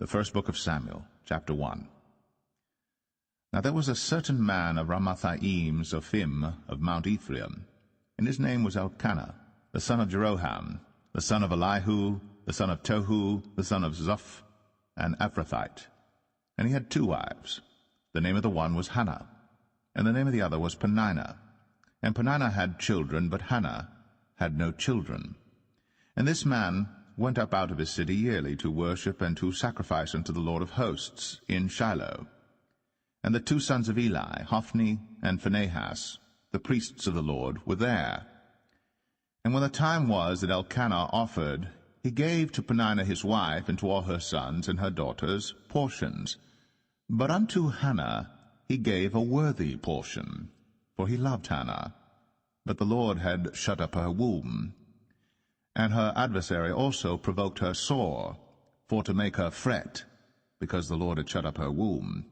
The first book of Samuel, chapter 1. Now there was a certain man of Ramathaim Zophim of Mount Ephraim, and his name was Elkanah, the son of Jeroham, the son of Elihu, the son of Tohu, the son of Zoph, an Ephrathite. And he had 2 wives. The name of the one was Hannah, and the name of the other was Peninnah. And Peninnah had children, but Hannah had no children. And this man went up out of his city yearly to worship and to sacrifice unto the Lord of hosts in Shiloh. And the 2 sons of Eli, Hophni and Phinehas, the priests of the Lord, were there. And when the time was that Elkanah offered, he gave to Peninnah his wife and to all her sons and her daughters portions. But unto Hannah he gave a worthy portion, for he loved Hannah. But the Lord had shut up her womb. And her adversary also provoked her sore, for to make her fret, because the Lord had shut up her womb.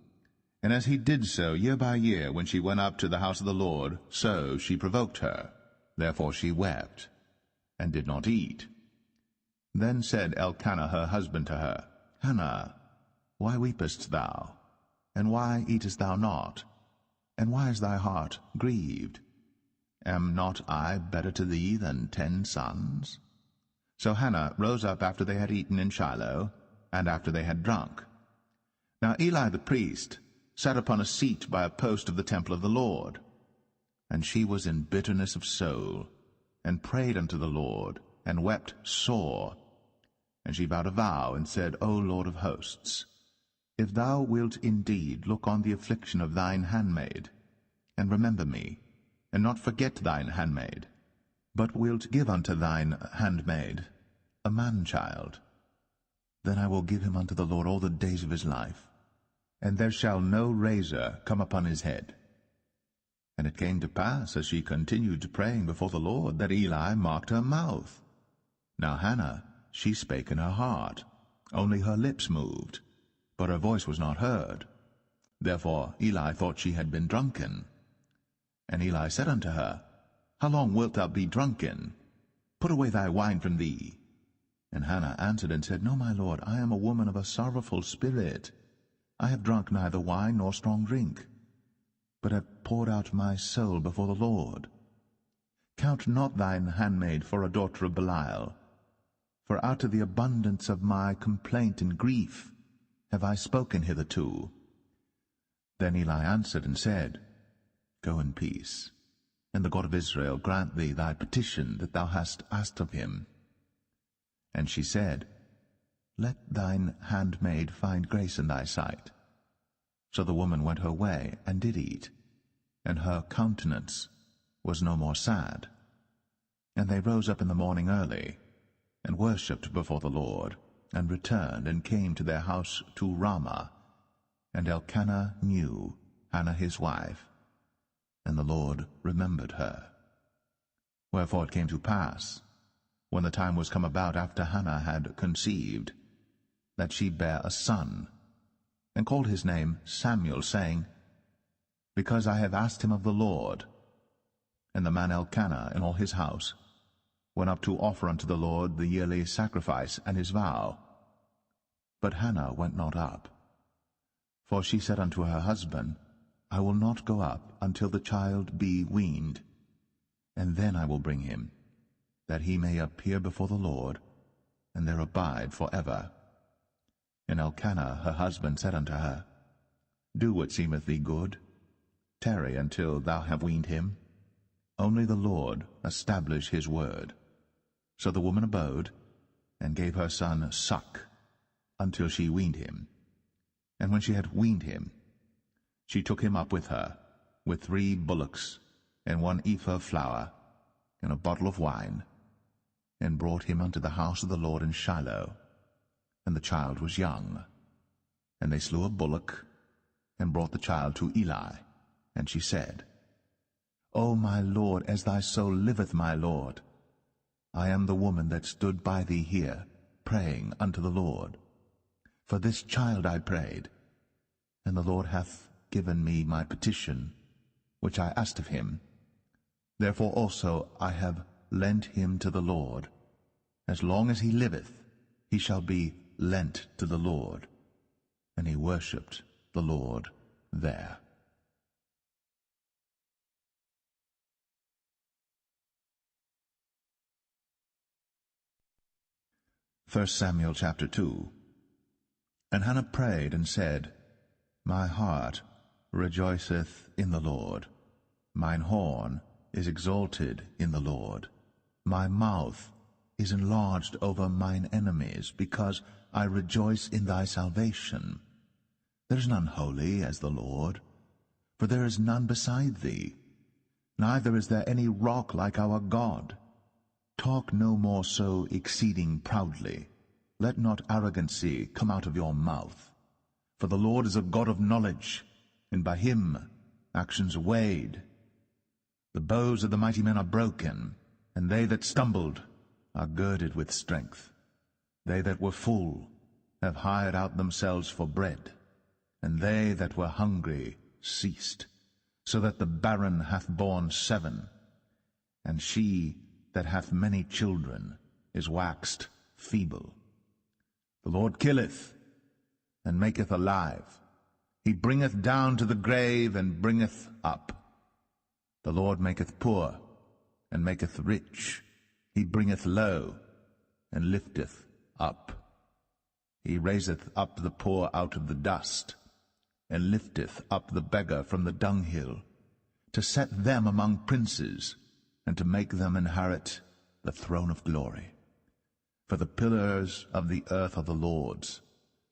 And as he did so year by year, when she went up to the house of the Lord, so she provoked her. Therefore she wept, and did not eat. Then said Elkanah her husband to her, Hannah, why weepest thou? And why eatest thou not? And why is thy heart grieved? Am not I better to thee than 10 sons? So Hannah rose up after they had eaten in Shiloh, and after they had drunk. Now Eli the priest sat upon a seat by a post of the temple of the Lord. And she was in bitterness of soul, and prayed unto the Lord, and wept sore. And she vowed a vow, and said, O Lord of hosts, if thou wilt indeed look on the affliction of thine handmaid, and remember me, and not forget thine handmaid, but wilt give unto thine handmaid a man-child, then I will give him unto the Lord all the days of his life, and there shall no razor come upon his head. And it came to pass, as she continued praying before the Lord, that Eli marked her mouth. Now Hannah, she spake in her heart, only her lips moved, but her voice was not heard. Therefore Eli thought she had been drunken. And Eli said unto her, How long wilt thou be drunken? Put away thy wine from thee. And Hannah answered and said, No, my lord, I am a woman of a sorrowful spirit. I have drunk neither wine nor strong drink, but have poured out my soul before the Lord. Count not thine handmaid for a daughter of Belial, for out of the abundance of my complaint and grief have I spoken hitherto. Then Eli answered and said, Go in peace, and the God of Israel grant thee thy petition that thou hast asked of him. And she said, Let thine handmaid find grace in thy sight. So the woman went her way, and did eat, and her countenance was no more sad. And they rose up in the morning early, and worshipped before the Lord, and returned, and came to their house to Ramah. And Elkanah knew Hannah his wife, and the Lord remembered her. Wherefore it came to pass, when the time was come about after Hannah had conceived, that she bare a son, and called his name Samuel, saying, Because I have asked him of the Lord. And the man Elkanah and all his house went up to offer unto the Lord the yearly sacrifice and his vow. But Hannah went not up. For she said unto her husband, I will not go up until the child be weaned, and then I will bring him, that he may appear before the Lord, and there abide for ever. And Elkanah her husband said unto her, Do what seemeth thee good. Tarry until thou have weaned him. Only the Lord establish his word. So the woman abode, and gave her son suck, until she weaned him. And when she had weaned him, she took him up with her, with 3 bullocks, and 1 ephah of flour, and a bottle of wine, and brought him unto the house of the Lord in Shiloh. And the child was young. And they slew a bullock, and brought the child to Eli. And she said, O my Lord, as thy soul liveth, my Lord, I am the woman that stood by thee here, praying unto the Lord. For this child I prayed, and the Lord hath given me my petition, which I asked of him. Therefore also I have lent him to the Lord. As long as he liveth, he shall be lent to the Lord. and he worshipped the Lord there. 1 Samuel chapter 2. And Hannah prayed and said, My heart rejoiceth in the Lord. Mine horn is exalted in the Lord. My mouth is enlarged over mine enemies, because I rejoice in thy salvation. There is none holy as the Lord, for there is none beside thee. Neither is there any rock like our God. Talk no more so exceeding proudly. Let not arrogancy come out of your mouth. For the Lord is a God of knowledge, and by him actions are weighed. The bows of the mighty men are broken, and they that stumbled are girded with strength. They that were full have hired out themselves for bread, and they that were hungry ceased, so that the barren hath borne 7, and she that hath many children is waxed feeble. The Lord killeth, and maketh alive. He bringeth down to the grave, and bringeth up. The Lord maketh poor, and maketh rich. He bringeth low, and lifteth up. He raiseth up the poor out of the dust, and lifteth up the beggar from the dunghill, to set them among princes, and to make them inherit the throne of glory. For the pillars of the earth are the Lord's,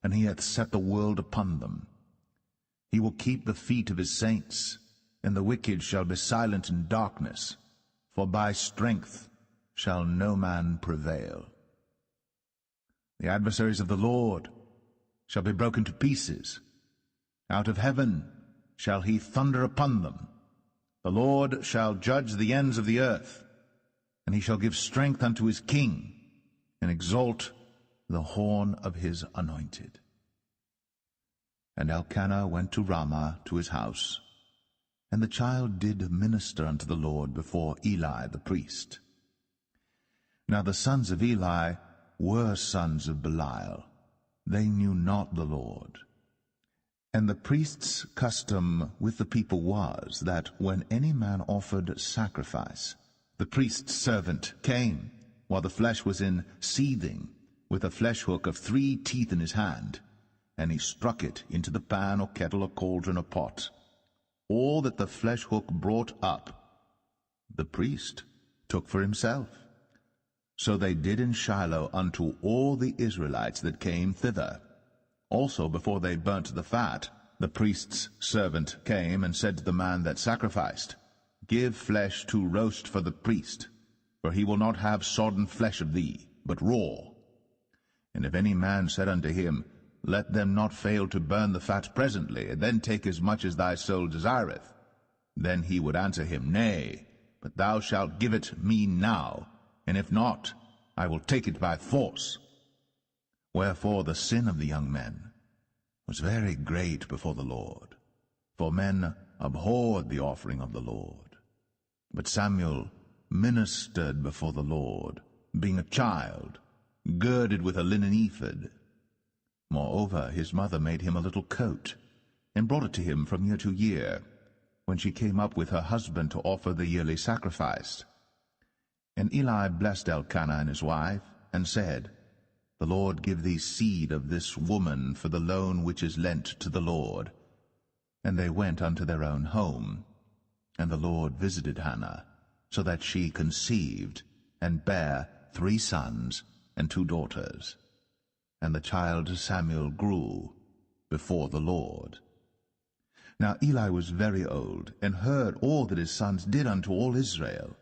and he hath set the world upon them. He will keep the feet of his saints, and the wicked shall be silent in darkness, for by strength shall no man prevail. The adversaries of the Lord shall be broken to pieces. Out of heaven shall he thunder upon them. The Lord shall judge the ends of the earth, and he shall give strength unto his king, and exalt the horn of his anointed. And Elkanah went to Ramah to his house, and the child did minister unto the Lord before Eli the priest. Now the sons of Eli were sons of Belial. They knew not the Lord. And the priest's custom with the people was, that when any man offered sacrifice, the priest's servant came, while the flesh was in seething, with a flesh hook of 3 teeth in his hand, and he struck it into the pan or kettle or cauldron or pot. All that the flesh hook brought up, the priest took for himself. So they did in Shiloh unto all the Israelites that came thither. Also before they burnt the fat, the priest's servant came and said to the man that sacrificed, Give flesh to roast for the priest, for he will not have sodden flesh of thee, but raw. And if any man said unto him, Let them not fail to burn the fat presently, and then take as much as thy soul desireth, then he would answer him, Nay, but thou shalt give it me now, and if not, I will take it by force. Wherefore the sin of the young men was very great before the Lord, for men abhorred the offering of the Lord. But Samuel ministered before the Lord, being a child, girded with a linen ephod. Moreover, his mother made him a little coat, and brought it to him from year to year, when she came up with her husband to offer the yearly sacrifice. And Eli blessed Elkanah and his wife, and said, The Lord give thee seed of this woman for the loan which is lent to the Lord. And they went unto their own home. And the Lord visited Hannah, so that she conceived, and bare 3 sons and 2 daughters. And the child Samuel grew before the Lord. Now Eli was very old, and heard all that his sons did unto all Israel,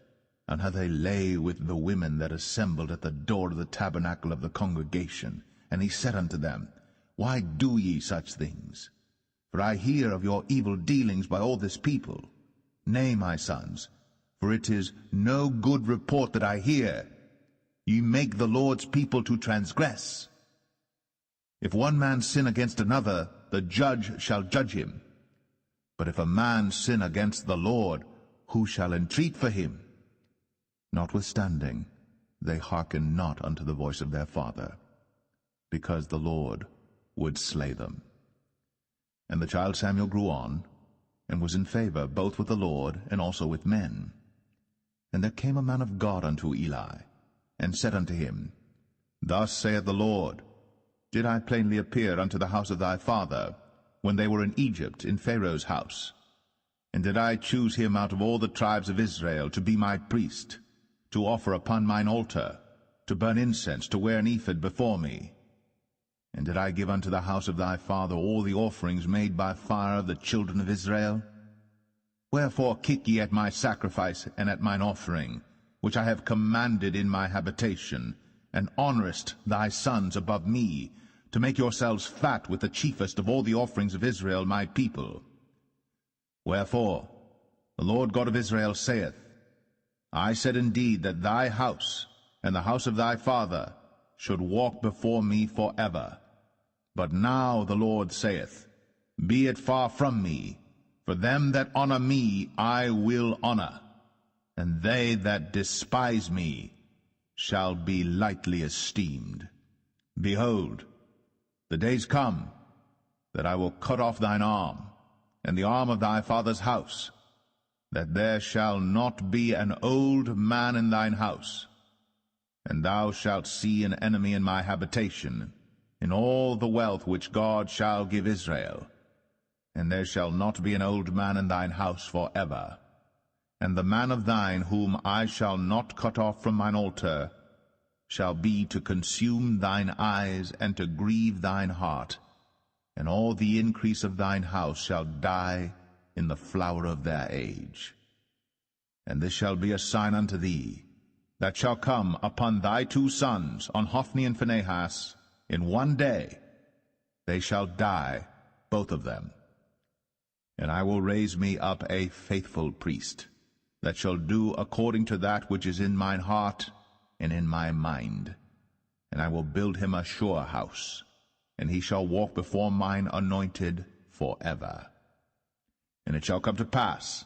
and how they lay with the women that assembled at the door of the tabernacle of the congregation. And he said unto them, Why do ye such things? For I hear of your evil dealings by all this people. Nay, my sons, for it is no good report that I hear. Ye make the Lord's people to transgress. If one man sin against another, the judge shall judge him. But if a man sin against the Lord, who shall entreat for him? Notwithstanding, they hearken not unto the voice of their father, because the Lord would slay them. And the child Samuel grew on, and was in favor both with the Lord and also with men. And there came a man of God unto Eli, and said unto him, Thus saith the Lord, Did I plainly appear unto the house of thy father, when they were in Egypt in Pharaoh's house? And did I choose him out of all the tribes of Israel to be my priest, to offer upon mine altar, to burn incense, to wear an ephod before me? And did I give unto the house of thy father all the offerings made by fire of the children of Israel? Wherefore kick ye at my sacrifice and at mine offering, which I have commanded in my habitation, and honourest thy sons above me, to make yourselves fat with the chiefest of all the offerings of Israel my people? Wherefore the Lord God of Israel saith, I said indeed that thy house and the house of thy father should walk before me forever. But now the Lord saith, Be it far from me, for them that honour me I will honour, and they that despise me shall be lightly esteemed. Behold, the days come that I will cut off thine arm, and the arm of thy father's house, that there shall not be an old man in thine house. And thou shalt see an enemy in my habitation, in all the wealth which God shall give Israel. And there shall not be an old man in thine house forever. And the man of thine whom I shall not cut off from mine altar shall be to consume thine eyes and to grieve thine heart, and all the increase of thine house shall die in the flower of their age. And this shall be a sign unto thee, that shall come upon thy two sons, on Hophni and Phinehas, in one day. They shall die, both of them. And I will raise me up a faithful priest, that shall do according to that which is in mine heart and in my mind. And I will build him a sure house, and he shall walk before mine anointed forever. And it shall come to pass,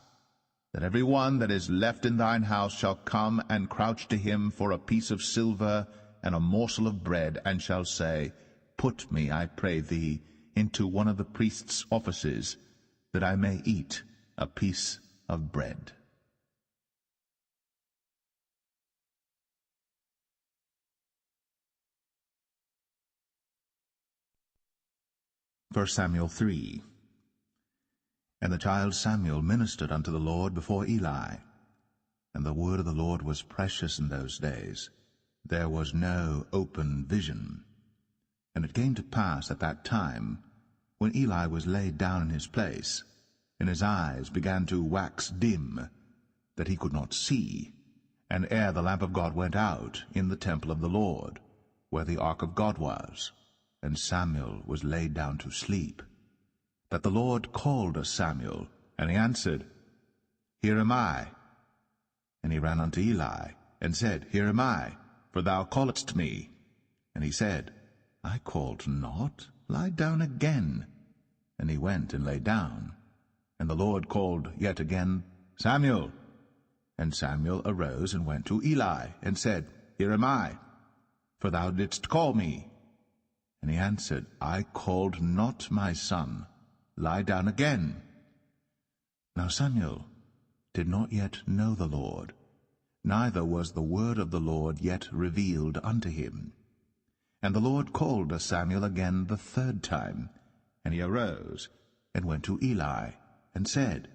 that every one that is left in thine house shall come and crouch to him for a piece of silver and a morsel of bread, and shall say, Put me, I pray thee, into one of the priest's offices, that I may eat a piece of bread. 1 Samuel 3. And the child Samuel ministered unto the Lord before Eli. And the word of the Lord was precious in those days. There was no open vision. And it came to pass at that time, when Eli was laid down in his place, and his eyes began to wax dim, that he could not see, and ere the lamp of God went out in the temple of the Lord, where the ark of God was, and Samuel was laid down to sleep, that the Lord called Samuel, and he answered, Here am I. And he ran unto Eli, and said, Here am I, for thou calledst me. And he said, I called not, lie down again. And he went and lay down. And the Lord called yet again, Samuel. And Samuel arose and went to Eli, and said, Here am I, for thou didst call me. And he answered, I called not, my son, lie down again. Now Samuel did not yet know the Lord, neither was the word of the Lord yet revealed unto him. And the Lord called Samuel again the third time, and he arose, and went to Eli, and said,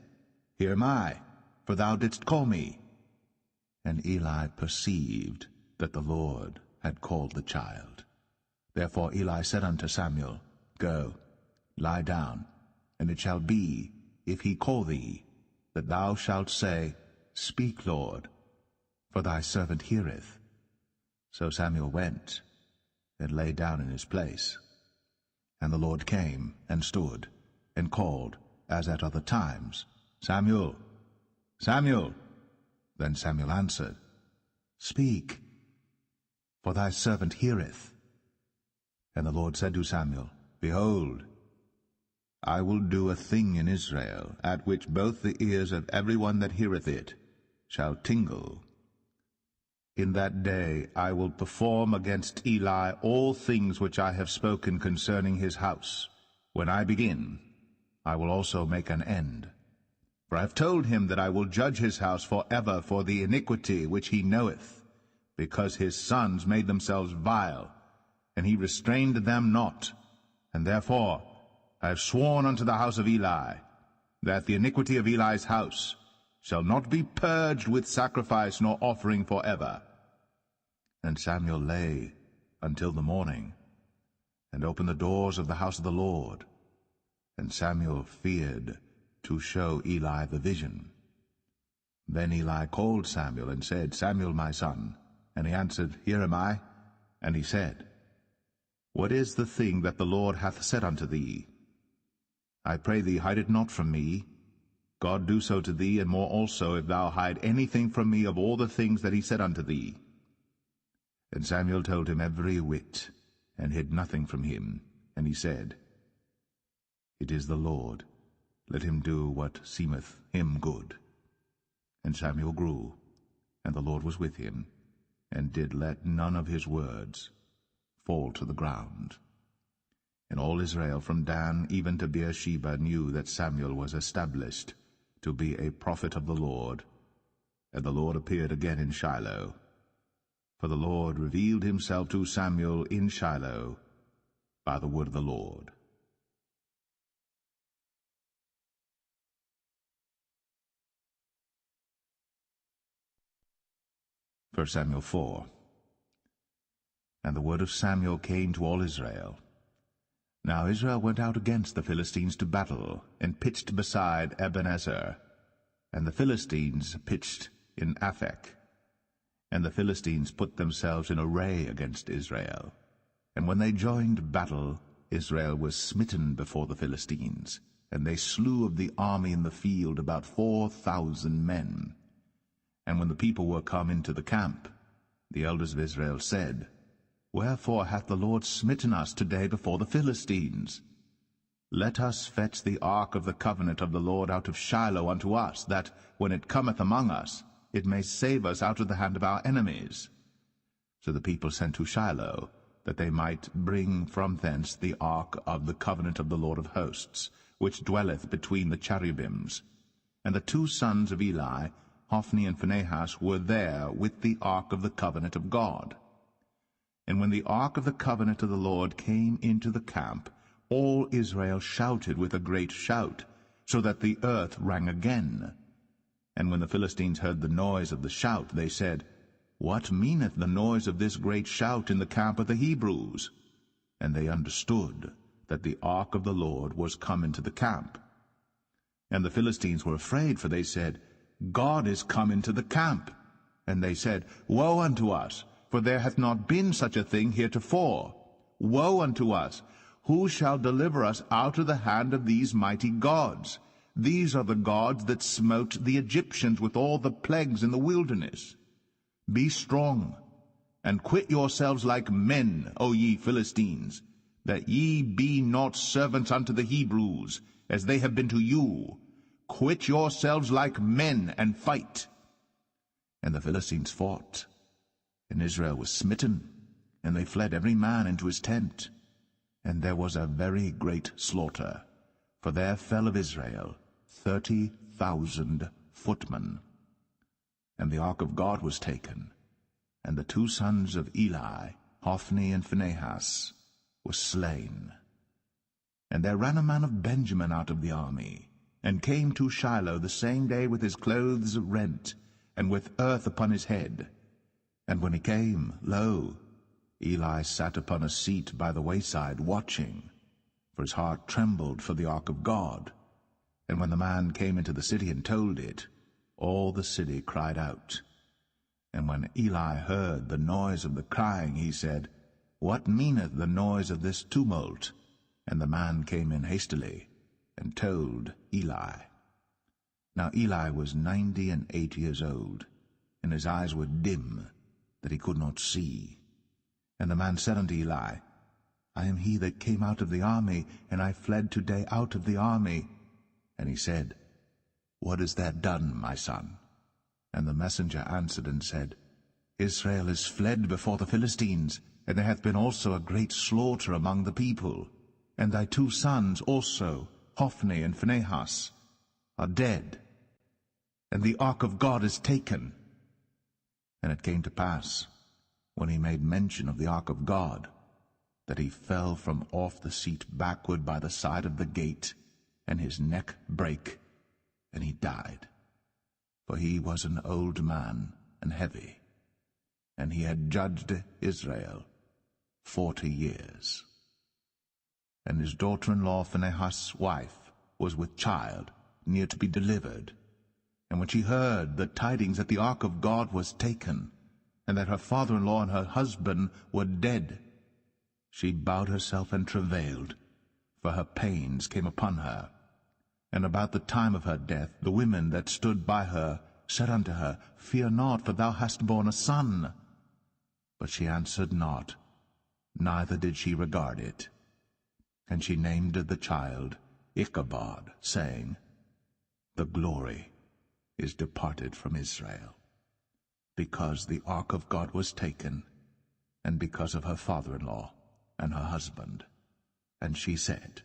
Here am I, for thou didst call me. And Eli perceived that the Lord had called the child. Therefore Eli said unto Samuel, Go, lie down, and it shall be, if he call thee, that thou shalt say, Speak, Lord, for thy servant heareth. So Samuel went, and lay down in his place. And the Lord came, and stood, and called, as at other times, Samuel, Samuel. Then Samuel answered, Speak, for thy servant heareth. And the Lord said to Samuel, Behold, I will do a thing in Israel, at which both the ears of every one that heareth it shall tingle. In that day I will perform against Eli all things which I have spoken concerning his house, when I begin, I will also make an end. For I have told him that I will judge his house forever for the iniquity which he knoweth, because his sons made themselves vile, and he restrained them not. And therefore I have sworn unto the house of Eli, that the iniquity of Eli's house shall not be purged with sacrifice nor offering forever. And Samuel lay until the morning, and opened the doors of the house of the Lord. And Samuel feared to show Eli the vision. Then Eli called Samuel, and said, Samuel, my son. And he answered, Here am I. And he said, What is the thing that the Lord hath said unto thee? I pray thee, hide it not from me. God do so to thee, and more also, if thou hide anything from me of all the things that he said unto thee. And Samuel told him every whit, and hid nothing from him. And he said, It is the Lord. Let him do what seemeth him good. And Samuel grew, and the Lord was with him, and did let none of his words fall to the ground. And all Israel from Dan even to Beersheba knew that Samuel was established to be a prophet of the Lord. And the Lord appeared again in Shiloh. For the Lord revealed himself to Samuel in Shiloh by the word of the Lord. 1 Samuel 4. And the word of Samuel came to all Israel. Now Israel went out against the Philistines to battle, and pitched beside Ebenezer. And the Philistines pitched in Aphek. And the Philistines put themselves in array against Israel. And when they joined battle, Israel was smitten before the Philistines, and they slew of the army in the field about 4,000 men. And when the people were come into the camp, the elders of Israel said, Wherefore hath the Lord smitten us today before the Philistines? Let us fetch the ark of the covenant of the Lord out of Shiloh unto us, that, when it cometh among us, it may save us out of the hand of our enemies. So the people sent to Shiloh, that they might bring from thence the ark of the covenant of the Lord of hosts, which dwelleth between the cherubims. And the two sons of Eli, Hophni and Phinehas, were there with the ark of the covenant of God. And when the ark of the covenant of the Lord came into the camp, all Israel shouted with a great shout, so that the earth rang again. And when the Philistines heard the noise of the shout, they said, What meaneth the noise of this great shout in the camp of the Hebrews? And they understood that the ark of the Lord was come into the camp. And the Philistines were afraid, for they said, God is come into the camp. And they said, Woe unto us, for there hath not been such a thing heretofore. Woe unto us! Who shall deliver us out of the hand of these mighty gods? These are the gods that smote the Egyptians with all the plagues in the wilderness. Be strong, and quit yourselves like men, O ye Philistines, that ye be not servants unto the Hebrews, as they have been to you. Quit yourselves like men, and fight. And the Philistines fought, and Israel was smitten, and they fled every man into his tent. And there was a very great slaughter, for there fell of Israel 30,000 footmen. And the ark of God was taken, and the two sons of Eli, Hophni and Phinehas, were slain. And there ran a man of Benjamin out of the army, and came to Shiloh the same day with his clothes rent, and with earth upon his head. And when he came, lo, Eli sat upon a seat by the wayside, watching, for his heart trembled for the ark of God. And when the man came into the city and told it, all the city cried out. And when Eli heard the noise of the crying, he said, What meaneth the noise of this tumult? And the man came in hastily, and told Eli. Now Eli was 98 years old, and his eyes were dim, that he could not see. And the man said unto Eli, I am he that came out of the army, and I fled today out of the army. And he said, What is that done, my son? And the messenger answered and said, Israel is fled before the Philistines, and there hath been also a great slaughter among the people. And thy two sons also, Hophni and Phinehas, are dead, and the ark of God is taken. And it came to pass, when he made mention of the ark of God, that he fell from off the seat backward by the side of the gate, and his neck brake, and he died. For he was an old man and heavy, and he had judged Israel 40 years. And his daughter-in-law Phinehas' wife was with child, near to be delivered. And when she heard the tidings that the ark of God was taken, and that her father-in-law and her husband were dead, she bowed herself and travailed, for her pains came upon her. And about the time of her death, the women that stood by her said unto her, Fear not, for thou hast borne a son. But she answered not, neither did she regard it. And she named the child Ichabod, saying, The glory is departed from Israel, because the ark of God was taken, and because of her father-in-law and her husband. And she said,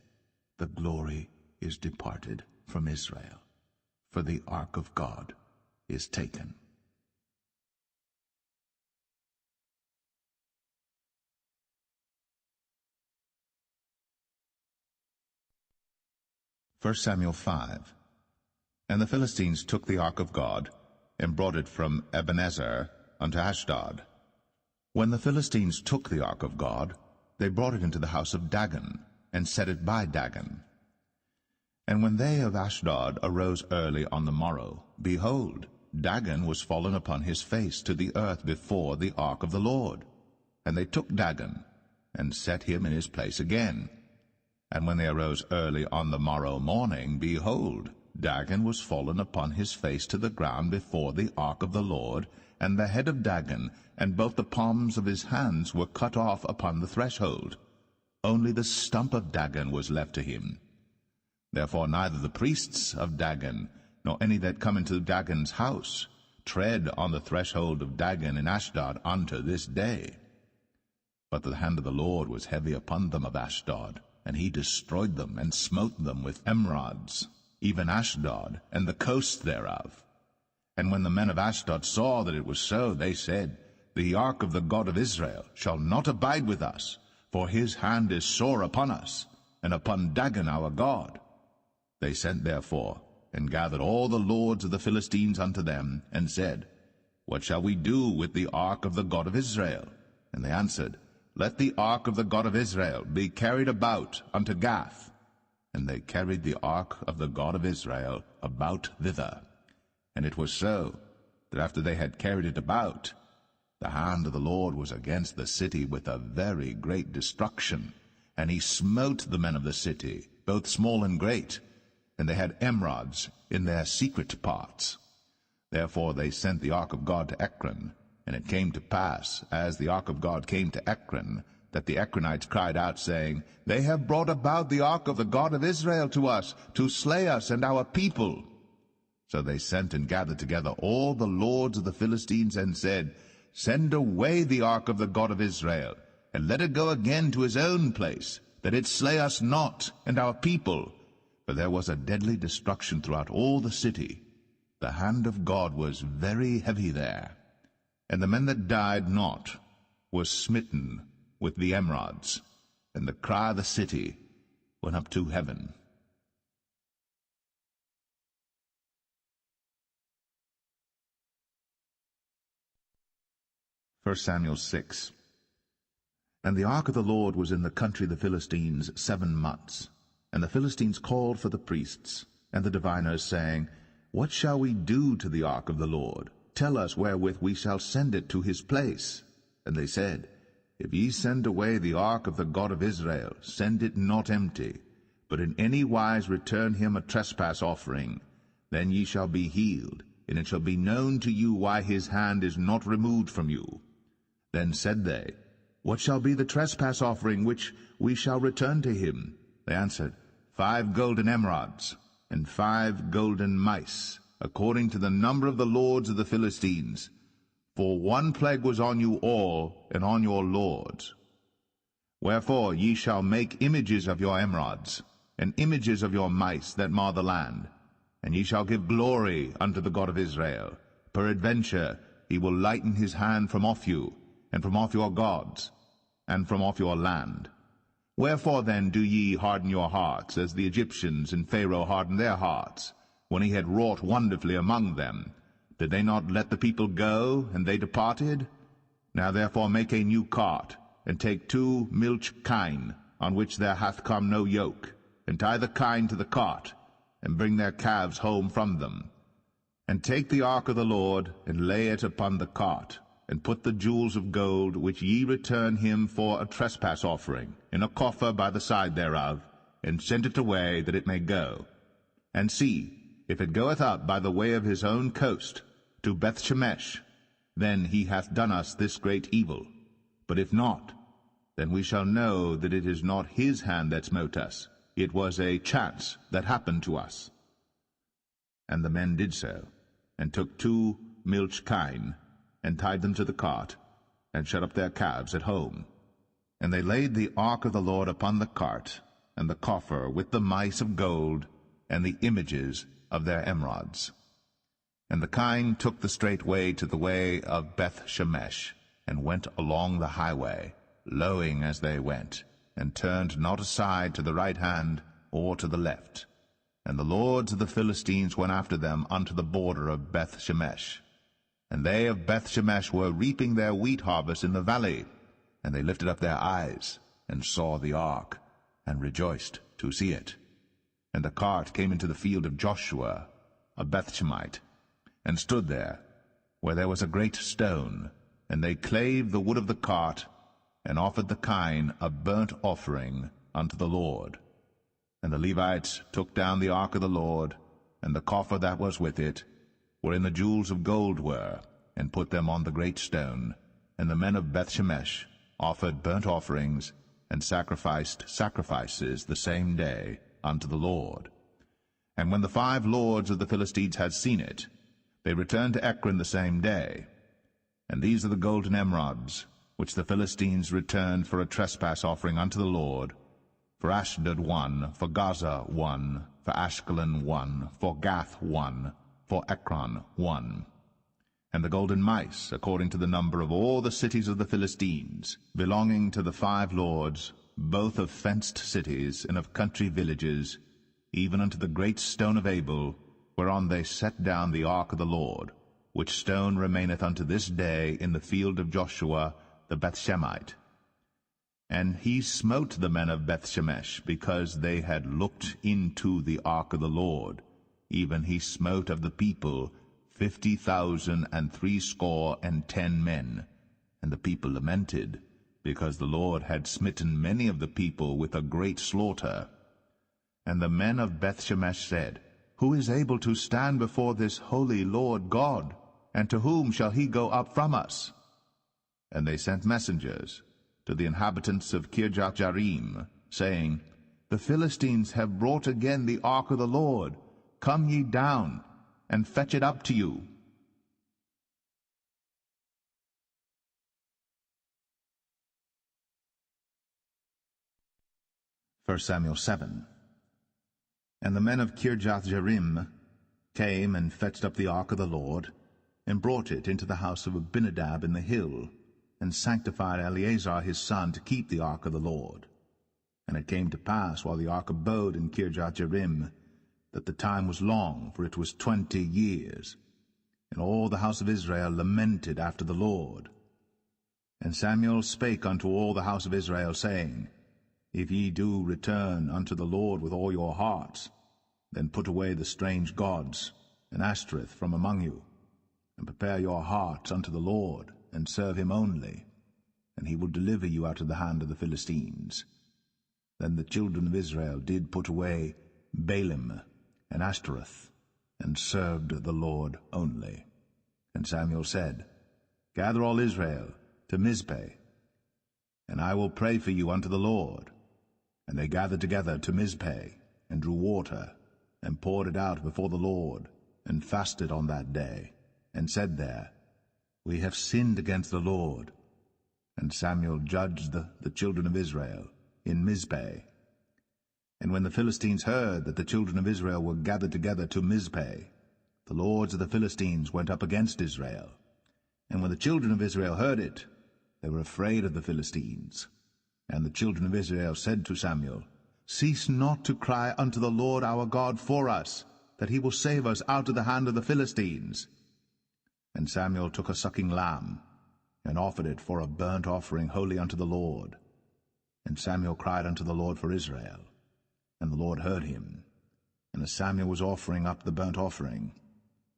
The glory is departed from Israel, for the ark of God is taken. First Samuel 5. And the Philistines took the ark of God, and brought it from Ebenezer unto Ashdod. When the Philistines took the ark of God, they brought it into the house of Dagon, and set it by Dagon. And when they of Ashdod arose early on the morrow, behold, Dagon was fallen upon his face to the earth before the ark of the Lord. And they took Dagon, and set him in his place again. And when they arose early on the morrow morning, behold, Dagon was fallen upon his face to the ground before the ark of the Lord, and the head of Dagon, and both the palms of his hands were cut off upon the threshold. Only the stump of Dagon was left to him. Therefore neither the priests of Dagon, nor any that come into Dagon's house, tread on the threshold of Dagon in Ashdod unto this day. But the hand of the Lord was heavy upon them of Ashdod, and he destroyed them, and smote them with emerods, even Ashdod, and the coast thereof. And when the men of Ashdod saw that it was so, they said, The ark of the God of Israel shall not abide with us, for his hand is sore upon us, and upon Dagon our God. They sent therefore, and gathered all the lords of the Philistines unto them, and said, What shall we do with the ark of the God of Israel? And they answered, Let the ark of the God of Israel be carried about unto Gath. And they carried the ark of the God of Israel about thither. And it was so, that after they had carried it about, the hand of the Lord was against the city with a very great destruction. And he smote the men of the city, both small and great, and they had emerods in their secret parts. Therefore they sent the ark of God to Ekron. And it came to pass, as the ark of God came to Ekron, that the Ekronites cried out, saying, They have brought about the ark of the God of Israel to us, to slay us and our people. So they sent and gathered together all the lords of the Philistines, and said, Send away the ark of the God of Israel, and let it go again to his own place, that it slay us not and our people. For there was a deadly destruction throughout all the city. The hand of God was very heavy there. And the men that died not were smitten with the emerods, and the cry of the city went up to heaven. First Samuel 6. And the ark of the Lord was in the country of the Philistines 7 months. And the Philistines called for the priests and the diviners, saying, What shall we do to the ark of the Lord? Tell us wherewith we shall send it to his place. And they said, If ye send away the ark of the God of Israel, send it not empty, but in any wise return him a trespass offering. Then ye shall be healed, and it shall be known to you why his hand is not removed from you. Then said they, What shall be the trespass offering which we shall return to him? They answered, 5 golden emerods, and 5 golden mice, according to the number of the lords of the Philistines. For one plague was on you all, and on your lords. Wherefore ye shall make images of your emerods, and images of your mice that mar the land. And ye shall give glory unto the God of Israel. Peradventure he will lighten his hand from off you, and from off your gods, and from off your land. Wherefore then do ye harden your hearts, as the Egyptians and Pharaoh hardened their hearts, when he had wrought wonderfully among them? Did they not let the people go, and they departed? Now therefore make a new cart, and take 2 milch kine, on which there hath come no yoke, and tie the kine to the cart, and bring their calves home from them. And take the ark of the Lord, and lay it upon the cart, and put the jewels of gold, which ye return him for a trespass offering, in a coffer by the side thereof, and send it away, that it may go. And see, if it goeth up by the way of his own coast, to Bethshemesh, then he hath done us this great evil. But if not, then we shall know that it is not his hand that smote us. It was a chance that happened to us. And the men did so, and took 2 milch kine, and tied them to the cart, and shut up their calves at home. And they laid the ark of the Lord upon the cart, and the coffer with the mice of gold, and the images of their emerods. And the kine took the straight way to the way of Bethshemesh, and went along the highway, lowing as they went, and turned not aside to the right hand or to the left. And the lords of the Philistines went after them unto the border of Bethshemesh. And they of Bethshemesh were reaping their wheat harvest in the valley, and they lifted up their eyes, and saw the ark, and rejoiced to see it. And the cart came into the field of Joshua, a Bethshemite, and stood there, where there was a great stone, and they clave the wood of the cart, and offered the kine a burnt offering unto the Lord. And the Levites took down the ark of the Lord, and the coffer that was with it, wherein the jewels of gold were, and put them on the great stone. And the men of Bethshemesh offered burnt offerings, and sacrificed sacrifices the same day unto the Lord. And when the 5 lords of the Philistines had seen it, they returned to Ekron the same day. And these are the golden emerods, which the Philistines returned for a trespass offering unto the Lord: for Ashdod 1, for Gaza 1, for Ashkelon 1, for Gath 1, for Ekron 1. And the golden mice, according to the number of all the cities of the Philistines, belonging to the 5 lords, both of fenced cities and of country villages, even unto the great stone of Abel, whereon they set down the ark of the Lord, which stone remaineth unto this day in the field of Joshua the Bethshemite. And he smote the men of Bethshemesh, because they had looked into the ark of the Lord. Even he smote of the people 50,010 men. And the people lamented, because the Lord had smitten many of the people with a great slaughter. And the men of Bethshemesh said, Who is able to stand before this holy Lord God? And to whom shall he go up from us? And they sent messengers to the inhabitants of Kirjath-jearim, saying, The Philistines have brought again the ark of the Lord. Come ye down, and fetch it up to you. First Samuel 7. And the men of Kirjath-jearim came and fetched up the ark of the Lord, and brought it into the house of Abinadab in the hill, and sanctified Eleazar his son to keep the ark of the Lord. And it came to pass, while the ark abode in Kirjath-jearim, that the time was long, for it was 20 years. And all the house of Israel lamented after the Lord. And Samuel spake unto all the house of Israel, saying, If ye do return unto the Lord with all your hearts, then put away the strange gods and Ashtoreth from among you, and prepare your hearts unto the Lord, and serve him only, and he will deliver you out of the hand of the Philistines. Then the children of Israel did put away Baalim and Ashtoreth, and served the Lord only. And Samuel said, Gather all Israel to Mizpeh, and I will pray for you unto the Lord. And they gathered together to Mizpeh, and drew water, and poured it out before the Lord, and fasted on that day, and said there, We have sinned against the Lord. And Samuel judged the children of Israel in Mizpeh. And when the Philistines heard that the children of Israel were gathered together to Mizpeh, the lords of the Philistines went up against Israel. And when the children of Israel heard it, they were afraid of the Philistines. And the children of Israel said to Samuel, Cease not to cry unto the Lord our God for us, that he will save us out of the hand of the Philistines. And Samuel took a sucking lamb, and offered it for a burnt offering holy unto the Lord. And Samuel cried unto the Lord for Israel, and the Lord heard him. And as Samuel was offering up the burnt offering,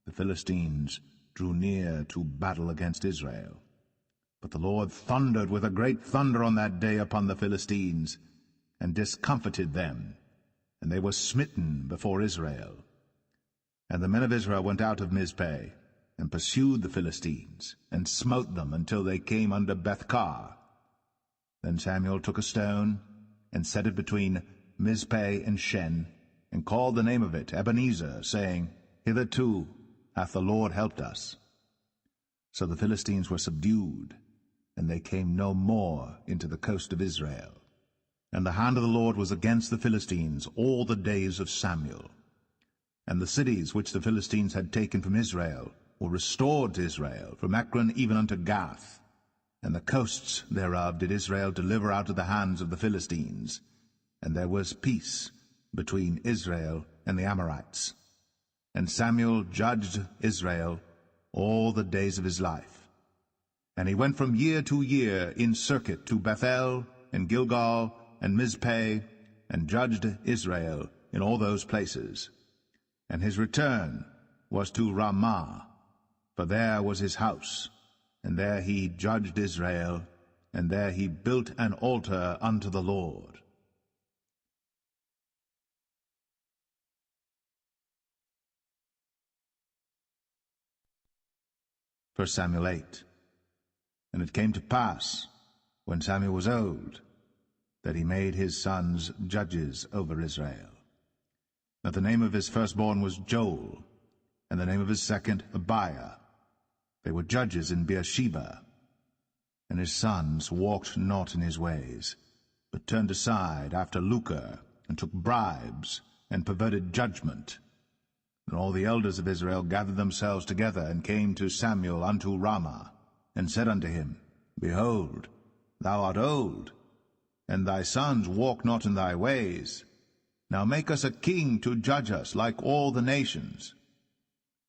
the Philistines drew near to battle against Israel. But the Lord thundered with a great thunder on that day upon the Philistines, and discomfited them, and they were smitten before Israel. And the men of Israel went out of Mizpeh, and pursued the Philistines, and smote them until they came under Bethkar. Then Samuel took a stone, and set it between Mizpeh and Shen, and called the name of it Ebenezer, saying, Hitherto hath the Lord helped us. So the Philistines were subdued, and they came no more into the coast of Israel. And the hand of the Lord was against the Philistines all the days of Samuel. And the cities which the Philistines had taken from Israel were restored to Israel, from Ekron even unto Gath. And the coasts thereof did Israel deliver out of the hands of the Philistines. And there was peace between Israel and the Amorites. And Samuel judged Israel all the days of his life. And he went from year to year in circuit to Bethel, and Gilgal, and Mizpeh, and judged Israel in all those places. And his return was to Ramah, for there was his house, and there he judged Israel, and there he built an altar unto the Lord. 1 Samuel 8. And it came to pass, when Samuel was old, that he made his sons judges over Israel. Now the name of his firstborn was Joel, and the name of his second Abiah. They were judges in Beersheba. And his sons walked not in his ways, but turned aside after lucre, and took bribes, and perverted judgment. And all the elders of Israel gathered themselves together, and came to Samuel unto Ramah, and said unto him, Behold, thou art old, and thy sons walk not in thy ways. Now make us a king to judge us like all the nations.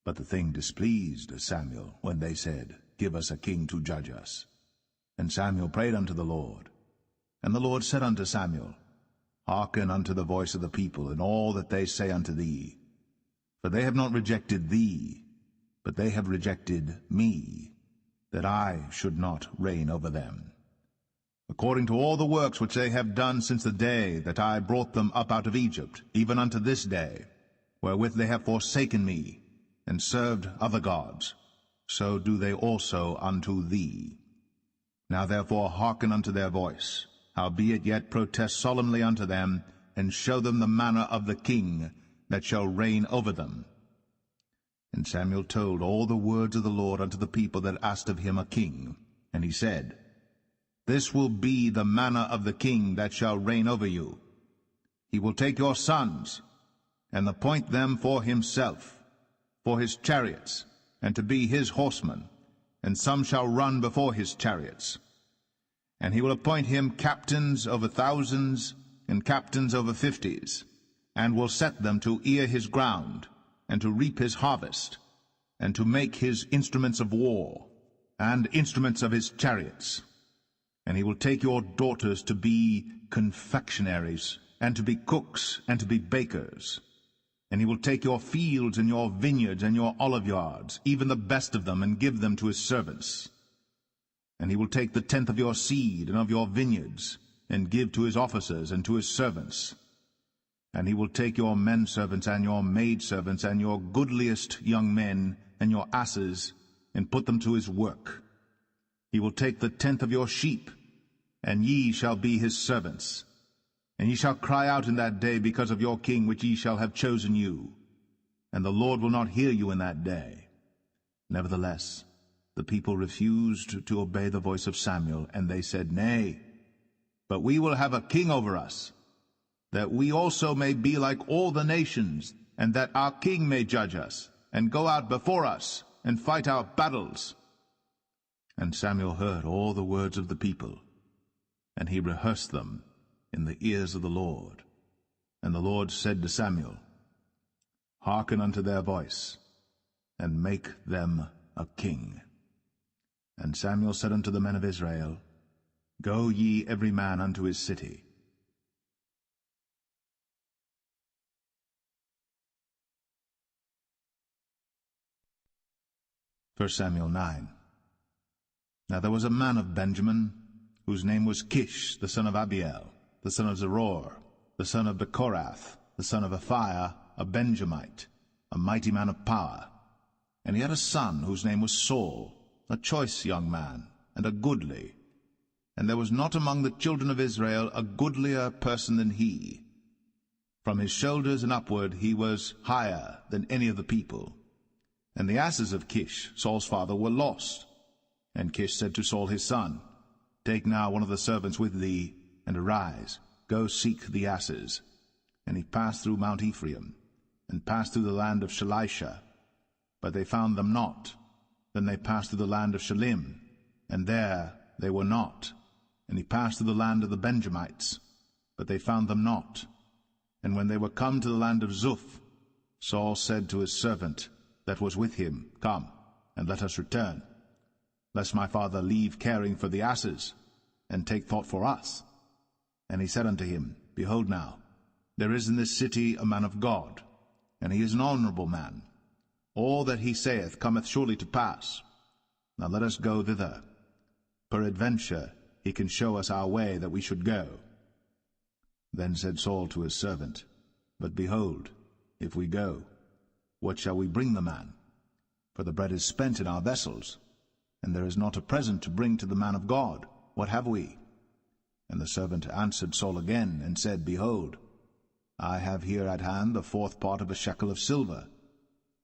But the thing displeased Samuel, when they said, Give us a king to judge us. And Samuel prayed unto the Lord. And the Lord said unto Samuel, Hearken unto the voice of the people, in all that they say unto thee. For they have not rejected thee, but they have rejected me, that I should not reign over them. According to all the works which they have done since the day that I brought them up out of Egypt, even unto this day, wherewith they have forsaken me, and served other gods, so do they also unto thee. Now therefore hearken unto their voice, howbeit yet protest solemnly unto them, and show them the manner of the king that shall reign over them. And Samuel told all the words of the Lord unto the people that asked of him a king. And he said, This will be the manner of the king that shall reign over you. He will take your sons, and appoint them for himself, for his chariots, and to be his horsemen, and some shall run before his chariots. And he will appoint him captains over thousands, and captains over fifties, and will set them to ear his ground, and to reap his harvest, and to make his instruments of war, and instruments of his chariots. And he will take your daughters to be confectionaries, and to be cooks, and to be bakers. And he will take your fields, and your vineyards, and your oliveyards, even the best of them, and give them to his servants. And he will take the tenth of your seed, and of your vineyards, and give to his officers, and to his servants. And he will take your men-servants, and your maidservants, and your goodliest young men, and your asses, and put them to his work. He will take the tenth of your sheep, and ye shall be his servants. And ye shall cry out in that day because of your king which ye shall have chosen you. And the Lord will not hear you in that day. Nevertheless, the people refused to obey the voice of Samuel, and they said, Nay, but we will have a king over us, that we also may be like all the nations, and that our king may judge us, and go out before us, and fight our battles." And Samuel heard all the words of the people, and he rehearsed them in the ears of the Lord. And the Lord said to Samuel, "Hearken unto their voice, and make them a king." And Samuel said unto the men of Israel, "Go ye every man unto his city." First Samuel 9. Now there was a man of Benjamin, whose name was Kish, the son of Abiel, the son of Zeror, the son of Bechorath, the son of Aphiah, a Benjamite, a mighty man of power. And he had a son whose name was Saul, a choice young man, and a goodly. And there was not among the children of Israel a goodlier person than he. From his shoulders and upward he was higher than any of the people. And the asses of Kish, Saul's father, were lost. And Kish said to Saul his son, "Take now one of the servants with thee, and arise, go seek the asses." And he passed through Mount Ephraim, and passed through the land of Shalisha, but they found them not. Then they passed through the land of Shalim, and there they were not. And he passed through the land of the Benjamites, but they found them not. And when they were come to the land of Zuph, Saul said to his servant that was with him, "Come, and let us return, lest my father leave caring for the asses, and take thought for us." And he said unto him, "Behold now, there is in this city a man of God, and he is an honorable man. All that he saith cometh surely to pass. Now let us go thither. Peradventure he can show us our way that we should go." Then said Saul to his servant, "But behold, if we go, what shall we bring the man? For the bread is spent in our vessels, and there is not a present to bring to the man of God. What have we?" And the servant answered Saul again, and said, "Behold, I have here at hand the 4th part of a shekel of silver.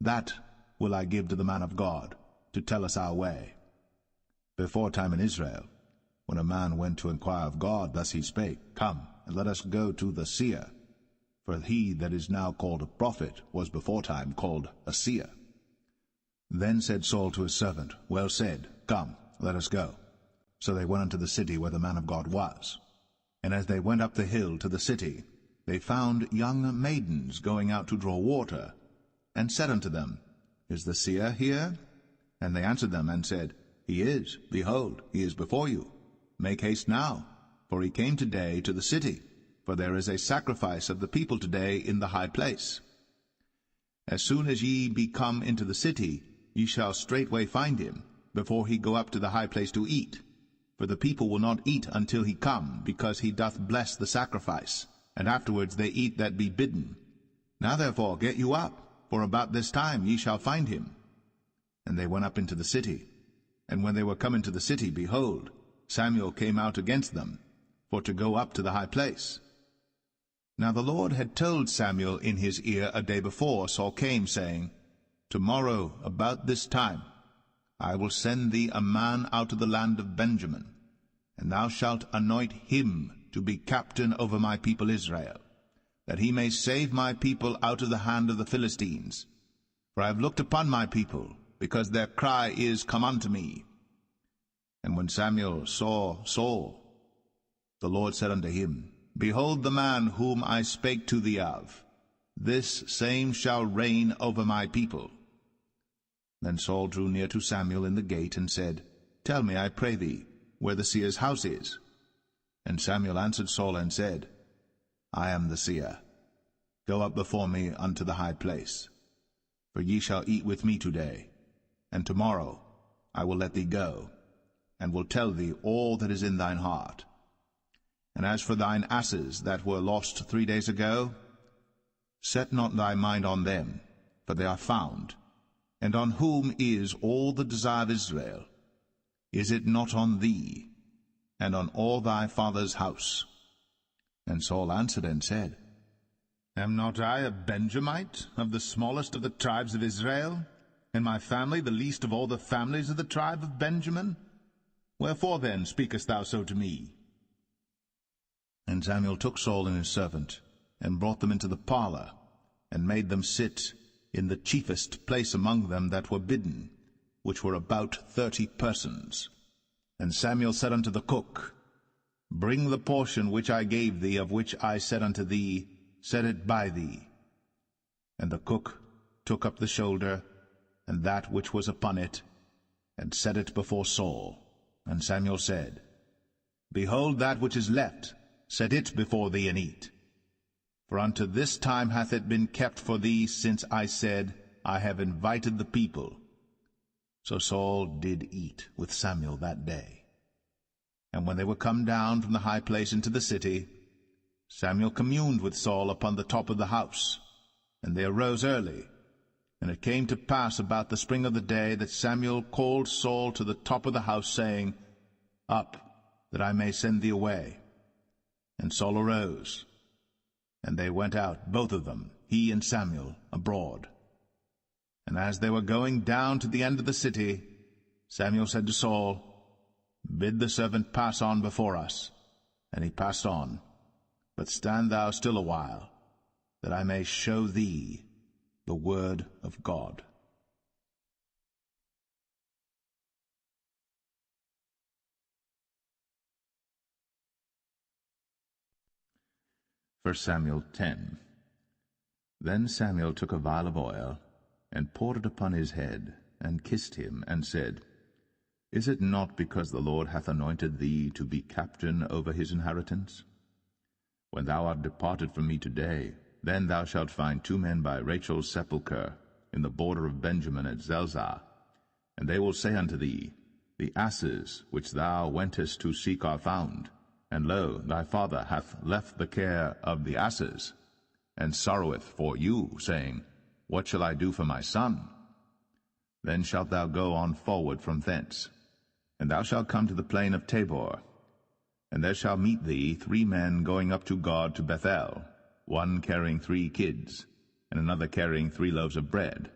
That will I give to the man of God, to tell us our way." Before time in Israel, when a man went to inquire of God, thus he spake, "Come, and let us go to the seer." For he that is now called a prophet was before time called a seer. Then said Saul to his servant, "Well said, come, let us go." So they went unto the city where the man of God was. And as they went up the hill to the city, they found young maidens going out to draw water, and said unto them, "Is the seer here?" And they answered them, and said, "He is. Behold, he is before you. Make haste now, for he came today to the city, for there is a sacrifice of the people today in the high place. As soon as ye be come into the city, ye shall straightway find him, before he go up to the high place to eat. For the people will not eat until he come, because he doth bless the sacrifice, and afterwards they eat that be bidden. Now therefore get you up, for about this time ye shall find him." And they went up into the city. And when they were come into the city, behold, Samuel came out against them, for to go up to the high place. Now the Lord had told Samuel in his ear a day before Saul came, saying, "Tomorrow about this time I will send thee a man out of the land of Benjamin, and thou shalt anoint him to be captain over my people Israel, that he may save my people out of the hand of the Philistines. For I have looked upon my people, because their cry is, Come unto me." And when Samuel saw Saul, the Lord said unto him, "Behold the man whom I spake to thee of. This same shall reign over my people." Then Saul drew near to Samuel in the gate, and said, "Tell me, I pray thee, where the seer's house is." And Samuel answered Saul, and said, "I am the seer. Go up before me unto the high place. For ye shall eat with me today, and tomorrow I will let thee go, and will tell thee all that is in thine heart. And as for thine asses that were lost 3 days ago, set not thy mind on them, for they are found. And on whom is all the desire of Israel? Is it not on thee, and on all thy father's house?" And Saul answered and said, "Am not I a Benjamite, of the smallest of the tribes of Israel, and my family the least of all the families of the tribe of Benjamin? Wherefore then speakest thou so to me?" And Samuel took Saul and his servant, and brought them into the parlor, and made them sit in the chiefest place among them that were bidden, which were about 30 persons. And Samuel said unto the cook, Bring the portion which I gave thee, of which I said unto thee, Set it by thee. And the cook took up the shoulder, and that which was upon it, and set it before Saul. And Samuel said, Behold that which is left, set it before thee, and eat. For unto this time hath it been kept for thee, since I said, I have invited the people. So Saul did eat with Samuel that day. And when they were come down from the high place into the city, Samuel communed with Saul upon the top of the house. And they arose early. And it came to pass about the spring of the day that Samuel called Saul to the top of the house, saying, Up, that I may send thee away. And Saul arose. And they went out, both of them, he and Samuel, abroad. And as they were going down to the end of the city, Samuel said to Saul, Bid the servant pass on before us. And he passed on. But stand thou still a while, that I may show thee the word of God. 1 Samuel 10. Then Samuel took a vial of oil, and poured it upon his head, and kissed him, and said, Is it not because the Lord hath anointed thee to be captain over his inheritance? When thou art departed from me today, then thou shalt find 2 men by Rachel's sepulchre, in the border of Benjamin at Zelzah. And they will say unto thee, The asses which thou wentest to seek are found, and lo, thy father hath left the care of the asses, and sorroweth for you, saying, What shall I do for my son? Then shalt thou go on forward from thence, and thou shalt come to the plain of Tabor. And there shall meet thee 3 men going up to God to Bethel, one carrying 3 kids, and another carrying 3 loaves of bread,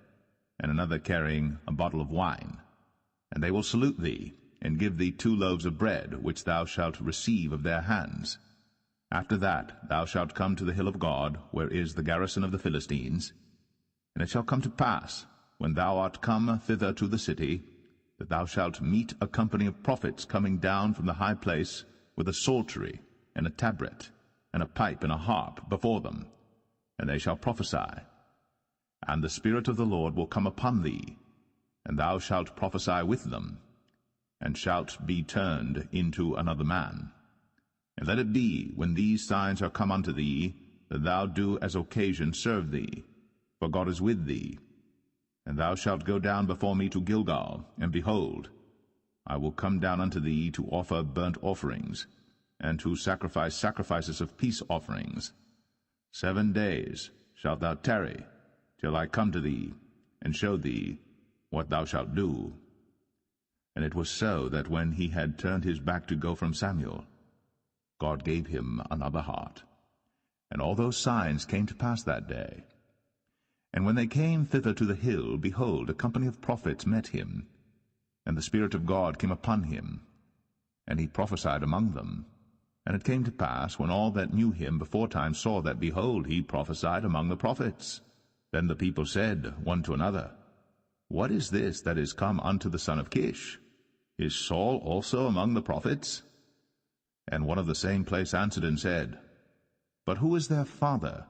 and another carrying a bottle of wine. And they will salute thee, and give thee 2 loaves of bread, which thou shalt receive of their hands. After that thou shalt come to the hill of God, where is the garrison of the Philistines. And it shall come to pass, when thou art come thither to the city, that thou shalt meet a company of prophets coming down from the high place, with a psaltery, and a tabret, and a pipe, and a harp before them, and they shall prophesy. And the Spirit of the Lord will come upon thee, and thou shalt prophesy with them, and shalt be turned into another man. And let it be, when these signs are come unto thee, that thou do as occasion serve thee, for God is with thee. And thou shalt go down before me to Gilgal, and behold, I will come down unto thee to offer burnt offerings, and to sacrifice sacrifices of peace offerings. 7 days shalt thou tarry, till I come to thee, and show thee what thou shalt do. And it was so that when he had turned his back to go from Samuel, God gave him another heart. And all those signs came to pass that day. And when they came thither to the hill, behold, a company of prophets met him, and the Spirit of God came upon him, and he prophesied among them. And it came to pass, when all that knew him beforetime saw that, behold, he prophesied among the prophets. Then the people said one to another, What is this that is come unto the son of Kish? Is Saul also among the prophets? And one of the same place answered and said, But who is their father?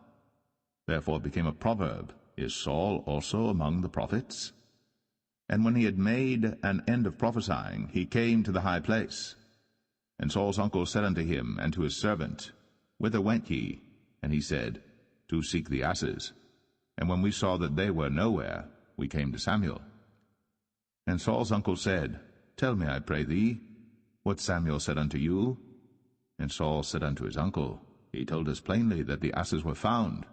Therefore it became a proverb, Is Saul also among the prophets? And when he had made an end of prophesying, he came to the high place. And Saul's uncle said unto him and to his servant, Whither went ye? And he said, To seek the asses. And when we saw that they were nowhere, we came to Samuel. And Saul's uncle said, Tell me, I pray thee, what Samuel said unto you. And Saul said unto his uncle, He told us plainly that the asses were found.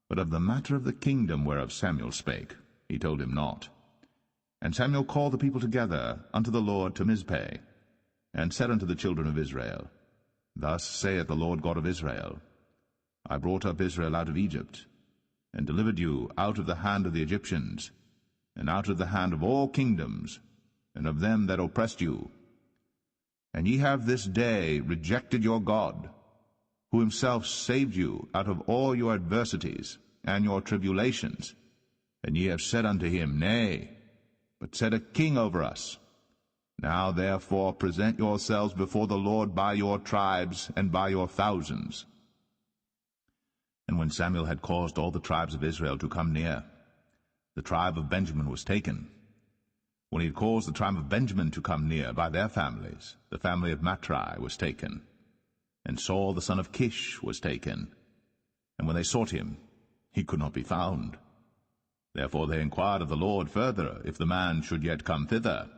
But of the matter of the kingdom whereof Samuel spake, he told him not. And Samuel called the people together unto the Lord to Mizpeh, and said unto the children of Israel, Thus saith the Lord God of Israel, I brought up Israel out of Egypt, and delivered you out of the hand of the Egyptians, and out of the hand of all kingdoms, and of them that oppressed you. And ye have this day rejected your God, who himself saved you out of all your adversities and your tribulations. And ye have said unto him, Nay, but set a king over us. Now therefore present yourselves before the Lord by your tribes and by your thousands. And when Samuel had caused all the tribes of Israel to come near, the tribe of Benjamin was taken. When he had caused the tribe of Benjamin to come near by their families, the family of Matri was taken. And Saul the son of Kish was taken. And when they sought him, he could not be found. Therefore they inquired of the Lord further, if the man should yet come thither.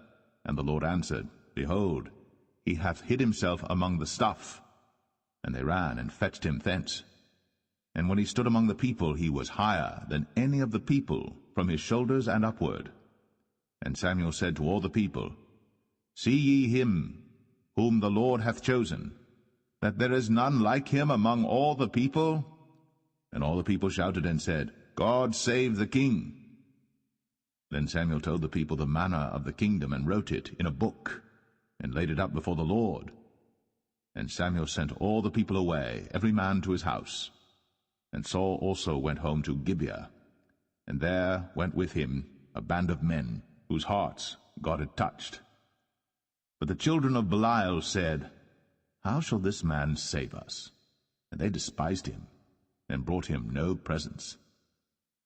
And the Lord answered, Behold, he hath hid himself among the stuff. And they ran and fetched him thence. And when he stood among the people, he was higher than any of the people, from his shoulders and upward. And Samuel said to all the people, See ye him, whom the Lord hath chosen, that there is none like him among all the people? And all the people shouted and said, God save the king. Then Samuel told the people the manner of the kingdom, and wrote it in a book, and laid it up before the Lord. And Samuel sent all the people away, every man to his house. And Saul also went home to Gibeah, and there went with him a band of men, whose hearts God had touched. But the children of Belial said, How shall this man save us? And they despised him, and brought him no presents.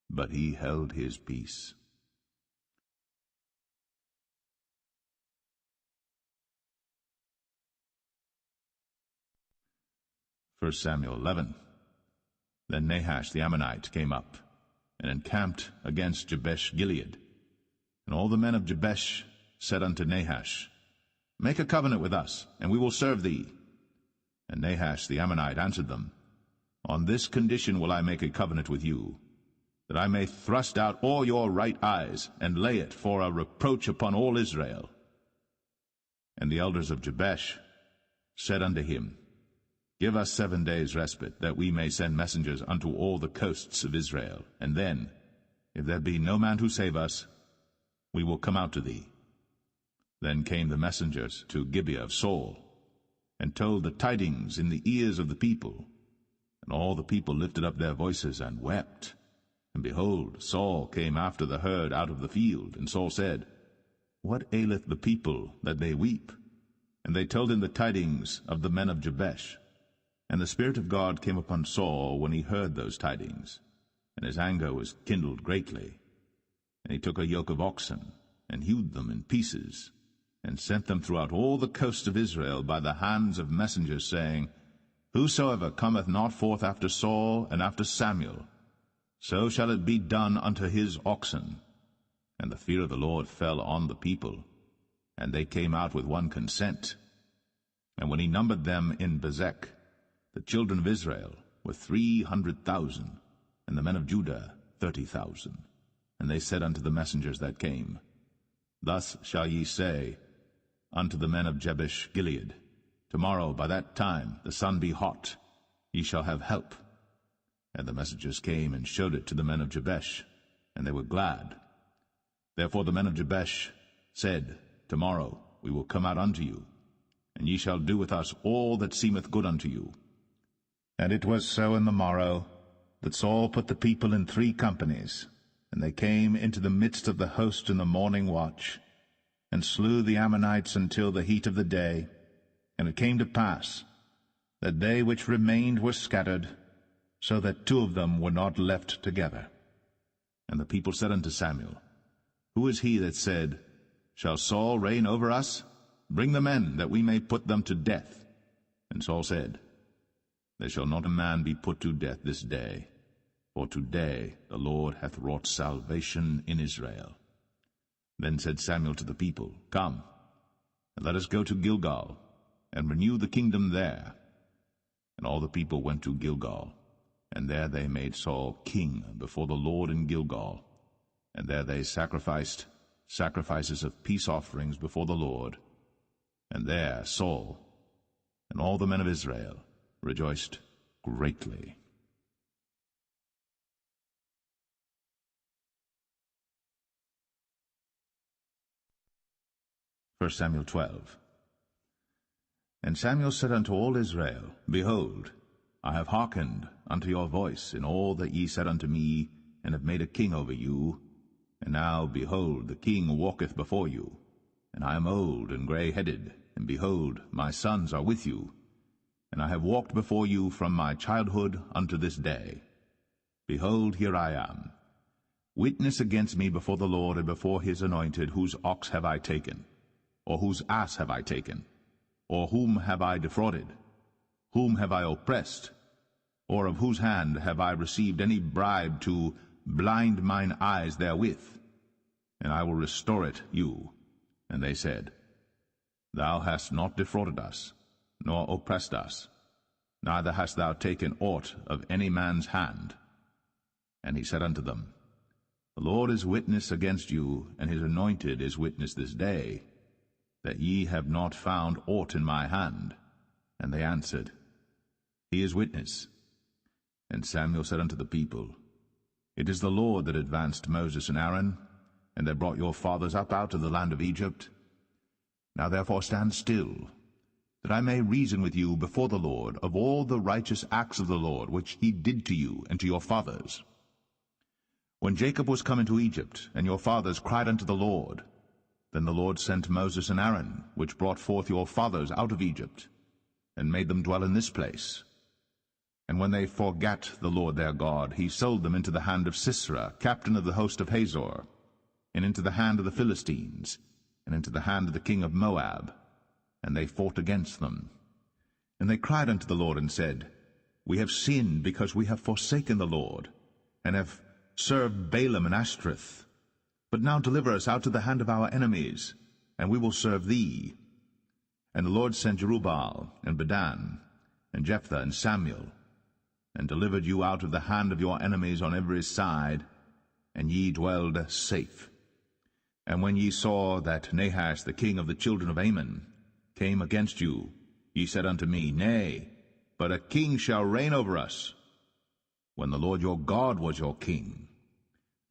But he held his peace. 1 Samuel 11. Then Nahash the Ammonite came up, and encamped against Jabesh-Gilead. And all the men of Jabesh said unto Nahash, Make a covenant with us, and we will serve thee. And Nahash the Ammonite answered them, On this condition will I make a covenant with you, that I may thrust out all your right eyes, and lay it for a reproach upon all Israel. And the elders of Jabesh said unto him, Give us 7 days' respite, that we may send messengers unto all the coasts of Israel. And then, if there be no man to save us, we will come out to thee. Then came the messengers to Gibeah of Saul, and told the tidings in the ears of the people. And all the people lifted up their voices and wept. And behold, Saul came after the herd out of the field. And Saul said, What aileth the people that they weep? And they told him the tidings of the men of Jabesh. And the Spirit of God came upon Saul when he heard those tidings, and his anger was kindled greatly. And he took a yoke of oxen, and hewed them in pieces, and sent them throughout all the coast of Israel by the hands of messengers, saying, Whosoever cometh not forth after Saul and after Samuel, so shall it be done unto his oxen. And the fear of the Lord fell on the people, and they came out with one consent. And when he numbered them in Bezek, the children of Israel were 300,000, and the men of Judah 30,000. And they said unto the messengers that came, Thus shall ye say unto the men of Jabesh-Gilead, Tomorrow by that time the sun be hot, ye shall have help. And the messengers came and showed it to the men of Jabesh, and they were glad. Therefore the men of Jabesh said, Tomorrow we will come out unto you, and ye shall do with us all that seemeth good unto you. And it was so in the morrow, that Saul put the people in 3 companies, and they came into the midst of the host in the morning watch, and slew the Ammonites until the heat of the day. And it came to pass, that they which remained were scattered, so that 2 of them were not left together. And the people said unto Samuel, Who is he that said, Shall Saul reign over us? Bring the men, that we may put them to death. And Saul said, There shall not a man be put to death this day, for today the Lord hath wrought salvation in Israel. Then said Samuel to the people, Come, and let us go to Gilgal, and renew the kingdom there. And all the people went to Gilgal, and there they made Saul king before the Lord in Gilgal. And there they sacrificed sacrifices of peace offerings before the Lord. And there Saul and all the men of Israel rejoiced greatly. 1 Samuel 12. And Samuel said unto all Israel, Behold, I have hearkened unto your voice in all that ye said unto me, and have made a king over you. And now, behold, the king walketh before you, and I am old and grey-headed, and behold, my sons are with you. And I have walked before you from my childhood unto this day. Behold, here I am. Witness against me before the Lord and before his anointed, whose ox have I taken? Or whose ass have I taken? Or whom have I defrauded? Whom have I oppressed? Or of whose hand have I received any bribe to blind mine eyes therewith? And I will restore it you. And they said, Thou hast not defrauded us, nor oppressed us, neither hast thou taken aught of any man's hand. And he said unto them, The Lord is witness against you, and his anointed is witness this day, that ye have not found aught in my hand. And they answered, He is witness. And Samuel said unto the people, It is the Lord that advanced Moses and Aaron, and that brought your fathers up out of the land of Egypt. Now therefore stand still, that I may reason with you before the Lord of all the righteous acts of the Lord, which he did to you and to your fathers. When Jacob was come into Egypt, and your fathers cried unto the Lord, then the Lord sent Moses and Aaron, which brought forth your fathers out of Egypt, and made them dwell in this place. And when they forgat the Lord their God, he sold them into the hand of Sisera, captain of the host of Hazor, and into the hand of the Philistines, and into the hand of the king of Moab, and they fought against them. And they cried unto the Lord, and said, We have sinned, because we have forsaken the Lord, and have served Balaam and Ashtoreth. But now deliver us out of the hand of our enemies, and we will serve thee. And the Lord sent Jerubbaal, and Bedan, and Jephthah, and Samuel, and delivered you out of the hand of your enemies on every side, and ye dwelled safe. And when ye saw that Nahash the king of the children of Ammon came against you, ye said unto me, Nay, but a king shall reign over us, when the Lord your God was your king.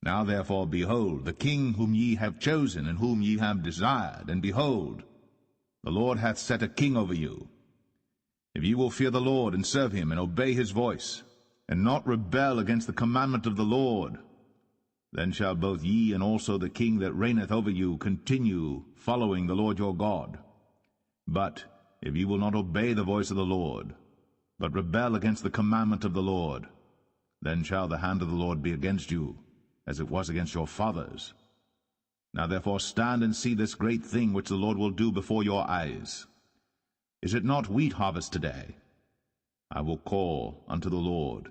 Now therefore, behold, the king whom ye have chosen, and whom ye have desired, and behold, the Lord hath set a king over you. If ye will fear the Lord, and serve him, and obey his voice, and not rebel against the commandment of the Lord, then shall both ye and also the king that reigneth over you continue following the Lord your God. But if ye will not obey the voice of the Lord, but rebel against the commandment of the Lord, then shall the hand of the Lord be against you, as it was against your fathers. Now therefore stand and see this great thing which the Lord will do before your eyes. Is it not wheat harvest today? I will call unto the Lord,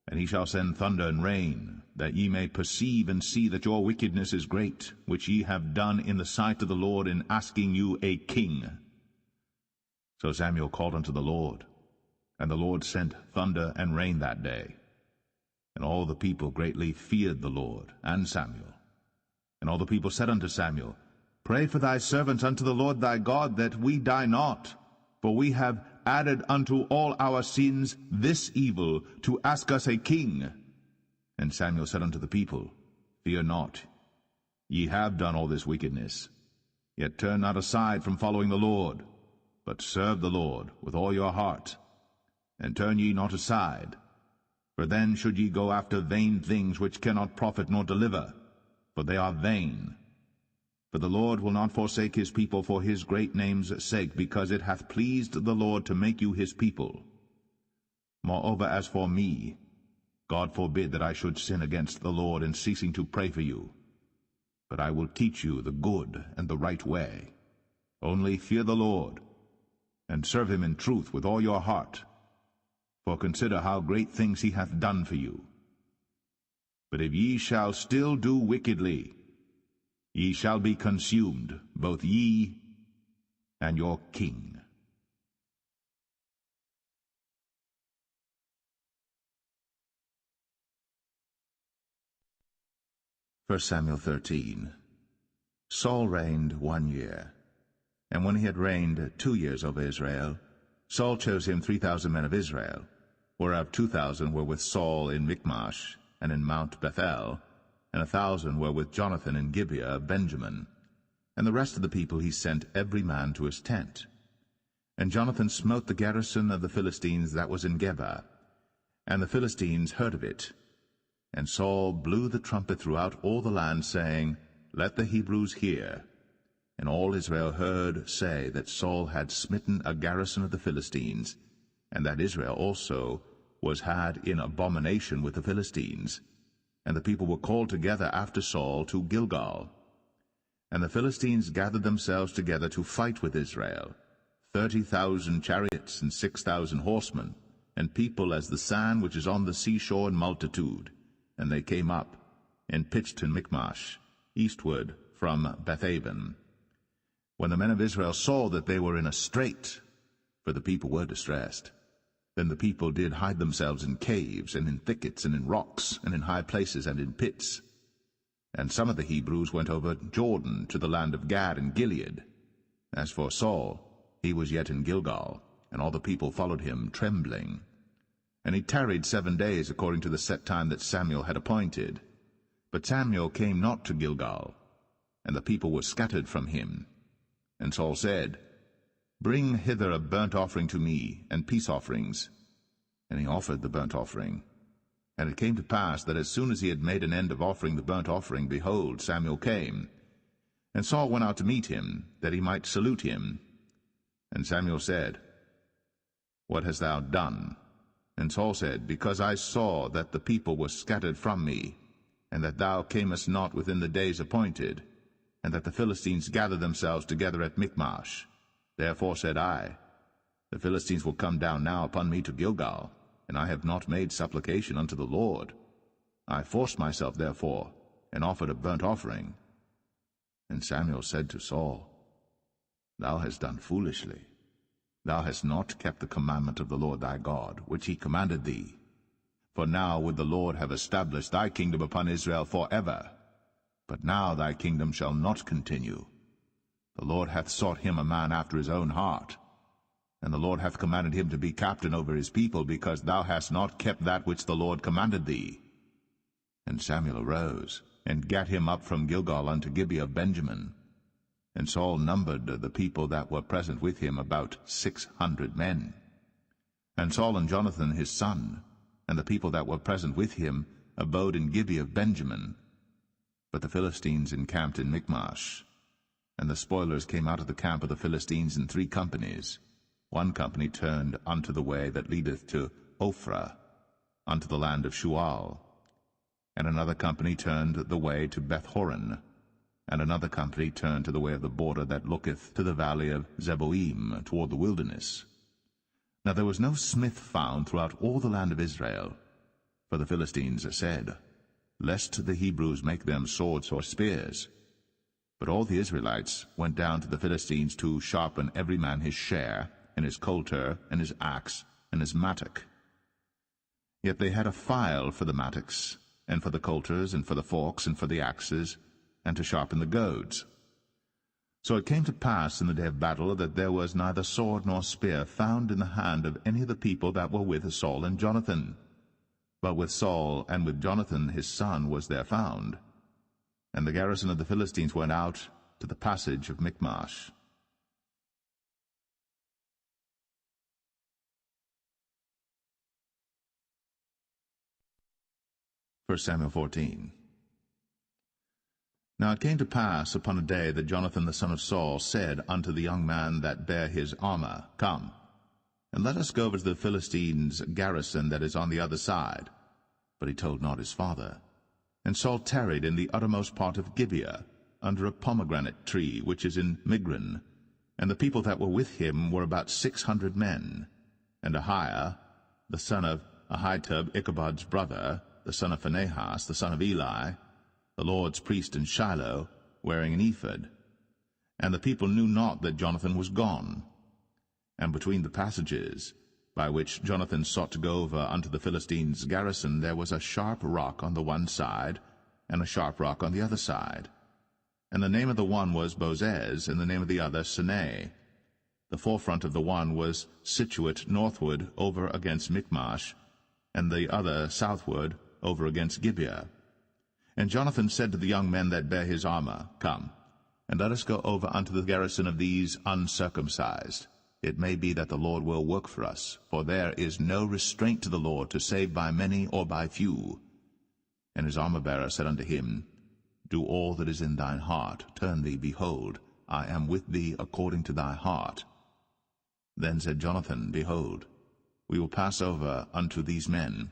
and he shall send thunder and rain, that ye may perceive and see that your wickedness is great, which ye have done in the sight of the Lord in asking you a king. So Samuel called unto the Lord, and the Lord sent thunder and rain that day. And all the people greatly feared the Lord and Samuel. And all the people said unto Samuel, Pray for thy servants unto the Lord thy God, that we die not, for we have added unto all our sins this evil, to ask us a king. And Samuel said unto the people, Fear not, ye have done all this wickedness, yet turn not aside from following the Lord, but serve the Lord with all your heart, and turn ye not aside, for then should ye go after vain things which cannot profit nor deliver, for they are vain. For the Lord will not forsake his people for his great name's sake, because it hath pleased the Lord to make you his people. Moreover, as for me, God forbid that I should sin against the Lord in ceasing to pray for you. But I will teach you the good and the right way. Only fear the Lord, and serve him in truth with all your heart. For consider how great things he hath done for you. But if ye shall still do wickedly, ye shall be consumed, both ye and your king. 1 Samuel 13. Saul reigned 1 year. And when he had reigned 2 years over Israel, Saul chose him 3,000 men of Israel, whereof 2,000 were with Saul in Michmash and in Mount Bethel, and 1,000 were with Jonathan in Gibeah of Benjamin. And the rest of the people he sent every man to his tent. And Jonathan smote the garrison of the Philistines that was in Geba. And the Philistines heard of it. And Saul blew the trumpet throughout all the land, saying, Let the Hebrews hear. And all Israel heard say that Saul had smitten a garrison of the Philistines, and that Israel also was had in abomination with the Philistines. And the people were called together after Saul to Gilgal. And the Philistines gathered themselves together to fight with Israel, 30,000 chariots and 6,000 horsemen, and people as the sand which is on the seashore in multitude. And they came up, and pitched in Michmash, eastward from Bethaven. When the men of Israel saw that they were in a strait, for the people were distressed, then the people did hide themselves in caves, and in thickets, and in rocks, and in high places, and in pits. And some of the Hebrews went over Jordan to the land of Gad and Gilead. As for Saul, he was yet in Gilgal, and all the people followed him, trembling. And he tarried 7 days, according to the set time that Samuel had appointed. But Samuel came not to Gilgal, and the people were scattered from him. And Saul said, Bring hither a burnt offering to me, and peace offerings. And he offered the burnt offering. And it came to pass that as soon as he had made an end of offering the burnt offering, behold, Samuel came. And Saul went out to meet him, that he might salute him. And Samuel said, What hast thou done? And Saul said, Because I saw that the people were scattered from me, and that thou camest not within the days appointed, and that the Philistines gathered themselves together at Michmash. Therefore said I, The Philistines will come down now upon me to Gilgal, and I have not made supplication unto the Lord. I forced myself therefore, and offered a burnt offering. And Samuel said to Saul, Thou hast done foolishly. Thou hast not kept the commandment of the Lord thy God, which he commanded thee. For now would the Lord have established thy kingdom upon Israel forever. But now thy kingdom shall not continue. The Lord hath sought him a man after his own heart. And the Lord hath commanded him to be captain over his people, because thou hast not kept that which the Lord commanded thee. And Samuel arose, and gat him up from Gilgal unto Gibeah of Benjamin. And Saul numbered the people that were present with him about 600 men. And Saul and Jonathan his son, and the people that were present with him, abode in Gibeah of Benjamin. But the Philistines encamped in Michmash. And the spoilers came out of the camp of the Philistines in 3 companies. One company turned unto the way that leadeth to Ophrah, unto the land of Shual. And another company turned the way to Beth-horon. And another company turned to the way of the border that looketh to the valley of Zeboim, toward the wilderness. Now there was no smith found throughout all the land of Israel. For the Philistines said, Lest the Hebrews make them swords or spears. But all the Israelites went down to the Philistines to sharpen every man his share, and his coulter, and his axe, and his mattock. Yet they had a file for the mattocks, and for the coulters, and for the forks, and for the axes, and to sharpen the goads. So it came to pass in the day of battle that there was neither sword nor spear found in the hand of any of the people that were with Saul and Jonathan. But with Saul and with Jonathan his son was there found. And the garrison of the Philistines went out to the passage of Michmash. 1 Samuel 14. Now it came to pass upon a day that Jonathan the son of Saul said unto the young man that bare his armor, Come, and let us go over to the Philistines' garrison that is on the other side. But he told not his father. And Saul tarried in the uttermost part of Gibeah, under a pomegranate tree which is in Migron. And the people that were with him were about 600 men. And Ahiah, the son of Ahitub, Ichabod's brother, the son of Phinehas, the son of Eli, the Lord's priest in Shiloh, wearing an ephod. And the people knew not that Jonathan was gone. And between the passages, by which Jonathan sought to go over unto the Philistines' garrison, there was a sharp rock on the one side, and a sharp rock on the other side. And the name of the one was Bozez, and the name of the other Sinai. The forefront of the one was situate northward over against Michmash, and the other southward over against Gibeah. And Jonathan said to the young men that bare his armor, Come, and let us go over unto the garrison of these uncircumcised. it may be that the Lord will work for us, for there is no restraint to the Lord to save by many or by few. And his armor-bearer said unto him, Do all that is in thine heart, turn thee, behold, I am with thee according to thy heart. Then said Jonathan, Behold, we will pass over unto these men,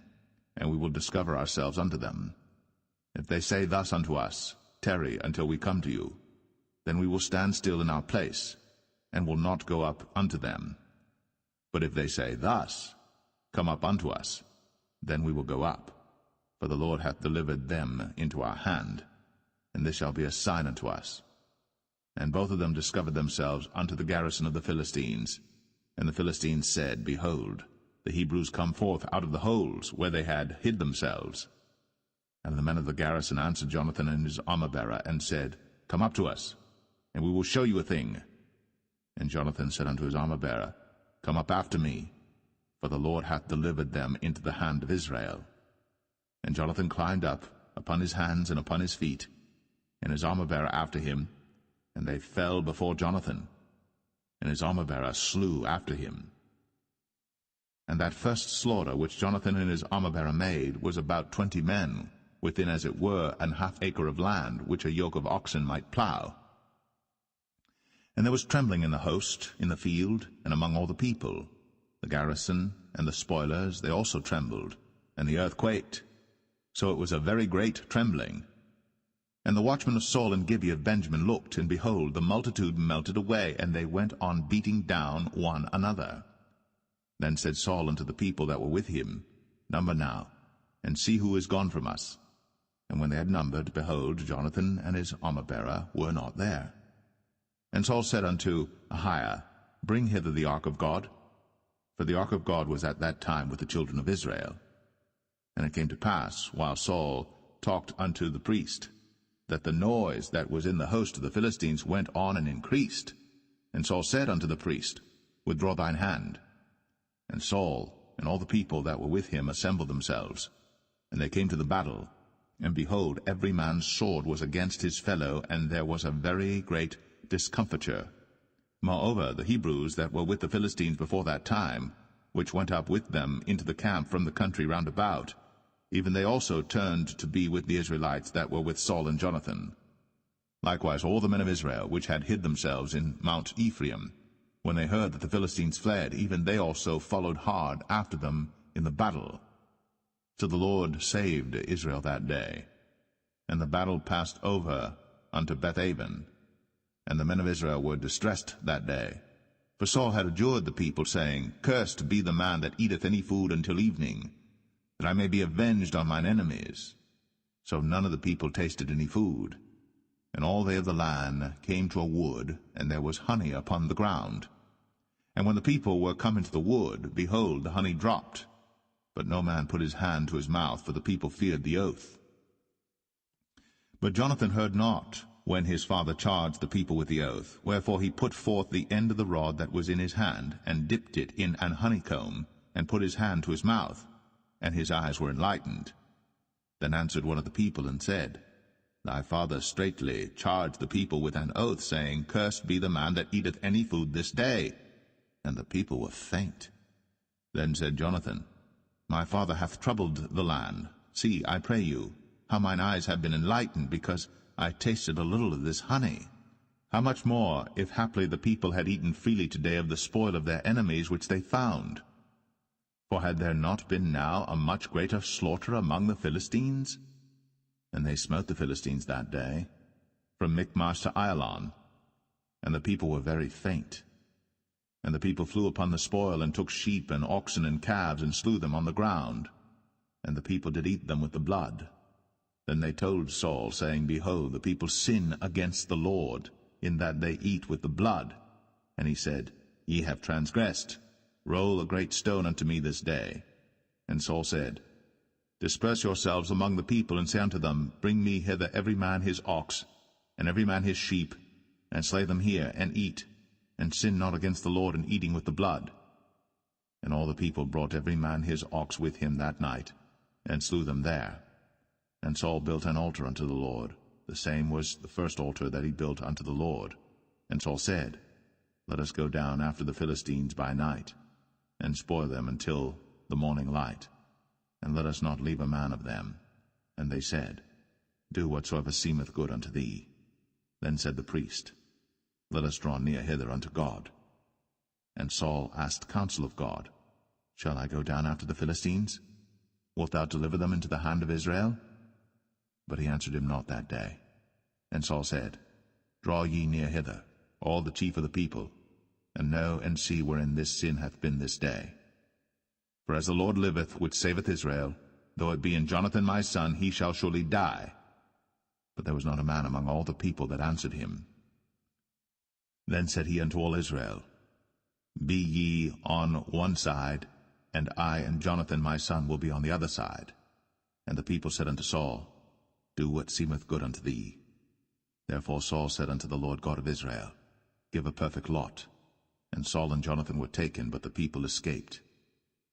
and we will discover ourselves unto them. If they say thus unto us, Tarry until we come to you, then we will stand still in our place, and will not go up unto them. But if they say thus, Come up unto us, then we will go up, for the Lord hath delivered them into our hand, and this shall be a sign unto us. And both of them discovered themselves unto the garrison of the Philistines. And the Philistines said, Behold, the Hebrews come forth out of the holes where they had hid themselves. And the men of the garrison answered Jonathan and his armor-bearer, and said, Come up to us, and we will show you a thing. And Jonathan said unto his armor-bearer, Come up after me, for the Lord hath delivered them into the hand of Israel. And Jonathan climbed up upon his hands and upon his feet, and his armor-bearer after him, and they fell before Jonathan, and his armor-bearer slew after him. And that first slaughter which Jonathan and his armor-bearer made was about 20 men, within as it were an half acre of land, which a yoke of oxen might plough. And there was trembling in the host, in the field, and among all the people. The garrison and the spoilers, they also trembled, and the earth quaked. So it was a very great trembling. And the watchmen of Saul and Gibeah of Benjamin looked, and behold, the multitude melted away, and they went on beating down one another. Then said Saul unto the people that were with him, Number now, and see who is gone from us. And when they had numbered, behold, Jonathan and his armor-bearer were not there. And Saul said unto Ahiah, Bring hither the ark of God. For the ark of God was at that time with the children of Israel. And it came to pass, while Saul talked unto the priest, that the noise that was in the host of the Philistines went on and increased. And Saul said unto the priest, Withdraw thine hand. And Saul and all the people that were with him assembled themselves. And they came to the battle. And behold, every man's sword was against his fellow, and there was a very great discomfiture. Moreover, the Hebrews that were with the Philistines before that time, which went up with them into the camp from the country round about, even they also turned to be with the Israelites that were with Saul and Jonathan. Likewise all the men of Israel, which had hid themselves in Mount Ephraim, when they heard that the Philistines fled, even they also followed hard after them in the battle. So the Lord saved Israel that day. And the battle passed over unto Bethaven. And the men of Israel were distressed that day. For Saul had adjured the people, saying, Cursed be the man that eateth any food until evening, that I may be avenged on mine enemies. So none of the people tasted any food. And all they of the land came to a wood, and there was honey upon the ground. And when the people were come into the wood, behold, the honey dropped. But no man put his hand to his mouth, for the people feared the oath. But Jonathan heard not, when his father charged the people with the oath. Wherefore he put forth the end of the rod that was in his hand, and dipped it in an honeycomb, and put his hand to his mouth, and his eyes were enlightened. Then answered one of the people, and said, Thy father straitly charged the people with an oath, saying, Cursed be the man that eateth any food this day. And the people were faint. Then said Jonathan, My father hath troubled the land. See, I pray you, how mine eyes have been enlightened, because I tasted a little of this honey. How much more, if haply the people had eaten freely today of the spoil of their enemies which they found? For had there not been now a much greater slaughter among the Philistines? And they smote the Philistines that day, from Michmash to Ailon, and the people were very faint. And the people flew upon the spoil, and took sheep and oxen and calves, and slew them on the ground. And the people did eat them with the blood. Then they told Saul, saying, Behold, the people sin against the Lord, in that they eat with the blood. And he said, Ye have transgressed. Roll a great stone unto me this day. And Saul said, Disperse yourselves among the people, and say unto them, Bring me hither every man his ox, and every man his sheep, and slay them here, and eat, and sin not against the Lord in eating with the blood. And all the people brought every man his ox with him that night, and slew them there. And Saul built an altar unto the Lord. The same was the first altar that he built unto the Lord. And Saul said, Let us go down after the Philistines by night, and spoil them until the morning light, and let us not leave a man of them. And they said, Do whatsoever seemeth good unto thee. Then said the priest, Let us draw near hither unto God. And Saul asked counsel of God, Shall I go down after the Philistines? Wilt thou deliver them into the hand of Israel? But he answered him not that day. And Saul said, Draw ye near hither, all the chief of the people, and know and see wherein this sin hath been this day. For as the Lord liveth, which saveth Israel, though it be in Jonathan my son, he shall surely die. But there was not a man among all the people that answered him. Then said he unto all Israel, Be ye on one side, and I and Jonathan my son will be on the other side. And the people said unto Saul, Do what seemeth good unto thee. Therefore Saul said unto the Lord God of Israel, Give a perfect lot. And Saul and Jonathan were taken, but the people escaped.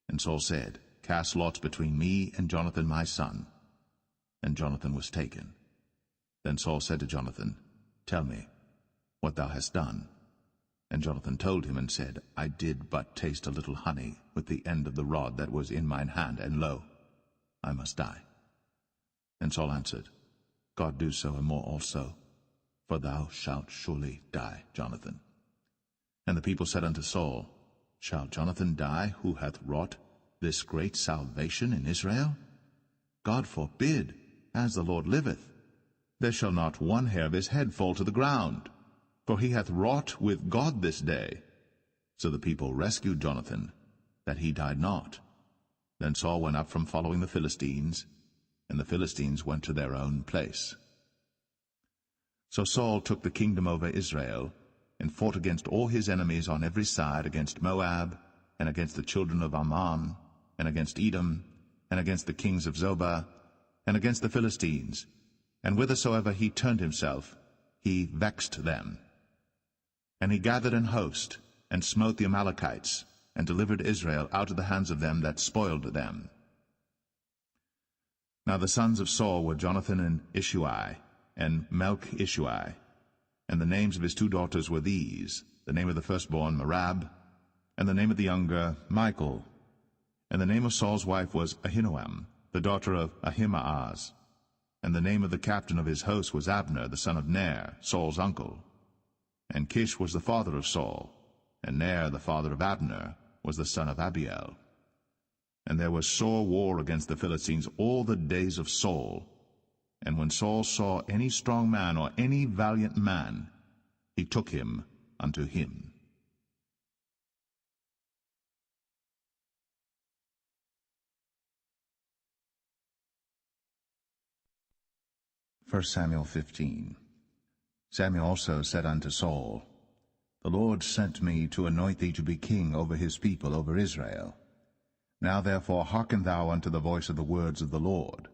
And Saul said, Cast lots between me and Jonathan my son. And Jonathan was taken. Then Saul said to Jonathan, Tell me what thou hast done. And Jonathan told him and said, I did but taste a little honey with the end of the rod that was in mine hand, and lo, I must die. And Saul answered, God do so and more also, for thou shalt surely die, Jonathan. And the people said unto Saul, Shall Jonathan die, who hath wrought this great salvation in Israel? God forbid, as the Lord liveth. There shall not one hair of his head fall to the ground, for he hath wrought with God this day. So the people rescued Jonathan, that he died not. Then Saul went up from following the Philistines, and the Philistines went to their own place. So Saul took the kingdom over Israel, and fought against all his enemies on every side, against Moab, and against the children of Ammon, and against Edom, and against the kings of Zobah, and against the Philistines. And whithersoever he turned himself, he vexed them. And he gathered an host, and smote the Amalekites, and delivered Israel out of the hands of them that spoiled them. Now the sons of Saul were Jonathan and Ishui, and Melch-Ishui. And the names of his two daughters were these, the name of the firstborn Merab, and the name of the younger Michal. And the name of Saul's wife was Ahinoam, the daughter of Ahimaaz. And the name of the captain of his host was Abner, the son of Ner, Saul's uncle. And Kish was the father of Saul, and Ner, the father of Abner, was the son of Abiel. And there was sore war against the Philistines all the days of Saul. And when Saul saw any strong man or any valiant man, he took him unto him. 1 Samuel 15. Samuel also said unto Saul, The Lord sent me to anoint thee to be king over his people, over Israel. Now therefore hearken thou unto the voice of the words of the Lord.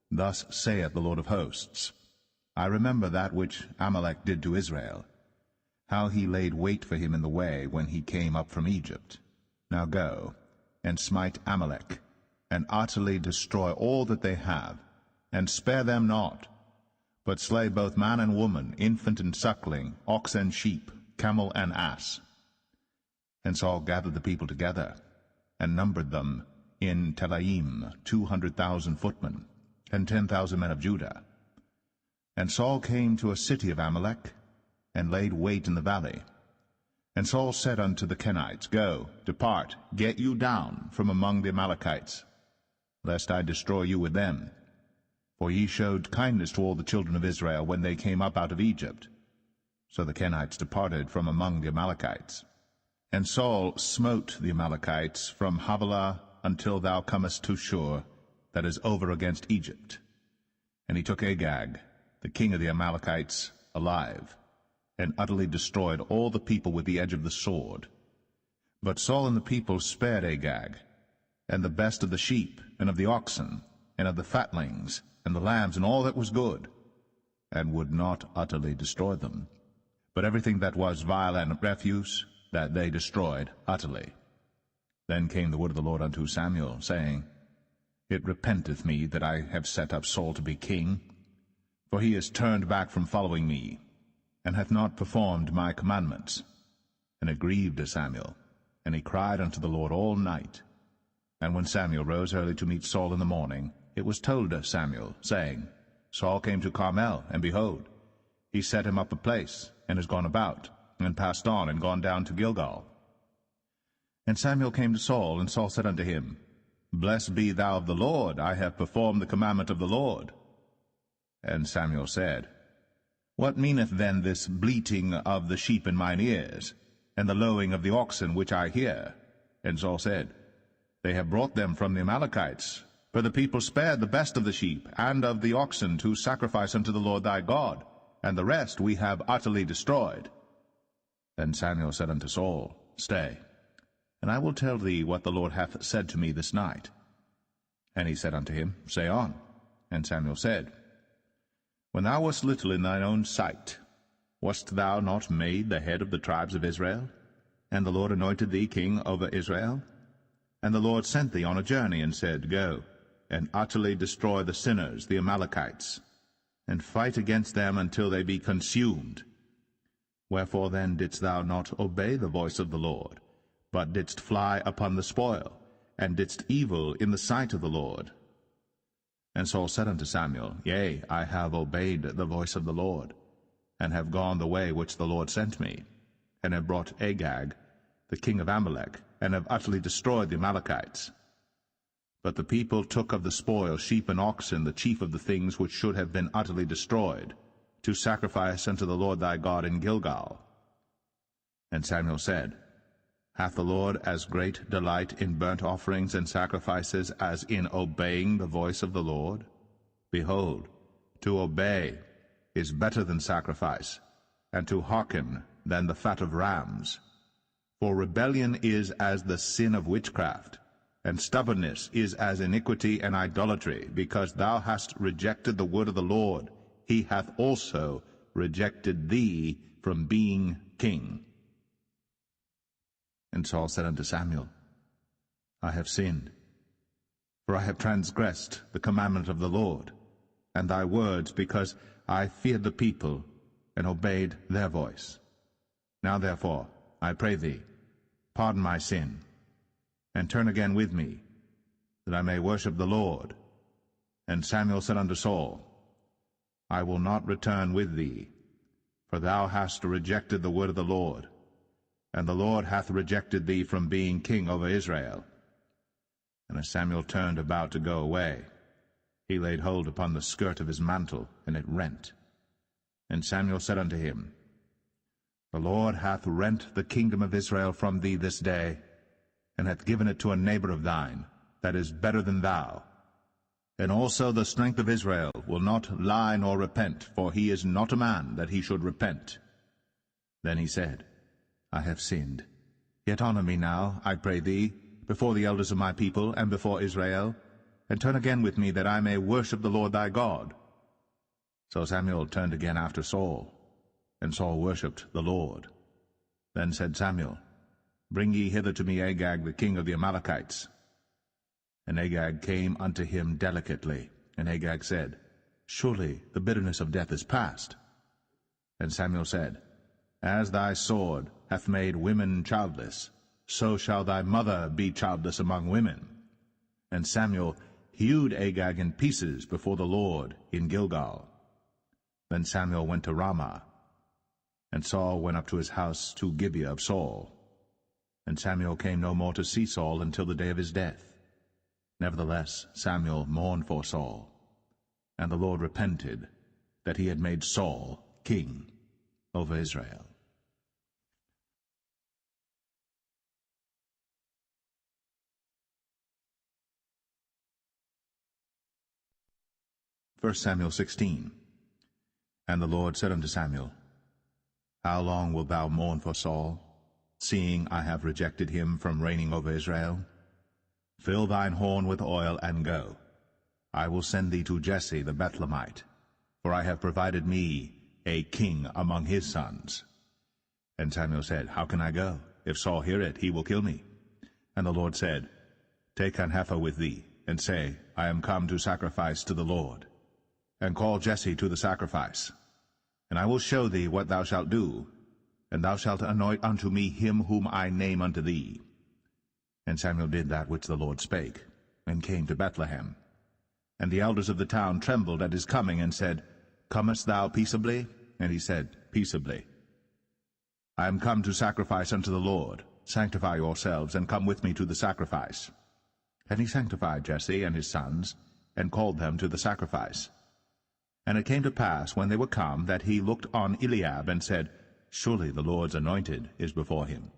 Thus saith the Lord of hosts, I remember that which Amalek did to Israel, how he laid wait for him in the way when he came up from Egypt. Now go, and smite Amalek, and utterly destroy all that they have, and spare them not, but slay both man and woman, infant and suckling, ox and sheep, camel and ass. And Saul gathered the people together, and numbered them in Telaim 200,000 footmen, and 10,000 men of Judah. And Saul came to a city of Amalek, and laid wait in the valley. And Saul said unto the Kenites, Go, depart, get you down from among the Amalekites, lest I destroy you with them. For ye showed kindness to all the children of Israel when they came up out of Egypt. So the Kenites departed from among the Amalekites. And Saul smote the Amalekites from Havilah until thou comest to Shur, that is over against Egypt. And he took Agag, the king of the Amalekites, alive, and utterly destroyed all the people with the edge of the sword. But Saul and the people spared Agag, and the best of the sheep, and of the oxen, and of the fatlings, and the lambs, and all that was good, and would not utterly destroy them. But everything that was vile and refuse, that they destroyed utterly. Then came the word of the Lord unto Samuel, saying, It repenteth me that I have set up Saul to be king, for he is turned back from following me, and hath not performed my commandments. And it grieved Samuel, and he cried unto the Lord all night. And when Samuel rose early to meet Saul in the morning, it was told Samuel, saying, Saul came to Carmel, and behold, he set him up a place, and is gone about, and passed on, and gone down to Gilgal. And Samuel came to Saul, and Saul said unto him, Blessed be thou of the Lord, I have performed the commandment of the Lord. And Samuel said, What meaneth then this bleating of the sheep in mine ears, and the lowing of the oxen which I hear? And Saul said, They have brought them from the Amalekites, for the people spared the best of the sheep and of the oxen to sacrifice unto the Lord thy God, and the rest we have utterly destroyed. Then Samuel said unto Saul, Stay, and I will tell thee what the Lord hath said to me this night. And he said unto him, Say on. And Samuel said, When thou wast little in thine own sight, wast thou not made the head of the tribes of Israel? And the Lord anointed thee king over Israel? And the Lord sent thee on a journey, and said, Go, and utterly destroy the sinners, the Amalekites, and fight against them until they be consumed. Wherefore then didst thou not obey the voice of the Lord, but didst fly upon the spoil, and didst evil in the sight of the Lord? And Saul said unto Samuel, Yea, I have obeyed the voice of the Lord, and have gone the way which the Lord sent me, and have brought Agag, the king of Amalek, and have utterly destroyed the Amalekites. But the people took of the spoil sheep and oxen, the chief of the things which should have been utterly destroyed, to sacrifice unto the Lord thy God in Gilgal. And Samuel said, Hath the Lord as great delight in burnt offerings and sacrifices as in obeying the voice of the Lord? Behold, to obey is better than sacrifice, and to hearken than the fat of rams. For rebellion is as the sin of witchcraft, and stubbornness is as iniquity and idolatry. Because thou hast rejected the word of the Lord, he hath also rejected thee from being king. And Saul said unto Samuel, I have sinned, for I have transgressed the commandment of the Lord, and thy words, because I feared the people, and obeyed their voice. Now therefore, I pray thee, pardon my sin, and turn again with me, that I may worship the Lord. And Samuel said unto Saul, I will not return with thee, for thou hast rejected the word of the Lord, and the Lord hath rejected thee from being king over Israel. And as Samuel turned about to go away, he laid hold upon the skirt of his mantle, and it rent. And Samuel said unto him, The Lord hath rent the kingdom of Israel from thee this day, and hath given it to a neighbor of thine, that is better than thou. And also the strength of Israel will not lie nor repent, for he is not a man that he should repent. Then he said, I have sinned. Yet honor me now, I pray thee, before the elders of my people, and before Israel, and turn again with me, that I may worship the Lord thy God. So Samuel turned again after Saul, and Saul worshipped the Lord. Then said Samuel, Bring ye hither to me Agag, the king of the Amalekites. And Agag came unto him delicately. And Agag said, Surely the bitterness of death is past. And Samuel said, As thy sword hath made women childless, so shall thy mother be childless among women. And Samuel hewed Agag in pieces before the Lord in Gilgal. Then Samuel went to Ramah, and Saul went up to his house to Gibeah of Saul. And Samuel came no more to see Saul until the day of his death. Nevertheless Samuel mourned for Saul, and the Lord repented that he had made Saul king over Israel. 1 Samuel 16. And the Lord said unto Samuel, How long wilt thou mourn for Saul, seeing I have rejected him from reigning over Israel? Fill thine horn with oil, and go. I will send thee to Jesse the Bethlehemite, for I have provided me a king among his sons. And Samuel said, How can I go? If Saul hear it, he will kill me. And the Lord said, Take an heifer with thee, and say, I am come to sacrifice to the Lord. And call Jesse to the sacrifice. And I will show thee what thou shalt do. and thou shalt anoint unto me him whom I name unto thee. And Samuel did that which the Lord spake, and came to Bethlehem. And the elders of the town trembled at his coming, and said, Comest thou peaceably? And he said, Peaceably. I am come to sacrifice unto the Lord. Sanctify yourselves, and come with me to the sacrifice. And he sanctified Jesse and his sons, and called them to the sacrifice. And it came to pass, when they were come, that he looked on Eliab, and said, Surely the Lord's anointed is before him.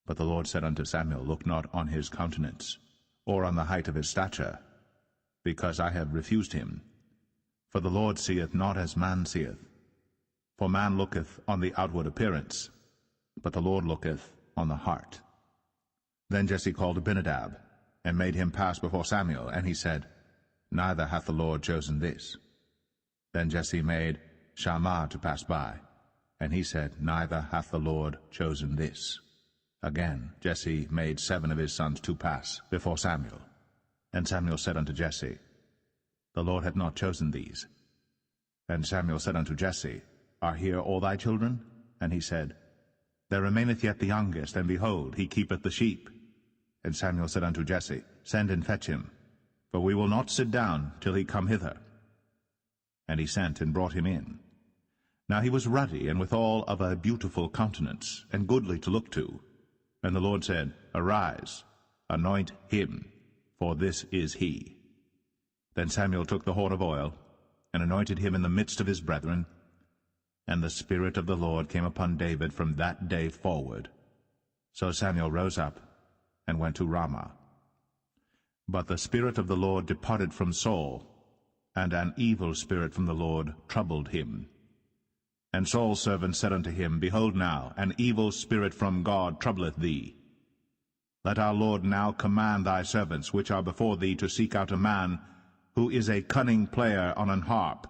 But the Lord said unto Samuel, Look not on his countenance, or on the height of his stature, because I have refused him. For the Lord seeth not as man seeth. For man looketh on the outward appearance, but the Lord looketh on the heart. Then Jesse called Abinadab, and made him pass before Samuel, and he said, Neither hath the Lord chosen this. Then Jesse made Shammah to pass by, and he said, Neither hath the Lord chosen this. Again Jesse made 7 of his sons to pass before Samuel. And Samuel said unto Jesse, The Lord hath not chosen these. And Samuel said unto Jesse, Are here all thy children? And he said, There remaineth yet the youngest, and behold, he keepeth the sheep. And Samuel said unto Jesse, Send and fetch him, for we will not sit down till he come hither. And he sent and brought him in. Now he was ruddy, and withal of a beautiful countenance, and goodly to look to. And the Lord said, Arise, anoint him, for this is he. Then Samuel took the horn of oil, and anointed him in the midst of his brethren. And the Spirit of the Lord came upon David from that day forward. So Samuel rose up, and went to Ramah. But the Spirit of the Lord departed from Saul, and an evil spirit from the Lord troubled him. And Saul's servant said unto him, Behold now, an evil spirit from God troubleth thee. Let our Lord now command thy servants, which are before thee, to seek out a man who is a cunning player on an harp.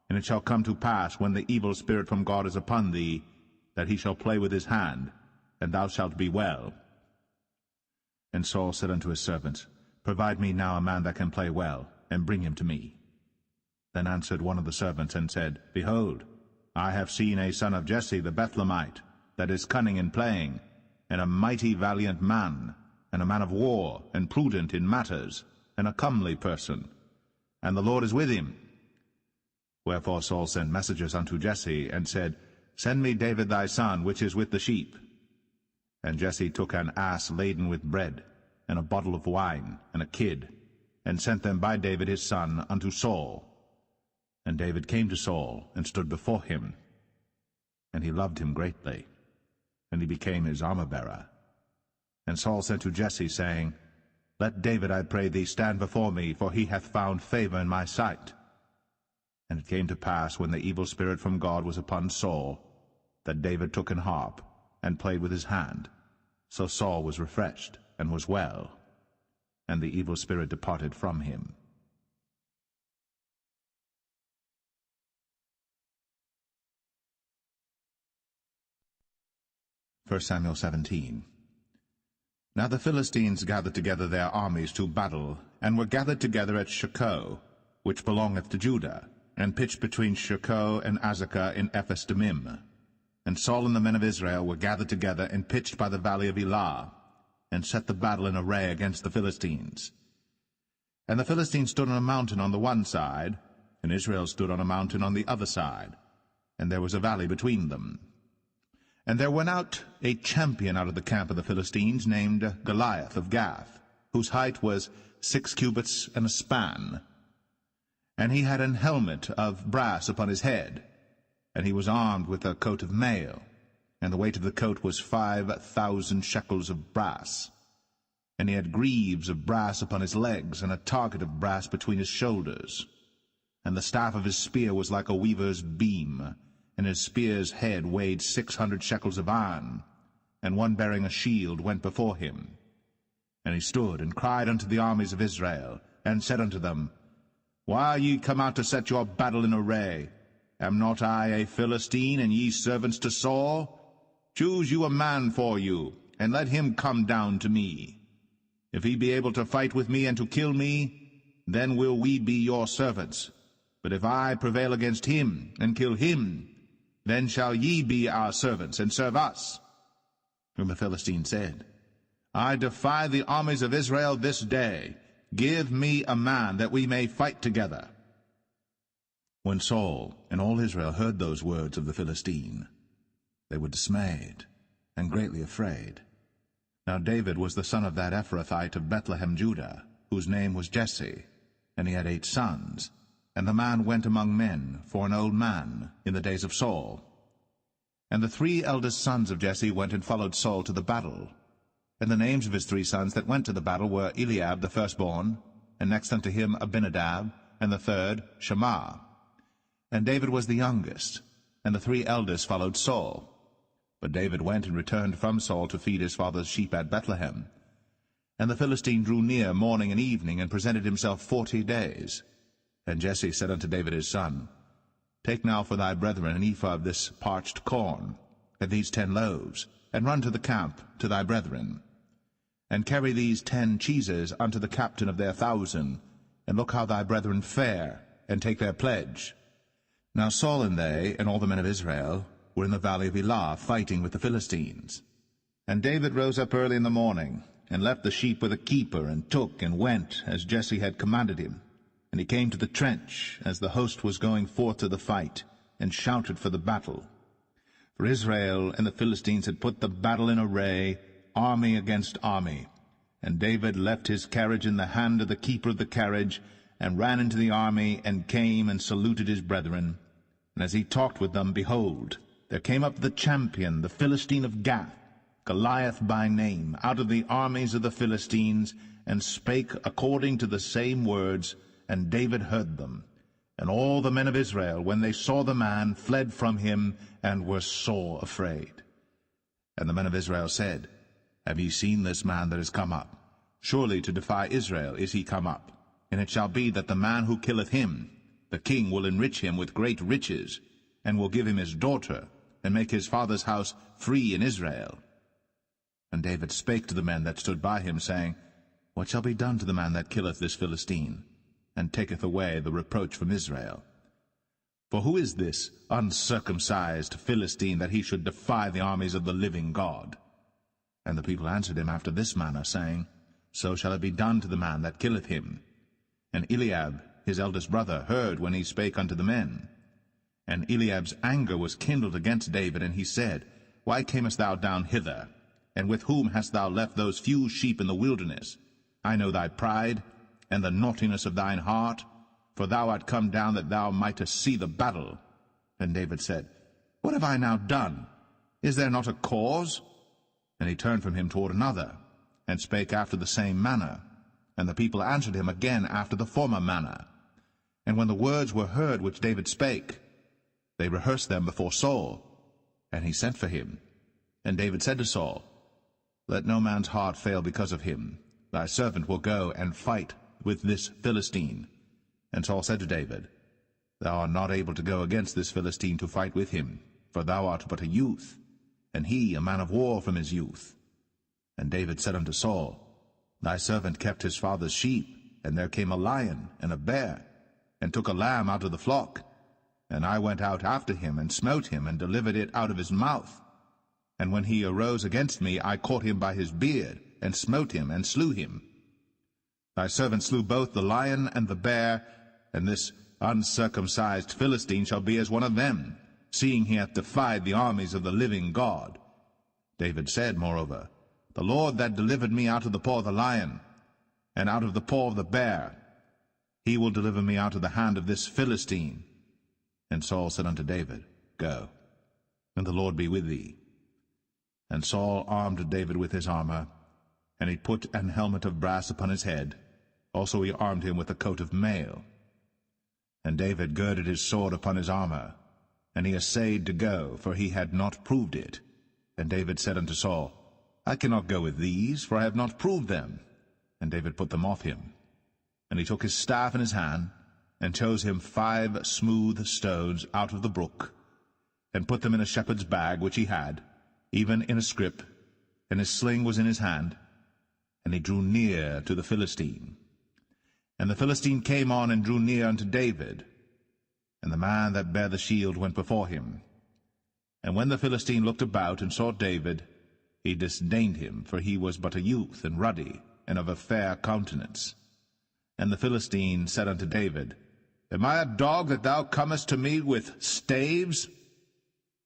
And it shall come to pass, when the evil spirit from God is upon thee, that he shall play with his hand, and thou shalt be well. And Saul said unto his servants, Provide me now a man that can play well, and bring him to me. Then answered one of the servants, and said, Behold, I have seen a son of Jesse the Bethlehemite, that is cunning in playing, and a mighty valiant man, and a man of war, and prudent in matters, and a comely person. And the Lord is with him. Wherefore Saul sent messengers unto Jesse, and said, Send me David thy son, which is with the sheep. And Jesse took an ass laden with bread, and a bottle of wine, and a kid, and sent them by David his son unto Saul. And David came to Saul, and stood before him. And he loved him greatly, and he became his armor-bearer. And Saul said to Jesse, saying, Let David, I pray thee, stand before me, for he hath found favor in my sight. And it came to pass, when the evil spirit from God was upon Saul, that David took an harp, and played with his hand. So Saul was refreshed, and was well, and the evil spirit departed from him. 1 Samuel 17. Now the Philistines gathered together their armies to battle, and were gathered together at Shochoh, which belongeth to Judah, and pitched between Shochoh and Azekah in Ephes-dammim. And Saul and the men of Israel were gathered together, and pitched by the valley of Elah, and set the battle in array against the Philistines. And the Philistines stood on a mountain on the one side, and Israel stood on a mountain on the other side, and there was a valley between them. And there went out a champion out of the camp of the Philistines, named Goliath of Gath, whose height was 6 cubits and a span. And he had an helmet of brass upon his head, and he was armed with a coat of mail, and the weight of the coat was 5,000 shekels of brass. And he had greaves of brass upon his legs, and a target of brass between his shoulders. And the staff of his spear was like a weaver's beam, and his spear's head weighed 600 shekels of iron, and one bearing a shield went before him. And he stood and cried unto the armies of Israel, and said unto them, Why are ye come out to set your battle in array? Am not I a Philistine, and ye servants to Saul? Choose you a man for you, and let him come down to me. If he be able to fight with me and to kill me, then will we be your servants. But if I prevail against him, and kill him, Then shall ye be our servants, and serve us. Whom the Philistine said, I defy the armies of Israel this day. Give me a man, that we may fight together. When Saul and all Israel heard those words of the Philistine, they were dismayed, and greatly afraid. Now David was the son of that Ephrathite of Bethlehem, Judah, whose name was Jesse, and he had 8 sons. And the man went among men for an old man in the days of Saul. And the 3 eldest sons of Jesse went and followed Saul to the battle. And the names of his 3 sons that went to the battle were Eliab the firstborn, and next unto him Abinadab, and the third Shammah. And David was the youngest, and the 3 eldest followed Saul. But David went and returned from Saul to feed his father's sheep at Bethlehem. And the Philistine drew near morning and evening, and presented himself 40 days. And Jesse said unto David his son, Take now for thy brethren an ephah of this parched corn, and these 10 loaves, and run to the camp to thy brethren. And carry these 10 cheeses unto the captain of their 1,000, and look how thy brethren fare, and take their pledge. Now Saul and they, and all the men of Israel, were in the valley of Elah, fighting with the Philistines. And David rose up early in the morning, and left the sheep with a keeper, and took and went, as Jesse had commanded him. And he came to the trench, as the host was going forth to the fight, and shouted for the battle. For Israel and the Philistines had put the battle in array, army against army. And David left his carriage in the hand of the keeper of the carriage, and ran into the army, and came and saluted his brethren. And as he talked with them, behold, there came up the champion, the Philistine of Gath, Goliath by name, out of the armies of the Philistines, and spake according to the same words, and David heard them. And all the men of Israel, when they saw the man, fled from him, and were sore afraid. And the men of Israel said, Have ye seen this man that is come up? Surely to defy Israel is he come up. And it shall be that the man who killeth him, the king will enrich him with great riches, and will give him his daughter, and make his father's house free in Israel. And David spake to the men that stood by him, saying, What shall be done to the man that killeth this Philistine, and taketh away the reproach from Israel? For who is this uncircumcised Philistine, that he should defy the armies of the living God? And the people answered him after this manner, saying, So shall it be done to the man that killeth him. And Eliab, his eldest brother, heard when he spake unto the men. And Eliab's anger was kindled against David, and he said, Why camest thou down hither? And with whom hast thou left those few sheep in the wilderness? I know thy pride, and the naughtiness of thine heart, for thou art come down that thou mightest see the battle. And David said, What have I now done? Is there not a cause? And he turned from him toward another, and spake after the same manner. And the people answered him again after the former manner. And when the words were heard which David spake, they rehearsed them before Saul, and he sent for him. And David said to Saul, Let no man's heart fail because of him. Thy servant will go and fight with this Philistine. And Saul said to David, Thou art not able to go against this Philistine to fight with him, for thou art but a youth, and he a man of war from his youth. And David said unto Saul, Thy servant kept his father's sheep, and there came a lion and a bear, and took a lamb out of the flock. And I went out after him, and smote him, and delivered it out of his mouth. And when he arose against me, I caught him by his beard, and smote him, and slew him. Thy servant slew both the lion and the bear, and this uncircumcised Philistine shall be as one of them, seeing he hath defied the armies of the living God. David said, moreover, The Lord that delivered me out of the paw of the lion, and out of the paw of the bear, he will deliver me out of the hand of this Philistine. And Saul said unto David, Go, and the Lord be with thee. And Saul armed David with his armor, and he put an helmet of brass upon his head. Also he armed him with a coat of mail. And David girded his sword upon his armor, and he essayed to go, for he had not proved it. And David said unto Saul, I cannot go with these, for I have not proved them. And David put them off him. And he took his staff in his hand, and chose him 5 smooth stones out of the brook, and put them in a shepherd's bag which he had, even in a scrip, and his sling was in his hand. And he drew near to the Philistine. And the Philistine came on and drew near unto David. And the man that bare the shield went before him. And when the Philistine looked about and saw David, he disdained him, for he was but a youth, and ruddy, and of a fair countenance. And the Philistine said unto David, Am I a dog that thou comest to me with staves?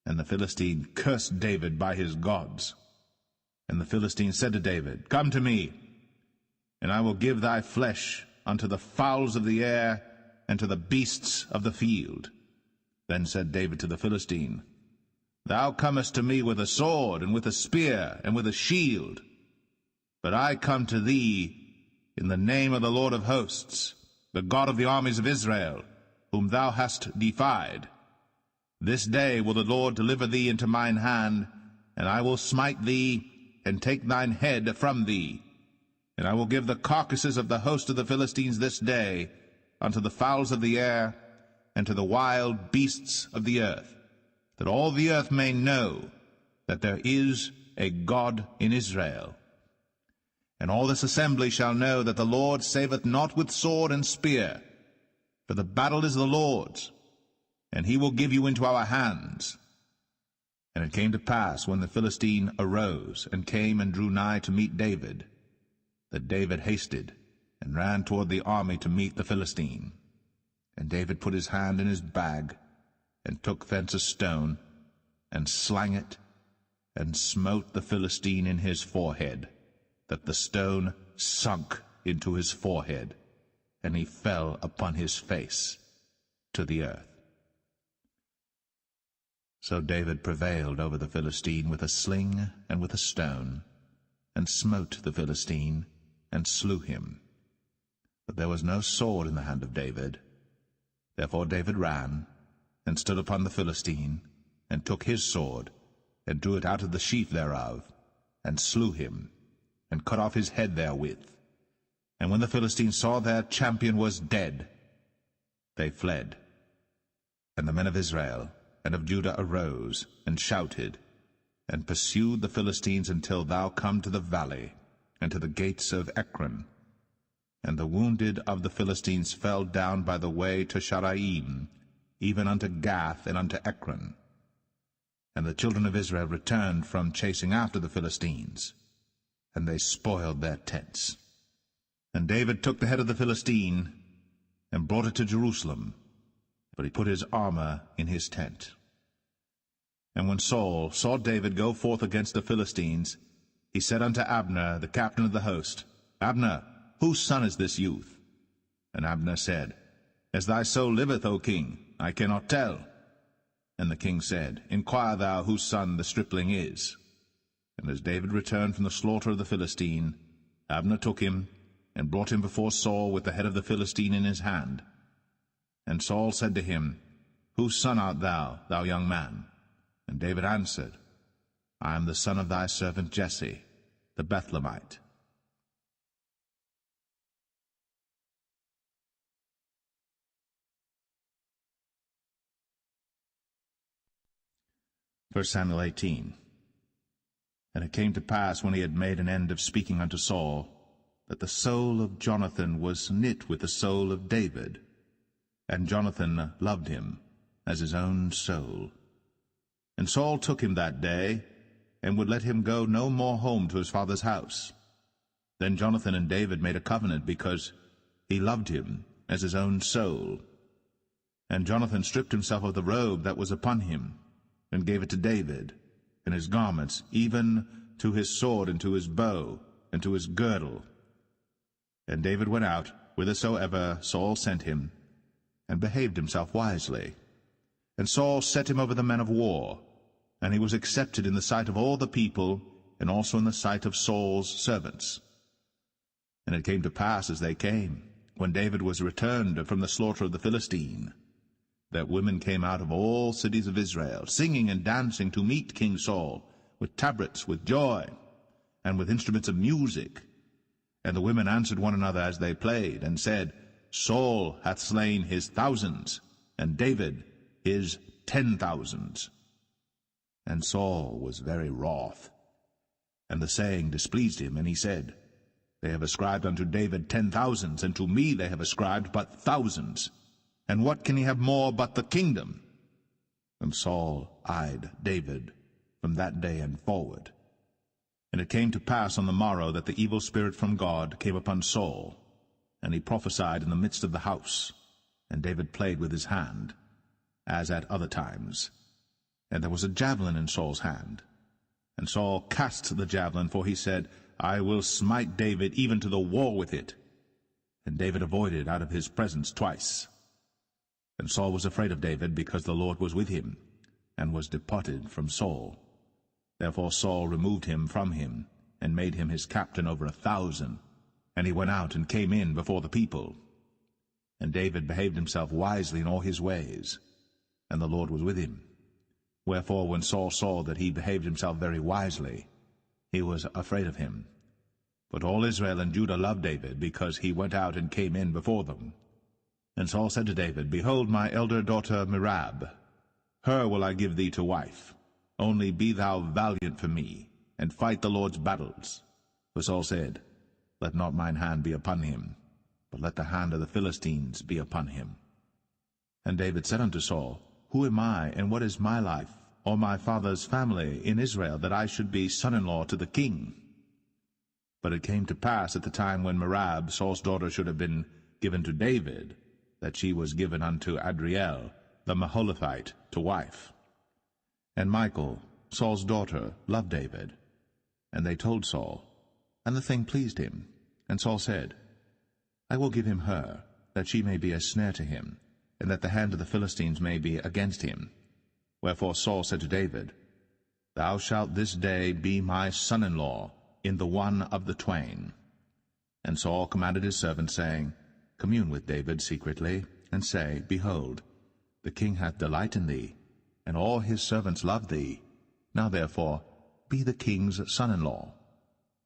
And the Philistine cursed David by his gods. And the Philistine said to David, Come to me, and I will give thy flesh unto the fowls of the air, and to the beasts of the field. Then said David to the Philistine, Thou comest to me with a sword, and with a spear, and with a shield. But I come to thee in the name of the Lord of hosts, the God of the armies of Israel, whom thou hast defied. This day will the Lord deliver thee into mine hand, and I will smite thee, and take thine head from thee. And I will give the carcasses of the host of the Philistines this day unto the fowls of the air, and to the wild beasts of the earth, that all the earth may know that there is a God in Israel. And all this assembly shall know that the Lord saveth not with sword and spear, for the battle is the Lord's, and he will give you into our hands. And it came to pass, when the Philistine arose, and came and drew nigh to meet David, that David hasted, and ran toward the army to meet the Philistine. And David put his hand in his bag, and took thence a stone, and slang it, and smote the Philistine in his forehead, that the stone sunk into his forehead, and he fell upon his face to the earth. So David prevailed over the Philistine with a sling and with a stone, and smote the Philistine, and slew him. But there was no sword in the hand of David. Therefore David ran, and stood upon the Philistine, and took his sword, and drew it out of the sheath thereof, and slew him, and cut off his head therewith. And when the Philistines saw their champion was dead, they fled. And the men of Israel and of Judah arose, and shouted, and pursued the Philistines until thou come to the valley, and to the gates of Ekron. And the wounded of the Philistines fell down by the way to Sharaim, even unto Gath and unto Ekron. And the children of Israel returned from chasing after the Philistines, and they spoiled their tents. And David took the head of the Philistine, and brought it to Jerusalem, but he put his armor in his tent. And when Saul saw David go forth against the Philistines, he said unto Abner, the captain of the host, Abner, whose son is this youth? And Abner said, As thy soul liveth, O king, I cannot tell. And the king said, Inquire thou whose son the stripling is. And as David returned from the slaughter of the Philistine, Abner took him, and brought him before Saul with the head of the Philistine in his hand. And Saul said to him, Whose son art thou, thou young man? And David answered, I am the son of thy servant Jesse, the Bethlehemite. 1 Samuel 18. And it came to pass, when he had made an end of speaking unto Saul, that the soul of Jonathan was knit with the soul of David, and Jonathan loved him as his own soul. And Saul took him that day, and would let him go no more home to his father's house. Then Jonathan and David made a covenant, because he loved him as his own soul. And Jonathan stripped himself of the robe that was upon him, and gave it to David, and his garments, even to his sword, and to his bow, and to his girdle. And David went out whithersoever Saul sent him, and behaved himself wisely. And Saul set him over the men of war, and he was accepted in the sight of all the people, and also in the sight of Saul's servants. And it came to pass, as they came, when David was returned from the slaughter of the Philistine, that women came out of all cities of Israel, singing and dancing to meet King Saul, with tabrets, with joy, and with instruments of music. And the women answered one another as they played, and said, Saul hath slain his thousands, and David his 10,000s. And Saul was very wroth, and the saying displeased him, and he said, They have ascribed unto David 10,000s, and to me they have ascribed but thousands. And what can he have more but the kingdom? And Saul eyed David from that day and forward. And it came to pass on the morrow that the evil spirit from God came upon Saul, and he prophesied in the midst of the house. And David played with his hand, as at other times. And there was a javelin in Saul's hand. And Saul cast the javelin, for he said, I will smite David even to the wall with it. And David avoided out of his presence twice. And Saul was afraid of David, because the Lord was with him, and was departed from Saul. Therefore Saul removed him from him, and made him his captain over 1,000. And he went out and came in before the people. And David behaved himself wisely in all his ways, and the Lord was with him. Wherefore when Saul saw that he behaved himself very wisely, he was afraid of him. But all Israel and Judah loved David, because he went out and came in before them. And Saul said to David, Behold, my elder daughter Merab, her will I give thee to wife. Only be thou valiant for me, and fight the Lord's battles. For Saul said, Let not mine hand be upon him, but let the hand of the Philistines be upon him. And David said unto Saul, Who am I, and what is my life, or my father's family in Israel, that I should be son-in-law to the king? But it came to pass at the time when Merab, Saul's daughter, should have been given to David, that she was given unto Adriel, the Maholathite, to wife. And Michal, Saul's daughter, loved David. And they told Saul, and the thing pleased him. And Saul said, I will give him her, that she may be a snare to him, and that the hand of the Philistines may be against him. Wherefore Saul said to David, Thou shalt this day be my son-in-law in the one of the twain. And Saul commanded his servants, saying, Commune with David secretly, and say, Behold, the king hath delight in thee, and all his servants love thee. Now therefore be the king's son-in-law.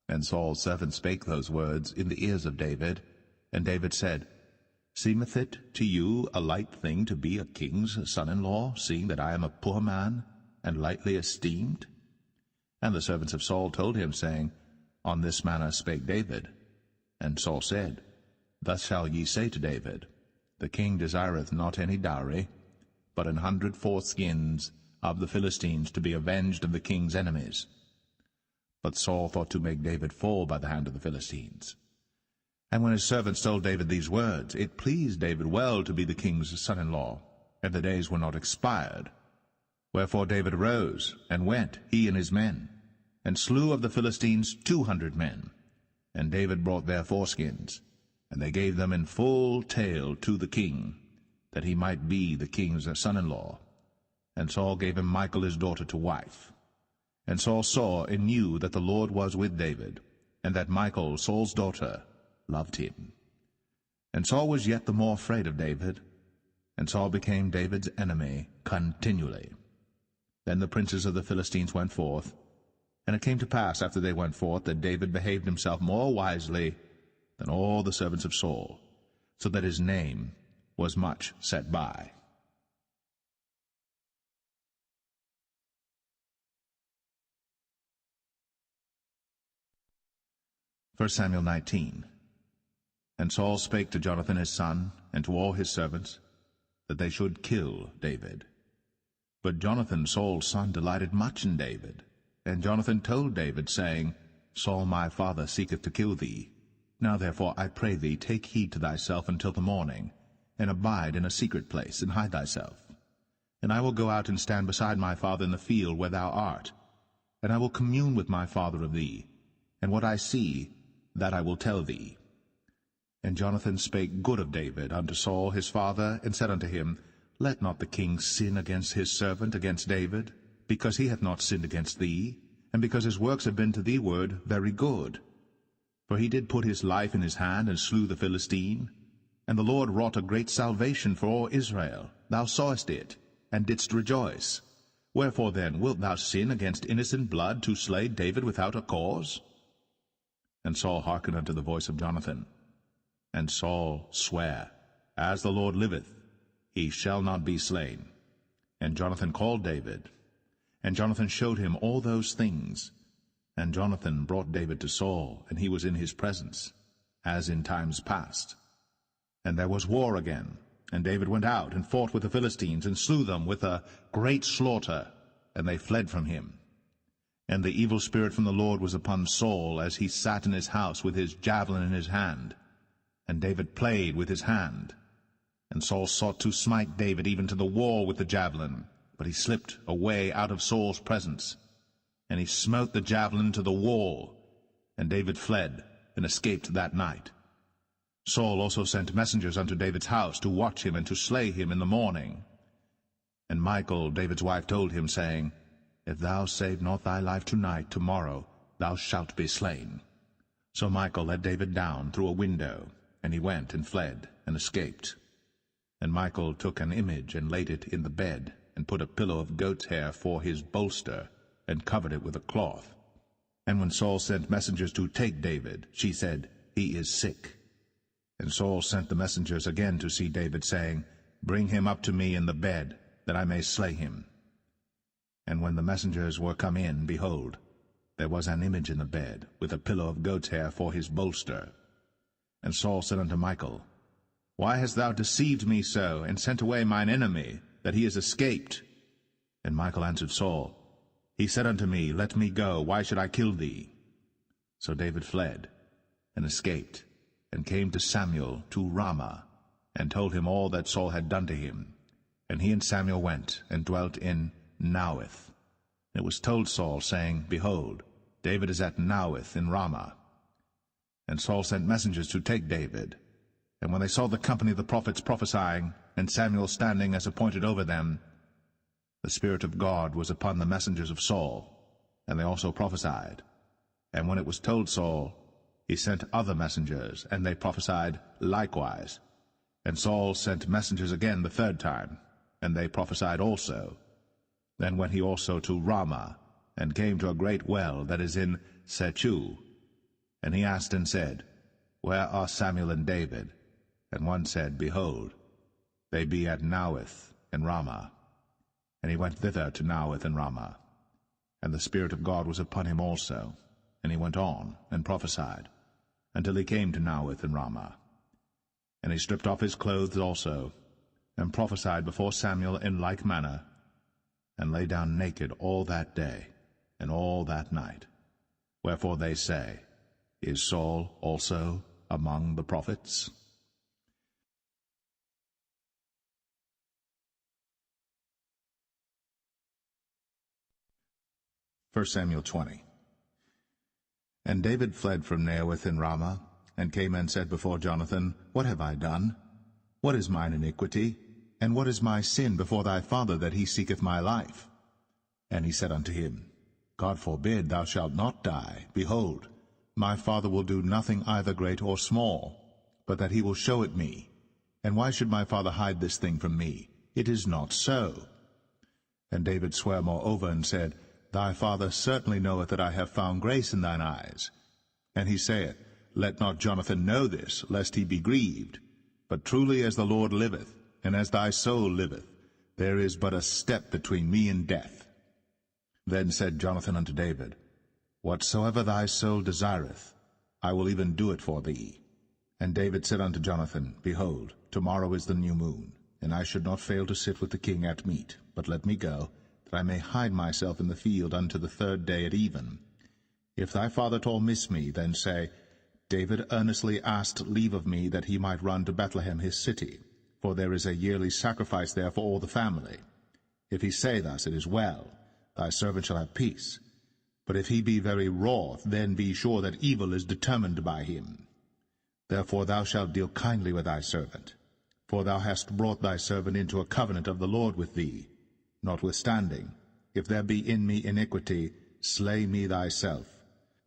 And Saul's servants spake those words in the ears of David. And David said, Seemeth it to you a light thing to be a king's son-in-law, seeing that I am a poor man, and lightly esteemed? And the servants of Saul told him, saying, On this manner spake David. And Saul said, Thus shall ye say to David, The king desireth not any dowry, but 100 foreskins of the Philistines, to be avenged of the king's enemies. But Saul thought to make David fall by the hand of the Philistines. And when his servants told David these words, it pleased David well to be the king's son-in-law, and the days were not expired. Wherefore David arose, and went, he and his men, and slew of the Philistines 200 men. And David brought their foreskins, and they gave them in full tale to the king, that he might be the king's son-in-law. And Saul gave him Michal his daughter to wife. And Saul saw and knew that the Lord was with David, and that Michal, Saul's daughter, loved him. And Saul was yet the more afraid of David, and Saul became David's enemy continually. Then the princes of the Philistines went forth, and it came to pass after they went forth that David behaved himself more wisely than all the servants of Saul, so that his name was much set by. 1 Samuel 19. And Saul spake to Jonathan his son, and to all his servants, that they should kill David. But Jonathan Saul's son delighted much in David. And Jonathan told David, saying, Saul my father seeketh to kill thee. Now therefore I pray thee, take heed to thyself until the morning, and abide in a secret place, and hide thyself. And I will go out and stand beside my father in the field where thou art, and I will commune with my father of thee, and what I see, that I will tell thee. And Jonathan spake good of David unto Saul his father, and said unto him, Let not the king sin against his servant, against David, because he hath not sinned against thee, and because his works have been to thee ward very good. For he did put his life in his hand, and slew the Philistine. And the Lord wrought a great salvation for all Israel. Thou sawest it, and didst rejoice. Wherefore then wilt thou sin against innocent blood, to slay David without a cause? And Saul hearkened unto the voice of Jonathan. And Saul sware, As the Lord liveth, he shall not be slain. And Jonathan called David. And Jonathan showed him all those things. And Jonathan brought David to Saul, and he was in his presence, as in times past. And there was war again, And David went out and fought with the Philistines, and slew them with a great slaughter, and they fled from him. And the evil spirit from the Lord was upon Saul, as he sat in his house with his javelin in his hand. And David played with his hand. And Saul sought to smite David even to the wall with the javelin, but he slipped away out of Saul's presence. And he smote the javelin to the wall, and David fled, and escaped that night. Saul also sent messengers unto David's house, to watch him, and to slay him in the morning. And Michal, David's wife, told him, saying, If thou save not thy life tonight, tomorrow thou shalt be slain. So Michal let David down through a window, and he went and fled, and escaped. And Michal took an image, and laid it in the bed, and put a pillow of goat's hair for his bolster, and covered it with a cloth. And when Saul sent messengers to take David, she said, He is sick. And Saul sent the messengers again to see David, saying, Bring him up to me in the bed, that I may slay him. And when the messengers were come in, behold, there was an image in the bed, with a pillow of goat's hair for his bolster. And Saul said unto Michal, Why hast thou deceived me so, and sent away mine enemy, that he is escaped? And Michal answered Saul, He said unto me, Let me go, why should I kill thee? So David fled, and escaped, and came to Samuel to Ramah, and told him all that Saul had done to him. And he and Samuel went, and dwelt in Naueth. And it was told Saul, saying, Behold, David is at Naueth in Ramah. And Saul sent messengers to take David. And when they saw the company of the prophets prophesying, and Samuel standing as appointed over them, the Spirit of God was upon the messengers of Saul, and they also prophesied. And when it was told Saul, he sent other messengers, and they prophesied likewise. And Saul sent messengers again the third time, and they prophesied also. Then went he also to Ramah, and came to a great well that is in Sechu. And he asked and said, Where are Samuel and David? And one said, Behold, they be at Naueth in Ramah. And he went thither to Naueth and Ramah. And the Spirit of God was upon him also. And he went on, and prophesied, until he came to Naueth and Ramah. And he stripped off his clothes also, and prophesied before Samuel in like manner, and lay down naked all that day, and all that night. Wherefore they say, Is Saul also among the prophets? 1 Samuel 20. And David fled from Naueth in Ramah, and came and said before Jonathan, What have I done? What is mine iniquity? And what is my sin before thy father, that he seeketh my life? And he said unto him, God forbid, thou shalt not die. Behold, my father will do nothing either great or small, but that he will show it me. And why should my father hide this thing from me? It is not so. And David sware moreover, and said, Thy father certainly knoweth that I have found grace in thine eyes. And he saith, Let not Jonathan know this, lest he be grieved. But truly as the Lord liveth, and as thy soul liveth, there is but a step between me and death. Then said Jonathan unto David, Whatsoever thy soul desireth, I will even do it for thee. And David said unto Jonathan, Behold, tomorrow is the new moon, and I should not fail to sit with the king at meat, but let me go, that I may hide myself in the field unto the third day at even. If thy father at all miss me, then say, David earnestly asked leave of me that he might run to Bethlehem his city, for there is a yearly sacrifice there for all the family. If he say thus, it is well, thy servant shall have peace. But if he be very wroth, then be sure that evil is determined by him. Therefore thou shalt deal kindly with thy servant, for thou hast brought thy servant into a covenant of the Lord with thee. Notwithstanding, if there be in me iniquity, slay me thyself.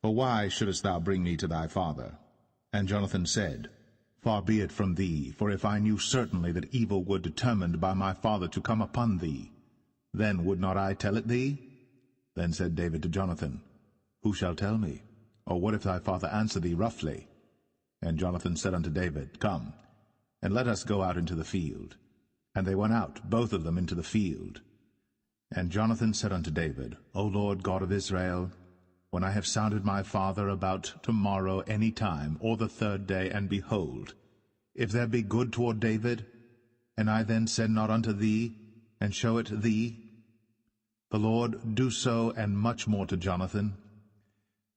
For why shouldest thou bring me to thy father? And Jonathan said, Far be it from thee, for if I knew certainly that evil were determined by my father to come upon thee, then would not I tell it thee? Then said David to Jonathan, Who shall tell me? Or what if thy father answer thee roughly? And Jonathan said unto David, Come, and let us go out into the field. And they went out, both of them, into the field. And Jonathan said unto David, O Lord God of Israel, when I have sounded my father about tomorrow any time, or the third day, and behold, if there be good toward David, And I then send not unto thee, and show it thee? The Lord do so, and much more to Jonathan.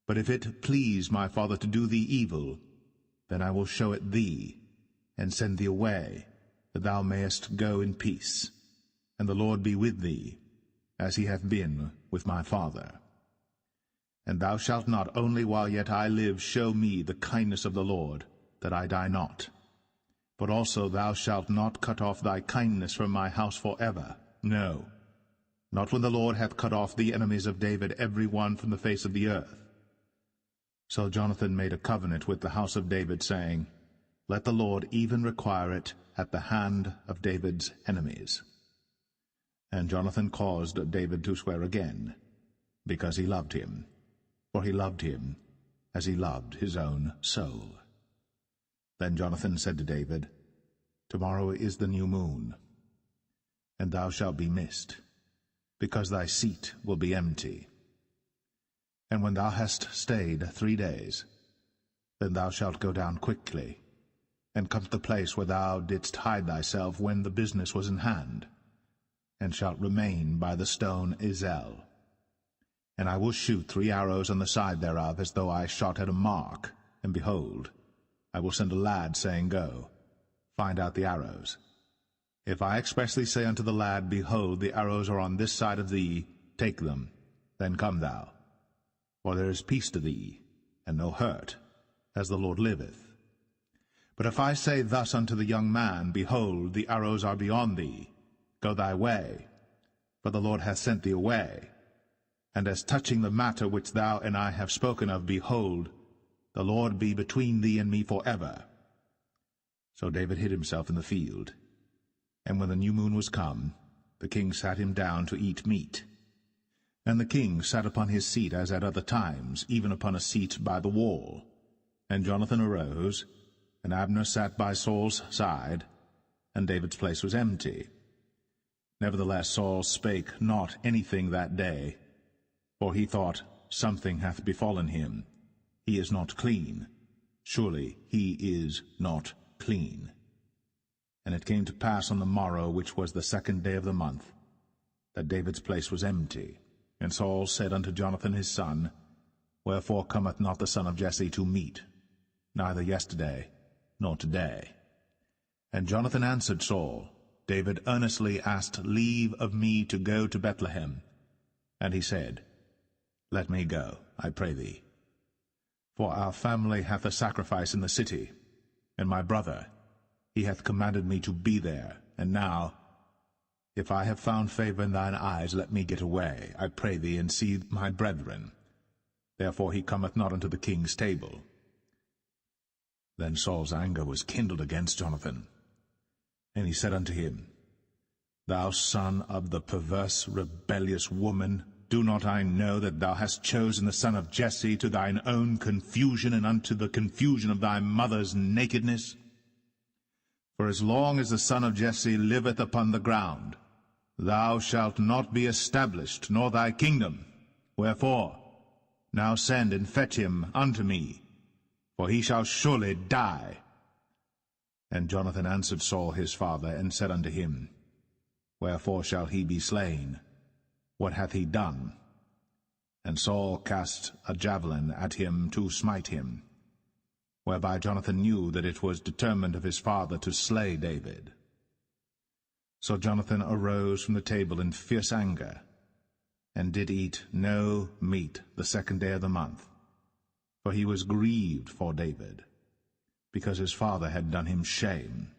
But if it please my father to do thee evil, then I will show it thee, and send thee away, that thou mayest go in peace, and the Lord be with thee, as he hath been with my father. And thou shalt not only while yet I live show me the kindness of the Lord, that I die not, but also thou shalt not cut off thy kindness from my house for ever, no, not when the Lord hath cut off the enemies of David every one from the face of the earth. So Jonathan made a covenant with the house of David, saying, Let the Lord even require it at the hand of David's enemies. And Jonathan caused David to swear again, because he loved him, for he loved him as he loved his own soul. Then Jonathan said to David, Tomorrow is the new moon, and thou shalt be missed, because thy seat will be empty. And when thou hast stayed 3 days, then thou shalt go down quickly, and come to the place where thou didst hide thyself when the business was in hand, and shalt remain by the stone Zelle. And I will shoot 3 arrows on the side thereof, as though I shot at a mark, and behold, I will send a lad, saying, Go, find out the arrows. If I expressly say unto the lad, Behold, the arrows are on this side of thee, take them, then come thou. For there is peace to thee, and no hurt, as the Lord liveth. But if I say thus unto the young man, Behold, the arrows are beyond thee, go thy way, for the Lord hath sent thee away. And as touching the matter which thou and I have spoken of, behold, the Lord be between thee and me for ever. So David hid himself in the field. And when the new moon was come, the king sat him down to eat meat. And the king sat upon his seat as at other times, even upon a seat by the wall. And Jonathan arose, and Abner sat by Saul's side, and David's place was empty. Nevertheless Saul spake not anything that day, for he thought, Something hath befallen him. He is not clean. Surely he is not clean. And it came to pass on the morrow, which was the 2nd day of the month, that David's place was empty. And Saul said unto Jonathan his son, Wherefore cometh not the son of Jesse to meat, neither yesterday nor today? And Jonathan answered Saul, David earnestly asked leave of me to go to Bethlehem. And he said, Let me go, I pray thee. For our family hath a sacrifice in the city, and my brother, he hath commanded me to be there. And now, if I have found favor in thine eyes, let me get away, I pray thee, and see my brethren. Therefore he cometh not unto the king's table. Then Saul's anger was kindled against Jonathan. And he said unto him, Thou son of the perverse, rebellious woman, do not I know that thou hast chosen the son of Jesse to thine own confusion, and unto the confusion of thy mother's nakedness? For as long as the son of Jesse liveth upon the ground, thou shalt not be established, nor thy kingdom. Wherefore, now send and fetch him unto me, for he shall surely die. And Jonathan answered Saul his father, and said unto him, Wherefore shall he be slain? What hath he done? And Saul cast a javelin at him to smite him, whereby Jonathan knew that it was determined of his father to slay David. So Jonathan arose from the table in fierce anger, and did eat no meat the 2nd day of the month, for he was grieved for David, because his father had done him shame.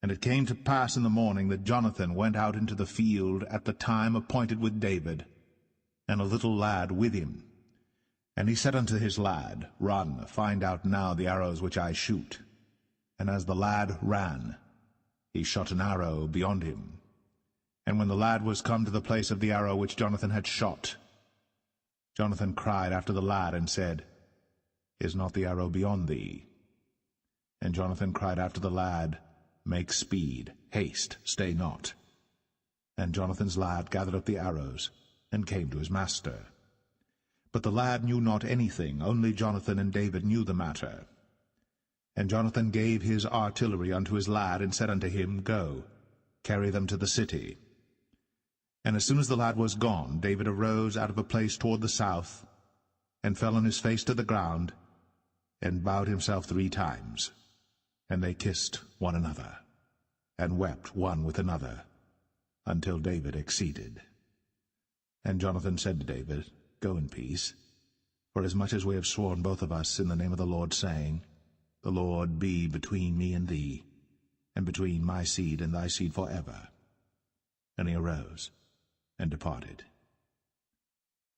And it came to pass in the morning that Jonathan went out into the field at the time appointed with David, and a little lad with him. And he said unto his lad, Run, find out now the arrows which I shoot. And as the lad ran, he shot an arrow beyond him. And when the lad was come to the place of the arrow which Jonathan had shot, Jonathan cried after the lad, and said, Is not the arrow beyond thee? And Jonathan cried after the lad, Make speed, haste, stay not. And Jonathan's lad gathered up the arrows, and came to his master. But the lad knew not anything, only Jonathan and David knew the matter. And Jonathan gave his artillery unto his lad, and said unto him, Go, carry them to the city. And as soon as the lad was gone, David arose out of a place toward the south, and fell on his face to the ground, and bowed himself 3 times. And they kissed one another, and wept one with another, until David exceeded. And Jonathan said to David, Go in peace, for as much as we have sworn both of us in the name of the Lord, saying, The Lord be between me and thee, and between my seed and thy seed forever. And he arose and departed.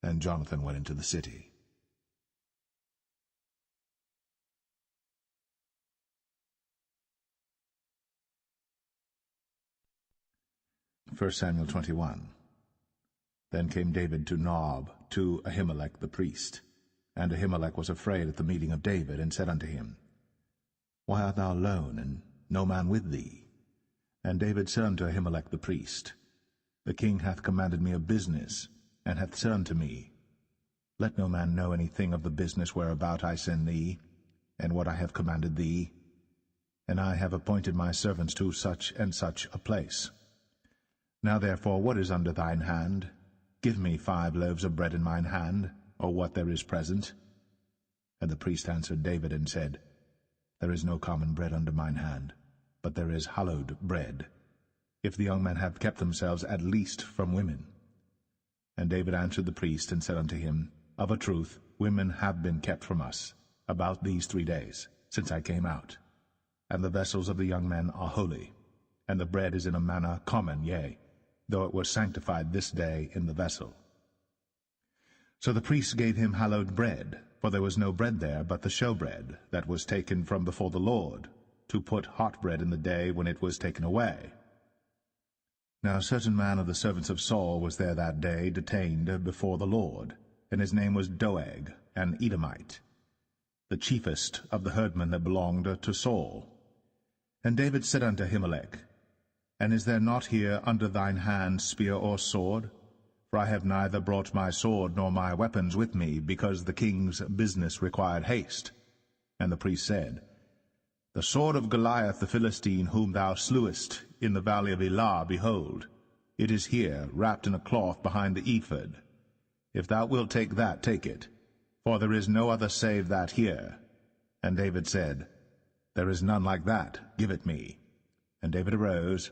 And Jonathan went into the city. First Samuel 21. Then came David to Nob, to Ahimelech the priest. And Ahimelech was afraid at the meeting of David, and said unto him, Why art thou alone, and no man with thee? And David said unto Ahimelech the priest, The king hath commanded me a business, and hath said unto me, Let no man know anything of the business whereabout I send thee, and what I have commanded thee. And I have appointed my servants to such and such a place. Now therefore, what is under thine hand? Give me 5 loaves of bread in mine hand, or what there is present. And the priest answered David, and said, There is no common bread under mine hand, but there is hallowed bread, if the young men have kept themselves at least from women. And David answered the priest, and said unto him, Of a truth, women have been kept from us, about these 3 days, since I came out. And the vessels of the young men are holy, and the bread is in a manner common, yea, though it was sanctified this day in the vessel. So the priest gave him hallowed bread, for there was no bread there but the showbread, that was taken from before the Lord, to put hot bread in the day when it was taken away. Now a certain man of the servants of Saul was there that day, detained before the Lord, and his name was Doeg, an Edomite, the chiefest of the herdmen that belonged to Saul. And David said unto Ahimelech, And is there not here under thine hand spear or sword? For I have neither brought my sword nor my weapons with me, because the king's business required haste. And the priest said, The sword of Goliath the Philistine, whom thou slewest in the valley of Elah, behold, it is here, wrapped in a cloth behind the ephod. If thou wilt take that, take it, for there is no other save that here. And David said, There is none like that, give it me. And David arose,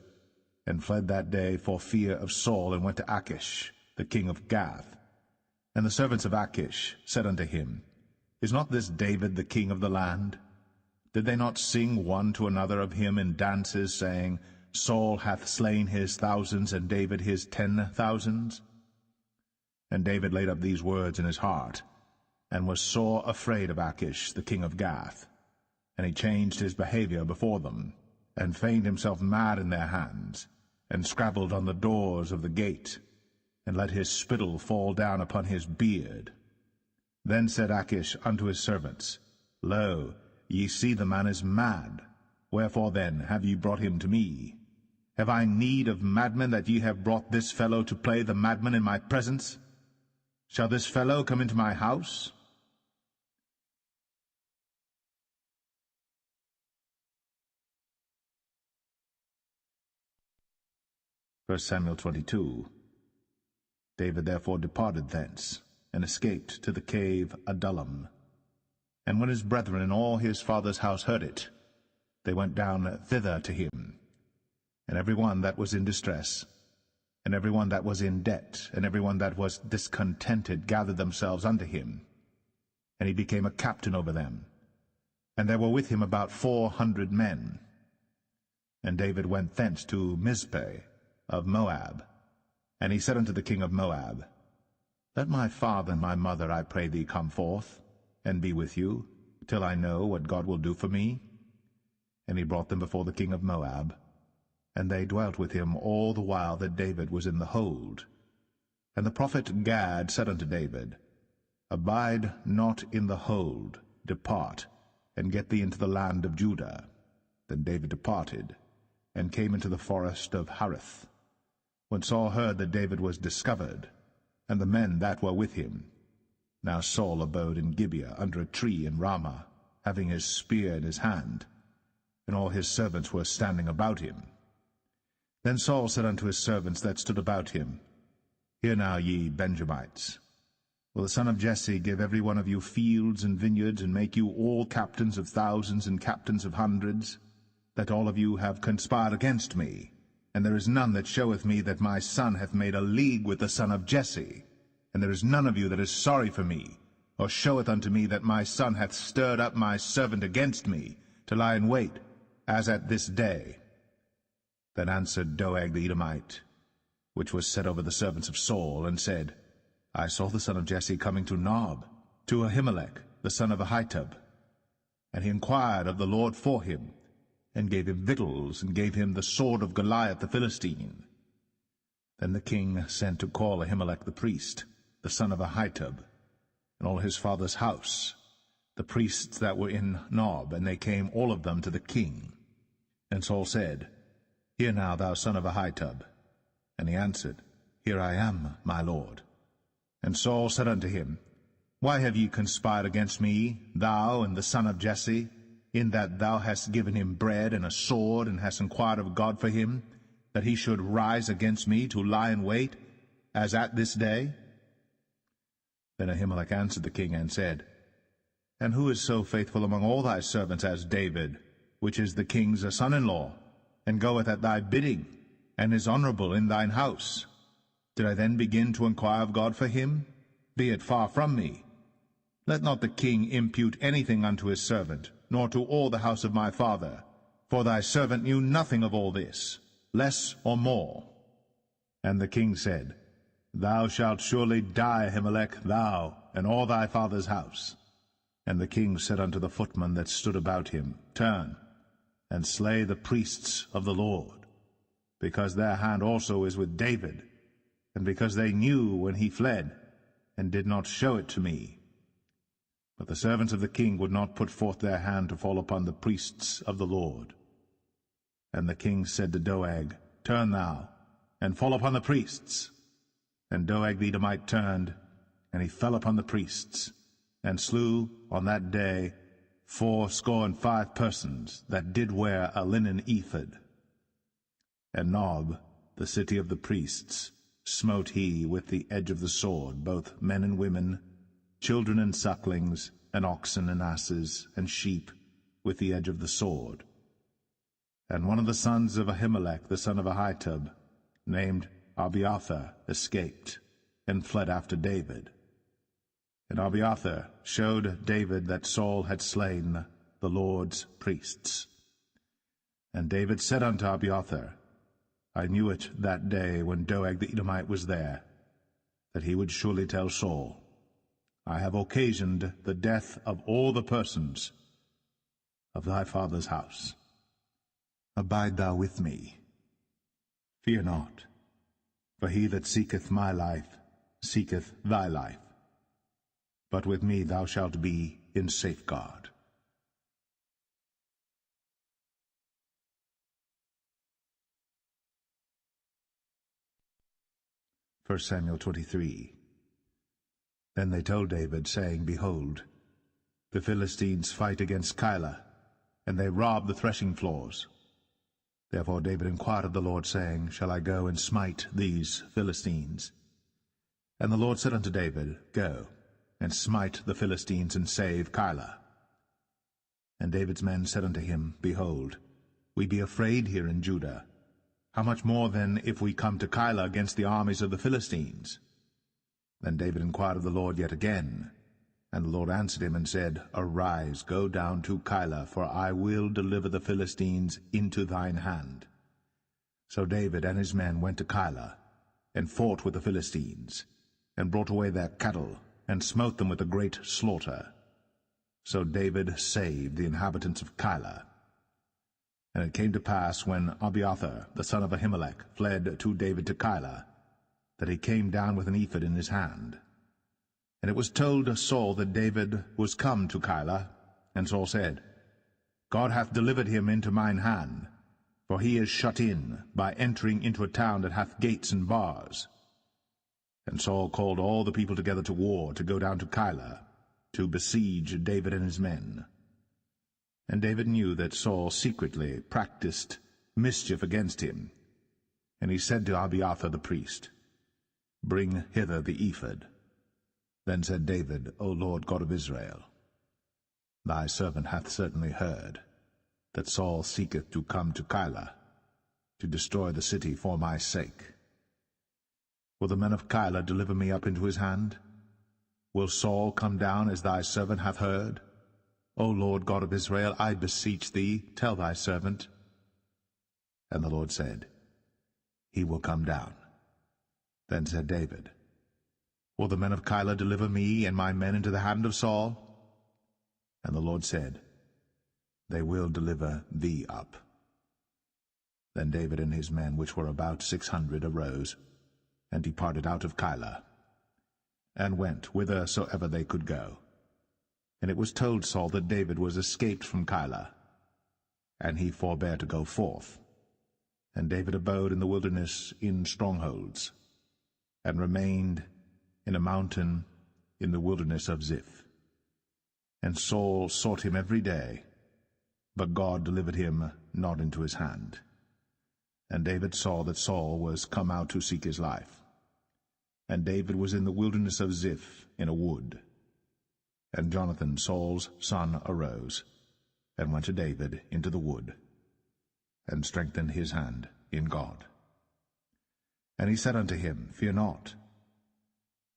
and fled that day for fear of Saul, and went to Achish, the king of Gath. And the servants of Achish said unto him, Is not this David the king of the land? Did they not sing one to another of him in dances, saying, Saul hath slain his thousands, and David his 10,000s? And David laid up these words in his heart, and was sore afraid of Achish, the king of Gath. And he changed his behavior before them, and feigned himself mad in their hands, and scrabbled on the doors of the gate, and let his spittle fall down upon his beard. Then said Achish unto his servants, Lo, ye see the man is mad. Wherefore then have ye brought him to me? Have I need of madmen, that ye have brought this fellow to play the madman in my presence? Shall this fellow come into my house? First Samuel 22. David therefore departed thence, and escaped to the cave Adullam. And when his brethren and all his father's house heard it, they went down thither to him. And every one that was in distress, and every one that was in debt, and every one that was discontented gathered themselves unto him. And he became a captain over them. And there were with him about 400 men. And David went thence to Mizpeh of Moab. And he said unto the king of Moab, Let my father and my mother, I pray thee, come forth, and be with you, till I know what God will do for me. And he brought them before the king of Moab, and they dwelt with him all the while that David was in the hold. And the prophet Gad said unto David, Abide not in the hold, depart, and get thee into the land of Judah. Then David departed, and came into the forest of Hareth. When Saul heard that David was discovered, and the men that were with him. Now Saul abode in Gibeah under a tree in Ramah, having his spear in his hand, and all his servants were standing about him. Then Saul said unto his servants that stood about him, Hear now, ye Benjamites, will the son of Jesse give every one of you fields and vineyards, and make you all captains of thousands and captains of hundreds, that all of you have conspired against me? And there is none that showeth me that my son hath made a league with the son of Jesse. And there is none of you that is sorry for me, or showeth unto me that my son hath stirred up my servant against me, to lie in wait, as at this day. Then answered Doeg the Edomite, which was set over the servants of Saul, and said, I saw the son of Jesse coming to Nob, to Ahimelech, the son of Ahitub. And he inquired of the Lord for him, and gave him victuals, and gave him the sword of Goliath the Philistine. Then the king sent to call Ahimelech the priest, the son of Ahitub, and all his father's house, the priests that were in Nob, and they came all of them to the king. And Saul said, Hear now, thou son of Ahitub. And he answered, Here I am, my lord. And Saul said unto him, Why have ye conspired against me, thou and the son of Jesse, in that thou hast given him bread and a sword, and hast inquired of God for him, that he should rise against me to lie in wait, as at this day? Then Ahimelech answered the king, and said, And who is so faithful among all thy servants as David, which is the king's son-in-law, and goeth at thy bidding, and is honorable in thine house? Did I then begin to inquire of God for him? Be it far from me. Let not the king impute anything unto his servant, nor to all the house of my father, for thy servant knew nothing of all this, less or more. And the king said, Thou shalt surely die, Ahimelech, thou, and all thy father's house. And the king said unto the footmen that stood about him, Turn, and slay the priests of the Lord, because their hand also is with David, and because they knew when he fled, and did not show it to me. But the servants of the king would not put forth their hand to fall upon the priests of the Lord. And the king said to Doeg, Turn thou, and fall upon the priests. And Doeg the Edomite turned, and he fell upon the priests, and slew on that day 75 persons that did wear a linen ephod. And Nob, the city of the priests, smote he with the edge of the sword both men and women, children and sucklings, and oxen and asses, and sheep, with the edge of the sword. And one of the sons of Ahimelech the son of Ahitub, named Abiathar, escaped, and fled after David. And Abiathar showed David that Saul had slain the Lord's priests. And David said unto Abiathar, I knew it that day when Doeg the Edomite was there, that he would surely tell Saul, I have occasioned the death of all the persons of thy father's house. Abide thou with me. Fear not, for he that seeketh my life seeketh thy life. But with me thou shalt be in safeguard. 1 Samuel 23. Then they told David, saying, Behold, the Philistines fight against Keilah, and they rob the threshing floors. Therefore David inquired of the Lord, saying, Shall I go and smite these Philistines? And the Lord said unto David, Go, and smite the Philistines, and save Keilah. And David's men said unto him, Behold, we be afraid here in Judah. How much more then if we come to Keilah against the armies of the Philistines? Then David inquired of the Lord yet again. And the Lord answered him and said, Arise, go down to Keilah, for I will deliver the Philistines into thine hand. So David and his men went to Keilah, and fought with the Philistines, and brought away their cattle, and smote them with a great slaughter. So David saved the inhabitants of Keilah. And it came to pass, when Abiathar the son of Ahimelech fled to David to Keilah, that he came down with an ephod in his hand. And it was told Saul that David was come to Keilah. And Saul said, God hath delivered him into mine hand, for he is shut in by entering into a town that hath gates and bars. And Saul called all the people together to war, to go down to Keilah, to besiege David and his men. And David knew that Saul secretly practiced mischief against him. And he said to Abiathar the priest, Bring hither the ephod. Then said David, O Lord God of Israel, Thy servant hath certainly heard that Saul seeketh to come to Keilah, to destroy the city for my sake. Will the men of Keilah deliver me up into his hand? Will Saul come down as thy servant hath heard? O Lord God of Israel, I beseech thee, tell thy servant. And the Lord said, He will come down. Then said David, Will the men of Keilah deliver me and my men into the hand of Saul? And the Lord said, They will deliver thee up. Then David and his men, which were about 600, arose, and departed out of Keilah, and went whithersoever they could go. And it was told Saul that David was escaped from Keilah, and he forbare to go forth. And David abode in the wilderness in strongholds, and remained in a mountain in the wilderness of Ziph. And Saul sought him every day, but God delivered him not into his hand. And David saw that Saul was come out to seek his life. And David was in the wilderness of Ziph in a wood. And Jonathan, Saul's son, arose, and went to David into the wood, and strengthened his hand in God. And he said unto him, Fear not,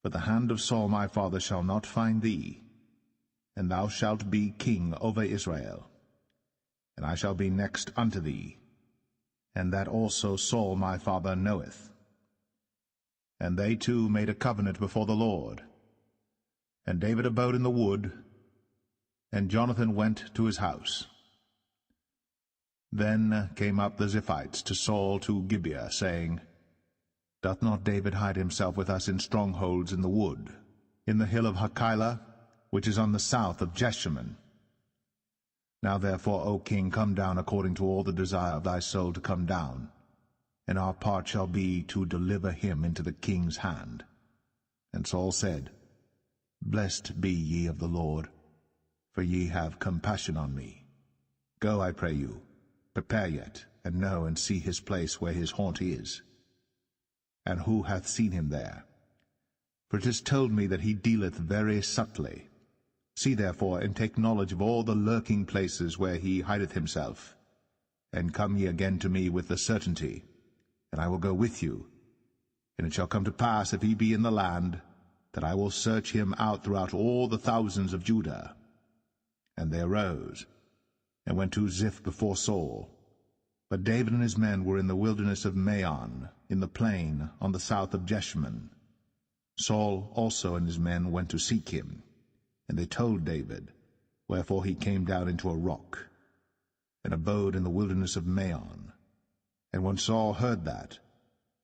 but the hand of Saul my father shall not find thee, and thou shalt be king over Israel, and I shall be next unto thee, and that also Saul my father knoweth. And they two made a covenant before the Lord. And David abode in the wood, and Jonathan went to his house. Then came up the Ziphites to Saul to Gibeah, saying, Doth not David hide himself with us in strongholds in the wood, in the hill of Hachilah, which is on the south of Jeshimon? Now therefore, O king, come down according to all the desire of thy soul to come down, and our part shall be to deliver him into the king's hand. And Saul said, Blessed be ye of the Lord, for ye have compassion on me. Go, I pray you, prepare yet, and know and see his place where his haunt is. And who hath seen him there? For it is told me that he dealeth very subtly. See therefore, and take knowledge of all the lurking places where he hideth himself, and come ye again to me with the certainty, and I will go with you. And it shall come to pass, if he be in the land, that I will search him out throughout all the thousands of Judah. And they arose, and went to Ziph before Saul. But David and his men were in the wilderness of Maon, in the plain on the south of Jeshimon. Saul also and his men went to seek him, and they told David, wherefore he came down into a rock, and abode in the wilderness of Maon. And when Saul heard that,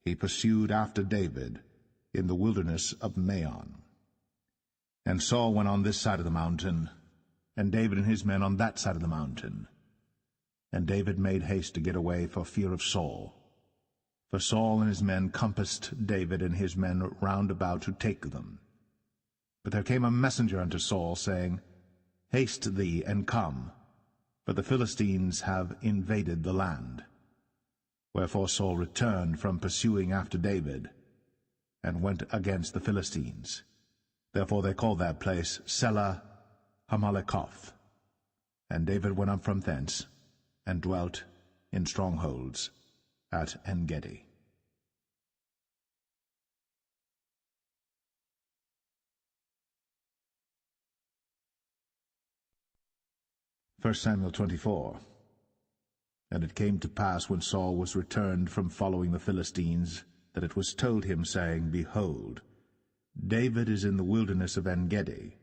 he pursued after David in the wilderness of Maon. And Saul went on this side of the mountain, and David and his men on that side of the mountain. And David made haste to get away for fear of Saul. For Saul and his men compassed David and his men round about to take them. But there came a messenger unto Saul, saying, Haste thee, and come, for the Philistines have invaded the land. Wherefore Saul returned from pursuing after David, and went against the Philistines. Therefore they called that place Selah Hamalekoth. And David went up from thence, and dwelt in strongholds at En-gedi. 1 Samuel 24. And it came to pass, when Saul was returned from following the Philistines, that it was told him, saying, Behold, David is in the wilderness of En-gedi.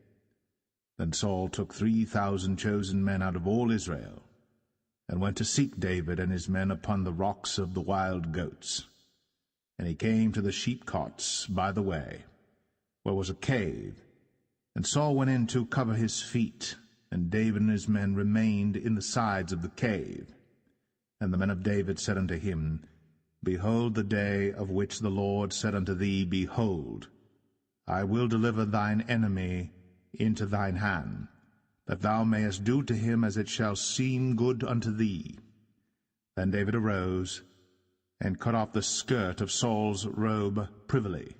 Then Saul took 3,000 chosen men out of all Israel, and went to seek David and his men upon the rocks of the wild goats. And he came to the sheepcotes by the way, where was a cave. And Saul went in to cover his feet, and David and his men remained in the sides of the cave. And the men of David said unto him, Behold the day of which the Lord said unto thee, Behold, I will deliver thine enemy into thine hand, that thou mayest do to him as it shall seem good unto thee. Then David arose, and cut off the skirt of Saul's robe privily.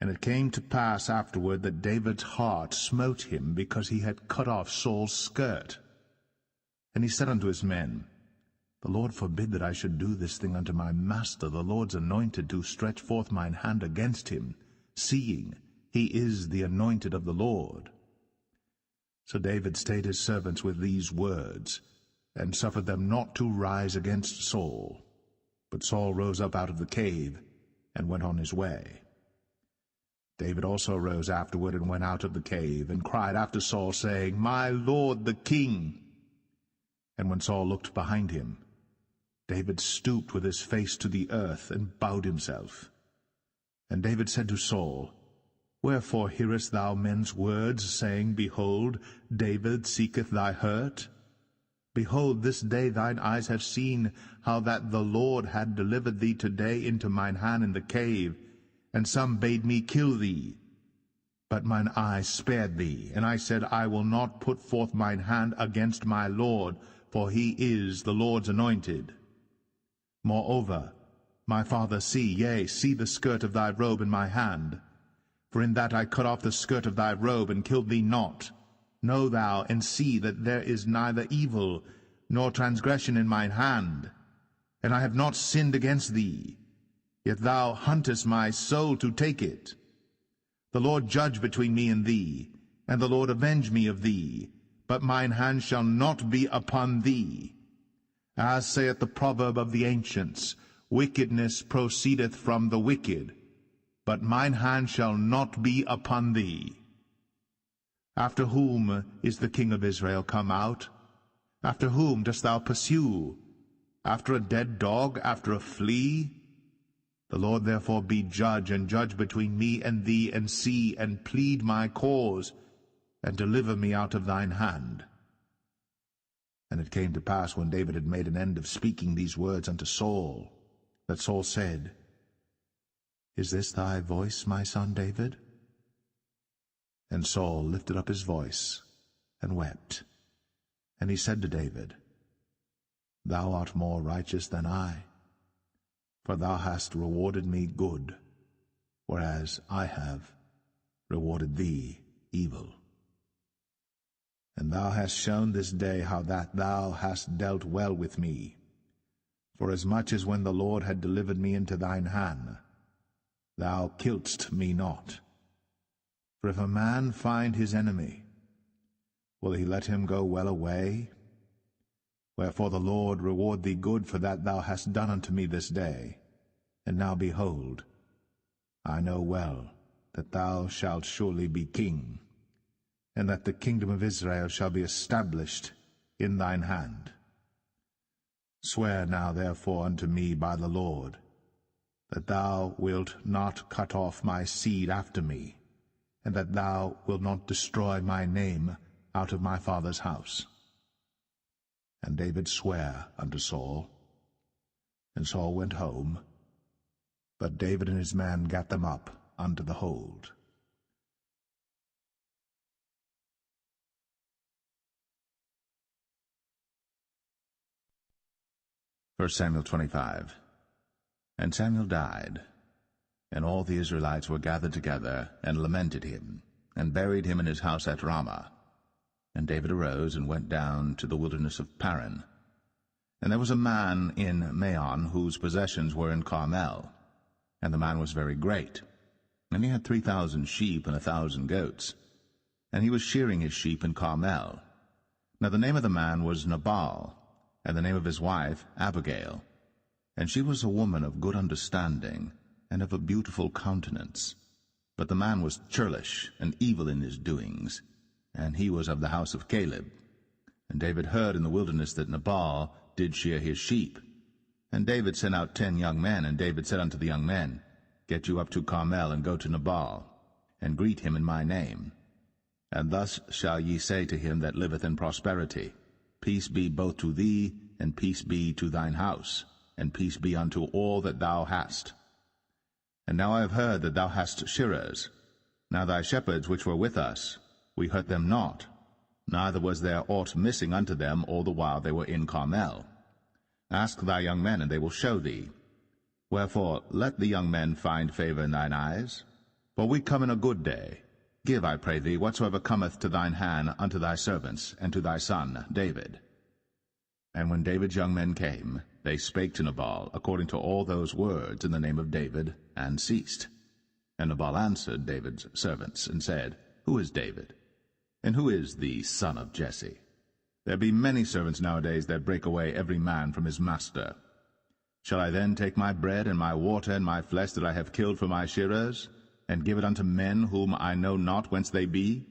And it came to pass afterward that David's heart smote him, because he had cut off Saul's skirt. And he said unto his men, The Lord forbid that I should do this thing unto my master, the Lord's anointed, to stretch forth mine hand against him, seeing he is the anointed of the Lord. So David stayed his servants with these words, and suffered them not to rise against Saul. But Saul rose up out of the cave, and went on his way. David also rose afterward, and went out of the cave, and cried after Saul, saying, My lord the king. And when Saul looked behind him, David stooped with his face to the earth, and bowed himself. And David said to Saul, Wherefore hearest thou men's words, saying, Behold, David seeketh thy hurt? Behold, this day thine eyes have seen how that the Lord had delivered thee today into mine hand in the cave, and some bade me kill thee. But mine eye spared thee, and I said, I will not put forth mine hand against my Lord, for he is the Lord's anointed. Moreover, my father, see the skirt of thy robe in my hand. For in that I cut off the skirt of thy robe, and killed thee not. Know thou, and see that there is neither evil nor transgression in mine hand, and I have not sinned against thee. Yet thou huntest my soul to take it. The Lord judge between me and thee, and the Lord avenge me of thee, but mine hand shall not be upon thee. As saith the proverb of the ancients, Wickedness proceedeth from the wicked, but mine hand shall not be upon thee. After whom is the king of Israel come out? After whom dost thou pursue? After a dead dog, after a flea? The Lord therefore be judge, and judge between me and thee, and see, and plead my cause, and deliver me out of thine hand. And it came to pass, when David had made an end of speaking these words unto Saul, that Saul said, Is this thy voice, my son David? And Saul lifted up his voice, and wept. And he said to David, Thou art more righteous than I, for thou hast rewarded me good, whereas I have rewarded thee evil. And thou hast shown this day how that thou hast dealt well with me, forasmuch as when the Lord had delivered me into thine hand, thou killedst me not. For if a man find his enemy, will he let him go well away? Wherefore the Lord reward thee good for that thou hast done unto me this day. And now behold, I know well that thou shalt surely be king, and that the kingdom of Israel shall be established in thine hand. Swear now therefore unto me by the Lord, that thou wilt not cut off my seed after me, and that thou wilt not destroy my name out of my father's house. And David sware unto Saul. And Saul went home, but David and his men gat them up unto the hold. 1 Samuel 25. And Samuel died, and all the Israelites were gathered together, and lamented him, and buried him in his house at Ramah. And David arose, and went down to the wilderness of Paran. And there was a man in Maon, whose possessions were in Carmel. And the man was very great, and he had 3,000 sheep and 1,000 goats. And he was shearing his sheep in Carmel. Now the name of the man was Nabal, and the name of his wife Abigail. And she was a woman of good understanding, and of a beautiful countenance. But the man was churlish, and evil in his doings, and he was of the house of Caleb. And David heard in the wilderness that Nabal did shear his sheep. And David sent out 10 young men, and David said unto the young men, Get you up to Carmel, and go to Nabal, and greet him in my name. And thus shall ye say to him that liveth in prosperity, Peace be both to thee, and peace be to thine house, and peace be unto all that thou hast. And now I have heard that thou hast shearers. Now thy shepherds which were with us, we hurt them not, neither was there aught missing unto them all the while they were in Carmel. Ask thy young men, and they will show thee. Wherefore let the young men find favor in thine eyes, for we come in a good day. Give, I pray thee, whatsoever cometh to thine hand unto thy servants, and to thy son David. And when David's young men came, they spake to Nabal according to all those words in the name of David, and ceased. And Nabal answered David's servants, and said, Who is David? And who is the son of Jesse? There be many servants nowadays that break away every man from his master. Shall I then take my bread and my water and my flesh that I have killed for my shearers, and give it unto men whom I know not whence they be?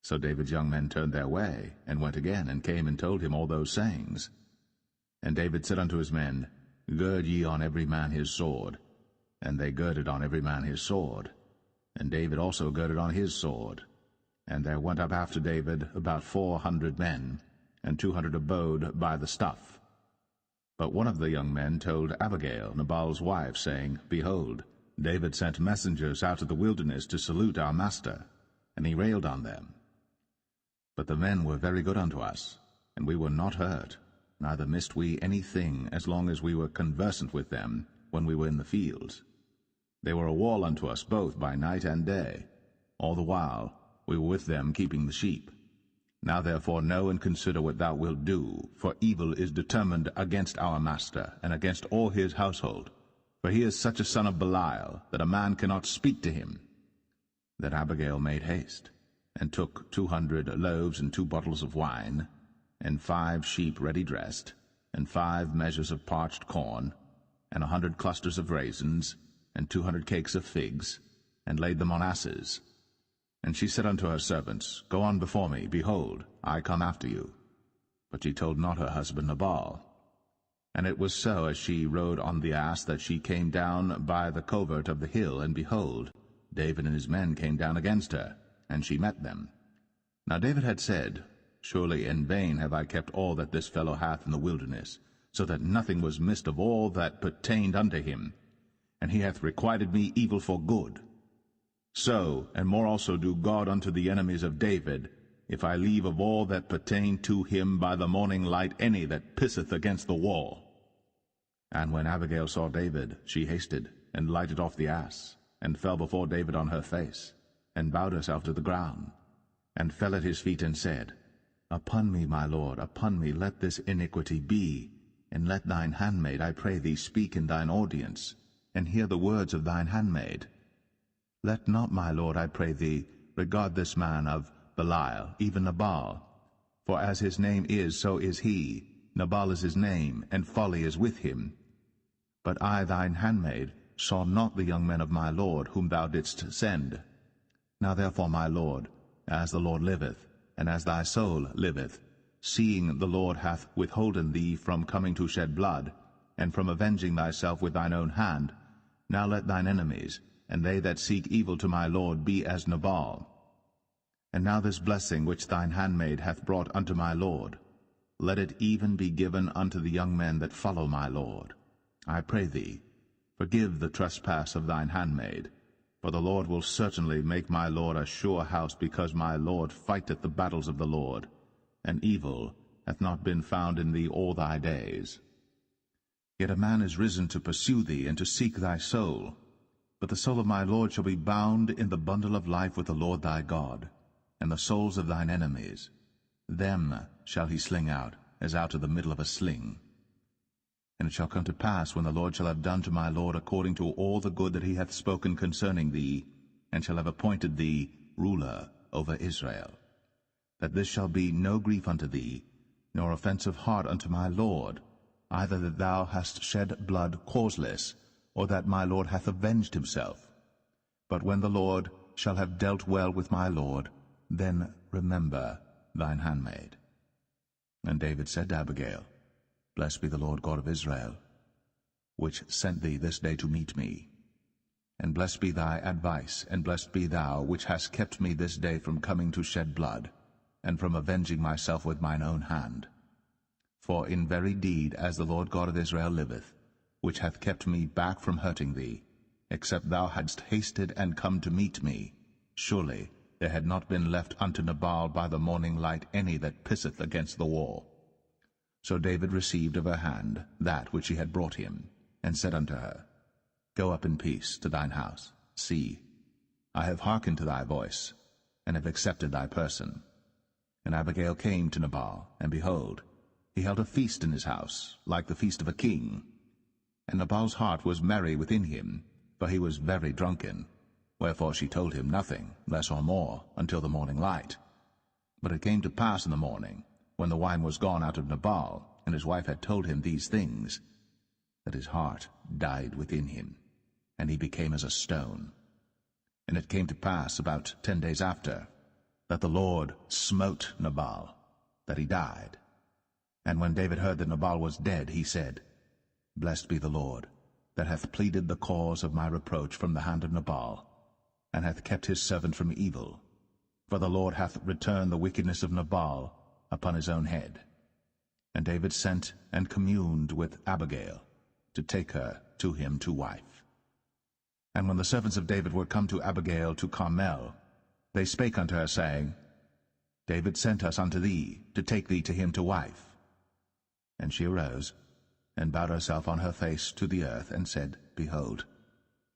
So David's young men turned their way, and went again, and came and told him all those sayings. And David said unto his men, Gird ye on every man his sword. And they girded on every man his sword. And David also girded on his sword. And there went up after David about 400 men, and 200 abode by the stuff. But one of the young men told Abigail, Nabal's wife, saying, Behold, David sent messengers out of the wilderness to salute our master, and he railed on them. But the men were very good unto us, and we were not hurt, neither missed we anything as long as we were conversant with them when we were in the fields. They were a wall unto us both by night and day. All the while we were with them keeping the sheep. Now therefore know and consider what thou wilt do, for evil is determined against our master, and against all his household. For he is such a son of Belial, that a man cannot speak to him. Then Abigail made haste, and took 200 loaves and 2 bottles of wine, and 5 sheep ready dressed, and 5 measures of parched corn, and 100 clusters of raisins, and 200 cakes of figs, and laid them on asses. And she said unto her servants, Go on before me, behold, I come after you. But she told not her husband Nabal. And it was so, as she rode on the ass, that she came down by the covert of the hill, and behold, David and his men came down against her, and she met them. Now David had said, Surely in vain have I kept all that this fellow hath in the wilderness, so that nothing was missed of all that pertained unto him, and he hath requited me evil for good. So, and more also do God unto the enemies of David, if I leave of all that pertain to him by the morning light any that pisseth against the wall. And when Abigail saw David, she hasted, and lighted off the ass, and fell before David on her face, and bowed herself to the ground, and fell at his feet, and said, Upon me, my lord, upon me let this iniquity be, and let thine handmaid, I pray thee, speak in thine audience, and hear the words of thine handmaid. Let not, my lord, I pray thee, regard this man of Belial, even Nabal. For as his name is, so is he. Nabal is his name, and folly is with him. But I, thine handmaid, saw not the young men of my lord, whom thou didst send. Now therefore, my lord, as the Lord liveth, and as thy soul liveth, seeing the Lord hath withholden thee from coming to shed blood, and from avenging thyself with thine own hand, now let thine enemies, and they that seek evil to my lord, be as Nabal. And now this blessing which thine handmaid hath brought unto my lord, let it even be given unto the young men that follow my lord. I pray thee, forgive the trespass of thine handmaid, for the Lord will certainly make my lord a sure house, because my lord fighteth the battles of the Lord, and evil hath not been found in thee all thy days. Yet a man is risen to pursue thee, and to seek thy soul. But the soul of my lord shall be bound in the bundle of life with the Lord thy God, and the souls of thine enemies. Them shall he sling out, as out of the middle of a sling. And it shall come to pass, when the Lord shall have done to my lord according to all the good that he hath spoken concerning thee, and shall have appointed thee ruler over Israel, that this shall be no grief unto thee, nor offense of heart unto my lord, either that thou hast shed blood causeless, or that my lord hath avenged himself. But when the Lord shall have dealt well with my lord, then remember thine handmaid. And David said to Abigail, Blessed be the Lord God of Israel, which sent thee this day to meet me. And blessed be thy advice, and blessed be thou, which hast kept me this day from coming to shed blood, and from avenging myself with mine own hand. For in very deed, as the Lord God of Israel liveth, which hath kept me back from hurting thee, except thou hadst hasted and come to meet me, surely there had not been left unto Nabal by the morning light any that pisseth against the wall. So David received of her hand that which she had brought him, and said unto her, Go up in peace to thine house. See, I have hearkened to thy voice, and have accepted thy person. And Abigail came to Nabal, and behold, he held a feast in his house, like the feast of a king. And Nabal's heart was merry within him, for he was very drunken. Wherefore she told him nothing, less or more, until the morning light. But it came to pass in the morning, when the wine was gone out of Nabal, and his wife had told him these things, that his heart died within him, and he became as a stone. And it came to pass about 10 days after, that the Lord smote Nabal, that he died. And when David heard that Nabal was dead, he said, Blessed be the Lord, that hath pleaded the cause of my reproach from the hand of Nabal, and hath kept his servant from evil. For the Lord hath returned the wickedness of Nabal upon his own head. And David sent and communed with Abigail, to take her to him to wife. And when the servants of David were come to Abigail to Carmel, they spake unto her, saying, David sent us unto thee, to take thee to him to wife. And she arose, and bowed herself on her face to the earth, and said, Behold,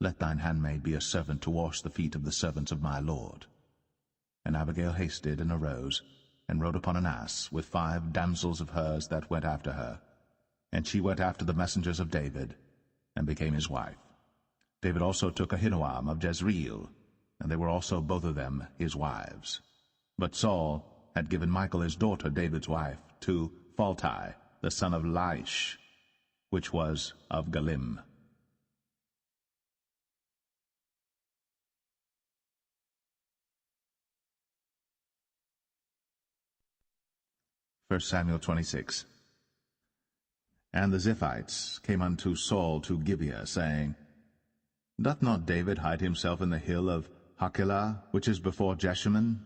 let thine handmaid be a servant to wash the feet of the servants of my lord. And Abigail hasted, and arose, and rode upon an ass, with 5 damsels of hers that went after her. And she went after the messengers of David, and became his wife. David also took Ahinoam of Jezreel, and they were also both of them his wives. But Saul had given Michal his daughter, David's wife, to Phalti, the son of Laish, which was of Galim. 1 Samuel 26. And the Ziphites came unto Saul to Gibeah, saying, Doth not David hide himself in the hill of Hachilah, which is before Jeshimon?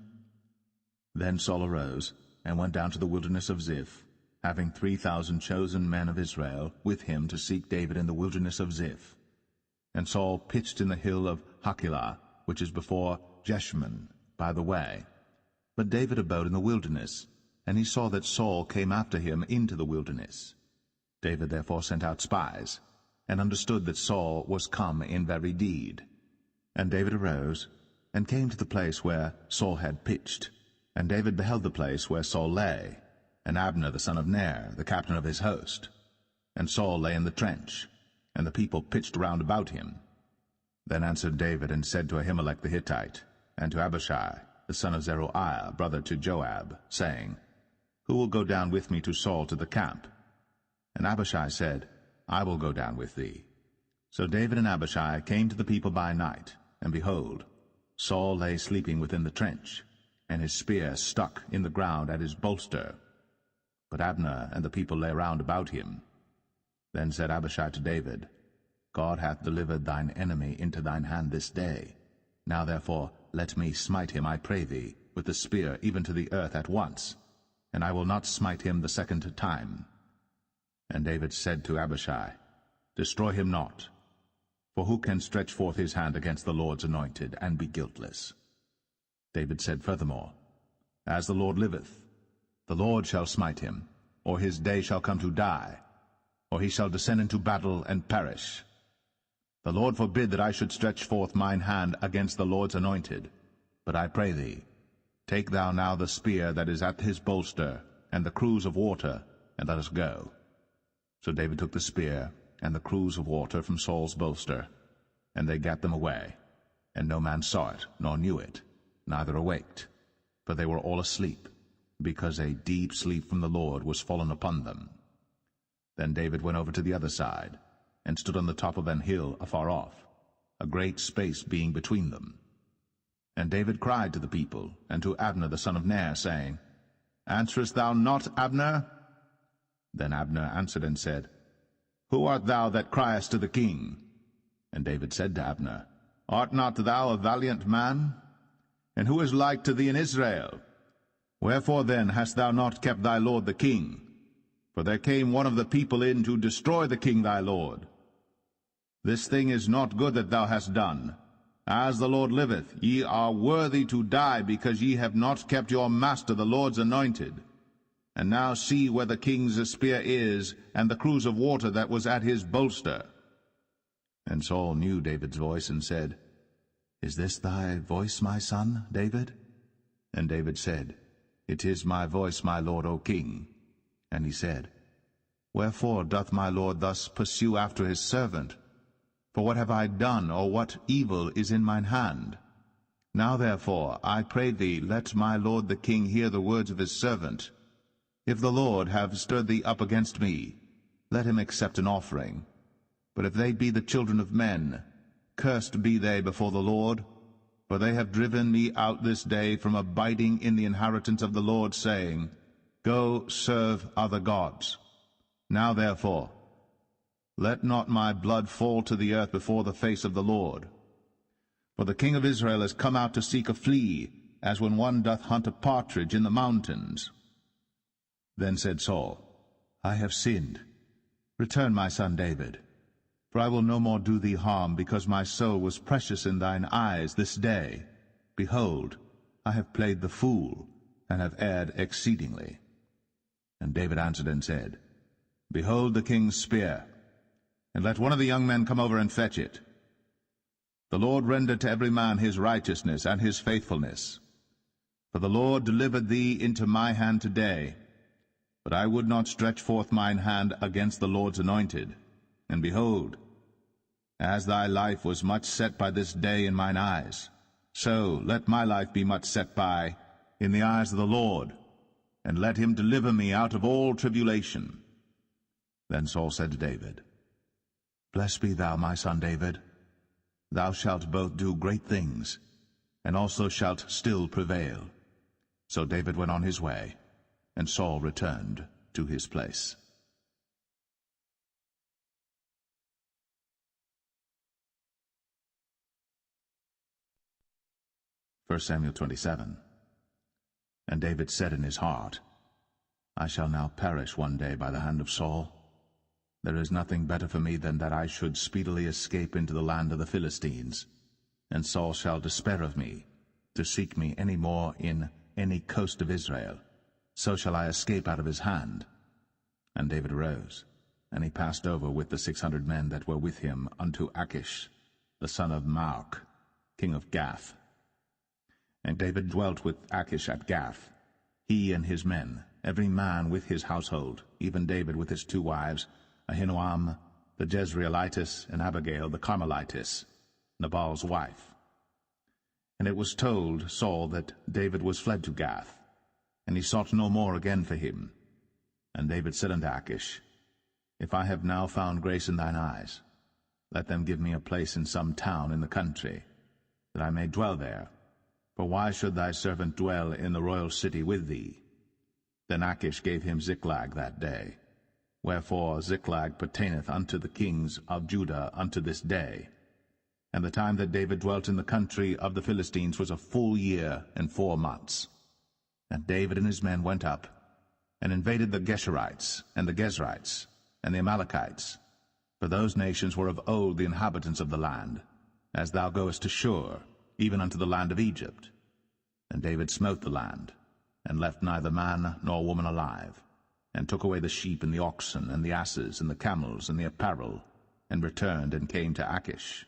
Then Saul arose, and went down to the wilderness of Ziph, having 3,000 chosen men of Israel with him to seek David in the wilderness of Ziph. And Saul pitched in the hill of Hachilah, which is before Jeshimon, by the way. But David abode in the wilderness, and he saw that Saul came after him into the wilderness. David therefore sent out spies, and understood that Saul was come in very deed. And David arose, and came to the place where Saul had pitched. And David beheld the place where Saul lay, and Abner the son of Ner, the captain of his host. And Saul lay in the trench, and the people pitched round about him. Then answered David, and said to Ahimelech the Hittite, and to Abishai the son of Zeruiah, brother to Joab, saying, Who will go down with me to Saul to the camp? And Abishai said, I will go down with thee. So David and Abishai came to the people by night, and behold, Saul lay sleeping within the trench, and his spear stuck in the ground at his bolster. But Abner and the people lay round about him. Then said Abishai to David, God hath delivered thine enemy into thine hand this day. Now therefore let me smite him, I pray thee, with the spear even to the earth at once, and I will not smite him the second time. And David said to Abishai, Destroy him not, for who can stretch forth his hand against the Lord's anointed, and be guiltless? David said furthermore, As the Lord liveth, the Lord shall smite him, or his day shall come to die, or he shall descend into battle and perish. The Lord forbid that I should stretch forth mine hand against the Lord's anointed. But I pray thee, take thou now the spear that is at his bolster, and the cruse of water, and let us go. So David took the spear and the cruse of water from Saul's bolster, and they gat them away, and no man saw it, nor knew it, neither awaked, for they were all asleep, because a deep sleep from the Lord was fallen upon them. Then David went over to the other side, and stood on the top of an hill afar off, a great space being between them. And David cried to the people, and to Abner the son of Ner, saying, Answerest thou not, Abner? Then Abner answered and said, Who art thou that criest to the king? And David said to Abner, Art not thou a valiant man? And who is like to thee in Israel? Wherefore then hast thou not kept thy lord the king? For there came one of the people in to destroy the king thy lord. This thing is not good that thou hast done. As the Lord liveth, ye are worthy to die, because ye have not kept your master the Lord's anointed. And now see where the king's spear is, and the cruse of water that was at his bolster. And Saul knew David's voice, and said, Is this thy voice, my son, David? And David said, It is my voice, my lord, O king. And he said, Wherefore doth my lord thus pursue after his servant? For what have I done, or what evil is in mine hand? Now therefore, I pray thee, let my lord the king hear the words of his servant. If the Lord have stirred thee up against me, let him accept an offering. But if they be the children of men, cursed be they before the Lord. For they have driven me out this day from abiding in the inheritance of the Lord, saying, Go serve other gods. Now therefore, let not my blood fall to the earth before the face of the Lord. For the king of Israel is come out to seek a flea, as when one doth hunt a partridge in the mountains. Then said Saul, I have sinned. Return, my son David. For I will no more do thee harm, because my soul was precious in thine eyes this day. Behold, I have played the fool, and have erred exceedingly. And David answered and said, Behold the king's spear, and let one of the young men come over and fetch it. The Lord render to every man his righteousness and his faithfulness. For the Lord delivered thee into my hand today. But I would not stretch forth mine hand against the Lord's anointed. And behold, as thy life was much set by this day in mine eyes, so let my life be much set by in the eyes of the Lord, and let him deliver me out of all tribulation. Then Saul said to David, Blessed be thou, my son David. Thou shalt both do great things, and also shalt still prevail. So David went on his way, and Saul returned to his place. 1 Samuel 27. And David said in his heart, I shall now perish one day by the hand of Saul. There is nothing better for me than that I should speedily escape into the land of the Philistines, and Saul shall despair of me, to seek me any more in any coast of Israel. So shall I escape out of his hand. And David arose, and he passed over with the 600 men that were with him unto Achish, the son of Maoch, king of Gath. And David dwelt with Achish at Gath, he and his men, every man with his household, even David with his 2 wives, Ahinoam the Jezreelitess, and Abigail the Carmelitess, Nabal's wife. And it was told Saul that David was fled to Gath, and he sought no more again for him. And David said unto Achish, If I have now found grace in thine eyes, let them give me a place in some town in the country, that I may dwell there. For why should thy servant dwell in the royal city with thee? Then Achish gave him Ziklag that day. Wherefore Ziklag pertaineth unto the kings of Judah unto this day. And the time that David dwelt in the country of the Philistines was a full year and 4 months. And David and his men went up, and invaded the Geshurites, and the Gezrites, and the Amalekites. For those nations were of old the inhabitants of the land, as thou goest to Shur, even unto the land of Egypt. And David smote the land, and left neither man nor woman alive, and took away the sheep and the oxen, and the asses, and the camels, and the apparel, and returned and came to Achish.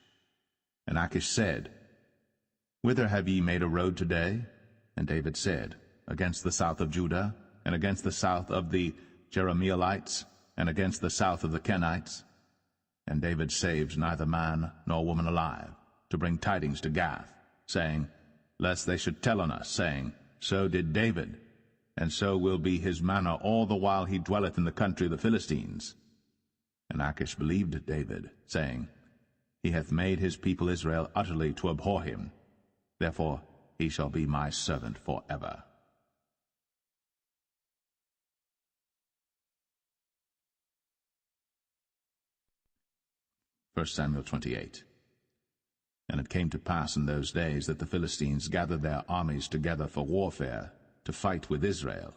And Achish said, Whither have ye made a road today? And David said, Against the south of Judah, and against the south of the Jerahmeelites, and against the south of the Kenites. And David saved neither man nor woman alive, to bring tidings to Gath, saying, Lest they should tell on us, saying, So did David, and so will be his manner all the while he dwelleth in the country of the Philistines. And Achish believed David, saying, He hath made his people Israel utterly to abhor him. Therefore he shall be my servant forever. 1 Samuel 28. And it came to pass in those days that the Philistines gathered their armies together for warfare, to fight with Israel.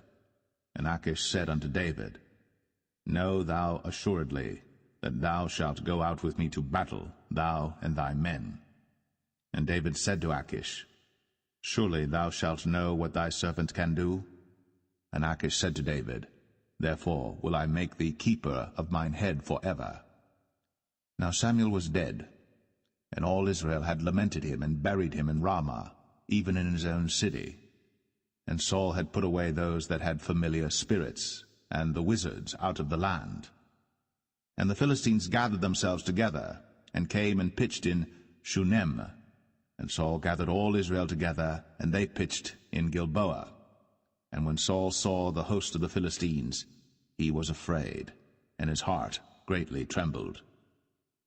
And Achish said unto David, Know thou assuredly that thou shalt go out with me to battle, thou and thy men. And David said to Achish, Surely thou shalt know what thy servant can do? And Achish said to David, Therefore will I make thee keeper of mine head forever. Now Samuel was dead, and all Israel had lamented him and buried him in Ramah, even in his own city. And Saul had put away those that had familiar spirits, and the wizards out of the land. And the Philistines gathered themselves together, and came and pitched in Shunem. And Saul gathered all Israel together, and they pitched in Gilboa. And when Saul saw the host of the Philistines, he was afraid, and his heart greatly trembled.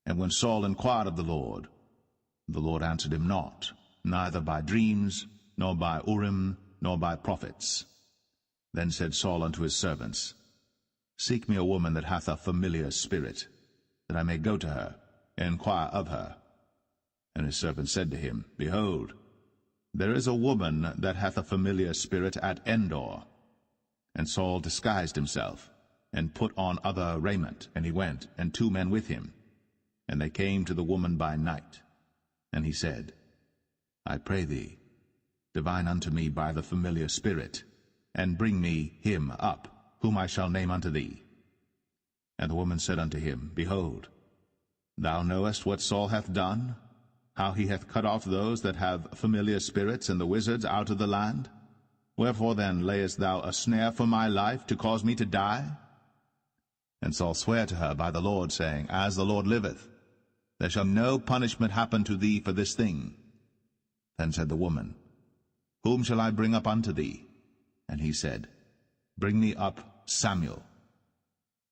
And when Saul inquired of the Lord answered him not, neither by dreams, nor by Urim, nor by prophets. Then said Saul unto his servants, Seek me a woman that hath a familiar spirit, that I may go to her, and inquire of her. And his servants said to him, Behold, there is a woman that hath a familiar spirit at Endor. And Saul disguised himself, and put on other raiment, and he went, and 2 men with him. And they came to the woman by night. And he said, I pray thee, divine unto me by the familiar spirit, and bring me him up, whom I shall name unto thee. And the woman said unto him, Behold, thou knowest what Saul hath done, how he hath cut off those that have familiar spirits and the wizards out of the land? Wherefore then layest thou a snare for my life, to cause me to die? And Saul sware to her by the Lord, saying, As the Lord liveth, there shall no punishment happen to thee for this thing. Then said the woman, Whom shall I bring up unto thee? And he said, Bring me up Samuel.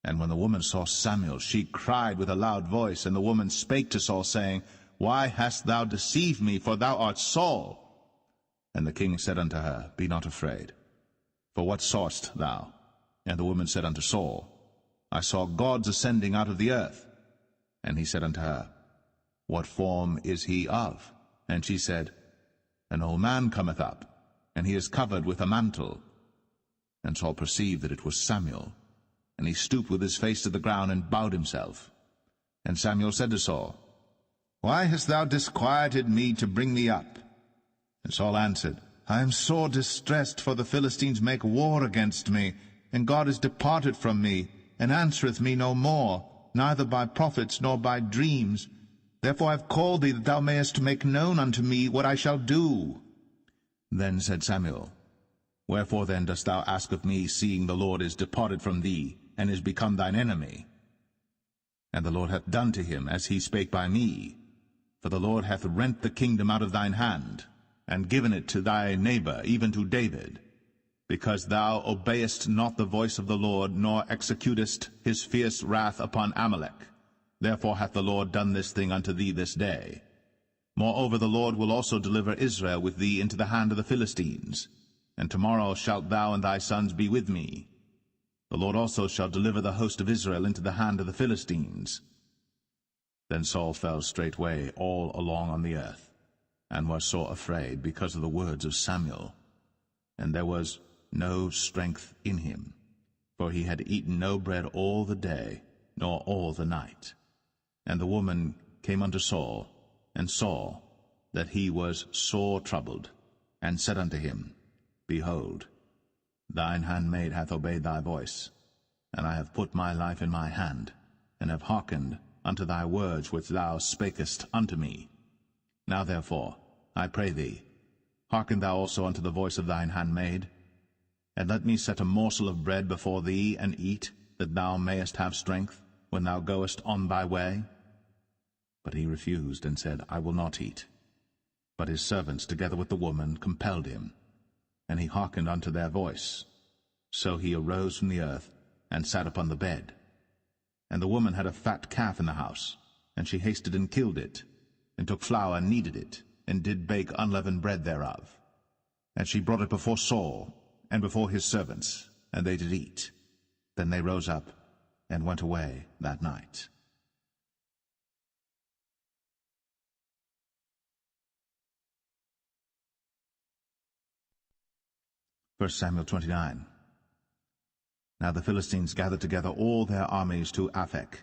And when the woman saw Samuel, she cried with a loud voice. And the woman spake to Saul, saying, Why hast thou deceived me? For thou art Saul. And the king said unto her, Be not afraid. For what sawest thou? And the woman said unto Saul, I saw gods ascending out of the earth. And he said unto her, What form is he of? And she said, An old man cometh up, and he is covered with a mantle. And Saul perceived that it was Samuel. And he stooped with his face to the ground, and bowed himself. And Samuel said to Saul, Why hast thou disquieted me to bring me up? And Saul answered, I am sore distressed, for the Philistines make war against me, and God is departed from me, and answereth me no more, neither by prophets nor by dreams. Therefore I have called thee, that thou mayest make known unto me what I shall do. Then said Samuel, Wherefore then dost thou ask of me, seeing the Lord is departed from thee, and is become thine enemy? And the Lord hath done to him as he spake by me. For the Lord hath rent the kingdom out of thine hand, and given it to thy neighbor, even to David, because thou obeyest not the voice of the Lord, nor executest his fierce wrath upon Amalek. Therefore hath the Lord done this thing unto thee this day. Moreover the Lord will also deliver Israel with thee into the hand of the Philistines. And tomorrow shalt thou and thy sons be with me. The Lord also shall deliver the host of Israel into the hand of the Philistines. Then Saul fell straightway all along on the earth, and was sore afraid because of the words of Samuel. And there was no strength in him, for he had eaten no bread all the day, nor all the night. And the woman came unto Saul, and saw that he was sore troubled, and said unto him, Behold, thine handmaid hath obeyed thy voice, and I have put my life in my hand, and have hearkened unto thy words which thou spakest unto me. Now therefore, I pray thee, hearken thou also unto the voice of thine handmaid, and let me set a morsel of bread before thee, and eat, that thou mayest have strength, when thou goest on thy way. But he refused, and said, I will not eat. But his servants, together with the woman, compelled him, and he hearkened unto their voice. So he arose from the earth, and sat upon the bed. And the woman had a fat calf in the house, and she hasted and killed it, and took flour and kneaded it, and did bake unleavened bread thereof. And she brought it before Saul, and before his servants, and they did eat. Then they rose up, and went away that night. 1 Samuel 29. Now the Philistines gathered together all their armies to Aphek,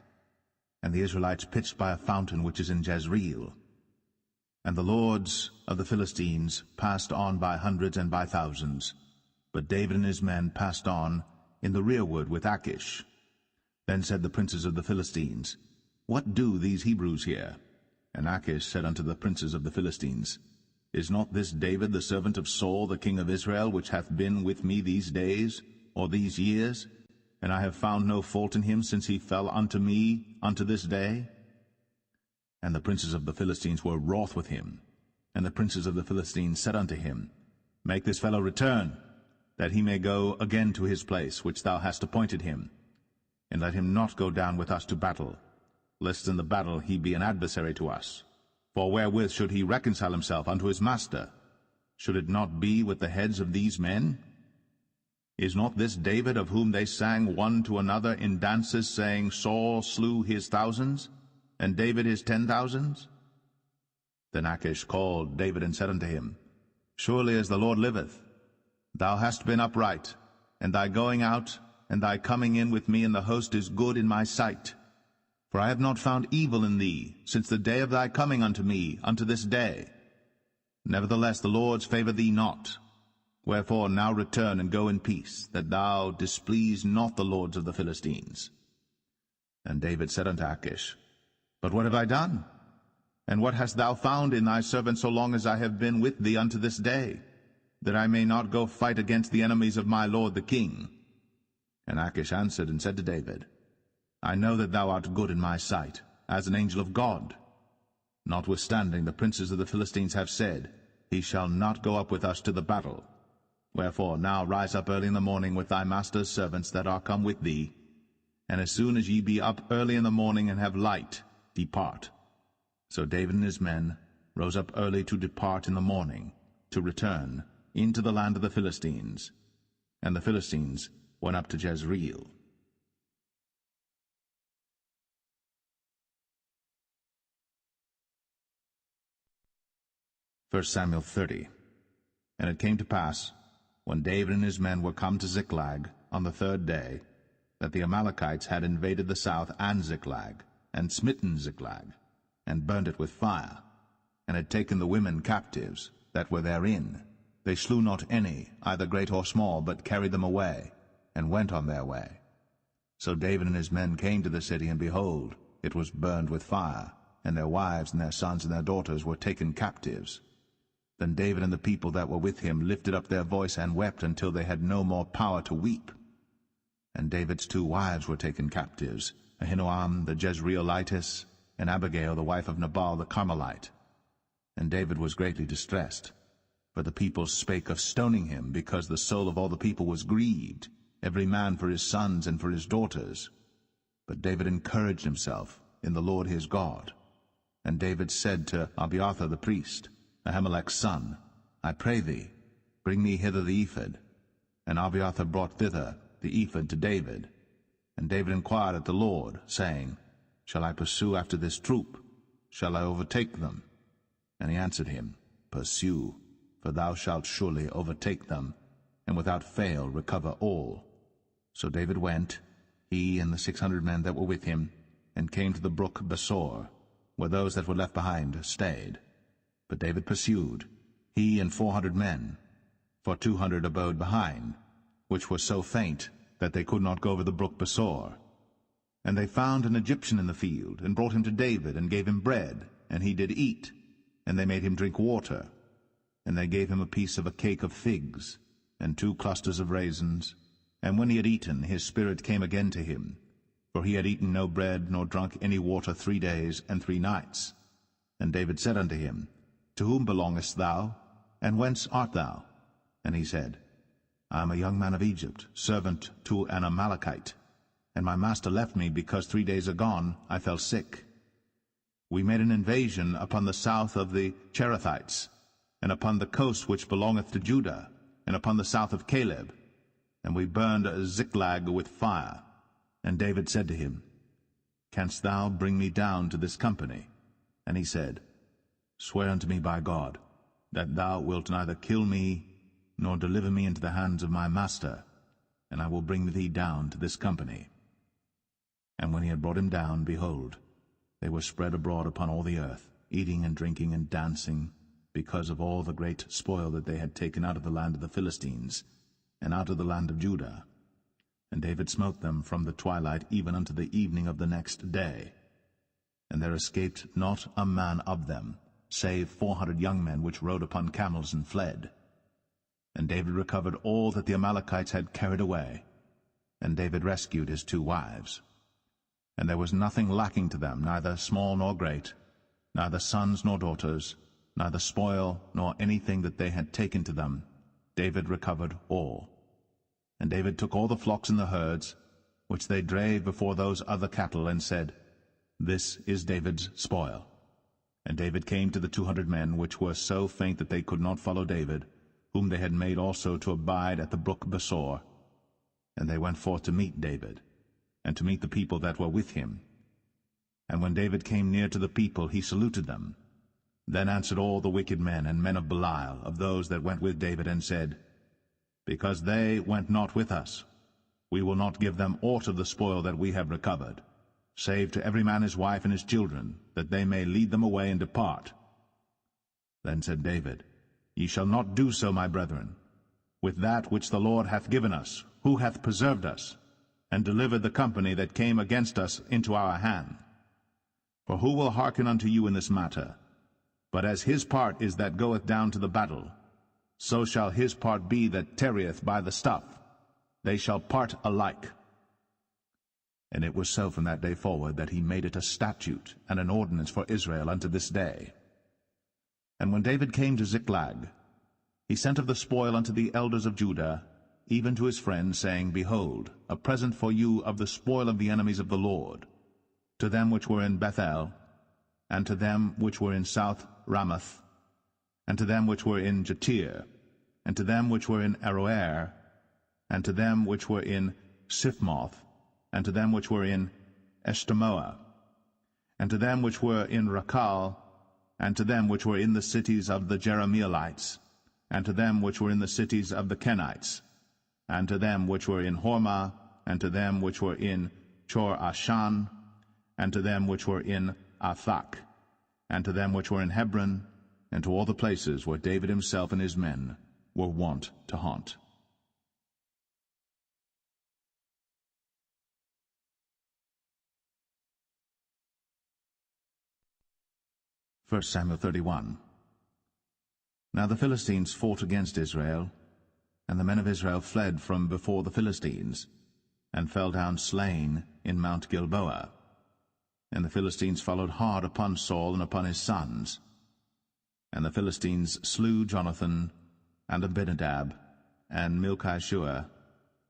and the Israelites pitched by a fountain which is in Jezreel. And the lords of the Philistines passed on by hundreds and by thousands, but David and his men passed on in the rearward with Achish. Then said the princes of the Philistines, What do these Hebrews here? And Achish said unto the princes of the Philistines, Is not this David the servant of Saul the king of Israel, which hath been with me these days, or these years? And I have found no fault in him since he fell unto me unto this day. And the princes of the Philistines were wroth with him. And the princes of the Philistines said unto him, Make this fellow return, that he may go again to his place which thou hast appointed him, and let him not go down with us to battle, lest in the battle he be an adversary to us. For wherewith should he reconcile himself unto his master? Should it not be with the heads of these men? Is not this David, of whom they sang one to another in dances, saying, Saul slew his thousands, and David his 10,000s? Then Achish called David and said unto him, Surely as the Lord liveth, thou hast been upright, and thy going out and thy coming in with me in the host is good in my sight. For I have not found evil in thee since the day of thy coming unto me unto this day. Nevertheless the Lord's favour thee not. Wherefore now return and go in peace, that thou displease not the lords of the Philistines. And David said unto Achish, But what have I done? And what hast thou found in thy servant so long as I have been with thee unto this day, that I may not go fight against the enemies of my lord the king? And Achish answered and said to David, I know that thou art good in my sight, as an angel of God. Notwithstanding the princes of the Philistines have said, He shall not go up with us to the battle. Wherefore now rise up early in the morning with thy master's servants that are come with thee, and as soon as ye be up early in the morning and have light, depart. So David and his men rose up early to depart in the morning, to return into the land of the Philistines. And the Philistines went up to Jezreel. 1 Samuel 30. And it came to pass, when David and his men were come to Ziklag on the third day, that the Amalekites had invaded the south and Ziklag, and smitten Ziklag, and burned it with fire, and had taken the women captives that were therein. They slew not any, either great or small, but carried them away, and went on their way. So David and his men came to the city, and behold, it was burned with fire, and their wives and their sons and their daughters were taken captives. Then David and the people that were with him lifted up their voice and wept until they had no more power to weep. And David's 2 wives were taken captives, Ahinoam the Jezreelitess, and Abigail the wife of Nabal the Carmelite. And David was greatly distressed, for the people spake of stoning him, because the soul of all the people was grieved, every man for his sons and for his daughters. But David encouraged himself in the Lord his God. And David said to Abiathar the priest, Ahimelech's son, I pray thee, bring me hither the ephod. And Abiathar brought thither the ephod to David. And David inquired at the Lord, saying, Shall I pursue after this troop? Shall I overtake them? And he answered him, Pursue, for thou shalt surely overtake them, and without fail recover all. So David went, he and the 600 men that were with him, and came to the brook Besor, where those that were left behind stayed. But David pursued, he and 400 men, for 200 abode behind, which were so faint that they could not go over the brook Besor. And they found an Egyptian in the field, and brought him to David, and gave him bread, and he did eat, and they made him drink water. And they gave him a piece of a cake of figs, and 2 clusters of raisins. And when he had eaten, his spirit came again to him, for he had eaten no bread, nor drunk any water 3 days and 3 nights. And David said unto him, To whom belongest thou, and whence art thou? And he said, I am a young man of Egypt, servant to an Amalekite, and my master left me, because 3 days agone I fell sick. We made an invasion upon the south of the Cherethites, and upon the coast which belongeth to Judah, and upon the south of Caleb, and we burned Ziklag with fire. And David said to him, Canst thou bring me down to this company? And he said, Swear unto me by God, that thou wilt neither kill me, nor deliver me into the hands of my master, and I will bring thee down to this company. And when he had brought him down, behold, they were spread abroad upon all the earth, eating and drinking and dancing, because of all the great spoil that they had taken out of the land of the Philistines, and out of the land of Judah. And David smote them from the twilight even unto the evening of the next day. And there escaped not a man of them, save 400 young men which rode upon camels and fled. And David recovered all that the Amalekites had carried away, and David rescued his 2 wives. And there was nothing lacking to them, neither small nor great, neither sons nor daughters, neither spoil nor anything that they had taken to them. David recovered all. And David took all the flocks and the herds, which they drave before those other cattle, and said, This is David's spoil. And David came to the 200 men, which were so faint that they could not follow David, whom they had made also to abide at the brook Besor. And they went forth to meet David, and to meet the people that were with him. And when David came near to the people, he saluted them. Then answered all the wicked men and men of Belial, of those that went with David, and said, Because they went not with us, we will not give them aught of the spoil that we have recovered, save to every man his wife and his children, that they may lead them away and depart. Then said David, Ye shall not do so, my brethren. With that which the Lord hath given us, who hath preserved us, and delivered the company that came against us into our hand? For who will hearken unto you in this matter? But as his part is that goeth down to the battle, so shall his part be that tarrieth by the stuff. They shall part alike. And it was so from that day forward that he made it a statute and an ordinance for Israel unto this day. And when David came to Ziklag, he sent of the spoil unto the elders of Judah, even to his friends, saying, Behold, a present for you of the spoil of the enemies of the Lord, to them which were in Bethel, and to them which were in South Ramoth, and to them which were in Jatir, and to them which were in Aroer, and to them which were in Siphmoth, and to them which were in Eshtemoa, and to them which were in Rakal, and to them which were in the cities of the Jerahmeelites, and to them which were in the cities of the Kenites, and to them which were in Hormah, and to them which were in Chor-Ashan, and to them which were in Athak, and to them which were in Hebron, and to all the places where David himself and his men were wont to haunt. 1 Samuel 31. Now the Philistines fought against Israel, and the men of Israel fled from before the Philistines, and fell down slain in Mount Gilboa. And the Philistines followed hard upon Saul and upon his sons. And the Philistines slew Jonathan, and Abinadab, and Malchishua,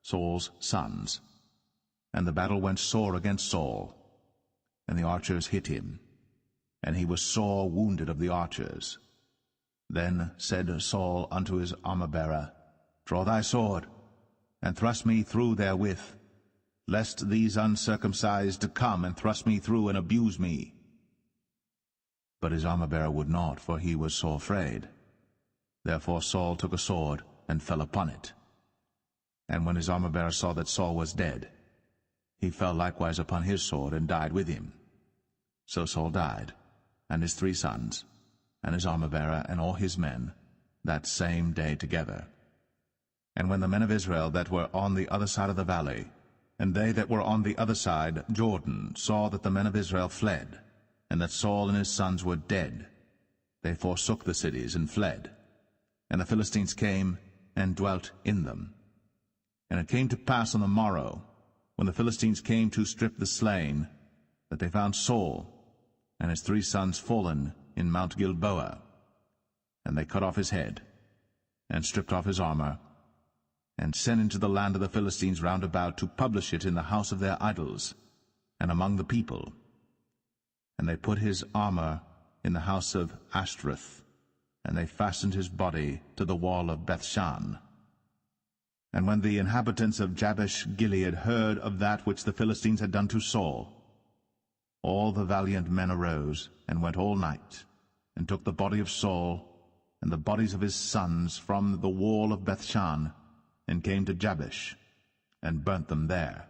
Saul's sons. And the battle went sore against Saul, and the archers hit him, and he was sore wounded of the archers. Then said Saul unto his armor-bearer, Draw thy sword, and thrust me through therewith, lest these uncircumcised come and thrust me through and abuse me. But his armor-bearer would not, for he was sore afraid. Therefore Saul took a sword, and fell upon it. And when his armor-bearer saw that Saul was dead, he fell likewise upon his sword, and died with him. So Saul died, and his 3 sons, and his armor-bearer, and all his men, that same day together. And when the men of Israel that were on the other side of the valley, and they that were on the other side, Jordan, saw that the men of Israel fled, and that Saul and his sons were dead, they forsook the cities and fled. And the Philistines came and dwelt in them. And it came to pass on the morrow, when the Philistines came to strip the slain, that they found Saul and his 3 sons fallen in Mount Gilboa. And they cut off his head, and stripped off his armor, and sent into the land of the Philistines round about to publish it in the house of their idols, and among the people. And they put his armor in the house of Ashtoreth, and they fastened his body to the wall of Bethshan. And when the inhabitants of Jabesh-Gilead heard of that which the Philistines had done to Saul, all the valiant men arose, and went all night, and took the body of Saul, and the bodies of his sons from the wall of Bethshan, and came to Jabesh, and burnt them there.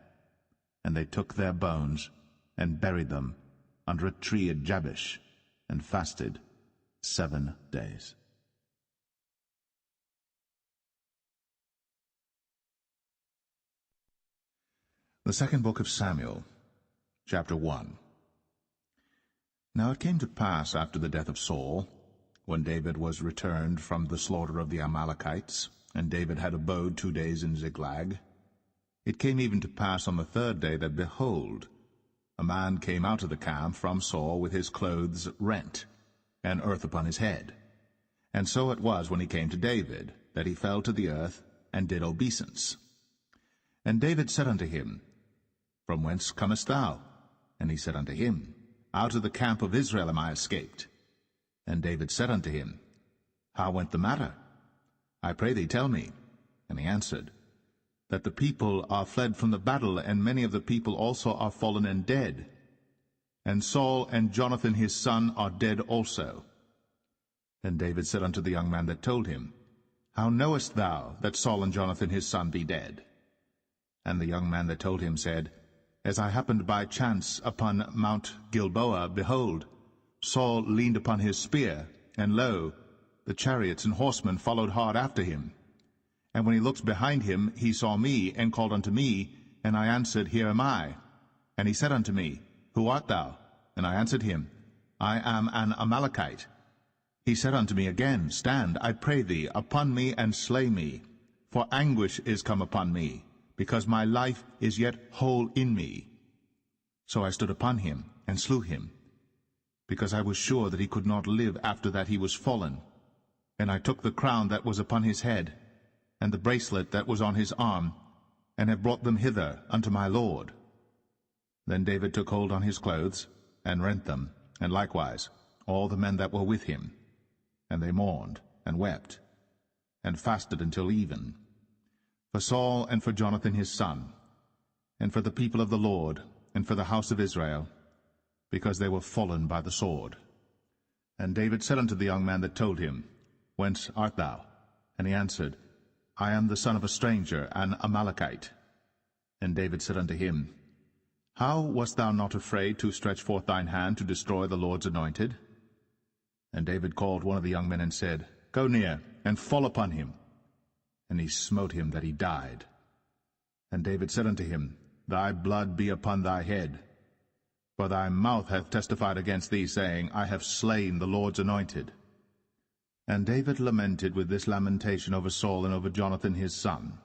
And they took their bones, and buried them under a tree at Jabesh, and fasted 7 days. The second book of Samuel, chapter 1. Now it came to pass after the death of Saul, when David was returned from the slaughter of the Amalekites, and David had abode 2 days in Ziklag, it came even to pass on the 3rd day that, behold, a man came out of the camp from Saul with his clothes rent, and earth upon his head. And so it was when he came to David, that he fell to the earth, and did obeisance. And David said unto him, From whence comest thou? And he said unto him, Out of the camp of Israel am I escaped. And David said unto him, How went the matter? I pray thee, tell me. And he answered, That the people are fled from the battle, and many of the people also are fallen and dead. And Saul and Jonathan his son are dead also. Then David said unto the young man that told him, How knowest thou that Saul and Jonathan his son be dead? And the young man that told him said, As I happened by chance upon Mount Gilboa, behold, Saul leaned upon his spear, and lo, the chariots and horsemen followed hard after him. And when he looked behind him, he saw me, and called unto me, and I answered, Here am I. And he said unto me, Who art thou? And I answered him, I am an Amalekite. He said unto me again, Stand, I pray thee, upon me, and slay me, for anguish is come upon me, because my life is yet whole in me. So I stood upon him, and slew him, because I was sure that he could not live after that he was fallen. And I took the crown that was upon his head, and the bracelet that was on his arm, and have brought them hither unto my lord. Then David took hold on his clothes, and rent them, and likewise all the men that were with him. And they mourned, and wept, and fasted until even, for Saul and for Jonathan his son, and for the people of the Lord, and for the house of Israel, because they were fallen by the sword. And David said unto the young man that told him, Whence art thou? And he answered, I am the son of a stranger, an Amalekite. And David said unto him, How wast thou not afraid to stretch forth thine hand to destroy the Lord's anointed? And David called one of the young men and said, Go near, and fall upon him. And he smote him that he died. And David said unto him, Thy blood be upon thy head. For thy mouth hath testified against thee, saying, I have slain the Lord's anointed. And David lamented with this lamentation over Saul and over Jonathan his son.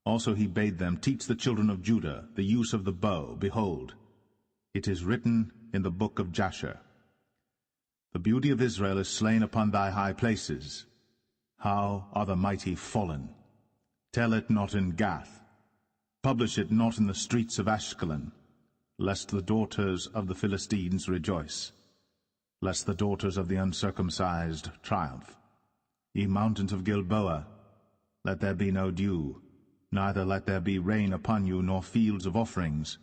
Also he bade them teach the children of Judah the use of the bow. Behold, it is written in the book of Jasher, The beauty of Israel is slain upon thy high places. How are the mighty fallen? Tell it not in Gath. Publish it not in the streets of Ashkelon, lest the daughters of the Philistines rejoice, lest the daughters of the uncircumcised triumph. Ye mountains of Gilboa, let there be no dew, neither let there be rain upon you, nor fields of offerings.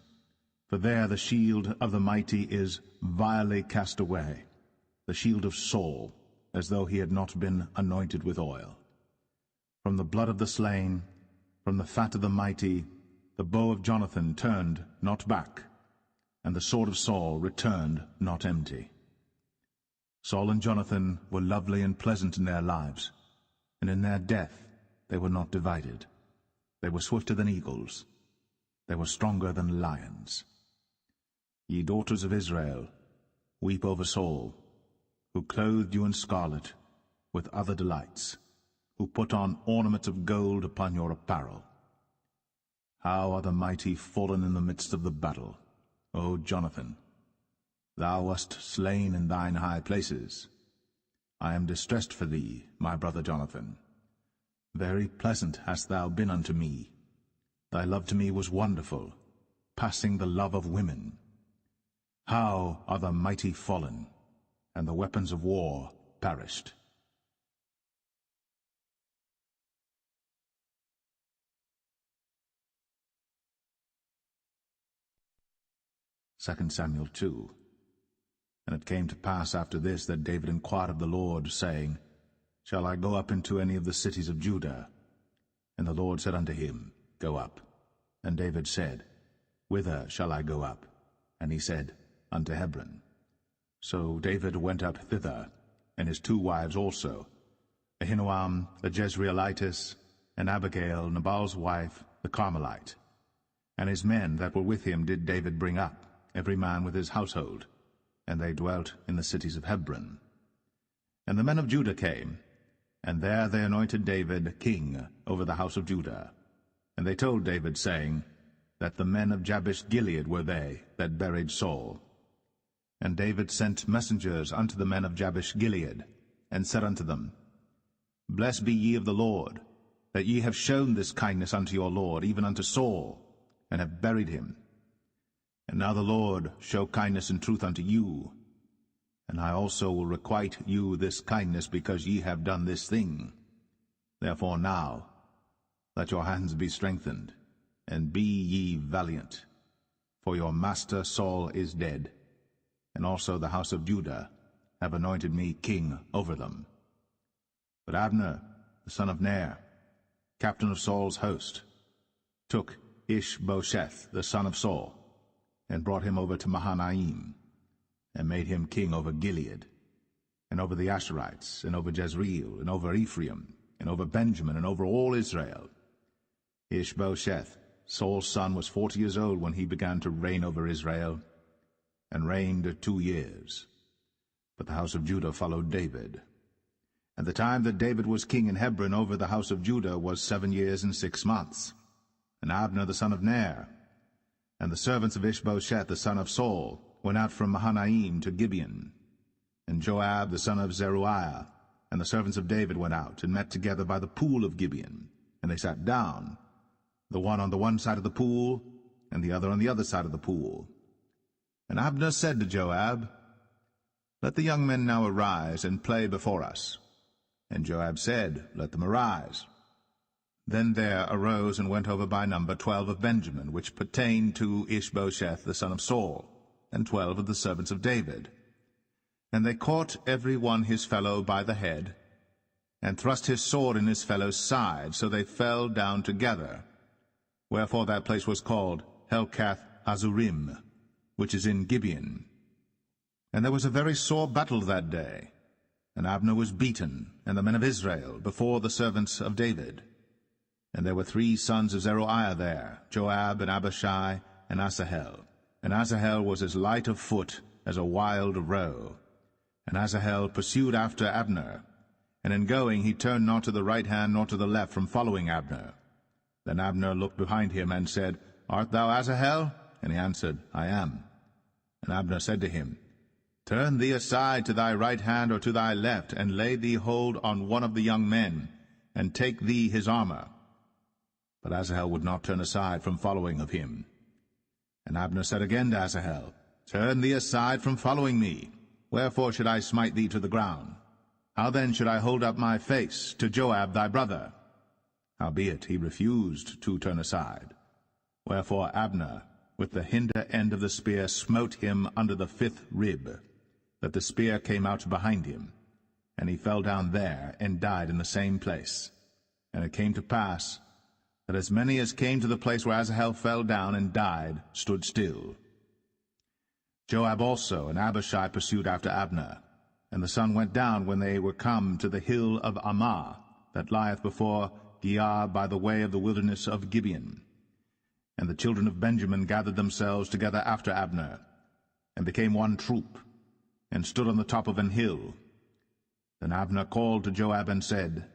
For there the shield of the mighty is vilely cast away, the shield of Saul, as though he had not been anointed with oil. From the blood of the slain, from the fat of the mighty, the bow of Jonathan turned not back, and the sword of Saul returned not empty. Saul and Jonathan were lovely and pleasant in their lives, and in their death they were not divided. They were swifter than eagles. They were stronger than lions. Ye daughters of Israel, weep over Saul, who clothed you in scarlet with other delights, who put on ornaments of gold upon your apparel. How are the mighty fallen in the midst of the battle, O Jonathan! Thou wast slain in thine high places. I am distressed for thee, my brother Jonathan. Very pleasant hast thou been unto me. Thy love to me was wonderful, passing the love of women. How are the mighty fallen, and the weapons of war perished. 2 Samuel 2. And it came to pass after this that David inquired of the Lord, saying, Shall I go up into any of the cities of Judah? And the Lord said unto him, Go up. And David said, Whither shall I go up? And he said, Unto Hebron. So David went up thither, and his 2 wives also, Ahinoam the Jezreelitess, and Abigail, Nabal's wife, the Carmelite. And his men that were with him did David bring up, every man with his household, and they dwelt in the cities of Hebron. And the men of Judah came, and there they anointed David king over the house of Judah. And they told David, saying, that the men of Jabesh-Gilead were they that buried Saul. And David sent messengers unto the men of Jabesh-Gilead, and said unto them, Blessed be ye of the Lord, that ye have shown this kindness unto your Lord, even unto Saul, and have buried him. And now the Lord show kindness and truth unto you, and I also will requite you this kindness, because ye have done this thing. Therefore now let your hands be strengthened, and be ye valiant, for your master Saul is dead, and also the house of Judah have anointed me king over them. But Abner, the son of Ner, captain of Saul's host, took Ishbosheth, the son of Saul, and brought him over to Mahanaim, and made him king over Gilead, and over the Asherites, and over Jezreel, and over Ephraim, and over Benjamin, and over all Israel. Ishbosheth, Saul's son, was 40 years old when he began to reign over Israel, and reigned 2 years. But the house of Judah followed David. And the time that David was king in Hebron over the house of Judah was 7 years and 6 months. And Abner the son of Ner, and the servants of Ishbosheth the son of Saul, went out from Mahanaim to Gibeon. And Joab the son of Zeruiah, and the servants of David went out, and met together by the pool of Gibeon. And they sat down, the one on the one side of the pool, and the other on the other side of the pool. And Abner said to Joab, Let the young men now arise, and play before us. And Joab said, Let them arise. Then there arose and went over by number 12 of Benjamin, which pertained to Ishbosheth the son of Saul, and 12 of the servants of David. And they caught every one his fellow by the head, and thrust his sword in his fellow's side, so they fell down together. Wherefore that place was called Helkath-Azurim, which is in Gibeon. And there was a very sore battle that day, and Abner was beaten, and the men of Israel, before the servants of David. And there were 3 sons of Zeruiah there, Joab, and Abishai, and Asahel. And Asahel was as light of foot as a wild roe. And Asahel pursued after Abner, and in going he turned not to the right hand nor to the left from following Abner. Then Abner looked behind him, and said, Art thou Asahel? And he answered, I am. And Abner said to him, Turn thee aside to thy right hand or to thy left, and lay thee hold on one of the young men, and take thee his armor. But Asahel would not turn aside from following of him. And Abner said again to Asahel, Turn thee aside from following me. Wherefore should I smite thee to the ground? How then should I hold up my face to Joab thy brother? Howbeit he refused to turn aside. Wherefore Abner with the hinder end of the spear smote him under the 5th rib, that the spear came out behind him, and he fell down there, and died in the same place. And it came to pass, that as many as came to the place where Asahel fell down and died stood still. Joab also and Abishai pursued after Abner, and the sun went down when they were come to the hill of Ammah, that lieth before Giah by the way of the wilderness of Gibeon. And the children of Benjamin gathered themselves together after Abner, and became one troop, and stood on the top of an hill. Then Abner called to Joab and said,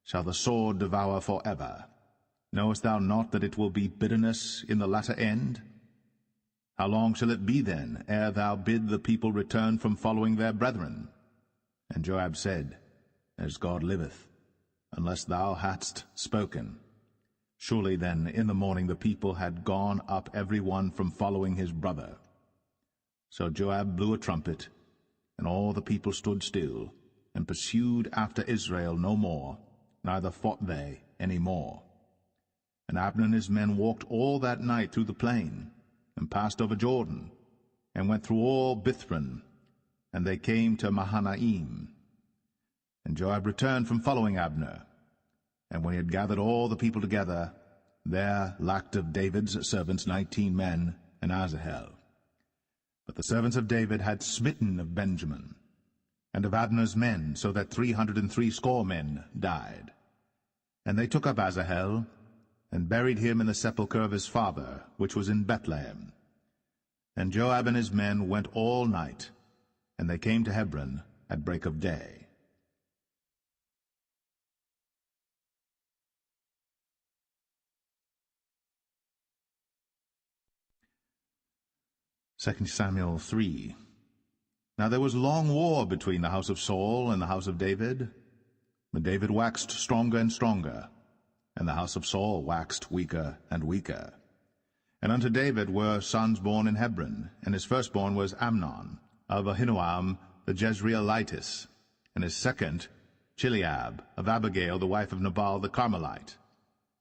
Shall the sword devour forever? Knowest thou not that it will be bitterness in the latter end? How long shall it be then, ere thou bid the people return from following their brethren? And Joab said, As God liveth, unless thou hadst spoken. Surely then in the morning the people had gone up every one from following his brother. So Joab blew a trumpet, and all the people stood still, and pursued after Israel no more, neither fought they any more. And Abner and his men walked all that night through the plain, and passed over Jordan, and went through all Bithron, and they came to Mahanaim. And Joab returned from following Abner, and when he had gathered all the people together, there lacked of David's servants 19 men, and Asahel. But the servants of David had smitten of Benjamin, and of Abner's men, so that 360 men died. And they took up Asahel, and buried him in the sepulchre of his father, which was in Bethlehem. And Joab and his men went all night, and they came to Hebron at break of day. 2 Samuel 3. Now there was long war between the house of Saul and the house of David. But David waxed stronger and stronger, and the house of Saul waxed weaker and weaker. And unto David were sons born in Hebron, and his firstborn was Amnon, of Ahinoam the Jezreelitess, and his second Chileab, of Abigail the wife of Nabal the Carmelite,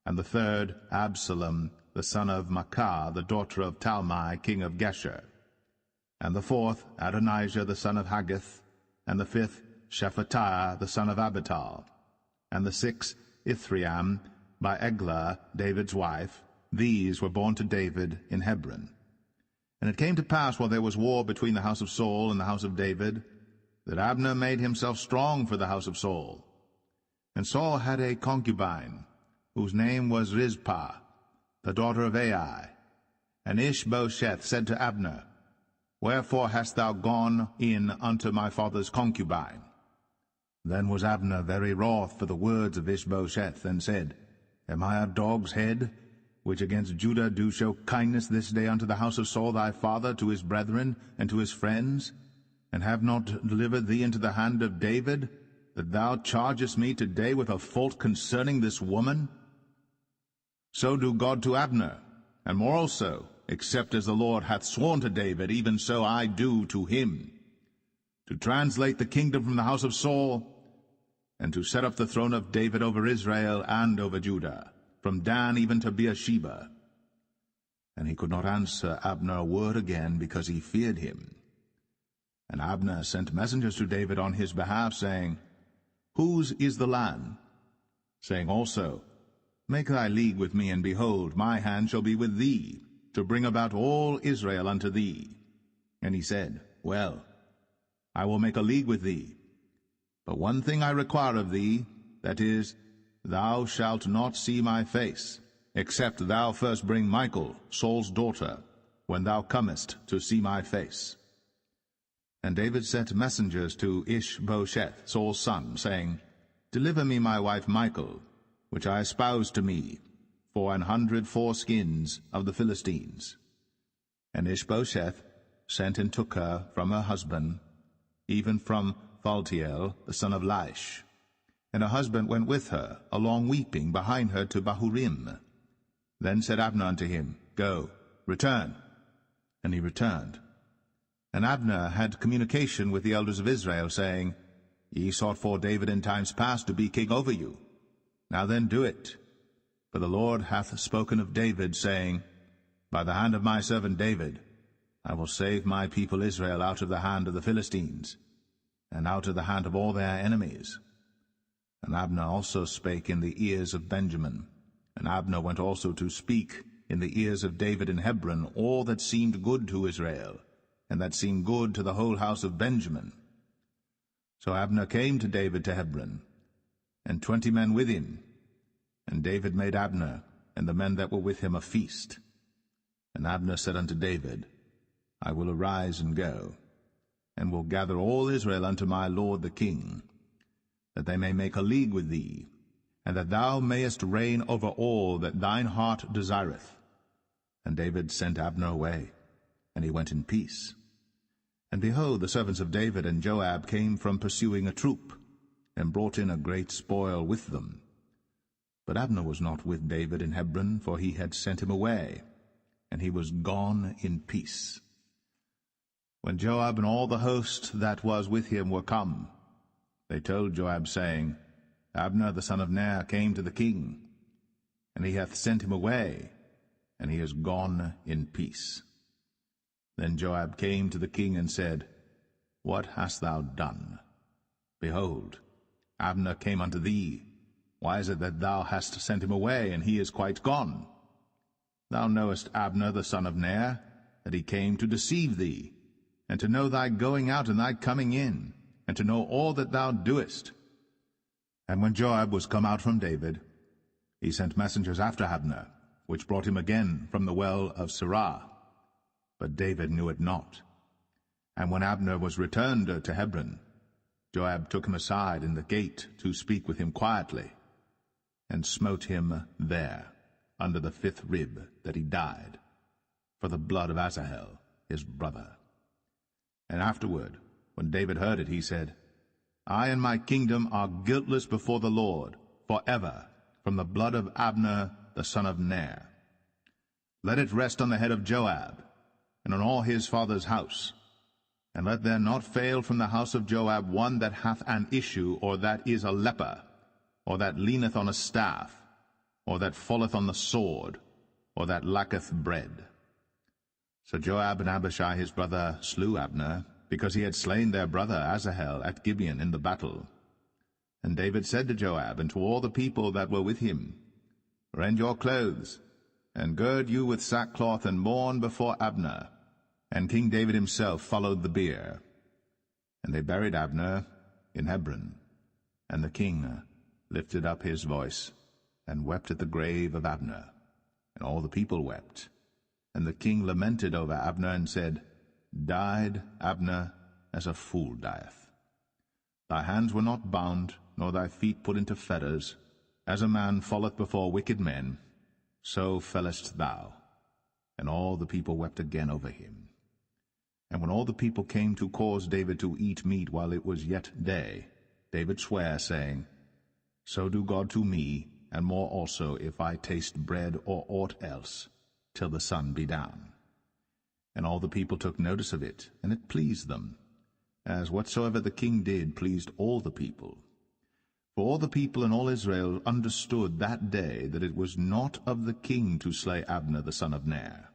and the third Absalom the son of Maacah the daughter of Talmai king of Geshur, and the fourth Adonijah the son of Haggith, and the fifth Shephatiah the son of Abital, and the sixth Ithream by Eglah David's wife. These were born to David in Hebron. And it came to pass, while there was war between the house of Saul and the house of David, that Abner made himself strong for the house of Saul. And Saul had a concubine, whose name was Rizpah, the daughter of Ai. And Ishbosheth said to Abner, Wherefore hast thou gone in unto my father's concubine? Then was Abner very wroth for the words of Ishbosheth, and said, Am I a dog's head, which against Judah do show kindness this day unto the house of Saul thy father, to his brethren, and to his friends, and have not delivered thee into the hand of David, that thou chargest me today with a fault concerning this woman? So do God to Abner, and more also, except as the Lord hath sworn to David, even so I do to him, to translate the kingdom from the house of Saul, and to set up the throne of David over Israel and over Judah, from Dan even to Beersheba. And he could not answer Abner a word again, because he feared him. And Abner sent messengers to David on his behalf, saying, Whose is the land? Saying also, Make thy league with me, and behold, my hand shall be with thee, to bring about all Israel unto thee. And he said, Well, I will make a league with thee. But one thing I require of thee, that is, thou shalt not see my face, except thou first bring Michal, Saul's daughter, when thou comest to see my face. And David sent messengers to Ishbosheth, Saul's son, saying, Deliver me my wife Michal, which I espoused to me, for 100 foreskins of the Philistines. And Ishbosheth sent and took her from her husband, even from Phaltiel, the son of Laish. And her husband went with her, along weeping, behind her to Bahurim. Then said Abner unto him, Go, return. And he returned. And Abner had communication with the elders of Israel, saying, Ye sought for David in times past to be king over you. Now then do it. For the Lord hath spoken of David, saying, By the hand of my servant David I will save my people Israel out of the hand of the Philistines, and out of the hand of all their enemies. And Abner also spake in the ears of Benjamin. And Abner went also to speak in the ears of David in Hebron all that seemed good to Israel, and that seemed good to the whole house of Benjamin. So Abner came to David to Hebron, and 20 men with him. And David made Abner and the men that were with him a feast. And Abner said unto David, I will arise and go, and will gather all Israel unto my lord the king, that they may make a league with thee, and that thou mayest reign over all that thine heart desireth. And David sent Abner away, and he went in peace. And behold, the servants of David and Joab came from pursuing a troop, and brought in a great spoil with them. But Abner was not with David in Hebron, for he had sent him away, and he was gone in peace. When Joab and all the host that was with him were come, they told Joab, saying, Abner the son of Ner came to the king, and he hath sent him away, and he is gone in peace. Then Joab came to the king and said, What hast thou done? Behold, Abner came unto thee. Why is it that thou hast sent him away, and he is quite gone? Thou knowest Abner the son of Ner, that he came to deceive thee, and to know thy going out and thy coming in, and to know all that thou doest. And when Joab was come out from David, he sent messengers after Abner, which brought him again from the well of Sirah. But David knew it not. And when Abner was returned to Hebron, Joab took him aside in the gate to speak with him quietly, and smote him there, under the 5th rib, that he died, for the blood of Asahel his brother. And afterward, when David heard it, he said, I and my kingdom are guiltless before the Lord for ever, from the blood of Abner the son of Ner. Let it rest on the head of Joab, and on all his father's house. And let there not fail from the house of Joab one that hath an issue, or that is a leper, or that leaneth on a staff, or that falleth on the sword, or that lacketh bread. So Joab and Abishai his brother slew Abner, because he had slain their brother Asahel at Gibeon in the battle. And David said to Joab and to all the people that were with him, Rend your clothes, and gird you with sackcloth, and mourn before Abner. And King David himself followed the bier. And they buried Abner in Hebron. And the king lifted up his voice, and wept at the grave of Abner. And all the people wept. And the king lamented over Abner, and said, Died Abner as a fool dieth. Thy hands were not bound, nor thy feet put into fetters. As a man falleth before wicked men, so fellest thou. And all the people wept again over him. And when all the people came to cause David to eat meat while it was yet day, David sware, saying, So do God to me, and more also, if I taste bread or aught else, till the sun be down. And all the people took notice of it, and it pleased them, as whatsoever the king did pleased all the people. For all the people and all Israel understood that day that it was not of the king to slay Abner the son of Ner.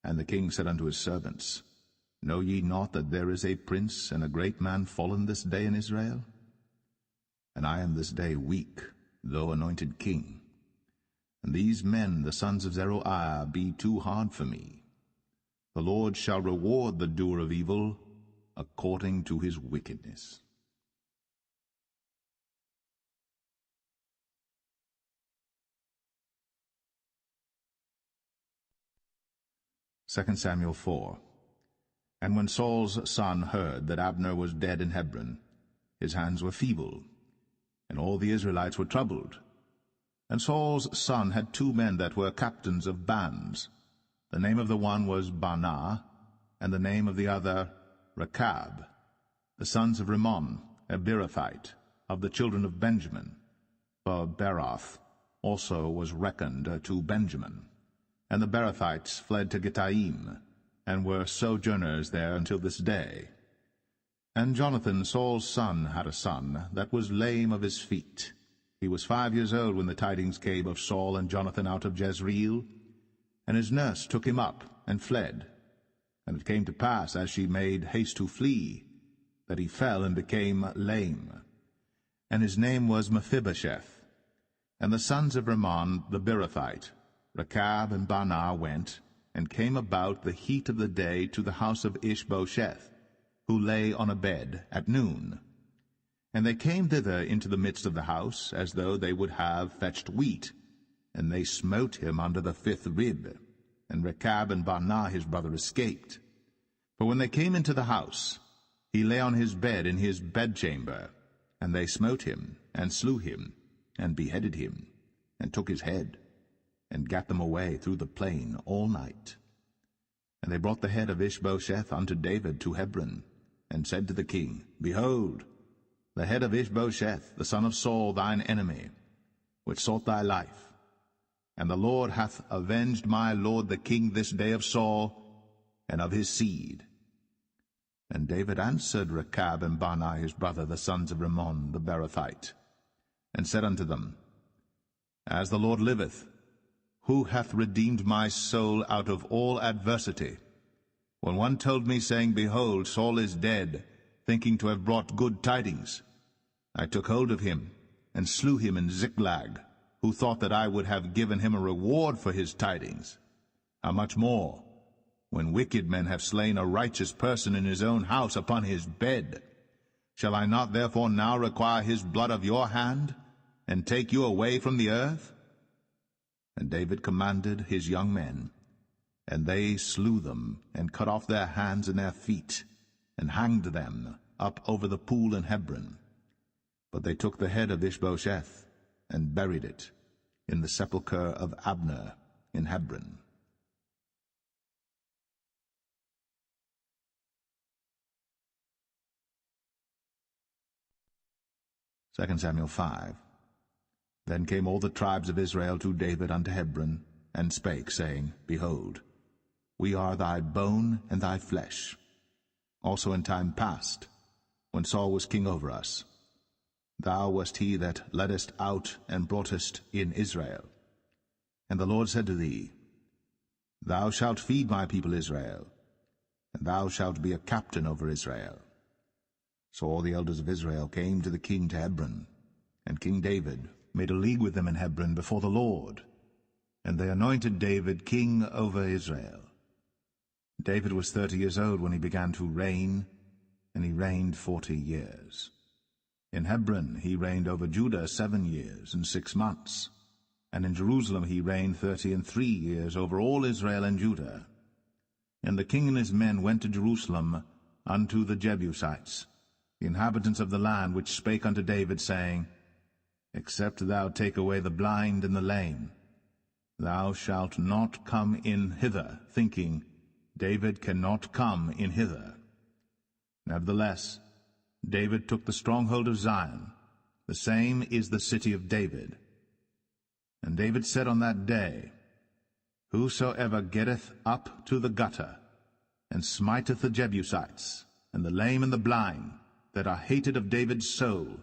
And the king said unto his servants, Know ye not that there is a prince and a great man fallen this day in Israel? And I am this day weak, though anointed king. And these men, the sons of Zeruiah, be too hard for me. The Lord shall reward the doer of evil according to his wickedness. 2 Samuel 4. And when Saul's son heard that Abner was dead in Hebron, his hands were feeble, and all the Israelites were troubled. And Saul's son had 2 men that were captains of bands. The name of the one was Baanah, and the name of the other Rechab, the sons of Rimmon, a Beerothite, of the children of Benjamin. For Beeroth also was reckoned to Benjamin. And the Beerothites fled to Gittaim, and were sojourners there until this day. And Jonathan, Saul's son, had a son that was lame of his feet. He was 5 years old when the tidings came of Saul and Jonathan out of Jezreel. And his nurse took him up and fled. And it came to pass, as she made haste to flee, that he fell and became lame. And his name was Mephibosheth. And the sons of Rimmon the Beerothite, Rechab and Baanah, went, and came about the heat of the day to the house of Ishbosheth, who lay on a bed at noon. And they came thither into the midst of the house, as though they would have fetched wheat. And they smote him under the 5th rib. And Rechab and Baanah his brother escaped. For when they came into the house, he lay on his bed in his bedchamber. And they smote him, and slew him, and beheaded him, and took his head, and gat them away through the plain all night. And they brought the head of Ishbosheth unto David to Hebron, and said to the king, Behold, the head of Ishbosheth, the son of Saul, thine enemy, which sought thy life. And the Lord hath avenged my lord the king this day of Saul, and of his seed. And David answered Rechab and Baanah his brother, the sons of Rimmon the Beerothite, and said unto them, As the Lord liveth, who hath redeemed my soul out of all adversity? When one told me, saying, Behold, Saul is dead, thinking to have brought good tidings, I took hold of him, and slew him in Ziklag, who thought that I would have given him a reward for his tidings. How much more, when wicked men have slain a righteous person in his own house upon his bed? Shall I not therefore now require his blood of your hand, and take you away from the earth?" And David commanded his young men, and they slew them, and cut off their hands and their feet, and hanged them up over the pool in Hebron. But they took the head of Ishbosheth, and buried it in the sepulchre of Abner in Hebron. 2 Samuel 5. Then came all the tribes of Israel to David unto Hebron, and spake, saying, Behold, we are thy bone and thy flesh. Also in time past, when Saul was king over us, thou wast he that leddest out and broughtest in Israel. And the Lord said to thee, Thou shalt feed my people Israel, and thou shalt be a captain over Israel. So all the elders of Israel came to the king to Hebron, and King David made a league with them in Hebron before the Lord, and they anointed David king over Israel. David was 30 years old when he began to reign, and he reigned 40 years. In Hebron he reigned over Judah 7 years and 6 months, and in Jerusalem he reigned 33 years over all Israel and Judah. And the king and his men went to Jerusalem unto the Jebusites, the inhabitants of the land, which spake unto David, saying, Except thou take away the blind and the lame, thou shalt not come in hither, thinking, David cannot come in hither. Nevertheless, David took the stronghold of Zion, the same is the city of David. And David said on that day, Whosoever getteth up to the gutter, and smiteth the Jebusites, and the lame and the blind, that are hated of David's soul,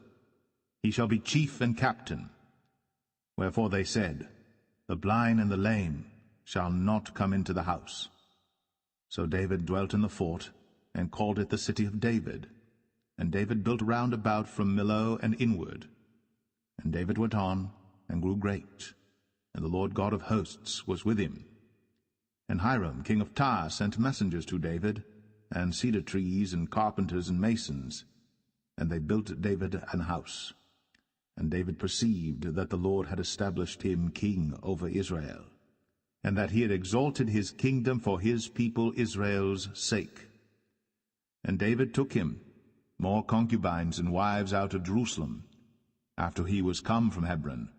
he shall be chief and captain. Wherefore they said, The blind and the lame shall not come into the house. So David dwelt in the fort, and called it the city of David. And David built round about from Millo and inward. And David went on, and grew great, and the Lord God of hosts was with him. And Hiram king of Tyre sent messengers to David, and cedar trees, and carpenters, and masons, and they built David an house. And David perceived that the Lord had established him king over Israel, and that he had exalted his kingdom for his people Israel's sake. And David took him more concubines and wives out of Jerusalem, after he was come from Hebron,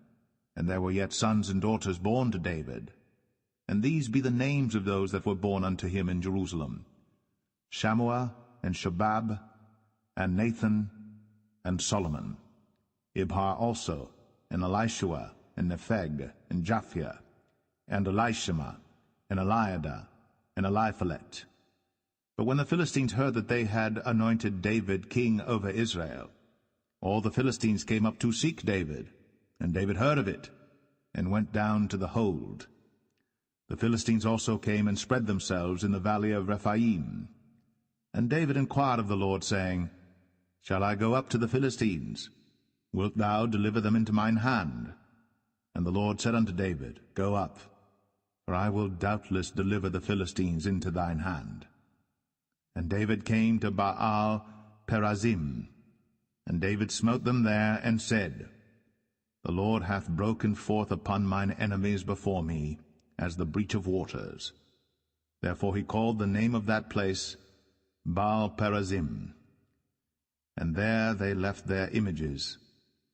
and there were yet sons and daughters born to David. And these be the names of those that were born unto him in Jerusalem, Shammua, and Shobab, and Nathan, and Solomon, Ibhar also, and Elishua, and Nepheg, and Japhia, and Elishama, and Eliada, and Eliphalet. But when the Philistines heard that they had anointed David king over Israel, all the Philistines came up to seek David, and David heard of it, and went down to the hold. The Philistines also came and spread themselves in the valley of Rephaim. And David inquired of the Lord, saying, Shall I go up to the Philistines? Wilt thou deliver them into mine hand? And the Lord said unto David, Go up, for I will doubtless deliver the Philistines into thine hand. And David came to Baal Perazim, and David smote them there, and said, The Lord hath broken forth upon mine enemies before me, as the breach of waters. Therefore he called the name of that place Baal Perazim. And there they left their images,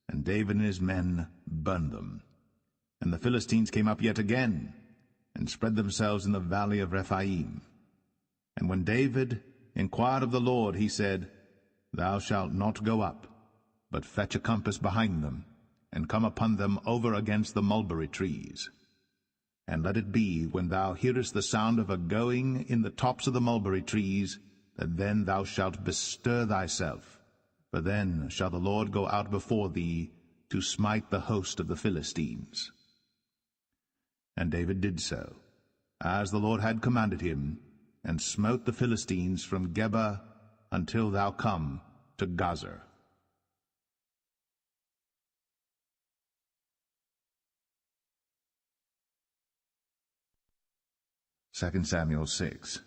and David and his men burned them. And the Philistines came up yet again, and spread themselves in the valley of Rephaim. And when David inquired of the Lord, he said, Thou shalt not go up, but fetch a compass behind them, and come upon them over against the mulberry trees. And let it be, when thou hearest the sound of a going in the tops of the mulberry trees, that then thou shalt bestir thyself, for then shall the Lord go out before thee to smite the host of the Philistines. And David did so, as the Lord had commanded him, and smote the Philistines from Geba until thou come to Gazer. 2 Samuel 6.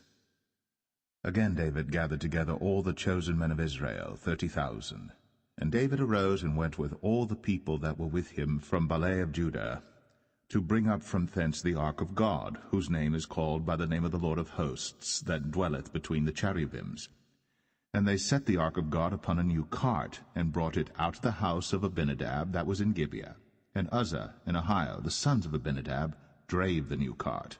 Again David gathered together all the chosen men of Israel, 30,000. And David arose and went with all the people that were with him from Paulett of Judah, to bring up from thence the ark of God, whose name is called by the name of the Lord of hosts, that dwelleth between the cherubims. And they set the ark of God upon a new cart, and brought it out of the house of Abinadab that was in Gibeah. And Uzzah and Ahio, the sons of Abinadab, drave the new cart.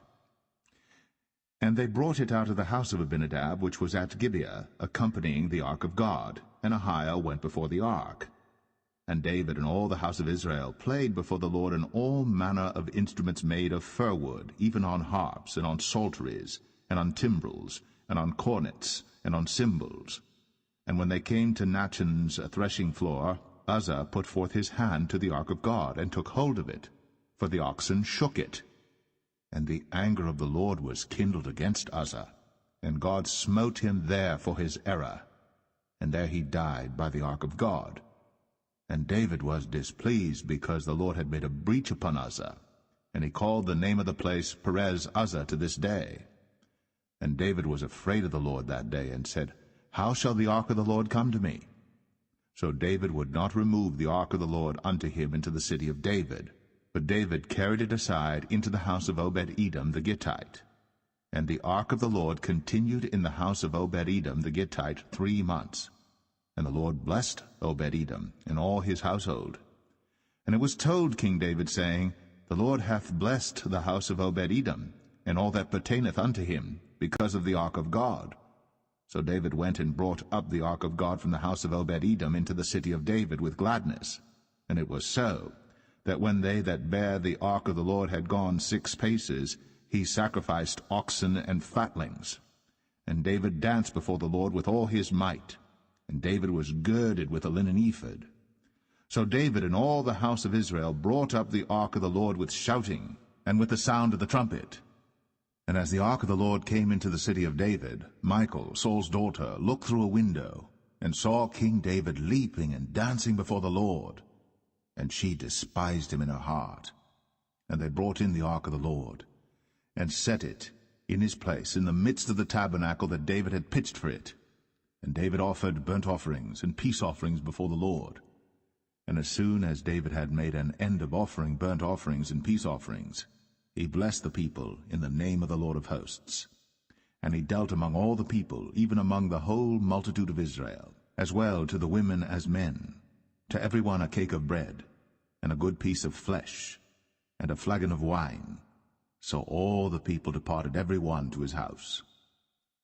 And they brought it out of the house of Abinadab, which was at Gibeah, accompanying the ark of God, and Ahio went before the ark. And David and all the house of Israel played before the Lord in all manner of instruments made of fir wood, even on harps, and on psalteries, and on timbrels, and on cornets, and on cymbals. And when they came to Nachon's threshing floor, Uzzah put forth his hand to the ark of God, and took hold of it, for the oxen shook it. And the anger of the Lord was kindled against Uzzah, and God smote him there for his error. And there he died by the ark of God. And David was displeased, because the Lord had made a breach upon Uzzah. And he called the name of the place Perez Uzzah to this day. And David was afraid of the Lord that day, and said, How shall the ark of the Lord come to me? So David would not remove the ark of the Lord unto him into the city of David, but David carried it aside into the house of Obed-Edom the Gittite. And the ark of the Lord continued in the house of Obed-Edom the Gittite 3 months. And the Lord blessed Obed-Edom and all his household. And it was told King David, saying, The Lord hath blessed the house of Obed-Edom, and all that pertaineth unto him, because of the ark of God. So David went and brought up the ark of God from the house of Obed-Edom into the city of David with gladness. And it was so, that when they that bare the ark of the Lord had gone 6 paces, he sacrificed oxen and fatlings. And David danced before the Lord with all his might. And David was girded with a linen ephod. So David and all the house of Israel brought up the ark of the Lord with shouting, and with the sound of the trumpet. And as the ark of the Lord came into the city of David, Michal, Saul's daughter, looked through a window, and saw King David leaping and dancing before the Lord. And she despised him in her heart. And they brought in the ark of the Lord, and set it in his place in the midst of the tabernacle that David had pitched for it. And David offered burnt offerings and peace offerings before the Lord. And as soon as David had made an end of offering burnt offerings and peace offerings, he blessed the people in the name of the Lord of hosts. And he dealt among all the people, even among the whole multitude of Israel, as well to the women as men, to every one a cake of bread, and a good piece of flesh, and a flagon of wine. So all the people departed every one to his house.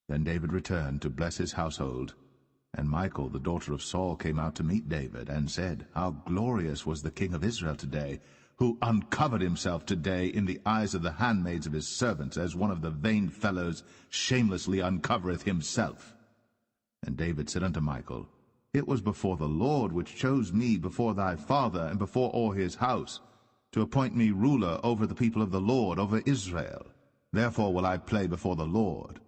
Then David returned to bless his household, and Michal, the daughter of Saul, came out to meet David, and said, How glorious was the king of Israel today, who uncovered himself today in the eyes of the handmaids of his servants, as one of the vain fellows shamelessly uncovereth himself. And David said unto Michal, It was before the Lord which chose me before thy father, and before all his house, to appoint me ruler over the people of the Lord, over Israel. Therefore will I play before the Lord.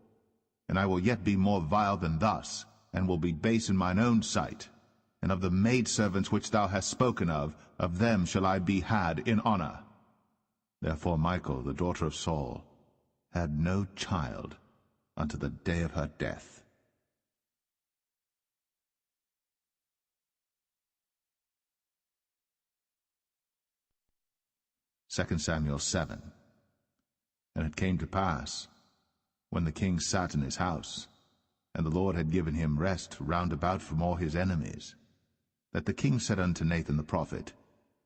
And I will yet be more vile than thus, and will be base in mine own sight. And of the maidservants which thou hast spoken of them shall I be had in honor. Therefore Michal, the daughter of Saul, had no child unto the day of her death. Second Samuel 7. And it came to pass, when the king sat in his house, and the Lord had given him rest round about from all his enemies, that the king said unto Nathan the prophet,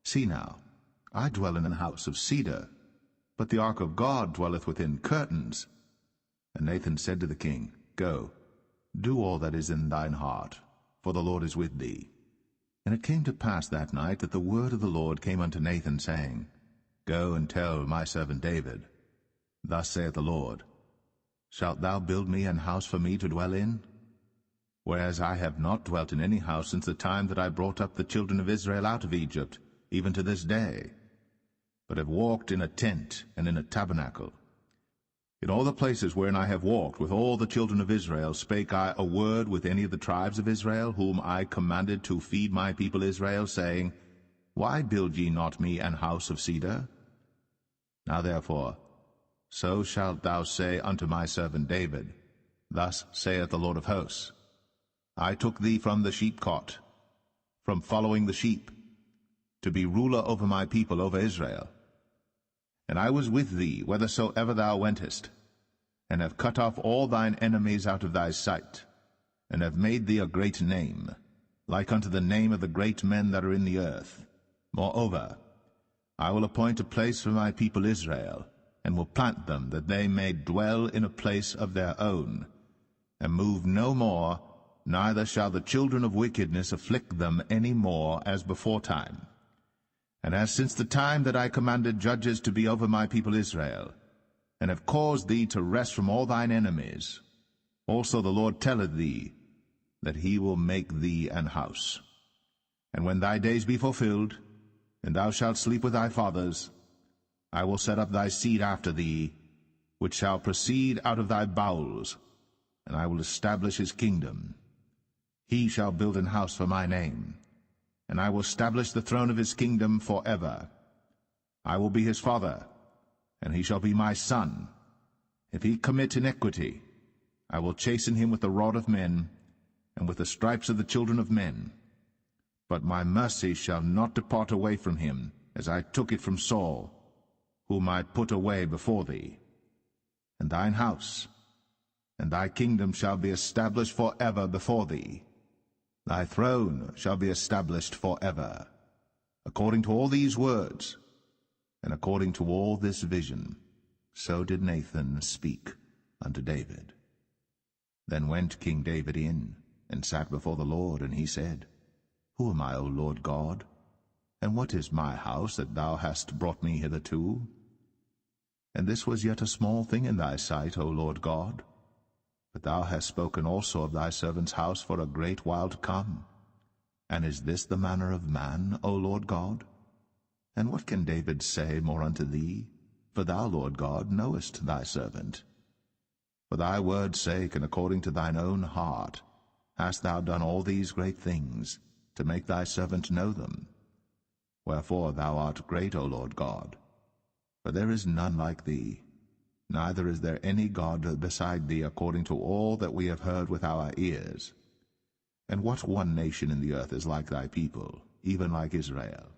See now, I dwell in an house of cedar, but the ark of God dwelleth within curtains. And Nathan said to the king, Go, do all that is in thine heart, for the Lord is with thee. And it came to pass that night that the word of the Lord came unto Nathan, saying, Go and tell my servant David, Thus saith the Lord, Shalt thou build me an house for me to dwell in? Whereas I have not dwelt in any house since the time that I brought up the children of Israel out of Egypt, even to this day, but have walked in a tent and in a tabernacle. In all the places wherein I have walked with all the children of Israel spake I a word with any of the tribes of Israel, whom I commanded to feed my people Israel, saying, Why build ye not me an house of cedar? Now therefore, so shalt thou say unto my servant David, Thus saith the Lord of hosts, I took thee from the sheepcot, from following the sheep, to be ruler over my people, over Israel. And I was with thee whithersoever thou wentest, and have cut off all thine enemies out of thy sight, and have made thee a great name, like unto the name of the great men that are in the earth. Moreover, I will appoint a place for my people Israel, and will plant them, that they may dwell in a place of their own, and move no more, neither shall the children of wickedness afflict them any more as beforetime. And as since the time that I commanded judges to be over my people Israel, and have caused thee to rest from all thine enemies, also the Lord telleth thee, that he will make thee an house. And when thy days be fulfilled, and thou shalt sleep with thy fathers, I will set up thy seed after thee, which shall proceed out of thy bowels, and I will establish his kingdom. He shall build an house for my name, and I will establish the throne of his kingdom forever. I will be his father, and he shall be my son. If he commit iniquity, I will chasten him with the rod of men, and with the stripes of the children of men. But my mercy shall not depart away from him, as I took it from Saul, whom I put away before thee. And thine house and thy kingdom shall be established forever before thee. Thy throne shall be established forever. According to all these words, and according to all this vision, so did Nathan speak unto David. Then went King David in, and sat before the Lord, and he said, Who am I, O Lord God? And what is my house that thou hast brought me hitherto? And this was yet a small thing in thy sight, O Lord God. But thou hast spoken also of thy servant's house for a great while to come. And is this the manner of man, O Lord God? And what can David say more unto thee? For thou, Lord God, knowest thy servant. For thy word's sake, and according to thine own heart, hast thou done all these great things, to make thy servant know them. Wherefore thou art great, O Lord God. For there is none like thee, neither is there any God beside thee, according to all that we have heard with our ears. And what one nation in the earth is like thy people, even like Israel,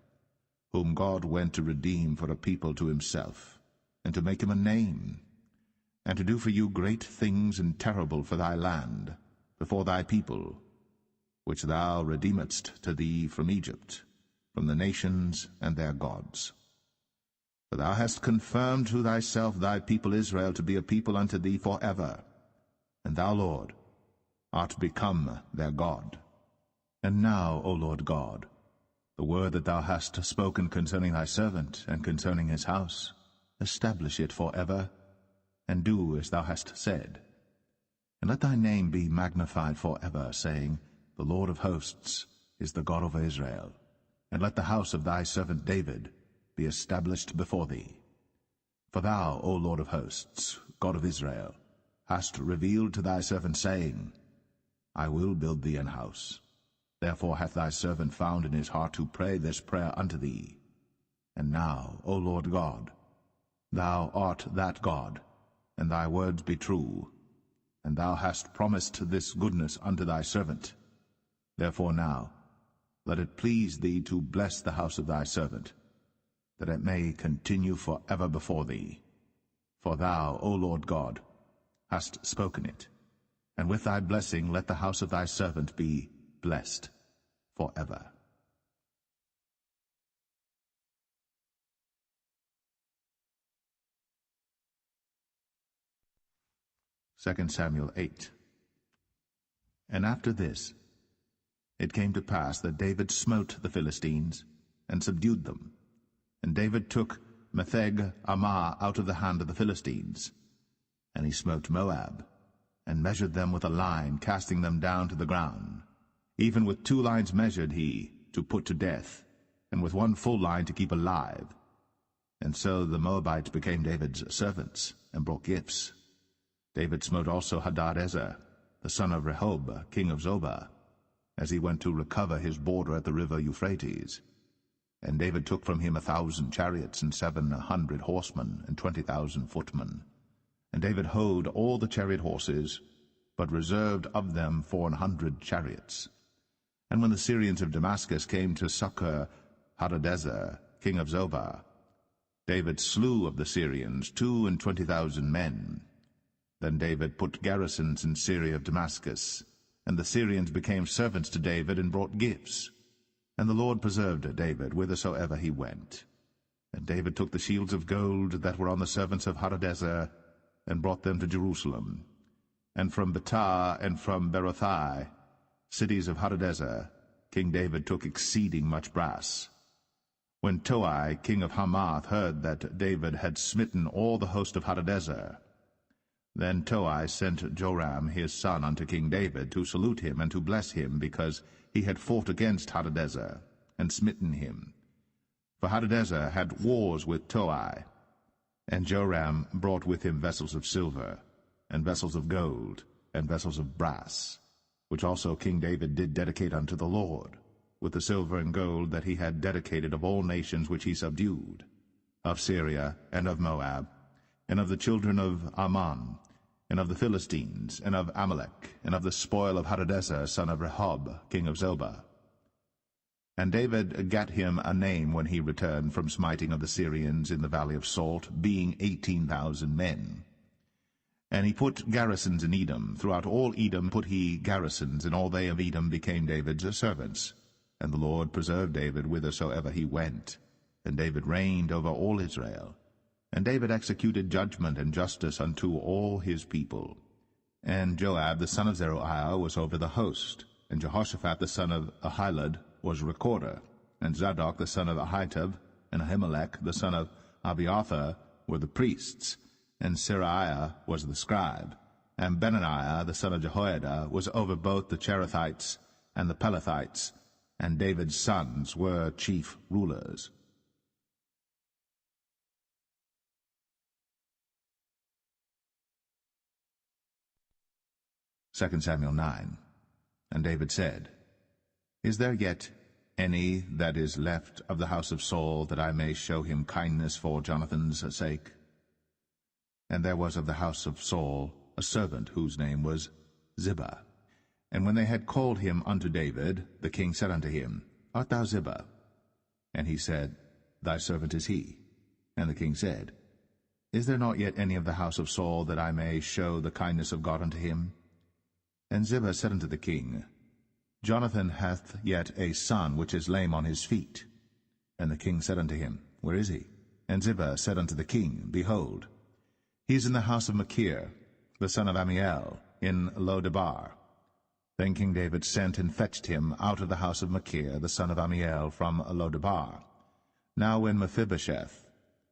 whom God went to redeem for a people to himself, and to make him a name, and to do for you great things and terrible for thy land, before thy people, which thou redeemedst to thee from Egypt, from the nations and their gods. For thou hast confirmed to thyself thy people Israel to be a people unto thee forever, and thou, Lord, art become their God. And now, O Lord God, the word that thou hast spoken concerning thy servant and concerning his house, establish it forever, and do as thou hast said. And let thy name be magnified forever, saying, The Lord of hosts is the God of Israel. And let the house of thy servant David be established before thee. For thou, O Lord of hosts, God of Israel, hast revealed to thy servant, saying, I will build thee an house. Therefore hath thy servant found in his heart to pray this prayer unto thee. And now, O Lord God, thou art that God, and thy words be true, and thou hast promised this goodness unto thy servant. Therefore now, let it please thee to bless the house of thy servant, that it may continue forever before thee. For thou, O Lord God, hast spoken it, and with thy blessing let the house of thy servant be blessed forever. 2 Samuel 8. And after this, it came to pass that David smote the Philistines, and subdued them. And David took Metheg Ammah out of the hand of the Philistines. And he smote Moab, and measured them with a line, casting them down to the ground. Even with 2 lines measured he, to put to death, and with 1 full line to keep alive. And so the Moabites became David's servants, and brought gifts. David smote also Hadadezer, the son of Rehob, king of Zobah, as he went to recover his border at the river Euphrates. And David took from him 1,000 chariots, and 700 horsemen, and 20,000 footmen. And David houghed all the chariot horses, but reserved of them 400 chariots. And when the Syrians of Damascus came to succor Hadadezer, king of Zobah, David slew of the Syrians 22,000 men. Then David put garrisons in Syria of Damascus, and the Syrians became servants to David and brought gifts. And the Lord preserved David whithersoever he went. And David took the shields of gold that were on the servants of Hadadezer, and brought them to Jerusalem. And from Betah and from Berothai, cities of Hadadezer, King David took exceeding much brass. When Toi, king of Hamath, heard that David had smitten all the host of Hadadezer, then Toi sent Joram his son unto King David to salute him and to bless him, because he had fought against Hadadezer, and smitten him. For Hadadezer had wars with Toi. And Joram brought with him vessels of silver, and vessels of gold, and vessels of brass, which also King David did dedicate unto the Lord, with the silver and gold that he had dedicated of all nations which he subdued, of Syria, and of Moab, and of the children of Ammon, and of the Philistines, and of Amalek, and of the spoil of Hadadezer, son of Rehob, king of Zobah. And David gat him a name when he returned from smiting of the Syrians in the valley of Salt, being 18,000 men. And he put garrisons in Edom. Throughout all Edom put he garrisons, and all they of Edom became David's servants. And the Lord preserved David whithersoever he went. And David reigned over all Israel. And David executed judgment and justice unto all his people. And Joab the son of Zeruiah was over the host. And Jehoshaphat the son of Ahilud was recorder. And Zadok the son of Ahitub, and Ahimelech the son of Abiathar were the priests. And Seraiah was the scribe. And Benaniah the son of Jehoiada was over both the Cherethites and the Pelethites. And David's sons were chief rulers. 2 Samuel 9. And David said, Is there yet any that is left of the house of Saul, that I may show him kindness for Jonathan's sake? And there was of the house of Saul a servant whose name was Ziba. And when they had called him unto David, the king said unto him, Art thou Ziba? And he said, Thy servant is he. And the king said, Is there not yet any of the house of Saul, that I may show the kindness of God unto him? And Ziba said unto the king, Jonathan hath yet a son which is lame on his feet. And the king said unto him, Where is he? And Ziba said unto the king, Behold, he is in the house of Machir, the son of Ammiel, in Lo-debar. Then King David sent and fetched him out of the house of Machir, the son of Ammiel, from Lo-debar. Now when Mephibosheth,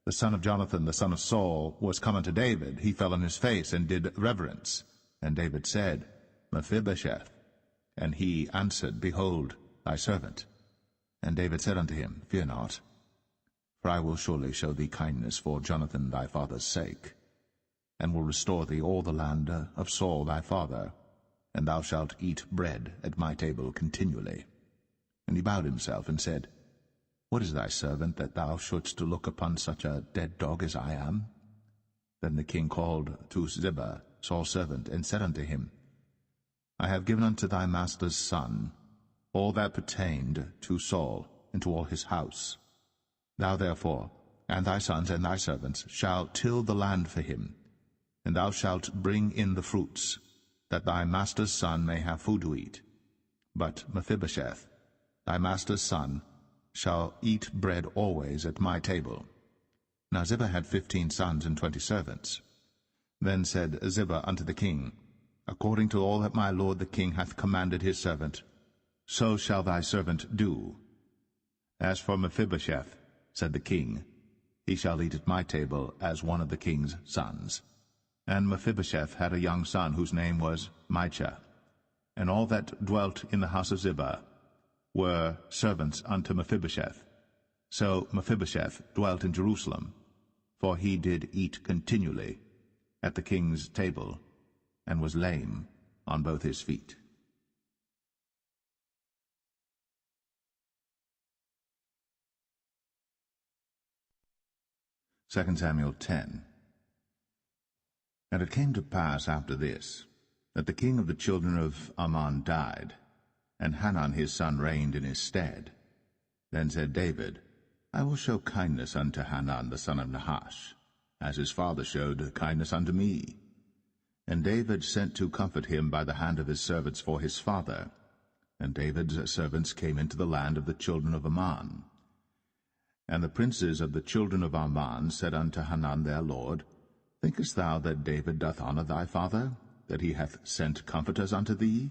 the son of Jonathan, the son of Saul, was come unto David, he fell on his face and did reverence. And David said, Mephibosheth. And he answered, Behold, thy servant. And David said unto him, Fear not, for I will surely show thee kindness for Jonathan thy father's sake, and will restore thee all the land of Saul thy father, and thou shalt eat bread at my table continually. And he bowed himself and said, What is thy servant, that thou shouldst look upon such a dead dog as I am? Then the king called to Ziba, Saul's servant, and said unto him, I have given unto thy master's son all that pertained to Saul, and to all his house. Thou therefore, and thy sons and thy servants, shall till the land for him, and thou shalt bring in the fruits, that thy master's son may have food to eat. But Mephibosheth, thy master's son, shall eat bread always at my table. Now Ziba had 15 sons and 20 servants. Then said Ziba unto the king, According to all that my lord the king hath commanded his servant, so shall thy servant do. As for Mephibosheth, said the king, he shall eat at my table as one of the king's sons. And Mephibosheth had a young son whose name was Micah. And all that dwelt in the house of Ziba were servants unto Mephibosheth. So Mephibosheth dwelt in Jerusalem, for he did eat continually at the king's table, and was lame on both his feet. 2 Samuel 10. And it came to pass after this, that the king of the children of Ammon died, and Hanun his son reigned in his stead. Then said David, I will show kindness unto Hanun the son of Nahash, as his father showed kindness unto me. And David sent to comfort him by the hand of his servants for his father. And David's servants came into the land of the children of Ammon. And the princes of the children of Ammon said unto Hanun their lord, Thinkest thou that David doth honour thy father, that he hath sent comforters unto thee?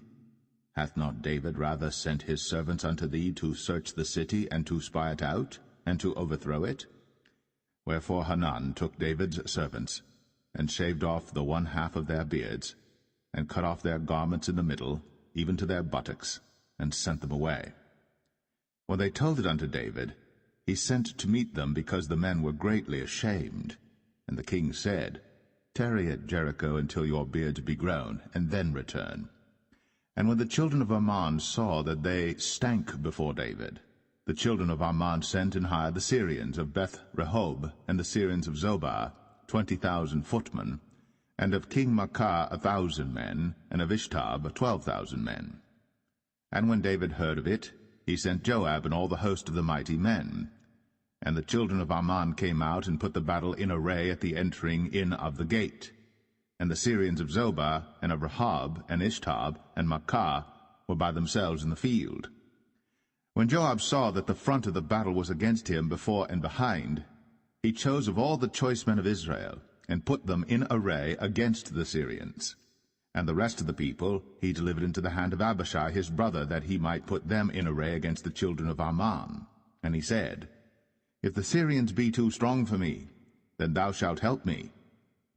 Hath not David rather sent his servants unto thee to search the city, and to spy it out, and to overthrow it? Wherefore Hanun took David's servants, and shaved off the one half of their beards, and cut off their garments in the middle, even to their buttocks, and sent them away. When they told it unto David, he sent to meet them, because the men were greatly ashamed. And the king said, Tarry at Jericho until your beards be grown, and then return. And when the children of Ammon saw that they stank before David, the children of Ammon sent and hired the Syrians of Beth-rehob, and the Syrians of Zobah, 20,000 footmen, and of King Maacah 1,000 men, and of Ishtab 12,000 men. And when David heard of it, he sent Joab and all the host of the mighty men. And the children of Ammon came out and put the battle in array at the entering in of the gate. And the Syrians of Zobah, and of Rehob, and Ishtab, and Maacah were by themselves in the field. When Joab saw that the front of the battle was against him before and behind, he chose of all the choice men of Israel, and put them in array against the Syrians. And the rest of the people he delivered into the hand of Abishai his brother, that he might put them in array against the children of Ammon. And he said, If the Syrians be too strong for me, then thou shalt help me.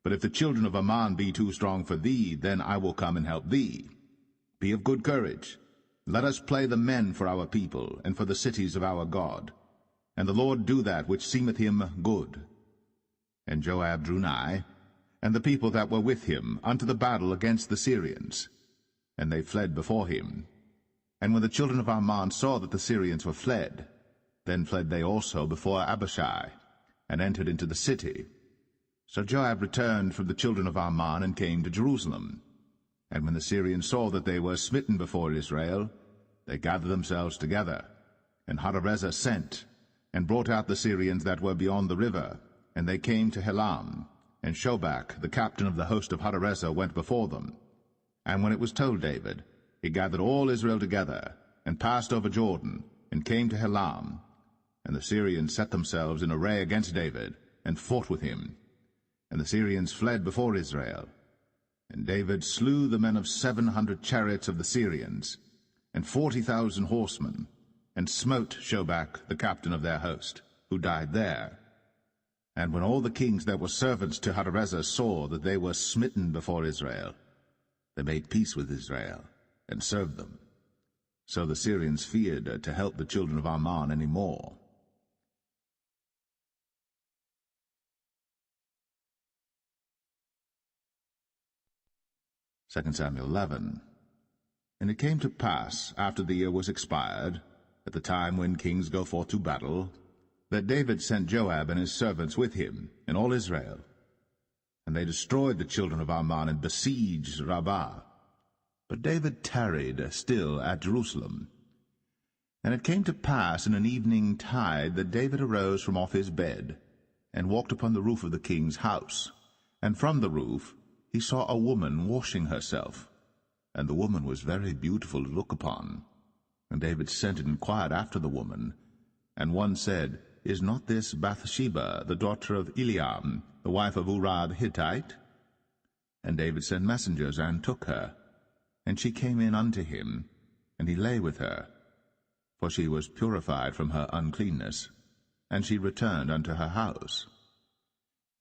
But if the children of Ammon be too strong for thee, then I will come and help thee. Be of good courage. Let us play the men for our people, and for the cities of our God. And the Lord do that which seemeth him good. And Joab drew nigh, and the people that were with him, unto the battle against the Syrians. And they fled before him. And when the children of Ammon saw that the Syrians were fled, then fled they also before Abishai, and entered into the city. So Joab returned from the children of Ammon, and came to Jerusalem. And when the Syrians saw that they were smitten before Israel, they gathered themselves together. And Hadarezer sent, and brought out the Syrians that were beyond the river, and they came to Helam. And Shobach, the captain of the host of Hadarezer, went before them. And when it was told David, he gathered all Israel together, and passed over Jordan, and came to Helam. And the Syrians set themselves in array against David, and fought with him. And the Syrians fled before Israel. And David slew the men of 700 chariots of the Syrians, and 40,000 horsemen, and smote Shobach, the captain of their host, who died there. And when all the kings that were servants to Hadarezer saw that they were smitten before Israel, they made peace with Israel, and served them. So the Syrians feared to help the children of Ammon any more. Second Samuel 11. And it came to pass, after the year was expired, at the time when kings go forth to battle, that David sent Joab and his servants with him, and all Israel. And they destroyed the children of Ammon, and besieged Rabbah. But David tarried still at Jerusalem. And it came to pass in an evening tide that David arose from off his bed, and walked upon the roof of the king's house. And from the roof he saw a woman washing herself, and the woman was very beautiful to look upon. And David sent and inquired after the woman. And one said, Is not this Bathsheba, the daughter of Eliam, the wife of Uriah the Hittite? And David sent messengers, and took her. And she came in unto him, and he lay with her, for she was purified from her uncleanness, and she returned unto her house.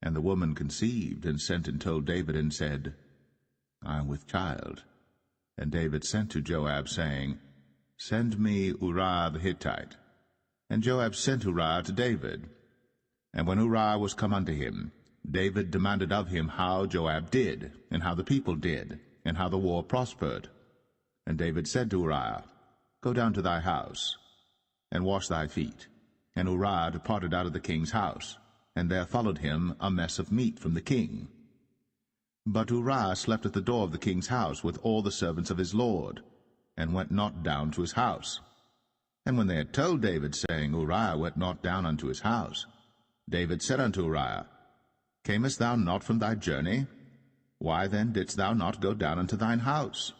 And the woman conceived, and sent and told David, and said, I am with child. And David sent to Joab, saying, Send me Uriah the Hittite. And Joab sent Uriah to David. And when Uriah was come unto him, David demanded of him how Joab did, and how the people did, and how the war prospered. And David said to Uriah, Go down to thy house, and wash thy feet. And Uriah departed out of the king's house, and there followed him a mess of meat from the king. But Uriah slept at the door of the king's house with all the servants of his lord, and went not down to his house. And when they had told David, saying, Uriah went not down unto his house, David said unto Uriah, Camest thou not from thy journey? Why then didst thou not go down unto thine house?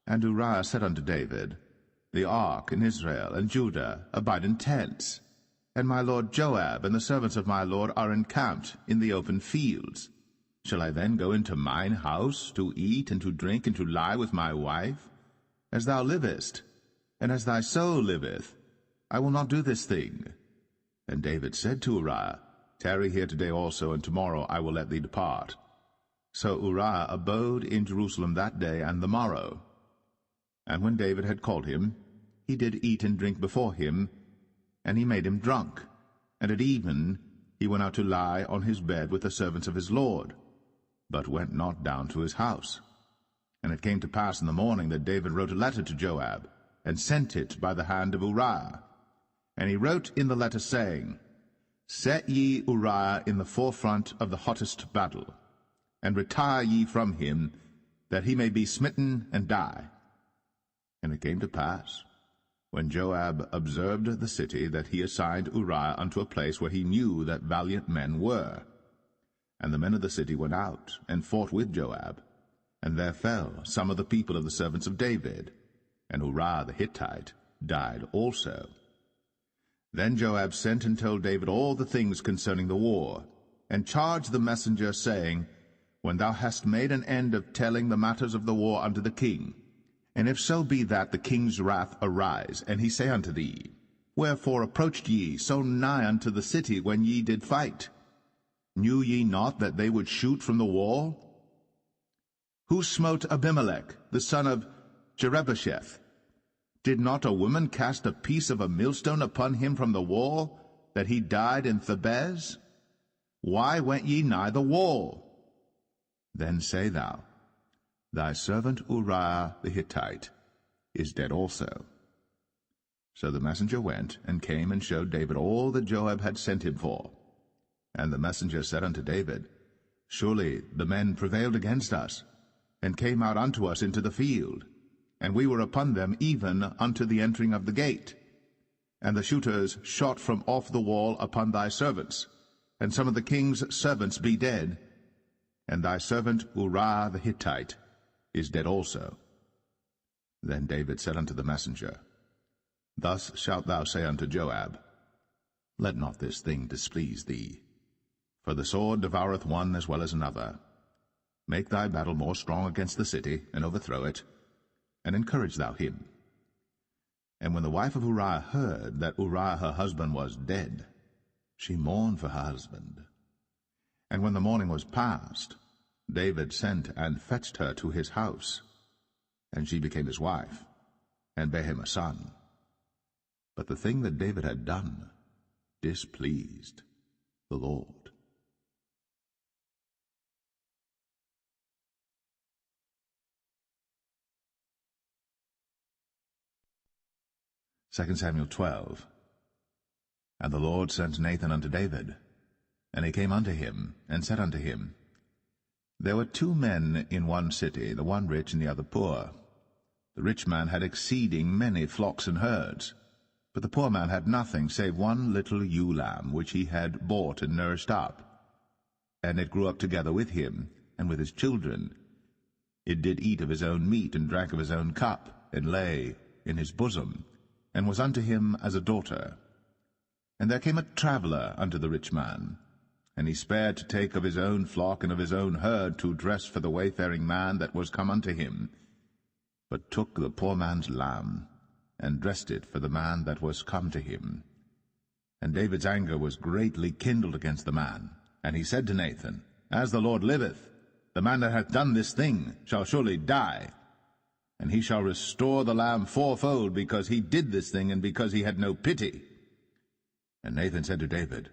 And Uriah said unto David, The ark and Israel and Judah abide in tents, and my lord Joab and the servants of my lord are encamped in the open fields. Shall I then go into mine house to eat and to drink and to lie with my wife? As thou livest, and as thy soul liveth, I will not do this thing. And David said to Uriah, Tarry here today also, and tomorrow I will let thee depart. So Uriah abode in Jerusalem that day and the morrow. And when David had called him, he did eat and drink before him, and he made him drunk. And at even he went out to lie on his bed with the servants of his lord, but went not down to his house. And it came to pass in the morning that David wrote a letter to Joab, and sent it by the hand of Uriah. And he wrote in the letter, saying, Set ye Uriah in the forefront of the hottest battle, and retire ye from him, that he may be smitten and die. And it came to pass, when Joab observed the city, that he assigned Uriah unto a place where he knew that valiant men were. And the men of the city went out, and fought with Joab, and there fell some of the people of the servants of David, and Uriah the Hittite died also. Then Joab sent and told David all the things concerning the war, and charged the messenger, saying, When thou hast made an end of telling the matters of the war unto the king, and if so be that the king's wrath arise, and he say unto thee, Wherefore approached ye so nigh unto the city when ye did fight? Knew ye not that they would shoot from the wall? Who smote Abimelech, the son of Jerubbesheth? Did not a woman cast a piece of a millstone upon him from the wall, that he died in Thebez? Why went ye nigh the wall? Then say thou, Thy servant Uriah the Hittite is dead also. So the messenger went, and came and showed David all that Joab had sent him for. And the messenger said unto David, Surely the men prevailed against us, and came out unto us into the field, and we were upon them even unto the entering of the gate. And the shooters shot from off the wall upon thy servants, and some of the king's servants be dead, and thy servant Uriah the Hittite is dead also. Then David said unto the messenger, Thus shalt thou say unto Joab, Let not this thing displease thee, for the sword devoureth one as well as another. Make thy battle more strong against the city, and overthrow it, and encourage thou him. And when the wife of Uriah heard that Uriah her husband was dead, she mourned for her husband. And when the morning was past, David sent and fetched her to his house, and she became his wife, and bare him a son. But the thing that David had done displeased the Lord. 2 Samuel 12. And the Lord sent Nathan unto David. And he came unto him, and said unto him, There were 2 men in one city, the one rich and the other poor. The rich man had exceeding many flocks and herds, but the poor man had nothing save one little ewe lamb, which he had bought and nourished up. And it grew up together with him, and with his children. It did eat of his own meat, and drank of his own cup, and lay in his bosom, and was unto him as a daughter. And there came a traveller unto the rich man, and he spared to take of his own flock and of his own herd to dress for the wayfaring man that was come unto him, but took the poor man's lamb, and dressed it for the man that was come to him. And David's anger was greatly kindled against the man, and he said to Nathan, As the Lord liveth, the man that hath done this thing shall surely die, and he shall restore the lamb 4-fold, because he did this thing, and because he had no pity. And Nathan said to David,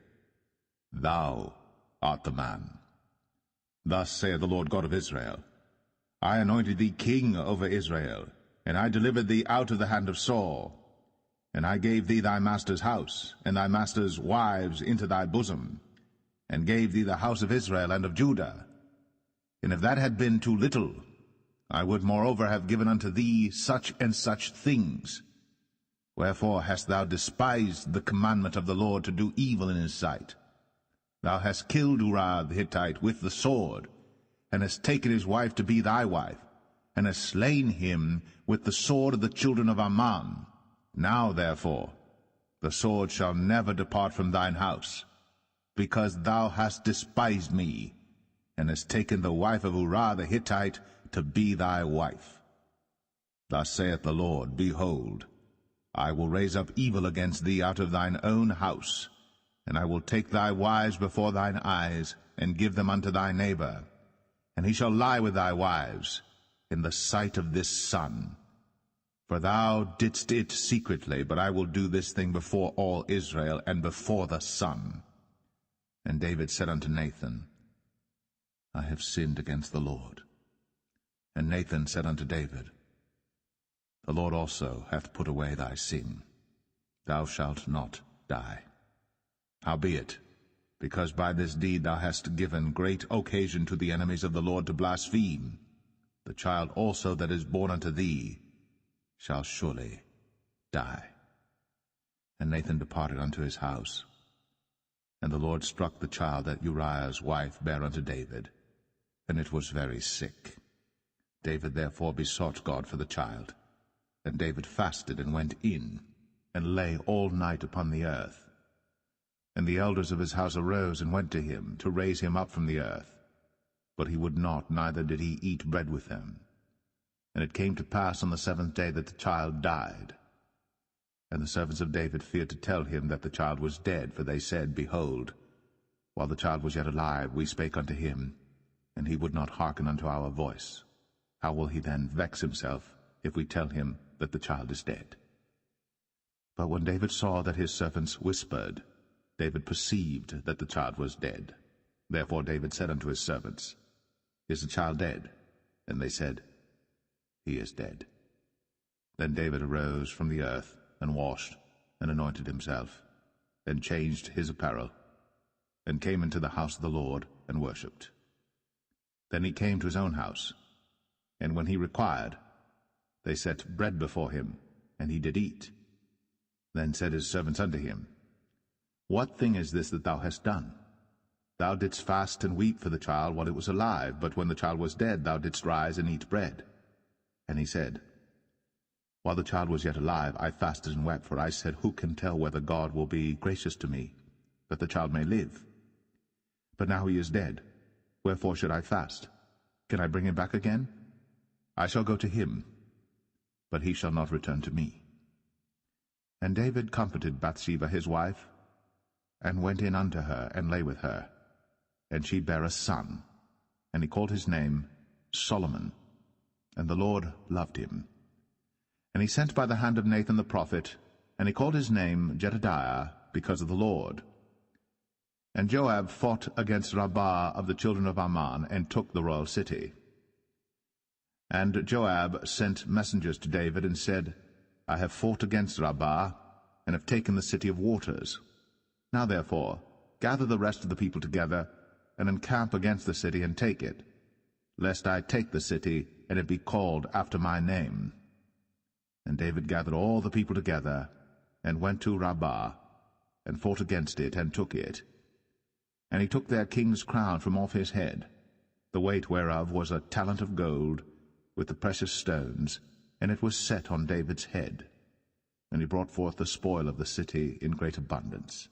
Thou art the man. Thus saith the Lord God of Israel, I anointed thee king over Israel, and I delivered thee out of the hand of Saul. And I gave thee thy master's house, and thy master's wives into thy bosom. and gave thee the house of Israel and of Judah. And if that had been too little, I would moreover have given unto thee such and such things. Wherefore hast thou despised the commandment of the Lord to do evil in his sight? Thou hast killed Uriah the Hittite with the sword, and hast taken his wife to be thy wife, and hast slain him with the sword of the children of Ammon. Now therefore the sword shall never depart from thine house, because thou hast despised me, and hast taken the wife of Uriah the Hittite to be thy wife. Thus saith the Lord, Behold, I will raise up evil against thee out of thine own house, and I will take thy wives before thine eyes, and give them unto thy neighbor, and he shall lie with thy wives in the sight of this sun. For thou didst it secretly, but I will do this thing before all Israel, and before the sun. And David said unto Nathan, I have sinned against the Lord. And Nathan said unto David, The Lord also hath put away thy sin. Thou shalt not die. Howbeit, because by this deed thou hast given great occasion to the enemies of the Lord to blaspheme, the child also that is born unto thee shall surely die. And Nathan departed unto his house. And the Lord struck the child that Uriah's wife bare unto David, and it was very sick. David therefore besought God for the child. And David fasted and went in, and lay all night upon the earth. And the elders of his house arose and went to him, to raise him up from the earth. But he would not, neither did he eat bread with them. And it came to pass on the 7th day that the child died. And the servants of David feared to tell him that the child was dead, for they said, Behold, while the child was yet alive, we spake unto him, and he would not hearken unto our voice. How will he then vex himself, if we tell him that the child is dead? But when David saw that his servants whispered, David perceived that the child was dead. Therefore David said unto his servants, Is the child dead? And they said, He is dead. Then David arose from the earth, and washed, and anointed himself, and changed his apparel, and came into the house of the Lord, and worshipped. Then he came to his own house, and when he required, they set bread before him, and he did eat. Then said his servants unto him, What thing is this that thou hast done? Thou didst fast and weep for the child while it was alive, but when the child was dead thou didst rise and eat bread. And he said, While the child was yet alive, I fasted and wept, for I said, Who can tell whether God will be gracious to me, that the child may live? But now he is dead. Wherefore should I fast? Can I bring him back again? I shall go to him, but he shall not return to me. And David comforted Bathsheba his wife, and went in unto her, and lay with her. And she bare a son, and he called his name Solomon. And the Lord loved him. And he sent by the hand of Nathan the prophet, and he called his name Jedediah, because of the Lord. And Joab fought against Rabbah of the children of Ammon, and took the royal city. And Joab sent messengers to David, and said, I have fought against Rabbah, and have taken the city of waters. Now therefore gather the rest of the people together, and encamp against the city, and take it, lest I take the city, and it be called after my name. And David gathered all the people together, and went to Rabbah, and fought against it, and took it. And he took their king's crown from off his head, the weight whereof was a talent of gold, with the precious stones, and it was set on David's head. And he brought forth the spoil of the city in great abundance.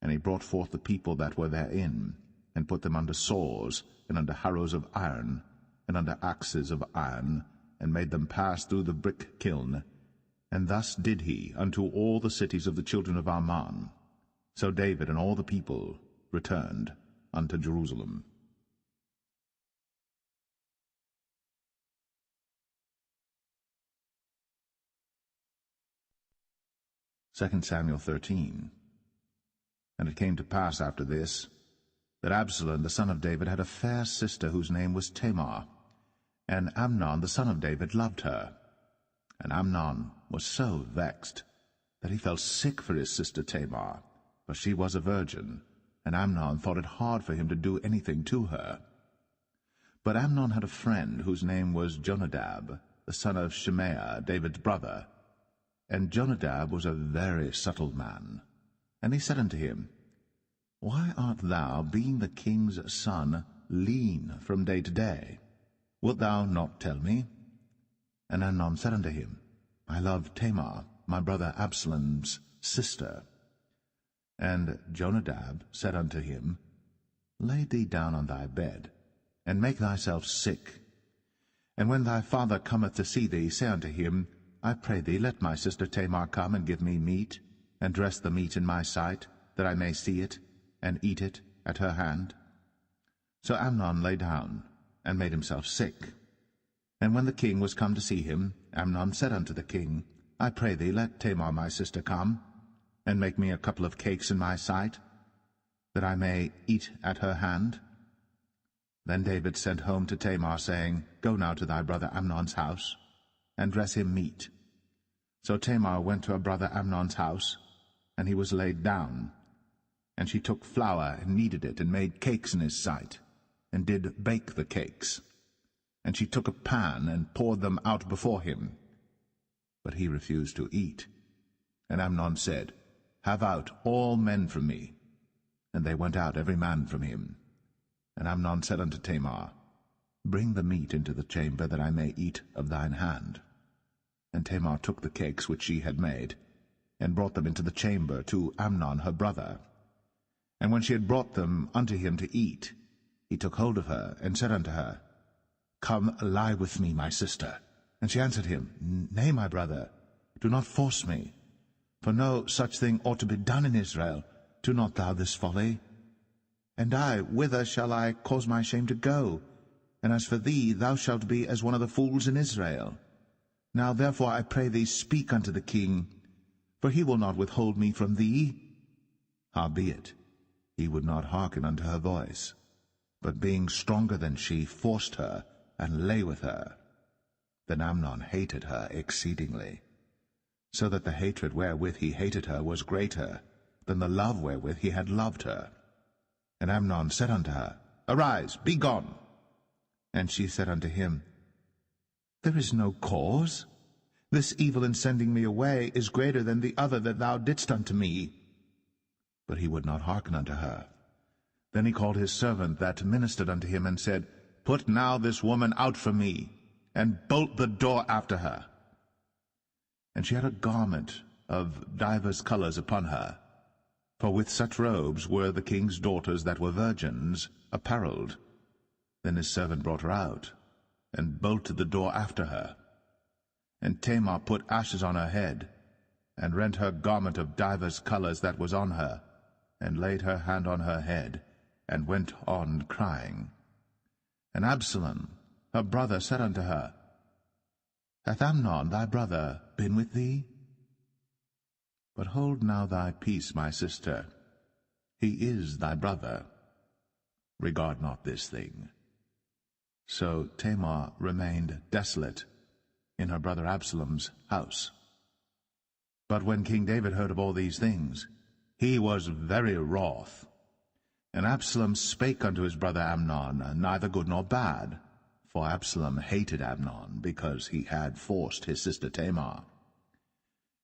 And he brought forth the people that were therein, and put them under saws, and under harrows of iron, and under axes of iron, and made them pass through the brick kiln. And thus did he unto all the cities of the children of Ammon. So David and all the people returned unto Jerusalem. 2 Samuel 13. And it came to pass after this, that Absalom the son of David had a fair sister whose name was Tamar, and Amnon the son of David loved her. And Amnon was so vexed that he fell sick for his sister Tamar, for she was a virgin, and Amnon thought it hard for him to do anything to her. But Amnon had a friend whose name was Jonadab, the son of Shimea, David's brother. And Jonadab was a very subtle man. And he said unto him, Why art thou, being the king's son, lean from day to day? Wilt thou not tell me? And Amnon said unto him, I love Tamar, my brother Absalom's sister. And Jonadab said unto him, Lay thee down on thy bed, and make thyself sick. And when thy father cometh to see thee, say unto him, I pray thee, let my sister Tamar come and give me meat, and dress the meat in my sight, that I may see it, and eat it at her hand. So Amnon lay down, and made himself sick. And when the king was come to see him, Amnon said unto the king, I pray thee, let Tamar my sister come, and make me a couple of cakes in my sight, that I may eat at her hand. Then David sent home to Tamar, saying, Go now to thy brother Amnon's house, and dress him meat. So Tamar went to her brother Amnon's house, and he was laid down. And she took flour, and kneaded it, and made cakes in his sight, and did bake the cakes. And she took a pan, and poured them out before him. But he refused to eat. And Amnon said, Have out all men from me. And they went out every man from him. And Amnon said unto Tamar, Bring the meat into the chamber, that I may eat of thine hand. And Tamar took the cakes which she had made, and brought them into the chamber to Amnon her brother. And when she had brought them unto him to eat, he took hold of her, and said unto her, Come, lie with me, my sister. And she answered him, Nay, my brother, do not force me. For no such thing ought to be done in Israel. Do not thou this folly. And I, whither shall I cause my shame to go? And as for thee, thou shalt be as one of the fools in Israel. Now therefore I pray thee, speak unto the king, for he will not withhold me from thee. Howbeit, he would not hearken unto her voice, but being stronger than she, forced her, and lay with her. Then Amnon hated her exceedingly, so that the hatred wherewith he hated her was greater than the love wherewith he had loved her. And Amnon said unto her, Arise, be gone. And she said unto him, There is no cause. This evil in sending me away is greater than the other that thou didst unto me. But he would not hearken unto her. Then he called his servant that ministered unto him, and said, Put now this woman out from me, and bolt the door after her. And she had a garment of divers colours upon her, for with such robes were the king's daughters that were virgins apparelled. Then his servant brought her out, and bolted the door after her. And Tamar put ashes on her head, and rent her garment of divers colours that was on her, and laid her hand on her head, and went on crying. And Absalom, her brother, said unto her, Hath Amnon thy brother been with thee? But hold now thy peace, my sister. He is thy brother. Regard not this thing. So Tamar remained desolate in her brother Absalom's house. But when King David heard of all these things, he was very wroth. And Absalom spake unto his brother Amnon, neither good nor bad, for Absalom hated Amnon, because he had forced his sister Tamar.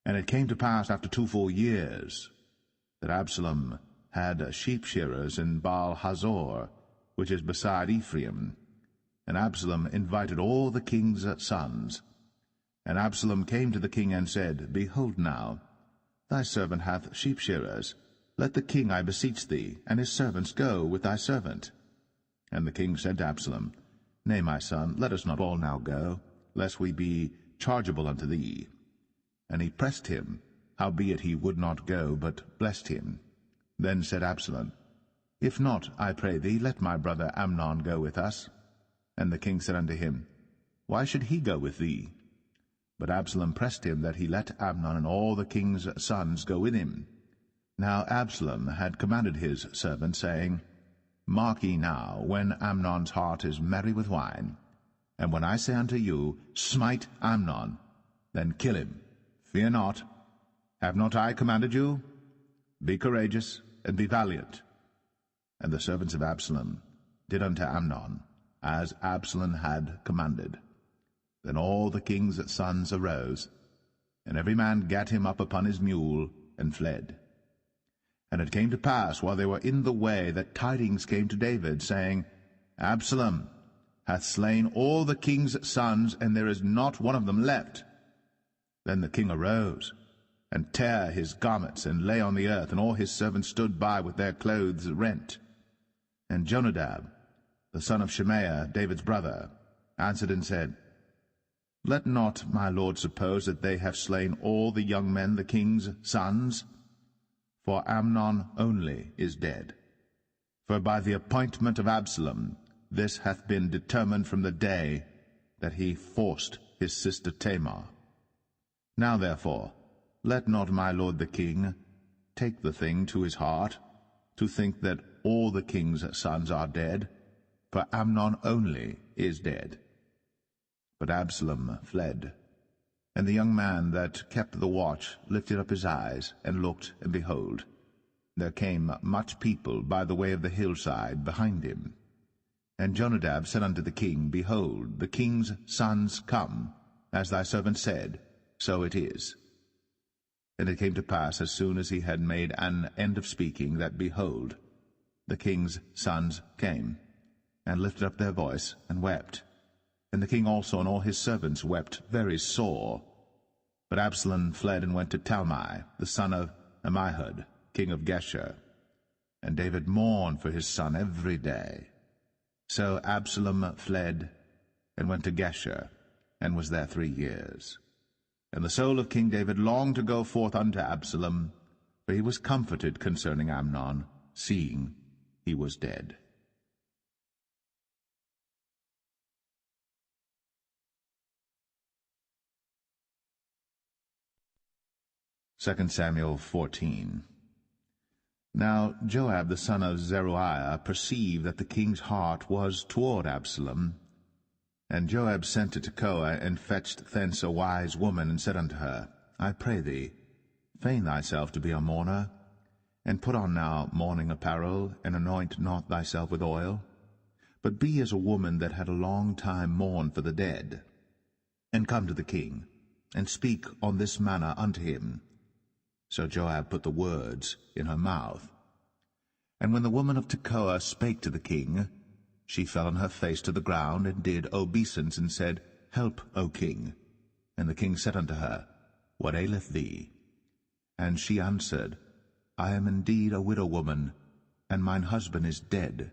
And it came to pass after 2 full years that Absalom had sheep-shearers in Baal-Hazor, which is beside Ephraim. And Absalom invited all the king's sons. And Absalom came to the king and said, Behold now, thy servant hath sheep-shearers. Let the king, I beseech thee, and his servants go with thy servant. And the king said to Absalom, Nay, my son, let us not all now go, lest we be chargeable unto thee. And he pressed him, howbeit he would not go, but blessed him. Then said Absalom, If not, I pray thee, let my brother Amnon go with us. And the king said unto him, Why should he go with thee? But Absalom pressed him that he let Amnon and all the king's sons go with him. Now Absalom had commanded his servant, saying, Mark ye now, when Amnon's heart is merry with wine, and when I say unto you, Smite Amnon, then kill him. Fear not. Have not I commanded you? Be courageous, and be valiant. And the servants of Absalom did unto Amnon as Absalom had commanded. Then all the king's sons arose, and every man gat him up upon his mule, and fled. And it came to pass, while they were in the way, that tidings came to David, saying, Absalom hath slain all the king's sons, and there is not one of them left. Then the king arose, and tare his garments, and lay on the earth, and all his servants stood by with their clothes rent. And Jonadab, the son of Shemaiah, David's brother, answered and said, Let not my lord suppose that they have slain all the young men, the king's sons, for Amnon only is dead. For by the appointment of Absalom this hath been determined from the day that he forced his sister Tamar. Now therefore let not my lord the king take the thing to his heart, to think that all the king's sons are dead, for Amnon only is dead. But Absalom fled. And the young man that kept the watch lifted up his eyes, and looked, and behold, there came much people by the way of the hillside behind him. And Jonadab said unto the king, Behold, the king's sons come, as thy servant said, so it is. And it came to pass, as soon as he had made an end of speaking, that, behold, the king's sons came, and lifted up their voice, and wept. And the king also and all his servants wept very sore. But Absalom fled and went to Talmai, the son of Ammihud, king of Geshur. And David mourned for his son every day. So Absalom fled and went to Geshur, and was there 3 years. And the soul of King David longed to go forth unto Absalom, for he was comforted concerning Amnon, seeing he was dead. 2 Samuel 14. Now Joab the son of Zeruiah perceived that the king's heart was toward Absalom. And Joab sent to Tekoa, and fetched thence a wise woman, and said unto her, I pray thee, feign thyself to be a mourner, and put on now mourning apparel, and anoint not thyself with oil, but be as a woman that had a long time mourned for the dead. And come to the king, and speak on this manner unto him. So Joab put the words in her mouth. And when the woman of Tekoa spake to the king, she fell on her face to the ground, and did obeisance, and said, Help, O king. And the king said unto her, What aileth thee? And she answered, I am indeed a widow woman, and mine husband is dead.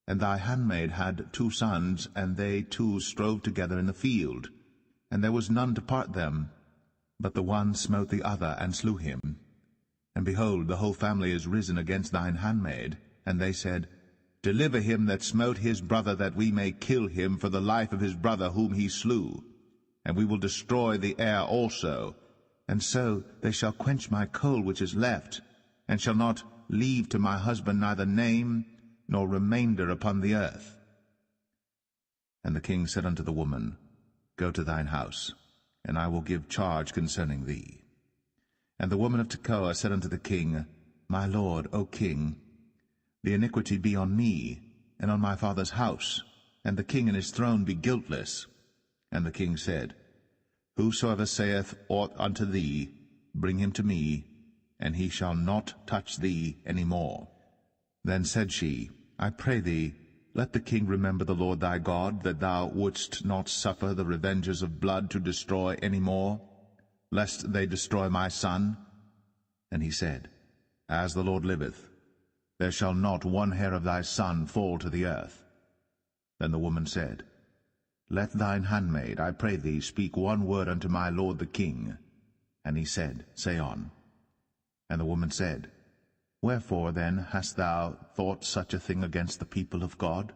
And thy handmaid had 2 sons, and they 2 strove together in the field, and there was none to part them. But the one smote the other, and slew him. And behold, the whole family is risen against thine handmaid. And they said, Deliver him that smote his brother, that we may kill him for the life of his brother whom he slew. And we will destroy the heir also. And so they shall quench my coal which is left, and shall not leave to my husband neither name nor remainder upon the earth. And the king said unto the woman, Go to thine house, and I will give charge concerning thee. And the woman of Tekoa said unto the king, My lord, O king, the iniquity be on me, and on my father's house, and the king and his throne be guiltless. And the king said, Whosoever saith aught unto thee, bring him to me, and he shall not touch thee any more. Then said she, I pray thee, let the king remember the Lord thy God, that thou wouldst not suffer the revengers of blood to destroy any more, lest they destroy my son. And he said, As the Lord liveth, there shall not one hair of thy son fall to the earth. Then the woman said, Let thine handmaid, I pray thee, speak one word unto my lord the king. And he said, Say on. And the woman said, Wherefore then hast thou thought such a thing against the people of God?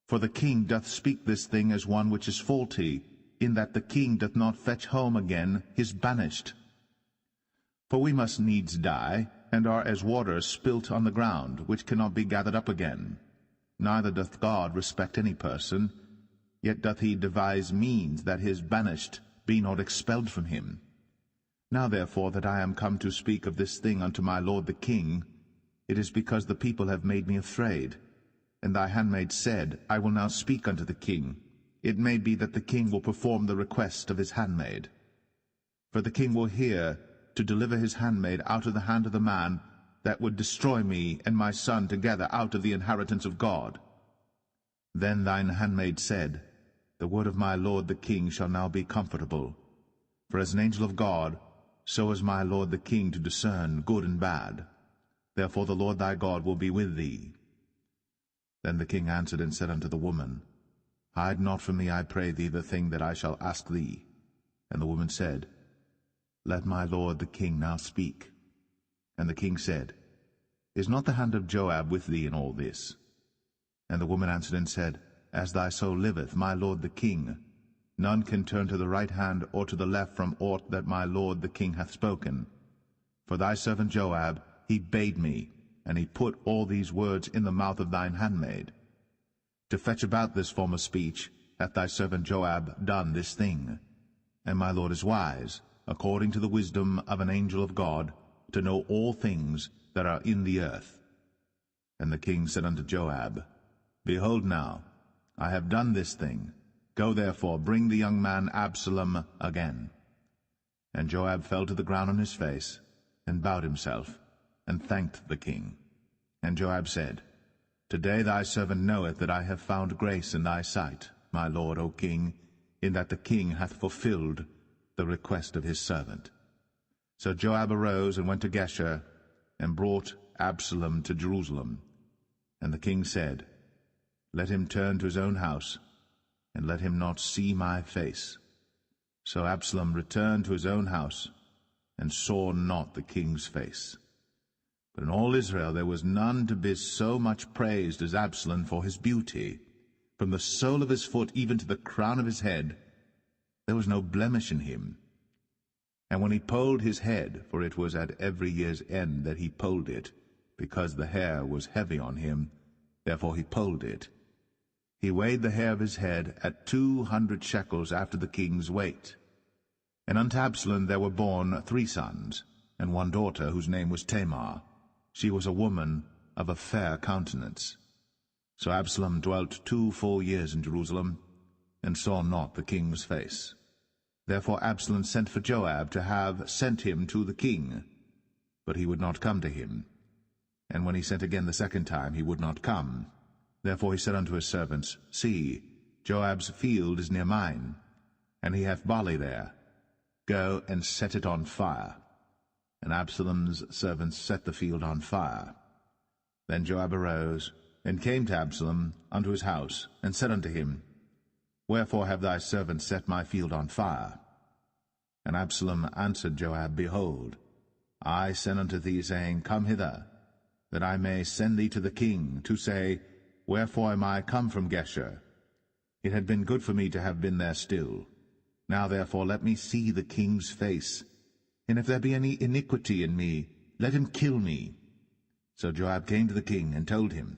For the king doth speak this thing as one which is faulty, in that the king doth not fetch home again his banished. For we must needs die, and are as water spilt on the ground, which cannot be gathered up again. Neither doth God respect any person, yet doth he devise means that his banished be not expelled from him. Now therefore that I am come to speak of this thing unto my lord the king, It is because the people have made me afraid. And thy handmaid said, I will now speak unto the king. It may be that the king will perform the request of his handmaid. For the king will hear to deliver his handmaid out of the hand of the man that would destroy me and my son together out of the inheritance of God. Then thine handmaid said, The word of my lord the king shall now be comfortable. For as an angel of God, so is my lord the king to discern good and bad. Therefore the Lord thy God will be with thee. Then the king answered and said unto the woman, Hide not from me, I pray thee, the thing that I shall ask thee. And the woman said, Let my lord the king now speak. And the king said, Is not the hand of Joab with thee in all this? And the woman answered and said, As thy soul liveth, my lord the king, none can turn to the right hand or to the left from aught that my lord the king hath spoken. For thy servant Joab, he bade me, and he put all these words in the mouth of thine handmaid. To fetch about this form of speech hath thy servant Joab done this thing. And my lord is wise, according to the wisdom of an angel of God, to know all things that are in the earth. And the king said unto Joab, Behold now, I have done this thing. Go therefore, bring the young man Absalom again. And Joab fell to the ground on his face, and bowed himself, and thanked the king. And Joab said, Today thy servant knoweth that I have found grace in thy sight, my lord, O king, in that the king hath fulfilled the request of his servant. So Joab arose and went to Geshur, and brought Absalom to Jerusalem. And the king said, Let him turn to his own house, and let him not see my face. So Absalom returned to his own house, and saw not the king's face. But in all Israel there was none to be so much praised as Absalom for his beauty. From the sole of his foot even to the crown of his head, there was no blemish in him. And when he polled his head, for it was at every year's end that he polled it, because the hair was heavy on him, therefore he polled it, he weighed the hair of his head at 200 shekels after the king's weight. And unto Absalom there were born 3 sons, and 1 daughter, whose name was Tamar. She was a woman of a fair countenance. So Absalom dwelt 2 full years in Jerusalem, and saw not the king's face. Therefore Absalom sent for Joab to have sent him to the king, but he would not come to him. And when he sent again the 2nd time, he would not come. Therefore he said unto his servants, See, Joab's field is near mine, and he hath barley there. Go and set it on fire. And Absalom's servants set the field on fire. Then Joab arose, and came to Absalom unto his house, and said unto him, Wherefore have thy servants set my field on fire? And Absalom answered Joab, Behold, I sent unto thee, saying, Come hither, that I may send thee to the king, to say, Wherefore am I come from Geshur? It had been good for me to have been there still. Now therefore let me see the king's face, and if there be any iniquity in me, let him kill me. So Joab came to the king, and told him.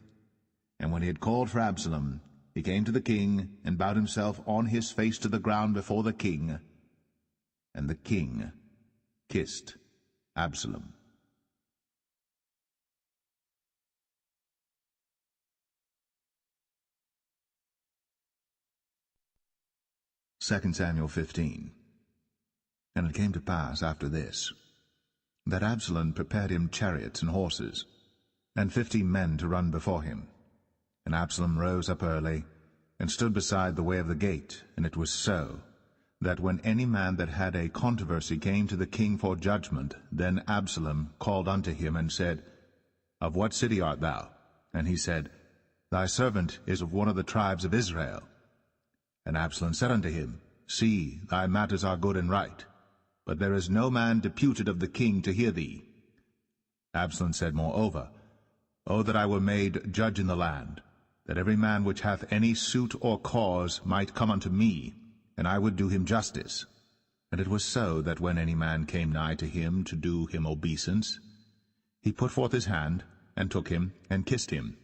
And when he had called for Absalom, he came to the king, and bowed himself on his face to the ground before the king. And the king kissed Absalom. 2 Samuel 15. And it came to pass after this, that Absalom prepared him chariots and horses, and 50 men to run before him. And Absalom rose up early, and stood beside the way of the gate. And it was so, that when any man that had a controversy came to the king for judgment, then Absalom called unto him, and said, Of what city art thou? And he said, Thy servant is of one of the tribes of Israel. And Absalom said unto him, See, thy matters are good and right, but there is no man deputed of the king to hear thee. Absalom said moreover, O that I were made judge in the land, that every man which hath any suit or cause might come unto me, and I would do him justice. And it was so, that when any man came nigh to him to do him obeisance, he put forth his hand, and took him, and kissed him.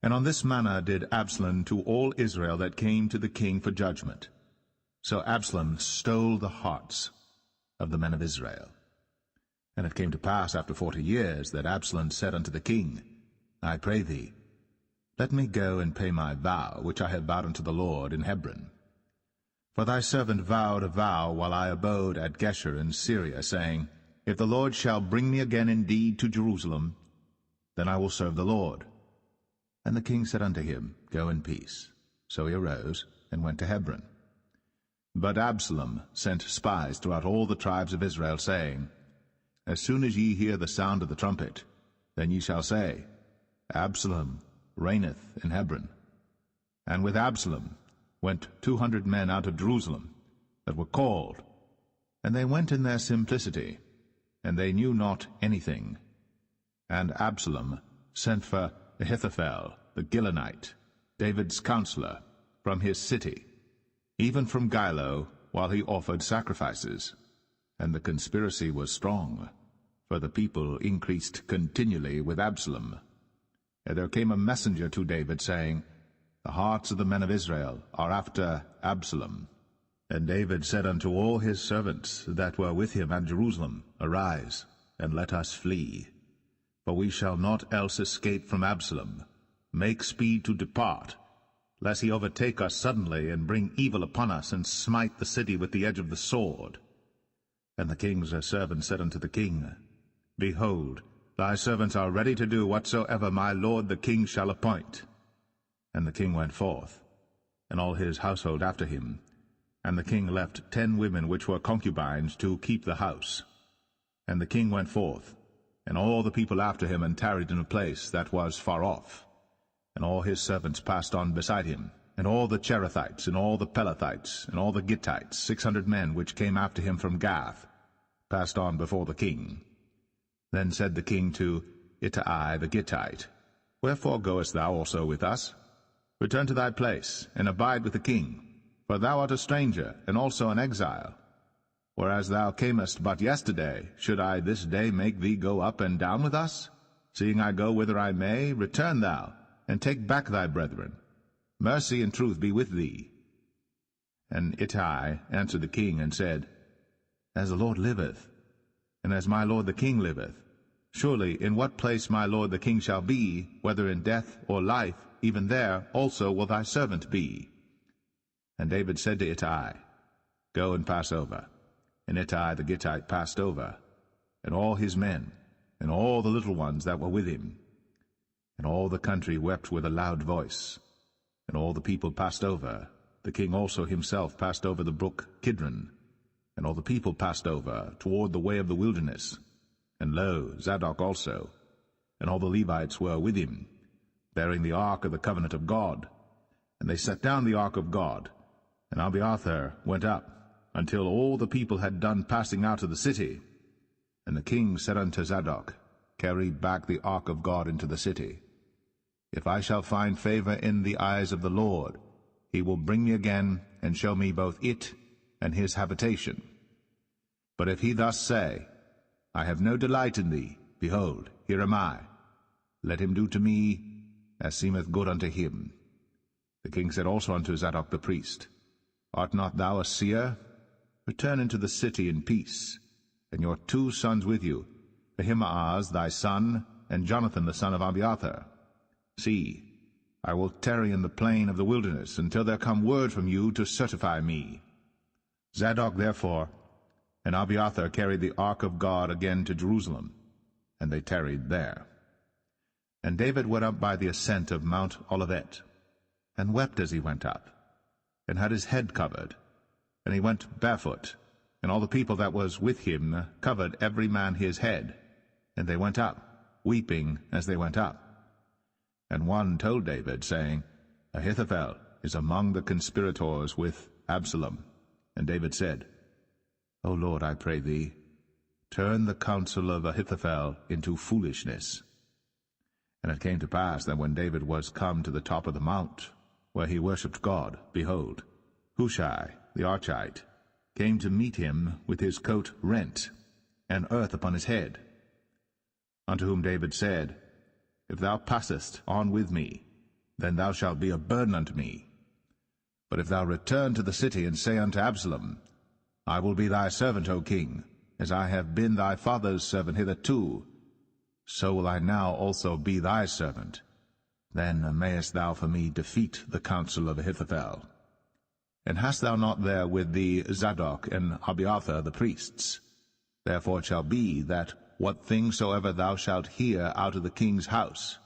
And on this manner did Absalom to all Israel that came to the king for judgment. So Absalom stole the hearts of the men of Israel. And it came to pass after 40 years that Absalom said unto the king, I pray thee, let me go and pay my vow, which I have vowed unto the Lord in Hebron. For thy servant vowed a vow while I abode at Geshur in Syria, saying, If the Lord shall bring me again indeed to Jerusalem, then I will serve the Lord. And the king said unto him, Go in peace. So he arose and went to Hebron. But Absalom sent spies throughout all the tribes of Israel, saying, As soon as ye hear the sound of the trumpet, then ye shall say, Absalom reigneth in Hebron. And with Absalom went 200 men out of Jerusalem that were called, and they went in their simplicity, and they knew not anything. And Absalom sent for Ahithophel the Gilonite, David's counselor, from his city, even from Gilo, while he offered sacrifices. And the conspiracy was strong, for the people increased continually with Absalom. And there came a messenger to David, saying, The hearts of the men of Israel are after Absalom. And David said unto all his servants that were with him at Jerusalem, Arise, and let us flee. For we shall not else escape from Absalom. Make speed to depart, lest he overtake us suddenly, and bring evil upon us, and smite the city with the edge of the sword. And the king's servants said unto the king, Behold, thy servants are ready to do whatsoever my lord the king shall appoint. And the king went forth, and all his household after him. And the king left 10 women which were concubines to keep the house. And the king went forth, and all the people after him, and tarried in a place that was far off. And all his servants passed on beside him, and all the Cherethites, and all the Pelethites, and all the Gittites, 600 men which came after him from Gath, passed on before the king. Then said the king to Ittai the Gittite, Wherefore goest thou also with us? Return to thy place, and abide with the king, for thou art a stranger, and also an exile. Whereas thou camest but yesterday, should I this day make thee go up and down with us? Seeing I go whither I may, return thou, and take back thy brethren. Mercy and truth be with thee. And Ittai answered the king, and said, As the Lord liveth, and as my lord the king liveth, surely in what place my lord the king shall be, whether in death or life, even there also will thy servant be. And David said to Ittai, Go and pass over. And Ittai the Gittite passed over, and all his men, and all the little ones that were with him. And all the country wept with a loud voice. And all the people passed over. The king also himself passed over the brook Kidron. And all the people passed over toward the way of the wilderness. And lo, Zadok also, and all the Levites were with him, bearing the ark of the covenant of God. And they set down the ark of God. And Abiathar went up, until all the people had done passing out of the city. And the king said unto Zadok, Carry back the ark of God into the city. If I shall find favor in the eyes of the Lord, he will bring me again, and show me both it and his habitation. But if he thus say, I have no delight in thee, behold, here am I. Let him do to me as seemeth good unto him. The king said also unto Zadok the priest, Art not thou a seer? Return into the city in peace, and your 2 sons with you, Ahimaaz thy son, and Jonathan the son of Abiathar. See, I will tarry in the plain of the wilderness, until there come word from you to certify me. Zadok therefore and Abiathar carried the ark of God again to Jerusalem, and they tarried there. And David went up by the ascent of Mount Olivet, and wept as he went up, and had his head covered, and he went barefoot, and all the people that was with him covered every man his head, and they went up, weeping as they went up. And one told David, saying, Ahithophel is among the conspirators with Absalom. And David said, O Lord, I pray thee, turn the counsel of Ahithophel into foolishness. And it came to pass that when David was come to the top of the mount, where he worshipped God, behold, Hushai the Archite came to meet him with his coat rent, and earth upon his head. Unto whom David said, If thou passest on with me, then thou shalt be a burden unto me. But if thou return to the city, and say unto Absalom, I will be thy servant, O king, as I have been thy father's servant hitherto, so will I now also be thy servant. Then mayest thou for me defeat the counsel of Ahithophel. And hast thou not there with thee Zadok and Abiathar the priests? Therefore it shall be that what thing soever thou shalt hear out of the king's house,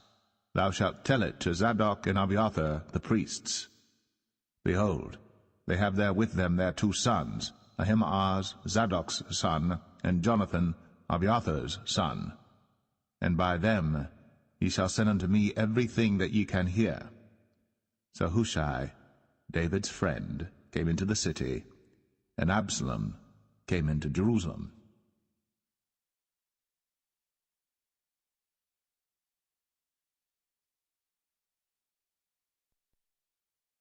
thou shalt tell it to Zadok and Abiathar the priests. Behold, they have there with them their 2 sons, Ahimaaz Zadok's son, and Jonathan Abiathar's son. And by them ye shall send unto me everything that ye can hear. So Hushai, David's friend, came into the city, and Absalom came into Jerusalem.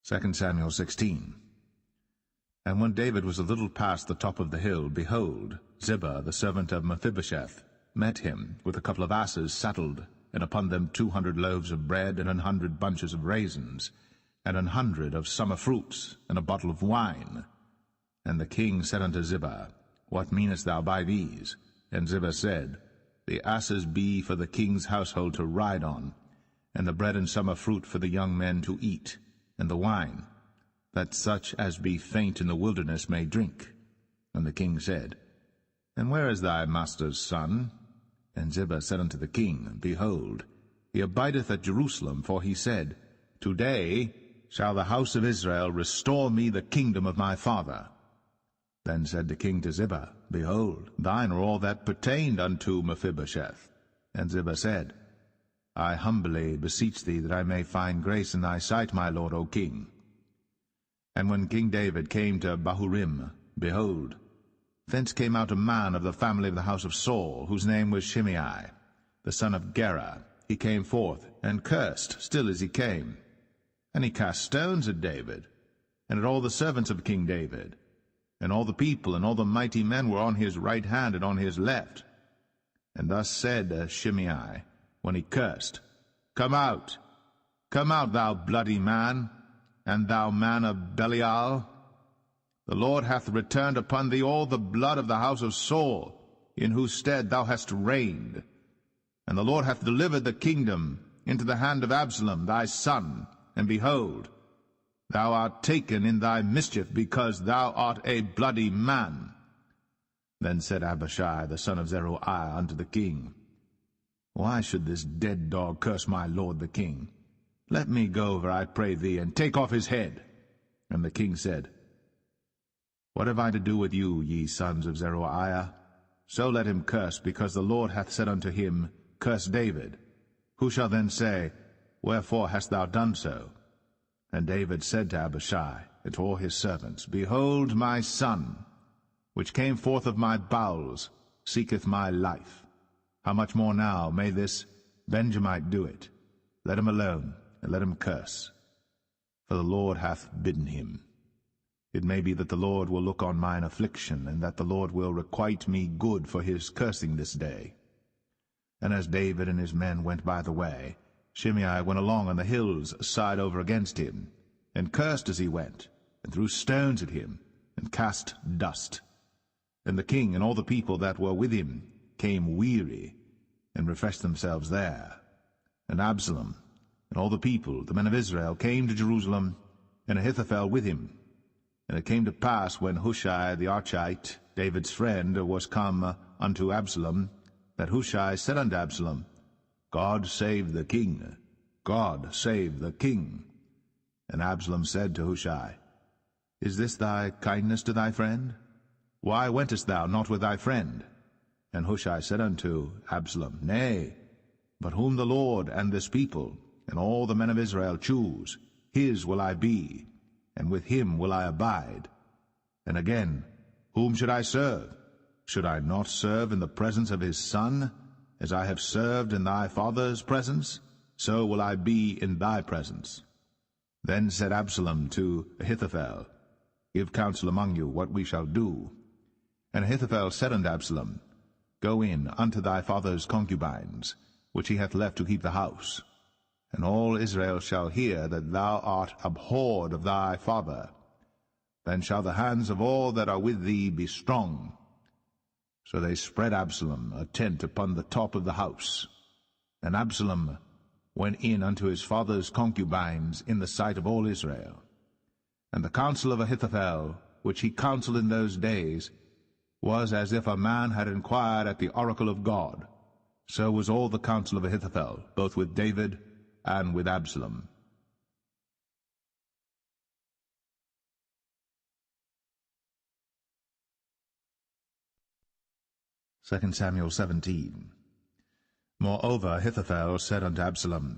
2 Samuel 16. And when David was a little past the top of the hill, behold, Ziba, the servant of Mephibosheth, met him with a couple of asses saddled, and upon them 200 loaves of bread, and 100 bunches of raisins, and 100 of summer fruits, and a bottle of wine. And the king said unto Ziba, What meanest thou by these? And Ziba said, The asses be for the king's household to ride on, and the bread and summer fruit for the young men to eat, and the wine, that such as be faint in the wilderness may drink. And the king said, And where is thy master's son? And Ziba said unto the king, Behold, he abideth at Jerusalem, for he said, Today shall the house of Israel restore me the kingdom of my father. Then said the king to Ziba, Behold, thine are all that pertained unto Mephibosheth. And Ziba said, I humbly beseech thee that I may find grace in thy sight, my lord, O king. And when King David came to Bahurim, behold, thence came out a man of the family of the house of Saul, whose name was Shimei, the son of Gera. He came forth, and cursed still as he came. And he cast stones at David, and at all the servants of King David. And all the people and all the mighty men were on his right hand and on his left. And thus said Shimei, when he cursed, come out, thou bloody man, and thou man of Belial. The Lord hath returned upon thee all the blood of the house of Saul, in whose stead thou hast reigned. And the Lord hath delivered the kingdom into the hand of Absalom thy son, and behold, thou art taken in thy mischief, because thou art a bloody man. Then said Abishai the son of Zeruiah unto the king, Why should this dead dog curse my lord the king? Let me go over, I pray thee, and take off his head. And the king said, What have I to do with you, ye sons of Zeruiah? So let him curse, because the Lord hath said unto him, Curse David. Who shall then say, Wherefore hast thou done so? And David said to Abishai and to all his servants, Behold, my son, which came forth of my bowels, seeketh my life. How much more now may this Benjamite do it? Let him alone, and let him curse. For the Lord hath bidden him. It may be that the Lord will look on mine affliction, and that the Lord will requite me good for his cursing this day. And as David and his men went by the way, Shimei went along on the hills side over against him, and cursed as he went, and threw stones at him, and cast dust. And the king and all the people that were with him came weary, and refreshed themselves there. And Absalom and all the people, the men of Israel, came to Jerusalem, and Ahithophel with him. And it came to pass, when Hushai the Archite, David's friend, was come unto Absalom, that Hushai said unto Absalom, God save the king, God save the king. And Absalom said to Hushai, Is this thy kindness to thy friend? Why wentest thou not with thy friend? And Hushai said unto Absalom, Nay, but whom the Lord and this people and all the men of Israel choose, his will I be, and with him will I abide. And again, whom should I serve? Should I not serve in the presence of his son? As I have served in thy father's presence, so will I be in thy presence. Then said Absalom to Ahithophel, Give counsel among you what we shall do. And Ahithophel said unto Absalom, Go in unto thy father's concubines, which he hath left to keep the house. And all Israel shall hear that thou art abhorred of thy father. Then shall the hands of all that are with thee be strong. So they spread Absalom a tent upon the top of the house. And Absalom went in unto his father's concubines in the sight of all Israel. And the counsel of Ahithophel, which he counselled in those days, was as if a man had inquired at the oracle of God. So was all the counsel of Ahithophel, both with David and with Absalom. 2 Samuel 17. Moreover Ahithophel said unto Absalom,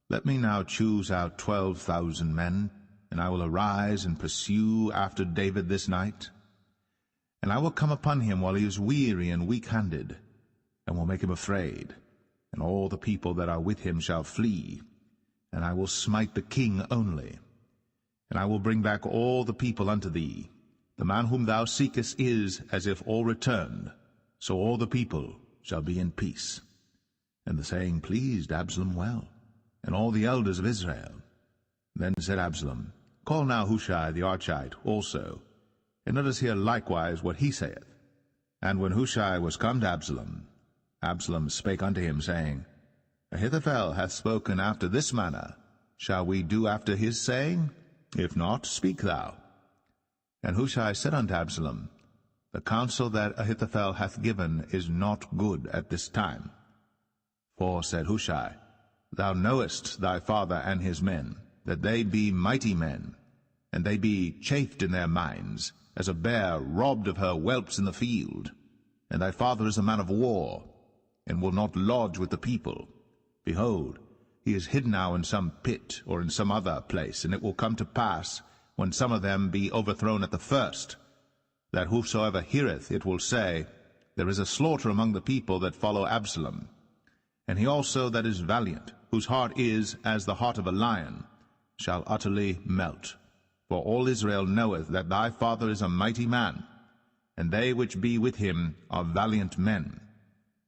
Let me now choose out 12,000 men, and I will arise and pursue after David this night. And I will come upon him while he is weary and weak-handed, and will make him afraid, and all the people that are with him shall flee, and I will smite the king only. And I will bring back all the people unto thee. The man whom thou seekest is as if all returned, so all the people shall be in peace. And the saying pleased Absalom well, and all the elders of Israel. Then said Absalom, Call now Hushai the Archite also, and let us hear likewise what he saith. And when Hushai was come to Absalom, Absalom spake unto him, saying, Ahithophel hath spoken after this manner. Shall we do after his saying? If not, speak thou. And Hushai said unto Absalom, The counsel that Ahithophel hath given is not good at this time. For, said Hushai, Thou knowest thy father and his men, that they be mighty men, and they be chafed in their minds, as a bear robbed of her whelps in the field. And thy father is a man of war, and will not lodge with the people. Behold, he is hid now in some pit, or in some other place, and it will come to pass, when some of them be overthrown at the first, that whosoever heareth it will say, There is a slaughter among the people that follow Absalom. And he also that is valiant, whose heart is as the heart of a lion, shall utterly melt. For all Israel knoweth that thy father is a mighty man, and they which be with him are valiant men.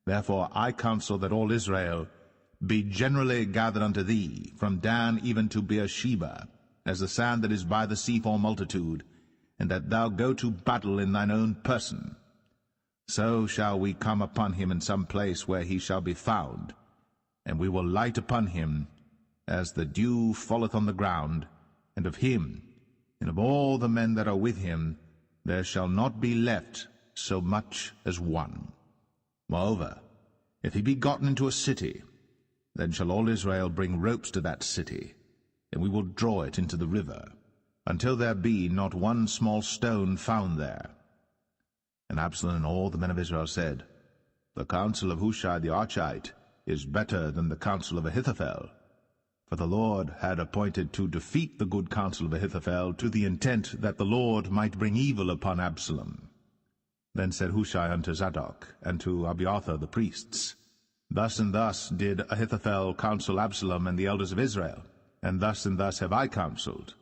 Therefore I counsel that all Israel be generally gathered unto thee, from Dan even to Beersheba, as the sand that is by the sea for multitude, and that thou go to battle in thine own person. So shall we come upon him in some place where he shall be found, and we will light upon him as the dew falleth on the ground, and of him, and of all the men that are with him, there shall not be left so much as one. Moreover, if he be gotten into a city, then shall all Israel bring ropes to that city, and we will draw it into the river, until there be not one small stone found there. And Absalom and all the men of Israel said, The counsel of Hushai the Archite is better than the counsel of Ahithophel. For the Lord had appointed to defeat the good counsel of Ahithophel, to the intent that the Lord might bring evil upon Absalom. Then said Hushai unto Zadok and to Abiathar the priests, Thus and thus did Ahithophel counsel Absalom and the elders of Israel, and thus have I counselled.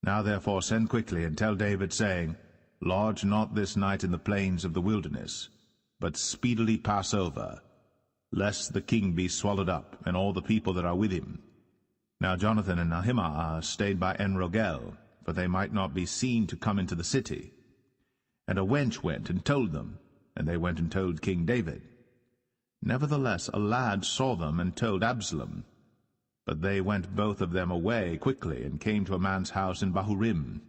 Now therefore send quickly, and tell David, saying, Lodge not this night in the plains of the wilderness, but speedily pass over, lest the king be swallowed up, and all the people that are with him. Now Jonathan and Ahimaaz stayed by En-Rogel, for they might not be seen to come into the city. And a wench went and told them, and they went and told King David. Nevertheless a lad saw them and told Absalom. But they went both of them away quickly, and came to a man's house in Bahurim,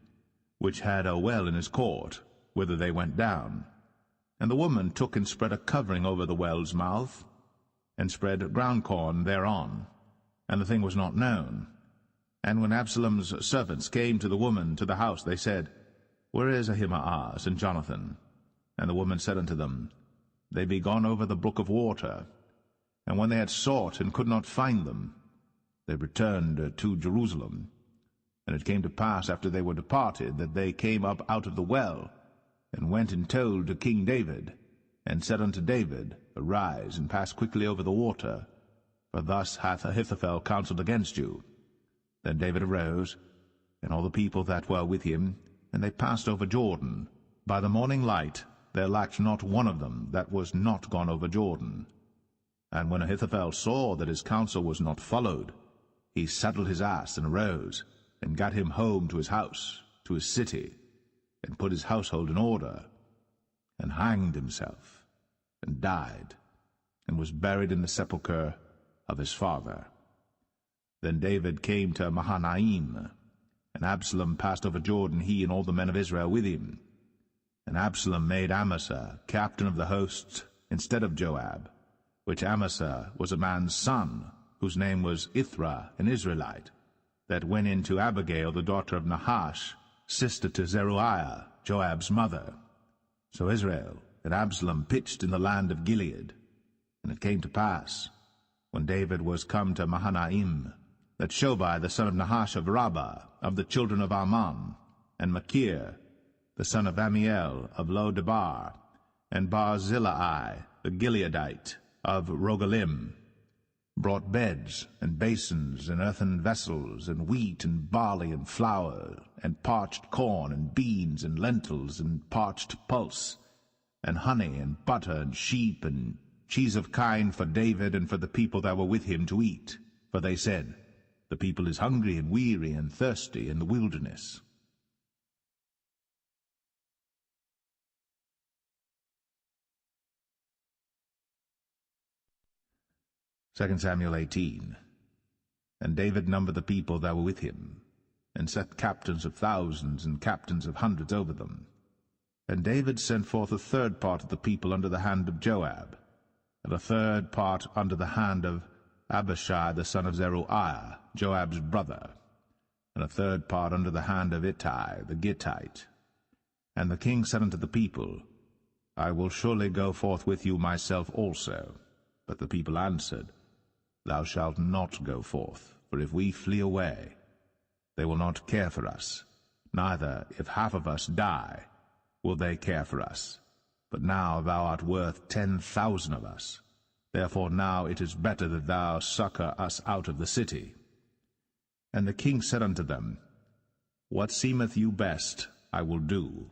which had a well in his court, whither they went down. And the woman took and spread a covering over the well's mouth, and spread ground corn thereon, and the thing was not known. And when Absalom's servants came to the woman to the house, they said, Where is Ahimaaz and Jonathan? And the woman said unto them, They be gone over the brook of water. And when they had sought and could not find them, they returned to Jerusalem. And it came to pass, after they were departed, that they came up out of the well, and went and told to King David, and said unto David, Arise, and pass quickly over the water, for thus hath Ahithophel counselled against you. Then David arose, and all the people that were with him, and they passed over Jordan. By the morning light there lacked not one of them that was not gone over Jordan. And when Ahithophel saw that his counsel was not followed, he saddled his ass and arose, and gat him home to his house, to his city, and put his household in order. and hanged himself, and died, and was buried in the sepulchre of his father. Then David came to Mahanaim, and Absalom passed over Jordan, he and all the men of Israel with him. And Absalom made Amasa captain of the host instead of Joab, which Amasa was a man's son, whose name was Ithra, an Israelite, that went in to Abigail, the daughter of Nahash, sister to Zeruiah, Joab's mother. So Israel and Absalom pitched in the land of Gilead. And it came to pass, when David was come to Mahanaim, that Shobai the son of Nahash of Rabbah, of the children of Ammon, and Machir the son of Amiel of Lo-debar, and Barzillai the Gileadite of Rogelim, brought beds and basins and earthen vessels, and wheat and barley and flour, and parched corn and beans and lentils and parched pulse, and honey and butter and sheep and cheese of kine for David and for the people that were with him to eat. For they said, The people is hungry and weary and thirsty in the wilderness. 2 Samuel 18. And David numbered the people that were with him, and set captains of thousands and captains of hundreds over them. And David sent forth a third part of the people under the hand of Joab, and a third part under the hand of Abishai the son of Zeruiah, Joab's brother, and a third part under the hand of Ittai the Gittite. And the king said unto the people, I will surely go forth with you myself also. But the people answered, Thou shalt not go forth, for if we flee away, they will not care for us, neither, if half of us die, will they care for us. But now thou art worth 10,000 of us. Therefore now it is better that thou succor us out of the city. And the king said unto them, What seemeth you best, I will do.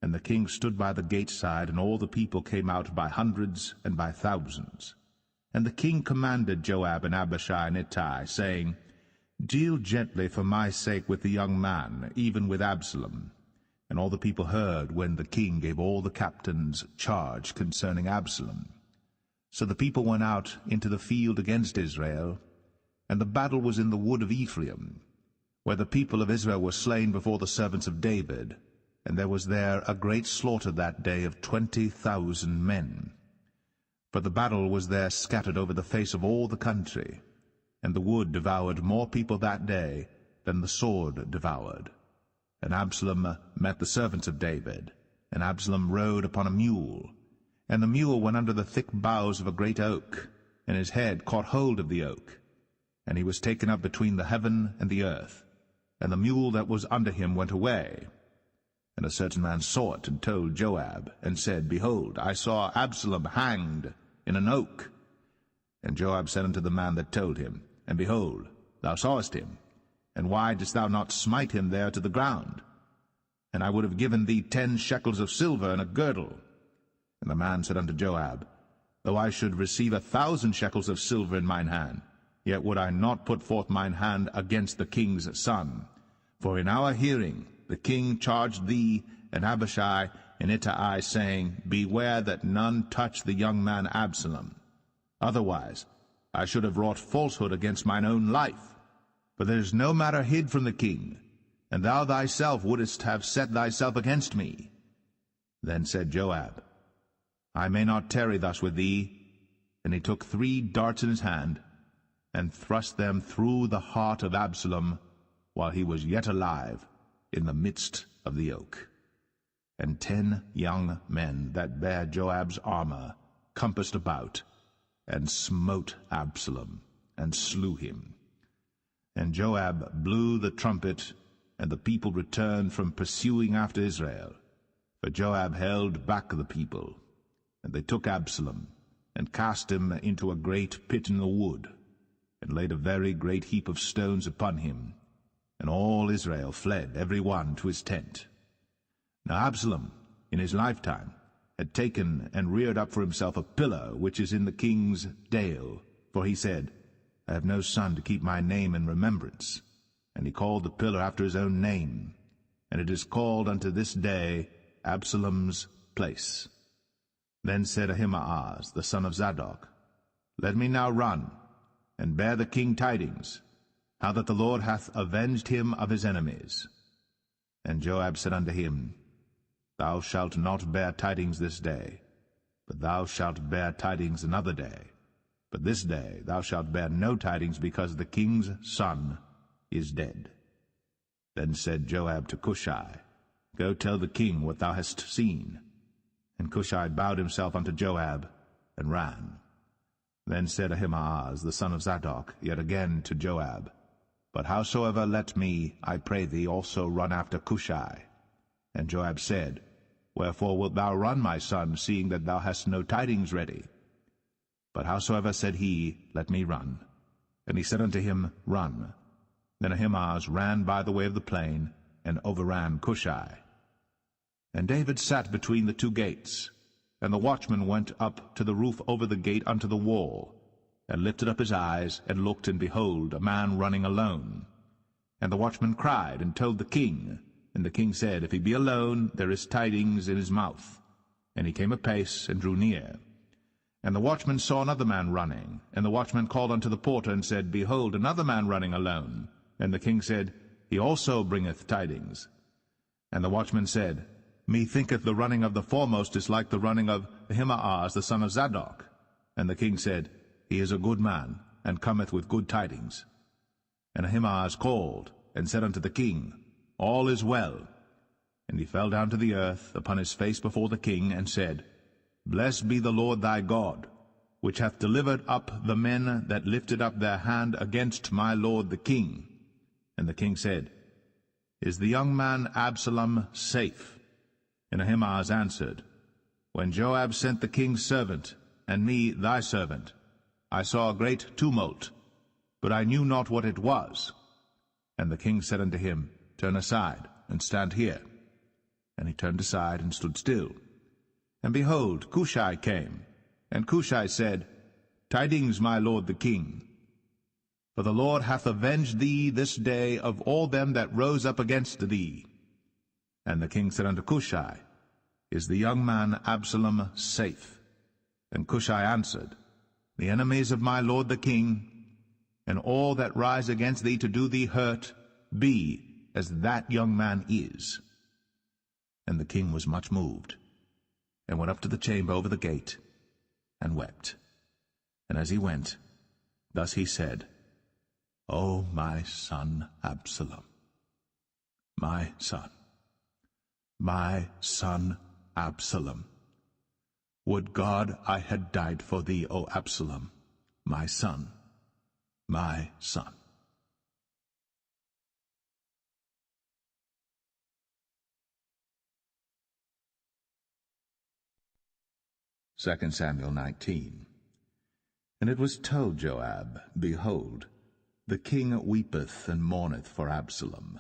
And the king stood by the gate side, and all the people came out by hundreds and by thousands. And the king commanded Joab and Abishai and Ittai, saying, Deal gently for my sake with the young man, even with Absalom. And all the people heard when the king gave all the captains charge concerning Absalom. So the people went out into the field against Israel, and the battle was in the wood of Ephraim, where the people of Israel were slain before the servants of David, and there was there a great slaughter that day of 20,000 men. For the battle was there scattered over the face of all the country, and the wood devoured more people that day than the sword devoured. And Absalom met the servants of David, and Absalom rode upon a mule, and the mule went under the thick boughs of a great oak, and his head caught hold of the oak, and he was taken up between the heaven and the earth, and the mule that was under him went away. And a certain man saw it, and told Joab, and said, Behold, I saw Absalom hanged in an oak. And Joab said unto the man that told him, And behold, thou sawest him, and why didst thou not smite him there to the ground? And I would have given thee 10 shekels of silver and a girdle. And the man said unto Joab, Though I should receive 1,000 shekels of silver in mine hand, yet would I not put forth mine hand against the king's son. For in our hearing the king charged thee and Abishai and Ittai, saying, Beware that none touch the young man Absalom. Otherwise I should have wrought falsehood against mine own life. For there is no matter hid from the king, and thou thyself wouldest have set thyself against me. Then said Joab, I may not tarry thus with thee. And he took 3 darts in his hand, and thrust them through the heart of Absalom, while he was yet alive, in the midst of the oak. And 10 young men that bare Joab's armor compassed about, and smote Absalom, and slew him. And Joab blew the trumpet, and the people returned from pursuing after Israel. For Joab held back the people. And they took Absalom, and cast him into a great pit in the wood, and laid a very great heap of stones upon him. And all Israel fled, every one to his tent. Now Absalom, in his lifetime, had taken and reared up for himself a pillar which is in the king's dale, for he said, I have no son to keep my name in remembrance. And he called the pillar after his own name, and it is called unto this day Absalom's place. Then said Ahimaaz, the son of Zadok, Let me now run, and bear the king tidings, how that the Lord hath avenged him of his enemies. And Joab said unto him, Thou shalt not bear tidings this day, but thou shalt bear tidings another day. But this day thou shalt bear no tidings, because the king's son is dead. Then said Joab to Cushai, Go tell the king what thou hast seen. And Cushai bowed himself unto Joab, and ran. Then said Ahimaaz, the son of Zadok, yet again to Joab, But howsoever let me, I pray thee, also run after Cushai. And Joab said, Wherefore wilt thou run, my son, seeing that thou hast no tidings ready? But howsoever said he, Let me run. And he said unto him, Run. Then Ahimaaz ran by the way of the plain, and overran Cushai. And David sat between the two gates, and the watchman went up to the roof over the gate unto the wall, and lifted up his eyes, and looked, and behold, a man running alone. And the watchman cried, and told the king. And the king said, If he be alone, there is tidings in his mouth. And he came apace, and drew near. And the watchman saw another man running. And the watchman called unto the porter, and said, Behold, another man running alone. And the king said, He also bringeth tidings. And the watchman said, Methinketh the running of the foremost is like the running of Ahimaaz the son of Zadok. And the king said, He is a good man, and cometh with good tidings. And Ahimaaz called, and said unto the king, All is well. And he fell down to the earth upon his face before the king, and said, Blessed be the Lord thy God, which hath delivered up the men that lifted up their hand against my lord the king. And the king said, Is the young man Absalom safe? And Ahimaaz answered, When Joab sent the king's servant, and me thy servant, I saw a great tumult, but I knew not what it was. And the king said unto him, Turn aside, and stand here. And he turned aside, and stood still. And behold, Cushai came. And Cushai said, Tidings, my lord the king. For the Lord hath avenged thee this day of all them that rose up against thee. And the king said unto Cushai, Is the young man Absalom safe? And Cushai answered, The enemies of my lord the king, and all that rise against thee to do thee hurt, be as that young man is. And the king was much moved, and went up to the chamber over the gate, and wept. And as he went, thus he said, O my son Absalom, my son Absalom, would God I had died for thee, O Absalom, my son, my son. 2 Samuel 19. And it was told Joab, Behold, the king weepeth and mourneth for Absalom.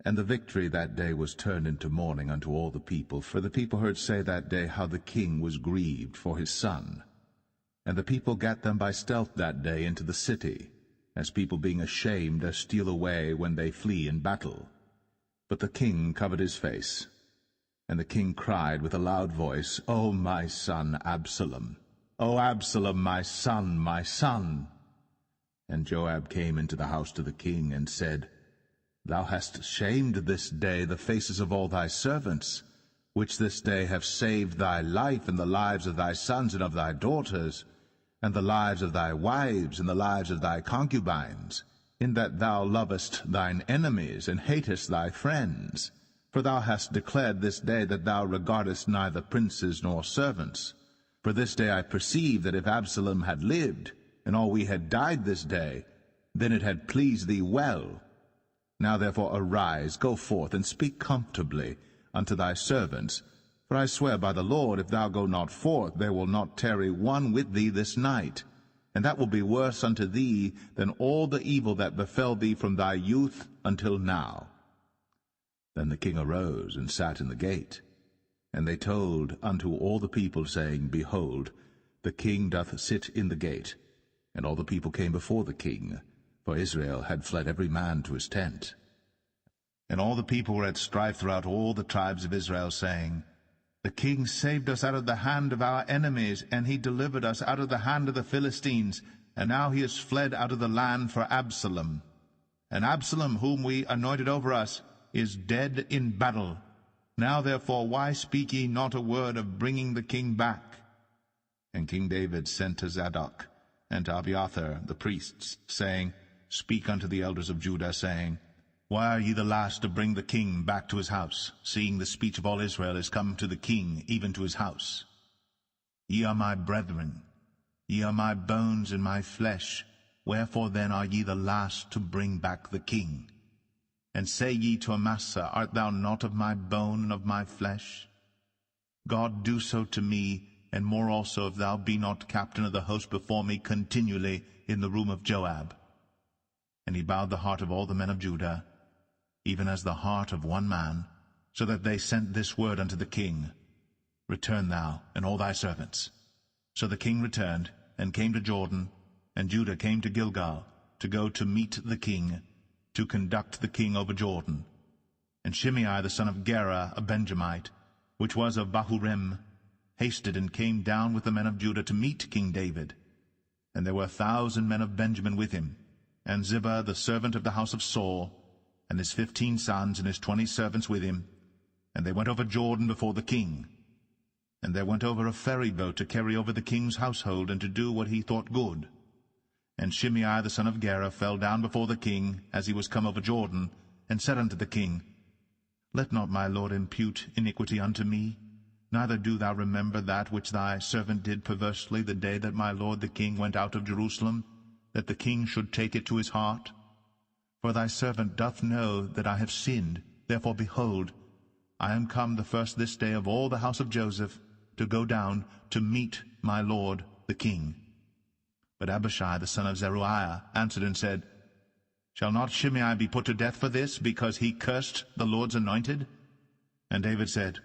And the victory that day was turned into mourning unto all the people, for the people heard say that day how the king was grieved for his son. And the people gat them by stealth that day into the city, as people being ashamed steal away when they flee in battle. But the king covered his face. And the king cried with a loud voice, O my son Absalom, O Absalom, my son, my son. And Joab came into the house to the king, and said, Thou hast shamed this day the faces of all thy servants, which this day have saved thy life and the lives of thy sons and of thy daughters, and the lives of thy wives and the lives of thy concubines, in that thou lovest thine enemies and hatest thy friends. For thou hast declared this day that thou regardest neither princes nor servants. For this day I perceive that if Absalom had lived, and all we had died this day, then it had pleased thee well. Now therefore arise, go forth, and speak comfortably unto thy servants. For I swear by the Lord, if thou go not forth, there will not tarry one with thee this night. And that will be worse unto thee than all the evil that befell thee from thy youth until now. Then the king arose and sat in the gate. And they told unto all the people, saying, Behold, the king doth sit in the gate. And all the people came before the king, for Israel had fled every man to his tent. And all the people were at strife throughout all the tribes of Israel, saying, The king saved us out of the hand of our enemies, and he delivered us out of the hand of the Philistines, and now he is fled out of the land for Absalom. And Absalom, whom we anointed over us, is dead in battle. Now therefore why speak ye not a word of bringing the king back? And King David sent to Zadok and to Abiathar the priests, saying, Speak unto the elders of Judah, saying, Why are ye the last to bring the king back to his house, seeing the speech of all Israel is come to the king, even to his house? Ye are my brethren, ye are my bones and my flesh. Wherefore then are ye the last to bring back the king? And say ye to Amasa, Art thou not of my bone and of my flesh? God do so to me, and more also, if thou be not captain of the host before me continually in the room of Joab. And he bowed the heart of all the men of Judah, even as the heart of one man, so that they sent this word unto the king, Return thou, and all thy servants. So the king returned, and came to Jordan, and Judah came to Gilgal, to go to meet the king, to conduct the king over Jordan. And Shimei the son of Gera, a Benjamite, which was of Bahurim, hasted and came down with the men of Judah to meet King David. And there were 1,000 men of Benjamin with him, and Ziba the servant of the house of Saul, and his 15 sons and his 20 servants with him. And they went over Jordan before the king. And there went over a ferry boat to carry over the king's household, and to do what he thought good. And Shimei the son of Gera fell down before the king, as he was come over Jordan, and said unto the king, Let not my lord impute iniquity unto me, neither do thou remember that which thy servant did perversely the day that my lord the king went out of Jerusalem, that the king should take it to his heart. For thy servant doth know that I have sinned. Therefore, behold, I am come the first this day of all the house of Joseph, to go down to meet my lord the king. But Abishai the son of Zeruiah answered and said, Shall not Shimei be put to death for this, because he cursed the Lord's anointed? And David said,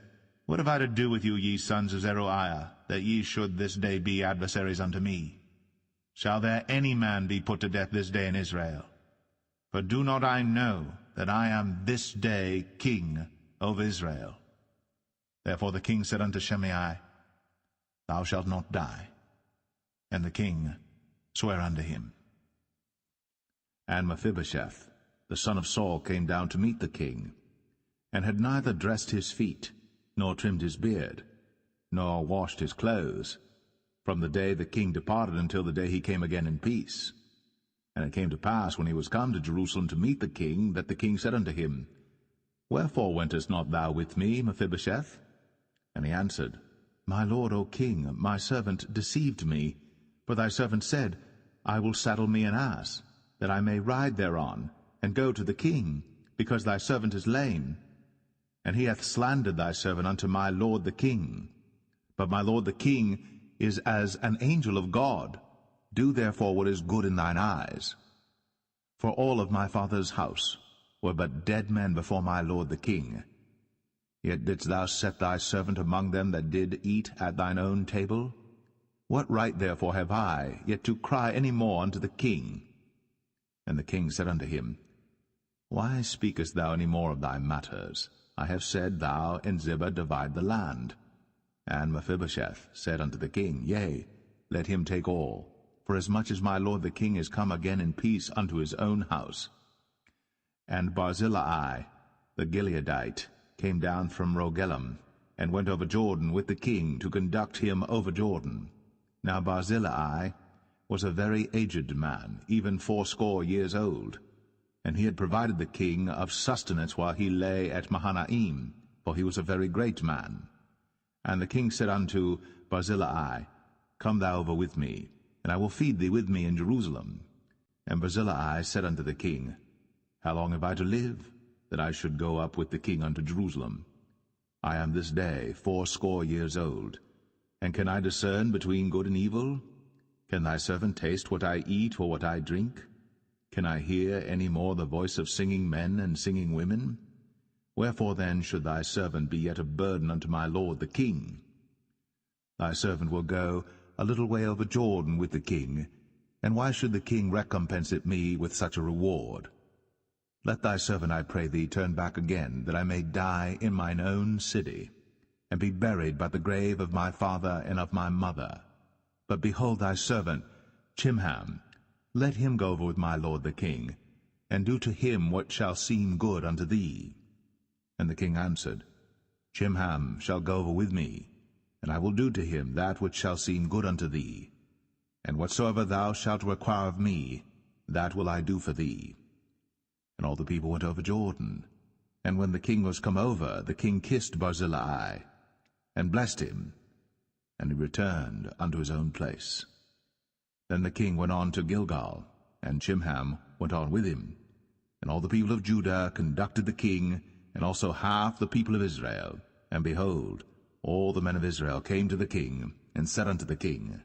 What have I to do with you, ye sons of Zeruiah, that ye should this day be adversaries unto me? Shall there any man be put to death this day in Israel? For do not I know that I am this day king over Israel? Therefore the king said unto Shimei, Thou shalt not die. And the king sware unto him. And Mephibosheth, the son of Saul, came down to meet the king, and had neither dressed his feet, nor trimmed his beard, nor washed his clothes, from the day the king departed until the day he came again in peace. And it came to pass, when he was come to Jerusalem to meet the king, that the king said unto him, Wherefore wentest not thou with me, Mephibosheth? And he answered, My lord, O king, my servant deceived me. For thy servant said, I will saddle me an ass, that I may ride thereon, and go to the king, because thy servant is lame. And he hath slandered thy servant unto my lord the king. But my lord the king is as an angel of God. Do therefore what is good in thine eyes. For all of my father's house were but dead men before my lord the king. Yet didst thou set thy servant among them that did eat at thine own table? What right therefore have I yet to cry any more unto the king? And the king said unto him, Why speakest thou any more of thy matters? I have said, Thou and Ziba divide the land. And Mephibosheth said unto the king, Yea, let him take all, for as much as my lord the king is come again in peace unto his own house. And Barzillai the Gileadite came down from Rogelim, and went over Jordan with the king to conduct him over Jordan. Now Barzillai was a very aged man, even 80 years old, and he had provided the king of sustenance while he lay at Mahanaim, for he was a very great man. And the king said unto Barzillai, Come thou over with me, and I will feed thee with me in Jerusalem. And Barzillai said unto the king, How long have I to live, that I should go up with the king unto Jerusalem? I am this day 80 years old, and can I discern between good and evil? Can thy servant taste what I eat or what I drink? Can I hear any more the voice of singing men and singing women? Wherefore then should thy servant be yet a burden unto my lord the king? Thy servant will go a little way over Jordan with the king, and why should the king recompense it me with such a reward? Let thy servant, I pray thee, turn back again, that I may die in mine own city. and be buried by the grave of my father and of my mother. But behold thy servant Chimham, let him go over with my lord the king, and do to him what shall seem good unto thee. And the king answered, Chimham shall go over with me, and I will do to him that which shall seem good unto thee. And whatsoever thou shalt require of me, that will I do for thee. And all the people went over Jordan. And when the king was come over, the king kissed Barzillai, and blessed him, and he returned unto his own place. Then the king went on to Gilgal, and Chimham went on with him. And all the people of Judah conducted the king, and also half the people of Israel. And behold, all the men of Israel came to the king, and said unto the king,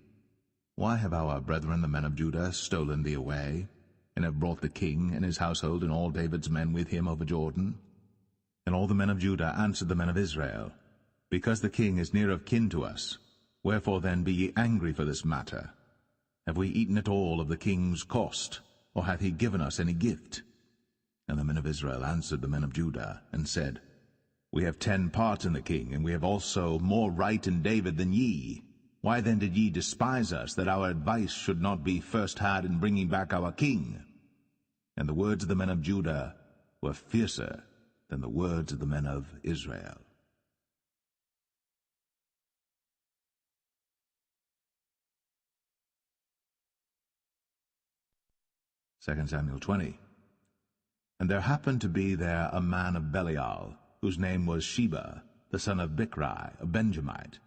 Why have our brethren the men of Judah stolen thee away, and have brought the king and his household and all David's men with him over Jordan? And all the men of Judah answered the men of Israel, Because the king is near of kin to us, wherefore then be ye angry for this matter? Have we eaten at all of the king's cost, or hath he given us any gift? And the men of Israel answered the men of Judah, and said, We have 10 parts in the king, and we have also more right in David than ye. Why then did ye despise us, that our advice should not be first had in bringing back our king? And the words of the men of Judah were fiercer than the words of the men of Israel. 2 Samuel 20. And there happened to be there a man of Belial, whose name was Sheba, the son of Bichri, a Benjamite.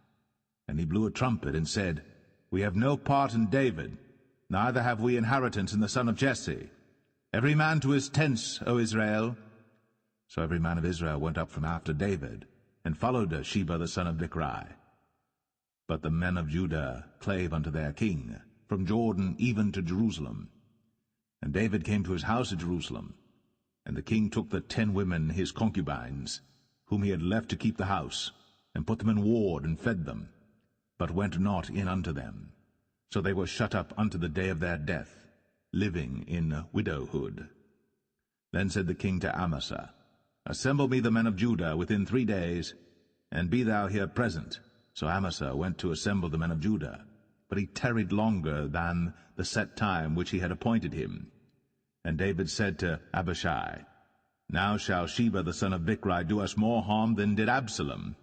And he blew a trumpet, and said, We have no part in David, neither have we inheritance in the son of Jesse. Every man to his tents, O Israel. So every man of Israel went up from after David, and followed Sheba the son of Bichri. But the men of Judah clave unto their king, from Jordan even to Jerusalem. And David came to his house at Jerusalem. And the king took the 10 women his concubines, whom he had left to keep the house, and put them in ward, and fed them, but went not in unto them. So they were shut up unto the day of their death, living in widowhood. Then said the king to Amasa, Assemble me the men of Judah within 3 days, and be thou here present. So Amasa went to assemble the men of Judah, but he tarried longer than the set time which he had appointed him. And David said to Abishai, Now shall Sheba the son of Bichri do us more harm than did Absalom.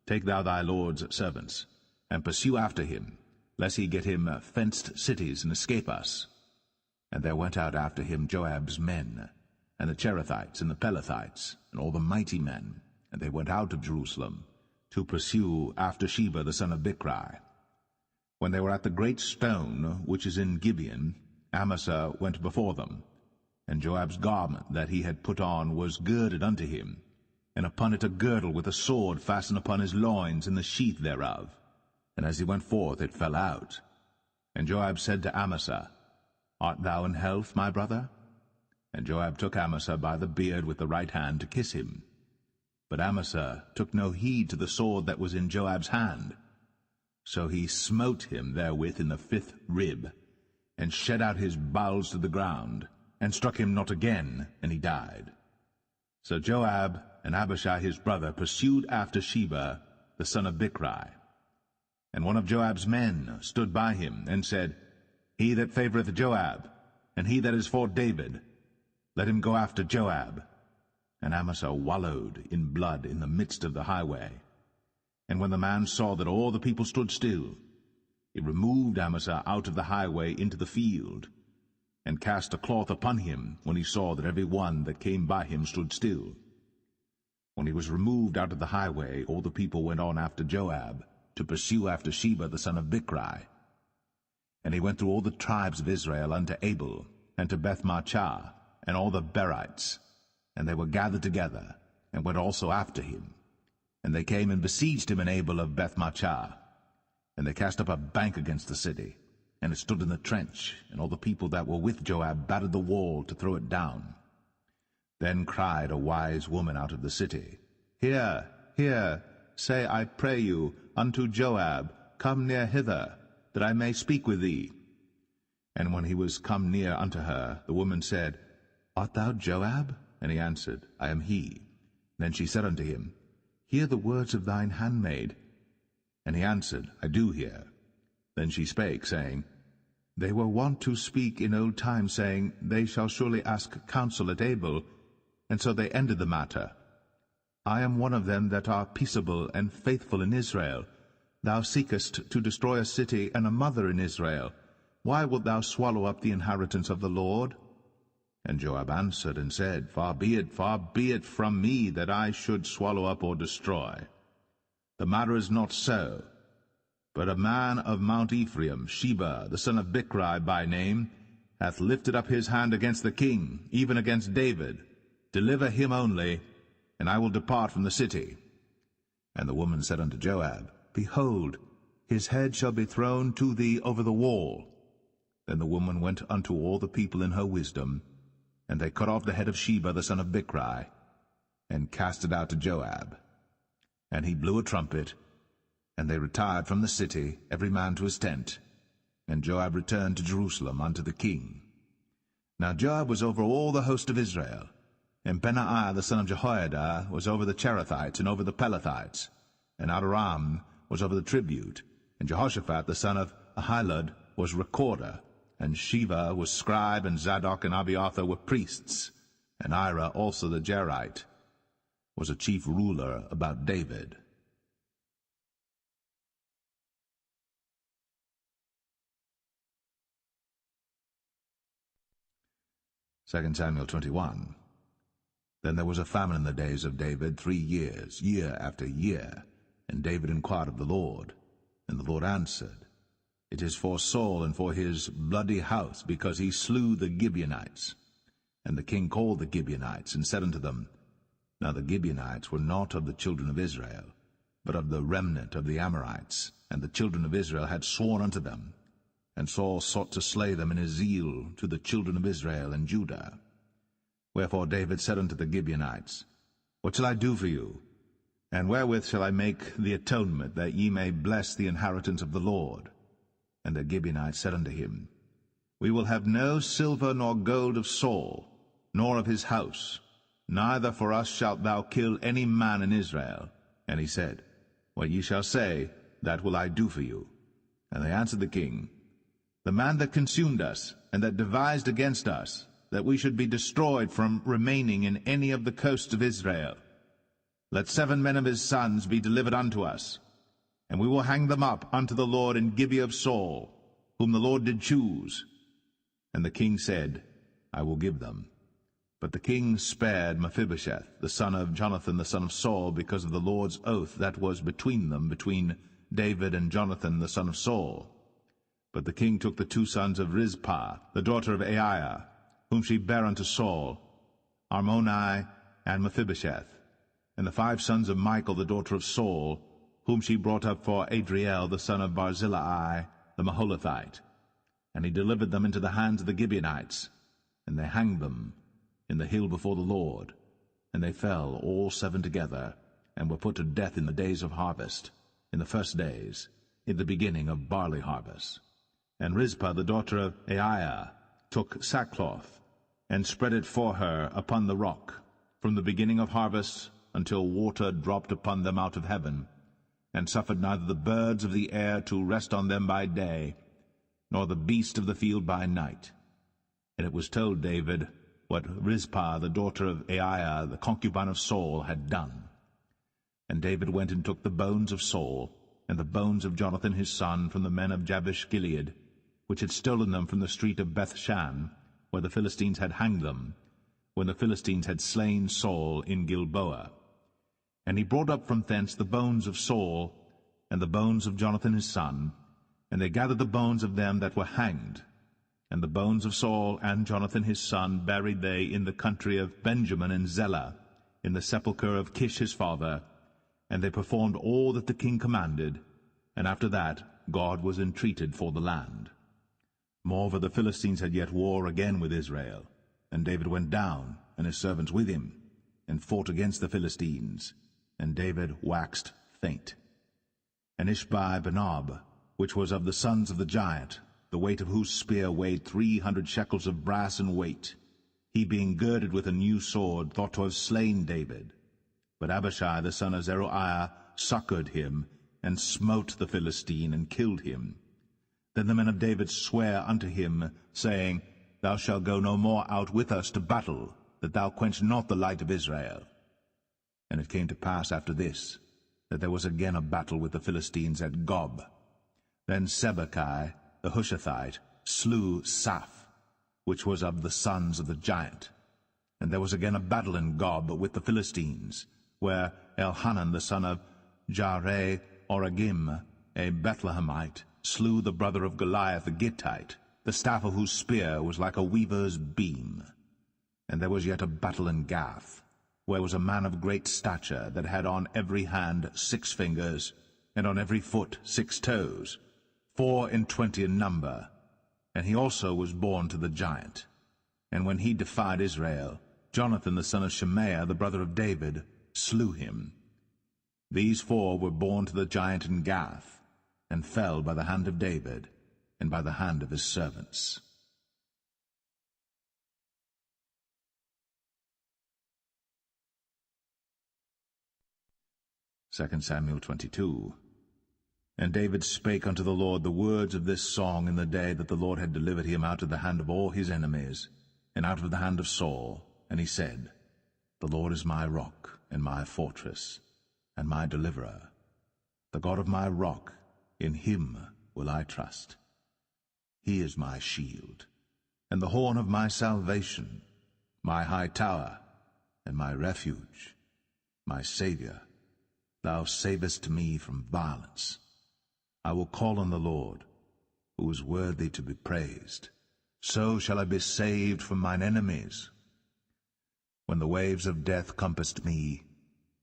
Take thou thy lord's servants, and pursue after him, lest he get him fenced cities and escape us. And there went out after him Joab's men, and the Cherethites and the Pelethites, and all the mighty men, and they went out of Jerusalem, to pursue after Sheba the son of Bichri. When they were at the great stone which is in Gibeon, Amasa went before them, and Joab's garment that he had put on was girded unto him, and upon it a girdle with a sword fastened upon his loins in the sheath thereof. And as he went forth it fell out. And Joab said to Amasa, Art thou in health, my brother? And Joab took Amasa by the beard with the right hand to kiss him. But Amasa took no heed to the sword that was in Joab's hand. So he smote him therewith in the 5th rib, and shed out his bowels to the ground, and struck him not again, and he died. So Joab and Abishai his brother pursued after Sheba the son of Bichri. And one of Joab's men stood by him, and said, He that favoureth Joab, and he that is for David, let him go after Joab. And Amasa wallowed in blood in the midst of the highway. And when the man saw that all the people stood still, he removed Amasa out of the highway into the field, and cast a cloth upon him, when he saw that every one that came by him stood still. When he was removed out of the highway, all the people went on after Joab, to pursue after Sheba the son of Bichri. And he went through all the tribes of Israel unto Abel, and to Bethmachah, and all the Berites. And they were gathered together, and went also after him. And they came and besieged him in Abel of Bethmachah. And they cast up a bank against the city, and it stood in the trench, and all the people that were with Joab battered the wall to throw it down. Then cried a wise woman out of the city, Hear, hear, say, I pray you, unto Joab, Come near hither, that I may speak with thee. And when he was come near unto her, the woman said, Art thou Joab? And he answered, I am he. Then she said unto him, Hear the words of thine handmaid. And he answered, I do hear. Then she spake, saying, They were wont to speak in old time, saying, They shall surely ask counsel at Abel. And so they ended the matter. I am one of them that are peaceable and faithful in Israel. Thou seekest to destroy a city and a mother in Israel. Why wilt thou swallow up the inheritance of the Lord? And Joab answered and said, far be it from me that I should swallow up or destroy. The matter is not so. But a man of Mount Ephraim, Sheba, the son of Bichri by name, hath lifted up his hand against the king, even against David. Deliver him only, and I will depart from the city. And the woman said unto Joab, Behold, his head shall be thrown to thee over the wall. Then the woman went unto all the people in her wisdom, and they cut off the head of Sheba the son of Bichri, and cast it out to Joab. And he blew a trumpet, and they retired from the city, every man to his tent. And Joab returned to Jerusalem unto the king. Now Joab was over all the host of Israel, and Benaiah the son of Jehoiada was over the Cherethites and over the Pelethites, and Adoram was over the tribute, and Jehoshaphat the son of Ahilud was recorder, and Sheva was scribe, and Zadok and Abiathar were priests, and Ira also the Jerite was a chief ruler about David. Second Samuel 21. Then there was a famine in the days of David 3 years, year after year. And David inquired of the Lord. And the Lord answered, It is for Saul and for his bloody house, because he slew the Gibeonites. And the king called the Gibeonites, and said unto them, Now the Gibeonites were not of the children of Israel, but of the remnant of the Amorites. And the children of Israel had sworn unto them. And Saul sought to slay them in his zeal to the children of Israel and Judah. Wherefore David said unto the Gibeonites, What shall I do for you? And wherewith shall I make the atonement, that ye may bless the inheritance of the Lord? And the Gibeonites said unto him, We will have no silver nor gold of Saul, nor of his house, neither for us shalt thou kill any man in Israel. And he said, What ye shall say, that will I do for you. And they answered the king, The man that consumed us, and that devised against us, that we should be destroyed from remaining in any of the coasts of Israel. Let 7 men of his sons be delivered unto us, and we will hang them up unto the Lord in Gibeah of Saul, whom the Lord did choose. And the king said, I will give them. But the king spared Mephibosheth, the son of Jonathan the son of Saul, because of the Lord's oath that was between them, between David and Jonathan the son of Saul. But the king took the 2 sons of Rizpah, the daughter of Aiah, whom she bare unto Saul, Armoni and Mephibosheth, and the 5 sons of Michal, the daughter of Saul, whom she brought up for Adriel, the son of Barzillai, the Maholathite. And he delivered them into the hands of the Gibeonites, and they hanged them in the hill before the Lord. And they fell all 7 together, and were put to death in the days of harvest, in the first days, in the beginning of barley harvest. And Rizpah, the daughter of Aiah, took sackcloth, and spread it for her upon the rock, from the beginning of harvest until water dropped upon them out of heaven, and suffered neither the birds of the air to rest on them by day, nor the beast of the field by night. And it was told David what Rizpah, the daughter of Aiah, the concubine of Saul, had done. And David went and took the bones of Saul, and the bones of Jonathan his son, from the men of Jabesh-Gilead, which had stolen them from the street of Bethshan, where the Philistines had hanged them, when the Philistines had slain Saul in Gilboa. And he brought up from thence the bones of Saul, and the bones of Jonathan his son, and they gathered the bones of them that were hanged. And the bones of Saul and Jonathan his son buried they in the country of Benjamin in Zelle, in the sepulchre of Kish his father. And they performed all that the king commanded, and after that God was entreated for the land. Moreover, the Philistines had yet war again with Israel, and David went down, and his servants with him, and fought against the Philistines, and David waxed faint. And Ishbi-Benob, which was of the sons of the giant, the weight of whose spear weighed 300 shekels of brass in weight, he being girded with a new sword, thought to have slain David. But Abishai the son of Zeruiah succored him, and smote the Philistine, and killed him. Then the men of David sware unto him, saying, Thou shalt go no more out with us to battle, that thou quench not the light of Israel. And it came to pass after this, that there was again a battle with the Philistines at Gob. Then Sibbecai the Hushathite slew Saph, which was of the sons of the giant. And there was again a battle in Gob with the Philistines, where Elhanan the son of Jaare-Oregim, a Bethlehemite, slew the brother of Goliath the Gittite, the staff of whose spear was like a weaver's beam. And there was yet a battle in Gath, where was a man of great stature, that had on every hand 6 fingers, and on every foot 6 toes, 24 in number. And he also was born to the giant. And when he defied Israel, Jonathan the son of Shemaiah, the brother of David, slew him. These 4 were born to the giant in Gath, and fell by the hand of David, and by the hand of his servants. 2 Samuel 22. And David spake unto the Lord the words of this song in the day that the Lord had delivered him out of the hand of all his enemies, and out of the hand of Saul. And he said, The Lord is my rock, and my fortress, and my deliverer. The God of my rock, in him will I trust. He is my shield, and the horn of my salvation, my high tower, and my refuge, my Saviour. Thou savest me from violence. I will call on the Lord, who is worthy to be praised. So shall I be saved from mine enemies. When the waves of death compassed me,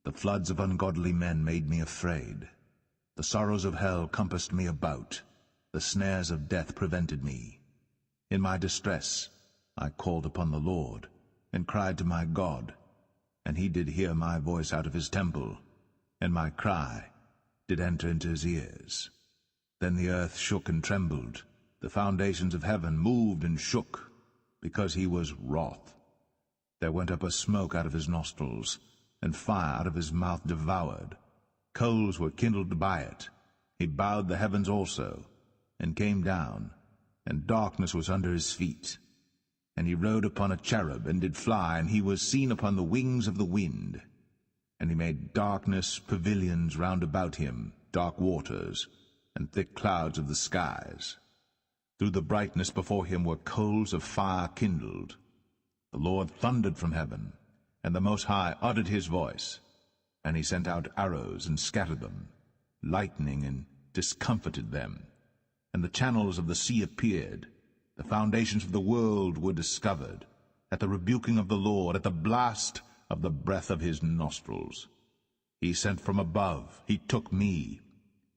the floods of ungodly men made me afraid. The sorrows of hell compassed me about, the snares of death prevented me. In my distress I called upon the Lord, and cried to my God, and he did hear my voice out of his temple, and my cry did enter into his ears. Then the earth shook and trembled, the foundations of heaven moved and shook, because he was wroth. There went up a smoke out of his nostrils, and fire out of his mouth devoured. Coals were kindled by it. He bowed the heavens also, and came down, and darkness was under his feet. And he rode upon a cherub, and did fly, and he was seen upon the wings of the wind. And he made darkness pavilions round about him, dark waters, and thick clouds of the skies. Through the brightness before him were coals of fire kindled. The Lord thundered from heaven, and the Most High uttered his voice, and he sent out arrows and scattered them, lightning and discomfited them. And the channels of the sea appeared, the foundations of the world were discovered, at the rebuking of the Lord, at the blast of the breath of his nostrils. He sent from above, he took me,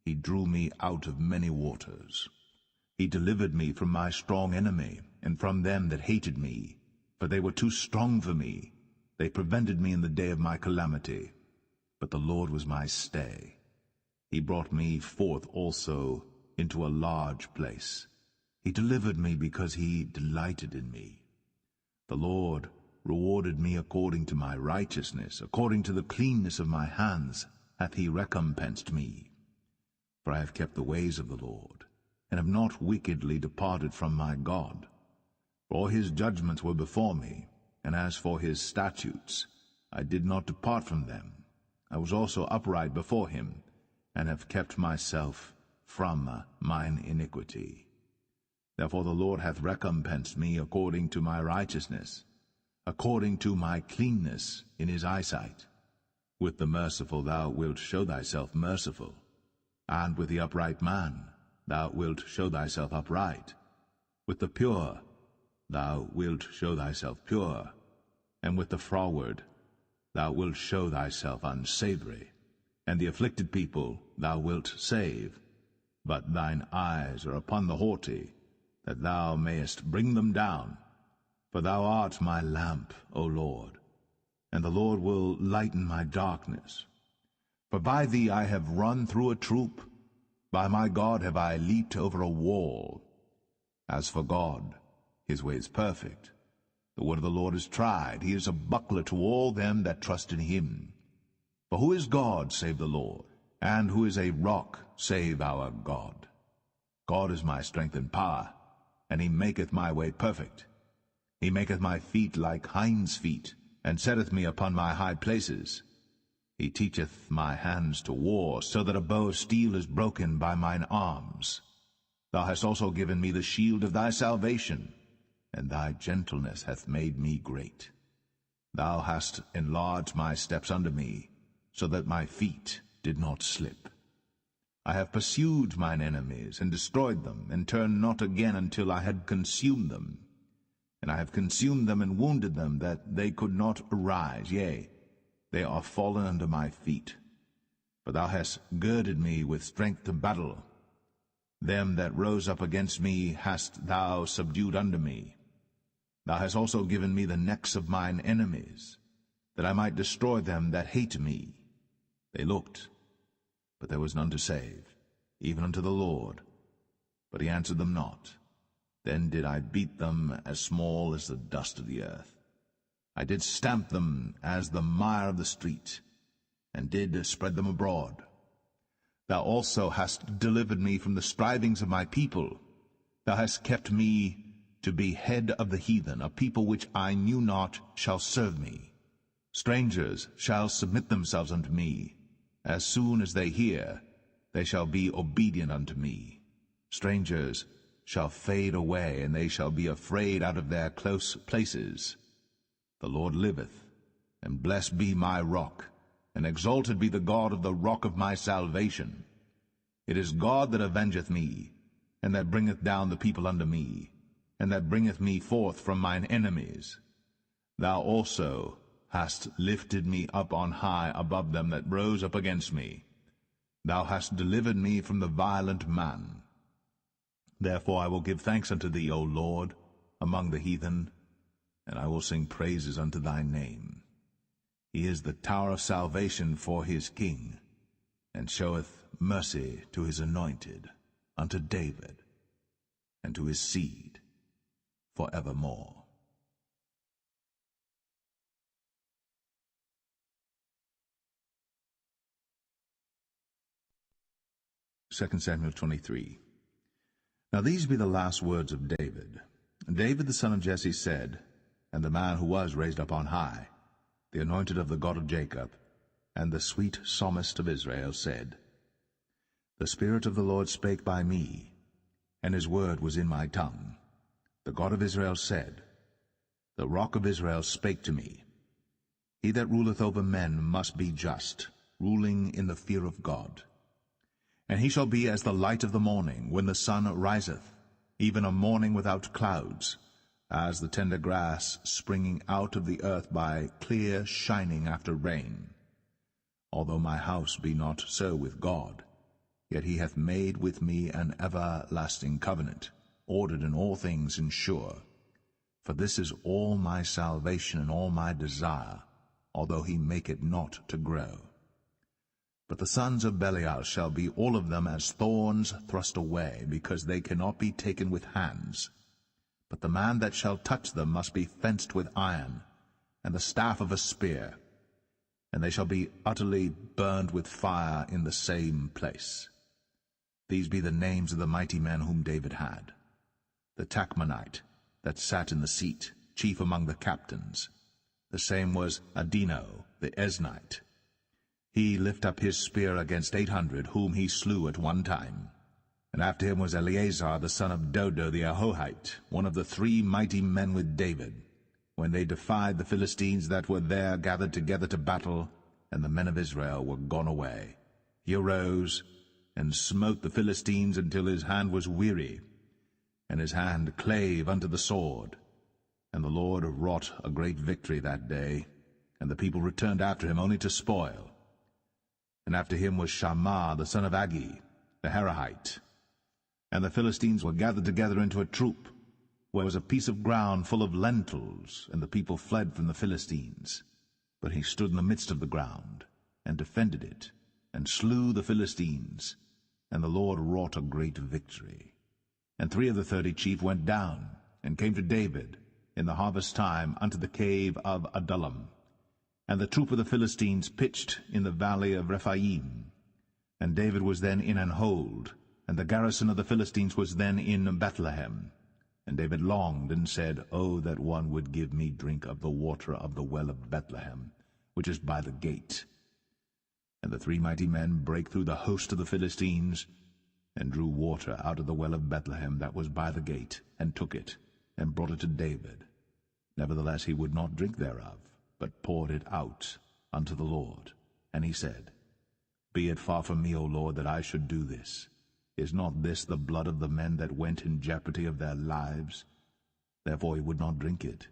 he drew me out of many waters. He delivered me from my strong enemy, and from them that hated me, for they were too strong for me. They prevented me in the day of my calamity. But the Lord was my stay. He brought me forth also into a large place. He delivered me because he delighted in me. The Lord rewarded me according to my righteousness, according to the cleanness of my hands hath he recompensed me. For I have kept the ways of the Lord, and have not wickedly departed from my God. For all his judgments were before me, and as for his statutes, I did not depart from them. I was also upright before him, and have kept myself from mine iniquity. Therefore the Lord hath recompensed me according to my righteousness, according to my cleanness in his eyesight. With the merciful thou wilt show thyself merciful, and with the upright man thou wilt show thyself upright. With the pure thou wilt show thyself pure, and with the froward thou wilt show thyself unsavory. And the afflicted people thou wilt save, but thine eyes are upon the haughty, that thou mayest bring them down. For thou art my lamp, O Lord, and the Lord will lighten my darkness. For by thee I have run through a troop, by my God have I leaped over a wall. As for God, his way is perfect. The word of the Lord is tried. He is a buckler to all them that trust in him. For who is God save the Lord? And who is a rock save our God? God is my strength and power, and he maketh my way perfect. He maketh my feet like hinds' feet, and setteth me upon my high places. He teacheth my hands to war, so that a bow of steel is broken by mine arms. Thou hast also given me the shield of thy salvation, and thy gentleness hath made me great. Thou hast enlarged my steps under me, so that my feet did not slip. I have pursued mine enemies, and destroyed them, and turned not again until I had consumed them. And I have consumed them and wounded them, that they could not arise. Yea, they are fallen under my feet. For thou hast girded me with strength to battle. Them that rose up against me hast thou subdued under me. Thou hast also given me the necks of mine enemies, that I might destroy them that hate me. They looked, but there was none to save, even unto the Lord. But he answered them not. Then did I beat them as small as the dust of the earth. I did stamp them as the mire of the street, and did spread them abroad. Thou also hast delivered me from the strivings of my people. Thou hast kept me to be head of the heathen. A people which I knew not shall serve me. Strangers shall submit themselves unto me. As soon as they hear, they shall be obedient unto me. Strangers shall fade away, and they shall be afraid out of their close places. The Lord liveth, and blessed be my rock, and exalted be the God of the rock of my salvation. It is God that avengeth me, and that bringeth down the people unto me, and that bringeth me forth from mine enemies. Thou also hast lifted me up on high above them that rose up against me. Thou hast delivered me from the violent man. Therefore I will give thanks unto thee, O Lord, among the heathen, and I will sing praises unto thy name. He is the tower of salvation for his king, and showeth mercy to his anointed, unto David, and to his seed for evermore. 2 Samuel 23. Now these be the last words of David. And David the son of Jesse said, and the man who was raised up on high, the anointed of the God of Jacob, and the sweet psalmist of Israel, said, The Spirit of the Lord spake by me, and his word was in my tongue. The God of Israel said, The rock of Israel spake to me. He that ruleth over men must be just, ruling in the fear of God. And he shall be as the light of the morning, when the sun riseth, even a morning without clouds, as the tender grass springing out of the earth by clear shining after rain. Although my house be not so with God, yet he hath made with me an everlasting covenant, ordered in all things and sure. For this is all my salvation and all my desire, although he make it not to grow. But the sons of Belial shall be all of them as thorns thrust away, because they cannot be taken with hands. But the man that shall touch them must be fenced with iron, and the staff of a spear, and they shall be utterly burned with fire in the same place. These be the names of the mighty men whom David had. The Tachmonite, that sat in the seat, chief among the captains. The same was Adino, the Esnite. He lift up his spear against 800, whom he slew at one time. And after him was Eleazar the son of Dodo the Ahohite, one of the 3 mighty men with David, when they defied the Philistines that were there gathered together to battle, and the men of Israel were gone away. He arose, and smote the Philistines until his hand was weary, and his hand clave unto the sword. And the Lord wrought a great victory that day, and the people returned after him only to spoil. And after him was Shammah the son of Agi, the Herahite. And the Philistines were gathered together into a troop, where was a piece of ground full of lentils, and the people fled from the Philistines. But he stood in the midst of the ground, and defended it, and slew the Philistines, and the Lord wrought a great victory. And 3 of the 30 chief went down, and came to David in the harvest time unto the cave of Adullam. And the troop of the Philistines pitched in the valley of Rephaim. And David was then in an hold, and the garrison of the Philistines was then in Bethlehem. And David longed and said, Oh, that one would give me drink of the water of the well of Bethlehem, which is by the gate. And the 3 mighty men brake through the host of the Philistines, and drew water out of the well of Bethlehem that was by the gate, and took it, and brought it to David. Nevertheless he would not drink thereof, but poured it out unto the Lord. And he said, Be it far from me, O Lord, that I should do this. Is not this the blood of the men that went in jeopardy of their lives? Therefore he would not drink it.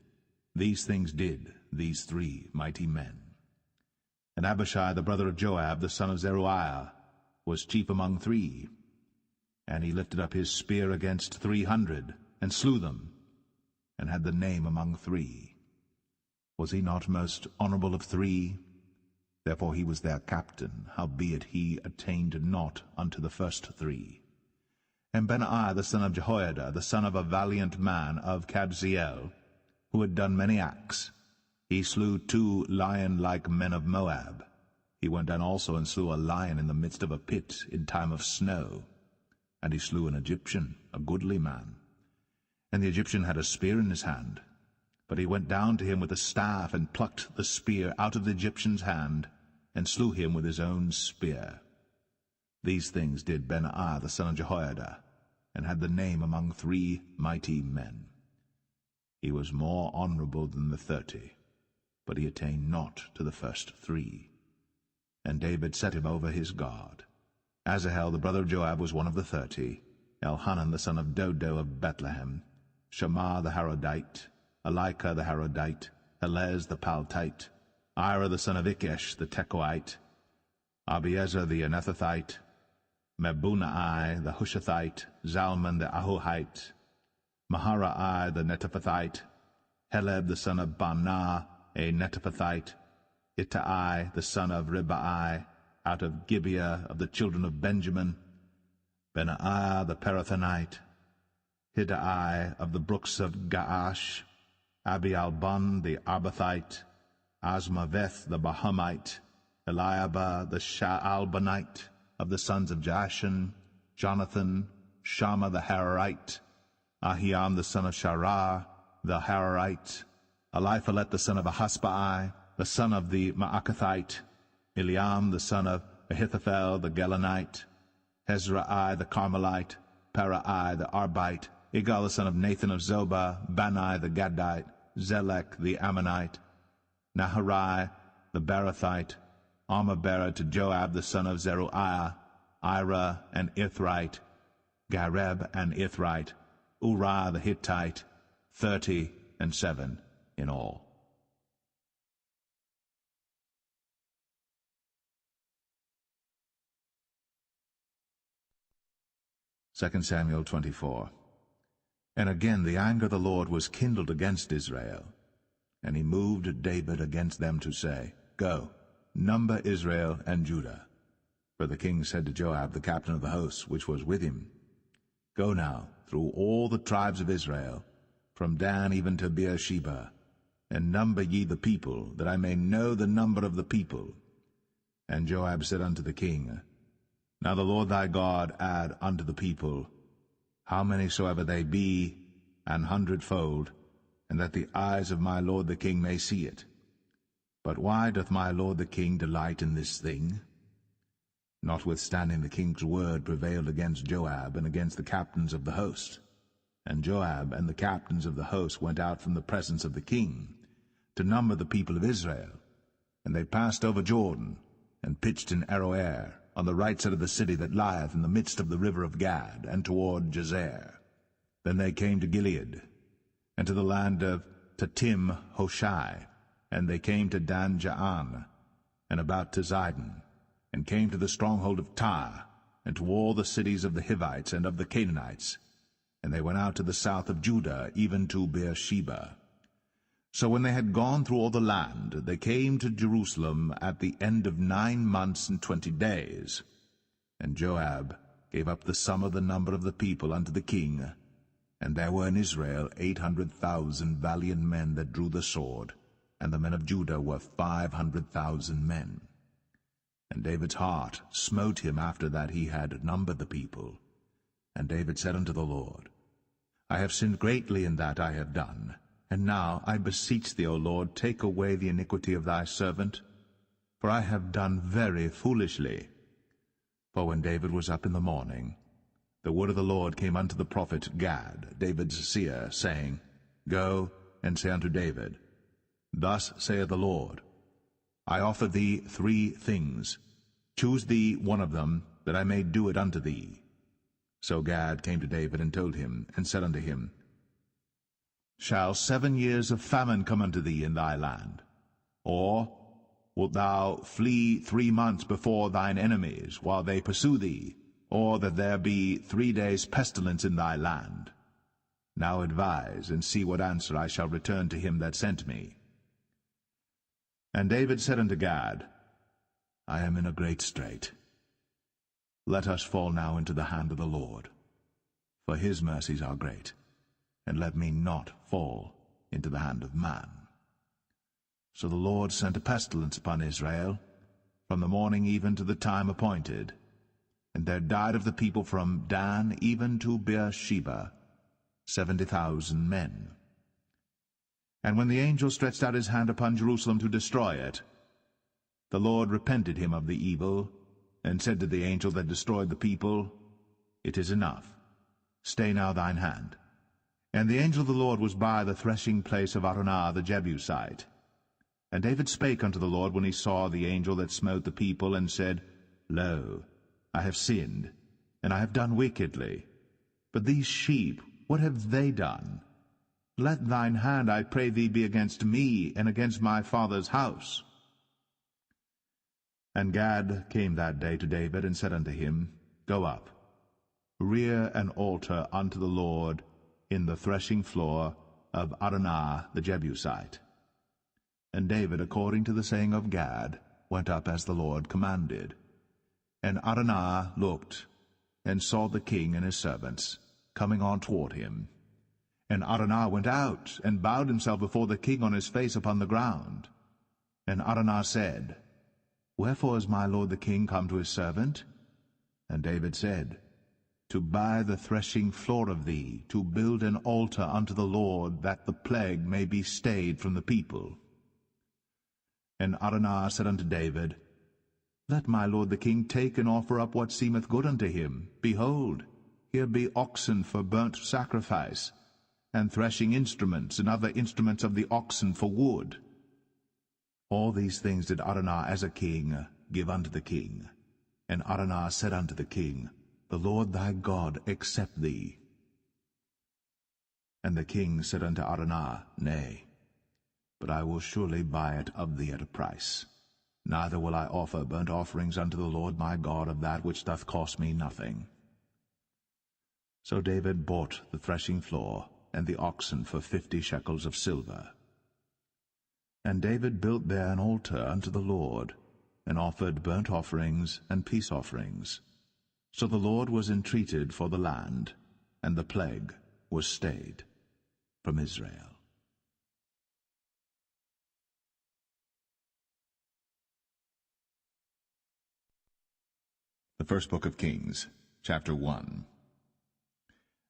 These things did these 3 mighty men. And Abishai the brother of Joab, the son of Zeruiah, was chief among 3. And he lifted up his spear against 300, and slew them, and had the name among 3. Was he not most honorable of 3? Therefore he was their captain, howbeit he attained not unto the first 3. And Benaiah the son of Jehoiada, the son of a valiant man of Kabzeel, who had done many acts, he slew 2 lion-like men of Moab. He went down also and slew a lion in the midst of a pit in time of snow. And he slew an Egyptian, a goodly man. And the Egyptian had a spear in his hand. But he went down to him with a staff, and plucked the spear out of the Egyptian's hand, and slew him with his own spear. These things did Benaiah the son of Jehoiada, and had the name among 3 mighty men. He was more honorable than the 30, but he attained not to the first 3. And David set him over his guard. Asahel the brother of Joab was one of the 30, Elhanan the son of Dodo of Bethlehem, Shammah the Harodite, Elika the Harodite, Helez the Paltite, Ira the son of Ikesh the Tekoite, Abiezer the Anethathite, Mebunai the Hushathite, Zalman the Ahohite, Maharai the Netophathite, Heleb the son of Baanah a Netophathite, Ittai the son of Ribai, out of Gibeah of the children of Benjamin, Benaiah the Parathonite, Hiddai of the brooks of Gaash, Abialbon the Arbathite, Asmaveth the Bahamite, Eliabah the Shaalbanite, of the sons of Jashan, Jonathan, Shammah the Hararite, Ahiam the son of Sharar the Hararite, Eliphalet the son of Ahasbai, the son of the Maakathite, Eliam the son of Ahithophel the Gelonite, Hezrai the Carmelite, Parai the Arbite, Igal the son of Nathan of Zobah, Bani the Gadite, Zelek the Ammonite, Naharai the Barathite, Armabera to Joab the son of Zeruiah, Ira and Ithrite, Gareb and Ithrite, Uriah the Hittite, 37 in all. 2 Samuel 24. And again the anger of the Lord was kindled against Israel, and he moved David against them to say, Go, number Israel and Judah. For the king said to Joab, the captain of the host, which was with him, Go now through all the tribes of Israel, from Dan even to Beersheba, and number ye the people, that I may know the number of the people. And Joab said unto the king, Now the Lord thy God add unto the people, how many soever they be, 100-fold, and that the eyes of my lord the king may see it. But why doth my lord the king delight in this thing? Notwithstanding the king's word prevailed against Joab and against the captains of the host. And Joab and the captains of the host went out from the presence of the king to number the people of Israel. And they passed over Jordan, and pitched in Aroer, on the right side of the city that lieth in the midst of the river of Gad, and toward Jazer. Then they came to Gilead, and to the land of Tatim Hoshai, and they came to Dan Jaan, and about to Zidon, and came to the stronghold of Tyre, and to all the cities of the Hivites and of the Canaanites. And they went out to the south of Judah, even to Beersheba. So when they had gone through all the land, they came to Jerusalem at the end of 9 months and 20 days. And Joab gave up the sum of the number of the people unto the king, and there were in Israel 800,000 valiant men that drew the sword, and the men of Judah were 500,000 men. And David's heart smote him after that he had numbered the people. And David said unto the Lord, I have sinned greatly in that I have done. And now, I beseech thee, O Lord, take away the iniquity of thy servant, for I have done very foolishly. For when David was up in the morning, the word of the Lord came unto the prophet Gad, David's seer, saying, Go and say unto David, Thus saith the Lord, I offer thee 3 things. Choose thee one of them, that I may do it unto thee. So Gad came to David and told him, and said unto him, Shall 7 years of famine come unto thee in thy land? Or wilt thou flee 3 months before thine enemies, while they pursue thee? Or that there be 3 days' pestilence in thy land? Now advise, and see what answer I shall return to him that sent me. And David said unto Gad, I am in a great strait. Let us fall now into the hand of the Lord, for his mercies are great, and let me not fall into the hand of man. So the Lord sent a pestilence upon Israel, from the morning even to the time appointed. And there died of the people from Dan even to Beersheba 70,000 men. And when the angel stretched out his hand upon Jerusalem to destroy it, the Lord repented him of the evil, and said to the angel that destroyed the people, It is enough. Stay now thine hand. And the angel of the Lord was by the threshing place of Araunah the Jebusite. And David spake unto the Lord when he saw the angel that smote the people, and said, Lo, I have sinned, and I have done wickedly. But these sheep, what have they done? Let thine hand, I pray thee, be against me, and against my father's house. And Gad came that day to David, and said unto him, Go up, rear an altar unto the Lord in the threshing floor of Araunah the Jebusite. And David, according to the saying of Gad, went up as the Lord commanded. And Araunah looked, and saw the king and his servants coming on toward him. And Araunah went out, and bowed himself before the king on his face upon the ground. And Araunah said, Wherefore is my lord the king come to his servant? And David said, To buy the threshing floor of thee, to build an altar unto the Lord, that the plague may be stayed from the people. And Araunah said unto David, Let my lord the king take and offer up what seemeth good unto him. Behold, here be oxen for burnt sacrifice, and threshing instruments, and other instruments of the oxen for wood. All these things did Araunah as a king give unto the king. And Araunah said unto the king, The Lord thy God accept thee. And the king said unto Araunah, Nay, but I will surely buy it of thee at a price. Neither will I offer burnt offerings unto the Lord my God of that which doth cost me nothing. So David bought the threshing floor and the oxen for 50 shekels of silver. And David built there an altar unto the Lord, and offered burnt offerings and peace offerings. So the Lord was entreated for the land, and the plague was stayed from Israel. The first book of Kings, chapter 1.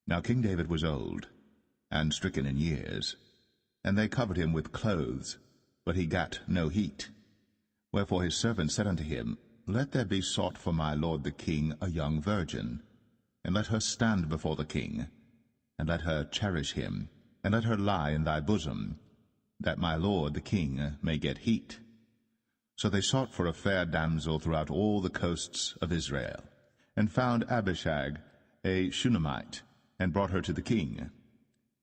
Now King David was old, and stricken in years, and they covered him with clothes, but he gat no heat. Wherefore his servants said unto him, Let there be sought for my lord the king a young virgin, and let her stand before the king, and let her cherish him, and let her lie in thy bosom, that my lord the king may get heat. So they sought for a fair damsel throughout all the coasts of Israel, and found Abishag, a Shunammite, and brought her to the king.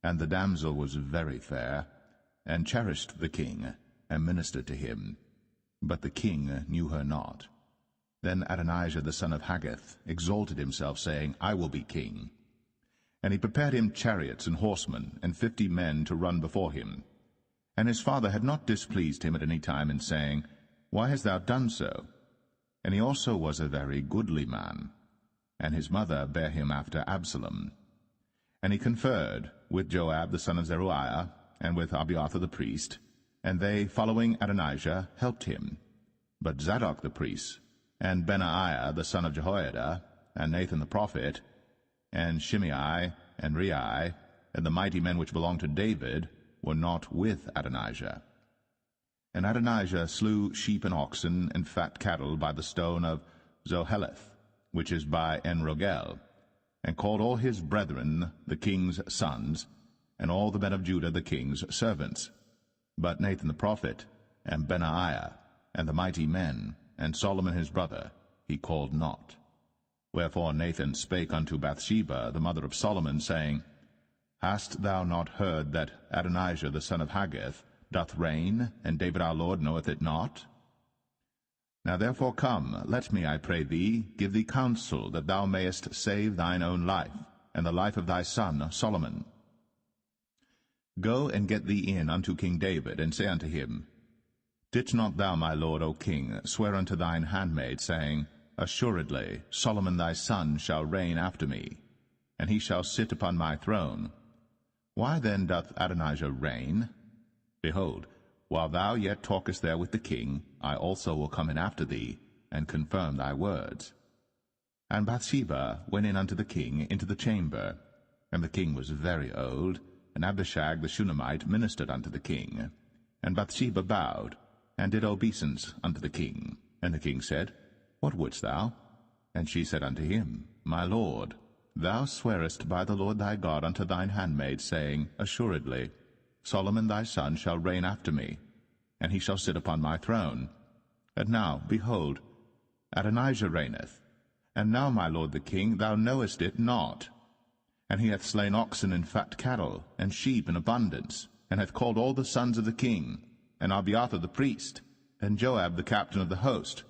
And the damsel was very fair, and cherished the king, and ministered to him. But the king knew her not. Then Adonijah the son of Haggith exalted himself, saying, I will be king. And he prepared him chariots and horsemen, and 50 men to run before him. And his father had not displeased him at any time in saying, Why hast thou done so? And he also was a very goodly man. And his mother bare him after Absalom. And he conferred with Joab the son of Zeruiah, and with Abiathar the priest, and they, following Adonijah, helped him. But Zadok the priest, and Benaiah the son of Jehoiada, and Nathan the prophet, and Shimei, and Rei, and the mighty men which belonged to David, were not with Adonijah. And Adonijah slew sheep and oxen and fat cattle by the stone of Zoheleth, which is by En-Rogel, and called all his brethren the king's sons, and all the men of Judah the king's servants. But Nathan the prophet, and Benaiah, and the mighty men, and Solomon his brother, he called not. Wherefore Nathan spake unto Bathsheba, the mother of Solomon, saying, Hast thou not heard that Adonijah the son of Haggith doth reign, and David our Lord knoweth it not? Now therefore come, let me, I pray thee, give thee counsel, that thou mayest save thine own life, and the life of thy son Solomon. Go and get thee in unto King David, and say unto him, Didst not thou, my lord, O king, swear unto thine handmaid, saying, Assuredly Solomon thy son shall reign after me, and he shall sit upon my throne? Why then doth Adonijah reign? Behold, while thou yet talkest there with the king, I also will come in after thee, and confirm thy words. And Bathsheba went in unto the king into the chamber, and the king was very old, and Abishag the Shunammite ministered unto the king. And Bathsheba bowed, and did obeisance unto the king. And the king said, What wouldst thou? And she said unto him, My lord, thou swearest by the Lord thy God unto thine handmaid, saying, Assuredly Solomon thy son shall reign after me, and he shall sit upon my throne. And now, behold, Adonijah reigneth. And now, my lord the king, thou knowest it not. And he hath slain oxen and fat cattle, and sheep in abundance, and hath called all the sons of the king, and Abiathar the priest, and Joab the captain of the host.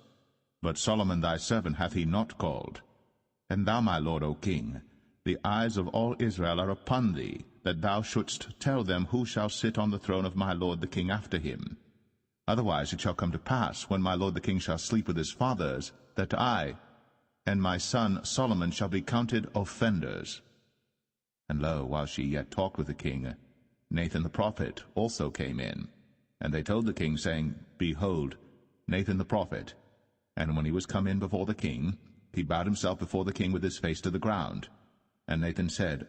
But Solomon thy servant hath he not called. And thou, my lord, O king, the eyes of all Israel are upon thee, that thou shouldst tell them who shall sit on the throne of my lord the king after him. Otherwise it shall come to pass, when my lord the king shall sleep with his fathers, that I and my son Solomon shall be counted offenders. And lo, while she yet talked with the king, Nathan the prophet also came in. And they told the king, saying, Behold, Nathan the prophet. And when he was come in before the king, he bowed himself before the king with his face to the ground. And Nathan said,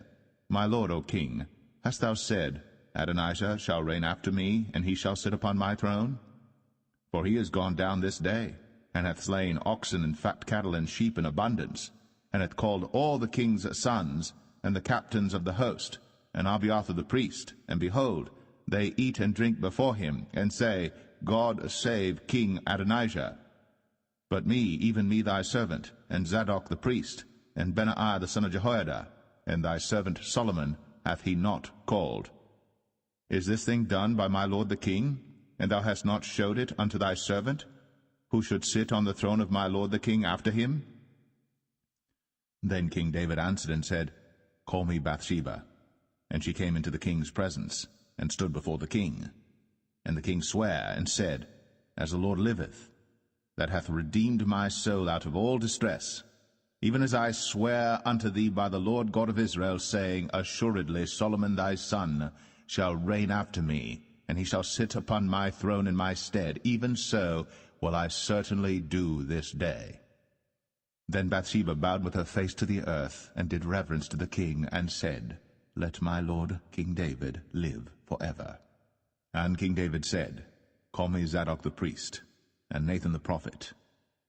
My lord, O king, hast thou said, Adonijah shall reign after me, and he shall sit upon my throne? For he is gone down this day, and hath slain oxen and fat cattle and sheep in abundance, and hath called all the king's sons, and the captains of the host, and Abiathar the priest, and behold, they eat and drink before him, and say, God save King Adonijah. But me, even me thy servant, and Zadok the priest, and Benaiah the son of Jehoiada, and thy servant Solomon hath he not called. Is this thing done by my lord the king, and thou hast not showed it unto thy servant, who should sit on the throne of my lord the king after him? Then King David answered and said, Call me Bathsheba. And she came into the king's presence, and stood before the king. And the king sware, and said, As the Lord liveth, that hath redeemed my soul out of all distress, even as I swear unto thee by the Lord God of Israel, saying, Assuredly Solomon thy son shall reign after me, and he shall sit upon my throne in my stead, even so will I certainly do this day. Then Bathsheba bowed with her face to the earth, and did reverence to the king, and said, Let my lord King David live forever. And King David said, Call me Zadok the priest, and Nathan the prophet,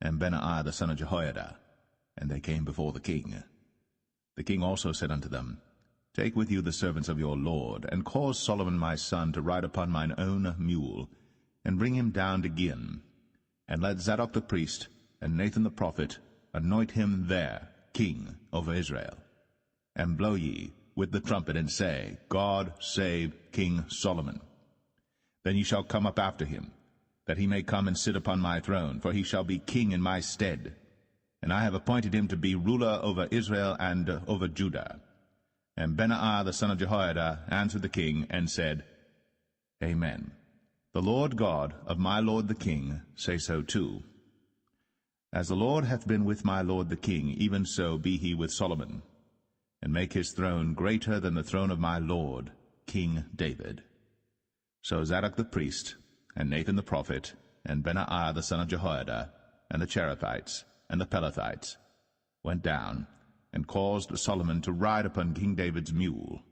and Benaiah the son of Jehoiada. And they came before the king. The king also said unto them, Take with you the servants of your lord, and cause Solomon my son to ride upon mine own mule, and bring him down to Gin. And let Zadok the priest and Nathan the prophet anoint him there king over Israel. And blow ye with the trumpet, and say, God save King Solomon. Then ye shall come up after him, that he may come and sit upon my throne, for he shall be king in my stead. And I have appointed him to be ruler over Israel and over Judah. And Benaiah the son of Jehoiada answered the king, and said, Amen. The Lord God of my lord the king say so too. As the Lord hath been with my lord the king, even so be he with Solomon, and make his throne greater than the throne of my lord King David. So Zadok the priest, and Nathan the prophet, and Benaiah the son of Jehoiada, and the Cherethites, and the Pelethites, went down, and caused Solomon to ride upon King David's mule,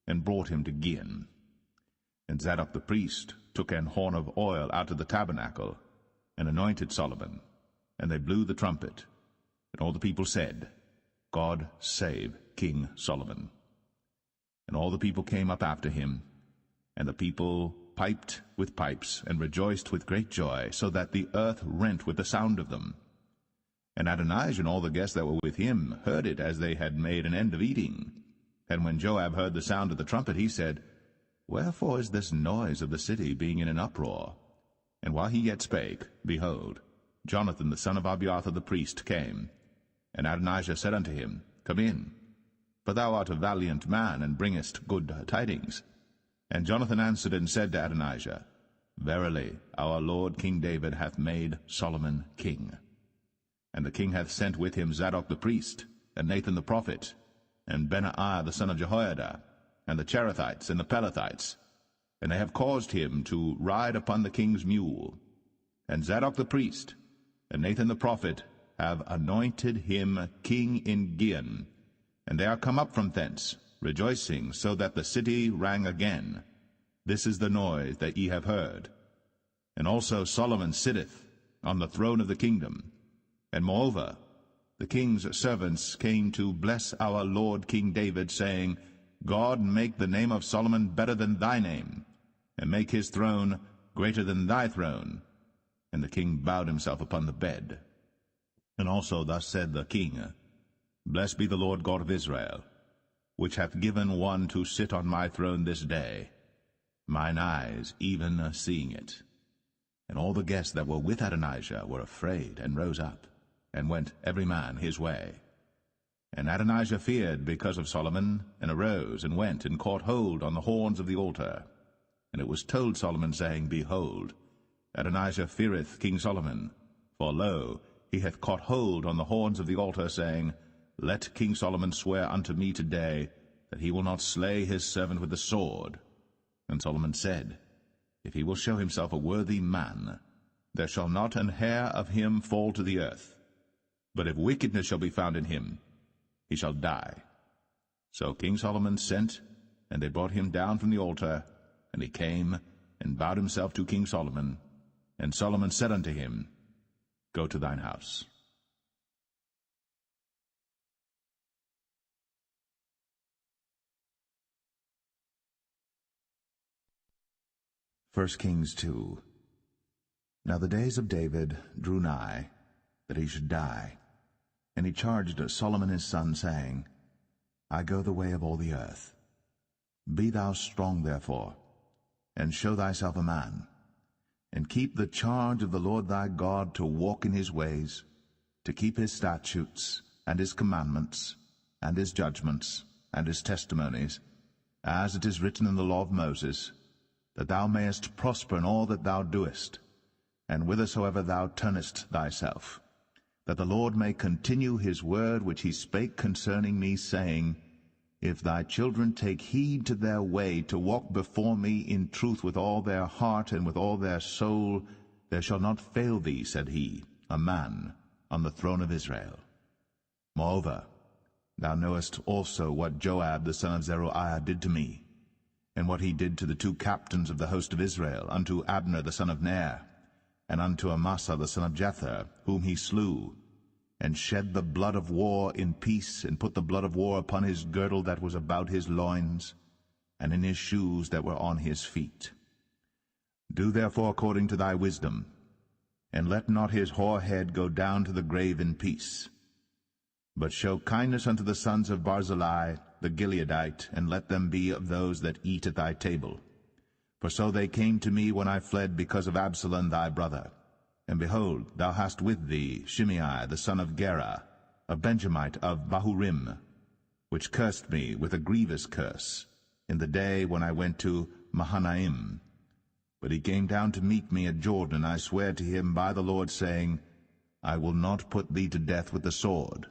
and brought him to Gihon. And Zadok the priest took an horn of oil out of the tabernacle, and anointed Solomon, and they blew the trumpet. And all the people said, God save King Solomon. And all the people came up after him, and the people piped with pipes, and rejoiced with great joy, so that the earth rent with the sound of them. And Adonijah and all the guests that were with him heard it as they had made an end of eating. And when Joab heard the sound of the trumpet, he said, Wherefore is this noise of the city being in an uproar? And while he yet spake, behold, Jonathan the son of Abiathar the priest came. And Adonijah said unto him, Come in, for thou art a valiant man, and bringest good tidings. And Jonathan answered and said to Adonijah, Verily, our Lord King David hath made Solomon king. And the king hath sent with him Zadok the priest, and Nathan the prophet, and Benaiah the son of Jehoiada, and the Cherethites and the Pelethites, and they have caused him to ride upon the king's mule. And Zadok the priest, and Nathan the prophet, have anointed him king in Gihon, and they are come up from thence, rejoicing, so that the city rang again. This is the noise that ye have heard. And also Solomon sitteth on the throne of the kingdom. And moreover, the king's servants came to bless our Lord King David, saying, God make the name of Solomon better than thy name, and make his throne greater than thy throne. And the king bowed himself upon the bed. And also thus said the king, Blessed be the Lord God of Israel, which hath given one to sit on my throne this day, mine eyes even seeing it. And all the guests that were with Adonijah were afraid, and rose up, and went every man his way. And Adonijah feared because of Solomon, and arose, and went, and caught hold on the horns of the altar. And it was told Solomon, saying, Behold, Adonijah feareth King Solomon, for lo, he hath caught hold on the horns of the altar, saying, Let King Solomon swear unto me today, that he will not slay his servant with the sword. And Solomon said, If he will show himself a worthy man, there shall not an hair of him fall to the earth. But if wickedness shall be found in him, he shall die. So King Solomon sent, and they brought him down from the altar, and he came, and bowed himself to King Solomon. And Solomon said unto him, Go to thine house. 1 Kings 2. Now the days of David drew nigh, that he should die. And he charged Solomon his son, saying, I go the way of all the earth. Be thou strong therefore, and show thyself a man, and keep the charge of the Lord thy God, to walk in his ways, to keep his statutes, and his commandments, and his judgments, and his testimonies, as it is written in the law of Moses, that thou mayest prosper in all that thou doest, and whithersoever thou turnest thyself, that the Lord may continue his word which he spake concerning me, saying, If thy children take heed to their way, to walk before me in truth with all their heart and with all their soul, there shall not fail thee, said he, a man on the throne of Israel. Moreover, thou knowest also what Joab the son of Zeruiah did to me, and what he did to the two captains of the host of Israel, unto Abner the son of Ner, and unto Amasa the son of Jether, whom he slew, and shed the blood of war in peace, and put the blood of war upon his girdle that was about his loins, and in his shoes that were on his feet. Do therefore according to thy wisdom, and let not his hoar head go down to the grave in peace. But show kindness unto the sons of Barzillai the Gileadite, and let them be of those that eat at thy table. For so they came to me when I fled because of Absalom thy brother. And behold, thou hast with thee Shimei the son of Gera, a Benjamite of Bahurim, which cursed me with a grievous curse in the day when I went to Mahanaim. But he came down to meet me at Jordan, and I sware to him by the Lord, saying, I will not put thee to death with the sword.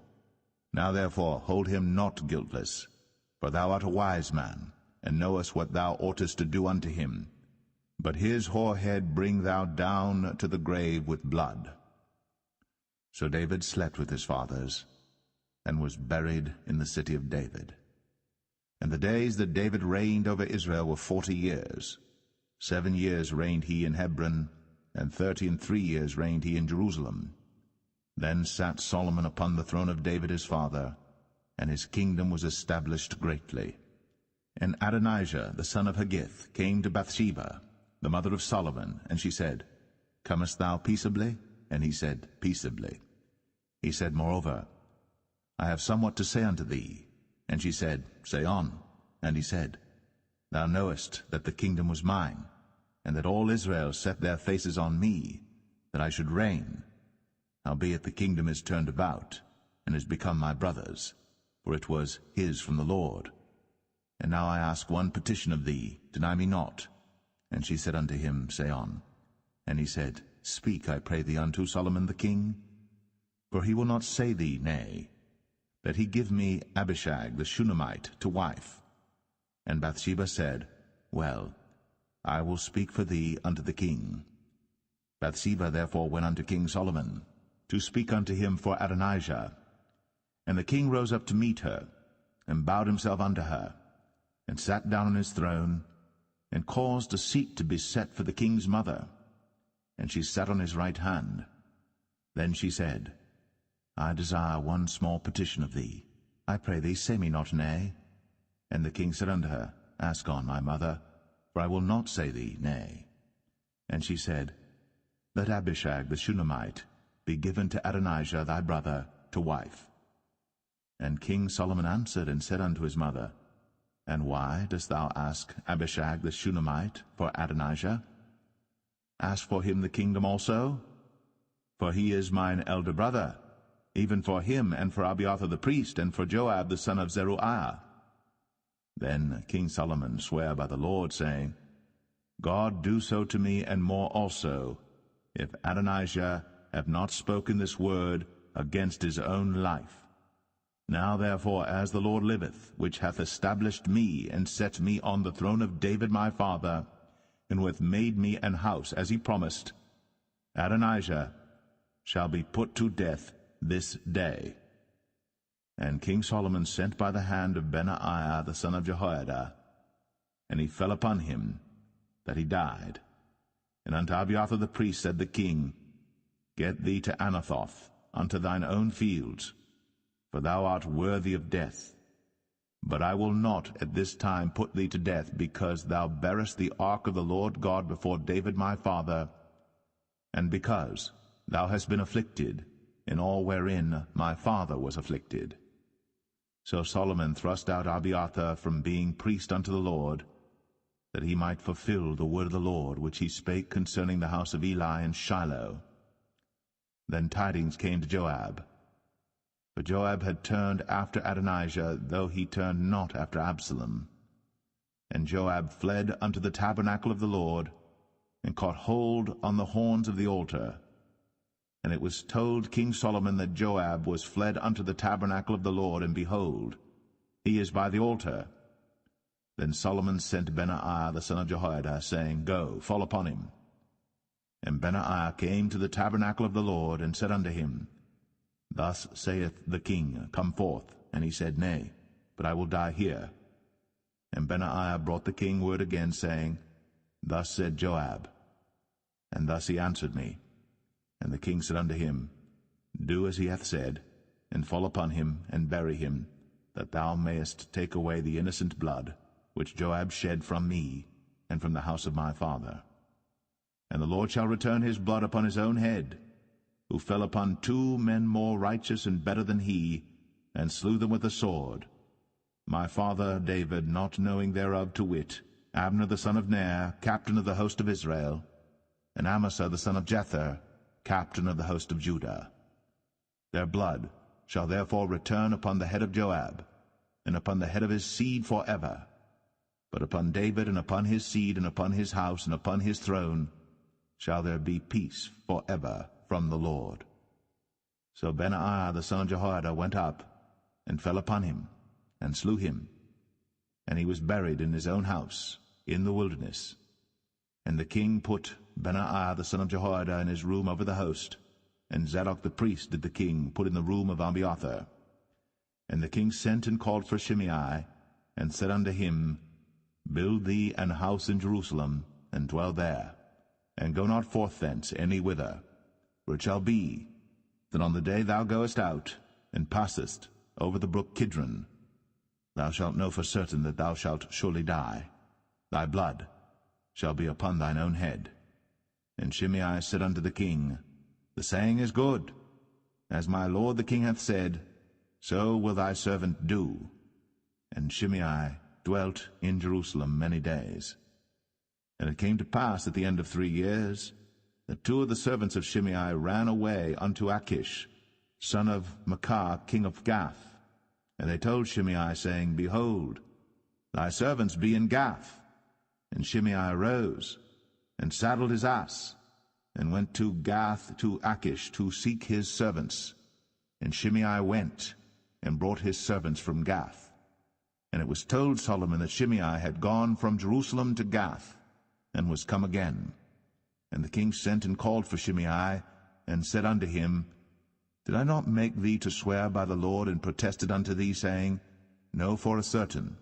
Now therefore hold him not guiltless, for thou art a wise man, and knowest what thou oughtest to do unto him. but his whorehead bring thou down to the grave with blood. So David slept with his fathers, and was buried in the city of David. And the days that David reigned over Israel were 40 years. 7 years reigned he in Hebron, and 33 years reigned he in Jerusalem. Then sat Solomon upon the throne of David his father, and his kingdom was established greatly. And Adonijah the son of Haggith came to Bathsheba, the mother of Solomon, and she said, Comest thou peaceably? And he said, Peaceably. He said, Moreover, I have somewhat to say unto thee. And she said, Say on. And he said, Thou knowest that the kingdom was mine, and that all Israel set their faces on me, that I should reign. Howbeit the kingdom is turned about, and is become my brother's, for it was his from the Lord. And now I ask one petition of thee, deny me not. And she said unto him, Say on. And he said, Speak, I pray thee, unto Solomon the king. For he will not say thee nay, that he give me Abishag the Shunammite to wife. And Bathsheba said, Well, I will speak for thee unto the king. Bathsheba therefore went unto King Solomon, to speak unto him for Adonijah. And the king rose up to meet her, and bowed himself unto her, and sat down on his throne, and caused a seat to be set for the king's mother. And she sat on his right hand. Then she said, I desire one small petition of thee. I pray thee, say me not nay. And the king said unto her, Ask on, my mother, for I will not say thee nay. And she said, Let Abishag the Shunammite be given to Adonijah thy brother to wife. And King Solomon answered and said unto his mother, And why dost thou ask Abishag the Shunammite for Adonijah? Ask for him the kingdom also? For he is mine elder brother, even for him, and for Abiathar the priest, and for Joab the son of Zeruiah. Then King Solomon sware by the Lord, saying, God do so to me, and more also, if Adonijah have not spoken this word against his own life. Now therefore, as the Lord liveth, which hath established me, and set me on the throne of David my father, and who hath made me an house, as he promised, Adonijah shall be put to death this day. And King Solomon sent by the hand of Benaiah the son of Jehoiada, and he fell upon him, that he died. And unto Abiathar the priest said the king, Get thee to Anathoth, unto thine own fields, for thou art worthy of death. But I will not at this time put thee to death, because thou bearest the ark of the Lord God before David my father, and because thou hast been afflicted in all wherein my father was afflicted. So Solomon thrust out Abiathar from being priest unto the Lord, that he might fulfill the word of the Lord, which he spake concerning the house of Eli in Shiloh. Then tidings came to Joab. For Joab had turned after Adonijah, though he turned not after Absalom. And Joab fled unto the tabernacle of the Lord, and caught hold on the horns of the altar. And it was told King Solomon that Joab was fled unto the tabernacle of the Lord, and behold, he is by the altar. Then Solomon sent Benaiah the son of Jehoiada, saying, Go, fall upon him. And Benaiah came to the tabernacle of the Lord, and said unto him, Thus saith the king, Come forth. And he said, Nay, but I will die here. And Benaiah brought the king word again, saying, Thus said Joab. And thus he answered me. And the king said unto him, Do as he hath said, and fall upon him, and bury him, that thou mayest take away the innocent blood, which Joab shed from me, and from the house of my father. And the Lord shall return his blood upon his own head, who fell upon 2 men more righteous and better than he, and slew them with the sword. My father David, not knowing thereof, to wit, Abner the son of Ner, captain of the host of Israel, and Amasa the son of Jether, captain of the host of Judah. Their blood shall therefore return upon the head of Joab, and upon the head of his seed forever. But upon David, and upon his seed, and upon his house, and upon his throne, shall there be peace forever from the Lord. So Benaiah the son of Jehoiada went up, and fell upon him, and slew him. And he was buried in his own house, in the wilderness. And the king put Benaiah the son of Jehoiada in his room over the host, and Zadok the priest did the king put in the room of Abiathar. And the king sent and called for Shimei, and said unto him, Build thee an house in Jerusalem, and dwell there, and go not forth thence any whither. For it shall be, that on the day thou goest out, and passest over the brook Kidron, thou shalt know for certain that thou shalt surely die. Thy blood shall be upon thine own head. And Shimei said unto the king, The saying is good. As my lord the king hath said, so will thy servant do. And Shimei dwelt in Jerusalem many days. And it came to pass at the end of 3 years, that 2 of the servants of Shimei ran away unto Achish, son of Maachah, king of Gath. And they told Shimei, saying, Behold, thy servants be in Gath. And Shimei arose, and saddled his ass, and went to Gath to Achish to seek his servants. And Shimei went, and brought his servants from Gath. And it was told Solomon that Shimei had gone from Jerusalem to Gath, and was come again. And the king sent and called for Shimei, and said unto him, Did I not make thee to swear by the Lord, and protested unto thee, saying, Know for a certain,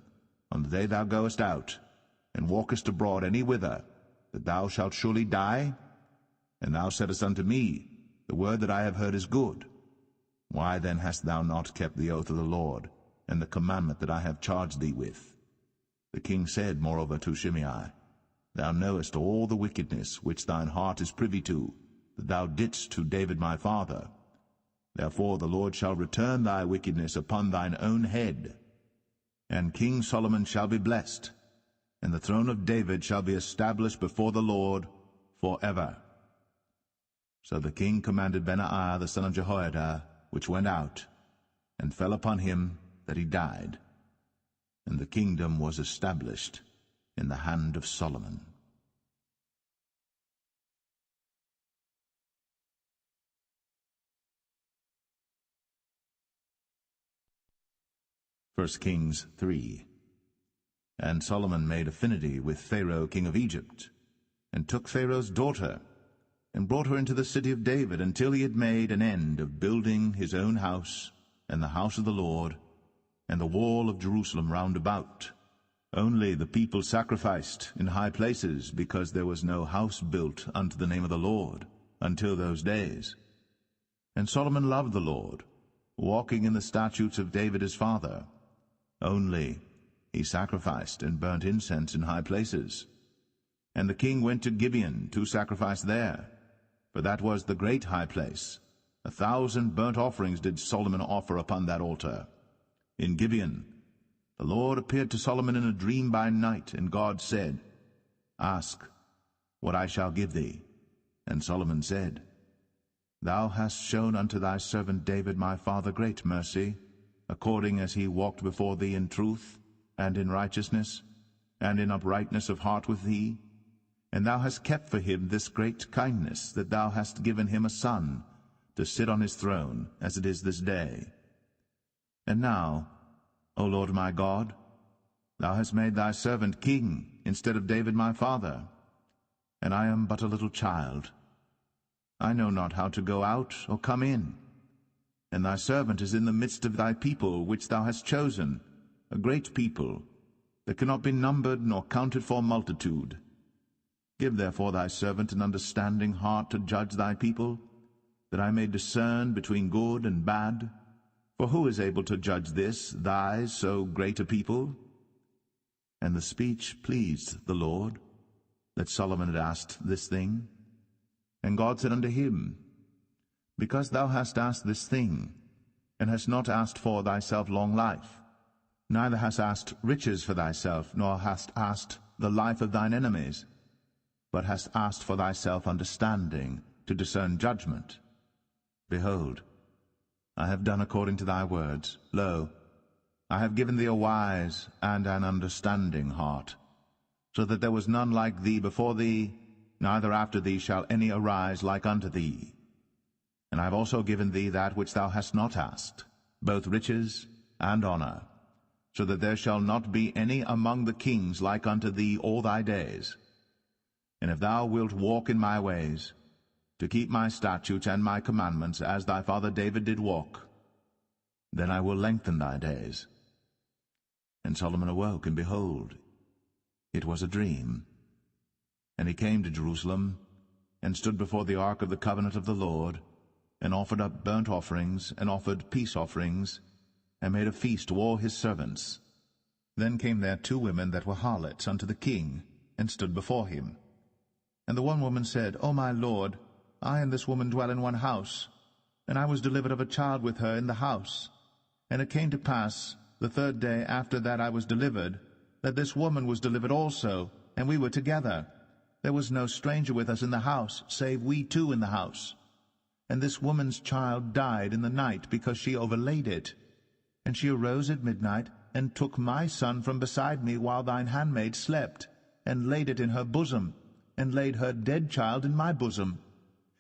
on the day thou goest out, and walkest abroad any whither, that thou shalt surely die? And thou saidst unto me, The word that I have heard is good. Why then hast thou not kept the oath of the Lord, and the commandment that I have charged thee with? The king said moreover to Shimei, Thou knowest all the wickedness which thine heart is privy to, that thou didst to David my father. Therefore the Lord shall return thy wickedness upon thine own head. And King Solomon shall be blessed, and the throne of David shall be established before the Lord for ever. So the king commanded Benaiah the son of Jehoiada, which went out, and fell upon him that he died. And the kingdom was established in the hand of Solomon. 1 Kings 3. And Solomon made affinity with Pharaoh king of Egypt, and took Pharaoh's daughter, and brought her into the city of David, until he had made an end of building his own house, and the house of the Lord, and the wall of Jerusalem round about. Only the people sacrificed in high places, because there was no house built unto the name of the Lord, until those days. And Solomon loved the Lord, walking in the statutes of David his father. Only he sacrificed and burnt incense in high places. And the king went to Gibeon to sacrifice there, for that was the great high place. 1,000 burnt offerings did Solomon offer upon that altar. In Gibeon the Lord appeared to Solomon in a dream by night, and God said, Ask what I shall give thee. And Solomon said, Thou hast shown unto thy servant David my father great mercy, according as he walked before thee in truth, and in righteousness, and in uprightness of heart with thee. And thou hast kept for him this great kindness, that thou hast given him a son, to sit on his throne, as it is this day. And now, O Lord my God, thou hast made thy servant king instead of David my father, and I am but a little child. I know not how to go out or come in, and thy servant is in the midst of thy people, which thou hast chosen, a great people, that cannot be numbered nor counted for multitude. Give therefore thy servant an understanding heart to judge thy people, that I may discern between good and bad. For who is able to judge this, thy so great a people? And the speech pleased the Lord, that Solomon had asked this thing. And God said unto him, Because thou hast asked this thing, and hast not asked for thyself long life, neither hast asked riches for thyself, nor hast asked the life of thine enemies, but hast asked for thyself understanding, to discern judgment. Behold, I have done according to thy words. Lo, I have given thee a wise and an understanding heart, so that there was none like thee before thee, neither after thee shall any arise like unto thee. And I have also given thee that which thou hast not asked, both riches and honor, so that there shall not be any among the kings like unto thee all thy days. and if thou wilt walk in my ways, to keep my statutes and my commandments, as thy father David did walk, then I will lengthen thy days. And Solomon awoke, and behold, it was a dream. And he came to Jerusalem, and stood before the ark of the covenant of the Lord, and offered up burnt offerings, and offered peace offerings, and made a feast to all his servants. Then came there 2 women that were harlots unto the king, and stood before him. And the one woman said, O my lord, I and this woman dwell in one house, and I was delivered of a child with her in the house. And it came to pass, the 3rd day after that I was delivered, that this woman was delivered also, and we were together. There was no stranger with us in the house, save we 2 in the house. And this woman's child died in the night, because she overlaid it. And she arose at midnight, and took my son from beside me while thine handmaid slept, and laid it in her bosom, and laid her dead child in my bosom.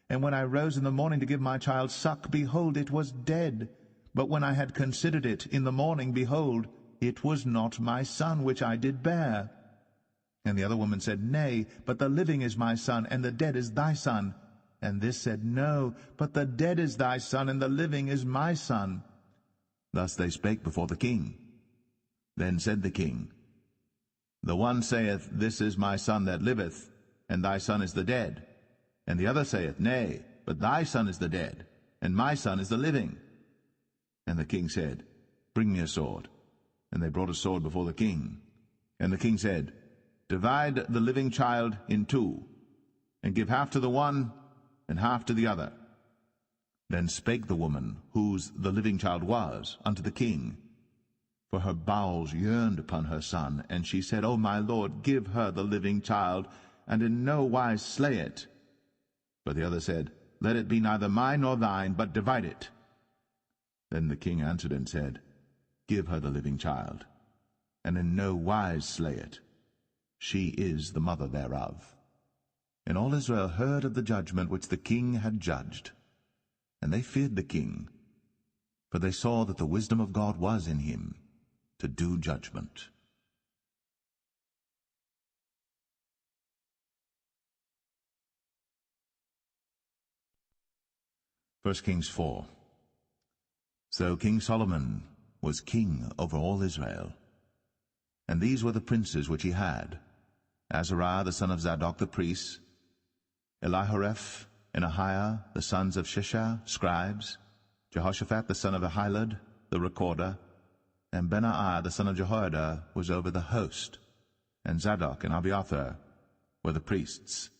And when I rose in the morning to give my child suck, behold, it was dead. But when I had considered it in the morning, behold, it was not my son which I did bear. And the other woman said, Nay, but the living is my son, and the dead is thy son. And this said, No, but the dead is thy son, and the living is my son. Thus they spake before the king. Then said the king, The one saith, This is my son that liveth, and thy son is the dead. And the other saith, Nay, but thy son is the dead, and my son is the living. And the king said, Bring me a sword. And they brought a sword before the king. And the king said, Divide the living child in 2, and give half to the one, and half to the other. Then spake the woman, whose the living child was, unto the king, for her bowels yearned upon her son, and she said, O my lord, give her the living child, and in no wise slay it. But the other said, Let it be neither mine nor thine, but divide it. Then the king answered and said, Give her the living child, and in no wise slay it. She is the mother thereof. And all Israel heard of the judgment which the king had judged. And they feared the king, for they saw that the wisdom of God was in him to do judgment. 1 Kings 4. So King Solomon was king over all Israel. And these were the princes which he had: Azariah the son of Zadok the priest, Elihoreph and Ahiah the sons of Shishah, scribes, Jehoshaphat the son of Ahilud, the recorder, and Benaiah the son of Jehoiada was over the host, and Zadok and Abiathar were the priests.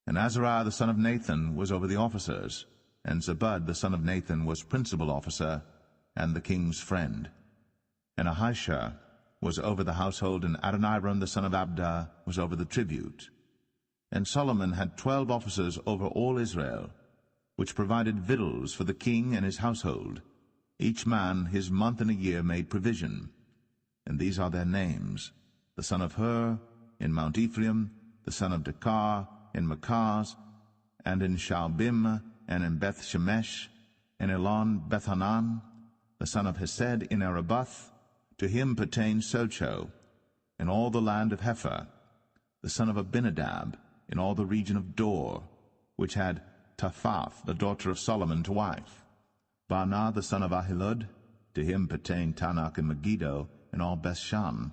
And Azariah the son of Nathan was over the officers, and Zabud the son of Nathan was principal officer, and the king's friend. And Ahishah was over the household, and Adoniram the son of Abda was over the tribute. And Solomon had 12 officers over all Israel, which provided victuals for the king and his household. Each man his month in a year made provision. And these are their names: the son of Hur in Mount Ephraim, the son of Dekar in Makaz, and in Shaalbim, and in Beth Shemesh, and Elon Bethanan, the son of Hesed in Arabath. To him pertained Socho, in all the land of Hepher, the son of Abinadab, in all the region of Dor, which had Taphath, the daughter of Solomon, to wife. Baanah, the son of Ahilud, to him pertained Tanakh and Megiddo, in all Bethshan,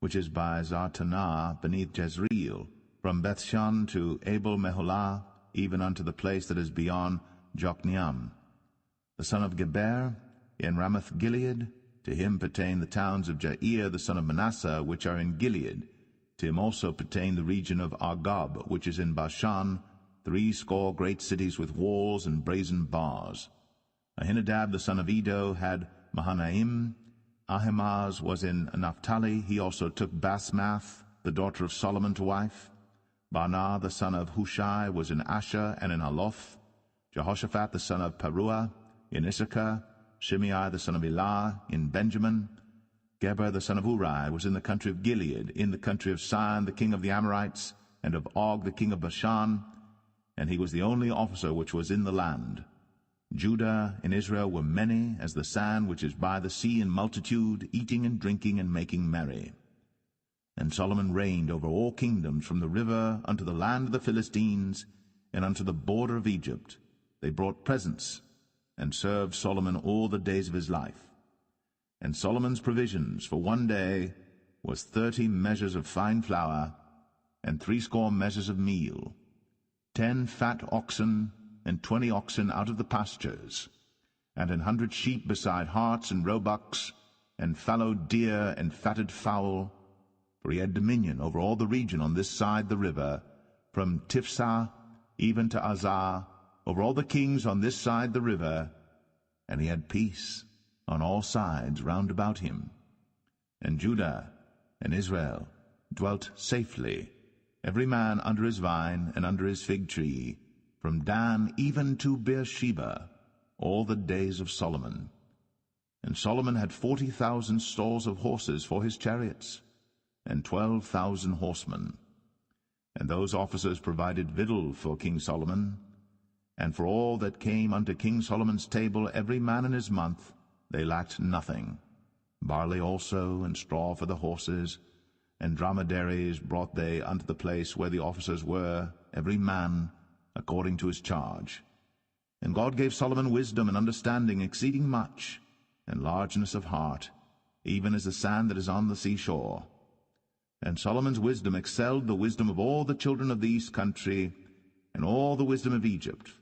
which is by Zartanah beneath Jezreel, from Bethshan to Abel Meholah, even unto the place that is beyond Jokneam. The son of Geber, in Ramoth Gilead, to him pertain the towns of Jair the son of Manasseh, which are in Gilead. To him also pertain the region of Argob, which is in Bashan, 80 great cities with walls and brazen bars. Ahinadab the son of Edo had Mahanaim. Ahimaaz was in Naphtali. He also took Basmath, the daughter of Solomon, to wife. Baanah the son of Hushai was in Asher and in Aloth. Jehoshaphat the son of Paruah in Issachar. Shimei the son of Elah in Benjamin. Geber the son of Uri was in the country of Gilead, in the country of Sihon the king of the Amorites, and of Og the king of Bashan, and he was the only officer which was in the land. Judah and Israel were many as the sand which is by the sea in multitude, eating and drinking and making merry. And Solomon reigned over all kingdoms, from the river unto the land of the Philistines, and unto the border of Egypt. They brought presents, and served Solomon all the days of his life. And Solomon's provisions for one day was 30 measures of fine flour, and 80 measures of meal, 10 fat oxen, and 20 oxen out of the pastures, and 100 sheep beside harts and roebucks, and fallow deer and fatted fowl. For he had dominion over all the region on this side the river, from Tiphsah even to Azar, over all the kings on this side the river, and he had peace on all sides round about him. And Judah and Israel dwelt safely, every man under his vine and under his fig tree, from Dan even to Beersheba, all the days of Solomon. And Solomon had 40,000 stalls of horses for his chariots, and 12,000 horsemen. And those officers provided victual for King Solomon, and for all that came unto King Solomon's table every man in his month, they lacked nothing. Barley also, and straw for the horses, and dromedaries brought they unto the place where the officers were, every man according to his charge. And God gave Solomon wisdom and understanding exceeding much, and largeness of heart, even as the sand that is on the seashore. And Solomon's wisdom excelled the wisdom of all the children of the east country, and all the wisdom of Egypt.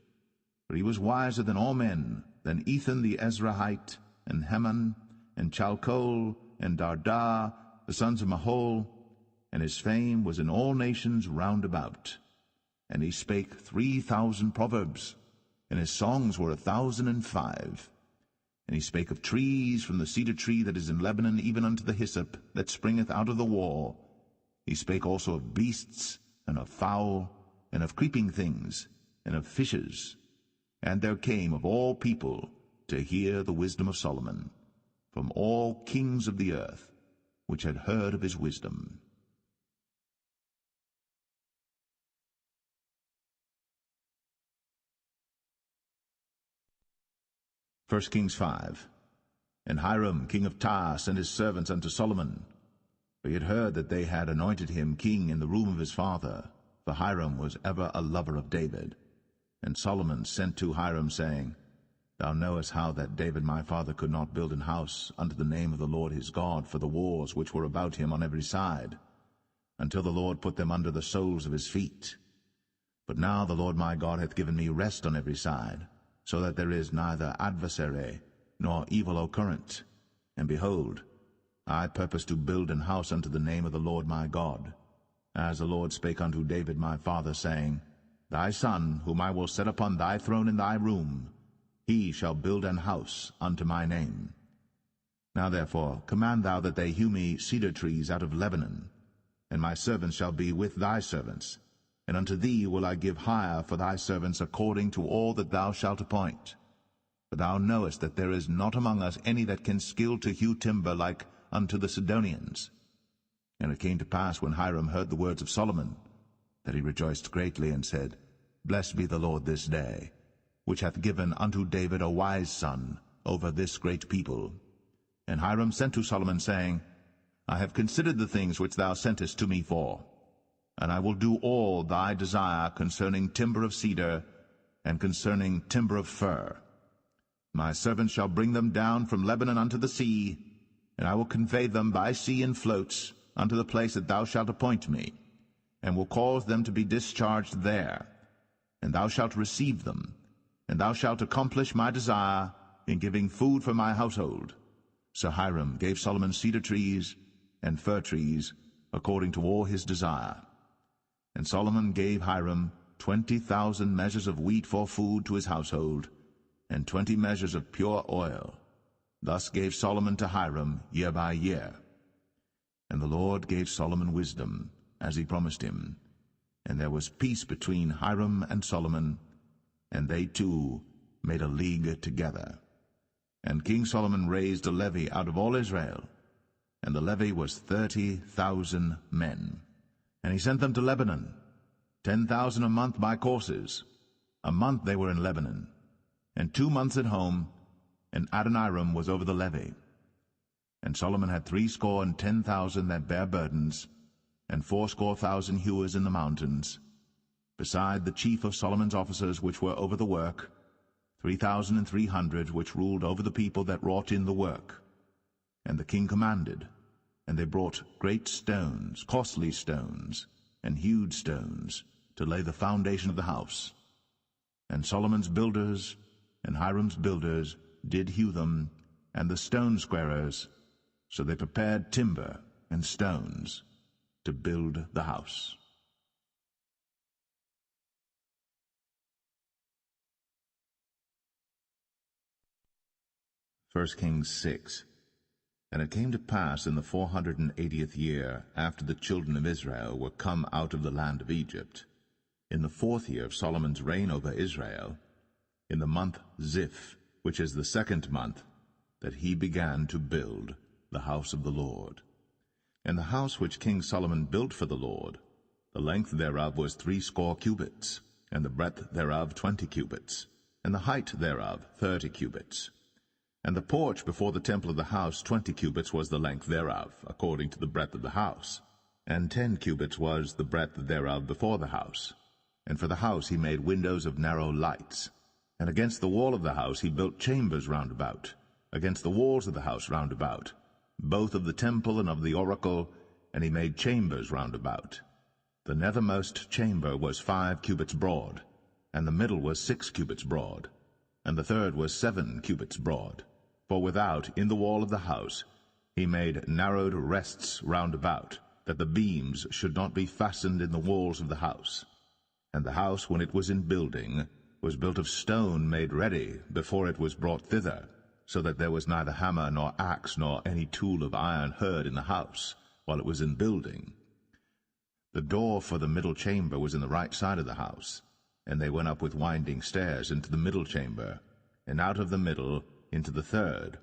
For he was wiser than all men, than Ethan the Ezrahite, and Heman, and Chalcol, and Darda, the sons of Mahol, and his fame was in all nations round about. And he spake 3,000 proverbs, and his songs were 1,005. And he spake of trees, from the cedar tree that is in Lebanon even unto the hyssop that springeth out of the wall. He spake also of beasts, and of fowl, and of creeping things, and of fishes. And there came of all people to hear the wisdom of Solomon, from all kings of the earth, which had heard of his wisdom. 1 Kings 5. And Hiram king of Tyre sent his servants unto Solomon, for he had heard that they had anointed him king in the room of his father, for Hiram was ever a lover of David. And Solomon sent to Hiram, saying, Thou knowest how that David my father could not build an house unto the name of the Lord his God for the wars which were about him on every side, until the Lord put them under the soles of his feet. But now the Lord my God hath given me rest on every side, so that there is neither adversary nor evil occurrent. And behold, I purpose to build an house unto the name of the Lord my God, as the Lord spake unto David my father, saying, Thy son, whom I will set upon thy throne in thy room, he shall build an house unto my name. Now therefore command thou that they hew me cedar trees out of Lebanon, and my servants shall be with thy servants, and unto thee will I give hire for thy servants according to all that thou shalt appoint. For thou knowest that there is not among us any that can skill to hew timber like unto the Sidonians. And it came to pass, when Hiram heard the words of Solomon, that he rejoiced greatly, and said, Blessed be the Lord this day, which hath given unto David a wise son over this great people. And Hiram sent to Solomon, saying, I have considered the things which thou sentest to me for, and I will do all thy desire concerning timber of cedar, and concerning timber of fir. My servants shall bring them down from Lebanon unto the sea, and I will convey them by sea in floats unto the place that thou shalt appoint me, and will cause them to be discharged there. And thou shalt receive them, and thou shalt accomplish my desire in giving food for my household. So Hiram gave Solomon cedar trees and fir trees, according to all his desire. And Solomon gave Hiram 20,000 measures of wheat for food to his household, and 20 measures of pure oil. Thus gave Solomon to Hiram year by year. And the Lord gave Solomon wisdom, as he promised him. And there was peace between Hiram and Solomon, and they two made a league together. And King Solomon raised a levy out of all Israel, and the levy was 30,000 men. And he sent them to Lebanon, 10,000 a month by courses. A month they were in Lebanon, and 2 months at home, and Adoniram was over the levy. And Solomon had 70,000 that bare burdens, and 80,000 hewers in the mountains, beside the chief of Solomon's officers which were over the work, 3,300 which ruled over the people that wrought in the work. And the king commanded, and they brought great stones, costly stones, and hewed stones, to lay the foundation of the house. And Solomon's builders and Hiram's builders did hew them, and the stone squarers, so they prepared timber and stones to build the house. First Kings 6. And it came to pass in the 480th year, after the children of Israel were come out of the land of Egypt, in the 4th year of Solomon's reign over Israel, in the month Ziph, which is the 2nd month, that he began to build the house of the Lord. And the house which King Solomon built for the Lord, the length thereof was 80 cubits, and the breadth thereof 20 cubits, and the height thereof 30 cubits. And the porch before the temple of the house 20 cubits was the length thereof, according to the breadth of the house, and 10 cubits was the breadth thereof before the house. And for the house he made windows of narrow lights. And against the wall of the house he built chambers round about, against the walls of the house round about, both of the temple and of the oracle, and he made chambers round about. The nethermost chamber was 5 cubits broad, and the middle was 6 cubits broad, and the third was 7 cubits broad. For without, in the wall of the house, he made narrowed rests round about, that the beams should not be fastened in the walls of the house. And the house, when it was in building, was built of stone made ready before it was brought thither, so that there was neither hammer nor axe nor any tool of iron heard in the house, while it was in building. The door for the middle chamber was in the right side of the house, and they went up with winding stairs into the middle chamber, and out of the middle into the third.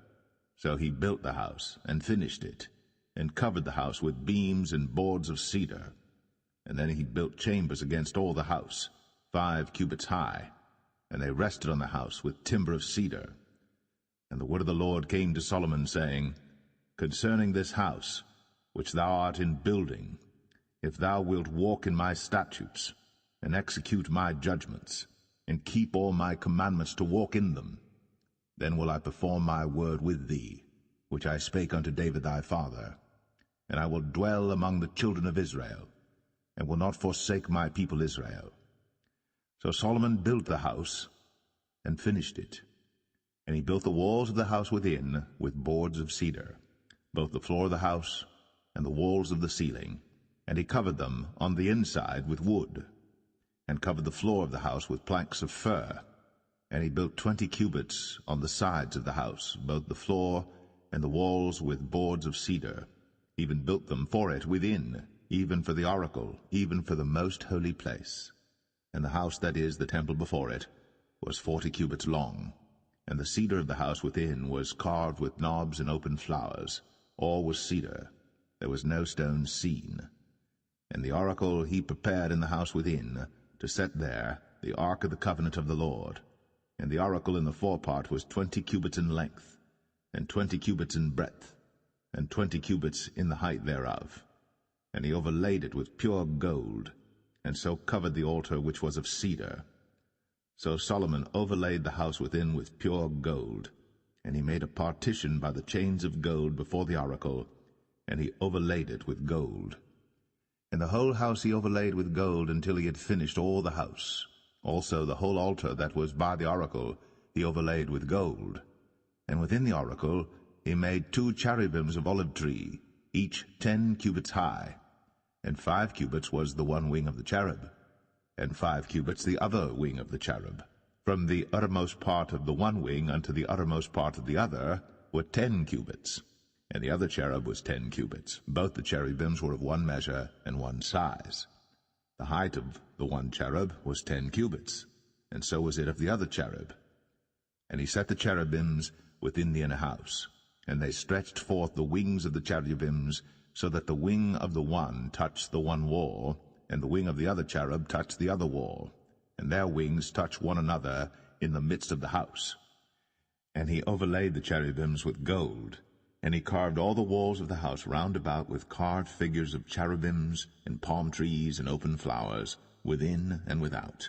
So he built the house, and finished it, and covered the house with beams and boards of cedar. And then he built chambers against all the house, 5 cubits high, and they rested on the house with timber of cedar. And the word of the Lord came to Solomon, saying, Concerning this house, which thou art in building, if thou wilt walk in my statutes, and execute my judgments, and keep all my commandments to walk in them, then will I perform my word with thee, which I spake unto David thy father, and I will dwell among the children of Israel, and will not forsake my people Israel. So Solomon built the house, and finished it. And he built the walls of the house within with boards of cedar, both the floor of the house and the walls of the ceiling, and he covered them on the inside with wood, and covered the floor of the house with planks of fir. And he built 20 cubits on the sides of the house, both the floor and the walls with boards of cedar, even built them for it within, even for the oracle, even for the most holy place. And the house, that is, the temple before it, was 40 cubits long, and the cedar of the house within was carved with knobs and open flowers. All was cedar. There was no stone seen. And the oracle he prepared in the house within, to set there the ark of the covenant of the Lord. And the oracle in the forepart was 20 cubits in length, and 20 cubits in breadth, and 20 cubits in the height thereof. And he overlaid it with pure gold, and so covered the altar which was of cedar. So Solomon overlaid the house within with pure gold, and he made a partition by the chains of gold before the oracle, and he overlaid it with gold. And the whole house he overlaid with gold until he had finished all the house. Also the whole altar that was by the oracle he overlaid with gold. And within the oracle he made 2 cherubims of olive tree, each 10 cubits high, and 5 cubits was the one wing of the cherub, and 5 cubits the other wing of the cherub. From the uttermost part of the one wing unto the uttermost part of the other were 10 cubits, and the other cherub was 10 cubits. Both the cherubims were of one measure and one size. The height of the one cherub was 10 cubits, and so was it of the other cherub. And he set the cherubims within the inner house, and they stretched forth the wings of the cherubims, so that the wing of the one touched the one wall, and the wing of the other cherub touched the other wall, and their wings touched one another in the midst of the house. And he overlaid the cherubims with gold, And he carved all the walls of the house round about with carved figures of cherubims, and palm trees, and open flowers, within and without.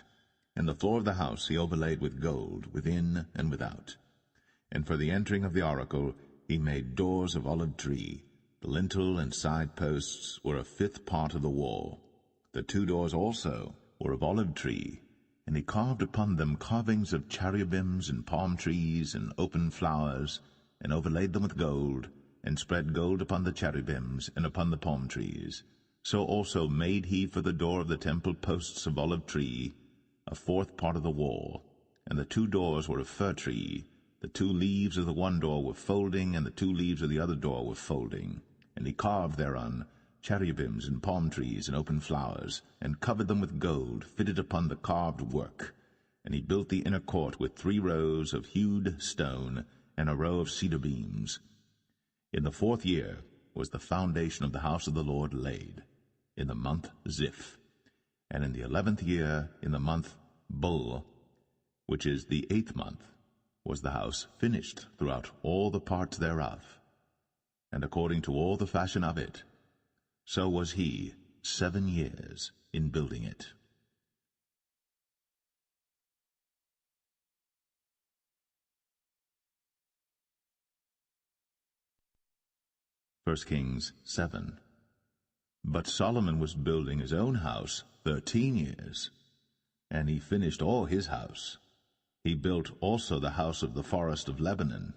And the floor of the house he overlaid with gold, within and without. And for the entering of the oracle he made doors of olive tree. The lintel and side posts were a fifth part of the wall. The 2 doors also were of olive tree, and he carved upon them carvings of cherubims and palm trees and open flowers, and overlaid them with gold, and spread gold upon the cherubims and upon the palm trees. So also made he for the door of the temple posts of olive tree, a 4th part of the wall. And the 2 doors were of fir tree. The 2 leaves of the one door were folding, and the 2 leaves of the other door were folding. And he carved thereon cherubims and palm trees and open flowers, and covered them with gold, fitted upon the carved work. And he built the inner court with 3 rows of hewed stone, and a row of cedar beams. In the 4th year was the foundation of the house of the Lord laid, in the month Ziph. And in the 11th year, in the month Bul, which is the 8th month, was the house finished throughout all the parts thereof. And according to all the fashion of it, so was he 7 years in building it. 1 Kings 7. But Solomon was building his own house 13 years, and he finished all his house. He built also the house of the forest of Lebanon.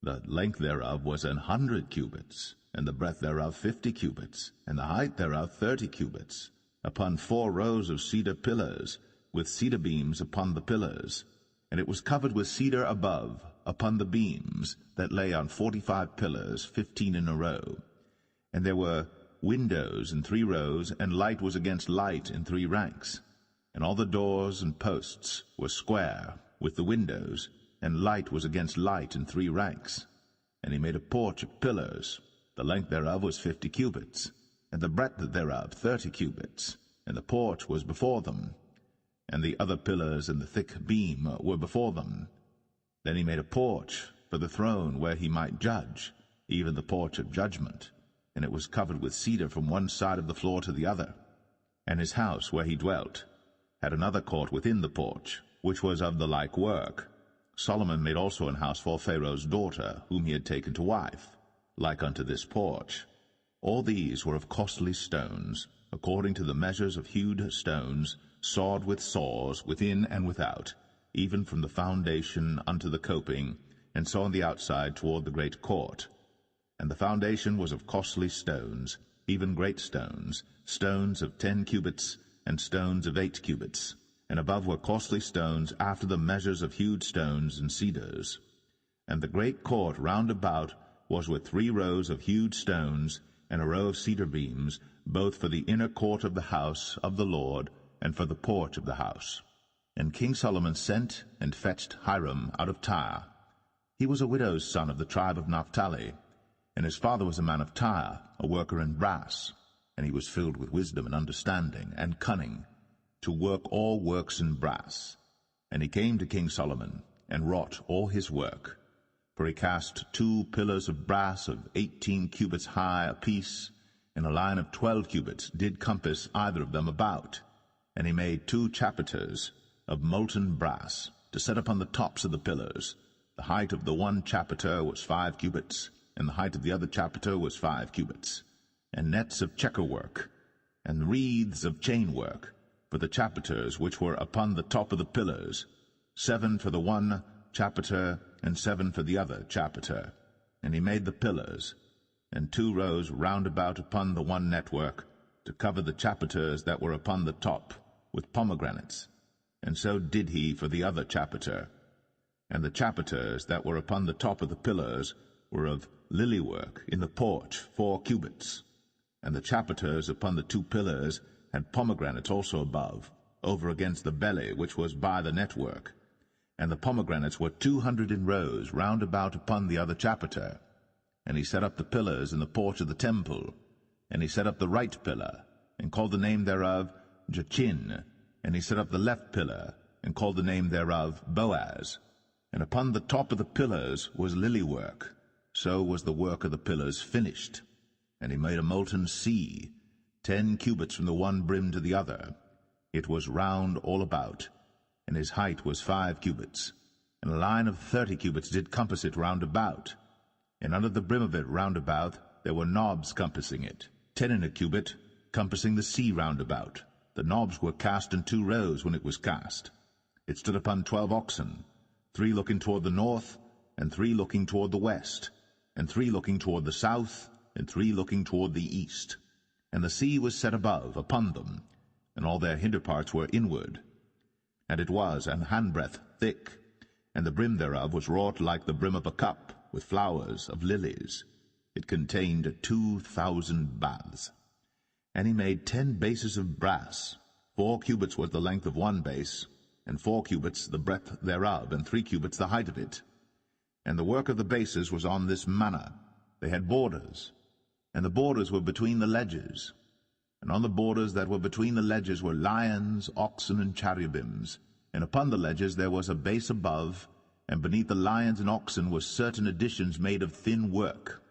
The length thereof was 100 cubits, and the breadth thereof 50 cubits, and the height thereof 30 cubits, upon 4 rows of cedar pillars, with cedar beams upon the pillars. And it was covered with cedar above, upon the beams, that lay on 45 pillars, 15 in a row. And there were windows in 3 rows, and light was against light in 3 ranks. And all the doors and posts were square, with the windows, and light was against light in 3 ranks. And he made a porch of pillars. The length thereof was 50 cubits, and the breadth thereof 30 cubits, and the porch was before them. And the other pillars and the thick beam were before them. Then he made a porch for the throne where he might judge, even the porch of judgment, and it was covered with cedar from one side of the floor to the other. And his house where he dwelt had another court within the porch, which was of the like work. Solomon made also an house for Pharaoh's daughter, whom he had taken to wife, like unto this porch. All these were of costly stones, according to the measures of hewed stones, sawed with saws, within and without, even from the foundation unto the coping, and so on the outside toward the great court. And the foundation was of costly stones, even great stones, stones of 10 cubits, and stones of 8 cubits. And above were costly stones after the measures of hewed stones and cedars. And the great court round about was with 3 rows of hewed stones, and a row of cedar beams, both for the inner court of the house of the Lord, and for the porch of the house. And King Solomon sent and fetched Hiram out of Tyre. He was a widow's son of the tribe of Naphtali, and his father was a man of Tyre, a worker in brass, and he was filled with wisdom and understanding and cunning, to work all works in brass. And he came to King Solomon, and wrought all his work. For he cast 2 pillars of brass of 18 cubits high apiece, and a line of 12 cubits did compass either of them about. And he made 2 chapiters of molten brass, to set upon the tops of the pillars. The height of the one chapiter was 5 cubits, and the height of the other chapiter was 5 cubits. And nets of checker work, and wreaths of chain work, for the chapiters which were upon the top of the pillars, 7 for the one chapiter, and 7 for the other chapiter. And he made the pillars, and 2 rows round about upon the one network, to cover the chapiters that were upon the top, with pomegranates. And so did he for the other chapiter. And the chapiters that were upon the top of the pillars were of lily work in the porch 4 cubits. And the chapiters upon the 2 pillars had pomegranates also above, over against the belly which was by the network. And the pomegranates were 200 in rows round about upon the other chapiter. And he set up the pillars in the porch of the temple. And he set up the right pillar, and called the name thereof Jachin. And he set up the left pillar, and called the name thereof Boaz. And upon the top of the pillars was lily work, so was the work of the pillars finished. And he made a molten sea, 10 cubits from the one brim to the other. It was round all about, and his height was 5 cubits. And a line of 30 cubits did compass it round about. And under the brim of it round about there were knobs compassing it, 10 in a cubit, compassing the sea round about. The knobs were cast in 2 rows when it was cast. It stood upon 12 oxen, 3 looking toward the north, and 3 looking toward the west, and 3 looking toward the south, and 3 looking toward the east. And the sea was set above upon them, and all their hinder parts were inward. And it was an handbreadth thick, and the brim thereof was wrought like the brim of a cup, with flowers of lilies. It contained 2,000 baths. And he made 10 bases of brass. 4 cubits was the length of one base, and 4 cubits the breadth thereof, and 3 cubits the height of it. And the work of the bases was on this manner. They had borders, and the borders were between the ledges. And on the borders that were between the ledges were lions, oxen, and cherubims. And upon the ledges there was a base above, and beneath the lions and oxen were certain additions made of thin work.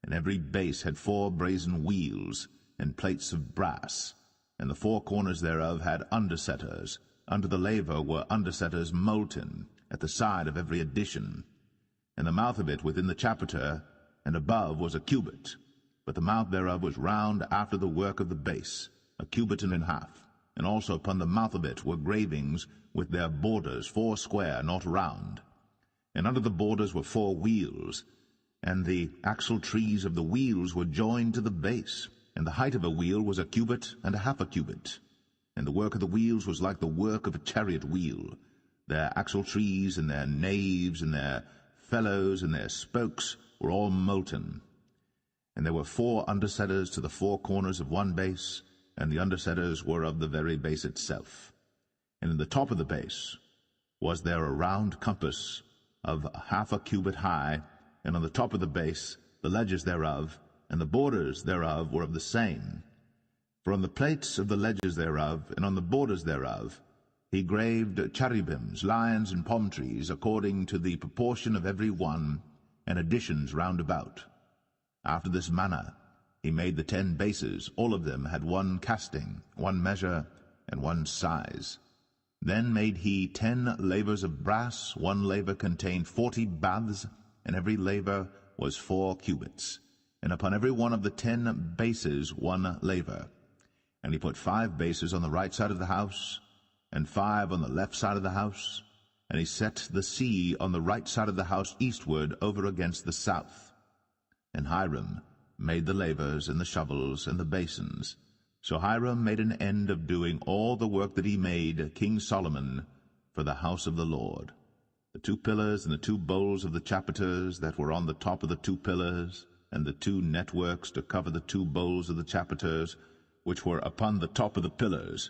And every base had 4 brazen wheels, and plates of brass, and the 4 corners thereof had undersetters. Under the laver were undersetters molten, at the side of every addition. And the mouth of it within the chapiter, and above was a cubit, but the mouth thereof was round after the work of the base, a cubit and an half. And also upon the mouth of it were gravings with their borders, 4 square, not round. And under the borders were 4 wheels, and the axle trees of the wheels were joined to the base. And the height of a wheel was a cubit and a half a cubit. And the work of the wheels was like the work of a chariot wheel. Their axle trees and their naves and their felloes and their spokes were all molten. And there were 4 undersetters to the 4 corners of one base, and the undersetters were of the very base itself. And in the top of the base was there a round compass of half a cubit high, and on the top of the base the ledges thereof, and the borders thereof were of the same. For on the plates of the ledges thereof, and on the borders thereof, he graved cherubims, lions, and palm trees, according to the proportion of every one, and additions round about. After this manner he made the 10 bases. All of them had 1 casting, 1 measure, and 1 size. Then made he 10 lavers of brass. 1 laver contained 40 baths, and every laver was 4 cubits. And upon every one of the 10 bases 1 laver. And he put 5 bases on the right side of the house, and 5 on the left side of the house. And he set the sea on the right side of the house eastward over against the south. And Hiram made the lavers and the shovels and the basins. So Hiram made an end of doing all the work that he made, King Solomon, for the house of the Lord. The 2 pillars and the 2 bowls of the chapiters that were on the top of the 2 pillars, and the 2 networks to cover the 2 bowls of the chapiters, which were upon the top of the pillars,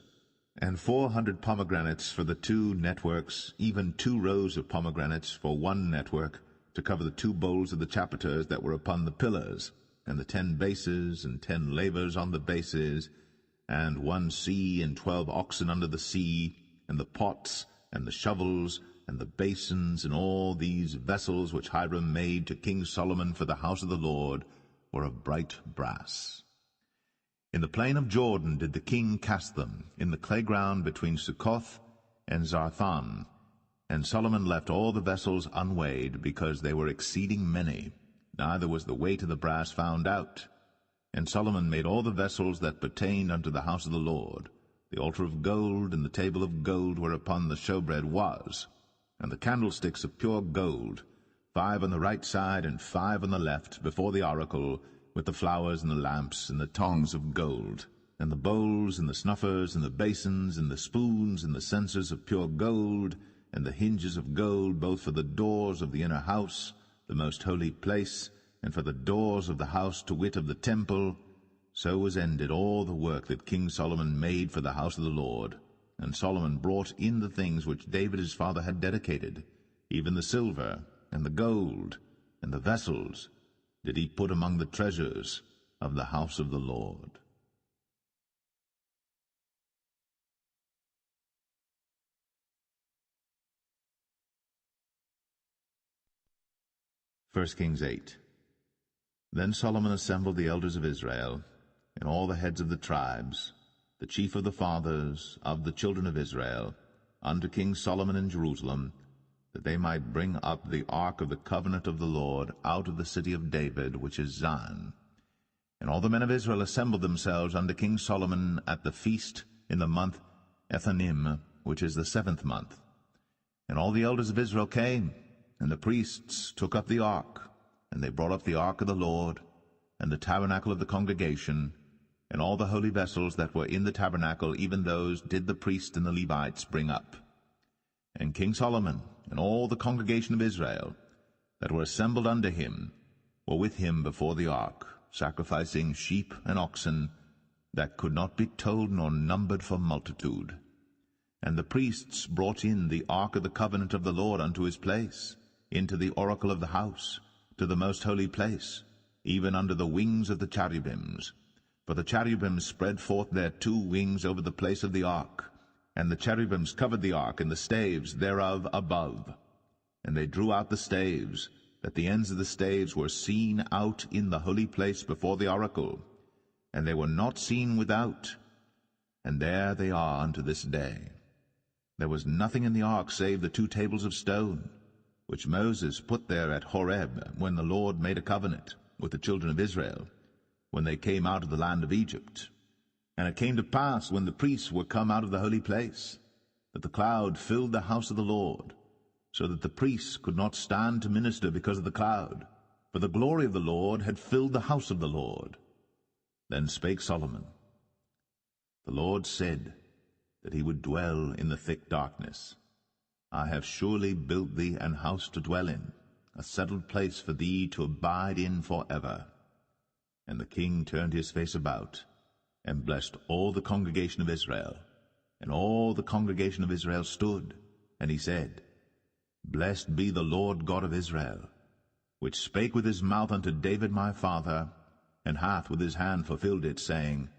and 400 pomegranates for the 2 networks, even 2 rows of pomegranates for 1 network, to cover the 2 bowls of the chapiters that were upon the pillars, and the 10 bases, and 10 lavers on the bases, and 1 sea, and 12 oxen under the sea, and the pots, and the shovels, and the basins, and all these vessels which Hiram made to King Solomon for the house of the Lord, were of bright brass. In the plain of Jordan did the king cast them, in the clay ground between Succoth and Zarthan. And Solomon left all the vessels unweighed, because they were exceeding many, neither was the weight of the brass found out. And Solomon made all the vessels that pertained unto the house of the Lord, the altar of gold, and the table of gold whereupon the showbread was, and the candlesticks of pure gold, 5 on the right side and 5 on the left, before the oracle, with the flowers and the lamps and the tongs of gold, and the bowls and the snuffers and the basins and the spoons and the censers of pure gold, and the hinges of gold, both for the doors of the inner house, the most holy place, and for the doors of the house, to wit, of the temple. So was ended all the work that King Solomon made for the house of the Lord. And Solomon brought in the things which David his father had dedicated, even the silver, and the gold, and the vessels, did he put among the treasures of the house of the Lord. 1 Kings 8. Then Solomon assembled the elders of Israel, and all the heads of the tribes, the chief of the fathers of the children of Israel, unto King Solomon in Jerusalem, that they might bring up the ark of the covenant of the Lord out of the city of David, which is Zion. And all the men of Israel assembled themselves unto King Solomon at the feast in the month Ethanim, which is the 7th month. And all the elders of Israel came, and the priests took up the ark, and they brought up the ark of the Lord, and the tabernacle of the congregation, and all the holy vessels that were in the tabernacle, even those did the priests and the Levites bring up. And King Solomon and all the congregation of Israel that were assembled unto him were with him before the ark, sacrificing sheep and oxen that could not be told nor numbered for multitude. And the priests brought in the ark of the covenant of the Lord unto his place, into the oracle of the house, to the most holy place, even under the wings of the cherubims. For the cherubims spread forth their 2 wings over the place of the ark, and the cherubims covered the ark and the staves thereof above. And they drew out the staves, that the ends of the staves were seen out in the holy place before the oracle, and they were not seen without. And there they are unto this day. There was nothing in the ark save the 2 tables of stone, which Moses put there at Horeb, when the Lord made a covenant with the children of Israel, when they came out of the land of Egypt. And it came to pass, when the priests were come out of the holy place, that the cloud filled the house of the Lord, so that the priests could not stand to minister because of the cloud, for the glory of the Lord had filled the house of the Lord. Then spake Solomon, The Lord said that he would dwell in the thick darkness. I have surely built thee an house to dwell in, a settled place for thee to abide in for ever. And the king turned his face about, and blessed all the congregation of Israel. And all the congregation of Israel stood, and he said, Blessed be the Lord God of Israel, which spake with his mouth unto David my father, and hath with his hand fulfilled it, saying,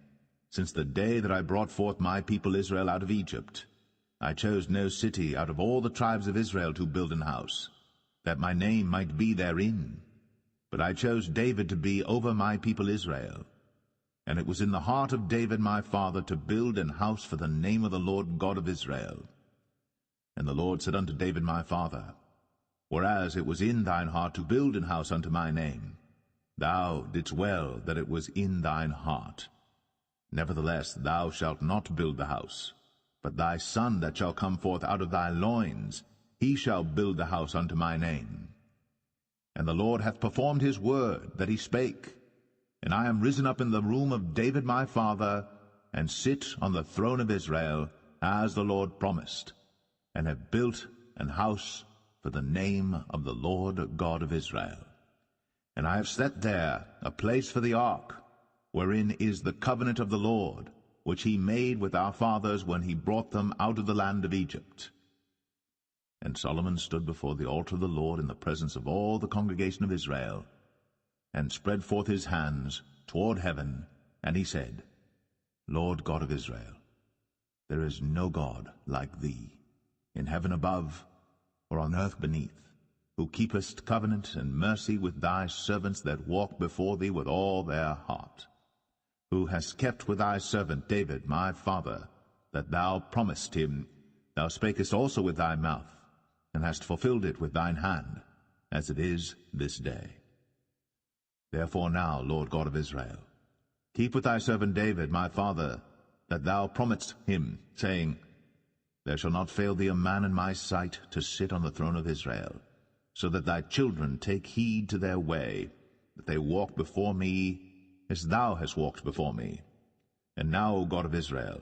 Since the day that I brought forth my people Israel out of Egypt, I chose no city out of all the tribes of Israel to build an house, that my name might be therein. But I chose David to be over my people Israel. And it was in the heart of David my father to build an house for the name of the Lord God of Israel. And the Lord said unto David my father, Whereas it was in thine heart to build an house unto my name, thou didst well that it was in thine heart. Nevertheless thou shalt not build the house, but thy son that shall come forth out of thy loins, he shall build the house unto my name. And the Lord hath performed his word that he spake, and I am risen up in the room of David my father, and sit on the throne of Israel, as the Lord promised, and have built an house for the name of the Lord God of Israel. And I have set there a place for the ark, wherein is the covenant of the Lord, which he made with our fathers when he brought them out of the land of Egypt. And Solomon stood before the altar of the Lord in the presence of all the congregation of Israel, and spread forth his hands toward heaven, and he said, Lord God of Israel, there is no God like thee, in heaven above or on earth beneath, who keepest covenant and mercy with thy servants that walk before thee with all their heart, who hast kept with thy servant David my father, that thou promised him. Thou spakest also with thy mouth, and hast fulfilled it with thine hand, as it is this day. Therefore now, Lord God of Israel, keep with thy servant David my father, that thou promised him, saying, There shall not fail thee a man in my sight to sit on the throne of Israel, so that thy children take heed to their way, that they walk before me as thou hast walked before me. And now, O God of Israel,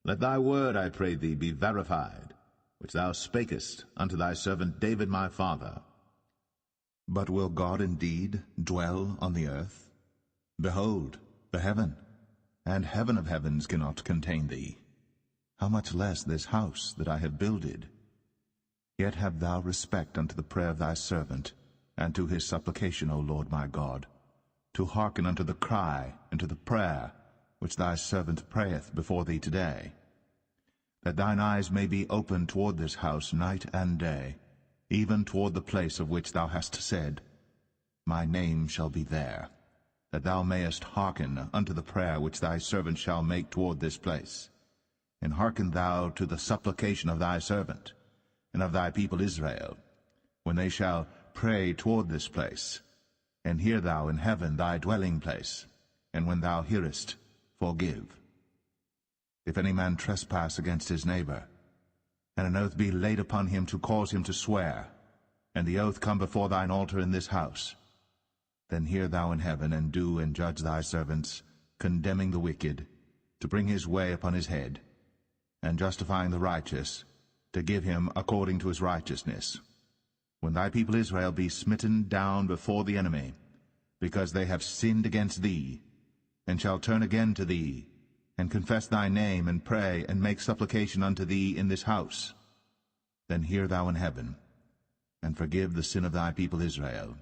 let thy word, I pray thee, be verified, which thou spakest unto thy servant David my father. But will God indeed dwell on the earth? Behold, the heaven, and heaven of heavens cannot contain thee. How much less this house that I have builded? Yet have thou respect unto the prayer of thy servant, and to his supplication, O Lord my God, to hearken unto the cry and to the prayer which thy servant prayeth before thee today, that thine eyes may be open toward this house night and day, even toward the place of which thou hast said, my name shall be there, that thou mayest hearken unto the prayer which thy servant shall make toward this place. And hearken thou to the supplication of thy servant, and of thy people Israel, when they shall pray toward this place. And hear thou in heaven thy dwelling place, and when thou hearest, forgive. If any man trespass against his neighbor, and an oath be laid upon him to cause him to swear, and the oath come before thine altar in this house, then hear thou in heaven, and do and judge thy servants, condemning the wicked, to bring his way upon his head, and justifying the righteous, to give him according to his righteousness. When thy people Israel be smitten down before the enemy, because they have sinned against thee, and shall turn again to thee, and confess thy name, and pray, and make supplication unto thee in this house, then hear thou in heaven, and forgive the sin of thy people Israel,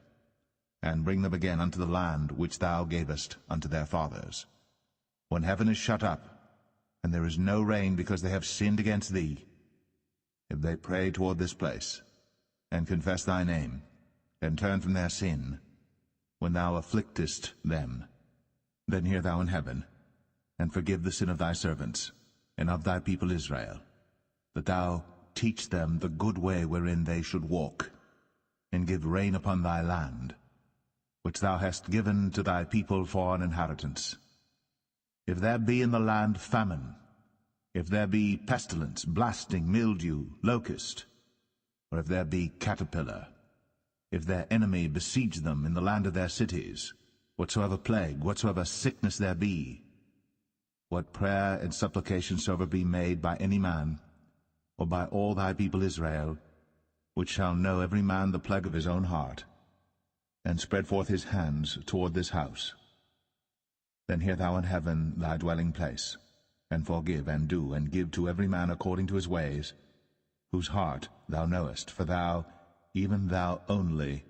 and bring them again unto the land which thou gavest unto their fathers. When heaven is shut up, and there is no rain because they have sinned against thee, if they pray toward this place, and confess thy name, and turn from their sin, when thou afflictest them, then hear thou in heaven, and forgive the sin of thy servants, and of thy people Israel, that thou teach them the good way wherein they should walk, and give rain upon thy land, which thou hast given to thy people for an inheritance. If there be in the land famine, if there be pestilence, blasting, mildew, locust, or if there be caterpillar, if their enemy besiege them in the land of their cities, whatsoever plague, whatsoever sickness there be, what prayer and supplication soever be made by any man, or by all thy people Israel, which shall know every man the plague of his own heart, and spread forth his hands toward this house, then hear thou in heaven thy dwelling place, and forgive, and do, and give to every man according to his ways, whose heart thou knowest, for thou, even thou only,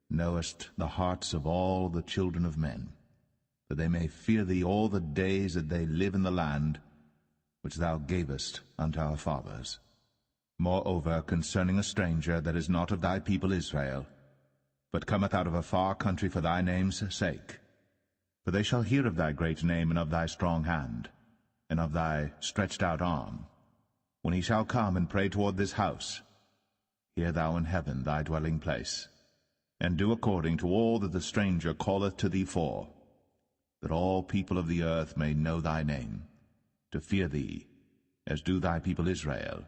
knowest the hearts of all the children of men, that they may fear thee all the days that they live in the land which thou gavest unto our fathers. Moreover, concerning a stranger that is not of thy people Israel, but cometh out of a far country for thy name's sake, for they shall hear of thy great name, and of thy strong hand, and of thy stretched out arm, when he shall come and pray toward this house, hear thou in heaven thy dwelling place, and do according to all that the stranger calleth to thee for, that all people of the earth may know thy name, to fear thee, as do thy people Israel,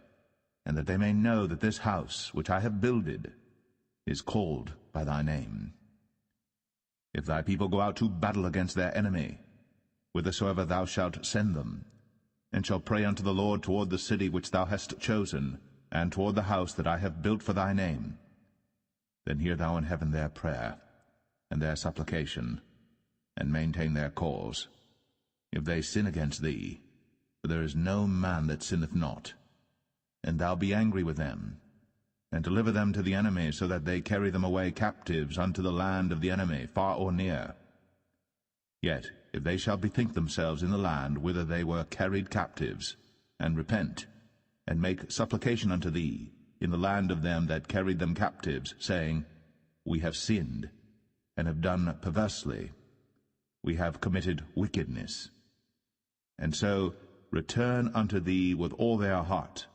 and that they may know that this house which I have builded is called by thy name. If thy people go out to battle against their enemy, whithersoever thou shalt send them, and shall pray unto the Lord toward the city which thou hast chosen, and toward the house that I have built for thy name, then hear thou in heaven their prayer, and their supplication, and maintain their cause. If they sin against thee, for there is no man that sinneth not, and thou be angry with them, and deliver them to the enemy, so that they carry them away captives unto the land of the enemy, far or near. Yet, if they shall bethink themselves in the land whither they were carried captives, and repent, and make supplication unto thee in the land of them that carried them captives, saying, We have sinned, and have done perversely, we have committed wickedness, and so return unto thee with all their heart,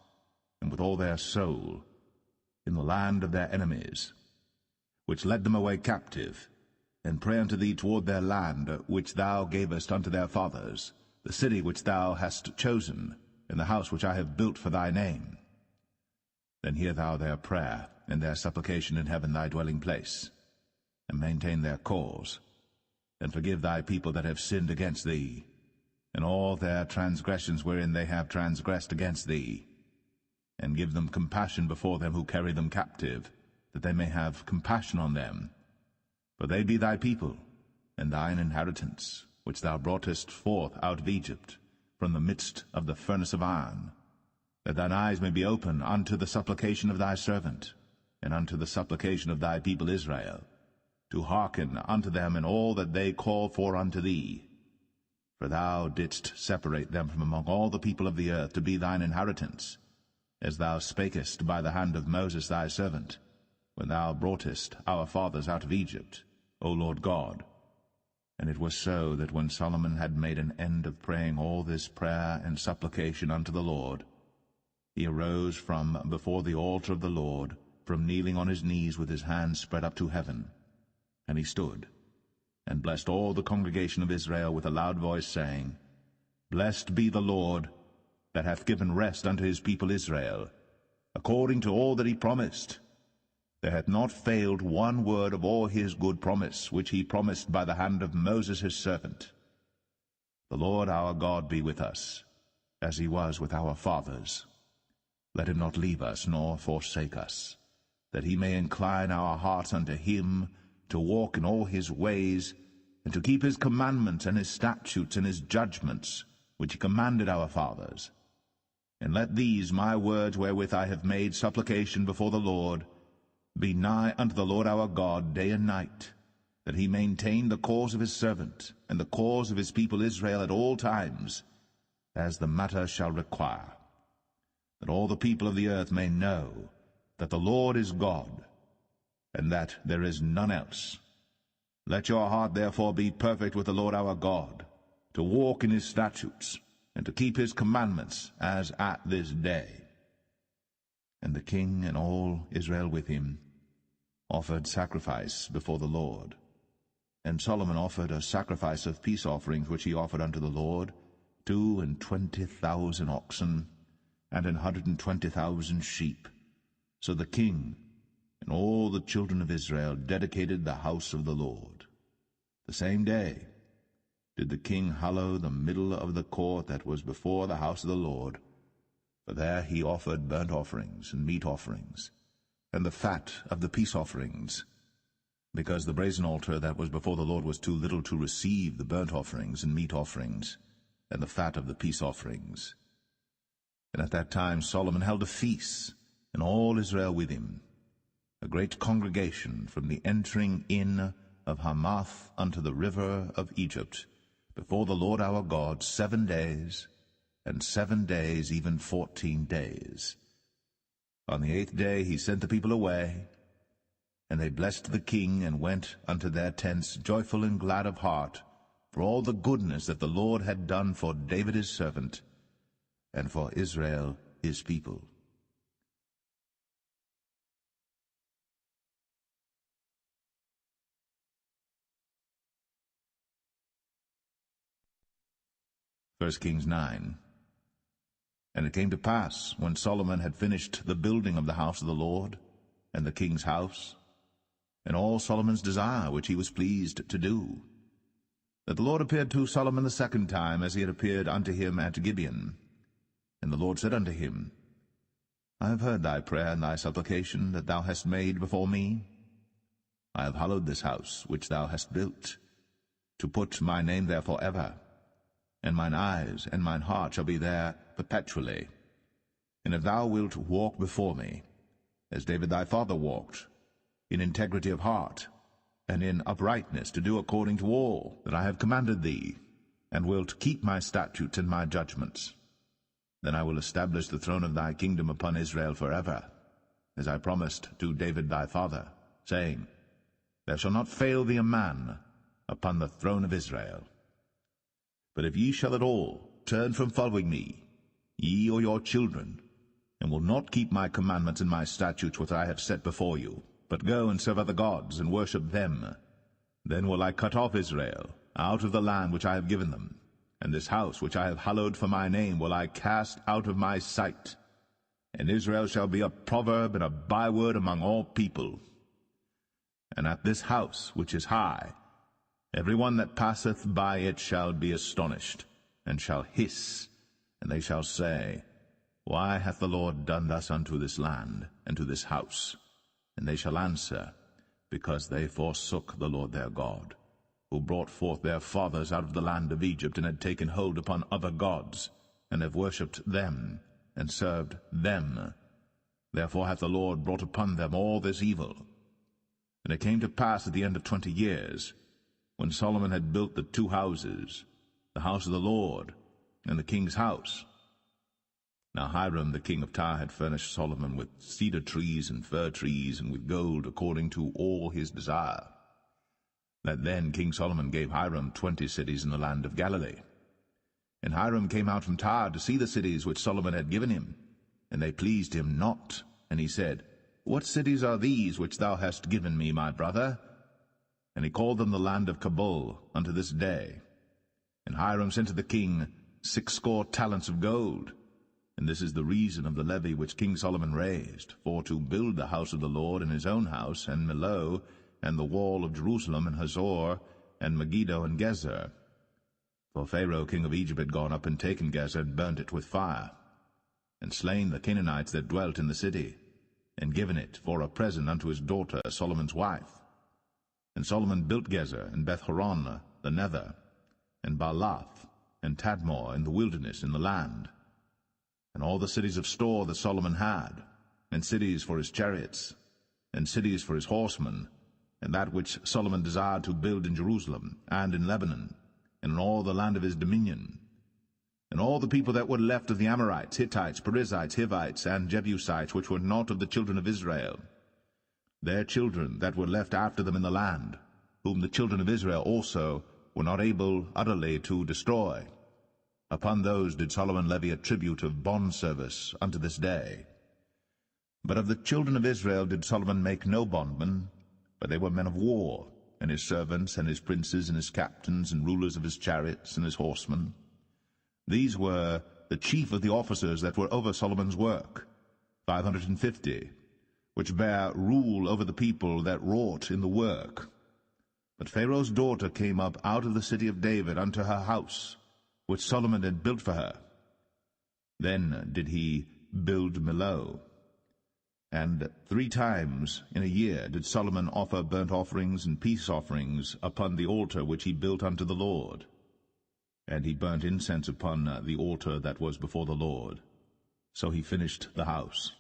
and with all their soul, in the land of their enemies, which led them away captive, and pray unto thee toward their land, which thou gavest unto their fathers, the city which thou hast chosen, and the house which I have built for thy name, then hear thou their prayer and their supplication in heaven thy dwelling place, and maintain their cause, and forgive thy people that have sinned against thee, and all their transgressions wherein they have transgressed against thee, and give them compassion before them who carry them captive, that they may have compassion on them. For they be thy people, and thine inheritance, which thou broughtest forth out of Egypt, from the midst of the furnace of iron, that thine eyes may be open unto the supplication of thy servant, and unto the supplication of thy people Israel, to hearken unto them in all that they call for unto thee. For thou didst separate them from among all the people of the earth to be thine inheritance, as thou spakest by the hand of Moses thy servant, when thou broughtest our fathers out of Egypt, O Lord God. And it was so that when Solomon had made an end of praying all this prayer and supplication unto the Lord, he arose from before the altar of the Lord, from kneeling on his knees with his hands spread up to heaven. And he stood, and blessed all the congregation of Israel with a loud voice, saying, Blessed be the Lord, that hath given rest unto his people Israel, according to all that he promised. There hath not failed one word of all his good promise, which he promised by the hand of Moses his servant. The Lord our God be with us, as he was with our fathers. Let him not leave us, nor forsake us, that he may incline our hearts unto him, to walk in all his ways, and to keep his commandments and his statutes and his judgments, which he commanded our fathers. And let these my words wherewith I have made supplication before the Lord be nigh unto the Lord our God day and night, that he maintain the cause of his servant, and the cause of his people Israel at all times, as the matter shall require, that all the people of the earth may know that the Lord is God, and that there is none else. Let your heart therefore be perfect with the Lord our God, to walk in his statutes, and to keep his commandments, as at this day. And the king and all Israel with him offered sacrifice before the Lord. And Solomon offered a sacrifice of peace offerings, which he offered unto the Lord, 22,000 oxen, and 120,000 sheep. So the king and all the children of Israel dedicated the house of the Lord. The same day did the king hallow the middle of the court that was before the house of the Lord, for there he offered burnt offerings and meat offerings, and the fat of the peace offerings, because the brazen altar that was before the Lord was too little to receive the burnt offerings and meat offerings, and the fat of the peace offerings. And at that time Solomon held a feast, and all Israel with him, a great congregation, from the entering in of Hamath unto the river of Egypt, before the Lord our God 7 days, and 7 days, even 14 days. On the 8th day he sent the people away, and they blessed the king, and went unto their tents joyful and glad of heart, for all the goodness that the Lord had done for David his servant, and for Israel his people. First Kings 9. And it came to pass, when Solomon had finished the building of the house of the Lord, and the king's house, and all Solomon's desire which he was pleased to do, that the Lord appeared to Solomon the second time, as he had appeared unto him at Gibeon. And the Lord said unto him, I have heard thy prayer and thy supplication that thou hast made before me. I have hallowed this house which thou hast built, to put my name there for ever, and mine eyes and mine heart shall be there perpetually. And if thou wilt walk before me, as David thy father walked, in integrity of heart, and in uprightness, to do according to all that I have commanded thee, and wilt keep my statutes and my judgments, then I will establish the throne of thy kingdom upon Israel forever, as I promised to David thy father, saying, There shall not fail thee a man upon the throne of Israel. But if ye shall at all turn from following me, ye or your children, and will not keep my commandments and my statutes which I have set before you, but go and serve other gods, and worship them, then will I cut off Israel out of the land which I have given them, and this house which I have hallowed for my name will I cast out of my sight, and Israel shall be a proverb and a byword among all people. And at this house which is high, every one that passeth by it shall be astonished, and shall hiss, and they shall say, Why hath the Lord done thus unto this land, and to this house? And they shall answer, Because they forsook the Lord their God, who brought forth their fathers out of the land of Egypt, and had taken hold upon other gods, and have worshipped them, and served them. Therefore hath the Lord brought upon them all this evil. And it came to pass at the end of 20 years, when Solomon had built the 2 houses, the house of the Lord, and the king's house. Now Hiram the king of Tyre had furnished Solomon with cedar trees and fir trees, and with gold according to all his desire. that then King Solomon gave Hiram 20 cities in the land of Galilee. And Hiram came out from Tyre to see the cities which Solomon had given him, and they pleased him not. And he said, What cities are these which thou hast given me, my brother? And he called them the land of Cabul unto this day. And Hiram sent to the king 60 talents of gold. And this is the reason of the levy which King Solomon raised, for to build the house of the Lord and his own house, and Millo, and the wall of Jerusalem, and Hazor, and Megiddo, and Gezer. For Pharaoh king of Egypt had gone up and taken Gezer, and burnt it with fire, and slain the Canaanites that dwelt in the city, and given it for a present unto his daughter Solomon's wife. And Solomon built Gezer, and Beth-horon the nether, and Baalath, and Tadmor in the wilderness in the land, and all the cities of store that Solomon had, and cities for his chariots, and cities for his horsemen, and that which Solomon desired to build in Jerusalem, and in Lebanon, and in all the land of his dominion. And all the people that were left of the Amorites, Hittites, Perizzites, Hivites, and Jebusites, which were not of the children of Israel, their children that were left after them in the land, whom the children of Israel also were not able utterly to destroy, upon those did Solomon levy a tribute of bondservice unto this day. But of the children of Israel did Solomon make no bondmen, but they were men of war, and his servants, and his princes, and his captains, and rulers of his chariots, and his horsemen. These were the chief of the officers that were over Solomon's work, 550, which bare rule over the people that wrought in the work. But Pharaoh's daughter came up out of the city of David unto her house, which Solomon had built for her. Then did he build Millo. And 3 times in a year did Solomon offer burnt offerings and peace offerings upon the altar which he built unto the Lord. And he burnt incense upon the altar that was before the Lord. So he finished the house.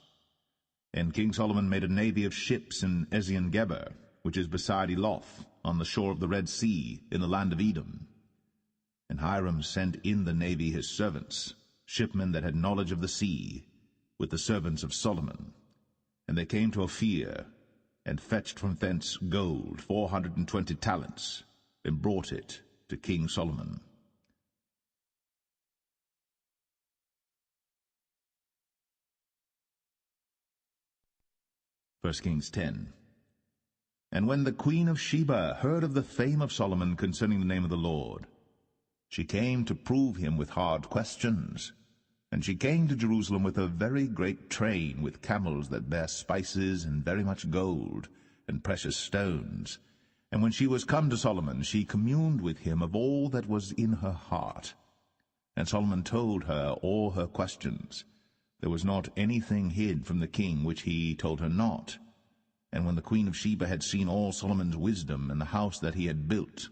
And King Solomon made a navy of ships in Ezion-Geber, which is beside Eloth, on the shore of the Red Sea, in the land of Edom. And Hiram sent in the navy his servants, shipmen that had knowledge of the sea, with the servants of Solomon. And they came to Ophir, and fetched from thence gold 420 talents, and brought it to King Solomon. 1 Kings 10. And when the queen of Sheba heard of the fame of Solomon concerning the name of the Lord, she came to prove him with hard questions. And she came to Jerusalem with a very great train, with camels that bare spices, and very much gold, and precious stones. And when she was come to Solomon, she communed with him of all that was in her heart. And Solomon told her all her questions. There was not anything hid from the king which he told her not. And when the queen of Sheba had seen all Solomon's wisdom, and the house that he had built,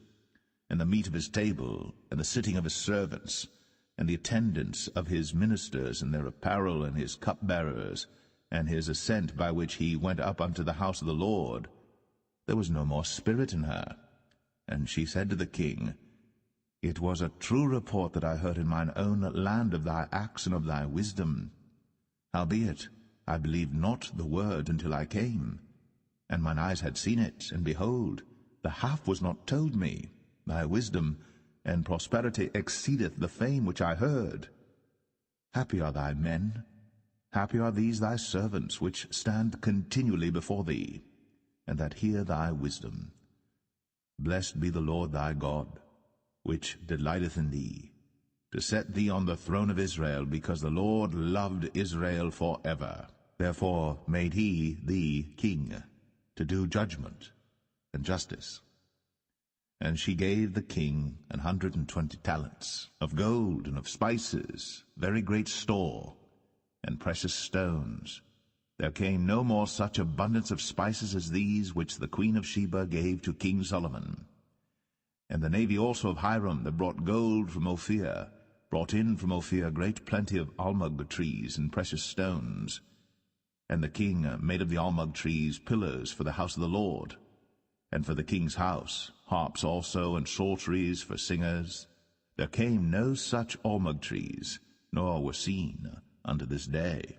and the meat of his table, and the sitting of his servants, and the attendance of his ministers, and their apparel, and his cupbearers, and his ascent by which he went up unto the house of the Lord, there was no more spirit in her. And she said to the king, It was a true report that I heard in mine own land of thy acts and of thy wisdom. Howbeit, I believed not the word until I came, and mine eyes had seen it, and behold, the half was not told me. Thy wisdom and prosperity exceedeth the fame which I heard. Happy are thy men, happy are these thy servants, which stand continually before thee, and that hear thy wisdom. Blessed be the Lord thy God, which delighteth in thee, to set thee on the throne of Israel, because the Lord loved Israel for ever. Therefore made he thee king, to do judgment and justice. And she gave the king 120 talents of gold, and of spices, very great store, and precious stones. There came no more such abundance of spices as these which the queen of Sheba gave to King Solomon. And the navy also of Hiram that brought gold from Ophir, brought in from Ophir great plenty of almug trees and precious stones. And the king made of the almug trees pillars for the house of the Lord, and for the king's house, harps also, and psalteries for singers. There came no such almug trees, nor were seen unto this day.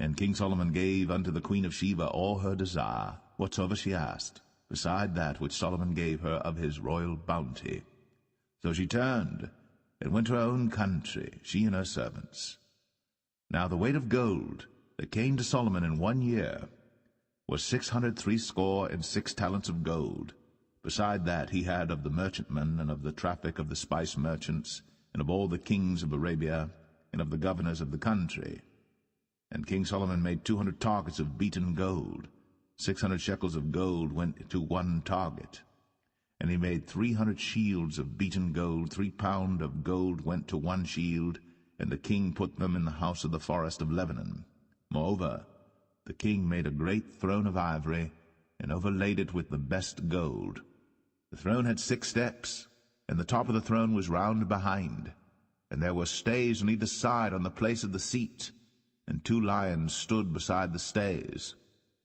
And King Solomon gave unto the queen of Sheba all her desire, whatsoever she asked, beside that which Solomon gave her of his royal bounty. So she turned, and went to her own country, she and her servants. Now the weight of gold that came to Solomon in 1 year was 666 talents of gold. Beside that he had of the merchantmen, and of the traffic of the spice merchants, and of all the kings of Arabia, and of the governors of the country. And King Solomon made 200 targets of beaten gold. 600 shekels of gold went to one target. And he made 300 shields of beaten gold. 3 pound of gold went to one shield, and the king put them in the house of the forest of Lebanon. Moreover, the king made a great throne of ivory, and overlaid it with the best gold. The throne had 6 steps, and the top of the throne was round behind, and there were stays on either side on the place of the seat, and 2 lions stood beside the stays,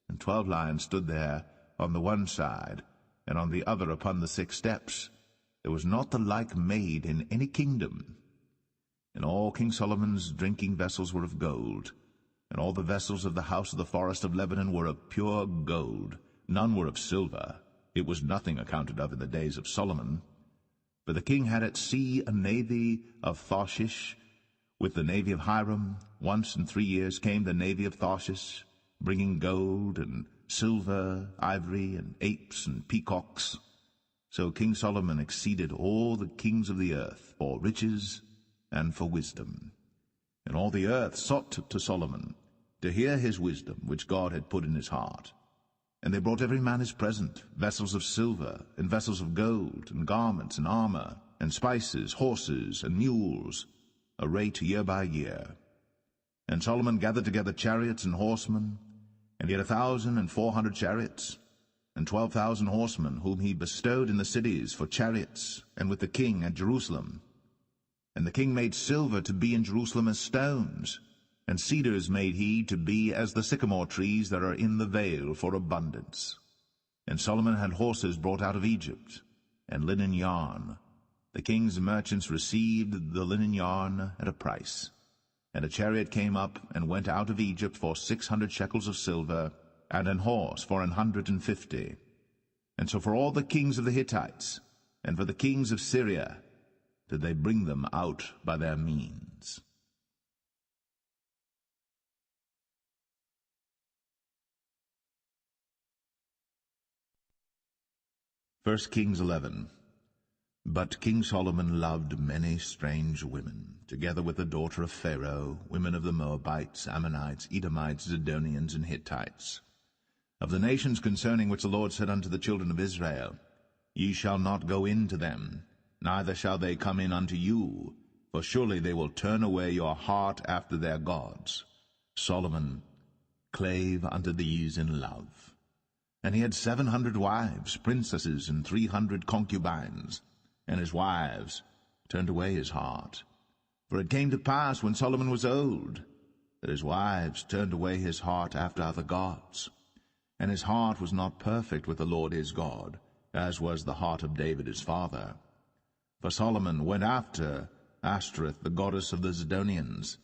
and 12 lions stood there on the one side, and on the other upon the 6 steps. There was not the like made in any kingdom. And all King Solomon's drinking vessels were of gold, and all the vessels of the house of the forest of Lebanon were of pure gold. None were of silver. It was nothing accounted of in the days of Solomon. For the king had at sea a navy of Tarshish, with the navy of Hiram. Once in 3 years came the navy of Tarshish, bringing gold and silver, ivory, and apes and peacocks. So King Solomon exceeded all the kings of the earth for riches and for wisdom. And all the earth sought to Solomon to hear his wisdom, which God had put in his heart. And they brought every man his present, vessels of silver, and vessels of gold, and garments, and armor, and spices, horses, and mules, a rate year by year. And Solomon gathered together chariots and horsemen, and he had 1,400 chariots, and 12,000 horsemen, whom he bestowed in the cities for chariots, and with the king at Jerusalem. And the king made silver to be in Jerusalem as stones, and cedars made he to be as the sycamore trees that are in the vale for abundance. And Solomon had horses brought out of Egypt, and linen yarn. The king's merchants received the linen yarn at a price. And a chariot came up and went out of Egypt for 600 shekels of silver, and an horse for 150. And so for all the kings of the Hittites, and for the kings of Syria, did they bring them out by their means. 1 Kings 11. But King Solomon loved many strange women, together with the daughter of Pharaoh, women of the Moabites, Ammonites, Edomites, Zidonians, and Hittites, of the nations concerning which the Lord said unto the children of Israel, Ye shall not go in to them, neither shall they come in unto you, for surely they will turn away your heart after their gods. Solomon clave unto these in love. And he had 700 wives, princesses, and 300 concubines, and his wives turned away his heart. For it came to pass, when Solomon was old, that his wives turned away his heart after other gods. And his heart was not perfect with the Lord his God, as was the heart of David his father. For Solomon went after Ashtoreth, the goddess of the Zidonians,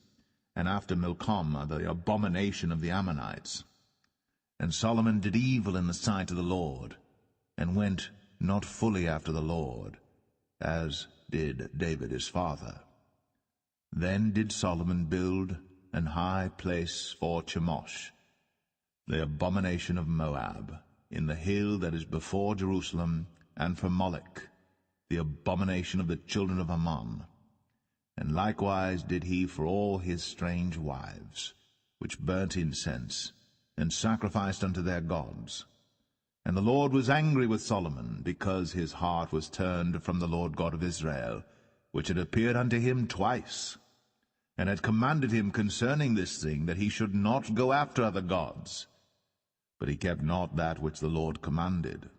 and after Milcom, the abomination of the Ammonites. And Solomon did evil in the sight of the Lord, and went not fully after the Lord, as did David his father. Then did Solomon build an high place for Chemosh, the abomination of Moab, in the hill that is before Jerusalem, and for Moloch, the abomination of the children of Ammon. And likewise did he for all his strange wives, which burnt incense, and sacrificed unto their gods. And the Lord was angry with Solomon, because his heart was turned from the Lord God of Israel, which had appeared unto him twice, and had commanded him concerning this thing, that he should not go after other gods. But he kept not that which the Lord commanded.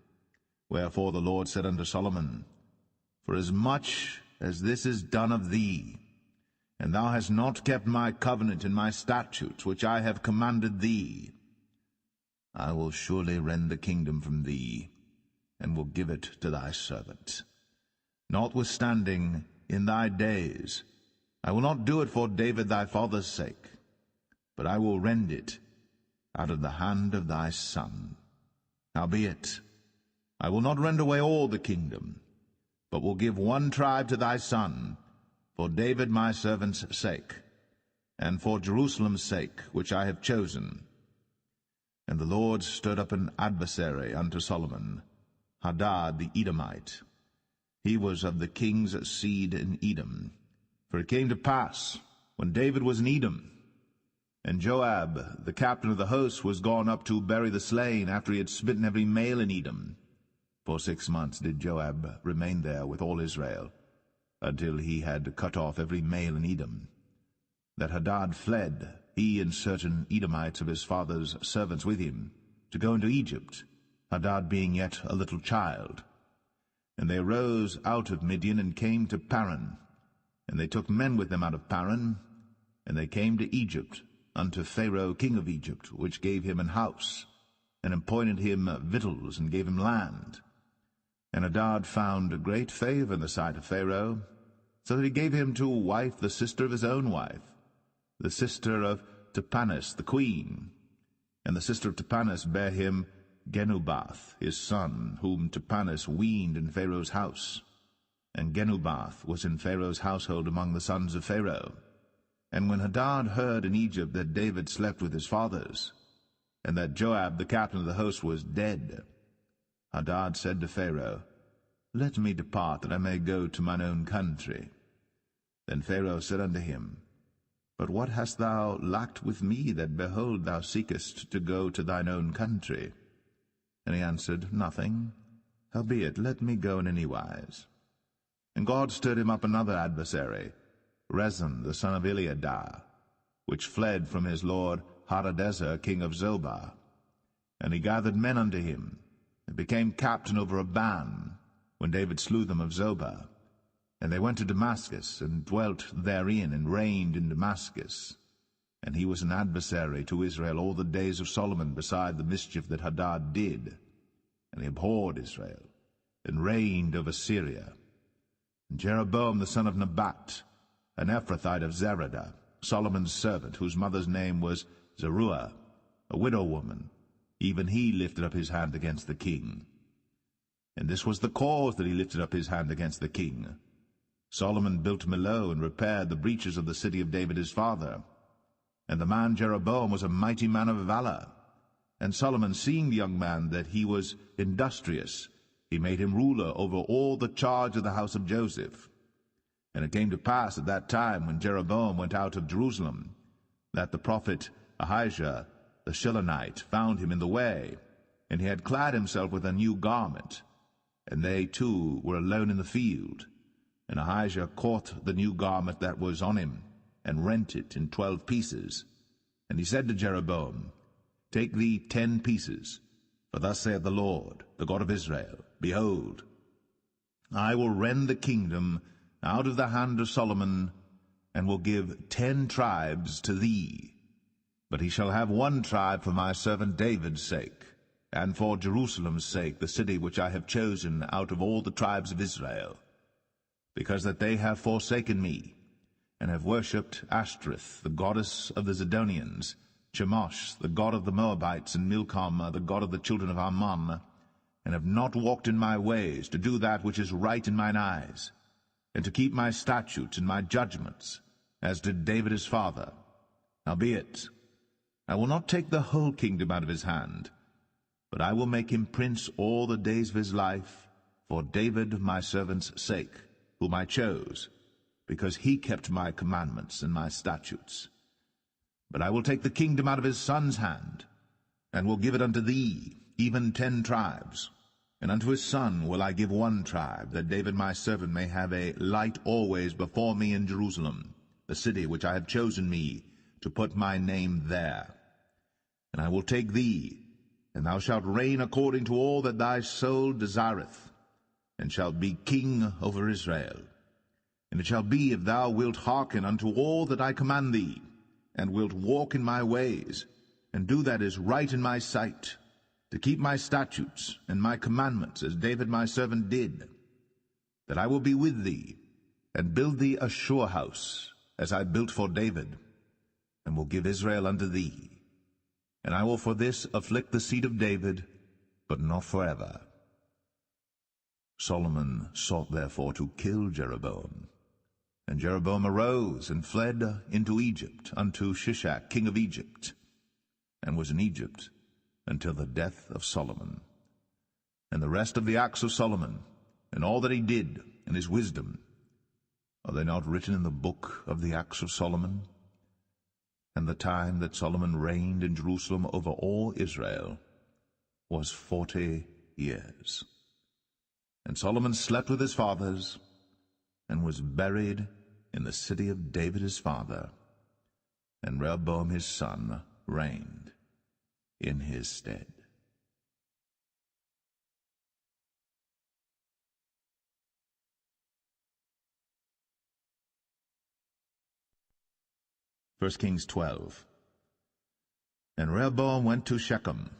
Wherefore the Lord said unto Solomon, Forasmuch as this is done of thee, and thou hast not kept my covenant and my statutes, which I have commanded thee, I will surely rend the kingdom from thee, and will give it to thy servant. Notwithstanding, in thy days, I will not do it for David thy father's sake, but I will rend it out of the hand of thy son. Howbeit, I will not rend away all the kingdom, but will give one tribe to thy son, for David my servant's sake, and for Jerusalem's sake, which I have chosen. And the Lord stirred up an adversary unto Solomon, Hadad the Edomite. He was of the king's seed in Edom. For it came to pass, when David was in Edom, and Joab, the captain of the host, was gone up to bury the slain, after he had smitten every male in Edom. For 6 months did Joab remain there with all Israel, until he had cut off every male in Edom. That Hadad fled, he and certain Edomites of his father's servants with him, to go into Egypt, Hadad being yet a little child. And they arose out of Midian, and came to Paran. And they took men with them out of Paran, and they came to Egypt, unto Pharaoh king of Egypt, which gave him an house, and appointed him victuals, and gave him land. And Hadad found great favor in the sight of Pharaoh, so that he gave him to wife the sister of his own wife, the sister of Tahpenes the queen. And the sister of Tahpenes bare him Genubath his son, whom Tahpenes weaned in Pharaoh's house. And Genubath was in Pharaoh's household among the sons of Pharaoh. And when Hadad heard in Egypt that David slept with his fathers, and that Joab the captain of the host was dead, Hadad said to Pharaoh, Let me depart, that I may go to mine own country. Then Pharaoh said unto him, But what hast thou lacked with me, that, behold, thou seekest to go to thine own country? And he answered, Nothing. Howbeit, let me go in any wise. And God stirred him up another adversary, Rezin the son of Eliadah, which fled from his lord Hadadezer king of Zobah. And he gathered men unto him, and became captain over a band, when David slew them of Zobah. And they went to Damascus, and dwelt therein, and reigned in Damascus. And he was an adversary to Israel all the days of Solomon, beside the mischief that Hadad did. And he abhorred Israel, and reigned over Syria. And Jeroboam the son of Nebat, an Ephrathite of Zeradah, Solomon's servant, whose mother's name was Zeruiah, a widow woman, even he lifted up his hand against the king. And this was the cause that he lifted up his hand against the king. Solomon built Millo, and repaired the breaches of the city of David his father. And the man Jeroboam was a mighty man of valor. And Solomon, seeing the young man that he was industrious, he made him ruler over all the charge of the house of Joseph. And it came to pass at that time, when Jeroboam went out of Jerusalem, that the prophet Ahijah the Shilonite found him in the way, and he had clad himself with a new garment. And they two were alone in the field. And Ahijah caught the new garment that was on him, and rent it in 12 pieces. And he said to Jeroboam, Take thee 10 pieces, for thus saith the Lord, the God of Israel, Behold, I will rend the kingdom out of the hand of Solomon, and will give 10 tribes to thee. But he shall have 1 tribe for my servant David's sake, and for Jerusalem's sake, the city which I have chosen out of all the tribes of Israel, because that they have forsaken me, and have worshipped Ashtoreth, the goddess of the Zidonians, Chemosh, the god of the Moabites, and Milcom, the god of the children of Ammon, and have not walked in my ways, to do that which is right in mine eyes, and to keep my statutes and my judgments, as did David his father. Howbeit, I will not take the whole kingdom out of his hand, but I will make him prince all the days of his life, for David my servant's sake, whom I chose, because he kept my commandments and my statutes. But I will take the kingdom out of his son's hand, and will give it unto thee, even 10 tribes. And unto his son will I give 1 tribe, that David my servant may have a light always before me in Jerusalem, the city which I have chosen me, to put my name there. And I will take thee, and thou shalt reign according to all that thy soul desireth, and shalt be king over Israel. And it shall be, if thou wilt hearken unto all that I command thee, and wilt walk in my ways, and do that is right in my sight, to keep my statutes and my commandments, as David my servant did, that I will be with thee, and build thee a sure house, as I built for David, and will give Israel unto thee. And I will for this afflict the seed of David, but not forever. Solomon sought therefore to kill Jeroboam. And Jeroboam arose and fled into Egypt unto Shishak king of Egypt, and was in Egypt until the death of Solomon. And the rest of the acts of Solomon, and all that he did, and his wisdom, are they not written in the book of the acts of Solomon? And the time that Solomon reigned in Jerusalem over all Israel was 40 years. And Solomon slept with his fathers, and was buried in the city of David his father, and Rehoboam his son reigned in his stead. First Kings 12. And Rehoboam went to Shechem,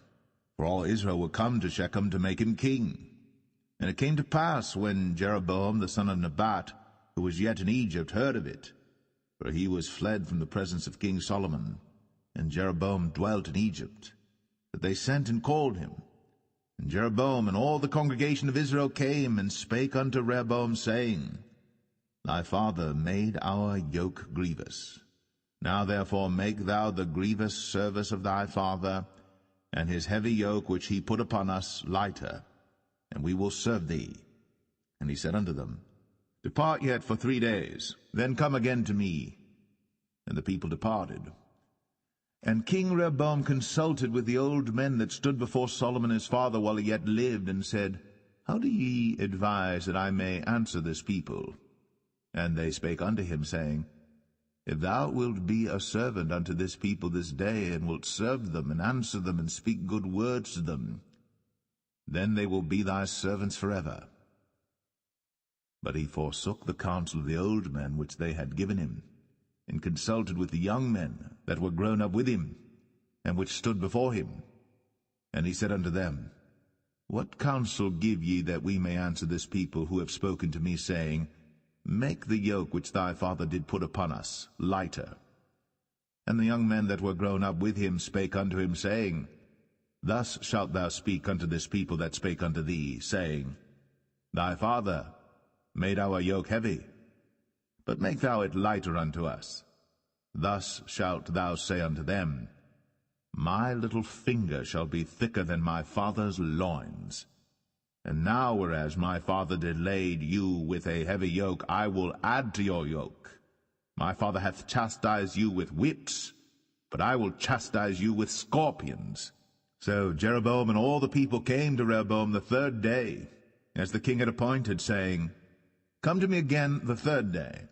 for all Israel were come to Shechem to make him king. And it came to pass, when Jeroboam the son of Nebat, who was yet in Egypt, heard of it, for he was fled from the presence of King Solomon, and Jeroboam dwelt in Egypt, that they sent and called him. And Jeroboam and all the congregation of Israel came and spake unto Rehoboam, saying, Thy father made our yoke grievous. Now therefore make thou the grievous service of thy father, and his heavy yoke which he put upon us lighter, and we will serve thee. And he said unto them, Depart yet for 3 days, then come again to me. And the people departed. And King Rehoboam consulted with the old men that stood before Solomon his father while he yet lived, and said, How do ye advise that I may answer this people? And they spake unto him, saying, If thou wilt be a servant unto this people this day, and wilt serve them, and answer them, and speak good words to them, then they will be thy servants forever. But he forsook the counsel of the old men which they had given him, and consulted with the young men that were grown up with him, and which stood before him. And he said unto them, What counsel give ye that we may answer this people who have spoken to me, saying, Make the yoke which thy father did put upon us lighter? And the young men that were grown up with him spake unto him, saying, Thus shalt thou speak unto this people that spake unto thee, saying, Thy father made our yoke heavy, but make thou it lighter unto us. Thus shalt thou say unto them, My little finger shall be thicker than my father's loins. And now, whereas my father delayed you with a heavy yoke, I will add to your yoke. My father hath chastised you with whips, but I will chastise you with scorpions. So Jeroboam and all the people came to Rehoboam the 3rd day, as the king had appointed, saying, Come to me again the 3rd day.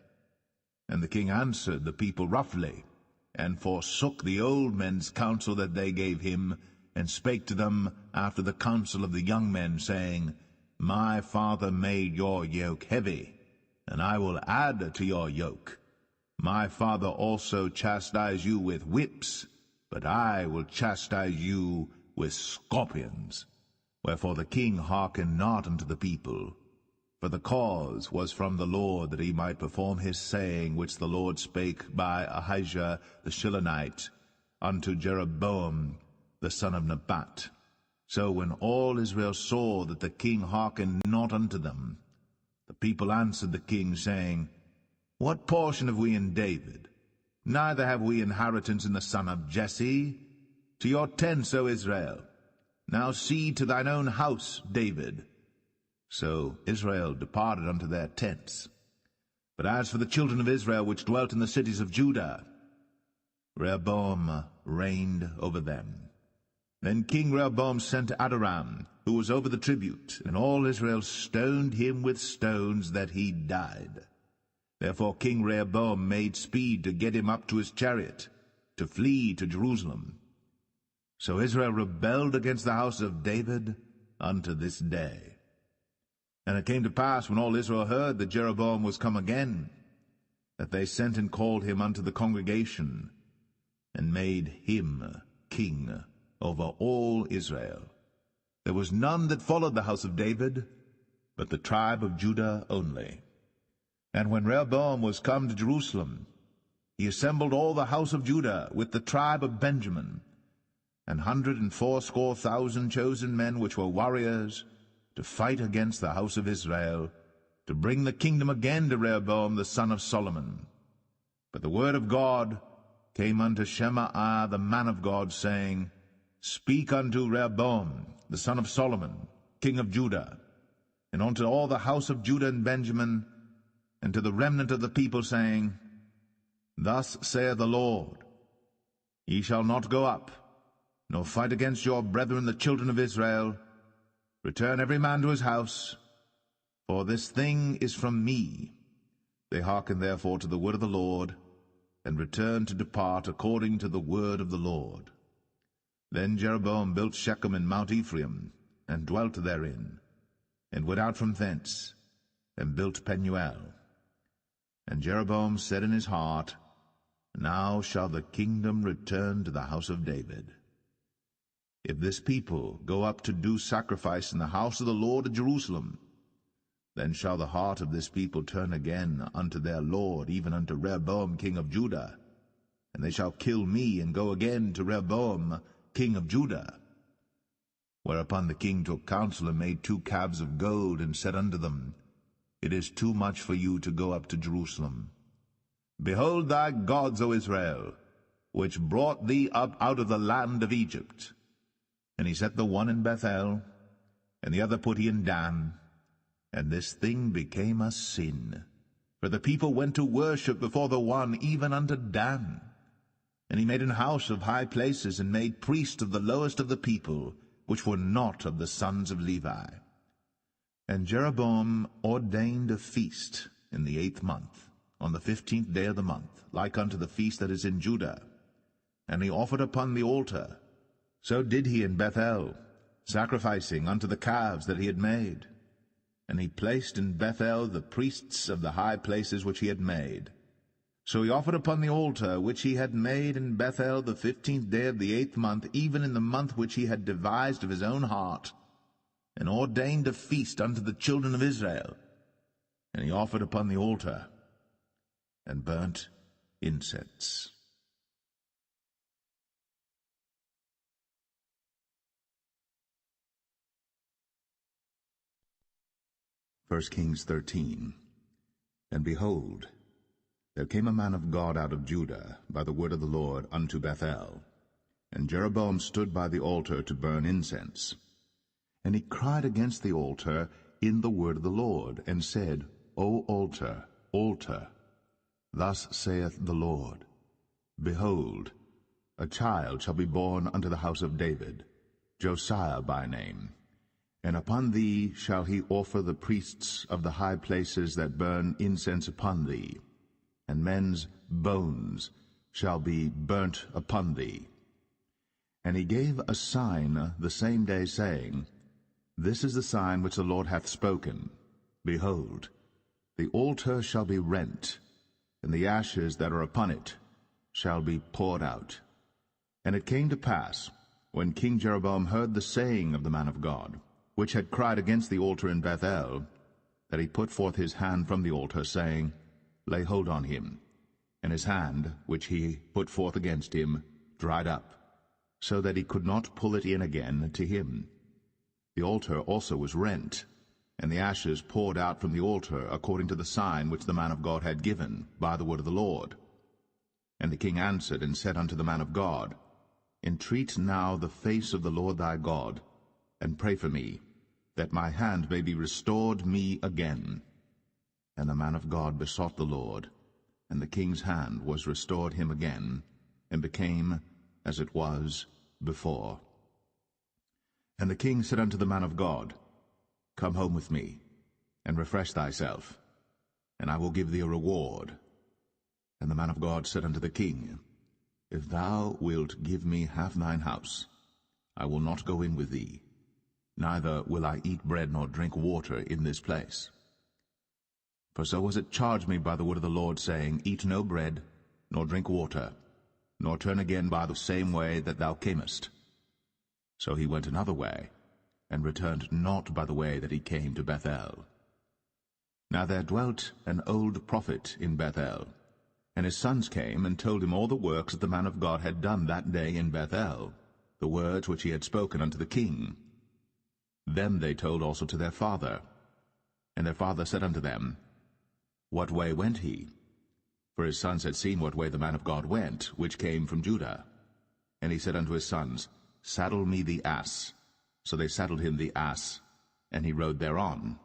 And the king answered the people roughly, and forsook the old men's counsel that they gave him, and spake to them after the counsel of the young men, saying, My father made your yoke heavy, and I will add to your yoke. My father also chastised you with whips, but I will chastise you with scorpions. Wherefore the king hearkened not unto the people, for the cause was from the Lord, that he might perform his saying, which the Lord spake by Ahijah the Shilonite unto Jeroboam the son of Nebat. So when all Israel saw that the king hearkened not unto them, the people answered the king, saying, What portion have we in David? Neither have we inheritance in the son of Jesse. To your tents, O Israel. Now see to thine own house, David. So Israel departed unto their tents. But as for the children of Israel which dwelt in the cities of Judah, Rehoboam reigned over them. Then King Rehoboam sent Adoram, who was over the tribute, and all Israel stoned him with stones, that he died. Therefore King Rehoboam made speed to get him up to his chariot, to flee to Jerusalem. So Israel rebelled against the house of David unto this day. And it came to pass, when all Israel heard that Jeroboam was come again, that they sent and called him unto the congregation, and made him king over all Israel. There was none that followed the house of David, but the tribe of Judah only. And when Rehoboam was come to Jerusalem, he assembled all the house of Judah with the tribe of Benjamin, 180,000 chosen men which were warriors, to fight against the house of Israel, to bring the kingdom again to Rehoboam the son of Solomon. But the word of God came unto Shemaiah the man of God, saying, Speak unto Rehoboam the son of Solomon, king of Judah, and unto all the house of Judah and Benjamin, and to the remnant of the people, saying, Thus saith the Lord, Ye shall not go up, nor fight against your brethren the children of Israel. Return every man to his house, for this thing is from me. They hearkened therefore to the word of the Lord, and returned to depart according to the word of the Lord. Then Jeroboam built Shechem in Mount Ephraim, and dwelt therein, and went out from thence, and built Penuel. And Jeroboam said in his heart, Now shall the kingdom return to the house of David. If this people go up to do sacrifice in the house of the Lord at Jerusalem, then shall the heart of this people turn again unto their Lord, even unto Rehoboam king of Judah, and they shall kill me, and go again to Rehoboam king of Judah. Whereupon the king took counsel, and made 2 calves of gold, and said unto them, It is too much for you to go up to Jerusalem. Behold thy gods, O Israel, which brought thee up out of the land of Egypt. And he set the one in Bethel, and the other put he in Dan. And this thing became a sin, for the people went to worship before the one, even unto Dan. And he made an house of high places, and made priests of the lowest of the people, which were not of the sons of Levi. And Jeroboam ordained a feast in the 8th month, on the 15th day of the month, like unto the feast that is in Judah. And he offered upon the altar. So did he in Bethel, sacrificing unto the calves that he had made. And he placed in Bethel the priests of the high places which he had made. So he offered upon the altar which he had made in Bethel the 15th day of the 8th month, even in the month which he had devised of his own heart, and ordained a feast unto the children of Israel. And he offered upon the altar, and burnt incense. 1 Kings 13. And behold, there came a man of God out of Judah by the word of the Lord unto Bethel. And Jeroboam stood by the altar to burn incense. And he cried against the altar in the word of the Lord, and said, O altar, altar, thus saith the Lord, Behold, a child shall be born unto the house of David, Josiah by name. And upon thee shall he offer the priests of the high places that burn incense upon thee, and men's bones shall be burnt upon thee. And he gave a sign the same day, saying, This is the sign which the Lord hath spoken. Behold, the altar shall be rent, and the ashes that are upon it shall be poured out. And it came to pass, when King Jeroboam heard the saying of the man of God, which had cried against the altar in Bethel, that he put forth his hand from the altar, saying, Lay hold on him. And his hand, which he put forth against him, dried up, so that he could not pull it in again to him. The altar also was rent, and the ashes poured out from the altar, according to the sign which the man of God had given by the word of the Lord. And the king answered and said unto the man of God, Entreat now the face of the Lord thy God, and pray for me, that my hand may be restored me again. And the man of God besought the Lord, and the king's hand was restored him again, and became as it was before. And the king said unto the man of God, Come home with me, and refresh thyself, and I will give thee a reward. And the man of God said unto the king, If thou wilt give me half thine house, I will not go in with thee, neither will I eat bread nor drink water in this place. For so was it charged me by the word of the Lord, saying, Eat no bread, nor drink water, nor turn again by the same way that thou camest. So he went another way, and returned not by the way that he came to Bethel. Now there dwelt an old prophet in Bethel, and his sons came and told him all the works that the man of God had done that day in Bethel, the words which he had spoken unto the king. Them they told also to their father. And their father said unto them, What way went he? For his sons had seen what way the man of God went, which came from Judah. And he said unto his sons, Saddle me the ass. So they saddled him the ass, and he rode thereon,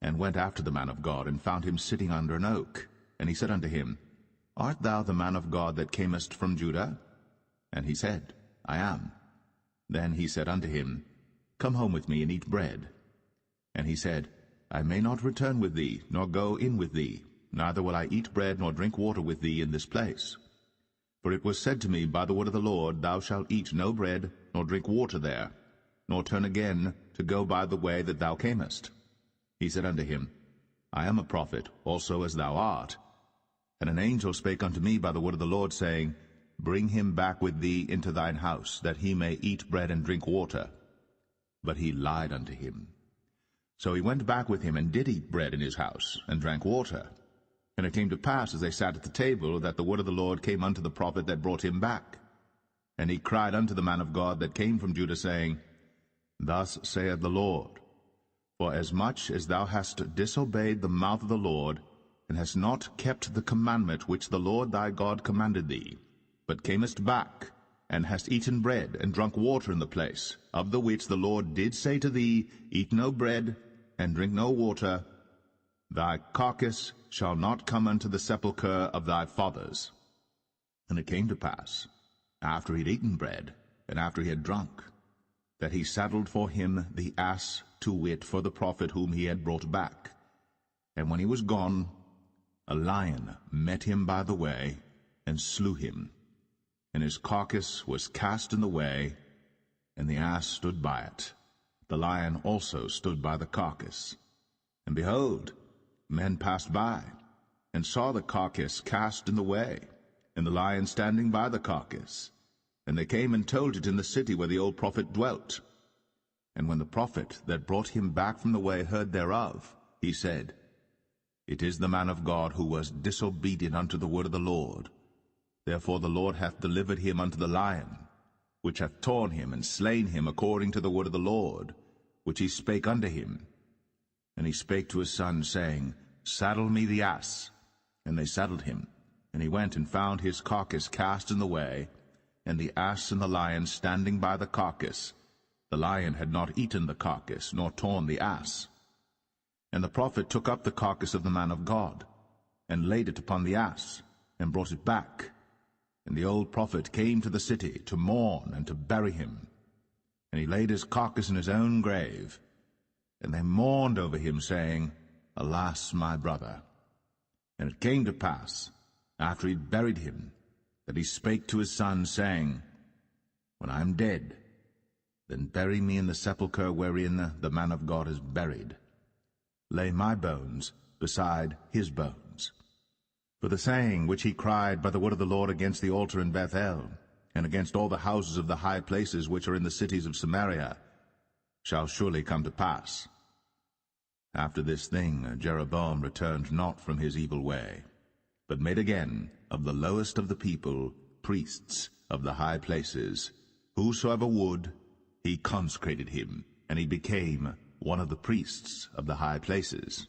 and went after the man of God, and found him sitting under an oak. And he said unto him, Art thou the man of God that camest from Judah? And he said, I am. Then he said unto him, Come home with me, and eat bread. And he said, I may not return with thee, nor go in with thee, neither will I eat bread nor drink water with thee in this place. For it was said to me by the word of the Lord, Thou shalt eat no bread, nor drink water there, nor turn again to go by the way that thou camest. He said unto him, I am a prophet, also as thou art. And an angel spake unto me by the word of the Lord, saying, Bring him back with thee into thine house, that he may eat bread and drink water. But he lied unto him. So he went back with him, and did eat bread in his house, and drank water. And it came to pass, as they sat at the table, that the word of the Lord came unto the prophet that brought him back. And he cried unto the man of God that came from Judah, saying, Thus saith the Lord, For as much as thou hast disobeyed the mouth of the Lord, and hast not kept the commandment which the Lord thy God commanded thee, but camest back, and hast eaten bread, and drunk water in the place, of the which the Lord did say to thee, Eat no bread, and drink no water, thy carcass shall not come unto the sepulchre of thy fathers. And it came to pass, after he had eaten bread, and after he had drunk, that he saddled for him the ass, to wit, for the prophet whom he had brought back. And when he was gone, a lion met him by the way, and slew him. And his carcass was cast in the way, and the ass stood by it. The lion also stood by the carcass. And behold, men passed by, and saw the carcass cast in the way, and the lion standing by the carcass. And they came and told it in the city where the old prophet dwelt. And when the prophet that brought him back from the way heard thereof, he said, It is the man of God who was disobedient unto the word of the Lord. Therefore the Lord hath delivered him unto the lion, which hath torn him and slain him according to the word of the Lord, which he spake unto him. And he spake to his son, saying, Saddle me the ass. And they saddled him. And he went and found his carcass cast in the way, and the ass and the lion standing by the carcass. The lion had not eaten the carcass, nor torn the ass. And the prophet took up the carcass of the man of God, and laid it upon the ass, and brought it back. And the old prophet came to the city to mourn and to bury him. And he laid his carcass in his own grave. And they mourned over him, saying, Alas, my brother. And it came to pass, after he had buried him, that he spake to his son, saying, When I am dead, then bury me in the sepulchre wherein the man of God is buried. Lay my bones beside his bones. For the saying which he cried by the word of the Lord against the altar in Bethel, and against all the houses of the high places which are in the cities of Samaria, shall surely come to pass. After this thing Jeroboam returned not from his evil way, but made again of the lowest of the people priests of the high places. Whosoever would, he consecrated him, and he became one of the priests of the high places.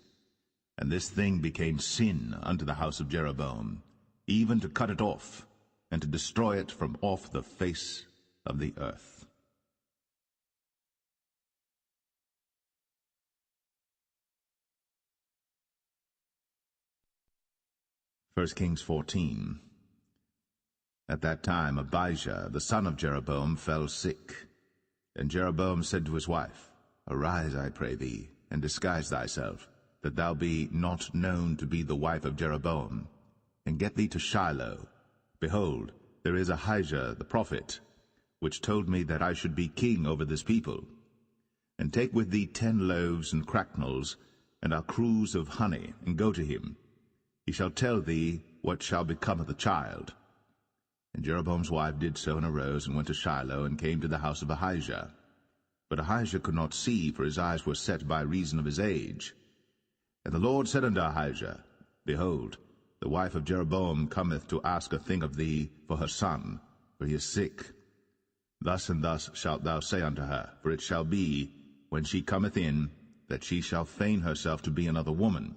And this thing became sin unto the house of Jeroboam, even to cut it off, and to destroy it from off the face of the earth. 1 Kings 14. At that time Abijah, the son of Jeroboam, fell sick. And Jeroboam said to his wife, Arise, I pray thee, and disguise thyself, that thou be not known to be the wife of Jeroboam, and get thee to Shiloh. Behold, there is Ahijah the prophet, which told me that I should be king over this people. And take with thee 10 loaves and cracknels, and a cruse of honey, and go to him. He shall tell thee what shall become of the child. And Jeroboam's wife did so, and arose, and went to Shiloh, and came to the house of Ahijah. But Ahijah could not see, for his eyes were set by reason of his age. And the Lord said unto Ahijah, Behold, the wife of Jeroboam cometh to ask a thing of thee for her son, for he is sick. Thus and thus shalt thou say unto her, for it shall be, when she cometh in, that she shall feign herself to be another woman.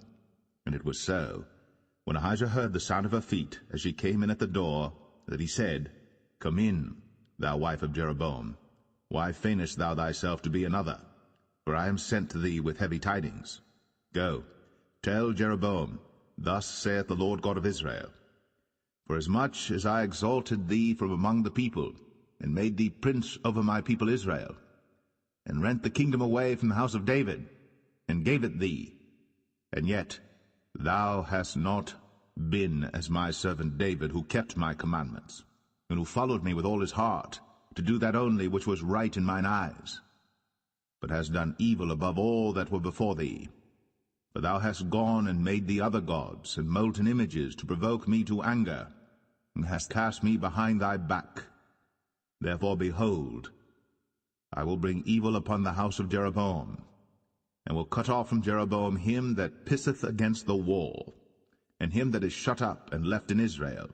And it was so, when Ahijah heard the sound of her feet, as she came in at the door, that he said, Come in, thou wife of Jeroboam. Why feignest thou thyself to be another? For I am sent to thee with heavy tidings. Go, tell Jeroboam, Thus saith the Lord God of Israel, Forasmuch as I exalted thee from among the people, and made thee prince over my people Israel, and rent the kingdom away from the house of David, and gave it thee, and yet thou hast not been as my servant David, who kept my commandments, and who followed me with all his heart, to do that only which was right in mine eyes, but hast done evil above all that were before thee. For thou hast gone and made thee other gods, and molten images, to provoke me to anger, and hast cast me behind thy back. Therefore, behold, I will bring evil upon the house of Jeroboam, and will cut off from Jeroboam him that pisseth against the wall, and him that is shut up and left in Israel,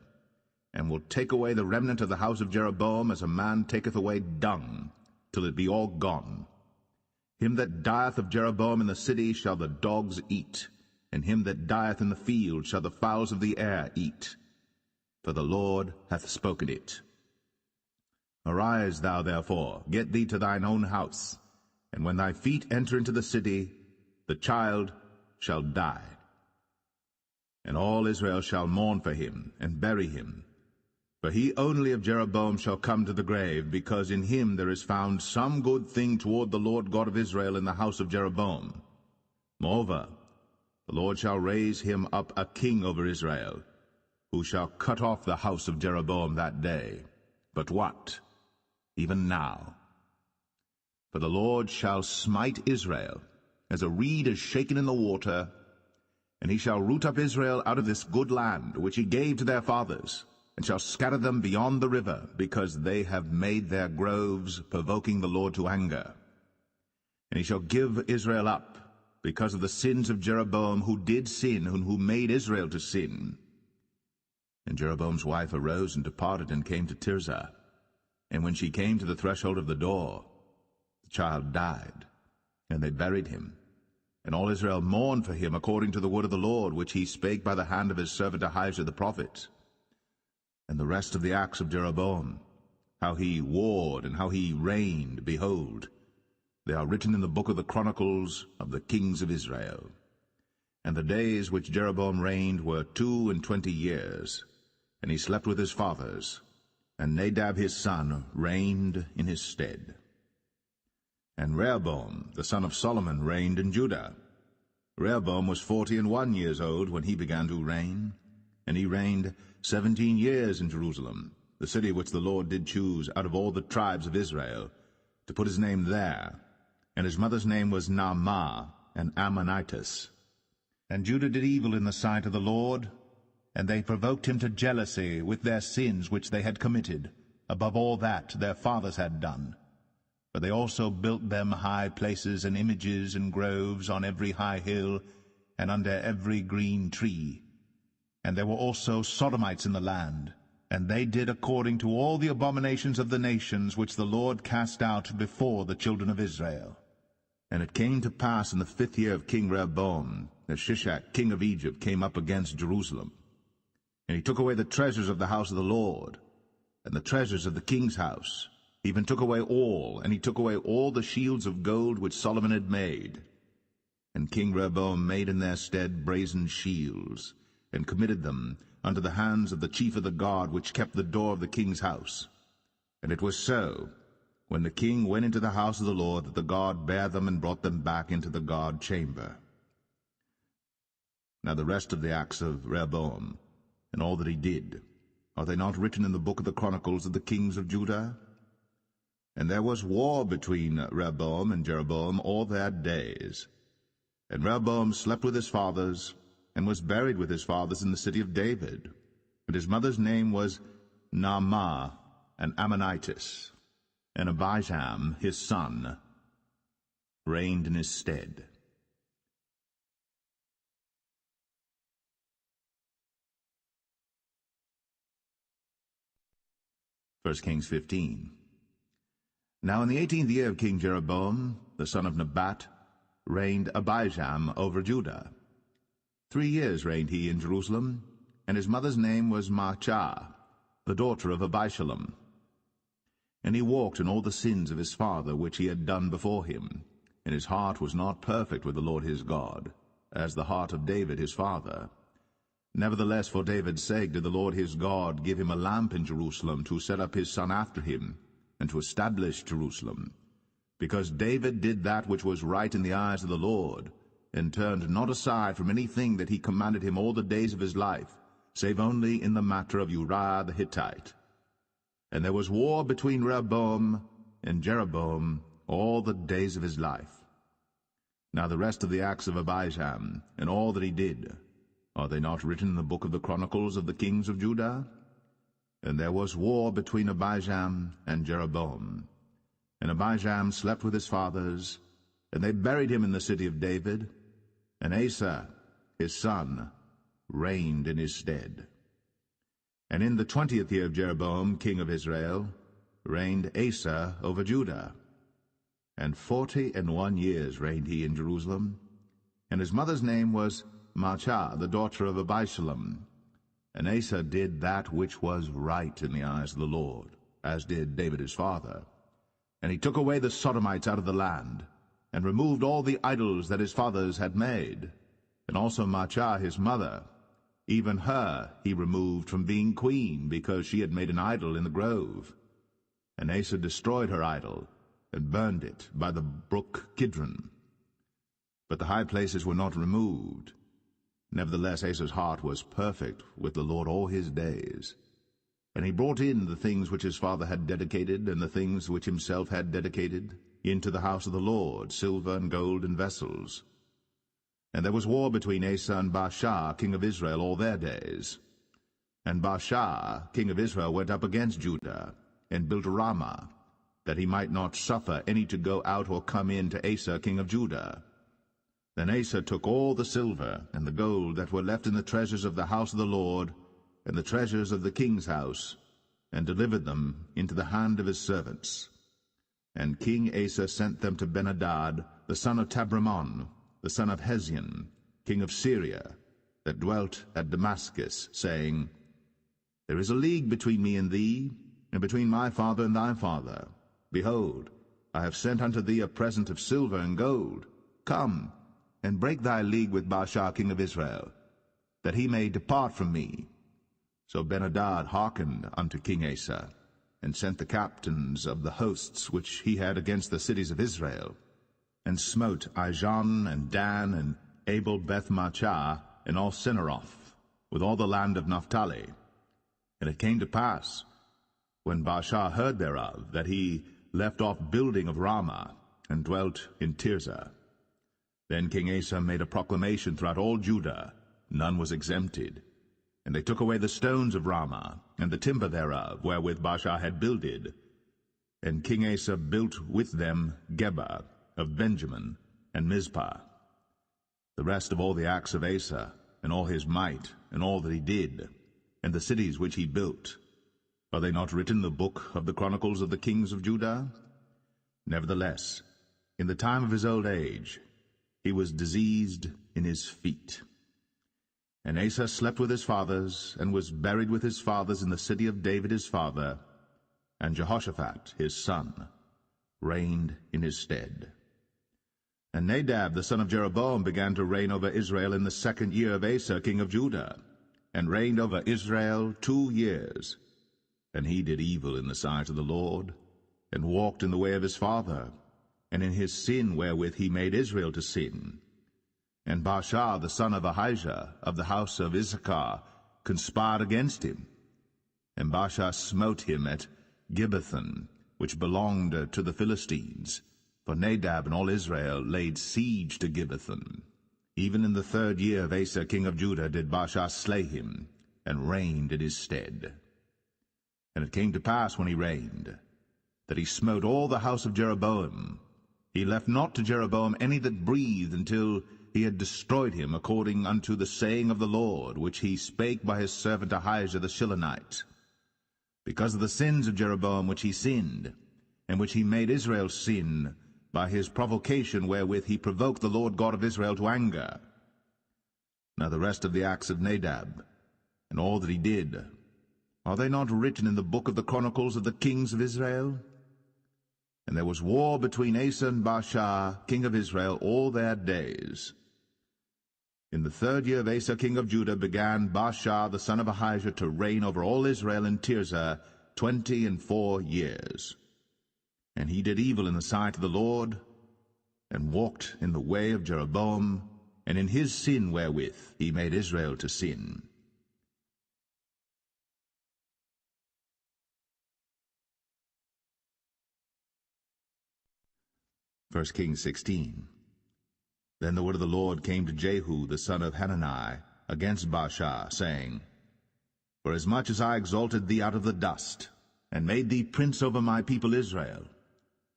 and will take away the remnant of the house of Jeroboam as a man taketh away dung, till it be all gone. Him that dieth of Jeroboam in the city shall the dogs eat, and him that dieth in the field shall the fowls of the air eat. For the Lord hath spoken it. Arise thou therefore, get thee to thine own house, and when thy feet enter into the city, the child shall die. And all Israel shall mourn for him, and bury him. For he only of Jeroboam shall come to the grave, because in him there is found some good thing toward the Lord God of Israel in the house of Jeroboam. Moreover, the Lord shall raise him up a king over Israel, who shall cut off the house of Jeroboam that day. But what? Even now. For the Lord shall smite Israel, as a reed is shaken in the water, and he shall root up Israel out of this good land, which he gave to their fathers, and shall scatter them beyond the river, because they have made their groves, provoking the Lord to anger. And he shall give Israel up, because of the sins of Jeroboam, who did sin, and who made Israel to sin. And Jeroboam's wife arose and departed, and came to Tirzah. And when she came to the threshold of the door, the child died, and they buried him. And all Israel mourned for him according to the word of the Lord, which he spake by the hand of his servant Ahijah the prophet. And the rest of the acts of Jeroboam, how he warred and how he reigned, behold, they are written in the book of the Chronicles of the kings of Israel. And the days which Jeroboam reigned were 22 years, and he slept with his fathers, and Nadab his son reigned in his stead. And Rehoboam the son of Solomon reigned in Judah. Rehoboam was 41 years old when he began to reign, and he reigned 17 years in Jerusalem, the city which the Lord did choose out of all the tribes of Israel, to put his name there. And his mother's name was Naamah, an Ammonitess. And Judah did evil in the sight of the Lord, and they provoked him to jealousy with their sins which they had committed, above all that their fathers had done. For they also built them high places and images and groves on every high hill, and under every green tree. And there were also Sodomites in the land, and they did according to all the abominations of the nations which the Lord cast out before the children of Israel. And it came to pass in the 5th year of King Rehoboam, that Shishak king of Egypt came up against Jerusalem. And he took away the treasures of the house of the Lord, and the treasures of the king's house, even took away all, and he took away all the shields of gold which Solomon had made. And King Rehoboam made in their stead brazen shields, and committed them unto the hands of the chief of the guard which kept the door of the king's house. And it was so, when the king went into the house of the Lord, that the guard bare them and brought them back into the guard chamber. Now the rest of the acts of Rehoboam, and all that he did, are they not written in the book of the Chronicles of the kings of Judah? And there was war between Rehoboam and Jeroboam all their days. And Rehoboam slept with his fathers, and was buried with his fathers in the city of David. And his mother's name was Naamah, an Ammonitess. And Abijam, his son, reigned in his stead. First Kings 15. Now in the 18th year of King Jeroboam, the son of Nebat, reigned Abijam over Judah. 3 years reigned he in Jerusalem, and his mother's name was Maachah, the daughter of Abishalom. And he walked in all the sins of his father which he had done before him, and his heart was not perfect with the Lord his God, as the heart of David his father. Nevertheless, for David's sake did the Lord his God give him a lamp in Jerusalem to set up his son after him, and to establish Jerusalem, because David did that which was right in the eyes of the Lord, and turned not aside from anything that he commanded him all the days of his life, save only in the matter of Uriah the Hittite. And there was war between Rehoboam and Jeroboam all the days of his life. Now the rest of the acts of Abijam, and all that he did, are they not written in the book of the Chronicles of the kings of Judah? And there was war between Abijam and Jeroboam. And Abijam slept with his fathers, and they buried him in the city of David, and Asa, his son, reigned in his stead. And in the 20th year of Jeroboam, king of Israel, reigned Asa over Judah. And 41 years reigned he in Jerusalem, and his mother's name was Maachah, the daughter of Abishalom. And Asa did that which was right in the eyes of the Lord, as did David his father. And he took away the Sodomites out of the land, and removed all the idols that his fathers had made. And also Maachah his mother, even her he removed from being queen, because she had made an idol in the grove. And Asa destroyed her idol, and burned it by the brook Kidron. But the high places were not removed. Nevertheless, Asa's heart was perfect with the Lord all his days. And he brought in the things which his father had dedicated, and the things which himself had dedicated, into the house of the Lord, silver and gold and vessels. And there was war between Asa and Baasha, king of Israel, all their days. And Baasha, king of Israel, went up against Judah, and built Ramah, that he might not suffer any to go out or come in to Asa, king of Judah. Then Asa took all the silver and the gold that were left in the treasures of the house of the Lord, and the treasures of the king's house, and delivered them into the hand of his servants. And King Asa sent them to Ben-Hadad, the son of Tabrimon, the son of Hezion, king of Syria, that dwelt at Damascus, saying, There is a league between me and thee, and between my father and thy father. Behold, I have sent unto thee a present of silver and gold. Come, and break thy league with Baasha king of Israel, that he may depart from me. So Ben-Hadad hearkened unto King Asa, and sent the captains of the hosts which he had against the cities of Israel, and smote Ijon and Dan and Abel-Beth-Maachah and all Cinneroth, with all the land of Naphtali. And it came to pass, when Baasha heard thereof, that he left off building of Ramah, and dwelt in Tirzah. Then King Asa made a proclamation throughout all Judah, none was exempted. And they took away the stones of Ramah, and the timber thereof, wherewith Baasha had builded. And King Asa built with them Geba of Benjamin, and Mizpah. The rest of all the acts of Asa, and all his might, and all that he did, and the cities which he built, are they not written in the book of the Chronicles of the kings of Judah? Nevertheless, in the time of his old age, he was diseased in his feet. And Asa slept with his fathers, and was buried with his fathers in the city of David his father, and Jehoshaphat his son reigned in his stead. And Nadab the son of Jeroboam began to reign over Israel in the 2nd year of Asa king of Judah, and reigned over Israel 2 years. And he did evil in the sight of the Lord, and walked in the way of his father, and in his sin wherewith he made Israel to sin. And Baasha the son of Ahijah of the house of Issachar conspired against him. And Baasha smote him at Gibbethon, which belonged to the Philistines. For Nadab and all Israel laid siege to Gibbethon. Even in the 3rd year of Asa king of Judah did Baasha slay him, and reigned in his stead. And it came to pass when he reigned, that he smote all the house of Jeroboam. He left not to Jeroboam any that breathed, until he had destroyed him, according unto the saying of the Lord, which he spake by his servant Ahijah the Shilonite. Because of the sins of Jeroboam which he sinned, in which he made Israel sin, by his provocation wherewith he provoked the Lord God of Israel to anger. Now the rest of the acts of Nadab, and all that he did, are they not written in the book of the Chronicles of the kings of Israel? And there was war between Asa and Baasha, king of Israel, all their days. In the 3rd year of Asa, king of Judah, began Baasha the son of Ahijah to reign over all Israel in Tirzah 24 years. And he did evil in the sight of the Lord, and walked in the way of Jeroboam, and in his sin wherewith he made Israel to sin. 1 Kings 16. Then the word of the Lord came to Jehu the son of Hanani against Baasha, saying, Forasmuch as I exalted thee out of the dust, and made thee prince over my people Israel,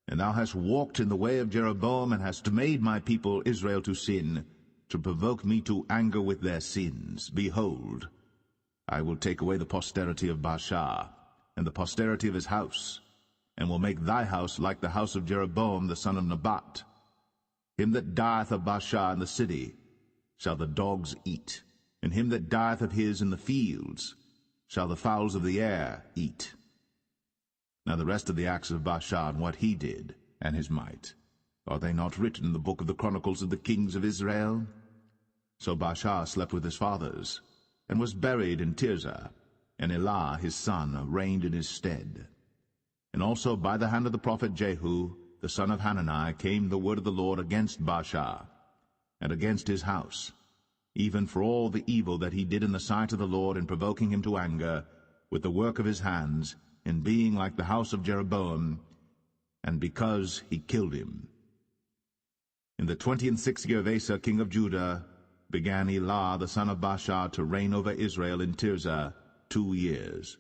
and thou hast walked in the way of Jeroboam, and hast made my people Israel to sin, to provoke me to anger with their sins, behold, I will take away the posterity of Baasha, and the posterity of his house, and will make thy house like the house of Jeroboam the son of Nebat. Him that dieth of Baasha in the city shall the dogs eat, and him that dieth of his in the fields shall the fowls of the air eat. Now the rest of the acts of Baasha, and what he did, and his might, are they not written in the book of the Chronicles of the kings of Israel? So Baasha slept with his fathers, and was buried in Tirzah, and Elah his son reigned in his stead. And also by the hand of the prophet Jehu, the son of Hanani, came the word of the Lord against Baasha, and against his house, even for all the evil that he did in the sight of the Lord, in provoking him to anger, with the work of his hands, in being like the house of Jeroboam, and because he killed him. In the 26th year of Asa king of Judah began Elah the son of Baasha to reign over Israel in Tirzah 2 years.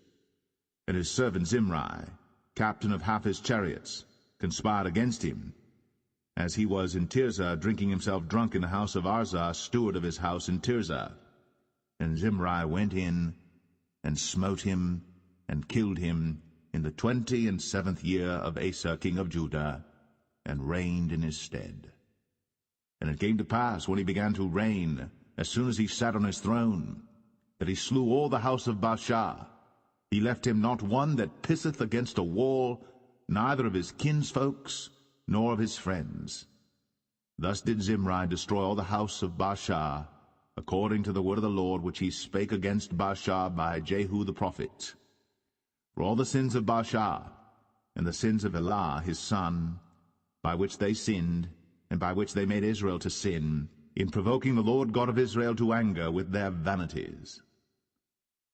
And his servant Zimri, captain of half his chariots, conspired against him, as he was in Tirzah drinking himself drunk in the house of Arzah, steward of his house in Tirzah. And Zimri went in, and smote him, and killed him, in the 27th year of Asa king of Judah, and reigned in his stead. And it came to pass, when he began to reign, as soon as he sat on his throne, that he slew all the house of Baasha. He left him not one that pisseth against a wall, neither of his kinsfolks, nor of his friends. Thus did Zimri destroy all the house of Baasha, according to the word of the Lord which he spake against Baasha by Jehu the prophet. For all the sins of Baasha, and the sins of Elah his son, by which they sinned, and by which they made Israel to sin, in provoking the Lord God of Israel to anger with their vanities.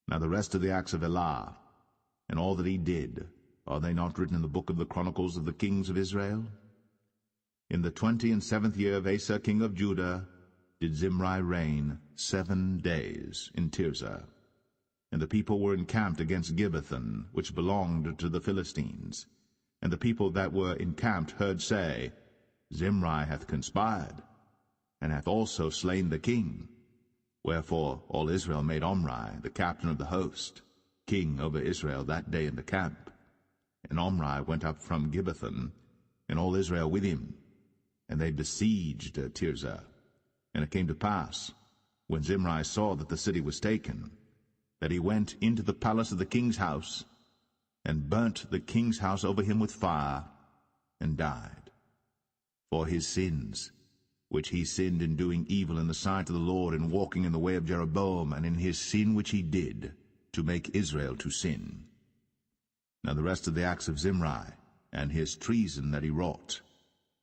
Now the rest of the acts of Elah, and all that he did, are they not written in the book of the Chronicles of the kings of Israel? In the 27th year of Asa king of Judah did Zimri reign 7 days in Tirzah. And the people were encamped against Gibbethon, which belonged to the Philistines. And the people that were encamped heard say, Zimri hath conspired, and hath also slain the king. Wherefore all Israel made Omri, the captain of the host, king over Israel that day in the camp. And Omri went up from Gibbethon, and all Israel with him, and they besieged Tirzah. And it came to pass, when Zimri saw that the city was taken, that he went into the palace of the king's house, and burnt the king's house over him with fire, and died. For his sins, which he sinned in doing evil in the sight of the Lord, in walking in the way of Jeroboam, and in his sin which he did, to make Israel to sin. Now the rest of the acts of Zimri, and his treason that he wrought,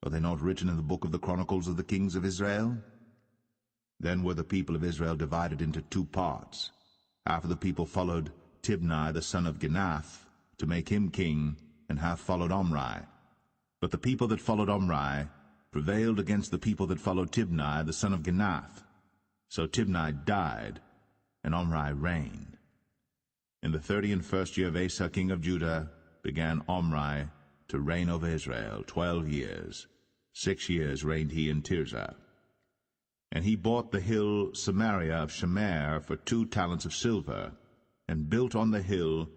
are they not written in the book of the Chronicles of the kings of Israel? Then were the people of Israel divided into 2 parts. Half of the people followed Tibni the son of Ginath, to make him king, and half followed Omri. But the people that followed Omri prevailed against the people that followed Tibni the son of Ginath. So Tibni died, and Omri reigned. In the 31st year of Asa king of Judah began Omri to reign over Israel 12 years. 6 years reigned he in Tirzah. And he bought the hill Samaria of Shemer for 2 talents of silver, and built on the hill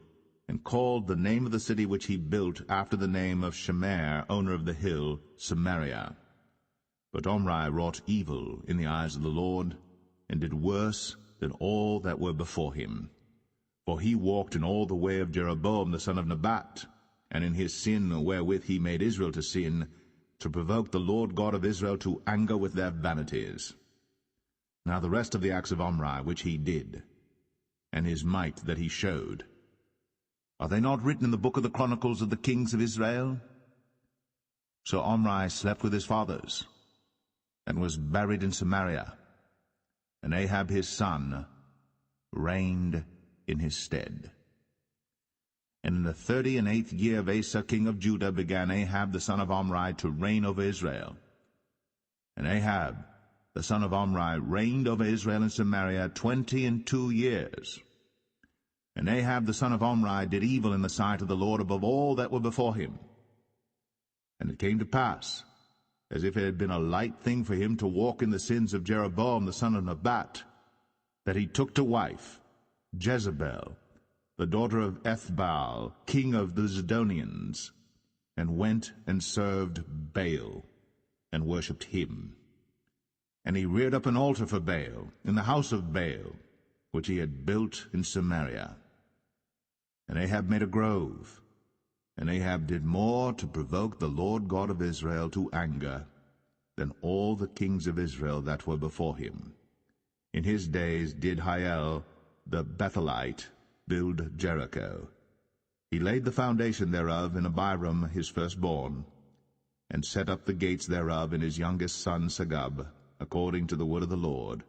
and called the name of the city which he built after the name of Shemer, owner of the hill, Samaria. But Omri wrought evil in the eyes of the Lord, and did worse than all that were before him. For he walked in all the way of Jeroboam the son of Nebat, and in his sin wherewith he made Israel to sin, to provoke the Lord God of Israel to anger with their vanities. Now the rest of the acts of Omri which he did, and his might that he showed, are they not written in the book of the Chronicles of the kings of Israel? So Omri slept with his fathers, and was buried in Samaria, and Ahab his son reigned in his stead. And in the 38th year of Asa king of Judah began Ahab the son of Omri to reign over Israel. And Ahab the son of Omri reigned over Israel in Samaria 22 years. And Ahab the son of Omri did evil in the sight of the Lord above all that were before him. And it came to pass, as if it had been a light thing for him to walk in the sins of Jeroboam the son of Nebat, that he took to wife Jezebel, the daughter of Ethbaal, king of the Zidonians, and went and served Baal, and worshipped him. And he reared up an altar for Baal in the house of Baal, which he had built in Samaria. And Ahab made a grove, and Ahab did more to provoke the Lord God of Israel to anger than all the kings of Israel that were before him. In his days did Hiel the Bethelite build Jericho. He laid the foundation thereof in Abiram his firstborn, and set up the gates thereof in his youngest son Segub, according to the word of the Lord,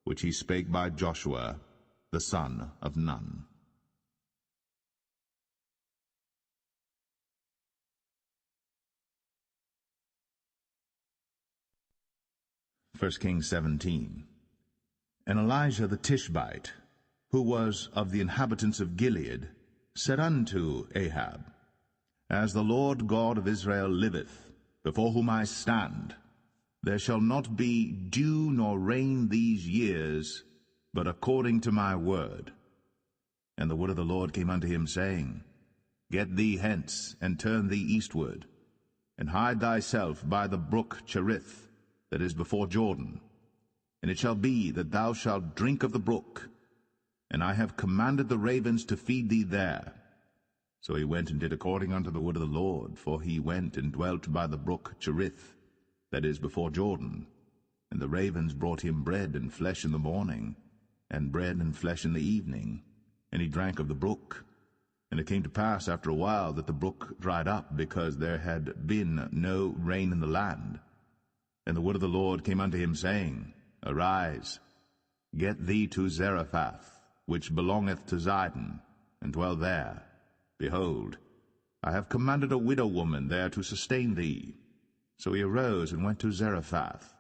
which he spake by Joshua the son of Nun. 1 Kings 17. And Elijah the Tishbite, who was of the inhabitants of Gilead, said unto Ahab, As the Lord God of Israel liveth, before whom I stand, there shall not be dew nor rain these years, but according to my word. And the word of the Lord came unto him, saying, Get thee hence, and turn thee eastward, and hide thyself by the brook Cherith, that is before Jordan. And it shall be that thou shalt drink of the brook, and I have commanded the ravens to feed thee there. So he went and did according unto the word of the Lord, for he went and dwelt by the brook Cherith, that is before Jordan. And the ravens brought him bread and flesh in the morning, and bread and flesh in the evening, and he drank of the brook. And it came to pass after a while that the brook dried up, because there had been no rain in the land. And the word of the Lord came unto him, saying, Arise, get thee to Zarephath, which belongeth to Zidon, and dwell there. Behold, I have commanded a widow woman there to sustain thee. So he arose and went to Zarephath.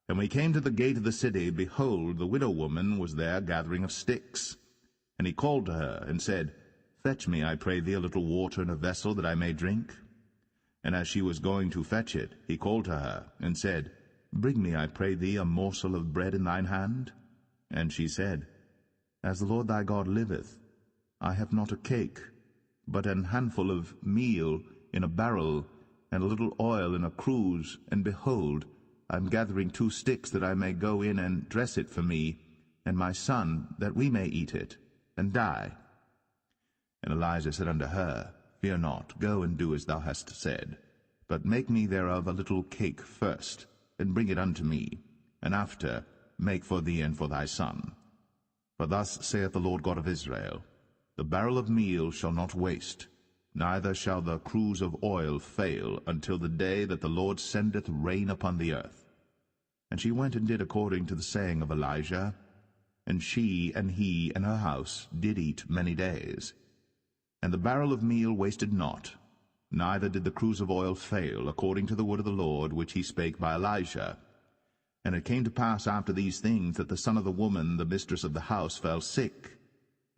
And when he came to the gate of the city, behold, the widow woman was there gathering of sticks. And he called to her, and said, Fetch me, I pray thee, a little water in a vessel, that I may drink. And as she was going to fetch it, he called to her, and said, Bring me, I pray thee, a morsel of bread in thine hand. And she said, As the Lord thy God liveth, I have not a cake, but an handful of meal in a barrel, and a little oil in a cruse, and behold, I am gathering 2 sticks, that I may go in and dress it for me, and my son, that we may eat it, and die. And Elijah said unto her, Fear not, go and do as thou hast said, but make me thereof a little cake first, and bring it unto me, and after make for thee and for thy son. For thus saith the Lord God of Israel, The barrel of meal shall not waste, neither shall the cruse of oil fail, until the day that the Lord sendeth rain upon the earth. And she went and did according to the saying of Elijah, and she and he and her house did eat many days. And the barrel of meal wasted not, neither did the cruse of oil fail, according to the word of the Lord which he spake by Elijah. And it came to pass after these things, that the son of the woman, the mistress of the house, fell sick,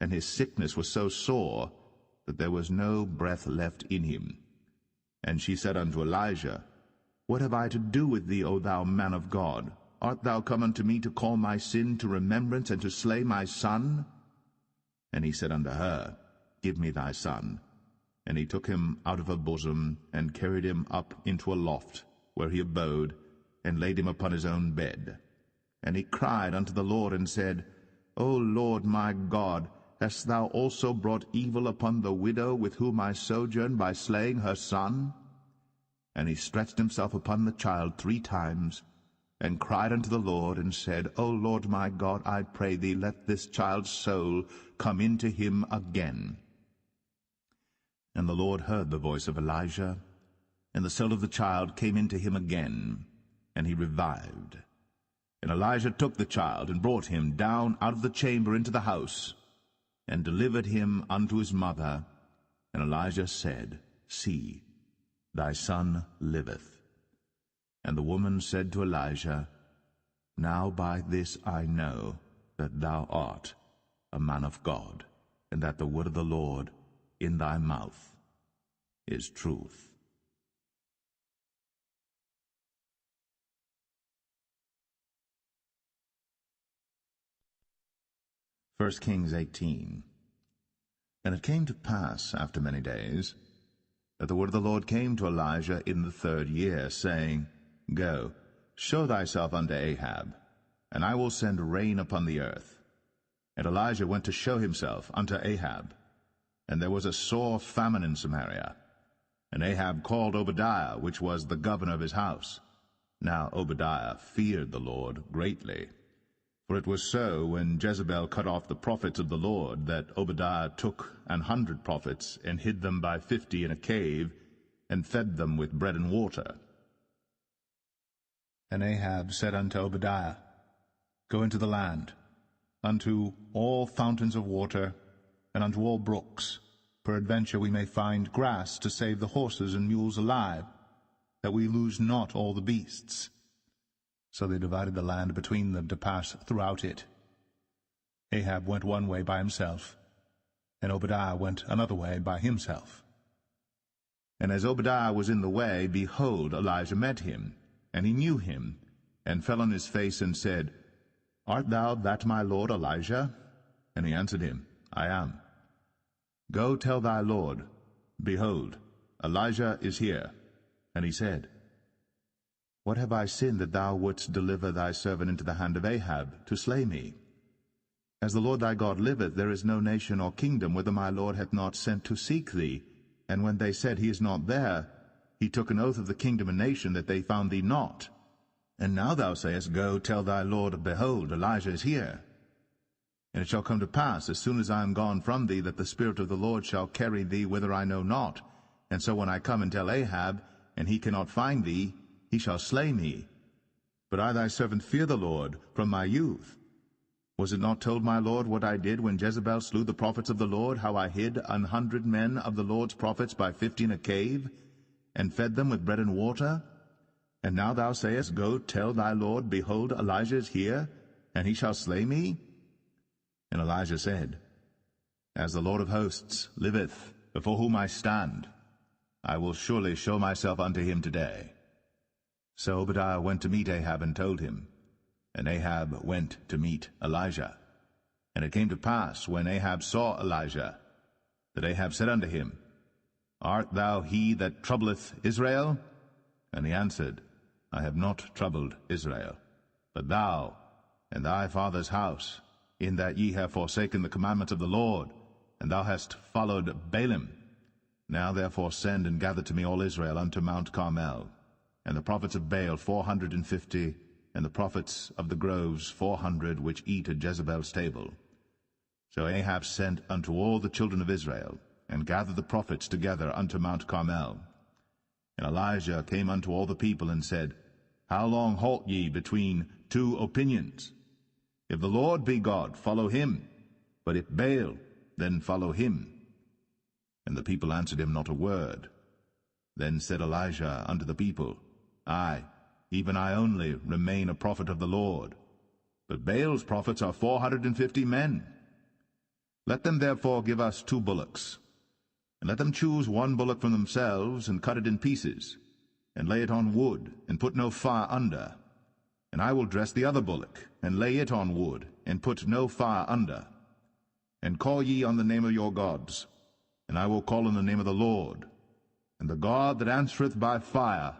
and his sickness was so sore, that there was no breath left in him. And she said unto Elijah, What have I to do with thee, O thou man of God? Art thou come unto me to call my sin to remembrance, and to slay my son? And he said unto her, Give me thy son. And he took him out of her bosom, and carried him up into a loft, where he abode, and laid him upon his own bed. And he cried unto the Lord, and said, O Lord my God, hast thou also brought evil upon the widow with whom I sojourn by slaying her son? And he stretched himself upon the child 3 times, and cried unto the Lord, and said, O Lord my God, I pray thee, let this child's soul come into him again. And the Lord heard the voice of Elijah, and the soul of the child came into him again, and he revived. And Elijah took the child, and brought him down out of the chamber into the house, and delivered him unto his mother. And Elijah said, See, thy son liveth. And the woman said to Elijah, Now by this I know that thou art a man of God, and that the word of the Lord in thy mouth is truth. 1 Kings 18. And it came to pass after many days, that the word of the Lord came to Elijah in the 3rd year, saying, Go, show thyself unto Ahab, and I will send rain upon the earth. And Elijah went to show himself unto Ahab. And there was a sore famine in Samaria. And Ahab called Obadiah, which was the governor of his house. Now Obadiah feared the Lord greatly. For it was so, when Jezebel cut off the prophets of the Lord, that Obadiah took 100 prophets, and hid them by 50 in a cave, and fed them with bread and water. And Ahab said unto Obadiah, Go into the land, unto all fountains of water, and unto all brooks. Peradventure we may find grass to save the horses and mules alive, that we lose not all the beasts. So they divided the land between them to pass throughout it. Ahab went one way by himself, and Obadiah went another way by himself. And as Obadiah was in the way, behold, Elijah met him, and he knew him, and fell on his face, and said, Art thou that my lord Elijah? And he answered him, I am. Go tell thy lord, Behold, Elijah is here. And he said, What have I sinned that thou wouldst deliver thy servant into the hand of Ahab, to slay me? As the Lord thy God liveth, there is no nation or kingdom whither my lord hath not sent to seek thee. And when they said, He is not there, he took an oath of the kingdom and nation that they found thee not. And now thou sayest, Go, tell thy lord, Behold, Elijah is here. And it shall come to pass, as soon as I am gone from thee, that the Spirit of the Lord shall carry thee whither I know not. And so when I come and tell Ahab, and he cannot find thee, he shall slay me. But I thy servant fear the Lord from my youth. Was it not told my Lord what I did when Jezebel slew the prophets of the Lord, how I hid 100 men of the Lord's prophets by 50 in a cave, and fed them with bread and water? And now thou sayest, Go tell thy Lord, Behold, Elijah is here, and he shall slay me? And Elijah said, As the Lord of hosts liveth, before whom I stand, I will surely show myself unto him today. So Obadiah went to meet Ahab, and told him. And Ahab went to meet Elijah. And it came to pass, when Ahab saw Elijah, that Ahab said unto him, Art thou he that troubleth Israel? And he answered, I have not troubled Israel, but thou and thy father's house, in that ye have forsaken the commandments of the Lord, and thou hast followed Baalim. Now therefore send and gather to me all Israel unto Mount Carmel, and the prophets of Baal 450, and the prophets of the groves 400, which eat at Jezebel's table. So Ahab sent unto all the children of Israel, and gathered the prophets together unto Mount Carmel. And Elijah came unto all the people, and said, How long halt ye between 2 opinions? If the Lord be God, follow him, but if Baal, then follow him. And the people answered him not a word. Then said Elijah unto the people, I, even I only, remain a prophet of the Lord, but Baal's prophets are 450 men. Let them therefore give us 2 bullocks, and let them choose 1 bullock from themselves, and cut it in pieces, and lay it on wood, and put no fire under. And I will dress the other bullock, and lay it on wood, and put no fire under. And call ye on the name of your gods, and I will call on the name of the Lord. And the God that answereth by fire,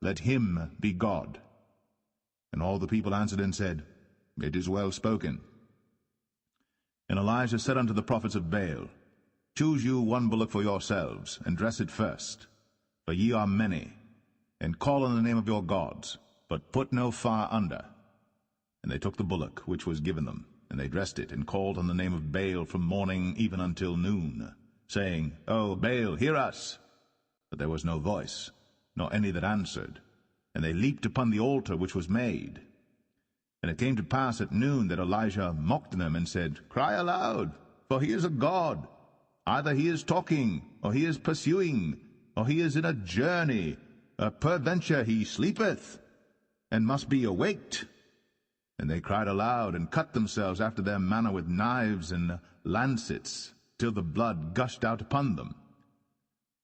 let him be God. And all the people answered and said, It is well spoken. And Elijah said unto the prophets of Baal, Choose you one bullock for yourselves, and dress it first, for ye are many, and call on the name of your gods, but put no fire under. And they took the bullock which was given them, and they dressed it, and called on the name of Baal from morning even until noon, saying, O Baal, hear us! But there was no voice, nor any that answered. And they leaped upon the altar which was made. And it came to pass at noon that Elijah mocked them, and said, Cry aloud, for he is a god. Either he is talking, or he is pursuing, or he is in a journey, or peradventure he sleepeth, and must be awaked. And they cried aloud, and cut themselves after their manner with knives and lancets, till the blood gushed out upon them.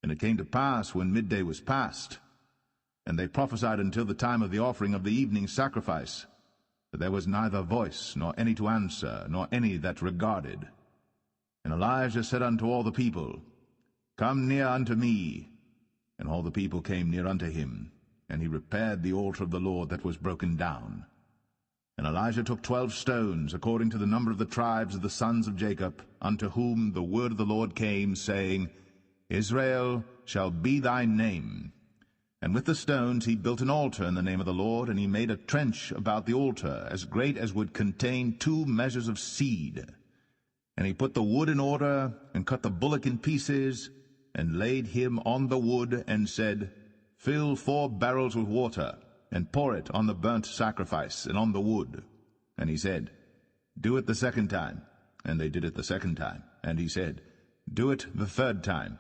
And it came to pass, when midday was past, and they prophesied until the time of the offering of the evening sacrifice, that there was neither voice, nor any to answer, nor any that regarded. And Elijah said unto all the people, Come near unto me. And all the people came near unto him, and he repaired the altar of the Lord that was broken down. And Elijah took 12 stones, according to the number of the tribes of the sons of Jacob, unto whom the word of the Lord came, saying, Israel shall be thy name. And with the stones he built an altar in the name of the Lord, and he made a trench about the altar, as great as would contain 2 measures of seed. And he put the wood in order, and cut the bullock in pieces, and laid him on the wood, and said, Fill 4 barrels with water, and pour it on the burnt sacrifice, and on the wood. And he said, Do it the 2nd time. And they did it the 2nd time. And he said, Do it the 3rd time.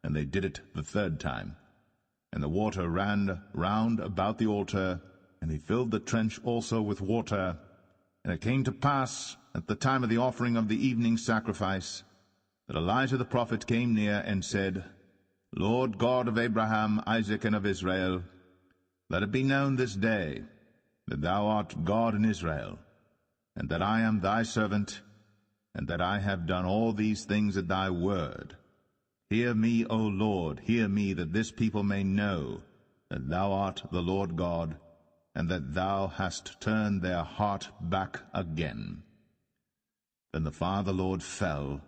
And they did it the 3rd time. And the water ran round about the altar, and he filled the trench also with water. And it came to pass, at the time of the offering of the evening sacrifice, that Elijah the prophet came near and said, Lord God of Abraham, Isaac, and of Israel, let it be known this day that thou art God in Israel, and that I am thy servant, and that I have done all these things at thy word. Hear me, O Lord, hear me, that this people may know that thou art the Lord God, and that thou hast turned their heart back again. Then the fire of the Lord fell,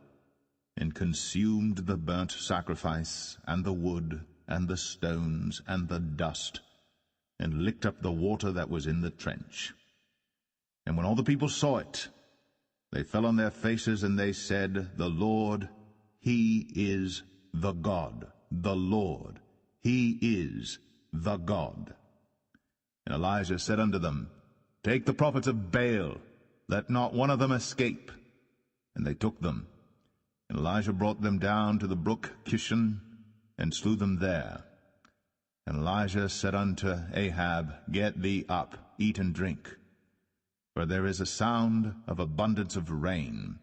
and consumed the burnt sacrifice, and the wood, and the stones, and the dust, and licked up the water that was in the trench. And when all the people saw it, they fell on their faces, and they said, The Lord, he is the God, the Lord, he is the God. And Elijah said unto them, Take the prophets of Baal, let not one of them escape. And they took them. And Elijah brought them down to the brook Kishon, and slew them there. And Elijah said unto Ahab, Get thee up, eat and drink, for there is a sound of abundance of rain.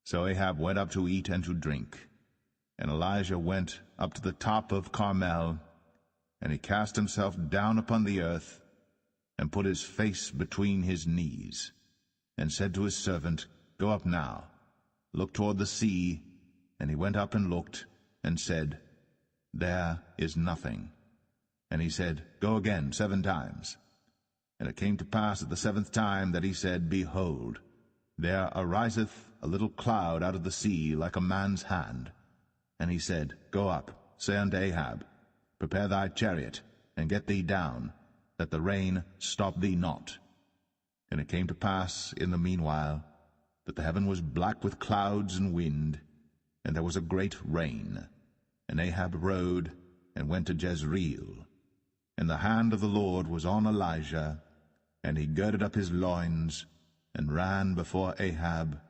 So Ahab went up to eat and to drink. And Elijah went up to the top of Carmel, and he cast himself down upon the earth, and put his face between his knees, and said to his servant, Go up now, look toward the sea. And he went up and looked, and said, There is nothing. And he said, Go again 7 times. And it came to pass at the 7th time that he said, Behold, there ariseth a little cloud out of the sea like a man's hand. And he said, Go up, say unto Ahab, Prepare thy chariot, and get thee down, that the rain stop thee not. And it came to pass in the meanwhile that the heaven was black with clouds and wind, and there was a great rain. And Ahab rode and went to Jezreel. And the hand of the Lord was on Elijah, and he girded up his loins, and ran before Ahab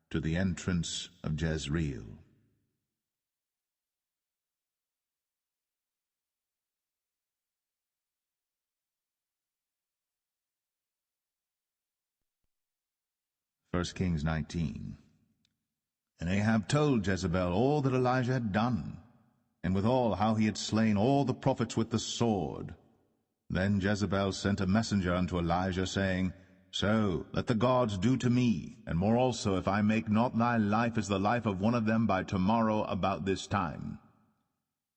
to the entrance of Jezreel. First Kings 19. And Ahab told Jezebel all that Elijah had done, and withal how he had slain all the prophets with the sword. Then Jezebel sent a messenger unto Elijah, saying, So let the gods do to me, and more also, if I make not thy life as the life of one of them by tomorrow about this time.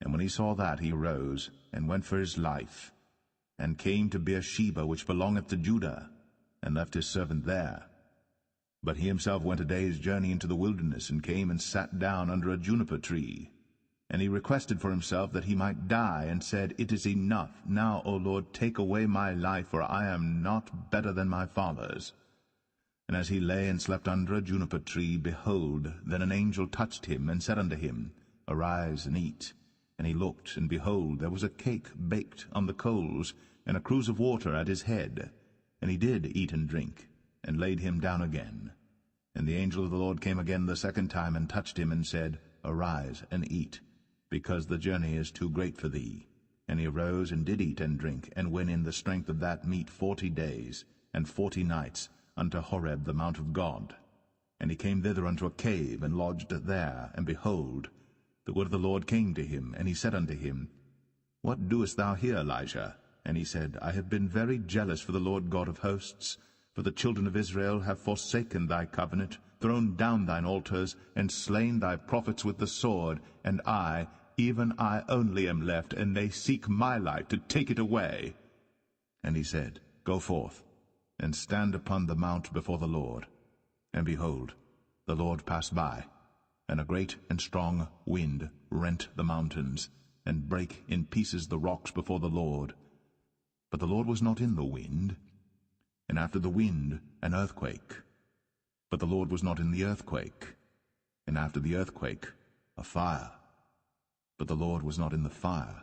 And when he saw that, he arose, and went for his life, and came to Beersheba, which belongeth to Judah, and left his servant there. But he himself went a day's journey into the wilderness, and came and sat down under a juniper tree. And he requested for himself that he might die, and said, It is enough. Now, O Lord, take away my life, for I am not better than my fathers. And as he lay and slept under a juniper tree, behold, then an angel touched him, and said unto him, Arise and eat. And he looked, and behold, there was a cake baked on the coals, and a cruse of water at his head. And he did eat and drink, and laid him down again. And the angel of the Lord came again the second time, and touched him, and said, Arise and eat, because the journey is too great for thee. And he arose and did eat and drink, and went in the strength of that meat 40 days and 40 nights unto Horeb the mount of God. And he came thither unto a cave, and lodged there. And behold, the word of the Lord came to him, and he said unto him, What doest thou here, Elijah? And he said, I have been very jealous for the Lord God of hosts, for the children of Israel have forsaken thy covenant, thrown down thine altars, and slain thy prophets with the sword, and I, even I only am left, and they seek my life to take it away. And he said, Go forth, and stand upon the mount before the Lord. And behold, the Lord passed by, and a great and strong wind rent the mountains, and brake in pieces the rocks before the Lord. But the Lord was not in the wind. And after the wind an earthquake. But the Lord was not in the earthquake. And after the earthquake a fire. But the Lord was not in the fire.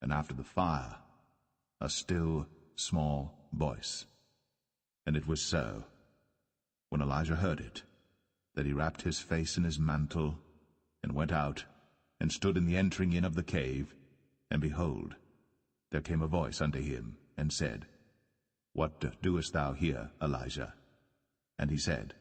And after the fire a still small voice. And it was so, when Elijah heard it, that he wrapped his face in his mantle, and went out, and stood in the entering in of the cave. And behold, there came a voice unto him, and said, What doest thou here, Elijah? And he said,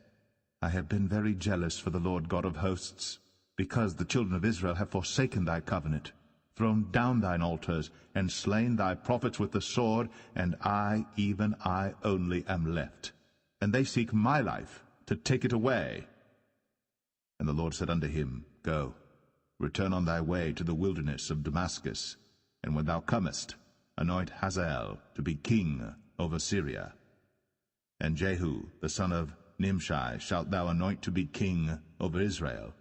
I have been very jealous for the Lord God of hosts, because the children of Israel have forsaken thy covenant, thrown down thine altars, and slain thy prophets with the sword, and I, even I only, am left. And they seek my life, to take it away. And the Lord said unto him, Go, return on thy way to the wilderness of Damascus, and when thou comest, anoint Hazael to be king over Syria. And Jehu, the son of Nimshi, shalt thou anoint to be king over Israel.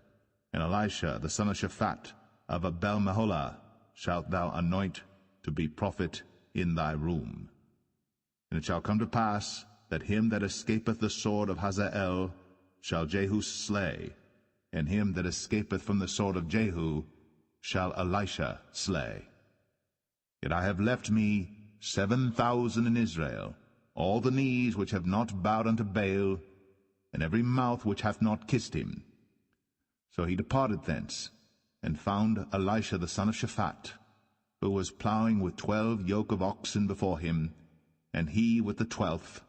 And Elisha, the son of Shaphat, of Abel-Meholah, shalt thou anoint to be prophet in thy room. And it shall come to pass, that him that escapeth the sword of Hazael shall Jehu slay, and him that escapeth from the sword of Jehu shall Elisha slay. Yet I have left me 7,000 in Israel, all the knees which have not bowed unto Baal, and every mouth which hath not kissed him. So he departed thence, and found Elisha the son of Shaphat, who was plowing with 12 yoke of oxen before him, and he with the 12th.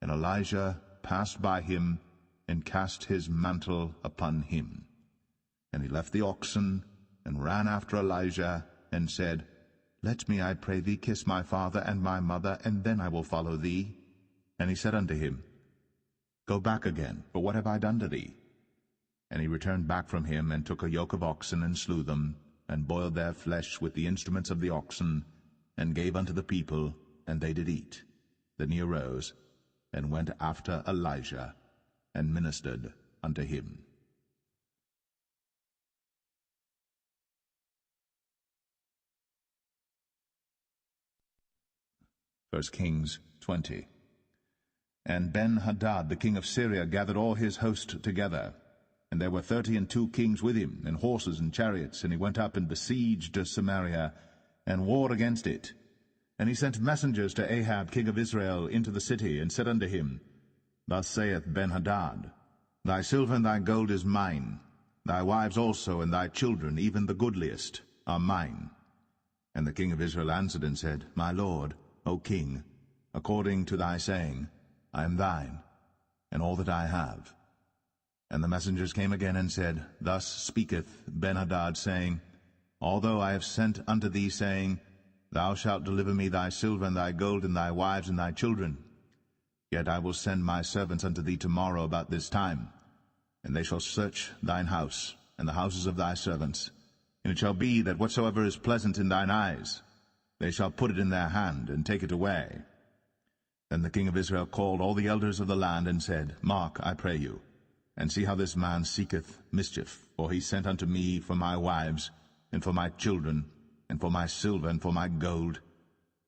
And Elijah passed by him, and cast his mantle upon him. And he left the oxen, and ran after Elijah, and said, Let me, I pray thee, kiss my father and my mother, and then I will follow thee. And he said unto him, Go back again, for what have I done to thee? And he returned back from him, and took a yoke of oxen, and slew them, and boiled their flesh with the instruments of the oxen, and gave unto the people, and they did eat. Then he arose, and went after Elijah, and ministered unto him. 1 Kings 20. And Ben-Hadad the king of Syria gathered all his host together, and there were 32 kings with him, and horses and chariots, and he went up and besieged Samaria, and warred against it. And he sent messengers to Ahab king of Israel into the city, and said unto him, Thus saith Ben-Hadad, Thy silver and thy gold is mine, thy wives also and thy children, even the goodliest, are mine. And the king of Israel answered and said, My lord, O king, according to thy saying, I am thine, and all that I have. And the messengers came again and said, Thus speaketh Ben-Hadad, saying, Although I have sent unto thee, saying, Thou shalt deliver me thy silver and thy gold and thy wives and thy children. Yet I will send my servants unto thee tomorrow about this time, and they shall search thine house, and the houses of thy servants. And it shall be that whatsoever is pleasant in thine eyes, they shall put it in their hand, and take it away. Then the king of Israel called all the elders of the land, and said, Mark, I pray you, and see how this man seeketh mischief, for he sent unto me for my wives, and for my children, and for my silver, and for my gold,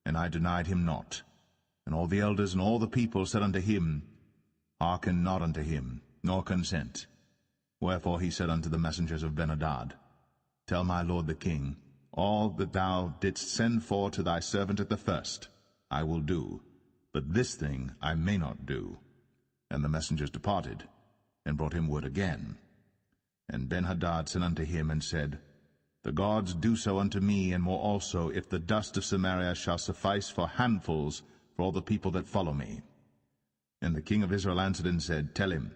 and I denied him not. And all the elders and all the people said unto him, Hearken not unto him, nor consent. Wherefore he said unto the messengers of Ben-hadad, Tell my lord the king, all that thou didst send for to thy servant at the first, I will do, but this thing I may not do. And the messengers departed, and brought him word again. And Ben-hadad sent unto him, and said, The gods do so unto me, and more also, if the dust of Samaria shall suffice for handfuls for all the people that follow me. And the king of Israel answered and said, Tell him,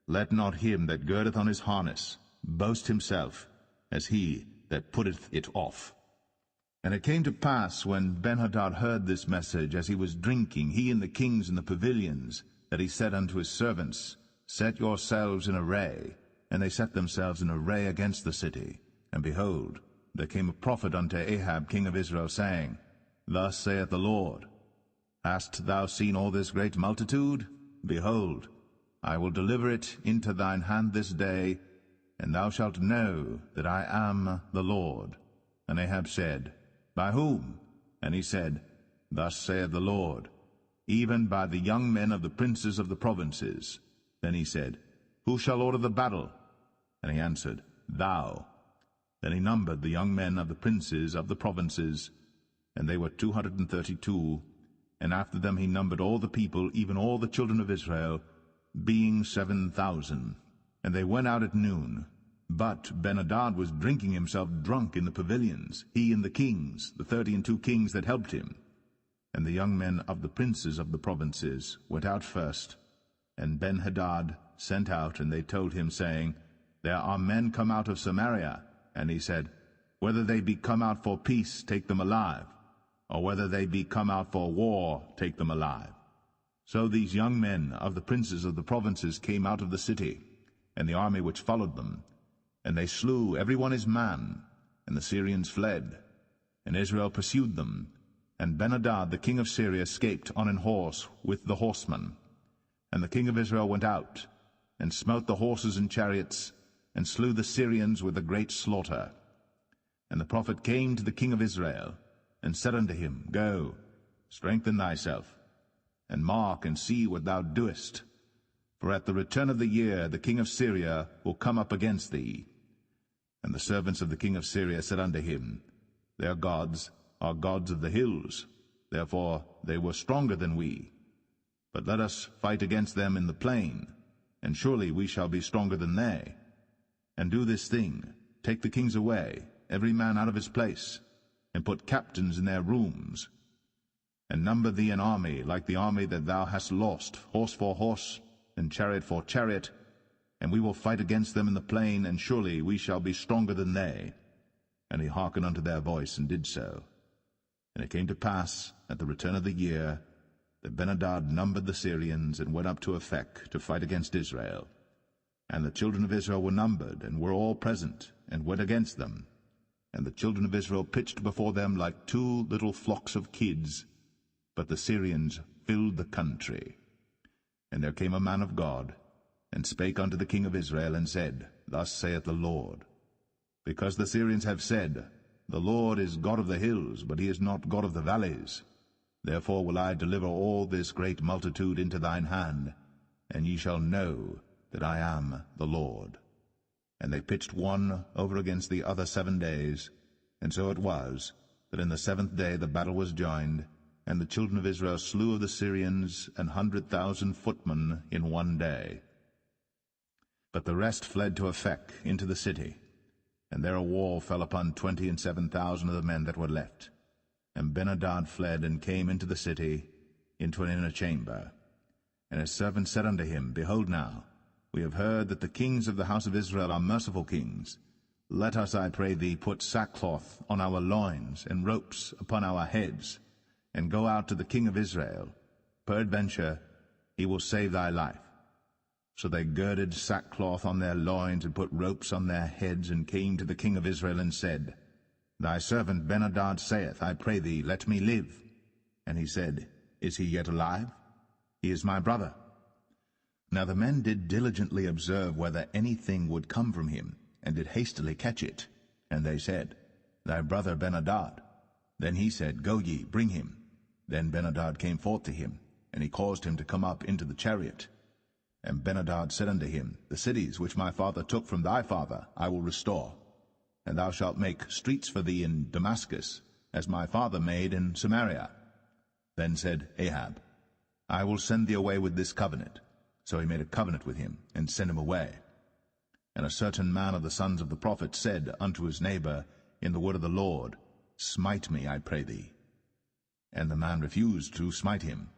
Let not him that girdeth on his harness boast himself, as he that putteth it off. And it came to pass, when Ben-hadad heard this message, as he was drinking, he and the kings in the pavilions, that he said unto his servants, Set yourselves in array. And they set themselves in array against the city. And behold, there came a prophet unto Ahab king of Israel, saying, Thus saith the Lord, Hast thou seen all this great multitude? Behold, I will deliver it into thine hand this day, and thou shalt know that I am the Lord. And Ahab said, By whom? And he said, Thus saith the Lord, Even by the young men of the princes of the provinces. Then he said, Who shall order the battle? And he answered, Thou. Then he numbered the young men of the princes of the provinces, and they were 232, and after them he numbered all the people, even all the children of Israel, being 7,000. And they went out at noon. But Ben-hadad was drinking himself drunk in the pavilions, he and the kings, the 32 kings that helped him. And the young men of the princes of the provinces went out first, and Ben-hadad sent out, and they told him, saying, There are men come out of Samaria. And he said, Whether they be come out for peace, take them alive, or whether they be come out for war, take them alive. So these young men of the princes of the provinces came out of the city, and the army which followed them, and they slew every one his man, and the Syrians fled, and Israel pursued them, and Ben-hadad the king of Syria escaped on an horse with the horsemen. And the king of Israel went out, and smote the horses and chariots, and slew the Syrians with a great slaughter. And the prophet came to the king of Israel, and said unto him, Go, strengthen thyself, and mark and see what thou doest. For at the return of the year the king of Syria will come up against thee. And the servants of the king of Syria said unto him, Their gods are gods of the hills, therefore they were stronger than we. But let us fight against them in the plain, and surely we shall be stronger than they. And do this thing, take the kings away, every man out of his place, and put captains in their rooms. And number thee an army like the army that thou hast lost, horse for horse, and chariot for chariot, and we will fight against them in the plain, and surely we shall be stronger than they. And he hearkened unto their voice, and did so. And it came to pass, at the return of the year, that Ben-hadad numbered the Syrians, and went up to Aphek to fight against Israel. And the children of Israel were numbered, and were all present, and went against them. And the children of Israel pitched before them like 2 little flocks of kids, but the Syrians filled the country. And there came a man of God, and spake unto the king of Israel, and said, Thus saith the Lord, Because the Syrians have said, The Lord is God of the hills, but he is not God of the valleys. Therefore will I deliver all this great multitude into thine hand, and ye shall know that I am the Lord. And they pitched one over against the other 7 days, and so it was, that in the 7th day the battle was joined, and the children of Israel slew of the Syrians 100,000 footmen in 1 day. But the rest fled to Aphek into the city, and there a wall fell upon 27,000 of the men that were left. And Ben-hadad fled, and came into the city, into an inner chamber. And his servants said unto him, Behold now, we have heard that the kings of the house of Israel are merciful kings. Let us, I pray thee, put sackcloth on our loins, and ropes upon our heads, and go out to the king of Israel. Peradventure he will save thy life. So they girded sackcloth on their loins, and put ropes on their heads, and came to the king of Israel, and said, Thy servant Ben-hadad saith, I pray thee, let me live. And he said, Is he yet alive? He is my brother. Now the men did diligently observe whether anything would come from him, and did hastily catch it. And they said, Thy brother Ben-hadad. Then he said, Go ye, bring him. Then Ben-hadad came forth to him, and he caused him to come up into the chariot. And Ben-hadad said unto him, The cities which my father took from thy father I will restore, and thou shalt make streets for thee in Damascus, as my father made in Samaria. Then said Ahab, I will send thee away with this covenant. So he made a covenant with him, and sent him away. And a certain man of the sons of the prophets said unto his neighbor in the word of the Lord, Smite me, I pray thee. And the man refused to smite him.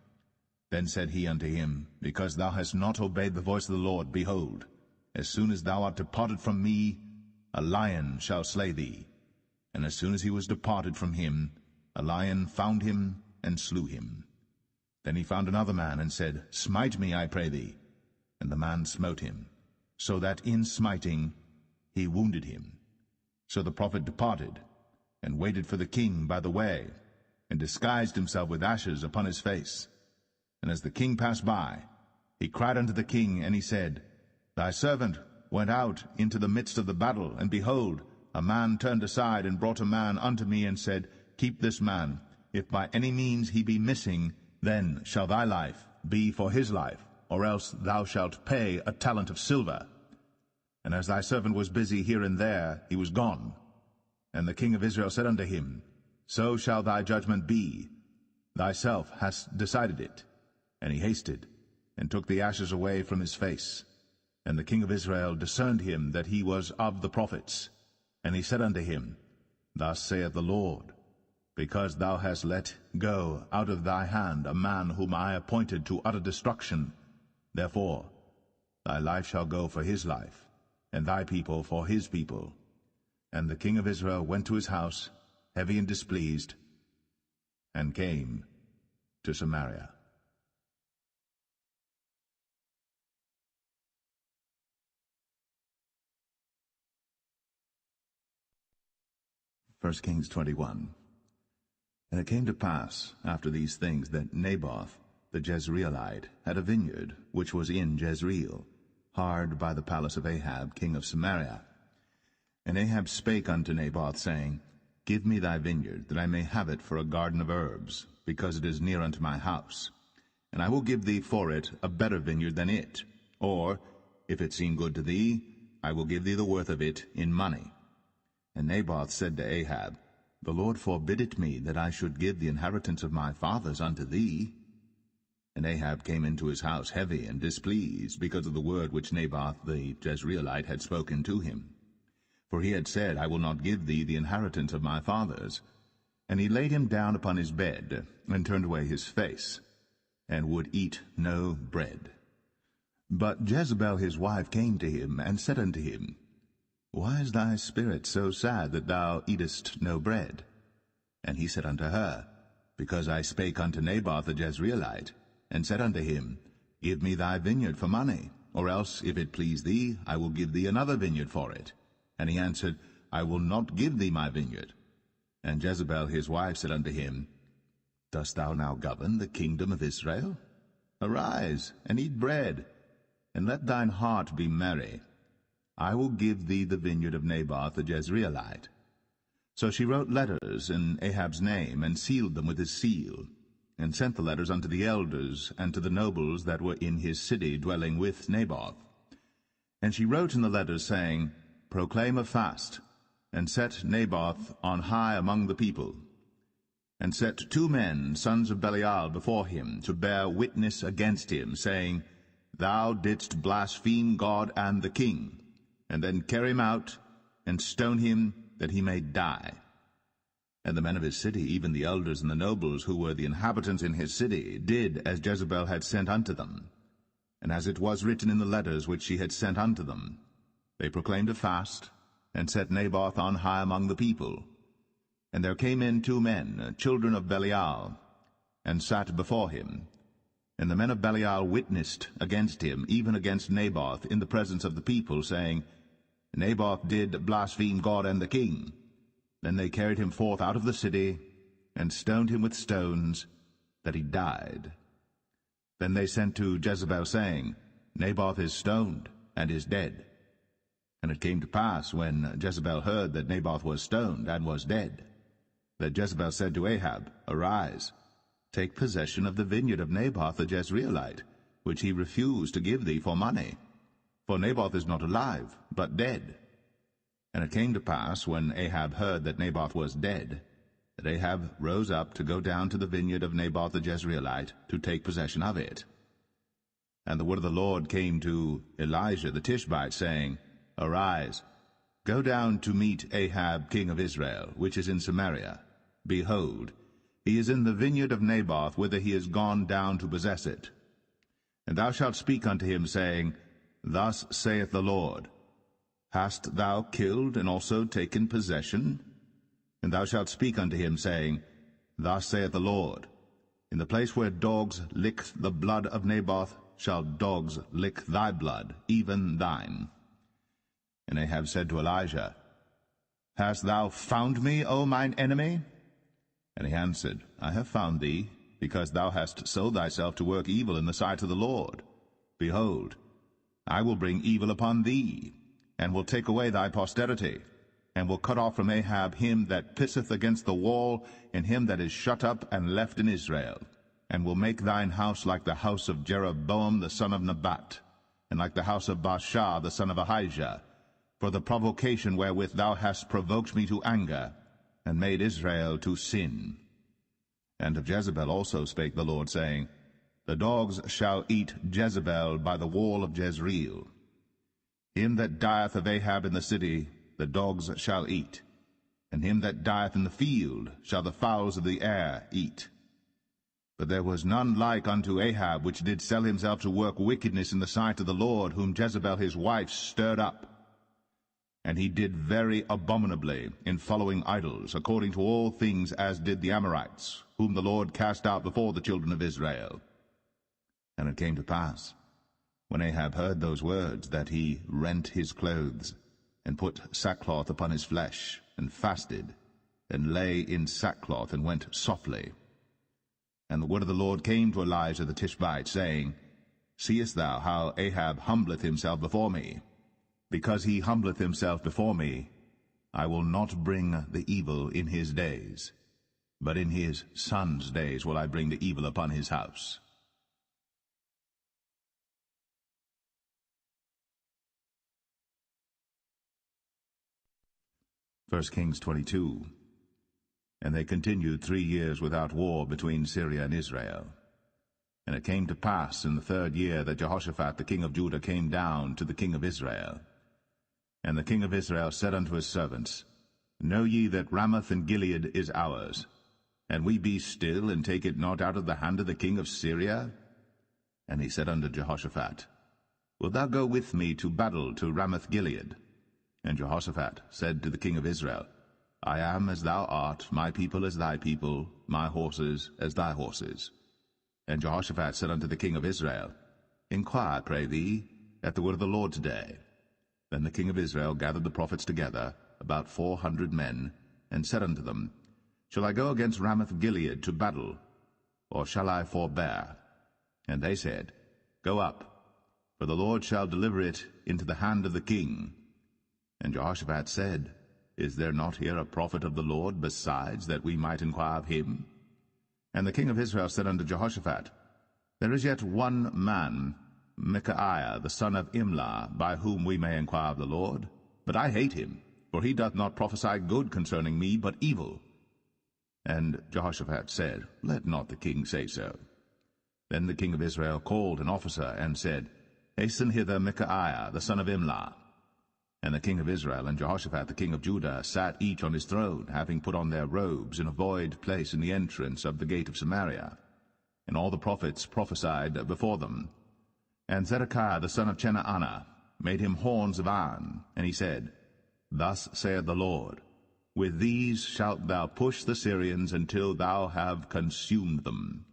Then said he unto him, Because thou hast not obeyed the voice of the Lord, behold, as soon as thou art departed from me, a lion shall slay thee. And as soon as he was departed from him, a lion found him and slew him. Then he found another man, and said, Smite me, I pray thee. And the man smote him, so that in smiting he wounded him. So the prophet departed, and waited for the king by the way, and disguised himself with ashes upon his face. And as the king passed by, he cried unto the king, and he said, Thy servant went out into the midst of the battle, and behold, a man turned aside, and brought a man unto me, and said, Keep this man. If by any means he be missing, then shall thy life be for his life, or else thou shalt pay a talent of silver. And as thy servant was busy here and there, he was gone. And the king of Israel said unto him, So shall thy judgment be. Thyself hast decided it. And he hasted, and took the ashes away from his face. And the king of Israel discerned him that he was of the prophets. And he said unto him, Thus saith the Lord, Because thou hast let go out of thy hand a man whom I appointed to utter destruction, therefore thy life shall go for his life, and thy people for his people. And the king of Israel went to his house, heavy and displeased, and came to Samaria. 1 Kings 21. And it came to pass after these things that Naboth the Jezreelite had a vineyard which was in Jezreel, hard by the palace of Ahab king of Samaria. And Ahab spake unto Naboth, saying, Give me thy vineyard, that I may have it for a garden of herbs, because it is near unto my house. And I will give thee for it a better vineyard than it. Or, if it seem good to thee, I will give thee the worth of it in money. And Naboth said to Ahab, The Lord forbid it me, that I should give the inheritance of my fathers unto thee. And Ahab came into his house heavy and displeased, because of the word which Naboth the Jezreelite had spoken to him. For he had said, I will not give thee the inheritance of my fathers. And he laid him down upon his bed, and turned away his face, and would eat no bread. But Jezebel his wife came to him, and said unto him, Why is thy spirit so sad that thou eatest no bread? And he said unto her, Because I spake unto Naboth the Jezreelite, and said unto him, Give me thy vineyard for money, or else, if it please thee, I will give thee another vineyard for it. And he answered, I will not give thee my vineyard. And Jezebel his wife said unto him, Dost thou now govern the kingdom of Israel? Arise, and eat bread, and let thine heart be merry. I will give thee the vineyard of Naboth the Jezreelite. So she wrote letters in Ahab's name, and sealed them with his seal, and sent the letters unto the elders and to the nobles that were in his city dwelling with Naboth. And she wrote in the letters, saying, Proclaim a fast, and set Naboth on high among the people, and set 2 men, sons of Belial, before him, to bear witness against him, saying, Thou didst blaspheme God and the king, and then carry him out, and stone him, that he may die. And the men of his city, even the elders and the nobles, who were the inhabitants in his city, did as Jezebel had sent unto them. And as it was written in the letters which she had sent unto them, they proclaimed a fast, and set Naboth on high among the people. And there came in 2 men, children of Belial, and sat before him. And the men of Belial witnessed against him, even against Naboth, in the presence of the people, saying, Naboth did blaspheme God and the king. Then they carried him forth out of the city, and stoned him with stones, that he died. Then they sent to Jezebel, saying, Naboth is stoned, and is dead. And it came to pass, when Jezebel heard that Naboth was stoned, and was dead, that Jezebel said to Ahab, Arise, take possession of the vineyard of Naboth the Jezreelite, which he refused to give thee for money. For Naboth is not alive, but dead. And it came to pass, when Ahab heard that Naboth was dead, that Ahab rose up to go down to the vineyard of Naboth the Jezreelite, to take possession of it. And the word of the Lord came to Elijah the Tishbite, saying, Arise, go down to meet Ahab king of Israel, which is in Samaria. Behold, he is in the vineyard of Naboth, whither he is gone down to possess it. And thou shalt speak unto him, saying, Thus saith the Lord, Hast thou killed and also taken possession? And thou shalt speak unto him, saying, Thus saith the Lord, In the place where dogs licked the blood of Naboth shall dogs lick thy blood, even thine. And Ahab said to Elijah, Hast thou found me, O mine enemy? And he answered, I have found thee, because thou hast sold thyself to work evil in the sight of the Lord. Behold, I will bring evil upon thee, and will take away thy posterity, and will cut off from Ahab him that pisseth against the wall, and him that is shut up and left in Israel, and will make thine house like the house of Jeroboam the son of Nebat, and like the house of Baasha the son of Ahijah, for the provocation wherewith thou hast provoked me to anger, and made Israel to sin. And of Jezebel also spake the Lord, saying, The dogs shall eat Jezebel by the wall of Jezreel. Him that dieth of Ahab in the city the dogs shall eat, and him that dieth in the field shall the fowls of the air eat. But there was none like unto Ahab, which did sell himself to work wickedness in the sight of the Lord, whom Jezebel his wife stirred up. And he did very abominably in following idols, according to all things as did the Amorites, whom the Lord cast out before the children of Israel. And it came to pass, when Ahab heard those words, that he rent his clothes, and put sackcloth upon his flesh, and fasted, and lay in sackcloth, and went softly. And the word of the Lord came to Elijah the Tishbite, saying, Seest thou how Ahab humbleth himself before me? Because he humbleth himself before me, I will not bring the evil in his days, but in his son's days will I bring the evil upon his house. 1 Kings 22. And they continued 3 years without war between Syria and Israel. And it came to pass in the 3rd year that Jehoshaphat the king of Judah came down to the king of Israel. And the king of Israel said unto his servants, Know ye that Ramoth in Gilead is ours, and we be still, and take it not out of the hand of the king of Syria? And he said unto Jehoshaphat, Wilt thou go with me to battle to Ramoth Gilead? And Jehoshaphat said to the king of Israel, I am as thou art, my people as thy people, my horses as thy horses. And Jehoshaphat said unto the king of Israel, Inquire, pray thee, at the word of the Lord today. Then the king of Israel gathered the prophets together, about 400 men, and said unto them, Shall I go against Ramoth Gilead to battle, or shall I forbear? And they said, Go up, for the Lord shall deliver it into the hand of the king. And Jehoshaphat said, Is there not here a prophet of the Lord besides, that we might inquire of him? And the king of Israel said unto Jehoshaphat, There is yet one man, Micaiah the son of Imlah, by whom we may inquire of the Lord. But I hate him, for he doth not prophesy good concerning me, but evil. And Jehoshaphat said, Let not the king say so. Then the king of Israel called an officer, and said, Hasten hither Micaiah the son of Imlah. And the king of Israel and Jehoshaphat the king of Judah sat each on his throne, having put on their robes in a void place in the entrance of the gate of Samaria. And all the prophets prophesied before them. And Zedekiah the son of Chenaanah made him horns of iron, and he said, Thus saith the Lord, With these shalt thou push the Syrians until thou have consumed them.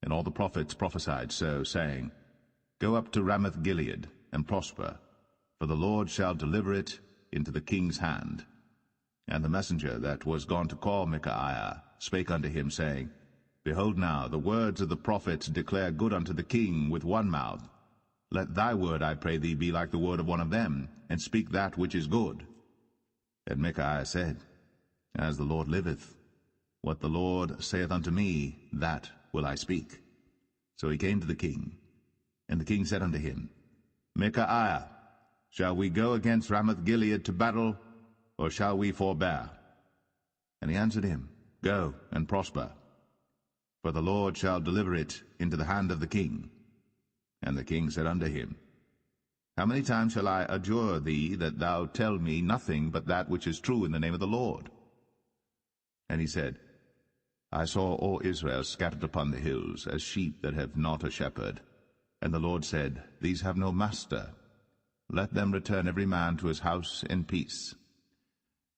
And all the prophets prophesied so, saying, Go up to Ramoth-Gilead, and prosper, for the Lord shall deliver it into the king's hand. And the messenger that was gone to call Micaiah spake unto him, saying, Behold now, the words of the prophets declare good unto the king with one mouth. Let thy word, I pray thee, be like the word of one of them, and speak that which is good. And Micaiah said, As the Lord liveth, what the Lord saith unto me, that will I speak. So he came to the king. And the king said unto him, Micaiah, shall we go against Ramoth-Gilead to battle, or shall we forbear? And he answered him, Go and prosper, for the Lord shall deliver it into the hand of the king. And the king said unto him, How many times shall I adjure thee that thou tell me nothing but that which is true in the name of the Lord? And he said, I saw all Israel scattered upon the hills, as sheep that have not a shepherd. And the Lord said, These have no master. Let them return every man to his house in peace.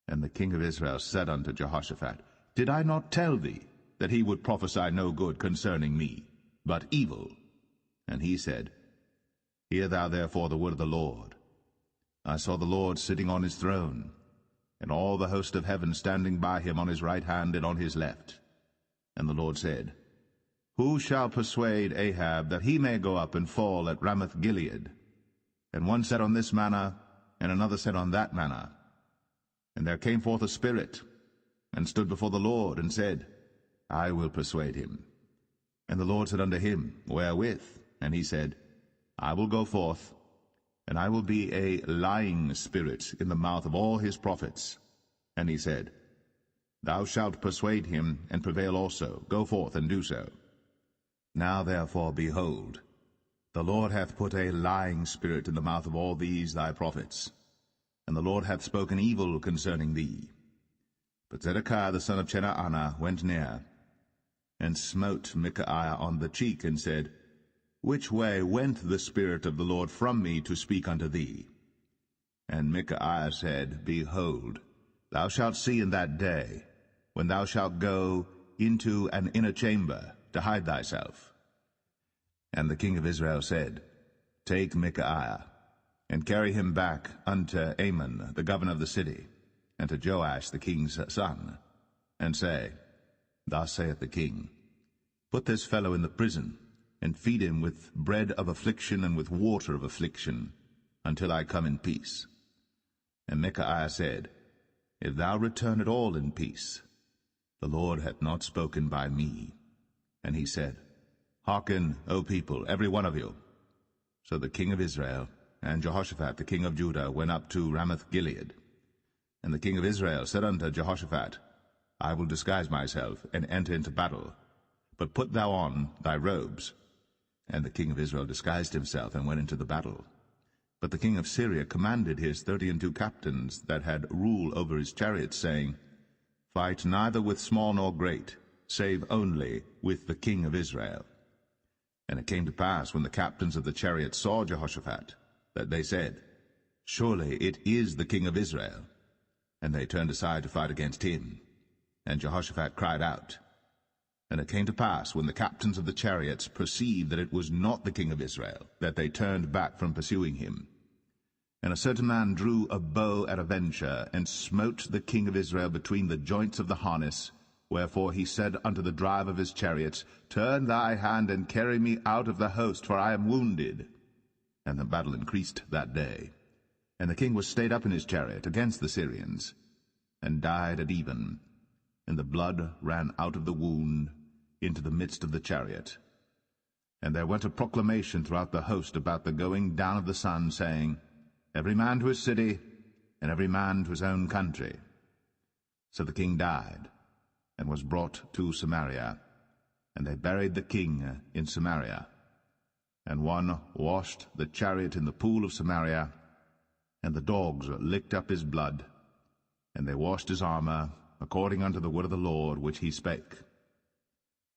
And the king of Israel said unto Jehoshaphat, Did I not tell thee that he would prophesy no good concerning me, but evil? And he said, Hear thou therefore the word of the Lord. I saw the Lord sitting on his throne, and all the host of heaven standing by him on his right hand and on his left. And the Lord said, Who shall persuade Ahab that he may go up and fall at Ramoth-Gilead? And one said on this manner, and another said on that manner. And there came forth a spirit, and stood before the Lord, and said, I will persuade him. And the Lord said unto him, Wherewith? And he said, I will go forth, and I will be a lying spirit in the mouth of all his prophets. And he said, Thou shalt persuade him, and prevail also. Go forth, and do so. Now therefore, behold, the Lord hath put a lying spirit in the mouth of all these thy prophets, and the Lord hath spoken evil concerning thee. But Zedekiah the son of Chenaanah went near, and smote Micaiah on the cheek, and said, Which way went the Spirit of the Lord from me to speak unto thee? And Micaiah said, Behold, thou shalt see in that day, when thou shalt go into an inner chamber to hide thyself. And the king of Israel said, Take Micaiah, and carry him back unto Amon the governor of the city, and to Joash the king's son, and say, Thus saith the king, Put this fellow in the prison, and feed him with bread of affliction and with water of affliction, until I come in peace. And Micaiah said, If thou return at all in peace, the Lord hath not spoken by me. And he said, Hearken, O people, every one of you. So the king of Israel and Jehoshaphat the king of Judah went up to Ramoth-Gilead. And the king of Israel said unto Jehoshaphat, I will disguise myself, and enter into battle, but put thou on thy robes. And the king of Israel disguised himself, and went into the battle. But the king of Syria commanded his 32 captains that had rule over his chariots, saying, Fight neither with small nor great, save only with the king of Israel. And it came to pass, when the captains of the chariots saw Jehoshaphat, that they said, Surely it is the king of Israel. And they turned aside to fight against him. And Jehoshaphat cried out. And it came to pass, when the captains of the chariots perceived that it was not the king of Israel, that they turned back from pursuing him. And a certain man drew a bow at a venture, and smote the king of Israel between the joints of the harness. Wherefore he said unto the driver of his chariots, Turn thy hand, and carry me out of the host, for I am wounded. And the battle increased that day. And the king was stayed up in his chariot against the Syrians, and died at even. And the blood ran out of the wound into the midst of the chariot. And there went a proclamation throughout the host about the going down of the sun, saying, Every man to his city, and every man to his own country. So the king died, and was brought to Samaria. And they buried the king in Samaria. And one washed the chariot in the pool of Samaria, and the dogs licked up his blood, and they washed his armor, according unto the word of the Lord which he spake.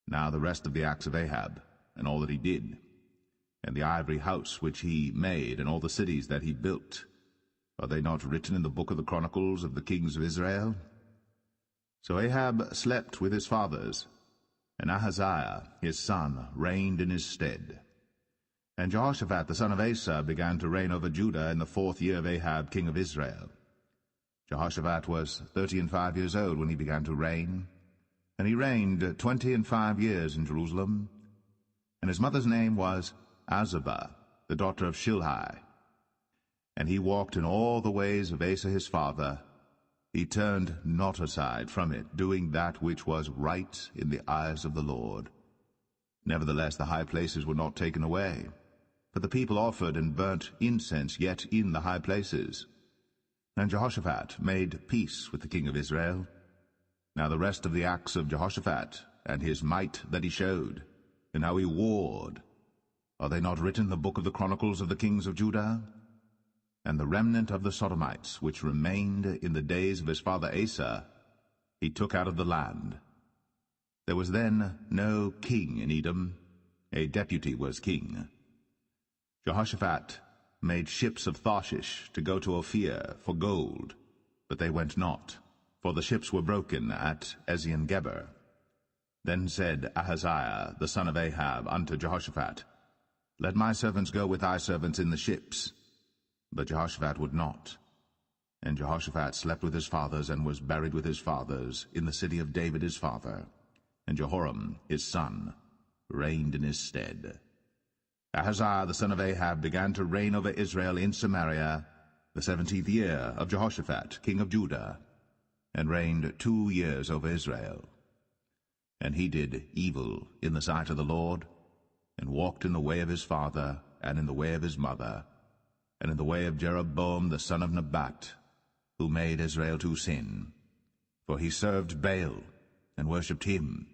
Now the rest of the acts of Ahab, and all that he did, and the ivory house which he made, and all the cities that he built, are they not written in the book of the Chronicles of the kings of Israel? So Ahab slept with his fathers, And Ahaziah his son reigned in his stead. And Jehoshaphat the son of Asa began to reign over Judah in the 4th year of Ahab king of Israel. Jehoshaphat was 35 years old when he began to reign, and he reigned 25 years in Jerusalem. And his mother's name was Azubah, the daughter of Shilhi. And he walked in all the ways of Asa his father. He turned not aside from it, doing that which was right in the eyes of the Lord. Nevertheless the high places were not taken away, for the people offered and burnt incense yet in the high places. And Jehoshaphat made peace with the king of Israel. Now the rest of the acts of Jehoshaphat, and his might that he showed, and how he warred, are they not written in the book of the Chronicles of the kings of Judah? And the remnant of the Sodomites, which remained in the days of his father Asa, he took out of the land. There was then no king in Edom, a deputy was king. Jehoshaphat made ships of Tarshish to go to Ophir for gold, but they went not, for the ships were broken at Ezion-Geber. Then said Ahaziah the son of Ahab unto Jehoshaphat, Let my servants go with thy servants in the ships. But Jehoshaphat would not. And Jehoshaphat slept with his fathers, and was buried with his fathers in the city of David his father. And Jehoram his son reigned in his stead. Ahaziah the son of Ahab began to reign over Israel in Samaria the 17th year of Jehoshaphat king of Judah, and reigned 2 years over Israel. And he did evil in the sight of the Lord, and walked in the way of his father, and in the way of his mother, and in the way of Jeroboam the son of Nebat, who made Israel to sin. For he served Baal, and worshipped him,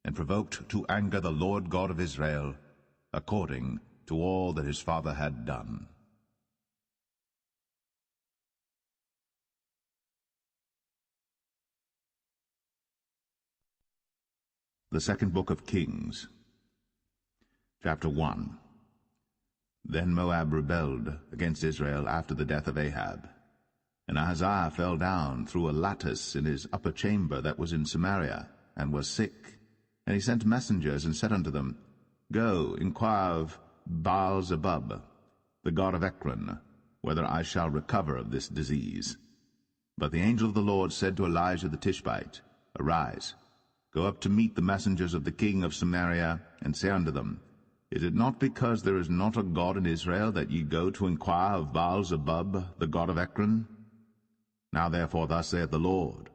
and provoked to anger the Lord God of Israel, according to all that his father had done. The second book of Kings, chapter 1. Then Moab rebelled against Israel after the death of Ahab. And Ahaziah fell down through a lattice in his upper chamber that was in Samaria, and was sick. And he sent messengers, and said unto them, Go, inquire of Baal-zebub, the god of Ekron, whether I shall recover of this disease. But the angel of the Lord said to Elijah the Tishbite, Arise, go up to meet the messengers of the king of Samaria, and say unto them, Is it not because there is not a God in Israel that ye go to inquire of Baal-zebub, the god of Ekron? Now therefore thus saith the Lord,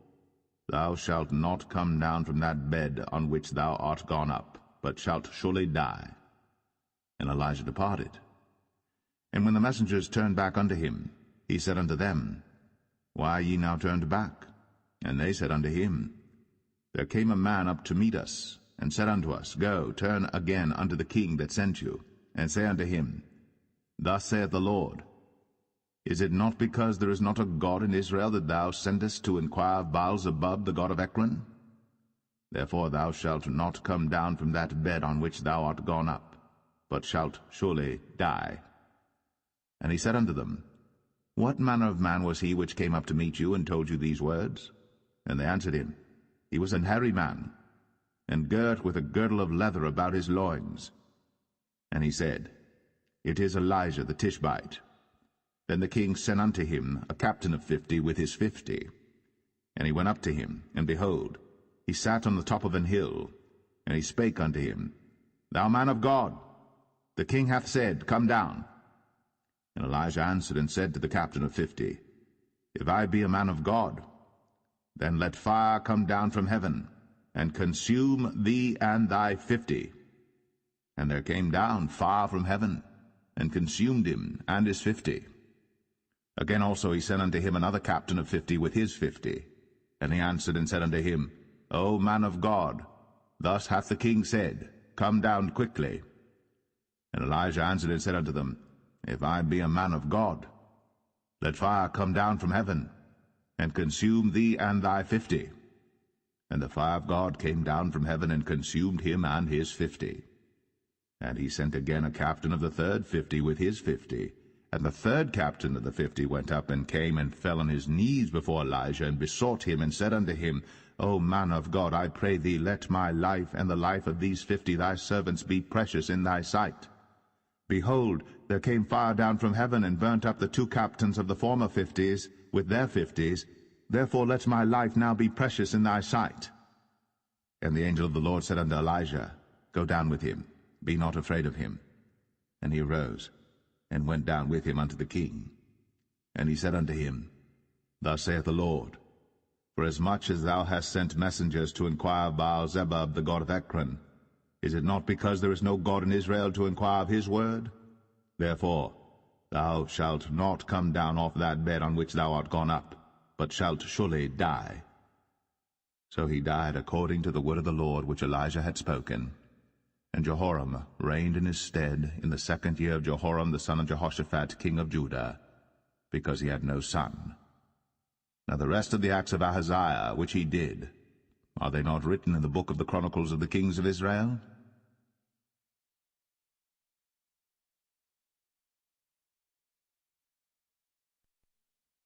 Thou shalt not come down from that bed on which thou art gone up, but shalt surely die. And Elijah departed. And when the messengers turned back unto him, he said unto them, Why are ye now turned back? And they said unto him, There came a man up to meet us, and said unto us, Go, turn again unto the king that sent you, and say unto him, Thus saith the Lord, Is it not because there is not a God in Israel that thou sendest to inquire of Baal-zebub, the god of Ekron? Therefore thou shalt not come down from that bed on which thou art gone up, but shalt surely die. And he said unto them, What manner of man was he which came up to meet you, and told you these words? And they answered him, He was an hairy man, and girt with a girdle of leather about his loins. And he said, It is Elijah the Tishbite. Then the king sent unto him a captain of 50 with his 50. And he went up to him, and behold, he sat on the top of an hill. And he spake unto him, Thou man of God, the king hath said, Come down. And Elijah answered and said to the captain of 50, If I be a man of God, then let fire come down from heaven, and consume thee and thy 50. And there came down fire from heaven, and consumed him and his 50. Again also he sent unto him another captain of 50 with his 50. And he answered and said unto him, O man of God, thus hath the king said, Come down quickly. And Elijah answered and said unto them, If I be a man of God, let fire come down from heaven, and consume thee and thy 50. And the fire of God came down from heaven, and consumed him and his 50. And he sent again a captain of the third 50 with his 50. And the third captain of the 50 went up, and came and fell on his knees before Elijah, and besought him, and said unto him, O man of God, I pray thee, let my life and the life of these 50 thy servants be precious in thy sight. Behold, there came fire down from heaven, and burnt up the 2 captains of the former 50s with their 50s. Therefore let my life now be precious in thy sight. And the angel of the Lord said unto Elijah, Go down with him, be not afraid of him. And he arose, and went down with him unto the king. And he said unto him, Thus saith the Lord, Forasmuch as thou hast sent messengers to inquire of Baal-zebub the god of Ekron, is it not because there is no God in Israel to inquire of his word? Therefore thou shalt not come down off that bed on which thou art gone up, but shalt surely die. So he died according to the word of the Lord which Elijah had spoken. And Jehoram reigned in his stead in the 2nd year of Jehoram the son of Jehoshaphat king of Judah, because he had no son. Now the rest of the acts of Ahaziah which he did, are they not written in the book of the Chronicles of the kings of Israel?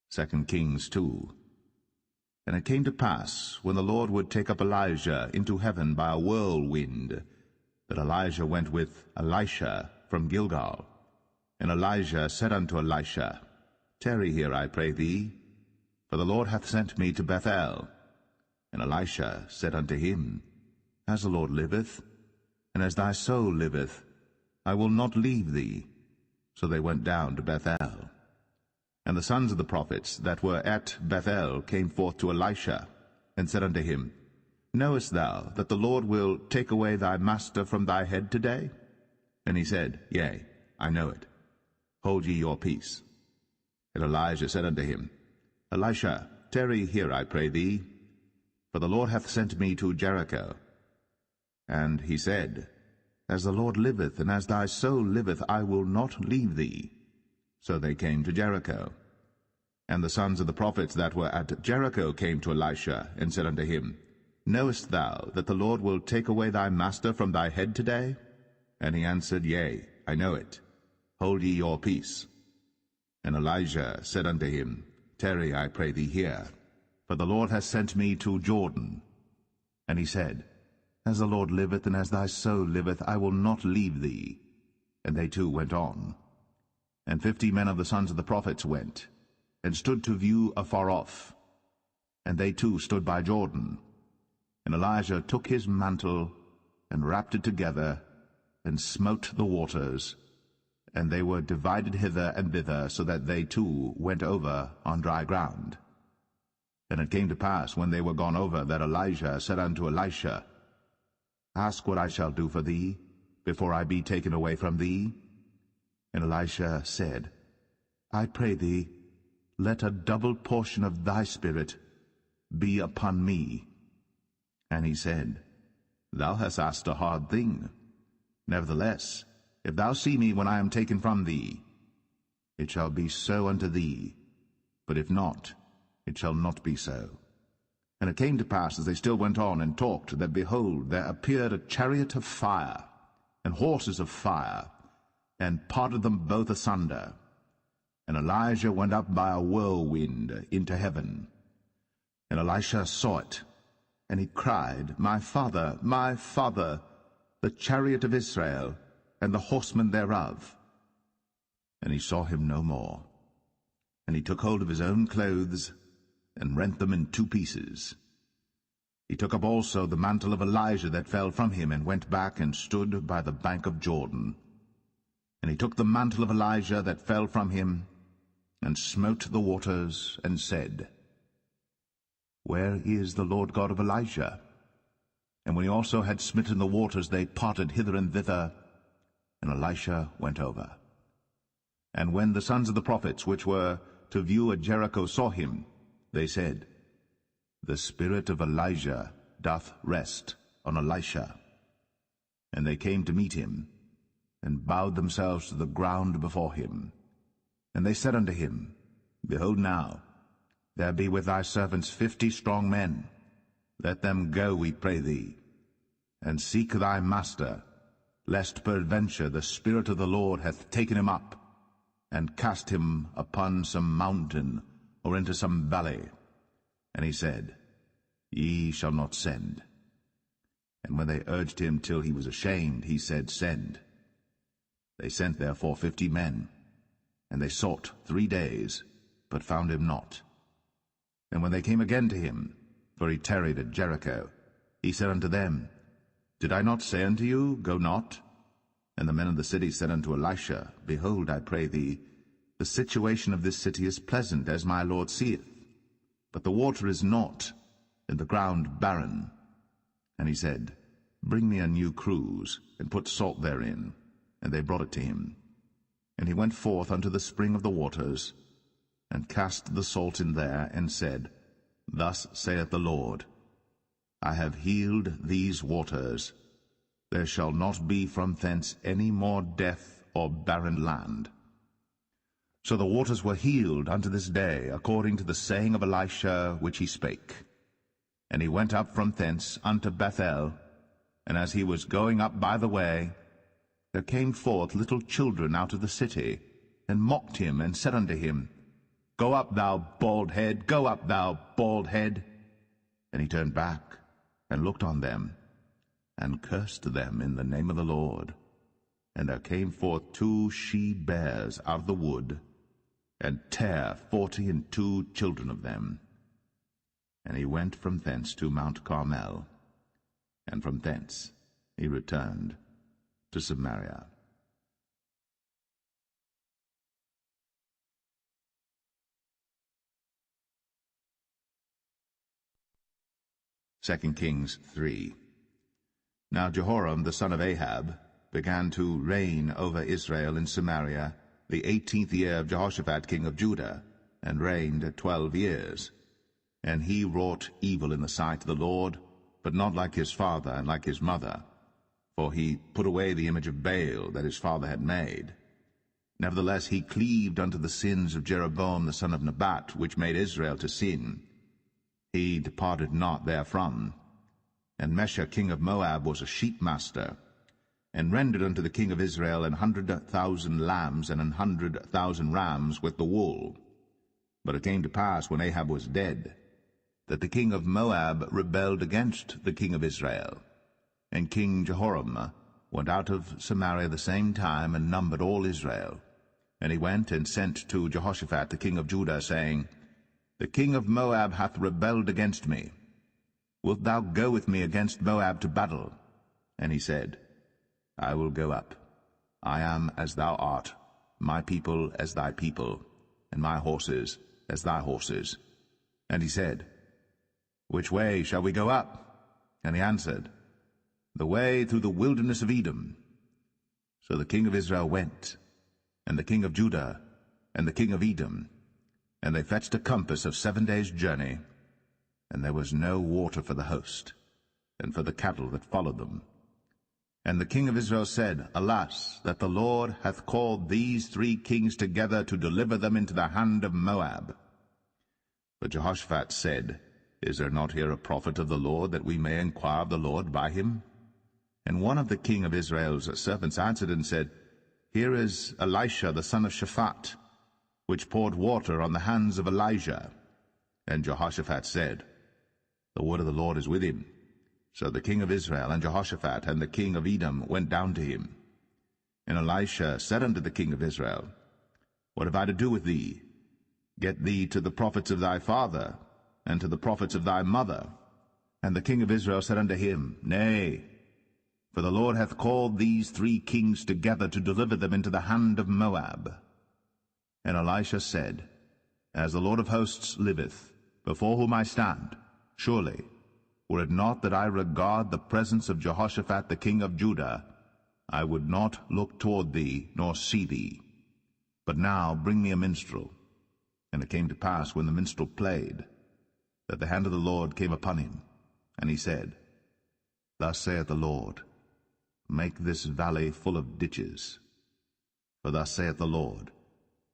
Second Kings 2. And it came to pass, when the Lord would take up Elijah into heaven by a whirlwind, that Elijah went with Elisha from Gilgal. And Elijah said unto Elisha, Tarry here, I pray thee, for the Lord hath sent me to Bethel. And Elisha said unto him, As the Lord liveth, and as thy soul liveth, I will not leave thee. So they went down to Bethel. And the sons of the prophets that were at Bethel came forth to Elisha, and said unto him, Knowest thou that the Lord will take away thy master from thy head today? And he said, Yea, I know it. Hold ye your peace. And Elijah said unto him, Elisha, tarry here, I pray thee, for the Lord hath sent me to Jericho. And he said, As the Lord liveth, and as thy soul liveth, I will not leave thee. So they came to Jericho. And the sons of the prophets that were at Jericho came to Elisha, and said unto him, Knowest thou that the Lord will take away thy master from thy head today? And he answered, Yea, I know it. Hold ye your peace. And Elijah said unto him, Tarry, I pray thee, here, for the Lord hath sent me to Jordan. And he said, As the Lord liveth, and as thy soul liveth, I will not leave thee. And they two went on. And 50 men of the sons of the prophets went, and stood to view afar off. And they too stood by Jordan. And Elijah took his mantle, and wrapped it together, and smote the waters, and they were divided hither and thither, so that they too went over on dry ground. And it came to pass, when they were gone over, that Elijah said unto Elisha, Ask what I shall do for thee, before I be taken away from thee. And Elisha said, I pray thee, let a double portion of thy spirit be upon me. And he said, Thou hast asked a hard thing. Nevertheless, if thou see me when I am taken from thee, it shall be so unto thee. But if not, it shall not be so. And it came to pass, as they still went on and talked, that, behold, there appeared a chariot of fire, and horses of fire, and parted them both asunder. And Elijah went up by a whirlwind into heaven. And Elisha saw it, and he cried, My father, the chariot of Israel, and the horsemen thereof. And he saw him no more. And he took hold of his own clothes, and rent them in 2 pieces. He took up also the mantle of Elijah that fell from him, and went back and stood by the bank of Jordan. And he took the mantle of Elijah that fell from him, and smote the waters, and said, Where is the Lord God of Elijah? And when he also had smitten the waters, they parted hither and thither, and Elisha went over. And when the sons of the prophets which were to view at Jericho saw him, they said, The spirit of Elijah doth rest on Elisha. And they came to meet him, and bowed themselves to the ground before him. And they said unto him, Behold now, there be with thy servants 50 strong men. Let them go, we pray thee, and seek thy master, lest peradventure the Spirit of the Lord hath taken him up, and cast him upon some mountain, or into some valley. And he said, Ye shall not send. And when they urged him till he was ashamed, he said, Send. They sent therefore 50 men, and they sought 3 days, but found him not. And when they came again to him, for he tarried at Jericho, he said unto them, Did I not say unto you, Go not? And the men of the city said unto Elisha, Behold, I pray thee, the situation of this city is pleasant, as my Lord seeth, but the water is not, and the ground barren. And he said, Bring me a new cruse, and put salt therein. And they brought it to him. And he went forth unto the spring of the waters, and cast the salt in there, and said, Thus saith the Lord, I have healed these waters. There shall not be from thence any more death or barren land. So the waters were healed unto this day, according to the saying of Elisha which he spake. And he went up from thence unto Bethel, and as he was going up by the way, there came forth little children out of the city, and mocked him, and said unto him, Go up, thou bald head, go up, thou bald head. And he turned back, and looked on them, and cursed them in the name of the Lord. And there came forth 2 she-bears out of the wood, and tare 42 children of them. And he went from thence to Mount Carmel, and from thence he returned to Samaria. Second Kings 3. Now Jehoram the son of Ahab began to reign over Israel in Samaria the 18th year of Jehoshaphat king of Judah, and reigned 12 years. And he wrought evil in the sight of the Lord, but not like his father and like his mother, for he put away the image of Baal that his father had made. Nevertheless he cleaved unto the sins of Jeroboam the son of Nebat, which made Israel to sin. He departed not therefrom. And Mesha king of Moab was a sheepmaster, and rendered unto the king of Israel 100,000 lambs and 100,000 rams with the wool. But it came to pass, when Ahab was dead, that the king of Moab rebelled against the king of Israel. And King Jehoram went out of Samaria the same time, and numbered all Israel. And he went and sent to Jehoshaphat the king of Judah, saying, The king of Moab hath rebelled against me. Wilt thou go with me against Moab to battle? And he said, I will go up. I am as thou art, my people as thy people, and my horses as thy horses. And he said, Which way shall we go up? And he answered, The way through the wilderness of Edom. So the king of Israel went, and the king of Judah, and the king of Edom, and they fetched a compass of 7 days' journey, and there was no water for the host, and for the cattle that followed them. And the king of Israel said, Alas, that the Lord hath called these 3 kings together to deliver them into the hand of Moab. But Jehoshaphat said, Is there not here a prophet of the Lord, that we may inquire of the Lord by him? And one of the king of Israel's servants answered and said, Here is Elisha the son of Shaphat, which poured water on the hands of Elijah. And Jehoshaphat said, The word of the Lord is with him. So the king of Israel and Jehoshaphat and the king of Edom went down to him. And Elisha said unto the king of Israel, What have I to do with thee? Get thee to the prophets of thy father, and to the prophets of thy mother. And the king of Israel said unto him, Nay, for the Lord hath called these 3 kings together to deliver them into the hand of Moab. And Elisha said, As the Lord of hosts liveth, before whom I stand, surely, were it not that I regard the presence of Jehoshaphat the king of Judah, I would not look toward thee, nor see thee. But now bring me a minstrel. And it came to pass, when the minstrel played, that the hand of the Lord came upon him. And he said, Thus saith the Lord, Make this valley full of ditches. For thus saith the Lord,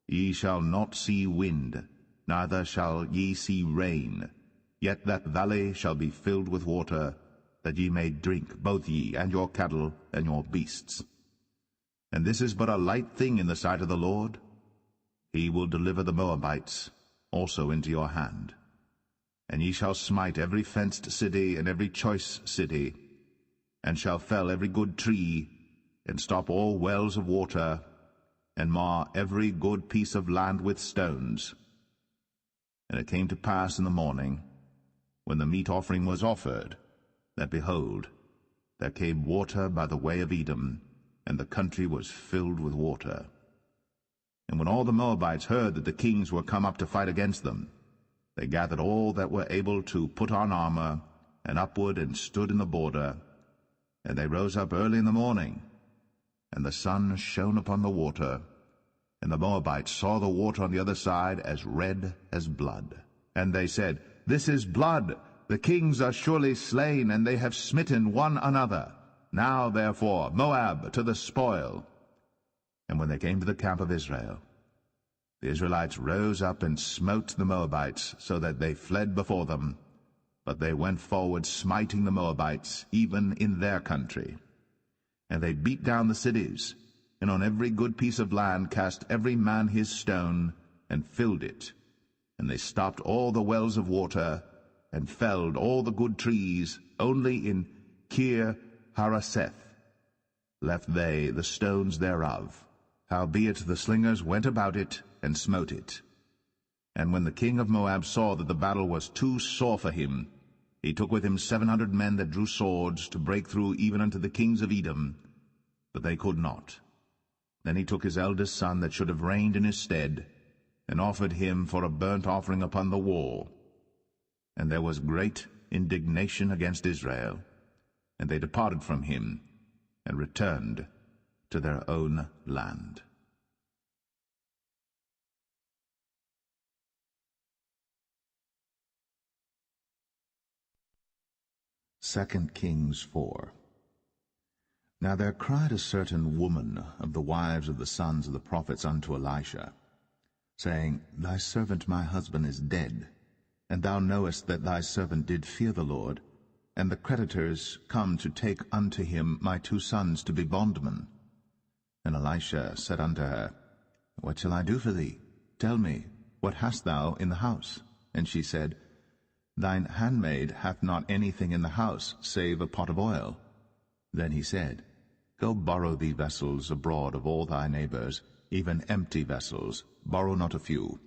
Ye shall not see wind, neither shall ye see rain, yet that valley shall be filled with water, that ye may drink, both ye, and your cattle, and your beasts. And this is but a light thing in the sight of the Lord. He will deliver the Moabites also into your hand. And ye shall smite every fenced city and every choice city, and shall fell every good tree, and stop all wells of water, and mar every good piece of land with stones. And it came to pass in the morning, when the meat offering was offered, that, behold, there came water by the way of Edom, and the country was filled with water. And when all the Moabites heard that the kings were come up to fight against them, they gathered all that were able to put on armor, and upward and stood in the border. And they rose up early in the morning, and the sun shone upon the water, and the Moabites saw the water on the other side as red as blood. And they said, This is blood, the kings are surely slain, and they have smitten one another. Now therefore, Moab to the spoil. And when they came to the camp of Israel, the Israelites rose up and smote the Moabites, so that they fled before them. But they went forward, smiting the Moabites, even in their country. And they beat down the cities, and on every good piece of land cast every man his stone, and filled it. And they stopped all the wells of water, and felled all the good trees. Only in Kir Hareseth left they the stones thereof. Howbeit the slingers went about it, and smote it. And when the king of Moab saw that the battle was too sore for him, he took with him 700 men that drew swords, to break through even unto the kings of Edom, but they could not. Then he took his eldest son that should have reigned in his stead, and offered him for a burnt offering upon the wall. And there was great indignation against Israel, and they departed from him, and returned to their own land. 2 Kings 4. Now there cried a certain woman of the wives of the sons of the prophets unto Elisha, saying, Thy servant my husband is dead, and thou knowest that thy servant did fear the Lord, and the creditors come to take unto him my 2 sons to be bondmen. And Elisha said unto her, What shall I do for thee? Tell me, what hast thou in the house? And she said, Thine handmaid hath not anything in the house, save a pot of oil. Then he said, Go borrow thee vessels abroad of all thy neighbors, even empty vessels, borrow not a few.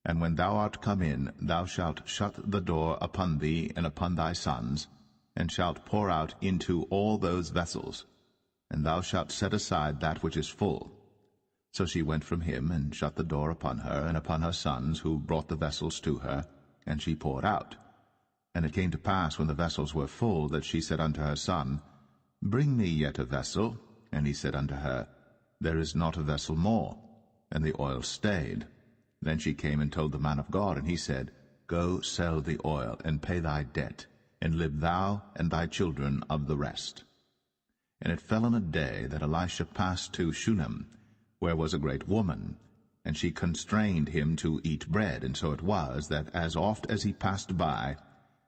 And when thou art come in, thou shalt shut the door upon thee and upon thy sons, and shalt pour out into all those vessels, and thou shalt set aside that which is full. So she went from him, and shut the door upon her and upon her sons, who brought the vessels to her, and she poured out. And it came to pass, when the vessels were full, that she said unto her son, Bring me yet a vessel. And he said unto her, There is not a vessel more. And the oil stayed. Then she came and told the man of God, and he said, Go sell the oil, and pay thy debt, and live thou and thy children of the rest. And it fell on a day that Elisha passed to Shunem, where was a great woman, and she constrained him to eat bread. And so it was, that as oft as he passed by,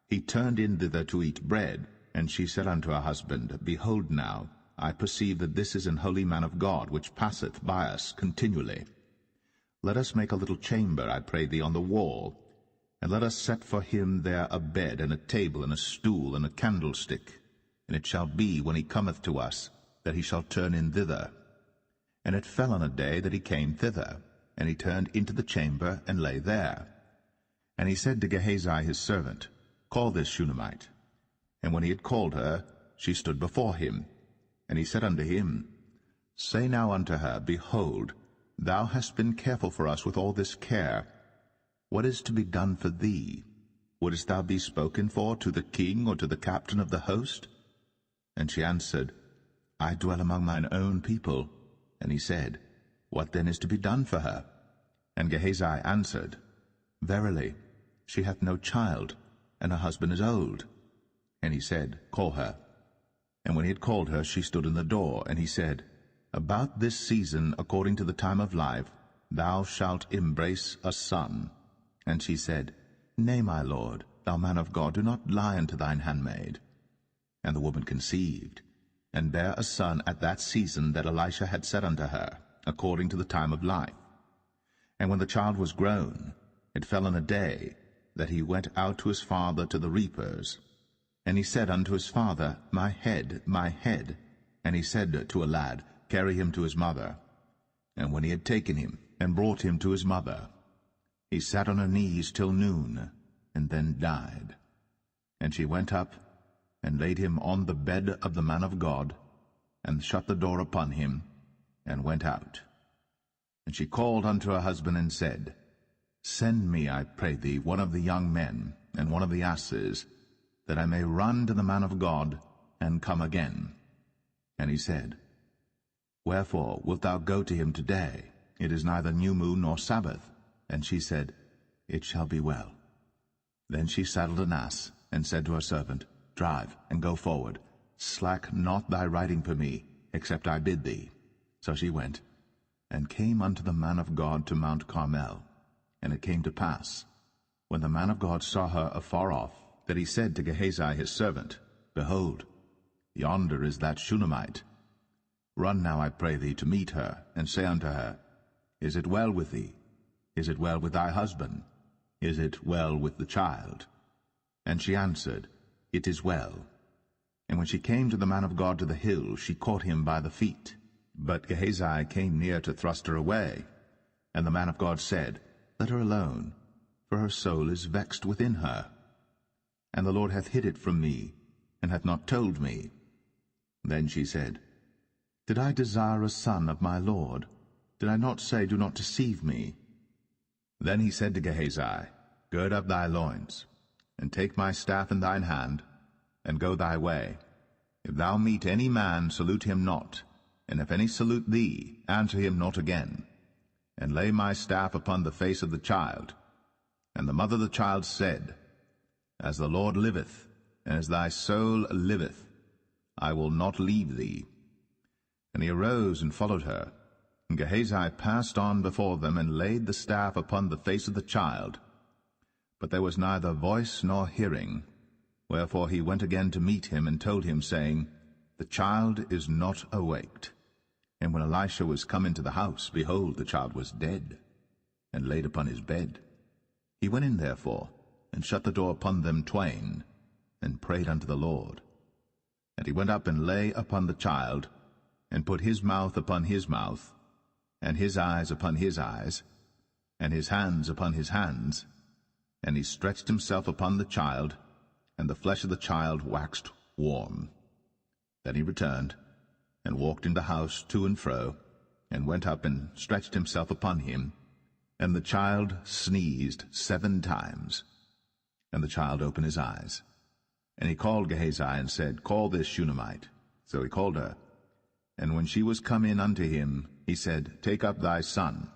he turned in thither to eat bread. And she said unto her husband, Behold now, I perceive that this is an holy man of God, which passeth by us continually. Let us make a little chamber, I pray thee, on the wall, and let us set for him there a bed, and a table, and a stool, and a candlestick. And it shall be, when he cometh to us, that he shall turn in thither. And it fell on a day that he came thither, and he turned into the chamber, and lay there. And he said to Gehazi his servant, Call this Shunammite. And when he had called her, she stood before him. And he said unto him, Say now unto her, Behold, thou hast been careful for us with all this care. What is to be done for thee? Wouldest thou be spoken for to the king, or to the captain of the host? And she answered, I dwell among mine own people. And he said, What then is to be done for her? And Gehazi answered, Verily, she hath no child, and her husband is old. And he said, Call her. And when he had called her, she stood in the door. And he said, About this season, according to the time of life, thou shalt embrace a son. And she said, Nay, my lord, thou man of God, do not lie unto thine handmaid. And the woman conceived, and bare a son at that season that Elisha had said unto her, according to the time of life. And when the child was grown, it fell on a day that he went out to his father to the reapers. And he said unto his father, My head, my head. And he said to a lad, Carry him to his mother. And when he had taken him, and brought him to his mother, he sat on her knees till noon, and then died. And she went up, and laid him on the bed of the man of God, and shut the door upon him, and went out. And she called unto her husband, and said, Send me, I pray thee, one of the young men, and one of the asses, that I may run to the man of God, and come again. And he said, Wherefore wilt thou go to him today? It is neither new moon nor Sabbath. And she said, It shall be well. Then she saddled an ass, and said to her servant, Drive, and go forward. Slack not thy riding for me, except I bid thee. So she went, and came unto the man of God to Mount Carmel. And it came to pass, when the man of God saw her afar off, that he said to Gehazi his servant, Behold, yonder is that Shunammite. Run now, I pray thee, to meet her, and say unto her, Is it well with thee? Is it well with thy husband? Is it well with the child? And she answered, It is well. And when she came to the man of God to the hill, she caught him by the feet. But Gehazi came near to thrust her away. And the man of God said, Let her alone, for her soul is vexed within her. And the Lord hath hid it from me, and hath not told me. Then she said, Did I desire a son of my Lord? Did I not say, Do not deceive me? Then he said to Gehazi, Gird up thy loins, and take my staff in thine hand, and go thy way. If thou meet any man, salute him not, and if any salute thee, answer him not again. And lay my staff upon the face of the child. And the mother of the child said, As the Lord liveth, and as thy soul liveth, I will not leave thee. And he arose and followed her. And Gehazi passed on before them, and laid the staff upon the face of the child. But there was neither voice nor hearing. Wherefore he went again to meet him, and told him, saying, The child is not awaked. And when Elisha was come into the house, behold, the child was dead, and laid upon his bed. He went in therefore, and shut the door upon them twain, and prayed unto the Lord. And he went up and lay upon the child, and put his mouth upon his mouth, and his eyes upon his eyes, and his hands upon his hands. And he stretched himself upon the child, and the flesh of the child waxed warm. Then he returned, and walked in the house to and fro, and went up and stretched himself upon him. And the child sneezed 7 times. And the child opened his eyes. And he called Gehazi, and said, Call this Shunammite. So he called her. And when she was come in unto him, he said, Take up thy son.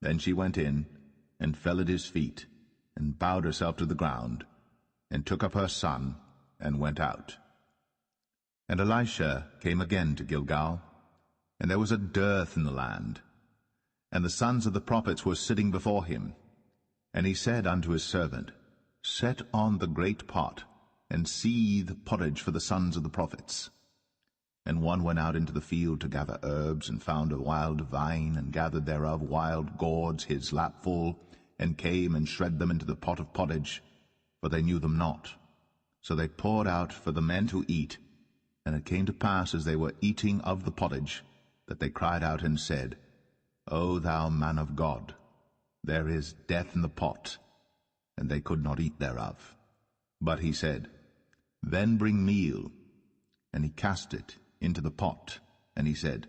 Then she went in, and fell at his feet, and bowed herself to the ground, and took up her son, and went out. And Elisha came again to Gilgal, and there was a dearth in the land. And the sons of the prophets were sitting before him. And he said unto his servant, Set on the great pot, and seethe porridge for the sons of the prophets. And one went out into the field to gather herbs, and found a wild vine, and gathered thereof wild gourds his lap full, and came and shred them into the pot of pottage, for they knew them not. So they poured out for the men to eat. And it came to pass, as they were eating of the pottage, that they cried out and said, O thou man of God, there is death in the pot. And they could not eat thereof. But he said, Then bring meal. And he cast it into the pot. And he said,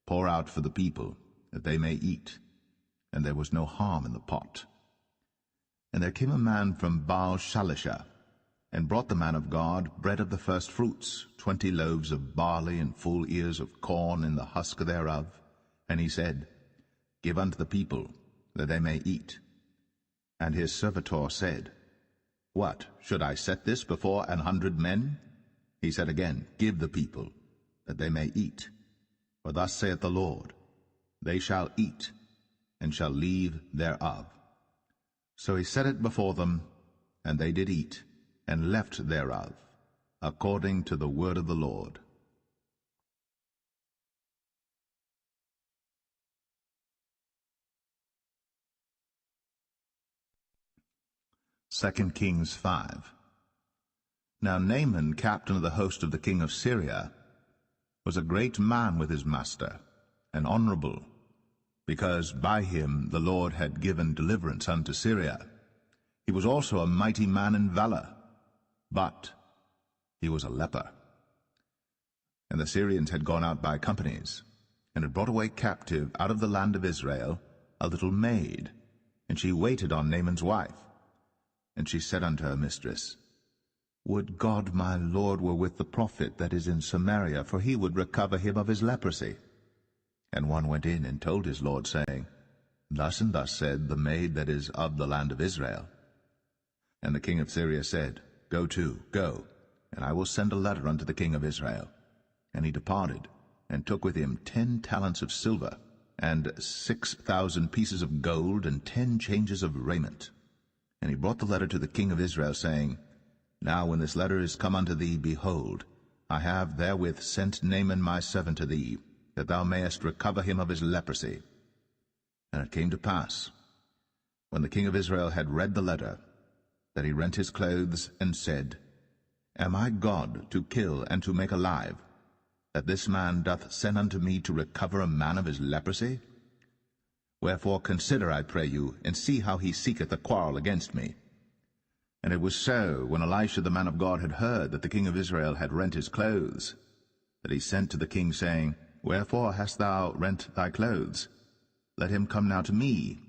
Pour out for the people, that they may eat. And there was no harm in the pot. And there came a man from Baal-Shalisha, and brought the man of God bread of the first fruits, 20 loaves of barley, and full ears of corn in the husk thereof. And he said, Give unto the people, that they may eat. And his servitor said, What, should I set this before 100 men? He said again, Give the people, that they may eat. For thus saith the Lord, They shall eat, and shall leave thereof. So he set it before them, and they did eat, and left thereof, according to the word of the Lord. 2 Kings 5. Now Naaman, captain of the host of the king of Syria, was a great man with his master, and honorable, because by him the Lord had given deliverance unto Syria. He was also a mighty man in valor, but he was a leper. And the Syrians had gone out by companies, and had brought away captive out of the land of Israel a little maid, and she waited on Naaman's wife. And she said unto her mistress, Would God my Lord were with the prophet that is in Samaria, for he would recover him of his leprosy. And one went in and told his lord, saying, Thus and thus said the maid that is of the land of Israel. And the king of Syria said, Go to, go, and I will send a letter unto the king of Israel. And he departed, and took with him 10 talents of silver, and 6,000 pieces of gold, and 10 changes of raiment. And he brought the letter to the king of Israel, saying, Now when this letter is come unto thee, behold, I have therewith sent Naaman my servant to thee, that thou mayest recover him of his leprosy. And it came to pass, when the king of Israel had read the letter, that he rent his clothes, and said, Am I God to kill and to make alive, that this man doth send unto me to recover a man of his leprosy? Wherefore consider, I pray you, and see how he seeketh a quarrel against me. And it was so, when Elisha the man of God had heard that the king of Israel had rent his clothes, that he sent to the king, saying, Wherefore hast thou rent thy clothes? Let him come now to me,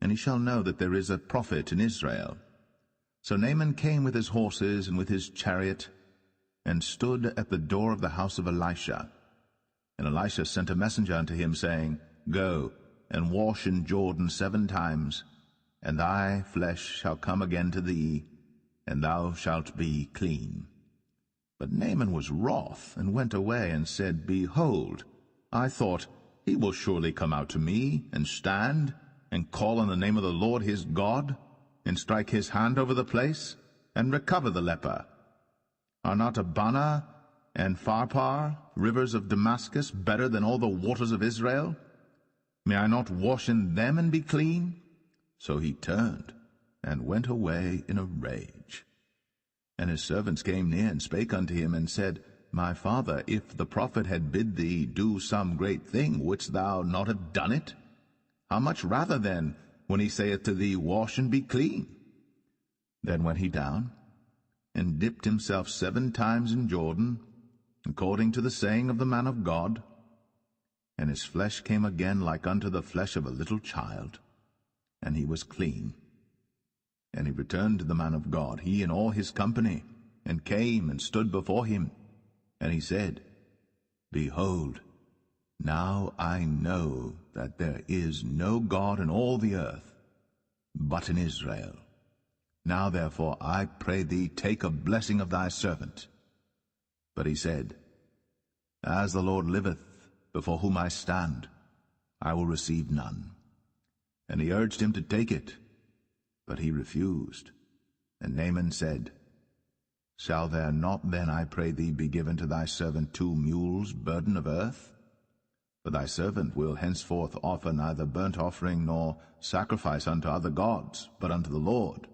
and he shall know that there is a prophet in Israel. So Naaman came with his horses and with his chariot, and stood at the door of the house of Elisha. And Elisha sent a messenger unto him, saying, Go, and wash in Jordan 7 times, and thy flesh shall come again to thee, and thou shalt be clean. But Naaman was wroth, and went away, and said, Behold, I thought, he will surely come out to me, and stand, and call on the name of the Lord his God, and strike his hand over the place, and recover the leper. Are not Abana and Pharpar, rivers of Damascus, better than all the waters of Israel? May I not wash in them and be clean? So he turned, and went away in a rage. And his servants came near, and spake unto him, and said, My father, if the prophet had bid thee do some great thing, wouldst thou not have done it? How much rather then, when he saith to thee, Wash and be clean? Then went he down, and dipped himself 7 times in Jordan, according to the saying of the man of God, and his flesh came again like unto the flesh of a little child, and he was clean. And he returned to the man of God, he and all his company, and came and stood before him. And he said, Behold, now I know that there is no God in all the earth, but in Israel. Now therefore I pray thee, take a blessing of thy servant. But he said, As the Lord liveth, before whom I stand, I will receive none. And he urged him to take it, but he refused. And Naaman said, Shall there not then, I pray thee, be given to thy servant 2 mules, burden of earth? For thy servant will henceforth offer neither burnt offering nor sacrifice unto other gods, but unto the Lord.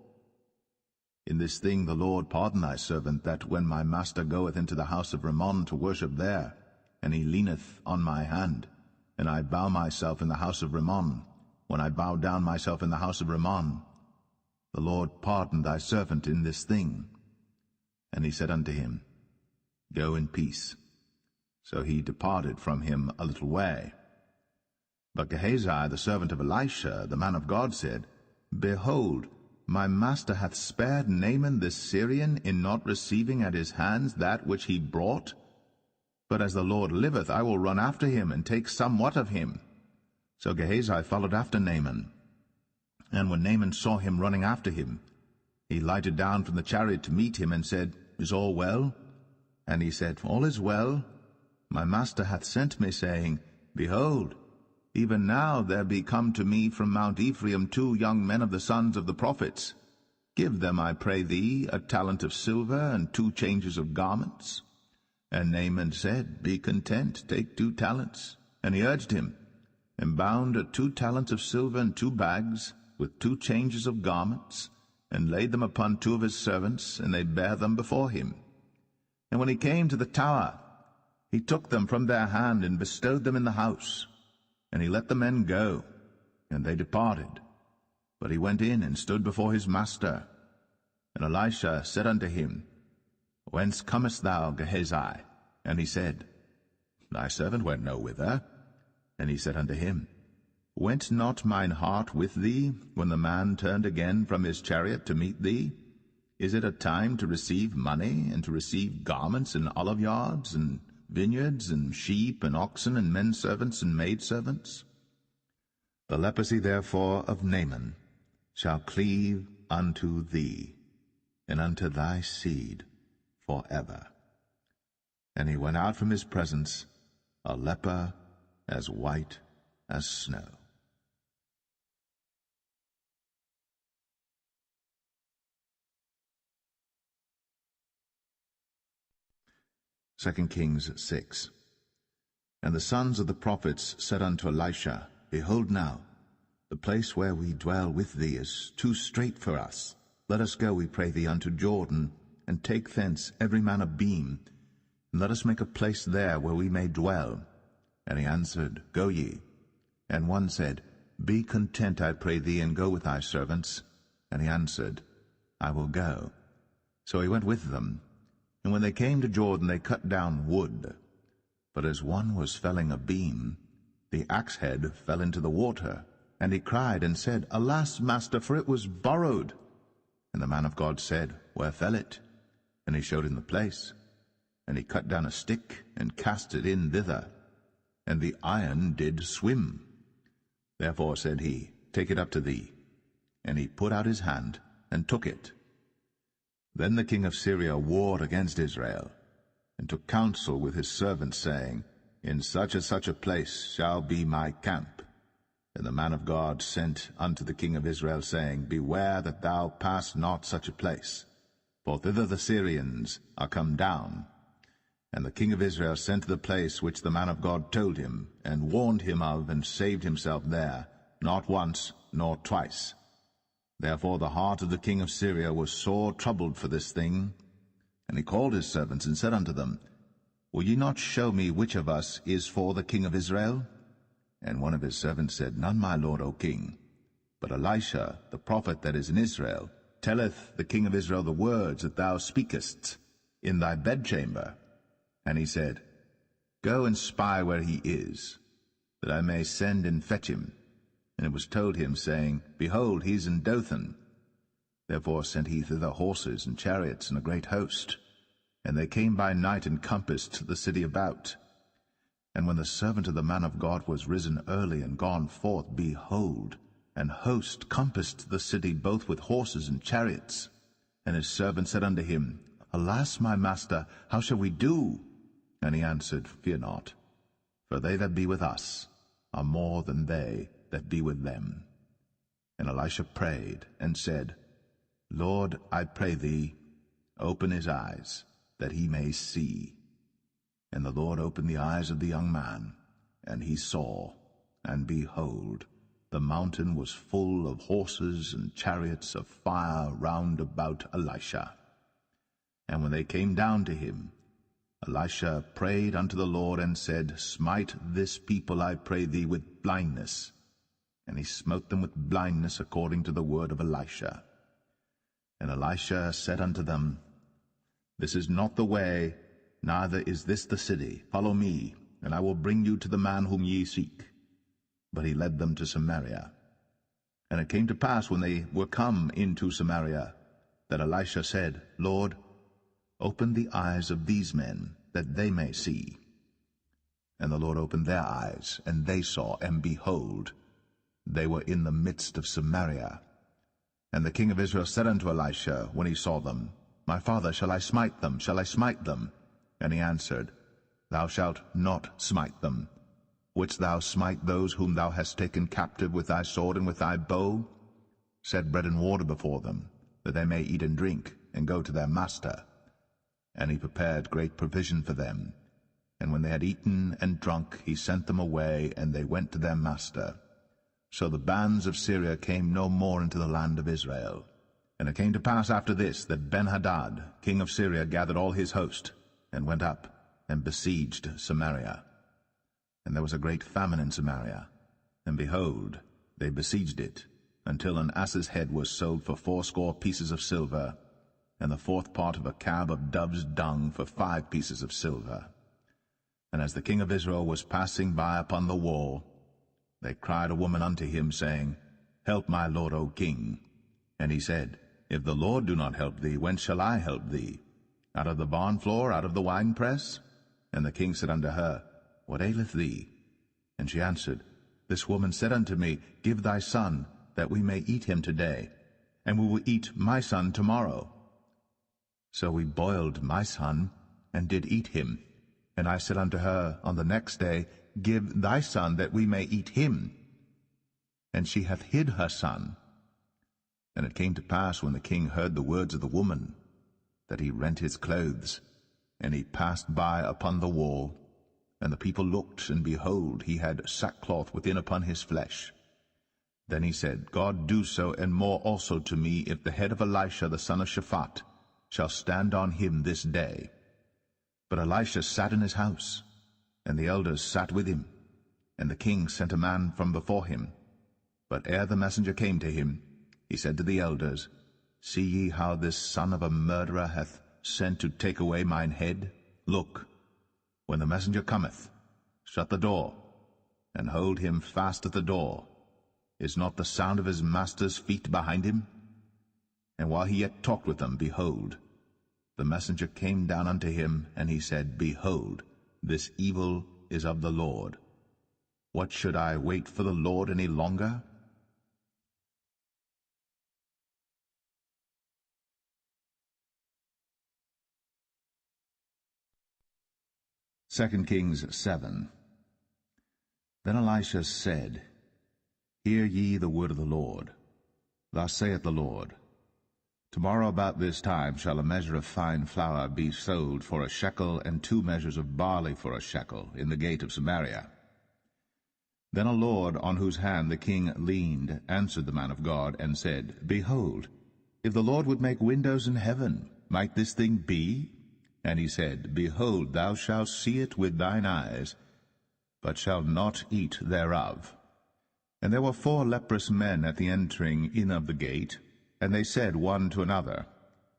In this thing the Lord pardon thy servant, that when my master goeth into the house of Rimmon to worship there, and he leaneth on my hand, and I bow myself in the house of Rimmon, when I bow down myself in the house of Rimmon, the Lord pardon thy servant in this thing. And he said unto him, Go in peace. So he departed from him a little way. But Gehazi, the servant of Elisha, the man of God, said, Behold, my master hath spared Naaman this Syrian in not receiving at his hands that which he brought. But as the Lord liveth, I will run after him, and take somewhat of him. So Gehazi followed after Naaman. And when Naaman saw him running after him, he lighted down from the chariot to meet him, and said, Is all well? And he said, All is well. My master hath sent me, saying, Behold, even now there be come to me from Mount Ephraim 2 young men of the sons of the prophets. Give them, I pray thee, a talent of silver, and 2 changes of garments. And Naaman said, Be content, take 2 talents. And he urged him, and bound 2 talents of silver in 2 bags, with 2 changes of garments, and laid them upon 2 of his servants, and they bare them before him. And when he came to the tower, he took them from their hand, and bestowed them in the house. And he let the men go, and they departed. But he went in and stood before his master. And Elisha said unto him, Whence comest thou, Gehazi? And he said, Thy servant went no whither. And he said unto him, Went not mine heart with thee, when the man turned again from his chariot to meet thee? Is it a time to receive money, and to receive garments, and oliveyards, and vineyards, and sheep, and oxen, and men servants, and maid servants? The leprosy therefore of Naaman shall cleave unto thee, and unto thy seed forever. And he went out from his presence, a leper as white as snow. 2 Kings 6. And the sons of the prophets said unto Elisha, Behold now, the place where we dwell with thee is too strait for us. Let us go, we pray thee, unto Jordan, and take thence every man a beam, and let us make a place there where we may dwell. And he answered, Go ye. And one said, Be content, I pray thee, and go with thy servants. And he answered, I will go. So he went with them. And when they came to Jordan, they cut down wood. But as one was felling a beam, the axe head fell into the water. And he cried and said, Alas, master, for it was borrowed. And the man of God said, Where fell it? And he showed him the place. And he cut down a stick, and cast it in thither. And the iron did swim. Therefore said he, Take it up to thee. And he put out his hand, and took it. Then the king of Syria warred against Israel, and took counsel with his servants, saying, In such and such a place shall be my camp. And the man of God sent unto the king of Israel, saying, Beware that thou pass not such a place, for thither the Syrians are come down. And the king of Israel sent to the place which the man of God told him, and warned him of, and saved himself there, not once nor twice. Therefore the heart of the king of Syria was sore troubled for this thing. And he called his servants, and said unto them, Will ye not show me which of us is for the king of Israel? And one of his servants said, None, my lord, O king. But Elisha, the prophet that is in Israel, telleth the king of Israel the words that thou speakest in thy bedchamber. And he said, Go and spy where he is, that I may send and fetch him. And it was told him, saying, Behold, he is in Dothan. Therefore sent he thither horses and chariots and a great host. And they came by night and compassed the city about. And when the servant of the man of God was risen early and gone forth, behold, an host compassed the city both with horses and chariots. And his servant said unto him, Alas, my master, how shall we do? And he answered, Fear not, for they that be with us are more than they that be with them. And Elisha prayed and said, Lord, I pray thee, open his eyes, that he may see. And the Lord opened the eyes of the young man, and he saw, and behold, the mountain was full of horses and chariots of fire round about Elisha. And when they came down to him, Elisha prayed unto the Lord, and said, Smite this people, I pray thee, with blindness. And he smote them with blindness according to the word of Elisha. And Elisha said unto them, This is not the way, neither is this the city. Follow me, and I will bring you to the man whom ye seek. But he led them to Samaria. And it came to pass, when they were come into Samaria, that Elisha said, Lord, open the eyes of these men, that they may see. And the Lord opened their eyes, and they saw, and behold, they were in the midst of Samaria. And the king of Israel said unto Elisha, when he saw them, My father, shall I smite them? Shall I smite them? And he answered, Thou shalt not smite them. Wouldst thou smite those whom thou hast taken captive with thy sword and with thy bow? Set bread and water before them, that they may eat and drink, and go to their master. And he prepared great provision for them. And when they had eaten and drunk, he sent them away, and they went to their master. So the bands of Syria came no more into the land of Israel. And it came to pass after this, that Ben-Hadad, king of Syria, gathered all his host, and went up, and besieged Samaria. And there was a great famine in Samaria, and behold, they besieged it, until an ass's head was sold for 80 pieces of silver, and the 4th part of a cab of dove's dung for 5 pieces of silver. And as the king of Israel was passing by upon the wall, they cried a woman unto him, saying, Help my lord, O king. And he said, If the Lord do not help thee, whence shall I help thee? Out of the barn floor, out of the winepress? And the king said unto her, What aileth thee? And she answered, This woman said unto me, Give thy son, that we may eat him today, and we will eat my son tomorrow. So we boiled my son, and did eat him. And I said unto her on the next day, Give thy son, that we may eat him. And she hath hid her son. And it came to pass, when the king heard the words of the woman, that he rent his clothes, and he passed by upon the wall. And the people looked, and behold, he had sackcloth within upon his flesh. Then he said, God do so, and more also to me, if the head of Elisha the son of Shaphat shall stand on him this day. But Elisha sat in his house, and the elders sat with him. And the king sent a man from before him. But ere the messenger came to him, he said to the elders, See ye how this son of a murderer hath sent to take away mine head? Look, when the messenger cometh, shut the door, and hold him fast at the door. Is not the sound of his master's feet behind him? And while he yet talked with them, behold, the messenger came down unto him, and he said, Behold, this evil is of the Lord. What should I wait for the Lord any longer? Second Kings 7. Then Elisha said, Hear ye the word of the Lord. Thus saith the Lord, Tomorrow about this time shall a measure of fine flour be sold for a shekel, and 2 measures of barley for a shekel, in the gate of Samaria. Then a lord, on whose hand the king leaned, answered the man of God, and said, Behold, if the Lord would make windows in heaven, might this thing be? And he said, Behold, thou shalt see it with thine eyes, but shalt not eat thereof. And there were 4 leprous men at the entering in of the gate, and they said one to another,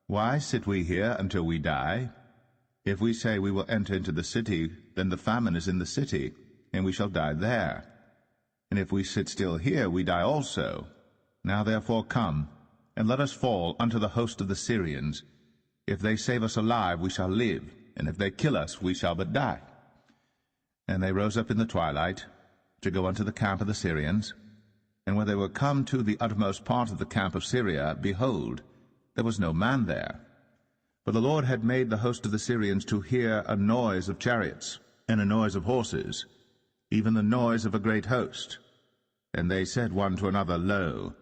Why sit we here until we die? If we say we will enter into the city, then the famine is in the city, and we shall die there. And if we sit still here, we die also. Now therefore come, and let us fall unto the host of the Syrians. If they save us alive, we shall live, and if they kill us, we shall but die. And they rose up in the twilight, to go unto the camp of the Syrians. And when they were come to the uttermost part of the camp of Syria, behold, there was no man there. For the Lord had made the host of the Syrians to hear a noise of chariots, and a noise of horses, even the noise of a great host. And they said one to another, Lo,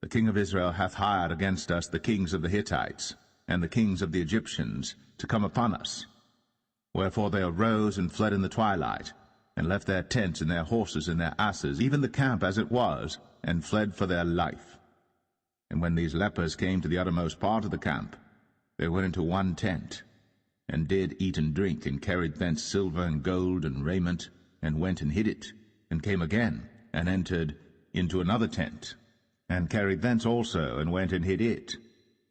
the king of Israel hath hired against us the kings of the Hittites, and the kings of the Egyptians, to come upon us. Wherefore they arose and fled in the twilight, and left their tents and their horses and their asses, even the camp as it was, and fled for their life. And when these lepers came to the uttermost part of the camp, they went into one tent, and did eat and drink, and carried thence silver and gold and raiment, and went and hid it, and came again, and entered into another tent, and carried thence also, and went and hid it.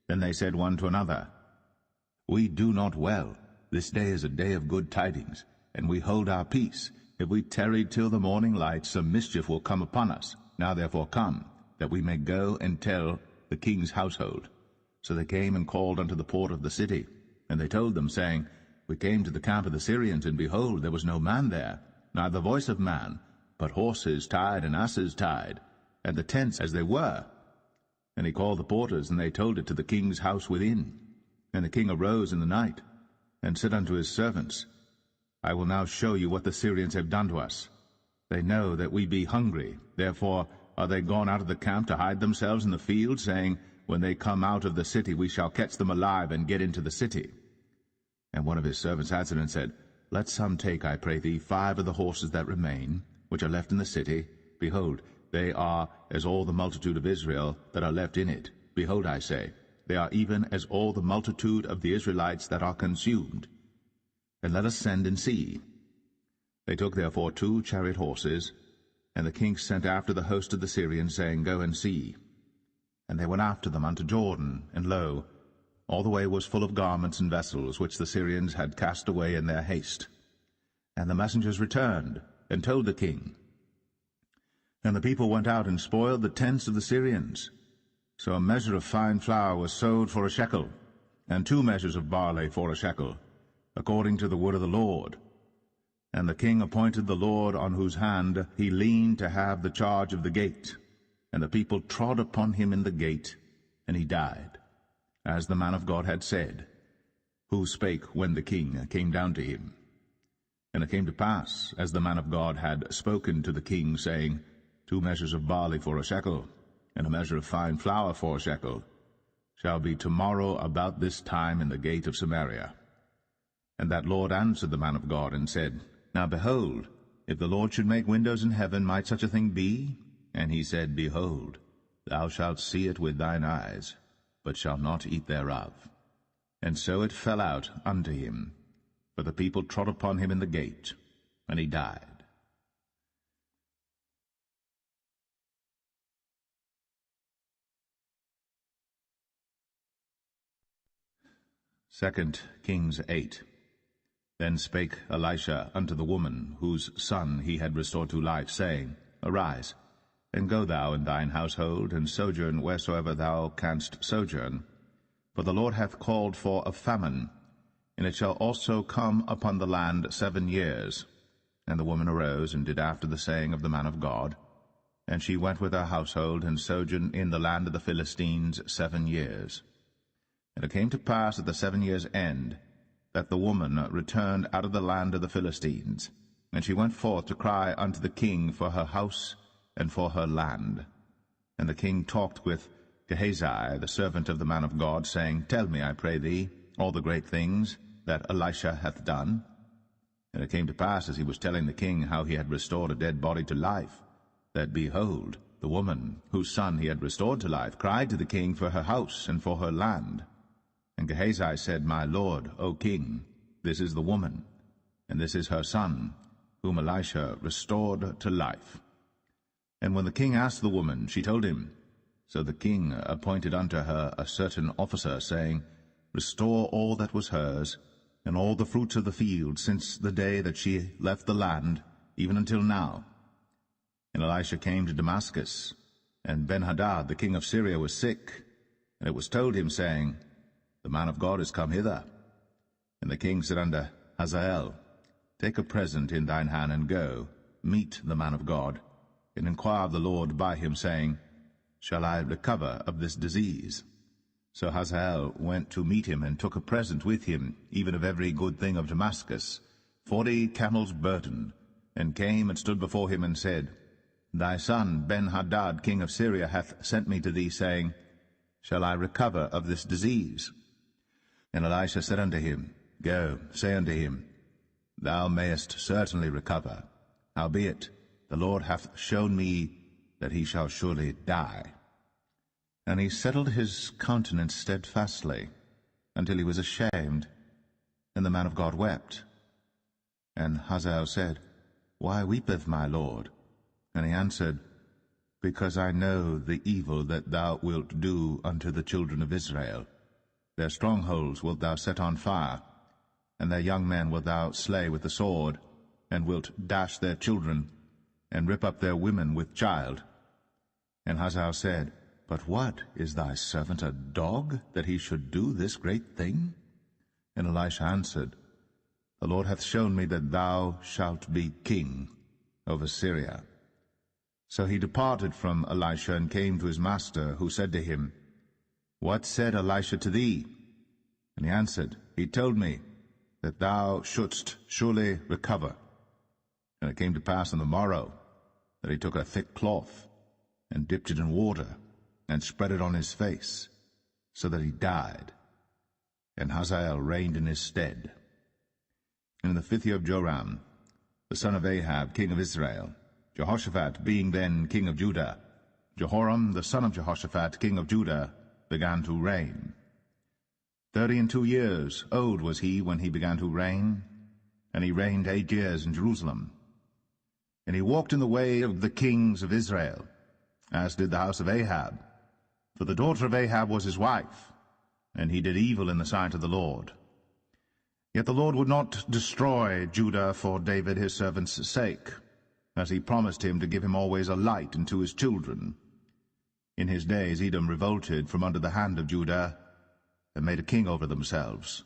Then they said one to another, We do not well. This day is a day of good tidings, and we hold our peace. If we tarry till the morning light, some mischief will come upon us. Now therefore come, that we may go and tell the king's household. So they came and called unto the port of the city. And they told them, saying, We came to the camp of the Syrians, and behold, there was no man there, neither voice of man, but horses tied and asses tied, and the tents as they were. And he called the porters, and they told it to the king's house within. And the king arose in the night, and said unto his servants, I will now show you what the Syrians have done to us. They know that we be hungry. Therefore are they gone out of the camp to hide themselves in the field, saying, When they come out of the city, we shall catch them alive, and get into the city. And one of his servants answered and said, Let some take, I pray thee, 5 of the horses that remain, which are left in the city. Behold, they are as all the multitude of Israel that are left in it. Behold, I say, They are even as all the multitude of the Israelites that are consumed. And let us send and see. They took therefore 2 chariot horses, and the king sent after the host of the Syrians, saying, Go and see. And they went after them unto Jordan, and lo, all the way was full of garments and vessels, which the Syrians had cast away in their haste. And the messengers returned, and told the king. And the people went out and spoiled the tents of the Syrians. So a measure of fine flour was sold for a shekel, and 2 measures of barley for a shekel, according to the word of the Lord. And the king appointed the Lord on whose hand he leaned to have the charge of the gate. And the people trod upon him in the gate, and he died, as the man of God had said, who spake when the king came down to him. And it came to pass, as the man of God had spoken to the king, saying, 2 measures of barley for a shekel, and a measure of fine flour for a shekel, shall be tomorrow about this time in the gate of Samaria. And that Lord answered the man of God, and said, Now behold, if the Lord should make windows in heaven, might such a thing be? And he said, Behold, thou shalt see it with thine eyes, but shalt not eat thereof. And so it fell out unto him, for the people trod upon him in the gate, and he died. Second Kings 8. Then spake Elisha unto the woman, whose son he had restored to life, saying, Arise, and go thou in thine household, and sojourn wheresoever thou canst sojourn. For the Lord hath called for a famine, and it shall also come upon the land 7 years. And the woman arose, and did after the saying of the man of God. And she went with her household, and sojourned in the land of the Philistines 7 years. And it came to pass at the 7 years' end, that the woman returned out of the land of the Philistines. And she went forth to cry unto the king for her house and for her land. And the king talked with Gehazi, the servant of the man of God, saying, Tell me, I pray thee, all the great things that Elisha hath done. And it came to pass, as he was telling the king how he had restored a dead body to life, that, behold, the woman, whose son he had restored to life, cried to the king for her house and for her land. And Gehazi said, My lord, O king, this is the woman, and this is her son, whom Elisha restored to life. And when the king asked the woman, she told him. So the king appointed unto her a certain officer, saying, Restore all that was hers, and all the fruits of the field, since the day that she left the land, even until now. And Elisha came to Damascus, and Ben-Hadad the king of Syria was sick. And it was told him, saying, The man of God is come hither. And the king said unto Hazael, Take a present in thine hand, and go, meet the man of God, and inquire of the Lord by him, saying, Shall I recover of this disease? So Hazael went to meet him, and took a present with him, even of every good thing of Damascus, 40 camels' burden, and came and stood before him, and said, Thy son Ben-Hadad king of Syria hath sent me to thee, saying, Shall I recover of this disease? And Elisha said unto him, Go, say unto him, Thou mayest certainly recover. Howbeit, the Lord hath shown me that he shall surely die. And he settled his countenance steadfastly, until he was ashamed, and the man of God wept. And Hazael said, Why weepeth my lord? And he answered, Because I know the evil that thou wilt do unto the children of Israel. Their strongholds wilt thou set on fire, and their young men wilt thou slay with the sword, and wilt dash their children, and rip up their women with child. And Hazael said, But what, is thy servant a dog, that he should do this great thing? And Elisha answered, The Lord hath shown me that thou shalt be king over Syria. So he departed from Elisha, and came to his master, who said to him, What said Elisha to thee? And he answered, He told me that thou shouldst surely recover. And it came to pass on the morrow that he took a thick cloth, and dipped it in water, and spread it on his face, so that he died. And Hazael reigned in his stead. And in the 5th year of Joram, the son of Ahab, king of Israel, Jehoshaphat being then king of Judah, Jehoram the son of Jehoshaphat, king of Judah, began to reign. 32 years old was he when he began to reign, and he reigned 8 years in Jerusalem. And he walked in the way of the kings of Israel, as did the house of Ahab. For the daughter of Ahab was his wife, and he did evil in the sight of the Lord. Yet the Lord would not destroy Judah for David his servant's sake, as he promised him to give him always a light unto his children. In his days Edom revolted from under the hand of Judah, and made a king over themselves.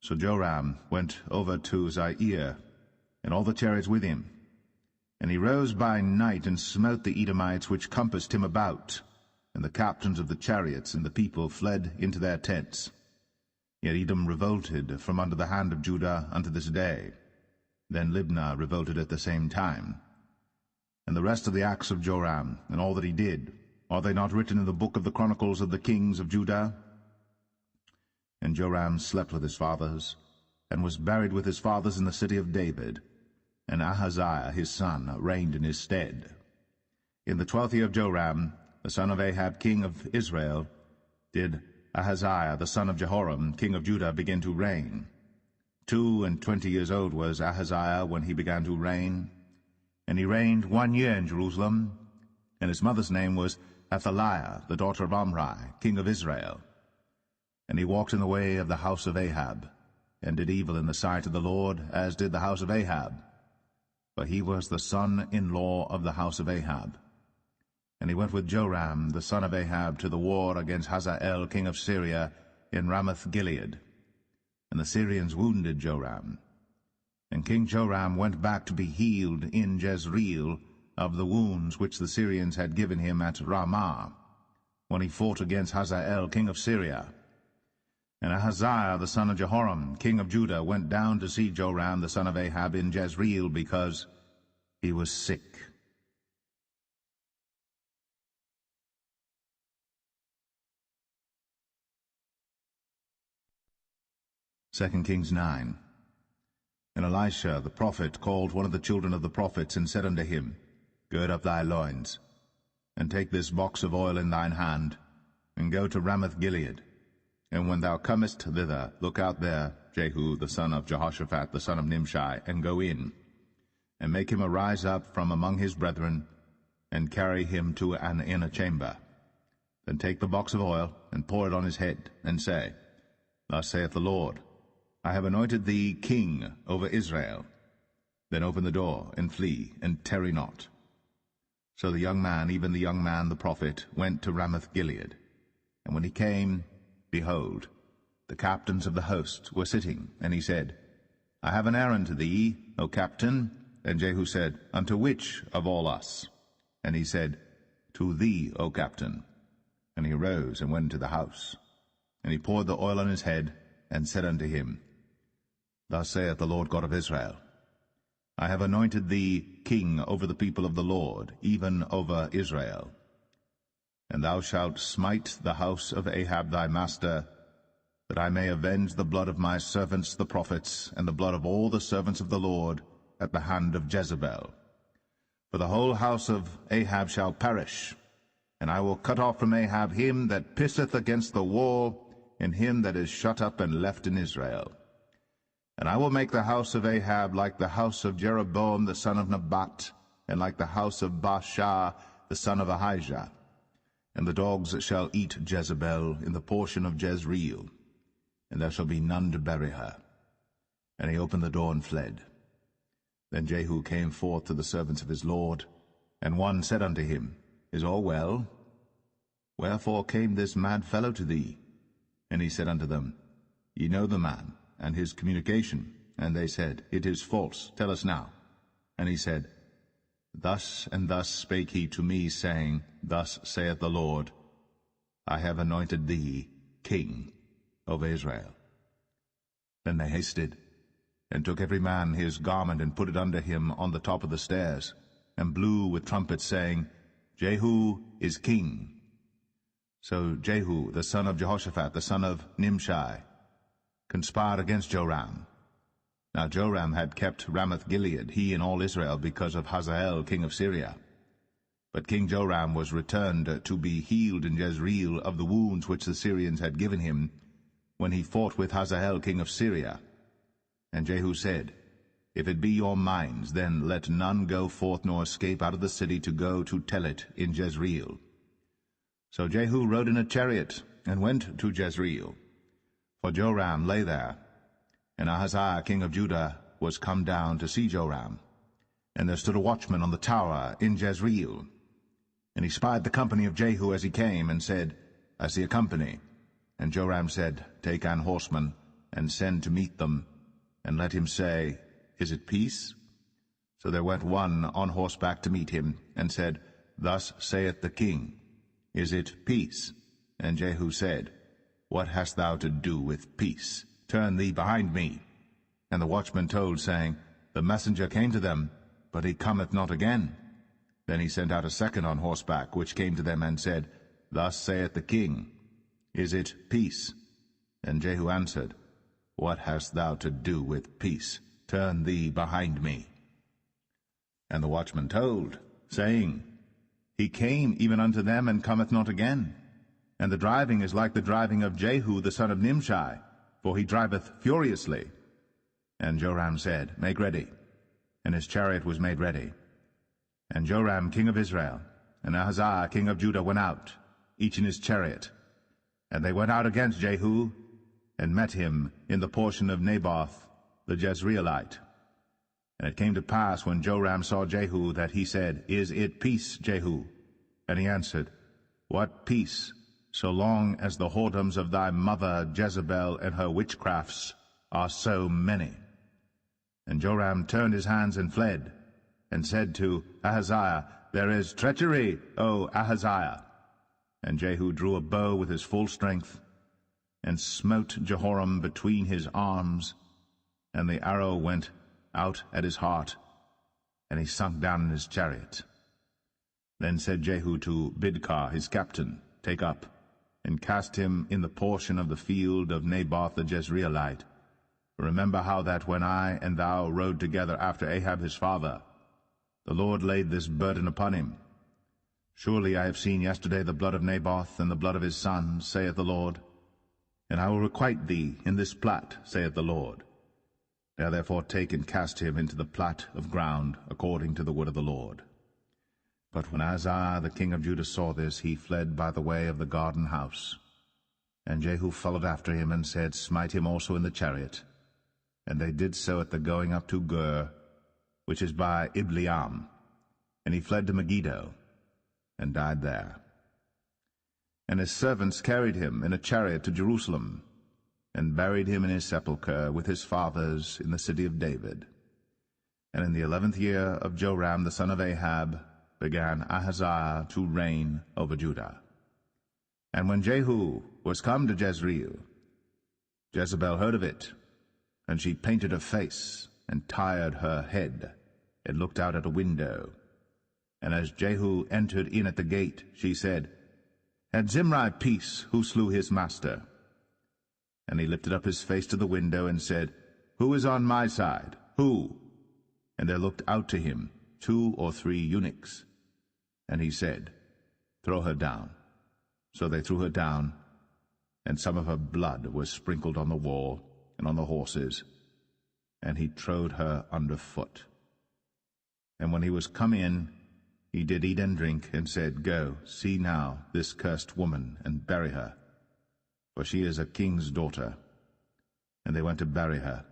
So Joram went over to Zair, and all the chariots with him. And he rose by night, and smote the Edomites which compassed him about, and the captains of the chariots and the people fled into their tents. Yet Edom revolted from under the hand of Judah unto this day. Then Libnah revolted at the same time. And the rest of the acts of Joram, and all that he did, are they not written in the book of the chronicles of the kings of Judah? And Joram slept with his fathers, and was buried with his fathers in the city of David, and Ahaziah his son reigned in his stead. In the 12th year of Joram, the son of Ahab king of Israel, did Ahaziah the son of Jehoram king of Judah begin to reign. 22 years old was Ahaziah when he began to reign, and he reigned 1 year in Jerusalem, and his mother's name was Athaliah, the daughter of Omri, king of Israel. And he walked in the way of the house of Ahab, and did evil in the sight of the Lord, as did the house of Ahab. For he was the son-in-law of the house of Ahab. And he went with Joram the son of Ahab to the war against Hazael king of Syria in Ramoth-Gilead. And the Syrians wounded Joram. And King Joram went back to be healed in Jezreel of the wounds which the Syrians had given him at Ramah, when he fought against Hazael king of Syria. And Ahaziah the son of Jehoram king of Judah went down to see Joram the son of Ahab in Jezreel, because he was sick. 2 Kings 9. And Elisha the prophet called one of the children of the prophets, and said unto him, Gird up thy loins, and take this box of oil in thine hand, and go to Ramoth-Gilead. And when thou comest thither, look out there Jehu the son of Jehoshaphat the son of Nimshi, and go in, and make him arise up from among his brethren, and carry him to an inner chamber. Then take the box of oil, and pour it on his head, and say, Thus saith the Lord, I have anointed thee king over Israel. Then open the door, and flee, and tarry not. So the young man, even the young man the prophet, went to Ramoth-Gilead. And when he came, behold, the captains of the host were sitting, and he said, I have an errand to thee, O captain. And Jehu said, Unto which of all us? And he said, To thee, O captain. And he arose and went into the house. And he poured the oil on his head, and said unto him, Thus saith the Lord God of Israel, I have anointed thee king over the people of the Lord, even over Israel. And thou shalt smite the house of Ahab thy master, that I may avenge the blood of my servants the prophets, and the blood of all the servants of the Lord, at the hand of Jezebel. For the whole house of Ahab shall perish, and I will cut off from Ahab him that pisseth against the wall, and him that is shut up and left in Israel. And I will make the house of Ahab like the house of Jeroboam the son of Nebat, and like the house of Baasha the son of Ahijah. And the dogs shall eat Jezebel in the portion of Jezreel, and there shall be none to bury her. And he opened the door and fled. Then Jehu came forth to the servants of his lord, and one said unto him, Is all well? Wherefore came this mad fellow to thee? And he said unto them, Ye know the man, and his communication. And they said, It is false, tell us now. And he said, Thus and thus spake he to me, saying, Thus saith the Lord, I have anointed thee king over Israel. Then they hasted, and took every man his garment, and put it under him on the top of the stairs, and blew with trumpets, saying, Jehu is king. So Jehu the son of Jehoshaphat the son of Nimshi conspired against Joram. Now Joram had kept Ramoth-Gilead, he and all Israel, because of Hazael king of Syria. But King Joram was returned to be healed in Jezreel of the wounds which the Syrians had given him, when he fought with Hazael king of Syria. And Jehu said, If it be your minds, then let none go forth nor escape out of the city to go to tell it in Jezreel. So Jehu rode in a chariot, and went to Jezreel. For Joram lay there, and Ahaziah king of Judah was come down to see Joram. And there stood a watchman on the tower in Jezreel. And he spied the company of Jehu as he came, and said, I see a company. And Joram said, Take an horseman, and send to meet them, and let him say, Is it peace? So there went one on horseback to meet him, and said, Thus saith the king, Is it peace? And Jehu said, What hast thou to do with peace? Turn thee behind me. And the watchman told, saying, The messenger came to them, but he cometh not again. Then he sent out a second on horseback, which came to them, and said, Thus saith the king, Is it peace? And Jehu answered, What hast thou to do with peace? Turn thee behind me. And the watchman told, saying, He came even unto them, and cometh not again. And the driving is like the driving of Jehu the son of Nimshi, for he driveth furiously. And Joram said, Make ready. And his chariot was made ready. And Joram king of Israel, and Ahaziah king of Judah went out, each in his chariot. And they went out against Jehu, and met him in the portion of Naboth the Jezreelite. And it came to pass, when Joram saw Jehu, that he said, Is it peace, Jehu? And he answered, What peace, so long as the whoredoms of thy mother Jezebel and her witchcrafts are so many? And Joram turned his hands and fled, and said to Ahaziah, There is treachery, O Ahaziah. And Jehu drew a bow with his full strength, and smote Jehoram between his arms, and the arrow went out at his heart, and he sunk down in his chariot. Then said Jehu to Bidkar his captain, Take up, and cast him in the portion of the field of Naboth the Jezreelite. Remember how that when I and thou rode together after Ahab his father, the Lord laid this burden upon him. Surely I have seen yesterday the blood of Naboth and the blood of his sons, saith the Lord. And I will requite thee in this plat, saith the Lord. Now therefore take and cast him into the plat of ground, according to the word of the Lord. But when Ahaziah the king of Judah saw this, he fled by the way of the garden house. And Jehu followed after him, and said, Smite him also in the chariot. And they did so at the going up to Gur, which is by Ibleam. And he fled to Megiddo, and died there. And his servants carried him in a chariot to Jerusalem, and buried him in his sepulchre with his fathers in the city of David. And in the 11th year of Joram the son of Ahab began Ahaziah to reign over Judah. And when Jehu was come to Jezreel, Jezebel heard of it, and she painted her face, and tired her head, and looked out at a window. And as Jehu entered in at the gate, she said, Had Zimri peace, who slew his master? And he lifted up his face to the window, and said, Who is on my side? Who? And there looked out to him 2 or 3 eunuchs. And he said, Throw her down. So they threw her down, and some of her blood was sprinkled on the wall and on the horses, and he trode her under foot. And when he was come in, he did eat and drink, and said, Go, see now this cursed woman, and bury her, for she is a king's daughter. And they went to bury her.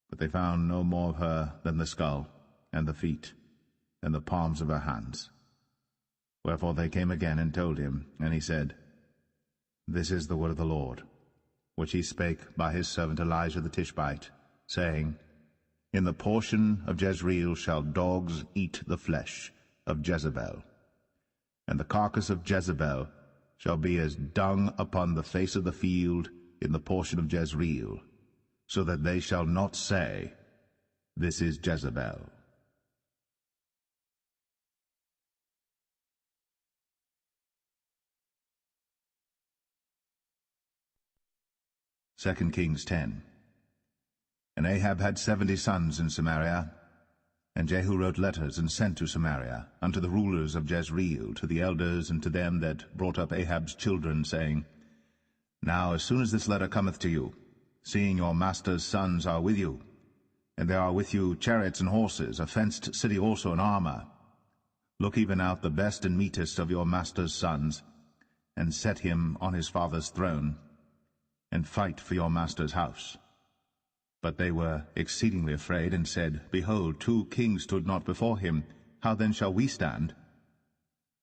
But they found no more of her than the skull, and the feet, and the palms of her hands. Wherefore they came again and told him, and he said, This is the word of the Lord, which he spake by his servant Elijah the Tishbite, saying, In the portion of Jezreel shall dogs eat the flesh of Jezebel, and the carcass of Jezebel shall be as dung upon the face of the field in the portion of Jezreel, so that they shall not say, This is Jezebel. Second Kings 10. And Ahab had 70 sons in Samaria, and Jehu wrote letters and sent to Samaria unto the rulers of Jezreel, to the elders, and to them that brought up Ahab's children, saying, Now as soon as this letter cometh to you, seeing your master's sons are with you, and there are with you chariots and horses, a fenced city also in armor, look even out the best and meetest of your master's sons, and set him on his father's throne, and fight for your master's house. But they were exceedingly afraid, and said, Behold, 2 kings stood not before him. How then shall we stand?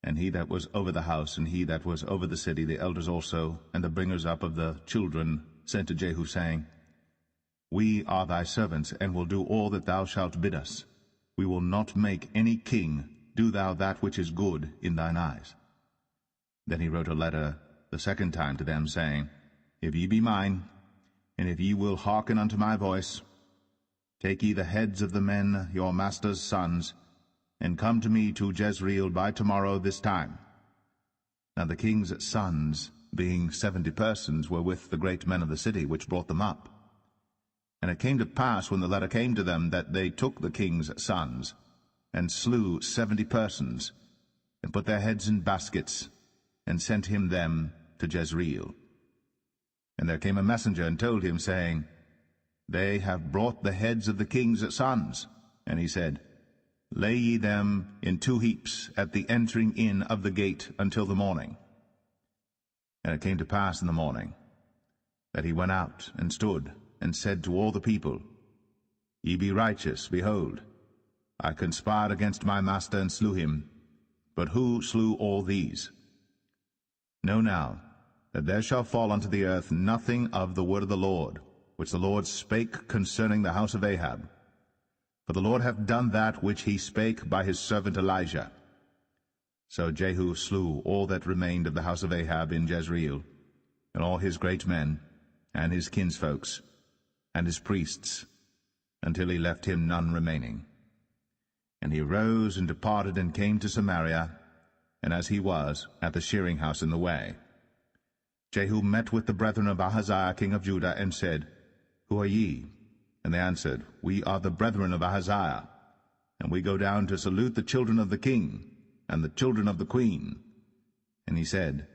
And he that was over the house, and he that was over the city, the elders also, and the bringers up of the children, sent to Jehu, saying, We are thy servants, and will do all that thou shalt bid us. We will not make any king. Do thou that which is good in thine eyes. Then he wrote a letter the second time to them, saying, If ye be mine, and if ye will hearken unto my voice, take ye the heads of the men your master's sons, and come to me to Jezreel by tomorrow this time. Now the king's sons, being 70 persons, were with the great men of the city, which brought them up. And it came to pass, when the letter came to them, that they took the king's sons, and slew 70 persons, and put their heads in baskets, and sent him them to Jezreel. And there came a messenger, and told him, saying, They have brought the heads of the king's sons. And he said, Lay ye them in 2 heaps at the entering in of the gate until the morning. And it came to pass in the morning that he went out and stood, and said to all the people, Ye be righteous, behold, I conspired against my master, and slew him. But who slew all these? Know now that there shall fall unto the earth nothing of the word of the Lord, which the Lord spake concerning the house of Ahab. For the Lord hath done that which he spake by his servant Elijah. So Jehu slew all that remained of the house of Ahab in Jezreel, and all his great men, and his kinsfolks, and his priests, until he left him none remaining. And he rose and departed, and came to Samaria, and as he was at the shearing house in the way, Jehu met with the brethren of Ahaziah king of Judah, and said, Who are ye? And they answered, We are the brethren of Ahaziah, and we go down to salute the children of the king, and the children of the queen. And he said,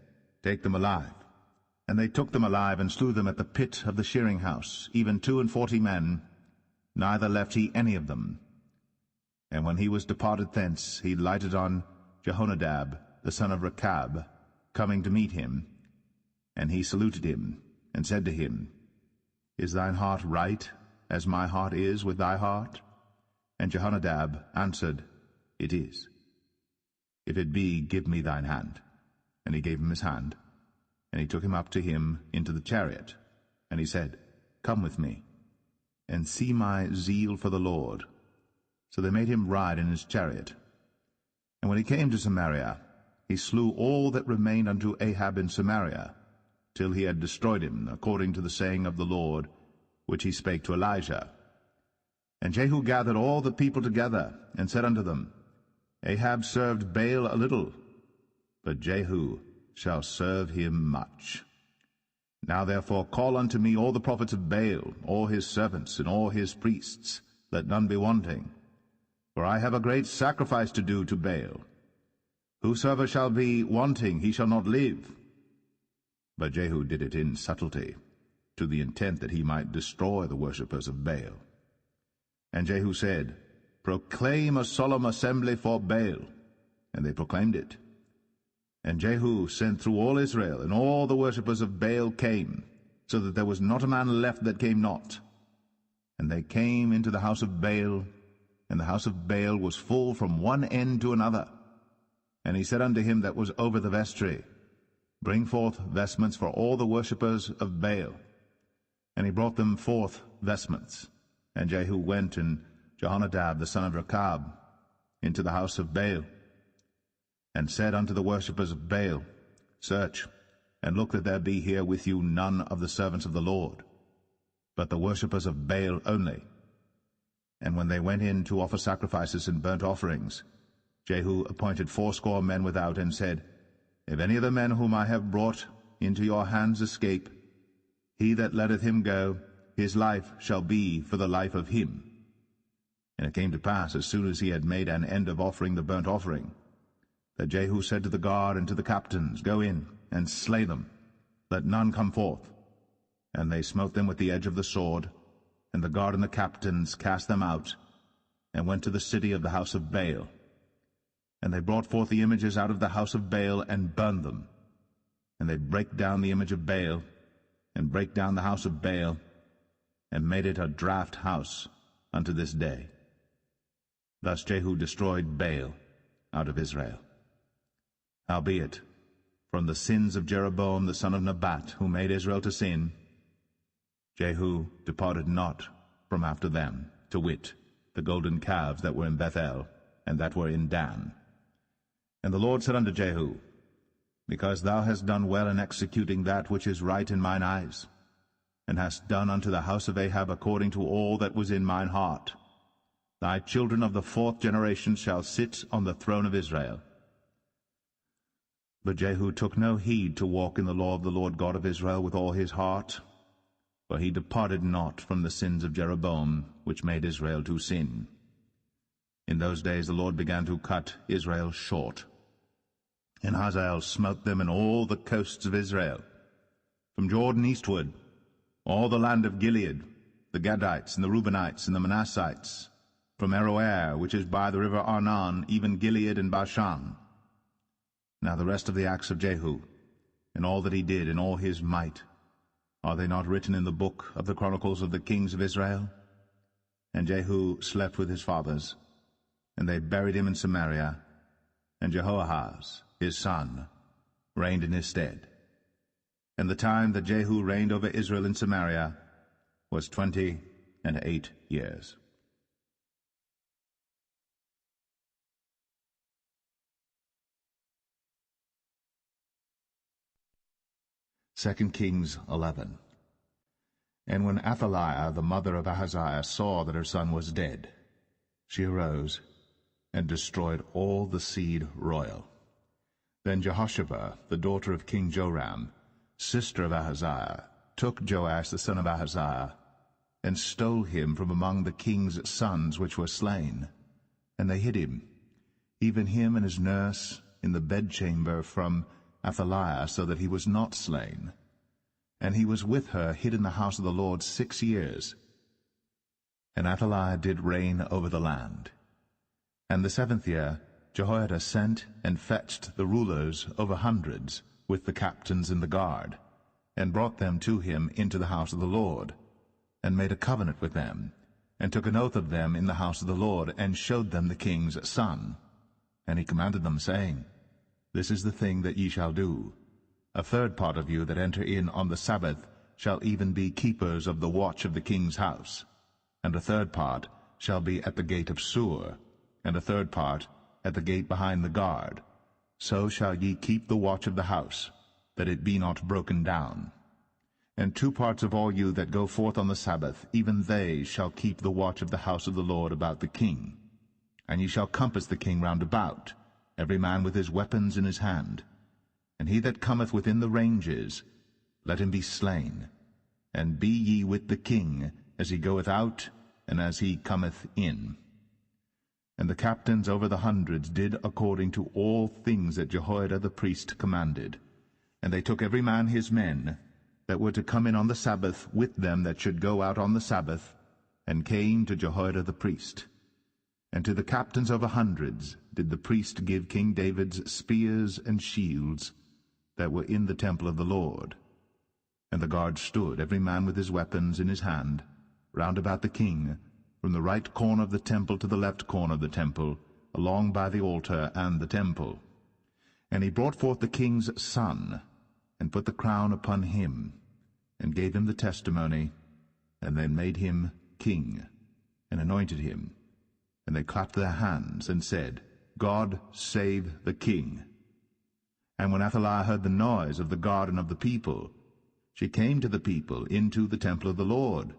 Take them alive. And they took them alive, and slew them at the pit of the shearing house, even 42 men, neither left he any of them. And when he was departed thence, he lighted on Jehonadab, the son of Rechab, coming to meet him. And he saluted him, and said to him, Is thine heart right, as my heart is with thy heart? And Jehonadab answered, It is. If it be, give me thine hand. And he gave him his hand. And he took him up to him into the chariot. And he said, Come with me, and see my zeal for the Lord. So they made him ride in his chariot. And when he came to Samaria, he slew all that remained unto Ahab in Samaria, till he had destroyed him, according to the saying of the Lord, which he spake to Elijah. And Jehu gathered all the people together, and said unto them, Ahab served Baal a little, but Jehu shall serve him much. Now therefore call unto me all the prophets of Baal, all his servants, and all his priests, let none be wanting. For I have a great sacrifice to do to Baal. Whosoever shall be wanting, he shall not live. But Jehu did it in subtlety, to the intent that he might destroy the worshippers of Baal. And Jehu said, Proclaim a solemn assembly for Baal. And they proclaimed it. And Jehu sent through all Israel, and all the worshippers of Baal came, so that there was not a man left that came not. And they came into the house of Baal, and the house of Baal was full from one end to another. And he said unto him that was over the vestry, Bring forth vestments for all the worshippers of Baal. And he brought them forth vestments. And Jehu went, and Jehonadab the son of Rechab, into the house of Baal, and said unto the worshippers of Baal, Search, and look that there be here with you none of the servants of the Lord, but the worshippers of Baal only. And when they went in to offer sacrifices and burnt offerings, Jehu appointed 80 men without, and said, If any of the men whom I have brought into your hands escape, he that letteth him go, his life shall be for the life of him. And it came to pass, as soon as he had made an end of offering the burnt offering, that Jehu said to the guard and to the captains, Go in, and slay them. let none come forth. And they smote them with the edge of the sword, and the guard and the captains cast them out, and went to the city of the house of Baal. And they brought forth the images out of the house of Baal, and burned them. And they brake down the image of Baal, and brake down the house of Baal, and made it a draught house unto this day. Thus Jehu destroyed Baal out of Israel. Howbeit, from the sins of Jeroboam the son of Nebat, who made Israel to sin, Jehu departed not from after them, to wit, the golden calves that were in Bethel, and that were in Dan. And the Lord said unto Jehu, Because thou hast done well in executing that which is right in mine eyes, and hast done unto the house of Ahab according to all that was in mine heart, thy children of the 4th generation shall sit on the throne of Israel. But Jehu took no heed to walk in the law of the Lord God of Israel with all his heart, for he departed not from the sins of Jeroboam, which made Israel to sin. In those days the Lord began to cut Israel short, and Hazael smote them in all the coasts of Israel, from Jordan eastward, all the land of Gilead, the Gadites, and the Reubenites, and the Manassites, from Aroer, which is by the river Arnon, even Gilead and Bashan. Now the rest of the acts of Jehu, and all that he did, and all his might, are they not written in the book of the chronicles of the kings of Israel? And Jehu slept with his fathers, and they buried him in Samaria, and Jehoahaz, his son, reigned in his stead. And the time that Jehu reigned over Israel in Samaria was 28 years. Second Kings 11. And when Athaliah, the mother of Ahaziah, saw that her son was dead, she arose and destroyed all the seed royal. Then Jehoshaphat, the daughter of King Joram, sister of Ahaziah, took Joash the son of Ahaziah, and stole him from among the king's sons which were slain. And they hid him, even him and his nurse, in the bedchamber from Athaliah, so that he was not slain. And he was with her hid in the house of the Lord 6 years. And Athaliah did reign over the land. And the 7th year Jehoiada sent and fetched the rulers over hundreds, with the captains and the guard, and brought them to him into the house of the Lord, and made a covenant with them, and took an oath of them in the house of the Lord, and showed them the king's son. And he commanded them, saying, This is the thing that ye shall do. 1/3 part of you that enter in on the Sabbath shall even be keepers of the watch of the king's house, and 1/3 part shall be at the gate of Sur, and 1/3 part at the gate behind the guard. So shall ye keep the watch of the house, that it be not broken down. And 2 parts of all you that go forth on the Sabbath, even they shall keep the watch of the house of the Lord about the king. And ye shall compass the king round about, every man with his weapons in his hand. And he that cometh within the ranges, let him be slain. And be ye with the king, as he goeth out, and as he cometh in. And the captains over the hundreds did according to all things that Jehoiada the priest commanded. And they took every man his men, that were to come in on the Sabbath, with them that should go out on the Sabbath, and came to Jehoiada the priest. And to the captains over hundreds did the priest give King David's spears and shields, that were in the temple of the Lord. And the guard stood, every man with his weapons in his hand, round about the king, from the right corner of the temple to the left corner of the temple, along by the altar and the temple. And he brought forth the king's son, and put the crown upon him, and gave him the testimony, and then made him king, and anointed him. And they clapped their hands, and said, God save the king. And when Athaliah heard the noise of the guard and of the people, she came to the people into the temple of the Lord.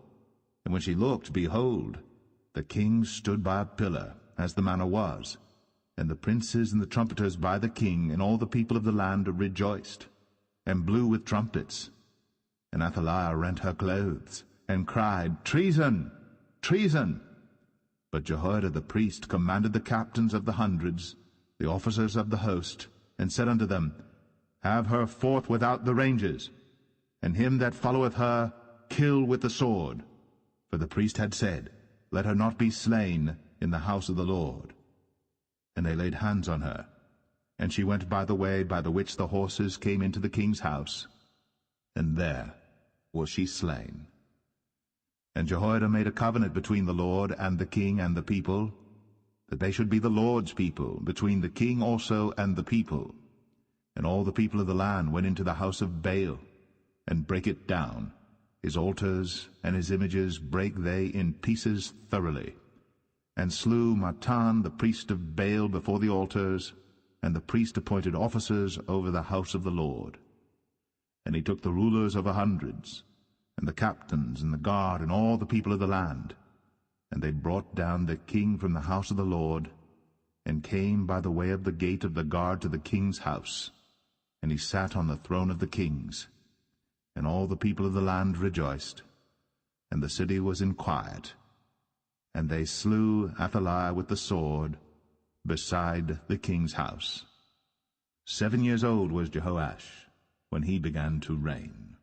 And when she looked, behold, the king stood by a pillar, as the manner was, and the princes and the trumpeters by the king, and all the people of the land rejoiced, and blew with trumpets. And Athaliah rent her clothes, and cried, Treason! Treason! But Jehoiada the priest commanded the captains of the hundreds, the officers of the host, and said unto them, Have her forth without the ranges, and him that followeth her kill with the sword. For the priest had said, Let her not be slain in the house of the Lord. And they laid hands on her, and she went by the way by the which the horses came into the king's house, and there was she slain. And Jehoiada made a covenant between the Lord and the king and the people, that they should be the Lord's people, between the king also and the people. And all the people of the land went into the house of Baal, and brake it down. His altars and his images brake they in pieces thoroughly, and slew Mattan the priest of Baal before the altars, and the priest appointed officers over the house of the Lord. And he took the rulers of 100s, and the captains, and the guard, and all the people of the land, and they brought down the king from the house of the Lord, and came by the way of the gate of the guard to the king's house, and he sat on the throne of the kings. And all the people of the land rejoiced, and the city was in quiet. And they slew Athaliah with the sword beside the king's house. 7 years old was Jehoash when he began to reign.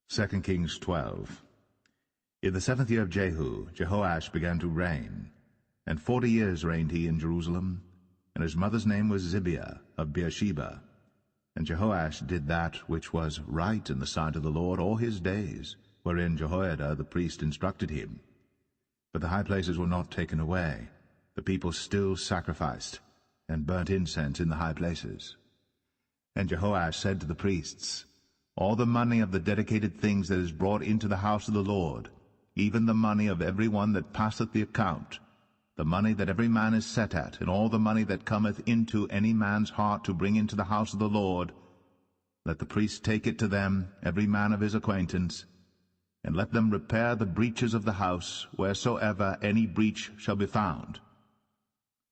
2 Kings 12. In the 7th year of Jehu, Jehoash began to reign, and 40 years reigned he in Jerusalem, and his mother's name was Zibiah of Beersheba. And Jehoash did that which was right in the sight of the Lord all his days, wherein Jehoiada the priest instructed him. But the high places were not taken away. The people still sacrificed, and burnt incense in the high places. And Jehoash said to the priests, All the money of the dedicated things that is brought into the house of the Lord, even the money of every one that passeth the account, the money that every man is set at, and all the money that cometh into any man's heart to bring into the house of the Lord, let the priest take it to them, every man of his acquaintance, and let them repair the breaches of the house, wheresoever any breach shall be found.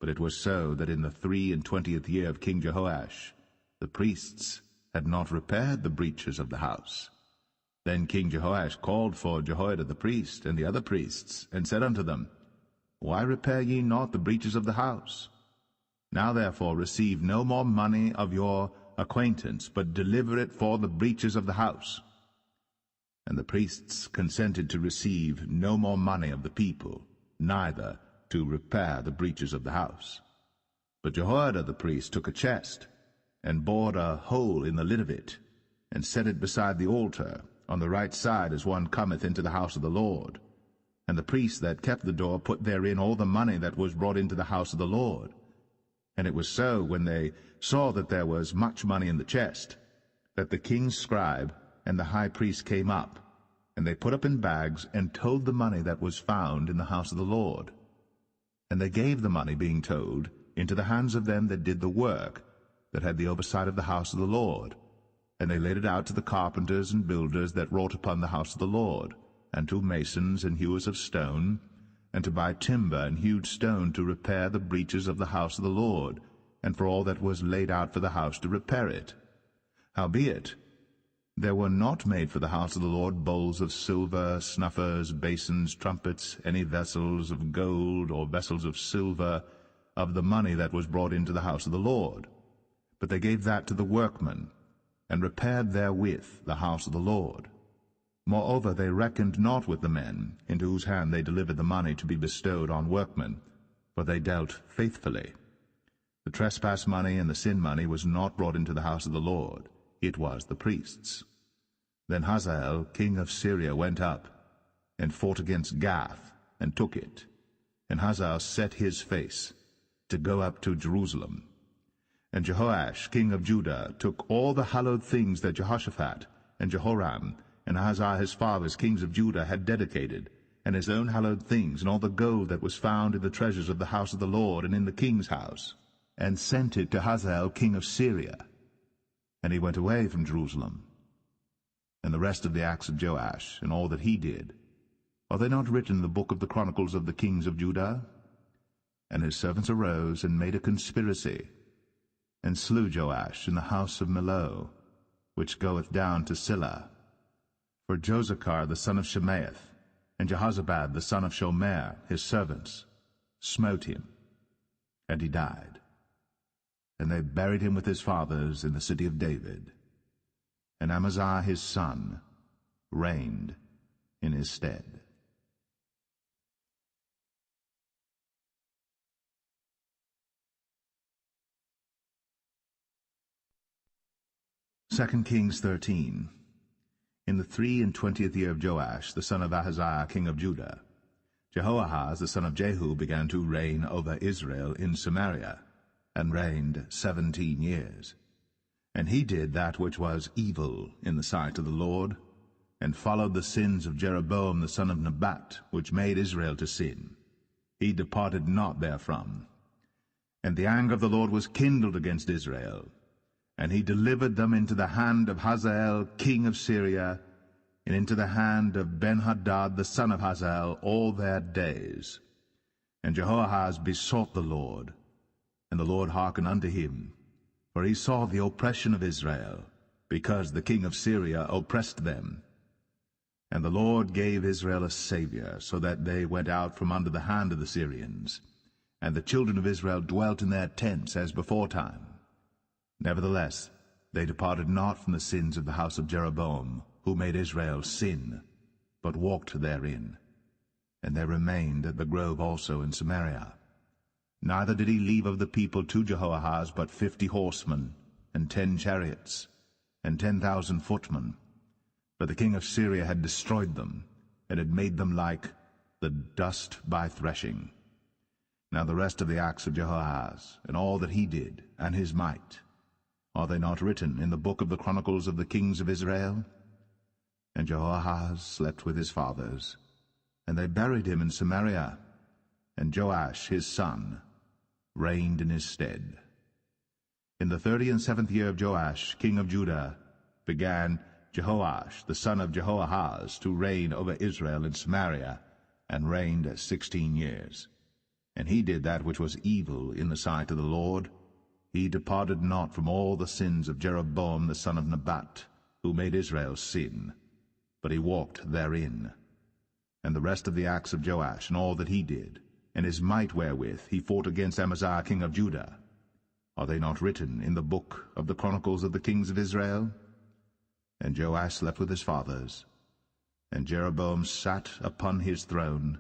But it was so that in the 23 year of King Jehoash, the priests had not repaired the breaches of the house. Then King Jehoash called for Jehoiada the priest and the other priests, and said unto them, Why repair ye not the breaches of the house? Now therefore receive no more money of your acquaintance, but deliver it for the breaches of the house. And the priests consented to receive no more money of the people, neither to repair the breaches of the house. But Jehoiada the priest took a chest, and bored a hole in the lid of it, and set it beside the altar, on the right side as one cometh into the house of the Lord. And the priests that kept the door put therein all the money that was brought into the house of the Lord. And it was so, when they saw that there was much money in the chest, that the king's scribe and the high priest came up, and they put up in bags, and told the money that was found in the house of the Lord. And they gave the money, being told, into the hands of them that did the work, that had the oversight of the house of the Lord. And they laid it out to the carpenters and builders that wrought upon the house of the Lord, and to masons and hewers of stone, and to buy timber and hewed stone to repair the breaches of the house of the Lord, and for all that was laid out for the house to repair it. Howbeit, there were not made for the house of the Lord bowls of silver, snuffers, basins, trumpets, any vessels of gold, or vessels of silver, of the money that was brought into the house of the Lord. But they gave that to the workmen, and repaired therewith the house of the Lord. Moreover, they reckoned not with the men, into whose hand they delivered the money to be bestowed on workmen, for they dealt faithfully. The trespass money and the sin money was not brought into the house of the Lord, it was the priests. Then Hazael king of Syria went up, and fought against Gath, and took it. And Hazael set his face to go up to Jerusalem. And Jehoash king of Judah took all the hallowed things that Jehoshaphat and Jehoram and Ahaziah his fathers kings of Judah had dedicated, and his own hallowed things, and all the gold that was found in the treasures of the house of the Lord and in the king's house, and sent it to Hazael king of Syria. And he went away from Jerusalem. And the rest of the acts of Joash, and all that he did, are they not written in the book of the chronicles of the kings of Judah? And his servants arose and made a conspiracy, and slew Joash in the house of Millo, which goeth down to Silla. For Josachar the son of Shemaeth, and Jehozabad the son of Shomer, his servants, smote him, and he died. And they buried him with his fathers in the city of David. And Amaziah his son reigned in his stead. 2 Kings 13. In the 23rd year of Joash, the son of Ahaziah, king of Judah, Jehoahaz, the son of Jehu, began to reign over Israel in Samaria, and reigned 17 years. And he did that which was evil in the sight of the Lord, and followed the sins of Jeroboam the son of Nebat, which made Israel to sin. He departed not therefrom. And the anger of the Lord was kindled against Israel, and he delivered them into the hand of Hazael king of Syria, and into the hand of Benhadad the son of Hazael all their days. And Jehoahaz besought the Lord, and the Lord hearkened unto him, for he saw the oppression of Israel, because the king of Syria oppressed them. And the Lord gave Israel a Saviour, so that they went out from under the hand of the Syrians, and the children of Israel dwelt in their tents as beforetime. Nevertheless, they departed not from the sins of the house of Jeroboam, who made Israel sin, but walked therein. And they remained at the grove also in Samaria. Neither did he leave of the people to Jehoahaz but 50 horsemen, and 10 chariots, and 10,000 footmen. But the king of Syria had destroyed them, and had made them like the dust by threshing. Now the rest of the acts of Jehoahaz, and all that he did, and his might, are they not written in the book of the chronicles of the kings of Israel? And Jehoahaz slept with his fathers, and they buried him in Samaria, and Joash his son reigned in his stead. In the 37th year of Joash king of Judah began Jehoash the son of Jehoahaz to reign over Israel in Samaria, and reigned 16 years. And he did that which was evil in the sight of the Lord. He departed not from all the sins of Jeroboam the son of Nebat, who made Israel sin, but he walked therein. And the rest of the acts of Joash, and all that he did, and his might wherewith he fought against Amaziah king of Judah, are they not written in the book of the chronicles of the kings of Israel? And Joash slept with his fathers, and Jeroboam sat upon his throne,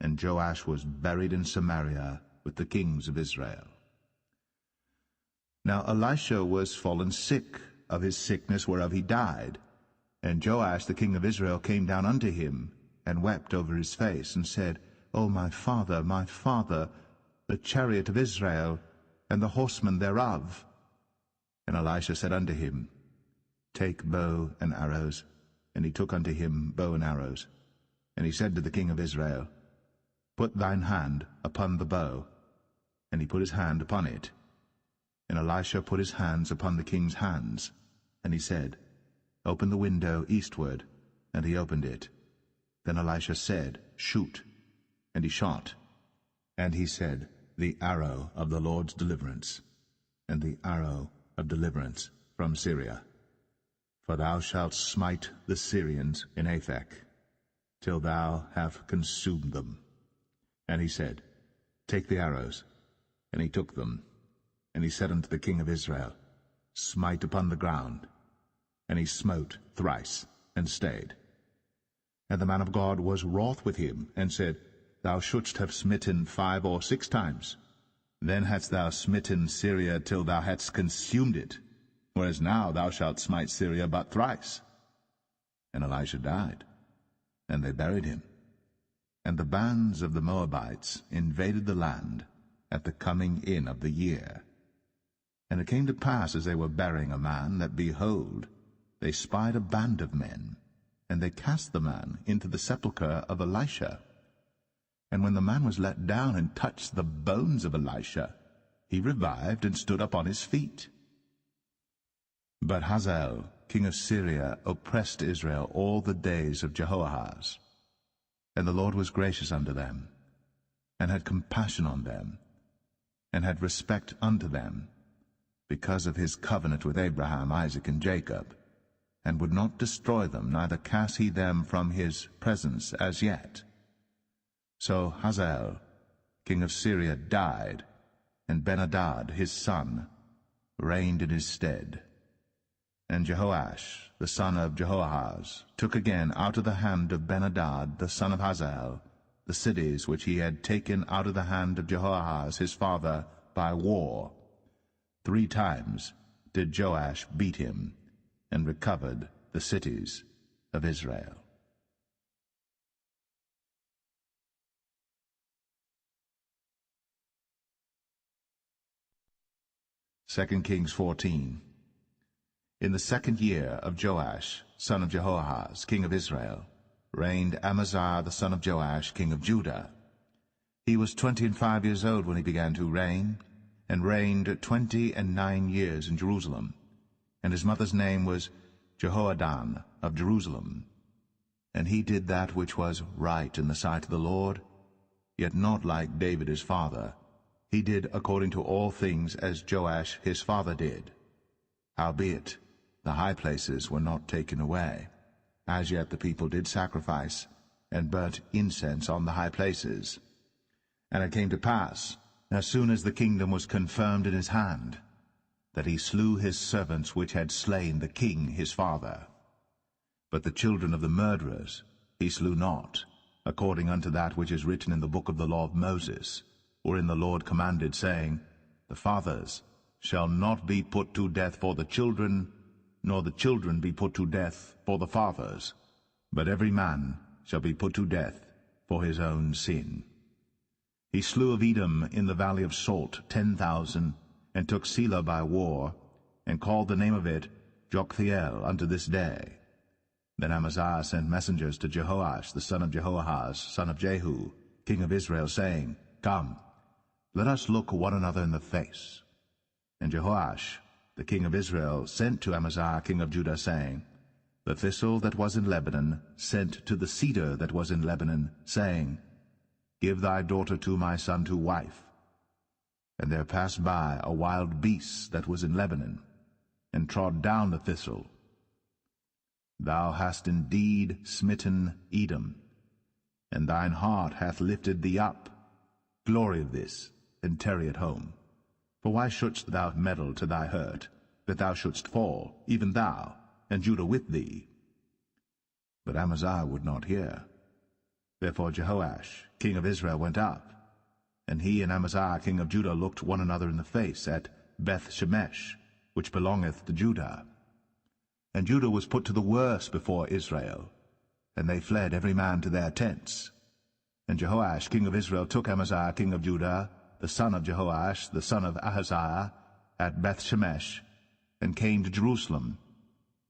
and Joash was buried in Samaria with the kings of Israel. Now Elisha was fallen sick of his sickness whereof he died. And Joash the king of Israel came down unto him, and wept over his face, and said, O my father, the chariot of Israel, and the horsemen thereof. And Elisha said unto him, Take bow and arrows. And he took unto him bow and arrows. And he said to the king of Israel, Put thine hand upon the bow. And he put his hand upon it. And Elisha put his hands upon the king's hands. And he said, Open the window eastward. And he opened it. Then Elisha said, Shoot. And he shot. And he said, The arrow of the Lord's deliverance, and the arrow of deliverance from Syria. For thou shalt smite the Syrians in Aphek, till thou have consumed them. And he said, Take the arrows. And he took them. And he said unto the king of Israel, Smite upon the ground. And he smote thrice, and stayed. And the man of God was wroth with him, and said, Thou shouldst have smitten 5 or 6 times. Then hadst thou smitten Syria till thou hadst consumed it, whereas now thou shalt smite Syria but thrice. And Elisha died, and they buried him. And the bands of the Moabites invaded the land at the coming in of the year. And it came to pass, as they were burying a man, that, behold, they spied a band of men, and they cast the man into the sepulchre of Elisha. And when the man was let down and touched the bones of Elisha, he revived and stood up on his feet. But Hazael, king of Syria, oppressed Israel all the days of Jehoahaz. And the Lord was gracious unto them, and had compassion on them, and had respect unto them, because of his covenant with Abraham, Isaac, and Jacob, and would not destroy them, neither cast he them from his presence as yet. So Hazael, king of Syria, died, and Ben-Hadad his son reigned in his stead. And Jehoash the son of Jehoahaz took again out of the hand of Ben-Hadad the son of Hazael the cities which he had taken out of the hand of Jehoahaz his father by war. 3 times did Joash beat him, and recovered the cities of Israel. 2 Kings 14. In the 2nd year of Joash, son of Jehoahaz, king of Israel, reigned Amaziah the son of Joash, king of Judah. He was 25 years old when he began to reign, and reigned 29 years in Jerusalem. And his mother's name was Jehoadan of Jerusalem. And he did that which was right in the sight of the Lord, yet not like David his father. He did according to all things as Joash his father did. Howbeit, the high places were not taken away. As yet the people did sacrifice, and burnt incense on the high places. And it came to pass, as soon as the kingdom was confirmed in his hand, that he slew his servants which had slain the king his father. But the children of the murderers he slew not, according unto that which is written in the book of the law of Moses, wherein the Lord commanded, saying, The fathers shall not be put to death for the children, nor the children be put to death for the fathers, but every man shall be put to death for his own sin. He slew of Edom in the valley of Salt 10,000, and took Selah by war, and called the name of it Joktheel unto this day. Then Amaziah sent messengers to Jehoash the son of Jehoahaz, son of Jehu, king of Israel, saying, Come, let us look one another in the face. And Jehoash the king of Israel sent to Amaziah king of Judah, saying, The thistle that was in Lebanon sent to the cedar that was in Lebanon, saying, Give thy daughter to my son to wife. And there passed by a wild beast that was in Lebanon, and trod down the thistle. Thou hast indeed smitten Edom, and thine heart hath lifted thee up. Glory of this, and tarry at home. For why shouldst thou meddle to thy hurt, that thou shouldst fall, even thou, and Judah with thee? But Amaziah would not hear. Therefore Jehoash king of Israel went up, and he and Amaziah king of Judah looked one another in the face at Beth-shemesh, which belongeth to Judah. And Judah was put to the worse before Israel, and they fled every man to their tents. And Jehoash king of Israel took Amaziah king of Judah, the son of Jehoash, the son of Ahaziah, at Beth-shemesh, and came to Jerusalem,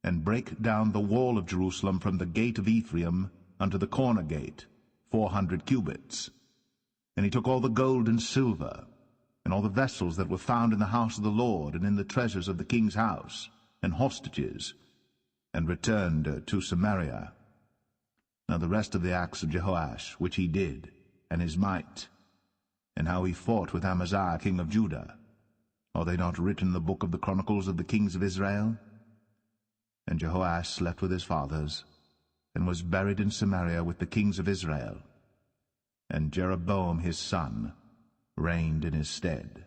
and brake down the wall of Jerusalem from the gate of Ephraim unto the corner gate, 400 cubits. And he took all the gold and silver, and all the vessels that were found in the house of the Lord, and in the treasures of the king's house, and hostages, and returned to Samaria. Now the rest of the acts of Jehoash, which he did, and his might, and how he fought with Amaziah king of Judah, are they not written in the book of the chronicles of the kings of Israel? And Jehoash slept with his fathers, and was buried in Samaria with the kings of Israel. And Jeroboam his son reigned in his stead.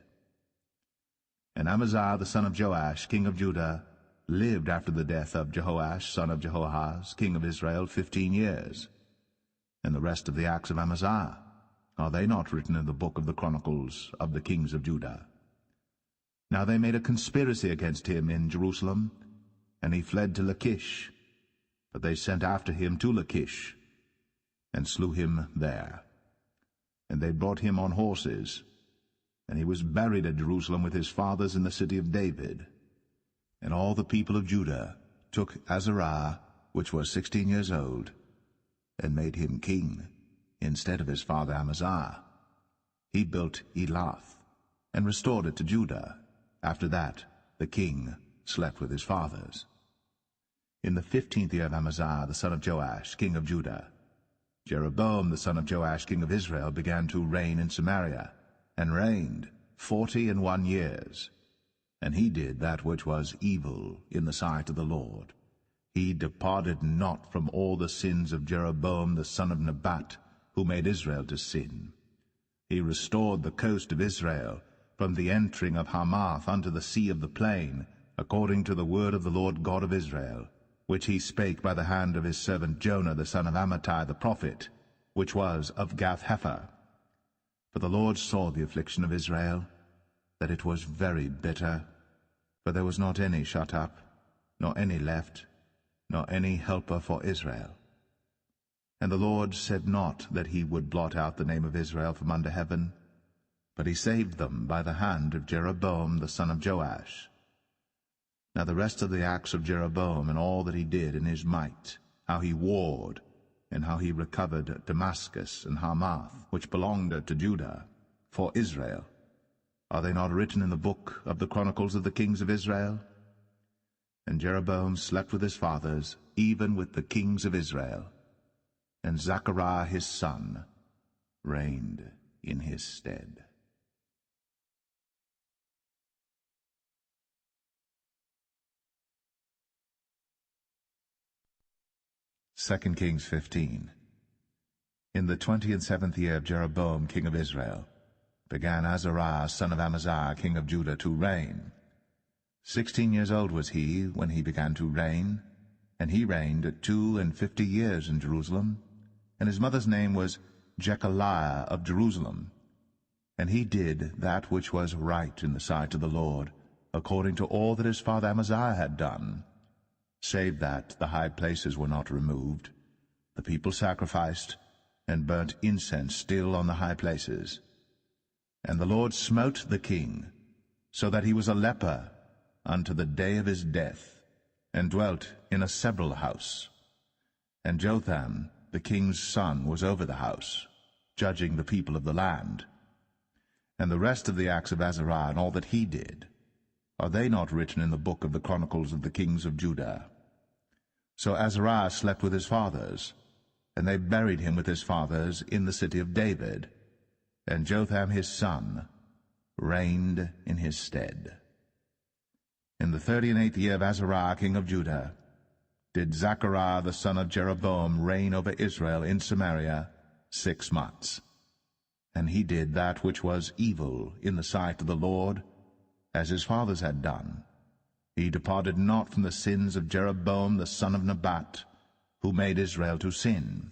And Amaziah the son of Joash king of Judah lived after the death of Jehoash son of Jehoahaz king of Israel 15 years. And the rest of the acts of Amaziah, are they not written in the book of the chronicles of the kings of Judah? Now they made a conspiracy against him in Jerusalem, and he fled to Lachish. But they sent after him to Lachish, and slew him there. And they brought him on horses, and he was buried at Jerusalem with his fathers in the city of David. And all the people of Judah took Azariah, which was 16 years old, and made him king instead of his father Amaziah. He built Elath, and restored it to Judah. After that the king slept with his fathers. In the 15th year of Amaziah the son of Joash king of Judah, Jeroboam the son of Joash king of Israel began to reign in Samaria, and reigned 41 years. And he did that which was evil in the sight of the Lord. He departed not from all the sins of Jeroboam the son of Nebat, who made Israel to sin. He restored the coast of Israel from the entering of Hamath unto the sea of the plain, according to the word of the Lord God of Israel, which he spake by the hand of his servant Jonah the son of Amittai the prophet, which was of Gath-hepher. For the Lord saw the affliction of Israel, that it was very bitter, for there was not any shut up, nor any left, nor any helper for Israel. And the Lord said not that he would blot out the name of Israel from under heaven, but he saved them by the hand of Jeroboam the son of Joash. Now the rest of the acts of Jeroboam, and all that he did in his might, how he warred, and how he recovered Damascus and Hamath, which belonged to Judah, for Israel, are they not written in the book of the chronicles of the kings of Israel? And Jeroboam slept with his fathers, even with the kings of Israel, and Zechariah his son reigned in his stead. 2 Kings 15. In the 27th year of Jeroboam king of Israel, began Azariah son of Amaziah king of Judah to reign. 16 years old was he when he began to reign, and he reigned 52 years in Jerusalem, and his mother's name was Jechaliah of Jerusalem. And he did that which was right in the sight of the Lord, according to all that his father Amaziah had done, save that the high places were not removed. The people sacrificed, and burnt incense still on the high places. And the Lord smote the king, so that he was a leper unto the day of his death, and dwelt in a several house. And Jotham the king's son was over the house, judging the people of the land. And the rest of the acts of Azariah, and all that he did, are they not written in the book of the chronicles of the kings of Judah? So Azariah slept with his fathers, and they buried him with his fathers in the city of David, and Jotham his son reigned in his stead. In the 38th year of Azariah king of Judah did Zechariah the son of Jeroboam reign over Israel in Samaria 6 months. And he did that which was evil in the sight of the Lord, as his fathers had done. He departed not from the sins of Jeroboam the son of Nebat, who made Israel to sin.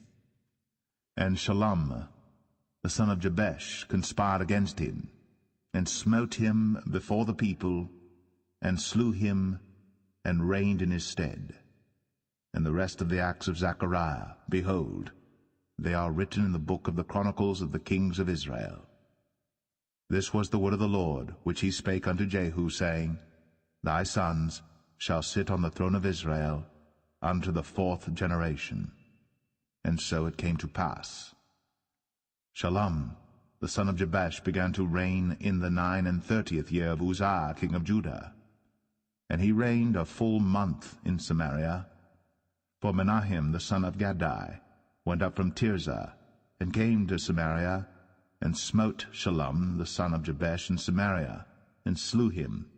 And Shallum the son of Jabesh conspired against him, and smote him before the people, and slew him, and reigned in his stead. And the rest of the acts of Zechariah, behold, they are written in the book of the chronicles of the kings of Israel. This was the word of the Lord, which he spake unto Jehu, saying, Thy sons shall sit on the throne of Israel unto the 4th generation. And so it came to pass. Shallum the son of Jabesh began to reign in the 39th year of Uzziah king of Judah. And he reigned a full month in Samaria. For Menahem the son of Gadai went up from Tirzah, and came to Samaria, and smote Shallum the son of Jabesh in Samaria, and slew him,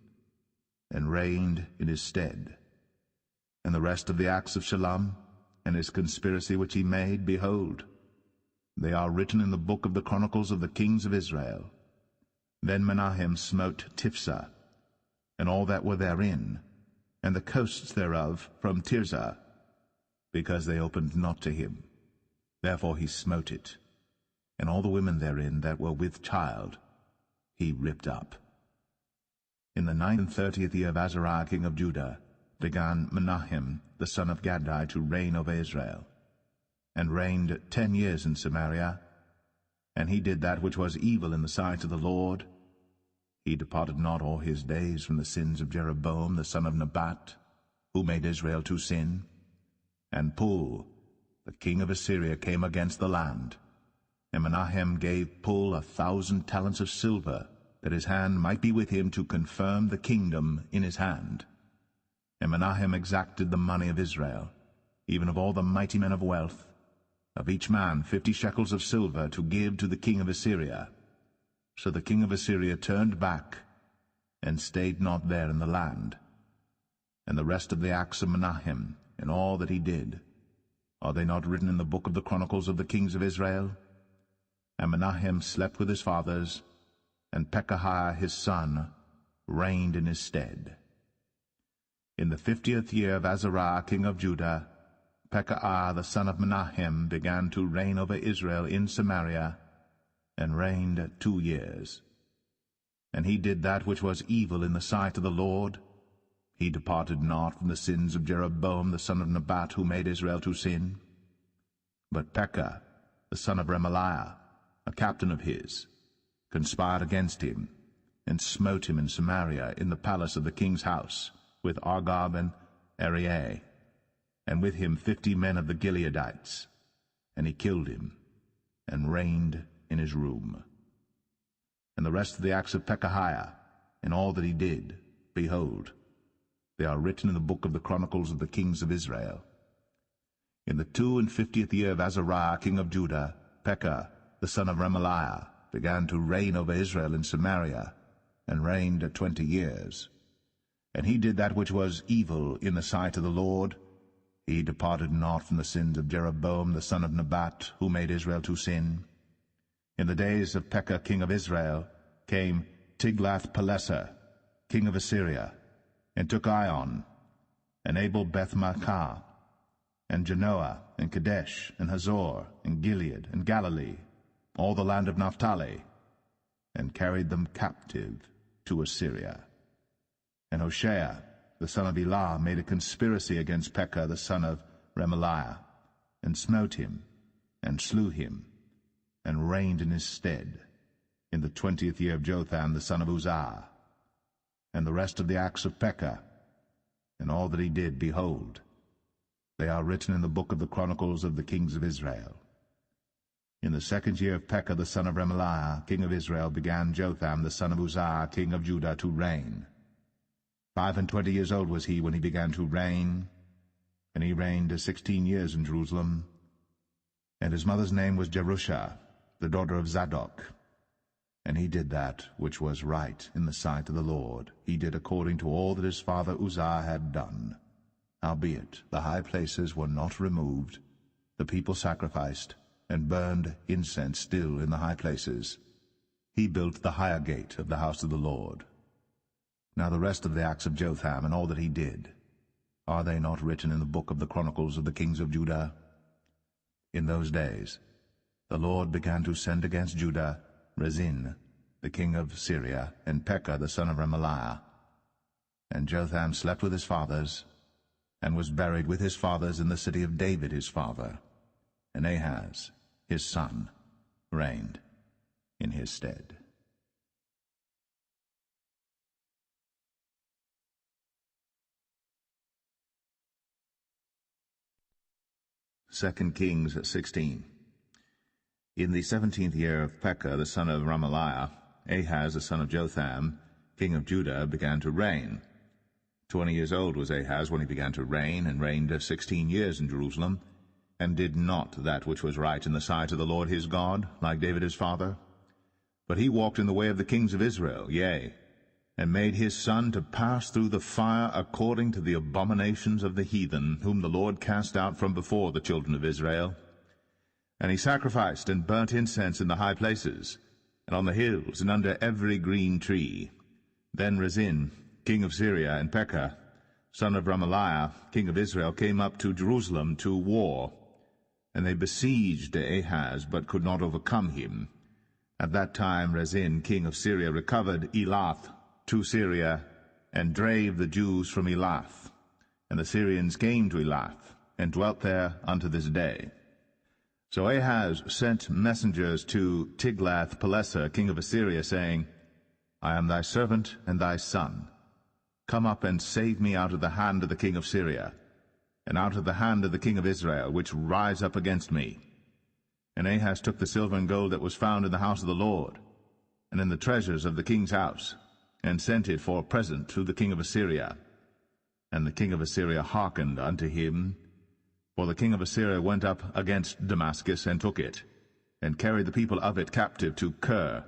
and reigned in his stead. And the rest of the acts of Shallum, and his conspiracy which he made, behold, they are written in the book of the chronicles of the kings of Israel. Then Menahem smote Tiphsah, and all that were therein, and the coasts thereof from Tirzah, because they opened not to him. Therefore he smote it, and all the women therein that were with child he ripped up. In the 39th year of Azariah king of Judah began Menahem the son of Gadai to reign over Israel, and reigned 10 years in Samaria. And he did that which was evil in the sight of the Lord. He departed not all his days from the sins of Jeroboam the son of Nebat, who made Israel to sin. And Pul the king of Assyria came against the land, and Menahem gave Pul 1,000 talents of silver, that his hand might be with him to confirm the kingdom in his hand. And Menahem exacted the money of Israel, even of all the mighty men of wealth, of each man 50 shekels of silver, to give to the king of Assyria. So the king of Assyria turned back, and stayed not there in the land. And the rest of the acts of Menahem, and all that he did, are they not written in the book of the chronicles of the kings of Israel? And Menahem slept with his fathers, and Pekahiah his son reigned in his stead. In the 50th year of Azariah king of Judah, Pekahiah the son of Menahem began to reign over Israel in Samaria, and reigned 2 years. And he did that which was evil in the sight of the Lord. He departed not from the sins of Jeroboam the son of Nebat, who made Israel to sin. But Pekah the son of Remaliah, a captain of his, conspired against him, and smote him in Samaria in the palace of the king's house, with Argob and Arieh, and with him 50 men of the Gileadites. And he killed him, and reigned in his room. And the rest of the acts of Pekahiah, and all that he did, behold, they are written in the book of the chronicles of the kings of Israel. In the 52nd year of Azariah king of Judah, Pekah the son of Remaliah began to reign over Israel in Samaria, and reigned 20 years. And he did that which was evil in the sight of the Lord. He departed not from the sins of Jeroboam the son of Nebat, who made Israel to sin. In the days of Pekah king of Israel came Tiglath-Pileser king of Assyria, and took Ion, and Abel-Beth-Maachah, and Genoa, and Kadesh, and Hazor, and Gilead, and Galilee, all the land of Naphtali, and carried them captive to Assyria. And Hoshea the son of Elah made a conspiracy against Pekah the son of Remaliah, and smote him, and slew him, and reigned in his stead, in the 20th year of Jotham the son of Uzziah. And the rest of the acts of Pekah, and all that he did, behold, they are written in the book of the chronicles of the kings of Israel. In the 2nd year of Pekah the son of Remaliah king of Israel began Jotham the son of Uzziah king of Judah to reign. 25 years old was he when he began to reign, and he reigned 16 years in Jerusalem. And his mother's name was Jerusha, the daughter of Zadok. And he did that which was right in the sight of the Lord. He did according to all that his father Uzziah had done. Howbeit the high places were not removed. The people sacrificed, and burned incense still in the high places. He built the higher gate of the house of the Lord. Now the rest of the acts of Jotham, and all that he did, are they not written in the book of the chronicles of the kings of Judah? In those days the Lord began to send against Judah Rezin, the king of Syria, and Pekah the son of Remaliah. And Jotham slept with his fathers, and was buried with his fathers in the city of David his father. And Ahaz, his son, reigned in his stead. Second Kings 16. In the 17th year of Pekah the son of Remaliah, Ahaz the son of Jotham, king of Judah, began to reign. 20 years old was Ahaz when he began to reign, and reigned 16 years in Jerusalem, and did not that which was right in the sight of the Lord his God, like David his father. But he walked in the way of the kings of Israel, yea, and made his son to pass through the fire according to the abominations of the heathen, whom the Lord cast out from before the children of Israel. And he sacrificed and burnt incense in the high places, and on the hills, and under every green tree. Then Rezin, king of Syria, and Pekah, son of Remaliah, king of Israel, came up to Jerusalem to war. And they besieged Ahaz, but could not overcome him. At that time Rezin, king of Syria, recovered Elath to Syria, and drave the Jews from Elath. And the Syrians came to Elath, and dwelt there unto this day. So Ahaz sent messengers to Tiglath-Pileser, king of Assyria, saying, I am thy servant and thy son. Come up and save me out of the hand of the king of Syria, and out of the hand of the king of Israel, which rise up against me. And Ahaz took the silver and gold that was found in the house of the Lord, and in the treasures of the king's house, and sent it for a present to the king of Assyria. And the king of Assyria hearkened unto him. For the king of Assyria went up against Damascus, and took it, and carried the people of it captive to Kir,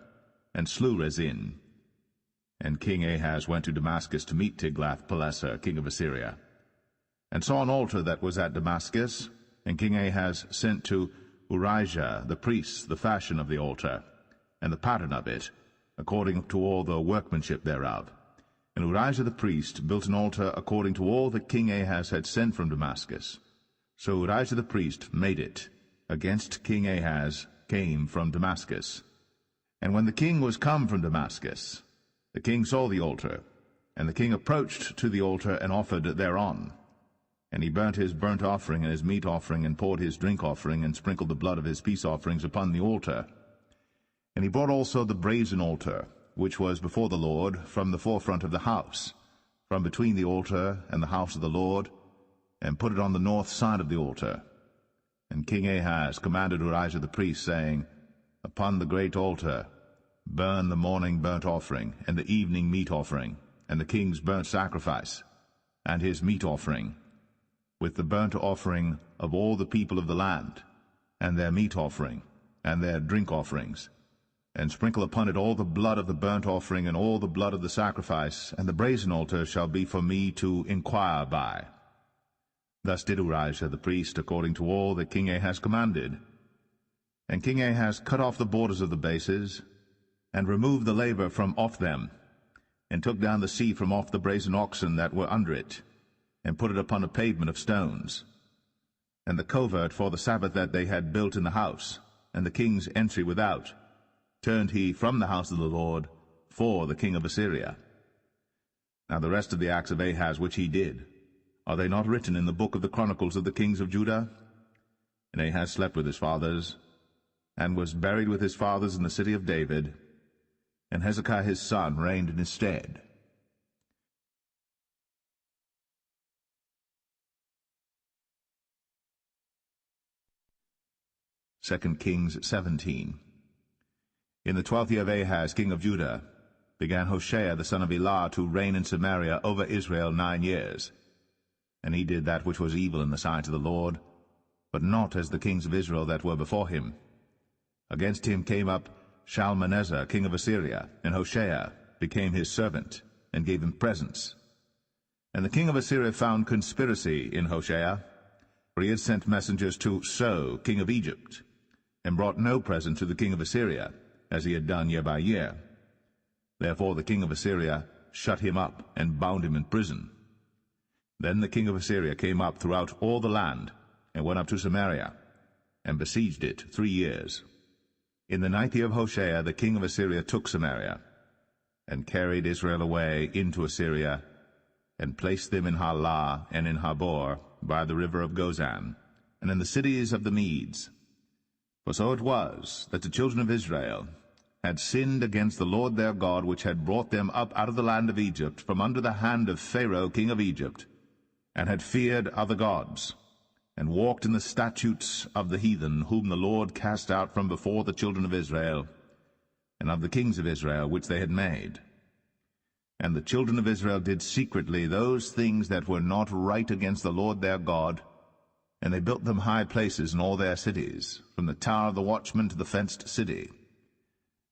and slew Rezin. And King Ahaz went to Damascus to meet Tiglath-Pileser, king of Assyria, and saw an altar that was at Damascus. And King Ahaz sent to Urijah the priest the fashion of the altar, and the pattern of it, according to all the workmanship thereof. And Urijah the priest built an altar according to all that King Ahaz had sent from Damascus. So Urijah the priest made it, against King Ahaz came from Damascus. And when the king was come from Damascus, the king saw the altar, and the king approached to the altar and offered thereon. And he burnt his burnt offering and his meat offering, and poured his drink offering, and sprinkled the blood of his peace offerings upon the altar. And he brought also the brazen altar, which was before the Lord, from the forefront of the house, from between the altar and the house of the Lord, and put it on the north side of the altar. And King Ahaz commanded Urijah the priest, saying, Upon the great altar burn the morning burnt offering, and the evening meat offering, and the king's burnt sacrifice, and his meat offering, with the burnt offering of all the people of the land, and their meat offering, and their drink offerings, and sprinkle upon it all the blood of the burnt offering, and all the blood of the sacrifice, and the brazen altar shall be for me to inquire by. Thus did Urijah the priest, according to all that King Ahaz commanded. And King Ahaz cut off the borders of the bases, and removed the laver from off them, and took down the sea from off the brazen oxen that were under it, and put it upon a pavement of stones. And the covert for the Sabbath that they had built in the house, and the king's entry without, turned he from the house of the Lord for the king of Assyria. Now the rest of the acts of Ahaz which he did, are they not written in the book of the chronicles of the kings of Judah? And Ahaz slept with his fathers, and was buried with his fathers in the city of David, and Hezekiah his son reigned in his stead. 2 Kings 17. In the 12th year of Ahaz, king of Judah, began Hoshea the son of Elah to reign in Samaria over Israel 9 years. And he did that which was evil in the sight of the Lord, but not as the kings of Israel that were before him. Against him came up Shalmaneser king of Assyria, and Hoshea became his servant, and gave him presents. And the king of Assyria found conspiracy in Hoshea, for he had sent messengers to So king of Egypt, and brought no present to the king of Assyria, as he had done year by year. Therefore the king of Assyria shut him up, and bound him in prison. Then the king of Assyria came up throughout all the land, and went up to Samaria, and besieged it 3 years. In the 9th year of Hoshea the king of Assyria took Samaria, and carried Israel away into Assyria, and placed them in Halah and in Habor, by the river of Gozan, and in the cities of the Medes. For so it was, that the children of Israel had sinned against the Lord their God, which had brought them up out of the land of Egypt, from under the hand of Pharaoh king of Egypt, and had feared other gods, and walked in the statutes of the heathen, whom the Lord cast out from before the children of Israel, and of the kings of Israel which they had made. And the children of Israel did secretly those things that were not right against the Lord their God, and they built them high places in all their cities, from the tower of the watchman to the fenced city.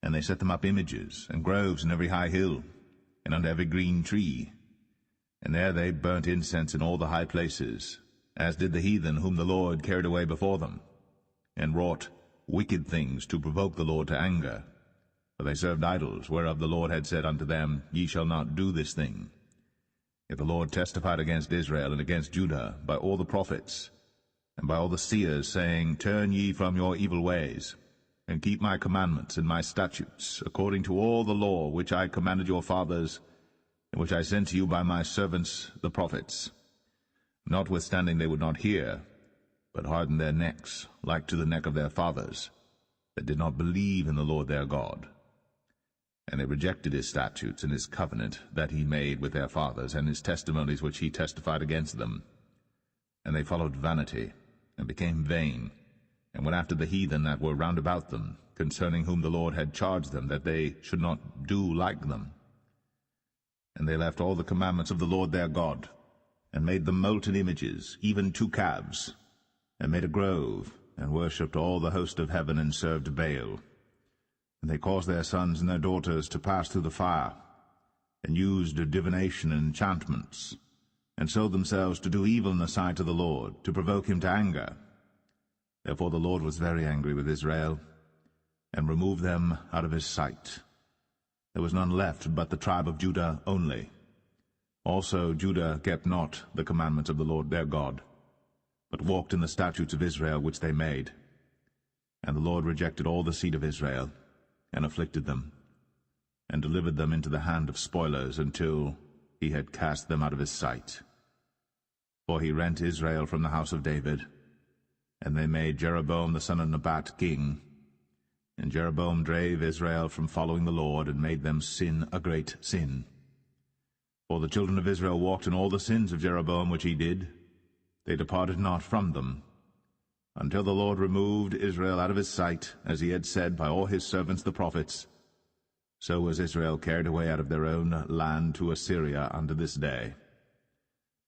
And they set them up images and groves in every high hill, and under every green tree. And there they burnt incense in all the high places, as did the heathen whom the Lord carried away before them, and wrought wicked things to provoke the Lord to anger. For they served idols, whereof the Lord had said unto them, Ye shall not do this thing. Yet the Lord testified against Israel and against Judah by all the prophets, and by all the seers, saying, Turn ye from your evil ways, and keep my commandments and my statutes, according to all the law which I commanded your fathers, and which I sent to you by my servants the prophets. Notwithstanding they would not hear, but hardened their necks, like to the neck of their fathers, that did not believe in the Lord their God. And they rejected his statutes and his covenant that he made with their fathers, and his testimonies which he testified against them. And they followed vanity, and became vain, and went after the heathen that were round about them, concerning whom the Lord had charged them that they should not do like them. And they left all the commandments of the Lord their God, and made them molten images, even 2 calves, and made a grove, and worshipped all the host of heaven, and served Baal. And they caused their sons and their daughters to pass through the fire, and used divination and enchantments, and sold themselves to do evil in the sight of the Lord, to provoke him to anger. Therefore the Lord was very angry with Israel, and removed them out of his sight. There was none left but the tribe of Judah only. Also Judah kept not the commandments of the Lord their God, but walked in the statutes of Israel which they made. And the Lord rejected all the seed of Israel, and afflicted them, and delivered them into the hand of spoilers, until he had cast them out of his sight. For he rent Israel from the house of David, and they made Jeroboam the son of Nebat king. And Jeroboam drave Israel from following the Lord, and made them sin a great sin. For the children of Israel walked in all the sins of Jeroboam which he did. They departed not from them, until the Lord removed Israel out of his sight, as he had said by all his servants the prophets. So was Israel carried away out of their own land to Assyria unto this day.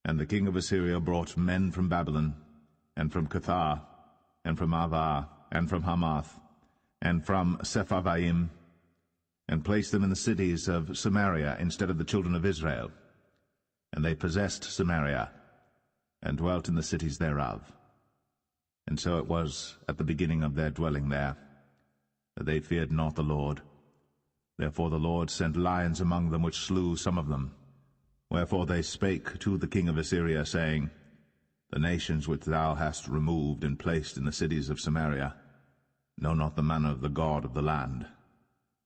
And the king of Assyria brought men from Babylon, and from Cuthah, and from Avah, and from Hamath, and from Sepharvaim, and placed them in the cities of Samaria instead of the children of Israel. And they possessed Samaria, and dwelt in the cities thereof. And so it was at the beginning of their dwelling there, that they feared not the Lord. Therefore the Lord sent lions among them, which slew some of them. Wherefore they spake to the king of Assyria, saying, The nations which thou hast removed and placed in the cities of Samaria know not the manner of the God of the land.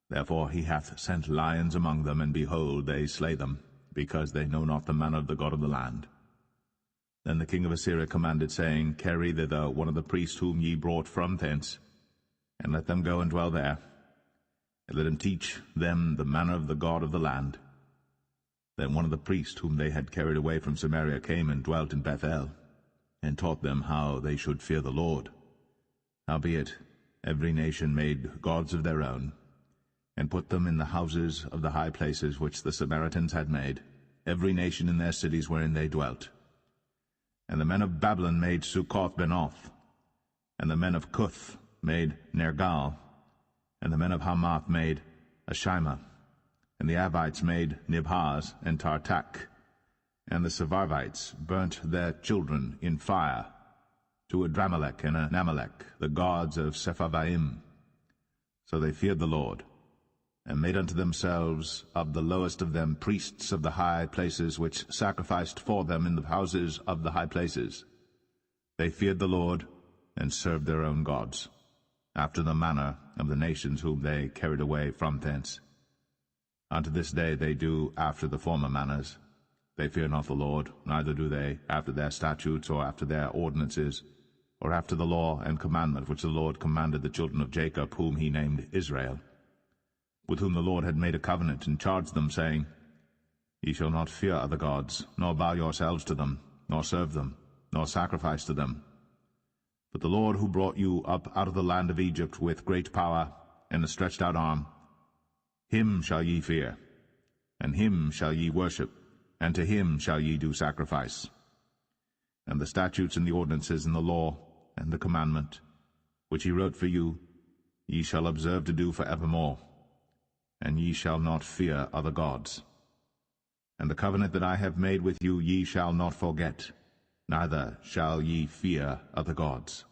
Therefore he hath sent lions among them, and behold, they slay them, because they know not the manner of the God of the land. Then the king of Assyria commanded, saying, Carry thither one of the priests whom ye brought from thence, and let them go and dwell there, and let him teach them the manner of the God of the land. Then one of the priests whom they had carried away from Samaria came and dwelt in Bethel, and taught them how they should fear the Lord. Howbeit every nation made gods of their own, and put them in the houses of the high places which the Samaritans had made, every nation in their cities wherein they dwelt. And the men of Babylon made Succoth-Benoth, and the men of Cuth made Nergal, and the men of Hamath made Ashima, and the Avites made Nibhaz and Tartak, and the Sepharvites burnt their children in fire to Adramelech and Anamelech, the gods of Sepharvaim. So they feared the Lord, and made unto themselves of the lowest of them priests of the high places, which sacrificed for them in the houses of the high places. They feared the Lord, and served their own gods, after the manner of the nations whom they carried away from thence. Unto this day they do after the former manners. They fear not the Lord, neither do they after their statutes, or after their ordinances, or after the law and commandment which the Lord commanded the children of Jacob, whom he named Israel, with whom the Lord had made a covenant, and charged them, saying, Ye shall not fear other gods, nor bow yourselves to them, nor serve them, nor sacrifice to them. But the Lord who brought you up out of the land of Egypt with great power and a stretched out arm, him shall ye fear, and him shall ye worship, and to him shall ye do sacrifice. And the statutes and the ordinances and the law and the commandment, which he wrote for you, ye shall observe to do for evermore, and ye shall not fear other gods. And the covenant that I have made with you ye shall not forget, neither shall ye fear other gods.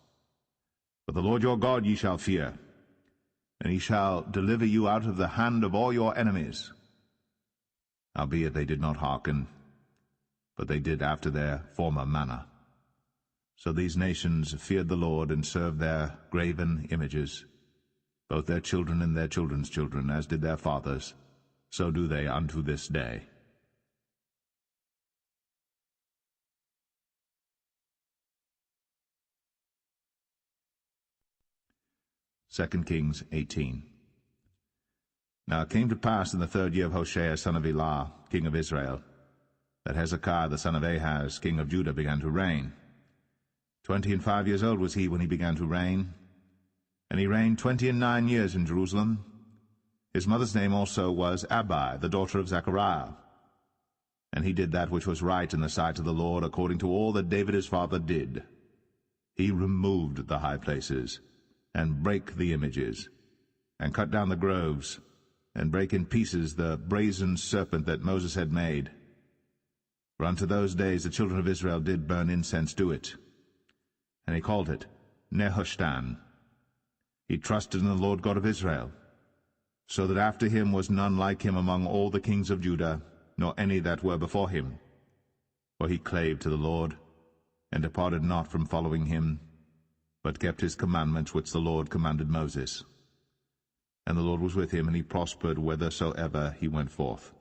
But the Lord your God ye shall fear, and he shall deliver you out of the hand of all your enemies. Howbeit they did not hearken, but they did after their former manner. So these nations feared the Lord, and served their graven images, both their children and their children's children, as did their fathers, so do they unto this day. 2 Kings 18. Now it came to pass in the 3rd year of Hoshea son of Elah, king of Israel, that Hezekiah the son of Ahaz, king of Judah, began to reign. 25 years old was he when he began to reign, and he reigned 29 years in Jerusalem. His mother's name also was Abi, the daughter of Zechariah. And he did that which was right in the sight of the Lord, according to all that David his father did. He removed the high places, and brake the images, and cut down the groves, and brake in pieces the brazen serpent that Moses had made. For unto those days the children of Israel did burn incense to it. And he called it Nehushtan. He trusted in the Lord God of Israel. so that after him was none like him among all the kings of Judah, nor any that were before him. For he clave to the Lord, and departed not from following him, but kept his commandments which the Lord commanded Moses. And the Lord was with him, and he prospered whithersoever he went forth.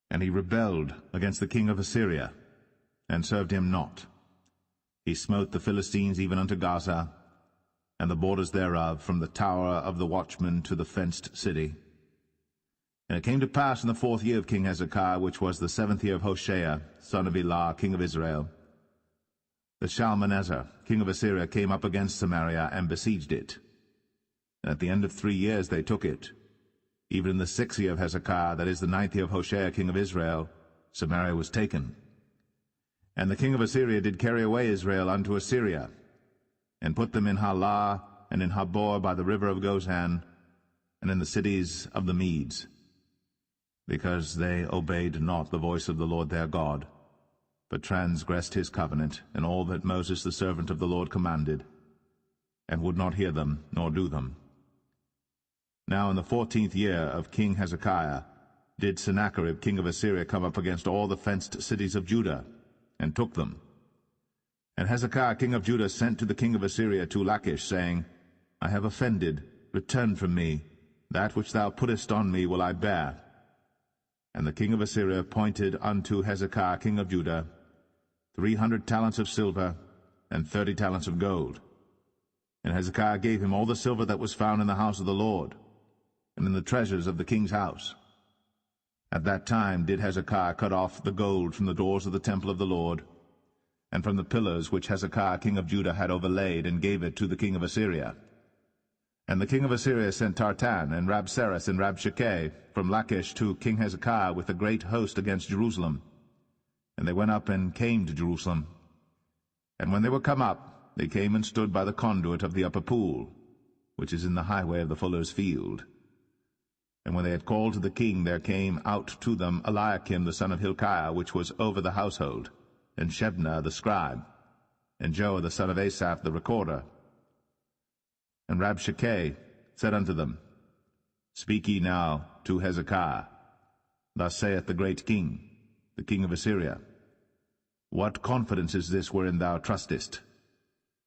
And he rebelled against the king of Assyria, and served him not. He smote the Philistines even unto Gaza, and the borders thereof, from the tower of the watchman to the fenced city. And it came to pass in the 4th year of King Hezekiah, which was the 7th year of Hoshea, son of Elah, king of Israel, that Shalmaneser, king of Assyria, came up against Samaria, and besieged it. And at the end of 3 years they took it. Even in the 6th year of Hezekiah, that is the 9th year of Hoshea, king of Israel, Samaria was taken. And the king of Assyria did carry away Israel unto Assyria, and put them in Halah, and in Habor by the river of Gozan, and in the cities of the Medes, because they obeyed not the voice of the Lord their God, but transgressed his covenant, and all that Moses the servant of the Lord commanded, and would not hear them, nor do them. Now in the 14th year of King Hezekiah did Sennacherib king of Assyria come up against all the fenced cities of Judah, and took them. And Hezekiah king of Judah sent to the king of Assyria to Lachish, saying, I have offended, return from me, that which thou puttest on me will I bear. And the king of Assyria appointed unto Hezekiah king of Judah 300 talents of silver, and 30 talents of gold. And Hezekiah gave him all the silver that was found in the house of the Lord, and in the treasures of the king's house. At that time did Hezekiah cut off the gold from the doors of the temple of the Lord, and from the pillars which Hezekiah king of Judah had overlaid, and gave it to the king of Assyria. And the king of Assyria sent Tartan, and Rabsaris, and Rabshakeh from Lachish to King Hezekiah with a great host against Jerusalem. And they went up and came to Jerusalem. And when they were come up, they came and stood by the conduit of the upper pool, which is in the highway of the fuller's field. And when they had called to the king, there came out to them Eliakim the son of Hilkiah, which was over the household, and Shebna the scribe, and Joah the son of Asaph the recorder. And Rabshakeh said unto them, Speak ye now to Hezekiah. Thus saith the great king, the king of Assyria, What confidence is this wherein thou trustest?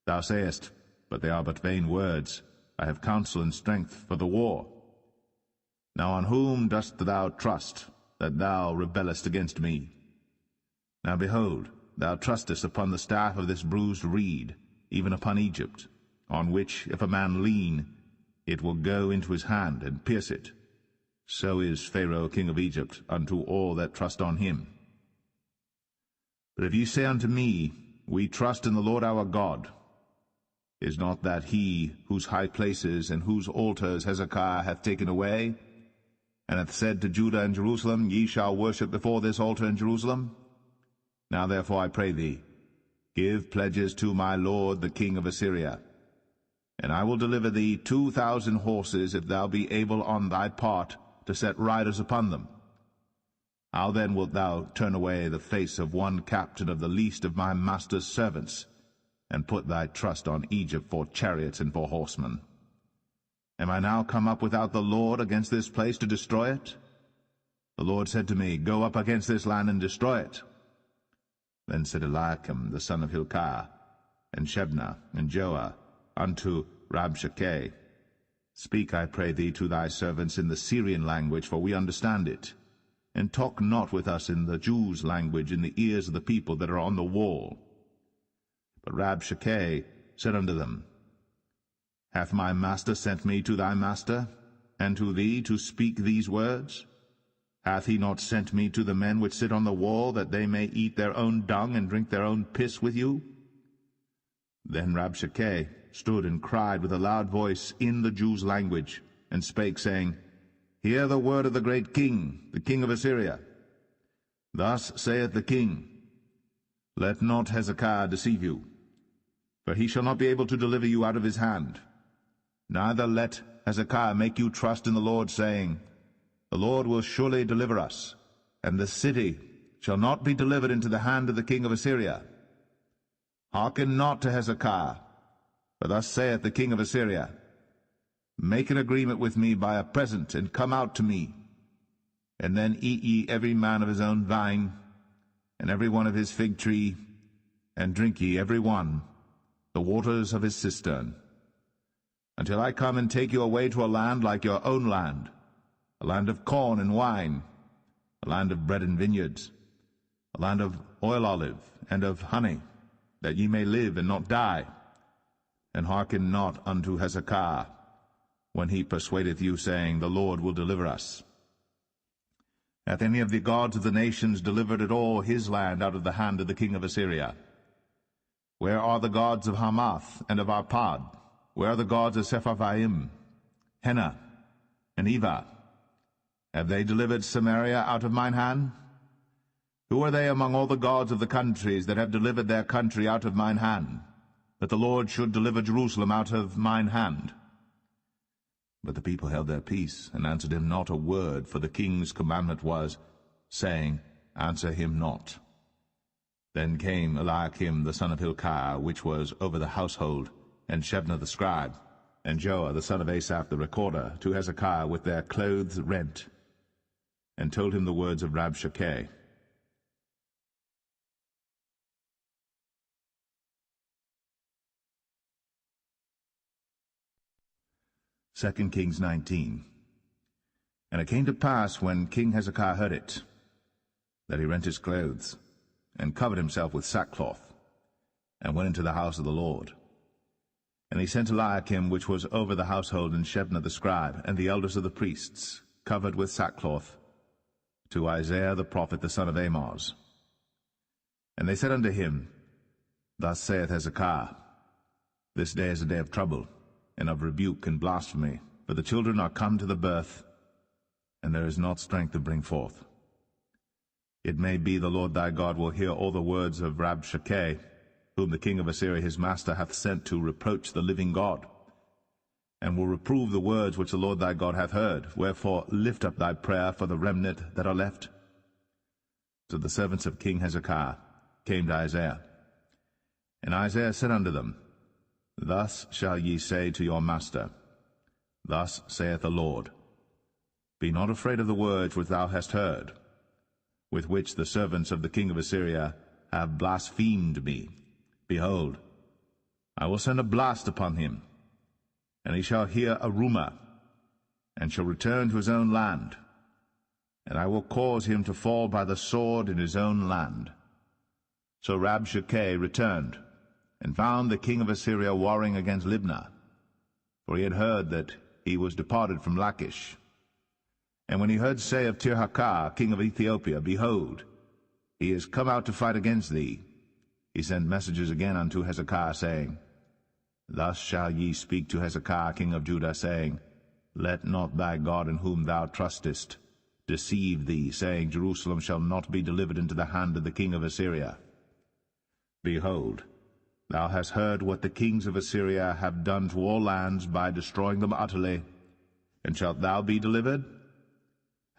Thou sayest, But they are but vain words. I have counsel and strength for the war. Now on whom dost thou trust, that thou rebellest against me? Now behold, thou trustest upon the staff of this bruised reed, even upon Egypt, on which, if a man lean, it will go into his hand, and pierce it. So is Pharaoh king of Egypt unto all that trust on him. But if ye say unto me, We trust in the Lord our God, is not that he whose high places and whose altars Hezekiah hath taken away, and hath said to Judah and Jerusalem, Ye shall worship before this altar in Jerusalem? Now therefore I pray thee, give pledges to my lord the king of Assyria, and I will deliver thee 2,000 horses, if thou be able on thy part to set riders upon them. How then wilt thou turn away the face of one captain of the least of my master's servants, and put thy trust on Egypt for chariots and for horsemen? Am I now come up without the Lord against this place to destroy it? The Lord said to me, Go up against this land and destroy it. Then said Eliakim the son of Hilkiah, and Shebna, and Joah, unto Rabshakeh, Speak, I pray thee, to thy servants in the Syrian language, for we understand it, and talk not with us in the Jews' language in the ears of the people that are on the wall. But Rabshakeh said unto them, Hath my master sent me to thy master, and to thee to speak these words? Hath he not sent me to the men which sit on the wall, that they may eat their own dung and drink their own piss with you? Then Rabshakeh stood and cried with a loud voice in the Jews' language, and spake, saying, Hear the word of the great king, the king of Assyria. Thus saith the king, Let not Hezekiah deceive you, for he shall not be able to deliver you out of his hand. Neither let Hezekiah make you trust in the Lord, saying, The Lord will surely deliver us, and the city shall not be delivered into the hand of the king of Assyria. Hearken not to Hezekiah, for thus saith the king of Assyria, Make an agreement with me by a present, and come out to me. And then eat ye every man of his own vine, and every one of his fig tree, and drink ye every one the waters of his cistern, until I come and take you away to a land like your own land, a land of corn and wine, a land of bread and vineyards, a land of oil olive and of honey, that ye may live and not die. And hearken not unto Hezekiah, when he persuadeth you, saying, The Lord will deliver us. Hath any of the gods of the nations delivered at all his land out of the hand of the king of Assyria? Where are the gods of Hamath and of Arpad? Where are the gods of Sepharvaim, Hena, and Eva? Have they delivered Samaria out of mine hand? Who are they among all the gods of the countries that have delivered their country out of mine hand, that the Lord should deliver Jerusalem out of mine hand? But the people held their peace, and answered him not a word, for the king's commandment was, saying, Answer him not. Then came Eliakim the son of Hilkiah, which was over the household, and Shebna the scribe, and Joah the son of Asaph the recorder, to Hezekiah with their clothes rent, and told him the words of Rabshakeh. Second Kings 19. And it came to pass, when King Hezekiah heard it, that he rent his clothes, and covered himself with sackcloth, and went into the house of the Lord. And he sent Eliakim, which was over the household, and Shebna the scribe, and the elders of the priests, covered with sackcloth, to Isaiah the prophet, the son of Amoz. And they said unto him, Thus saith Hezekiah, This day is a day of trouble, and of rebuke and blasphemy, for the children are come to the birth, and there is not strength to bring forth. It may be the Lord thy God will hear all the words of Rabshakeh, whom the king of Assyria his master hath sent to reproach the living God, and will reprove the words which the Lord thy God hath heard. Wherefore lift up thy prayer for the remnant that are left. So the servants of King Hezekiah came to Isaiah. And Isaiah said unto them, Thus shall ye say to your master, Thus saith the Lord, Be not afraid of the words which thou hast heard, with which the servants of the king of Assyria have blasphemed me. Behold, I will send a blast upon him, and he shall hear a rumor, and shall return to his own land, and I will cause him to fall by the sword in his own land. So Rabshakeh returned, and found the king of Assyria warring against Libnah, for he had heard that he was departed from Lachish. And when he heard say of Tirhakah, king of Ethiopia, Behold, he is come out to fight against thee, he sent messages again unto Hezekiah, saying, Thus shall ye speak to Hezekiah king of Judah, saying, Let not thy God in whom thou trustest deceive thee, saying, Jerusalem shall not be delivered into the hand of the king of Assyria. Behold, thou hast heard what the kings of Assyria have done to all lands by destroying them utterly, and shalt thou be delivered?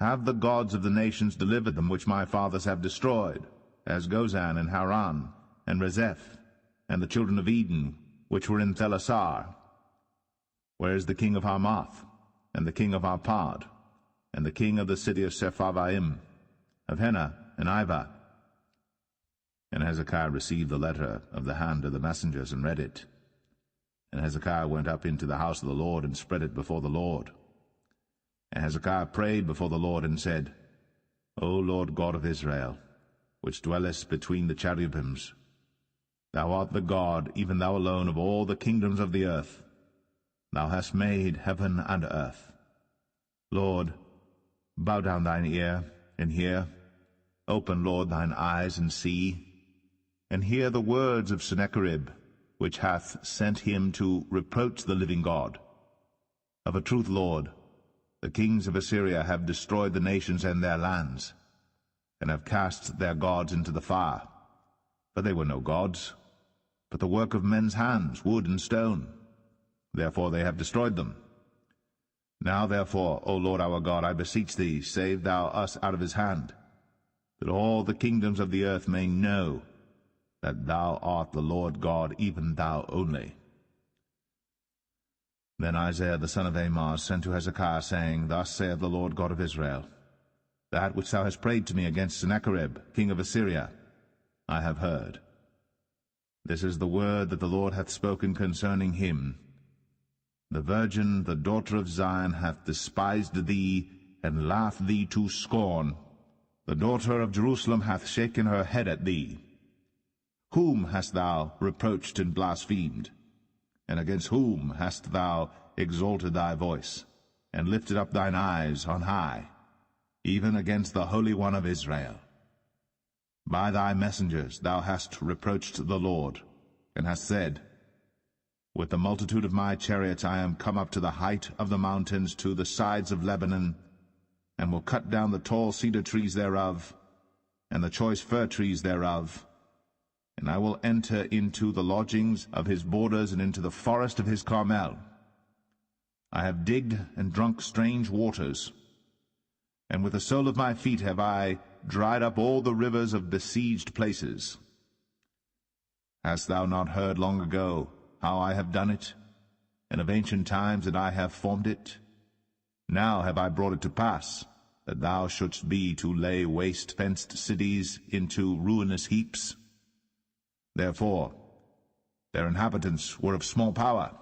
Have the gods of the nations delivered them which my fathers have destroyed, as Gozan and Haran, and Rezeph, and the children of Eden, which were in Thelasar? Where is the king of Hamath, and the king of Arpad, and the king of the city of Sepharvaim, of Hena and Ivah? And Hezekiah received the letter of the hand of the messengers, and read it. And Hezekiah went up into the house of the Lord, and spread it before the Lord. And Hezekiah prayed before the Lord, and said, O Lord God of Israel, which dwellest between the cherubims, thou art the God, even thou alone, of all the kingdoms of the earth. Thou hast made heaven and earth. Lord, bow down thine ear, and hear. Open, Lord, thine eyes, and see. And hear the words of Sennacherib, which hath sent him to reproach the living God. Of a truth, Lord, the kings of Assyria have destroyed the nations and their lands, and have cast their gods into the fire. For they were no gods, but the work of men's hands, wood and stone. Therefore they have destroyed them. Now therefore, O Lord our God, I beseech thee, save thou us out of his hand, that all the kingdoms of the earth may know that thou art the Lord God, even thou only. Then Isaiah the son of Amoz sent to Hezekiah, saying, Thus saith the Lord God of Israel, That which thou hast prayed to me against Sennacherib, king of Assyria, I have heard. This is the word that the Lord hath spoken concerning him. The virgin, the daughter of Zion, hath despised thee, and laughed thee to scorn. The daughter of Jerusalem hath shaken her head at thee. Whom hast thou reproached and blasphemed? And against whom hast thou exalted thy voice, and lifted up thine eyes on high, even against the Holy One of Israel? By thy messengers thou hast reproached the Lord, and hast said, With the multitude of my chariots I am come up to the height of the mountains, to the sides of Lebanon, and will cut down the tall cedar trees thereof, and the choice fir trees thereof, and I will enter into the lodgings of his borders, and into the forest of his Carmel. I have digged and drunk strange waters, and with the sole of my feet have I dried up all the rivers of besieged places. Hast thou not heard long ago how I have done it, and of ancient times that I have formed it? Now have I brought it to pass, that thou shouldst be to lay waste fenced cities into ruinous heaps. Therefore their inhabitants were of small power.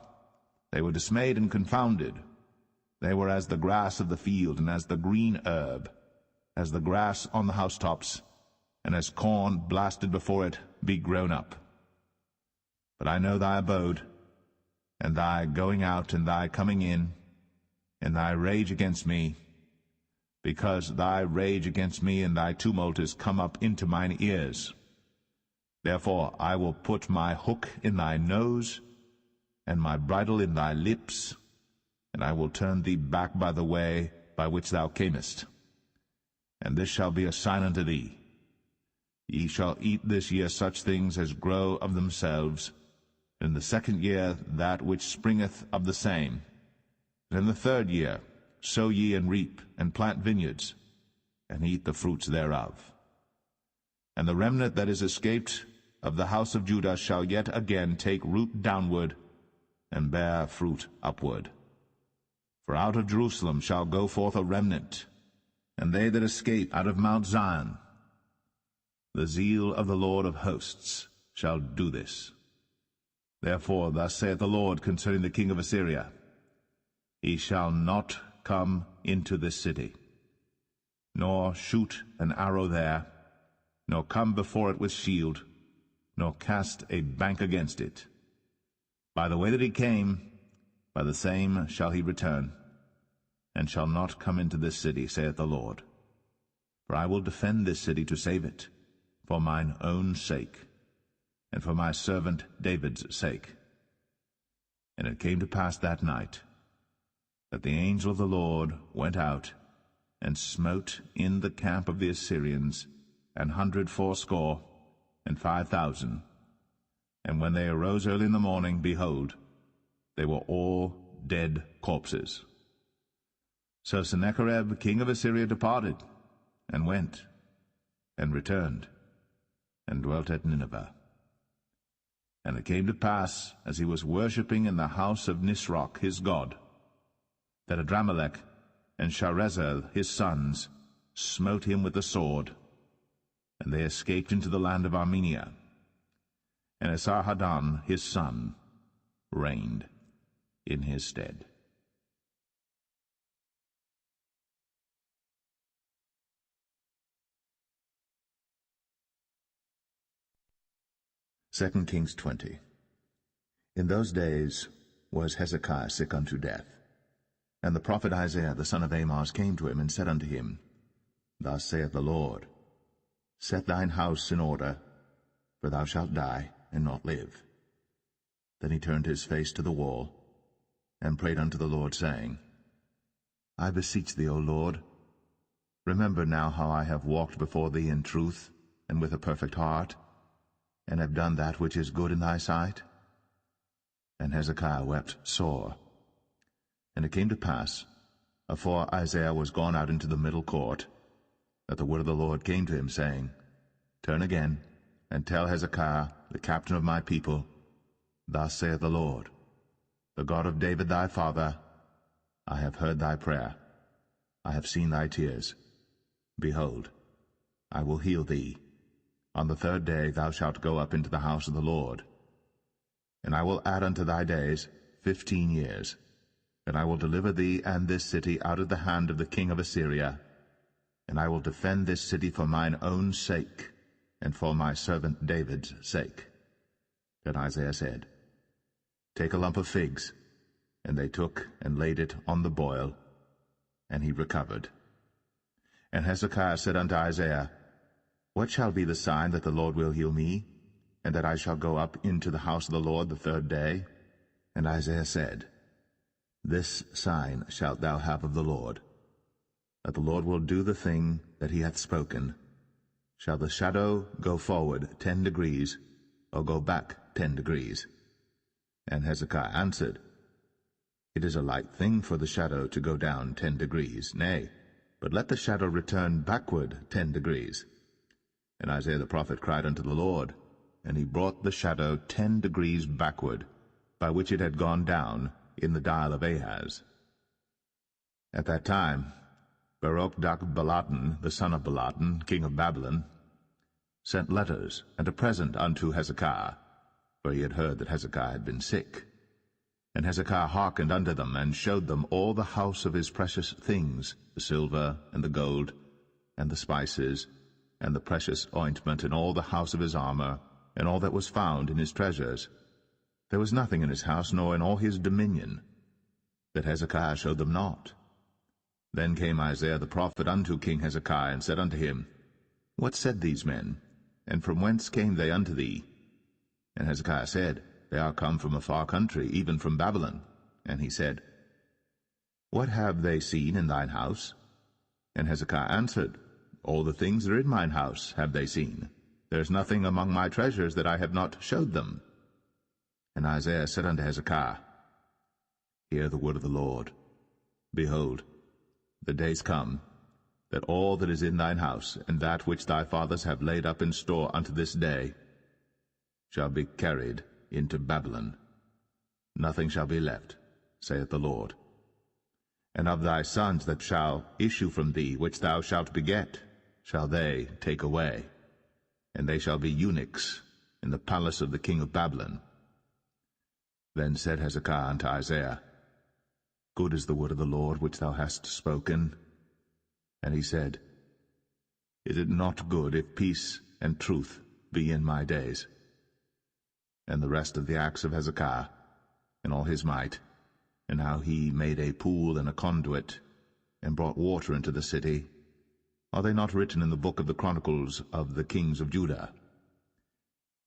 They were dismayed and confounded. They were as the grass of the field, and as the green herb, as the grass on the housetops, and as corn blasted before it be grown up. But I know thy abode, and thy going out, and thy coming in, and thy rage against me, because thy rage against me and thy tumult is come up into mine ears. Therefore I will put my hook in thy nose, and my bridle in thy lips, and I will turn thee back by the way by which thou camest. And this shall be a sign unto thee. Ye shall eat this year such things as grow of themselves, in the second year that which springeth of the same. And in the third year sow ye and reap, and plant vineyards, and eat the fruits thereof. And the remnant that is escaped of the house of Judah shall yet again take root downward, and bear fruit upward. For out of Jerusalem shall go forth a remnant, and they that escape out of Mount Zion. The zeal of the Lord of hosts shall do this. Therefore thus saith the Lord concerning the king of Assyria, He shall not come into this city, nor shoot an arrow there, nor come before it with shield, nor cast a bank against it. By the way that he came, by the same shall he return, and shall not come into this city, saith the Lord. For I will defend this city to save it, for mine own sake, and for my servant David's sake. And it came to pass that night, that the angel of the Lord went out, and smote in the camp of the Assyrians 180 and 5,000. And when they arose early in the morning, behold, they were all dead corpses. So Sennacherib king of Assyria departed, and went, and returned, and dwelt at Nineveh. And it came to pass, as he was worshipping in the house of Nisroch his god, that Adramelech and Sharezer his sons smote him with the sword, and they escaped into the land of Armenia. And Esarhaddon his son reigned in his stead. Second Kings 20. In those days was Hezekiah sick unto death. And the prophet Isaiah the son of Amoz came to him, and said unto him, Thus saith the Lord, Set thine house in order, for thou shalt die, and not live. Then he turned his face to the wall, and prayed unto the Lord, saying, I beseech thee, O Lord, remember now how I have walked before thee in truth, and with a perfect heart, and have done that which is good in thy sight. And Hezekiah wept sore. And it came to pass, afore Isaiah was gone out into the middle court, that the word of the Lord came to him, saying, Turn again, and tell Hezekiah, the captain of my people, Thus saith the Lord, the God of David thy father, I have heard thy prayer, I have seen thy tears. Behold, I will heal thee. On the 3rd day thou shalt go up into the house of the Lord. And I will add unto thy days 15 years, and I will deliver thee and this city out of the hand of the king of Assyria, and I will defend this city for mine own sake, and for my servant David's sake. Then Isaiah said, Take a lump of figs. And they took and laid it on the boil, and he recovered. And Hezekiah said unto Isaiah, What shall be the sign that the Lord will heal me, and that I shall go up into the house of the Lord the 3rd day? And Isaiah said, This sign shalt thou have of the Lord, that the Lord will do the thing that he hath spoken. Shall the shadow go forward 10 degrees, or go back 10 degrees? And Hezekiah answered, It is a light thing for the shadow to go down 10 degrees, nay, but let the shadow return backward 10 degrees. And Isaiah the prophet cried unto the Lord, and he brought the shadow 10 degrees backward, by which it had gone down in the dial of Ahaz. At that time Baruch-Baladan, the son of Baladan, king of Babylon, sent letters and a present unto Hezekiah, for he had heard that Hezekiah had been sick. And Hezekiah hearkened unto them, and showed them all the house of his precious things, the silver, and the gold, and the spices, and the precious ointment, and all the house of his armor, and all that was found in his treasures. There was nothing in his house, nor in all his dominion, that Hezekiah showed them not. Then came Isaiah the prophet unto King Hezekiah, and said unto him, What said these men, and from whence came they unto thee? And Hezekiah said, They are come from a far country, even from Babylon. And he said, What have they seen in thine house? And Hezekiah answered, All the things that are in mine house have they seen. There is nothing among my treasures that I have not showed them. And Isaiah said unto Hezekiah, Hear the word of the Lord. Behold, the days come, that all that is in thine house, and that which thy fathers have laid up in store unto this day, shall be carried into Babylon. Nothing shall be left, saith the Lord. And of thy sons that shall issue from thee, which thou shalt beget, shall they take away, and they shall be eunuchs in the palace of the king of Babylon. Then said Hezekiah unto Isaiah, Good is the word of the Lord which thou hast spoken. And he said, Is it not good if peace and truth be in my days? And the rest of the acts of Hezekiah, and all his might, and how he made a pool and a conduit, and brought water into the city, are they not written in the book of the chronicles of the kings of Judah?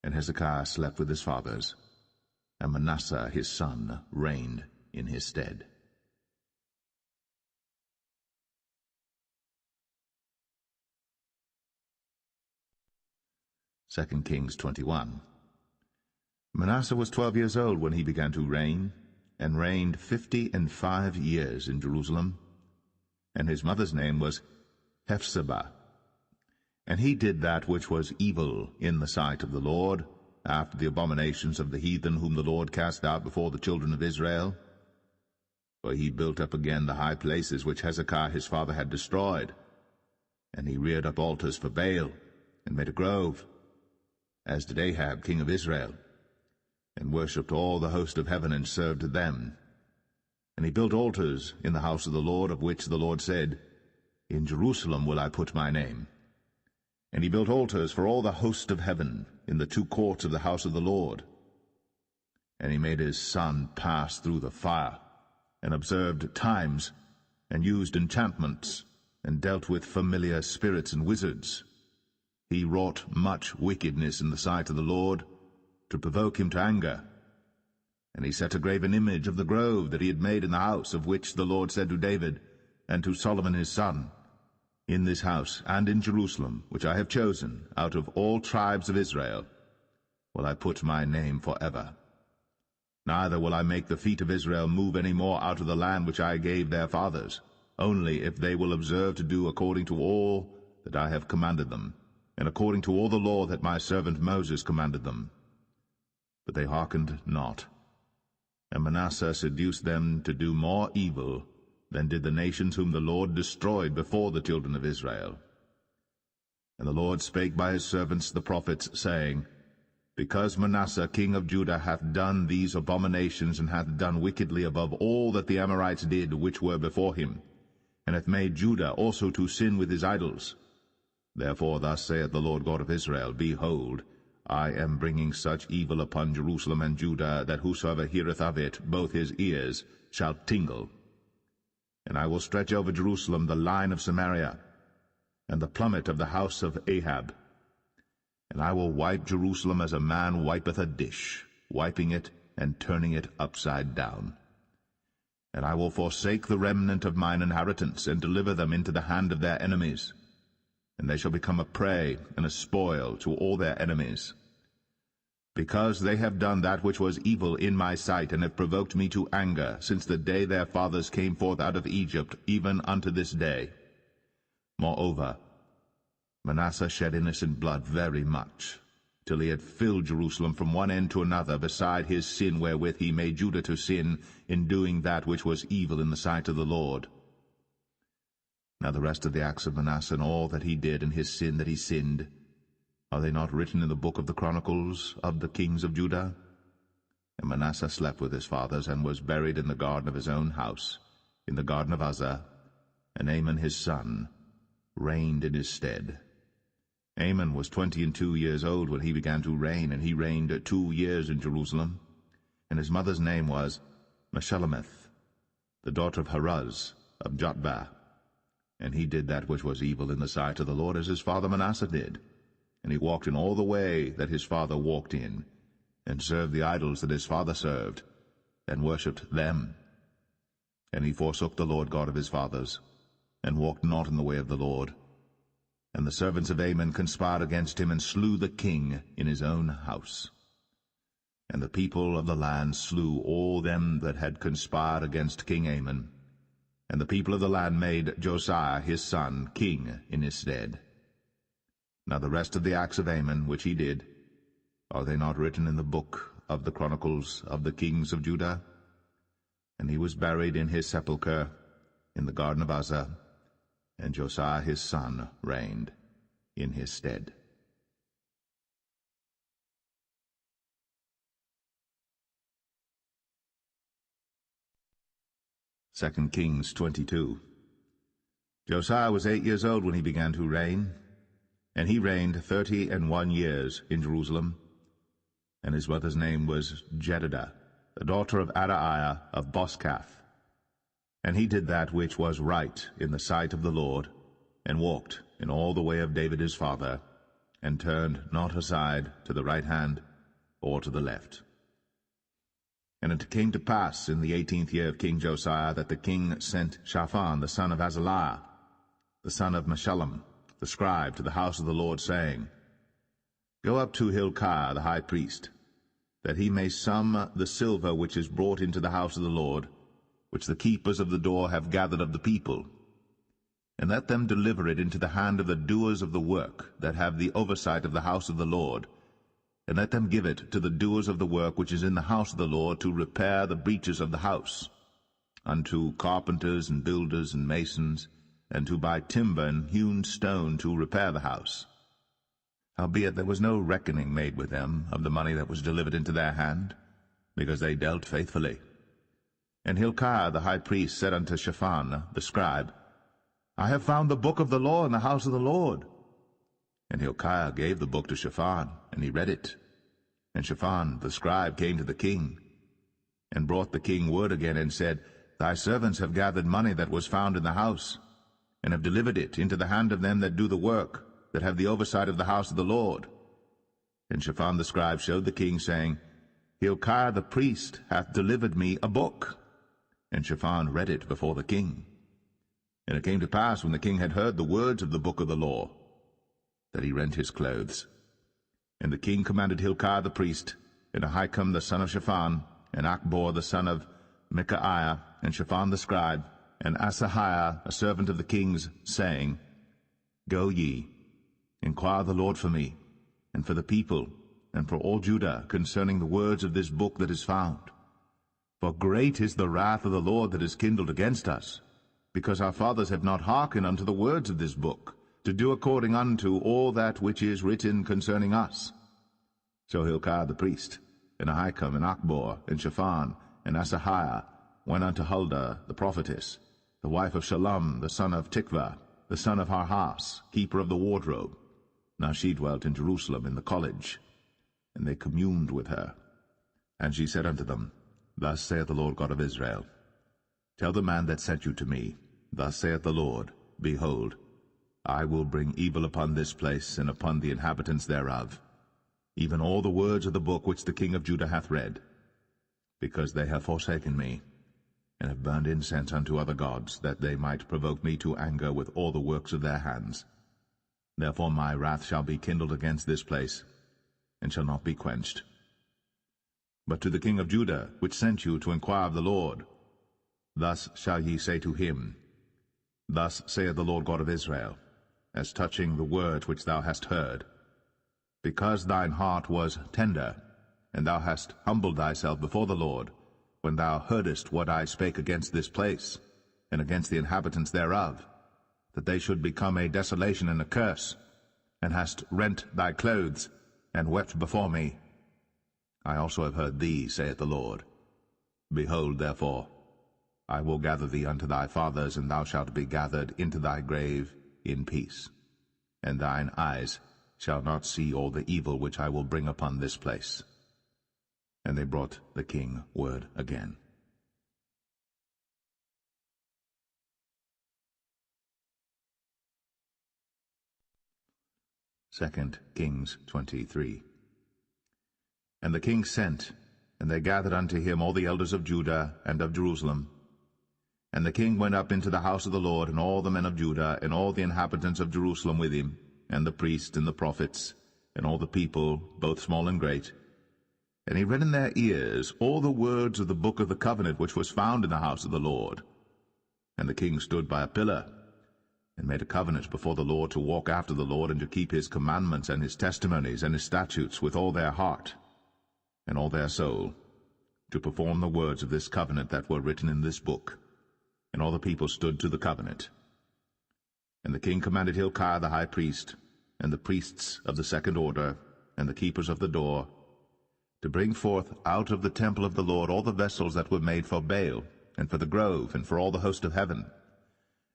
And Hezekiah slept with his fathers, and Manasseh his son reigned in his stead. 2 Kings 21. Manasseh was 12 years old when he began to reign, and reigned 55 years in Jerusalem. And his mother's name was Hephzibah. And he did that which was evil in the sight of the Lord, after the abominations of the heathen whom the Lord cast out before the children of Israel. For he built up again the high places which Hezekiah his father had destroyed. And he reared up altars for Baal, and made a grove, as did Ahab king of Israel, and worshipped all the host of heaven, and served them. And he built altars in the house of the Lord, of which the Lord said, In Jerusalem will I put my name. And he built altars for all the host of heaven in the 2 courts of the house of the Lord. And he made his son pass through the fire, and observed times, and used enchantments, and dealt with familiar spirits and wizards. He wrought much wickedness in the sight of the Lord, to provoke him to anger. And he set a graven image of the grove that he had made in the house, of which the Lord said to David and to Solomon his son, In this house and in Jerusalem, which I have chosen, out of all tribes of Israel, will I put my name forever. Neither will I make the feet of Israel move any more out of the land which I gave their fathers, only if they will observe to do according to all that I have commanded them, and according to all the law that my servant Moses commanded them. But they hearkened not. And Manasseh seduced them to do more evil than did the nations whom the Lord destroyed before the children of Israel. And the Lord spake by his servants the prophets, saying, Because Manasseh king of Judah hath done these abominations, and hath done wickedly above all that the Amorites did which were before him, and hath made Judah also to sin with his idols. Therefore thus saith the Lord God of Israel, Behold, I am bringing such evil upon Jerusalem and Judah, that whosoever heareth of it, both his ears shall tingle. And I will stretch over Jerusalem the line of Samaria, and the plummet of the house of Ahab. And I will wipe Jerusalem as a man wipeth a dish, wiping it and turning it upside down. And I will forsake the remnant of mine inheritance, and deliver them into the hand of their enemies. And they shall become a prey and a spoil to all their enemies. Because they have done that which was evil in my sight, and have provoked me to anger, since the day their fathers came forth out of Egypt, even unto this day. Moreover, Manasseh shed innocent blood very much, till he had filled Jerusalem from one end to another, beside his sin wherewith he made Judah to sin, in doing that which was evil in the sight of the Lord. Now the rest of the acts of Manasseh, and all that he did, and his sin that he sinned, are they not written in the book of the Chronicles of the kings of Judah? And Manasseh slept with his fathers, and was buried in the garden of his own house, in the garden of Uzzah, and Amon his son reigned in his stead. Amon was 22 years old when he began to reign, and he reigned 2 years in Jerusalem. And his mother's name was Meshullemeth, the daughter of Haruz of Jotbah. And he did that which was evil in the sight of the Lord, as his father Manasseh did. And he walked in all the way that his father walked in, and served the idols that his father served, and worshipped them. And he forsook the Lord God of his fathers, and walked not in the way of the Lord. And the servants of Amon conspired against him, and slew the king in his own house. And the people of the land slew all them that had conspired against King Amon. And the people of the land made Josiah his son king in his stead. Now the rest of the acts of Amon which he did, are they not written in the book of the Chronicles of the kings of Judah? And he was buried in his sepulchre in the garden of Uzzah, and Josiah his son reigned in his stead. Second Kings 22. Josiah was 8 years old when he began to reign, and he reigned 31 years in Jerusalem. And his mother's name was Jedidah, the daughter of Adaiah of Boscath. And he did that which was right in the sight of the Lord, and walked in all the way of David his father, and turned not aside to the right hand or to the left. And it came to pass in the 18th year of King Josiah, that the king sent Shaphan the son of Azaliah, the son of Meshullam, the scribe, to the house of the Lord, saying, Go up to Hilkiah the high priest, that he may sum the silver which is brought into the house of the Lord, which the keepers of the door have gathered of the people, and let them deliver it into the hand of the doers of the work, that have the oversight of the house of the Lord, and let them give it to the doers of the work which is in the house of the Lord, to repair the breaches of the house, unto carpenters and builders and masons, and to buy timber and hewn stone to repair the house. Howbeit there was no reckoning made with them of the money that was delivered into their hand, because they dealt faithfully. And Hilkiah the high priest said unto Shaphan the scribe, I have found the book of the law in the house of the Lord. And Hilkiah gave the book to Shaphan, and he read it. And Shaphan the scribe came to the king, and brought the king word again, and said, Thy servants have gathered money that was found in the house, and have delivered it into the hand of them that do the work, that have the oversight of the house of the Lord. And Shaphan the scribe showed the king, saying, Hilkiah the priest hath delivered me a book. And Shaphan read it before the king. And it came to pass, when the king had heard the words of the book of the law, that he rent his clothes. And the king commanded Hilkiah the priest, and Ahikam the son of Shaphan, and Achbor the son of Micaiah, and Shaphan the scribe, and Asahiah a servant of the king's, saying, Go ye, inquire the Lord for me, and for the people, and for all Judah, concerning the words of this book that is found. For great is the wrath of the Lord that is kindled against us, because our fathers have not hearkened unto the words of this book, to do according unto all that which is written concerning us. So Hilkiah the priest, and Ahikam, and Achbor, and Shaphan, and Asahiah went unto Huldah the prophetess, the wife of Shallum the son of Tikvah, the son of Harhas, keeper of the wardrobe. Now she dwelt in Jerusalem in the college, and they communed with her. And she said unto them, Thus saith the Lord God of Israel, Tell the man that sent you to me, Thus saith the Lord, Behold, I will bring evil upon this place, and upon the inhabitants thereof, even all the words of the book which the king of Judah hath read, because they have forsaken me, and have burned incense unto other gods, that they might provoke me to anger with all the works of their hands. Therefore my wrath shall be kindled against this place, and shall not be quenched. But to the king of Judah, which sent you to inquire of the Lord, thus shall ye say to him, Thus saith the Lord God of Israel, as touching the words which thou hast heard, because thine heart was tender, and thou hast humbled thyself before the Lord, when thou heardest what I spake against this place, and against the inhabitants thereof, that they should become a desolation and a curse, and hast rent thy clothes, and wept before me. I also have heard thee, saith the Lord. Behold, therefore, I will gather thee unto thy fathers, and thou shalt be gathered into thy grave in peace. And thine eyes shall not see all the evil which I will bring upon this place. And they brought the king word again. Second Kings 23. And the king sent, and they gathered unto him all the elders of Judah and of Jerusalem. And the king went up into the house of the Lord, and all the men of Judah, and all the inhabitants of Jerusalem with him, and the priests and the prophets, and all the people, both small and great. And he read in their ears all the words of the book of the covenant which was found in the house of the Lord. And the king stood by a pillar, and made a covenant before the Lord to walk after the Lord, and to keep his commandments and his testimonies and his statutes with all their heart and all their soul, to perform the words of this covenant that were written in this book. And all the people stood to the covenant. And the king commanded Hilkiah the high priest, and the priests of the second order, and the keepers of the door, to bring forth out of the temple of the Lord all the vessels that were made for Baal, and for the grove, and for all the host of heaven.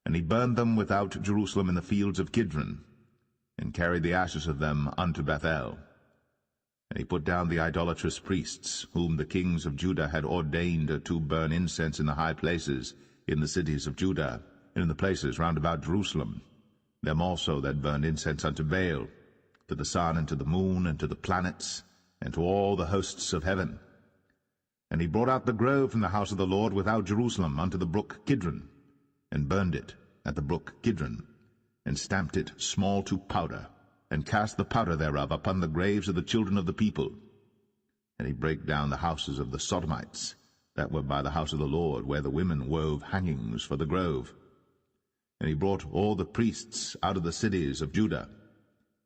And he burned them without Jerusalem in the fields of Kidron, and carried the ashes of them unto Bethel. And he put down the idolatrous priests, whom the kings of Judah had ordained to burn incense in the high places, in the cities of Judah, and in the places round about Jerusalem, them also that burned incense unto Baal, to the sun, and to the moon, and to the planets, and to all the hosts of heaven. And he brought out the grove from the house of the Lord without Jerusalem unto the brook Kidron, and burned it at the brook Kidron, and stamped it small to powder, and cast the powder thereof upon the graves of the children of the people. And he brake down the houses of the Sodomites, that were by the house of the Lord, where the women wove hangings for the grove. And he brought all the priests out of the cities of Judah,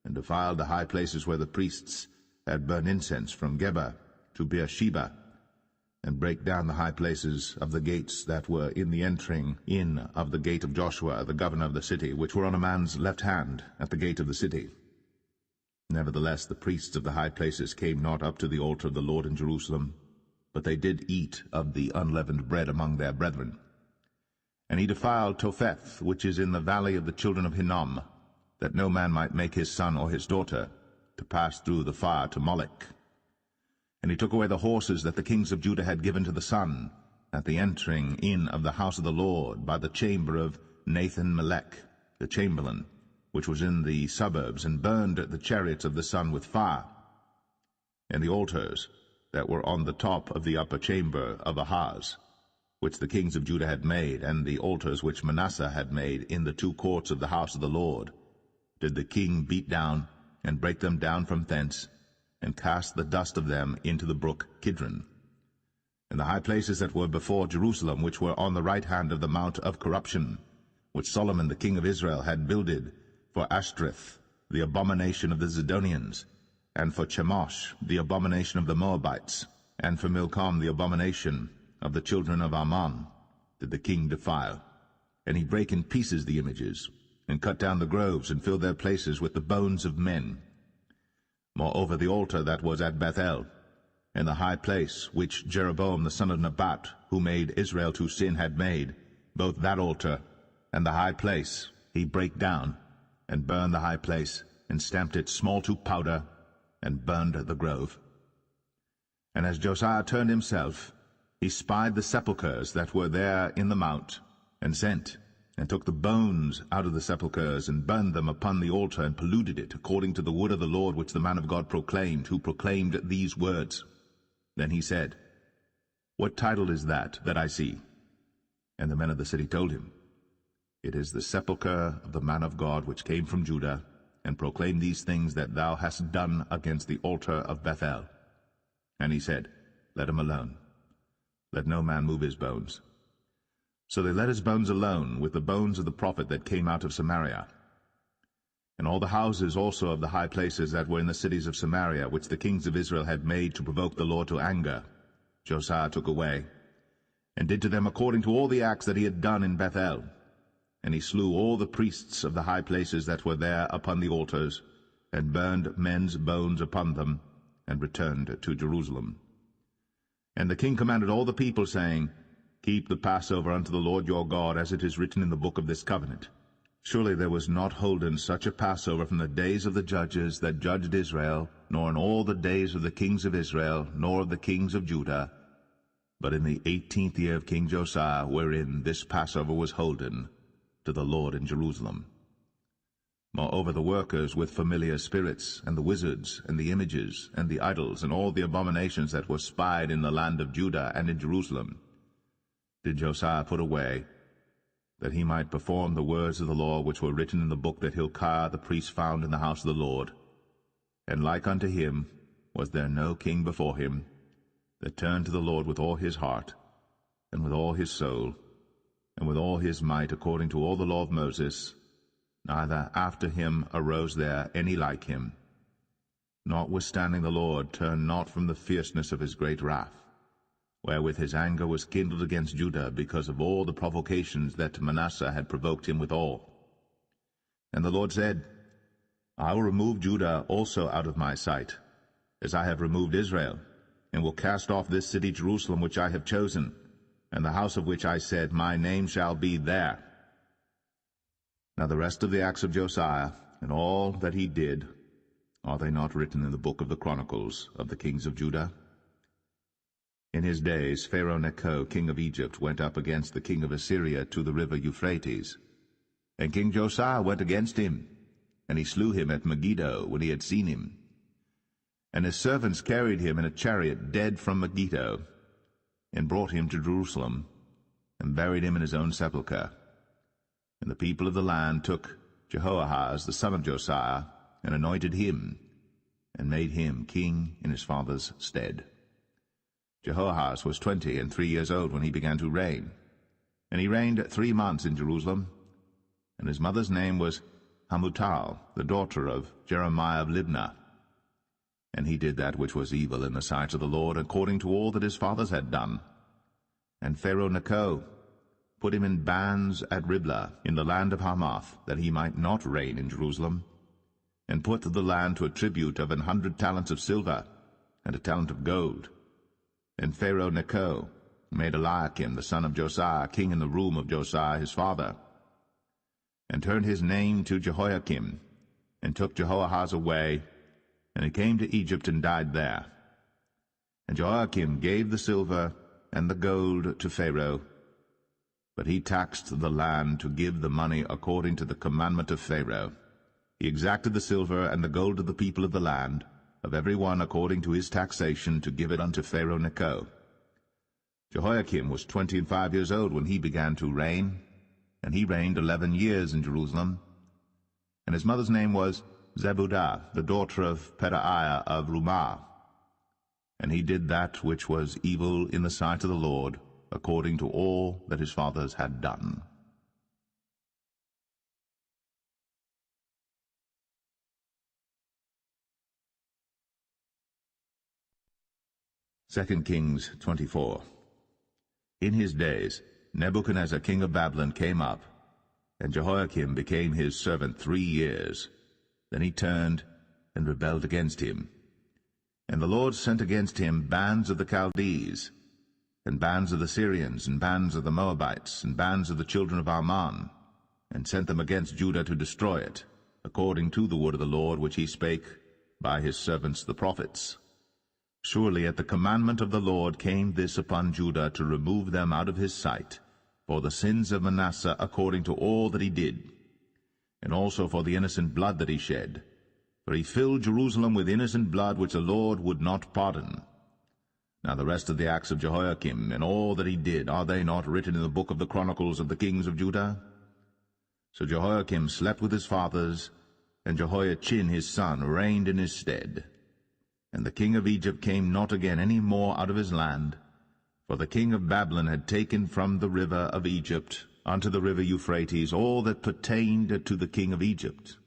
and defiled the high places where the priests had burned incense, from Geba to Beersheba, and brake down the high places of the gates that were in the entering in of the gate of Joshua, the governor of the city, which were on a man's left hand at the gate of the city. Nevertheless the priests of the high places came not up to the altar of the Lord in Jerusalem, but they did eat of the unleavened bread among their brethren. And he defiled Topheth, which is in the valley of the children of Hinnom, that no man might make his son or his daughter to pass through the fire to Molech. And he took away the horses that the kings of Judah had given to the sun, at the entering in of the house of the Lord, by the chamber of Nathan-Melech, the chamberlain, which was in the suburbs, and burned the chariots of the sun with fire. And the altars that were on the top of the upper chamber of Ahaz, which the kings of Judah had made, and the altars which Manasseh had made in the two courts of the house of the Lord, did the king beat down, and break them down from thence, and cast the dust of them into the brook Kidron. And the high places that were before Jerusalem, which were on the right hand of the mount of corruption, which Solomon the king of Israel had builded for Ashtoreth, the abomination of the Zidonians, and for Chemosh, the abomination of the Moabites, and for Milcom, the abomination of the children of Ammon did the king defile, and he brake in pieces the images, and cut down the groves, and filled their places with the bones of men. Moreover, the altar that was at Bethel, and the high place which Jeroboam the son of Nebat, who made Israel to sin, had made, both that altar and the high place he brake down, and burned the high place, and stamped it small to powder, and burned the grove. And as Josiah turned himself, he spied the sepulchres that were there in the mount, and sent, and took the bones out of the sepulchres, and burned them upon the altar, and polluted it, according to the word of the Lord which the man of God proclaimed, who proclaimed these words. Then he said, What title is that I see? And the men of the city told him, It is the sepulchre of the man of God which came from Judah, and proclaimed these things that thou hast done against the altar of Bethel. And he said, Let him alone. Let no man move his bones. So they let his bones alone, with the bones of the prophet that came out of Samaria. And all the houses also of the high places that were in the cities of Samaria, which the kings of Israel had made to provoke the Lord to anger, Josiah took away, and did to them according to all the acts that he had done in Bethel. And he slew all the priests of the high places that were there upon the altars, and burned men's bones upon them, and returned to Jerusalem. And the king commanded all the people, saying, Keep the Passover unto the Lord your God, as it is written in the book of this covenant. Surely there was not holden such a Passover from the days of the judges that judged Israel, nor in all the days of the kings of Israel, nor of the kings of Judah, but in the 18th year of King Josiah, wherein this Passover was holden to the Lord in Jerusalem. Moreover, the workers with familiar spirits, and the wizards, and the images, and the idols, and all the abominations that were spied in the land of Judah and in Jerusalem, did Josiah put away, that he might perform the words of the law which were written in the book that Hilkiah the priest found in the house of the Lord. And like unto him was there no king before him, that turned to the Lord with all his heart, and with all his soul, and with all his might, according to all the law of Moses, neither after him arose there any like him. Notwithstanding the Lord turned not from the fierceness of his great wrath, wherewith his anger was kindled against Judah, because of all the provocations that Manasseh had provoked him withal. And the Lord said, I will remove Judah also out of my sight, as I have removed Israel, and will cast off this city Jerusalem which I have chosen, and the house of which I said, My name shall be there. Now the rest of the acts of Josiah, and all that he did, are they not written in the book of the Chronicles of the kings of Judah? In his days Pharaoh Necho, king of Egypt, went up against the king of Assyria to the river Euphrates. And King Josiah went against him, and he slew him at Megiddo when he had seen him. And his servants carried him in a chariot dead from Megiddo, and brought him to Jerusalem, and buried him in his own sepulchre. And the people of the land took Jehoahaz the son of Josiah, and anointed him, and made him king in his father's stead. Jehoahaz was 23 years old when he began to reign, and he reigned 3 months in Jerusalem. And his mother's name was Hamutal, the daughter of Jeremiah of Libnah. And he did that which was evil in the sight of the Lord, according to all that his fathers had done. And Pharaoh Necho put him in bands at Riblah in the land of Hamath, that he might not reign in Jerusalem, and put the land to a tribute of 100 talents of silver, and a talent of gold. And Pharaoh Necho made Eliakim the son of Josiah king in the room of Josiah his father, and turned his name to Jehoiakim, and took Jehoahaz away, and he came to Egypt and died there. And Jehoiakim gave the silver and the gold to Pharaoh, but he taxed the land to give the money according to the commandment of Pharaoh. He exacted the silver and the gold of the people of the land, of every one according to his taxation, to give it unto Pharaoh Necho. Jehoiakim was 25 years old when he began to reign, and he reigned 11 years in Jerusalem. And his mother's name was Zebudah, the daughter of Pedaiah of Rumah. And he did that which was evil in the sight of the Lord, according to all that his fathers had done. Second Kings 24. In his days Nebuchadnezzar king of Babylon came up, and Jehoiakim became his servant 3 years. Then he turned and rebelled against him. And the Lord sent against him bands of the Chaldees, and bands of the Syrians, and bands of the Moabites, and bands of the children of Ammon, and sent them against Judah to destroy it, according to the word of the Lord which he spake by his servants the prophets. Surely at the commandment of the Lord came this upon Judah, to remove them out of his sight, for the sins of Manasseh according to all that he did, and also for the innocent blood that he shed. For he filled Jerusalem with innocent blood which the Lord would not pardon. Now the rest of the acts of Jehoiakim, and all that he did, are they not written in the book of the Chronicles of the kings of Judah? So Jehoiakim slept with his fathers, and Jehoiachin his son reigned in his stead. And the king of Egypt came not again any more out of his land, for the king of Babylon had taken from the river of Egypt unto the river Euphrates all that pertained to the king of Egypt.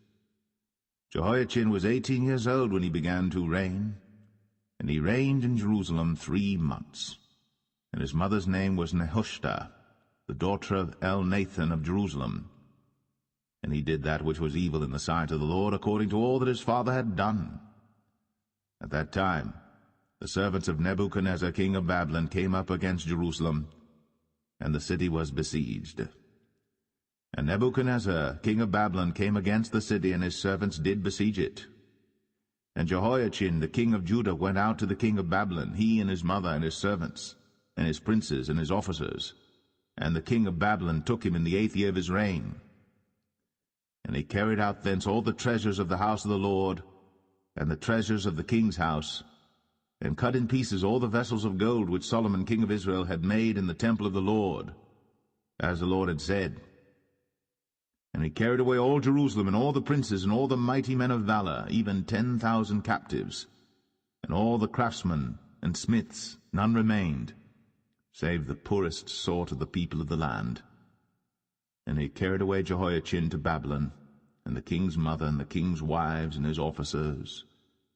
Jehoiachin was 18 years old when he began to reign, and he reigned in Jerusalem 3 months. And his mother's name was Nehushta, the daughter of Elnathan of Jerusalem. And he did that which was evil in the sight of the Lord, according to all that his father had done. At that time the servants of Nebuchadnezzar king of Babylon came up against Jerusalem, and the city was besieged. And Nebuchadnezzar king of Babylon came against the city, and his servants did besiege it. And Jehoiachin the king of Judah went out to the king of Babylon, he and his mother and his servants, and his princes and his officers. And the king of Babylon took him in the 8th year of his reign. And he carried out thence all the treasures of the house of the Lord, and the treasures of the king's house, and cut in pieces all the vessels of gold which Solomon king of Israel had made in the temple of the Lord, as the Lord had said. And he carried away all Jerusalem, and all the princes, and all the mighty men of valor, even 10,000 captives, and all the craftsmen and smiths, none remained, save the poorest sort of the people of the land. And he carried away Jehoiachin to Babylon, and the king's mother, and the king's wives, and his officers,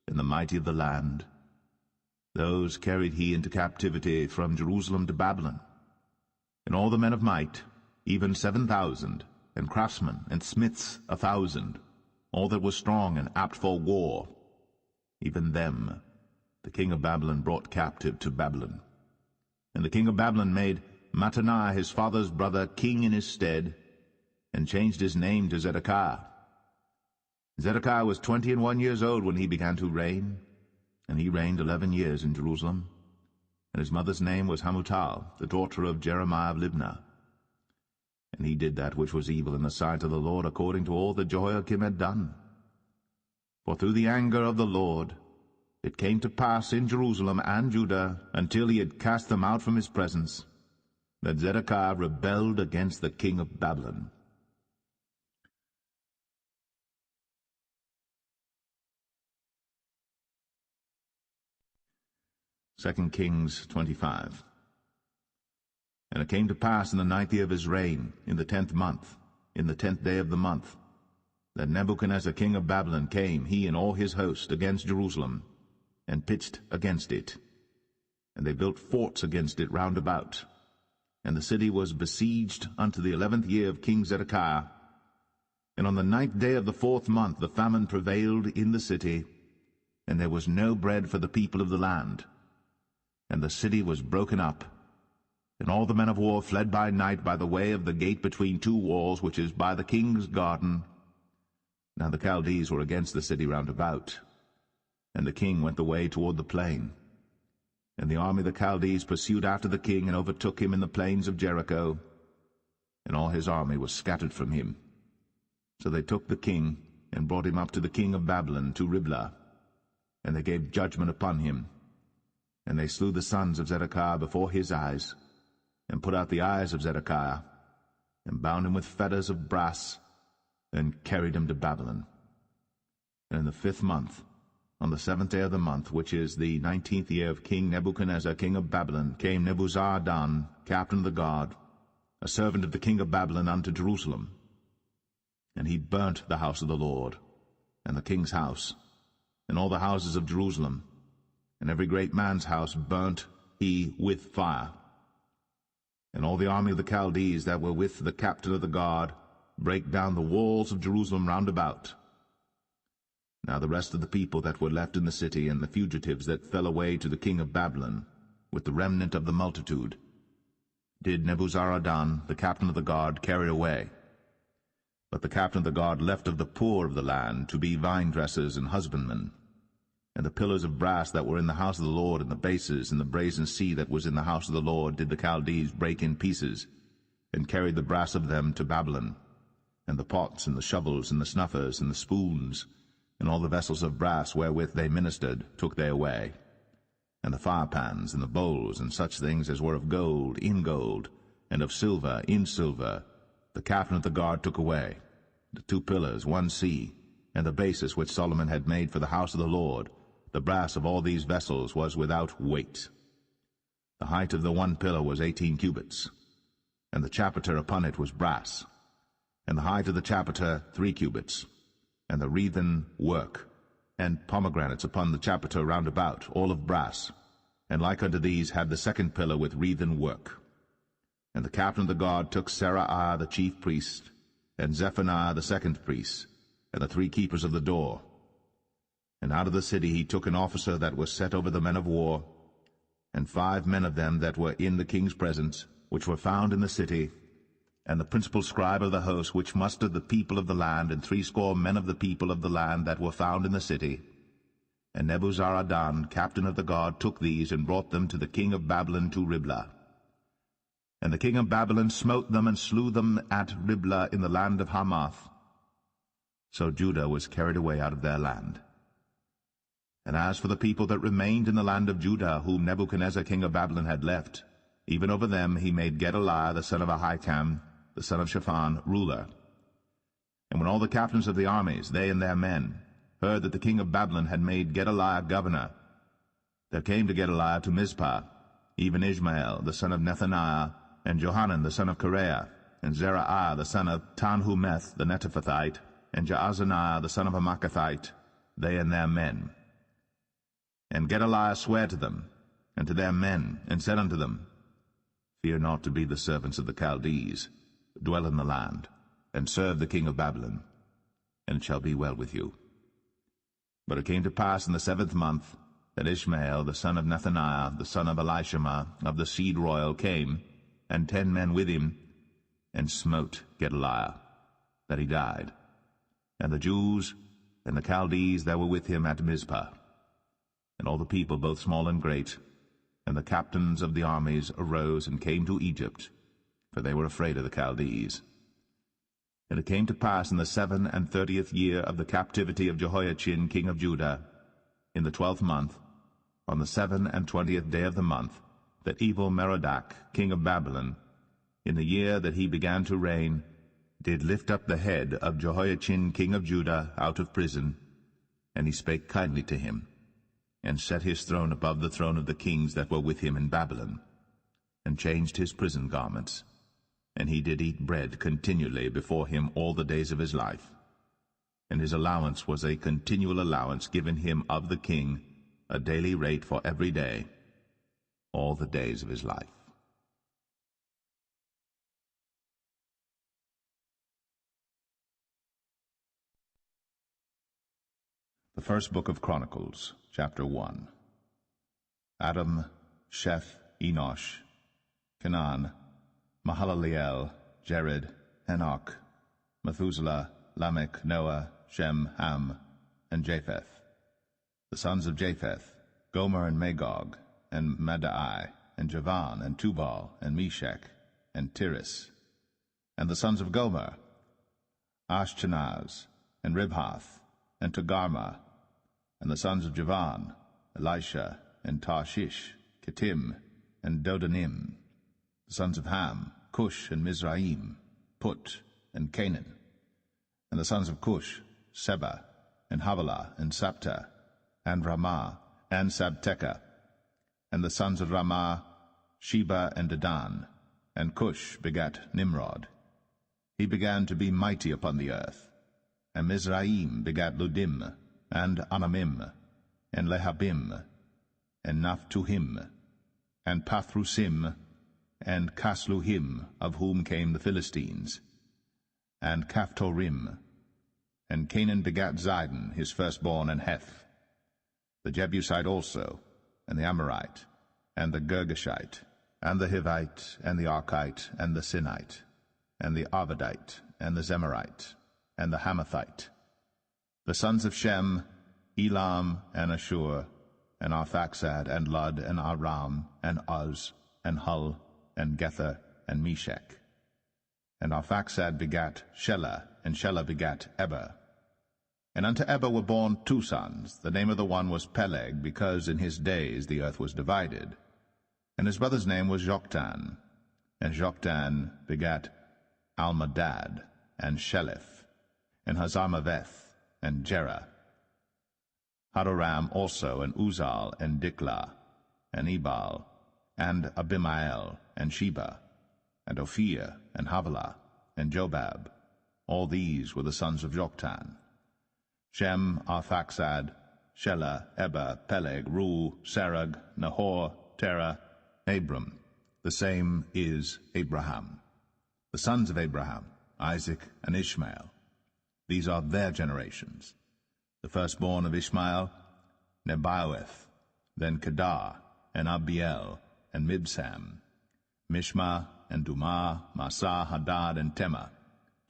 and the mighty of the land. Those carried he into captivity from Jerusalem to Babylon. And all the men of might, even 7,000, and craftsmen and smiths 1,000, all that was strong and apt for war, even them the king of Babylon brought captive to Babylon. And the king of Babylon made Mattaniah his father's brother king in his stead, and changed his name to Zedekiah. Zedekiah was 21 years old when he began to reign, and he reigned 11 years in Jerusalem. And his mother's name was Hamutal, the daughter of Jeremiah of Libnah. And he did that which was evil in the sight of the Lord, according to all that Jehoiakim had done. For through the anger of the Lord it came to pass in Jerusalem and Judah, until he had cast them out from his presence, that Zedekiah rebelled against the king of Babylon. Second Kings 25. And it came to pass in the 9th year of his reign, in the 10th month, in the 10th day of the month, that Nebuchadnezzar king of Babylon came, he and all his host, against Jerusalem, and pitched against it. And they built forts against it round about. And the city was besieged unto the 11th year of King Zedekiah. And on the 9th day of the 4th month the famine prevailed in the city, and there was no bread for the people of the land. And the city was broken up, and all the men of war fled by night by the way of the gate between 2 walls, which is by the king's garden. Now the Chaldees were against the city round about, and the king went the way toward the plain. And the army of the Chaldees pursued after the king, and overtook him in the plains of Jericho, and all his army was scattered from him. So they took the king, and brought him up to the king of Babylon, to Riblah, and they gave judgment upon him. And they slew the sons of Zedekiah before his eyes, and put out the eyes of Zedekiah, and bound him with fetters of brass, and carried him to Babylon. And in the 5th month, on the 7th day of the month, which is the 19th year of King Nebuchadnezzar king of Babylon, came Nebuzaradan, captain of the guard, a servant of the king of Babylon, unto Jerusalem. And he burnt the house of the Lord, and the king's house, and all the houses of Jerusalem, and every great man's house burnt he with fire. and all the army of the Chaldees that were with the captain of the guard brake down the walls of Jerusalem round about. Now the rest of the people that were left in the city, and the fugitives that fell away to the king of Babylon, with the remnant of the multitude, did Nebuzaradan, the captain of the guard, carry away. But the captain of the guard left of the poor of the land to be vine-dressers and husbandmen. And the pillars of brass that were in the house of the Lord, and the bases, and the brazen sea that was in the house of the Lord, did the Chaldees break in pieces, and carried the brass of them to Babylon. And the pots, and the shovels, and the snuffers, and the spoons, and all the vessels of brass wherewith they ministered, took they away. And the firepans, and the bowls, and such things as were of gold, in gold, and of silver, in silver, the captain of the guard took away. The 2 pillars, 1 sea, and the basis which Solomon had made for the house of the Lord, the brass of all these vessels was without weight. The height of the 1 pillar was 18 cubits, and the chapiter upon it was brass, and the height of the chapiter 3 cubits, and the wreathen work, and pomegranates upon the chapiter round about, all of brass, and like unto these had the 2nd pillar with wreathen work. And the captain of the guard took Seraiah the chief priest, and Zephaniah the 2nd priest, and the 3 keepers of the door. And out of the city he took an officer that was set over the men of war, and 5 men of them that were in the king's presence, which were found in the city, and the principal scribe of the host, which mustered the people of the land, and 60 men of the people of the land that were found in the city. And Nebuzaradan, captain of the guard, took these, and brought them to the king of Babylon to Riblah. And the king of Babylon smote them, and slew them at Riblah in the land of Hamath. So Judah was carried away out of their land. And as for the people that remained in the land of Judah, whom Nebuchadnezzar king of Babylon had left, even over them he made Gedaliah the son of Ahikam, the son of Shaphan, ruler. And when all the captains of the armies, they and their men, heard that the king of Babylon had made Gedaliah governor, there came to Gedaliah to Mizpah, even Ishmael the son of Nethaniah, and Johanan the son of Kareah, and Zeraiah the son of Tanhumeth the Netophathite, and Jaazaniah the son of a Maacathite, they and their men. And Gedaliah sware to them, and to their men, and said unto them, Fear not to be the servants of the Chaldees, dwell in the land, and serve the king of Babylon, and it shall be well with you. But it came to pass in the 7th month, that Ishmael the son of Nethaniah, the son of Elishama, of the seed royal, came, and 10 men with him, and smote Gedaliah, that he died, and the Jews and the Chaldees that were with him at Mizpah. And all the people, both small and great, and the captains of the armies, arose and came to Egypt, for they were afraid of the Chaldees. And it came to pass in the 37th year of the captivity of Jehoiachin king of Judah, in the 12th month, on the 27th day of the month, that Evil-Merodach king of Babylon, in the year that he began to reign, did lift up the head of Jehoiachin king of Judah out of prison, and he spake kindly to him, and set his throne above the throne of the kings that were with him in Babylon, and changed his prison garments, and he did eat bread continually before him all the days of his life. And his allowance was a continual allowance given him of the king, a daily rate for every day, all the days of his life. The first book of Chronicles, chapter 1. Adam, Sheth, Enosh, Canaan, Mahalaleel, Jared, Enoch, Methuselah, Lamech, Noah, Shem, Ham, and Japheth. The sons of Japheth, Gomer and Magog, and Madai, and Javan, and Tubal, and Meshach, and Tiris. And the sons of Gomer, Ashkenaz, and Ribhath, and Togarmah. And the sons of Javan, Elisha, and Tarshish, Kittim, and Dodanim. The sons of Ham, Cush, and Mizraim, Put, and Canaan. And the sons of Cush, Seba, and Havilah, and Sapta, and Ramah, and Sabteka. And the sons of Ramah, Sheba, and Dedan. And Cush begat Nimrod. He began to be mighty upon the earth. And Mizraim begat Ludim, and Anamim, and Lehabim, and Naphtuhim, and Pathrusim, and Casluhim, of whom came the Philistines, and Caphtorim. And Canaan begat Zidon, his firstborn, and Heth, the Jebusite also, and the Amorite, and the Girgashite, and the Hivite, and the Archite, and the Sinite, and the Arvadite, and the Zemarite, and the Hamathite. The sons of Shem, Elam, and Ashur, and Arphaxad, and Lud, and Aram, and Uz, and Hul, and Gether, and Meshech. And Arphaxad begat Shelah, and Shelah begat Eber. And unto Eber were born 2 sons. The name of the one was Peleg, because in his days the earth was divided. And his brother's name was Joktan. And Joktan begat Almadad, and Sheleph, and Hazarmaveth, and Jerah. Hadoram also, and Uzal, and Diklah, and Ebal, and Abimael, and Sheba, and Ophir, and Havilah, and Jobab. All these were the sons of Joktan. Shem, Arphaxad, Shelah, Eber, Peleg, Reu, Serug, Nahor, Terah, Abram. The same is Abraham. The sons of Abraham, Isaac, and Ishmael. These are their generations. The firstborn of Ishmael, Nebaioth, then Kedar, and Abiel, and Mibsam, Mishma, and Dumah, Massa, Hadad, and Tema,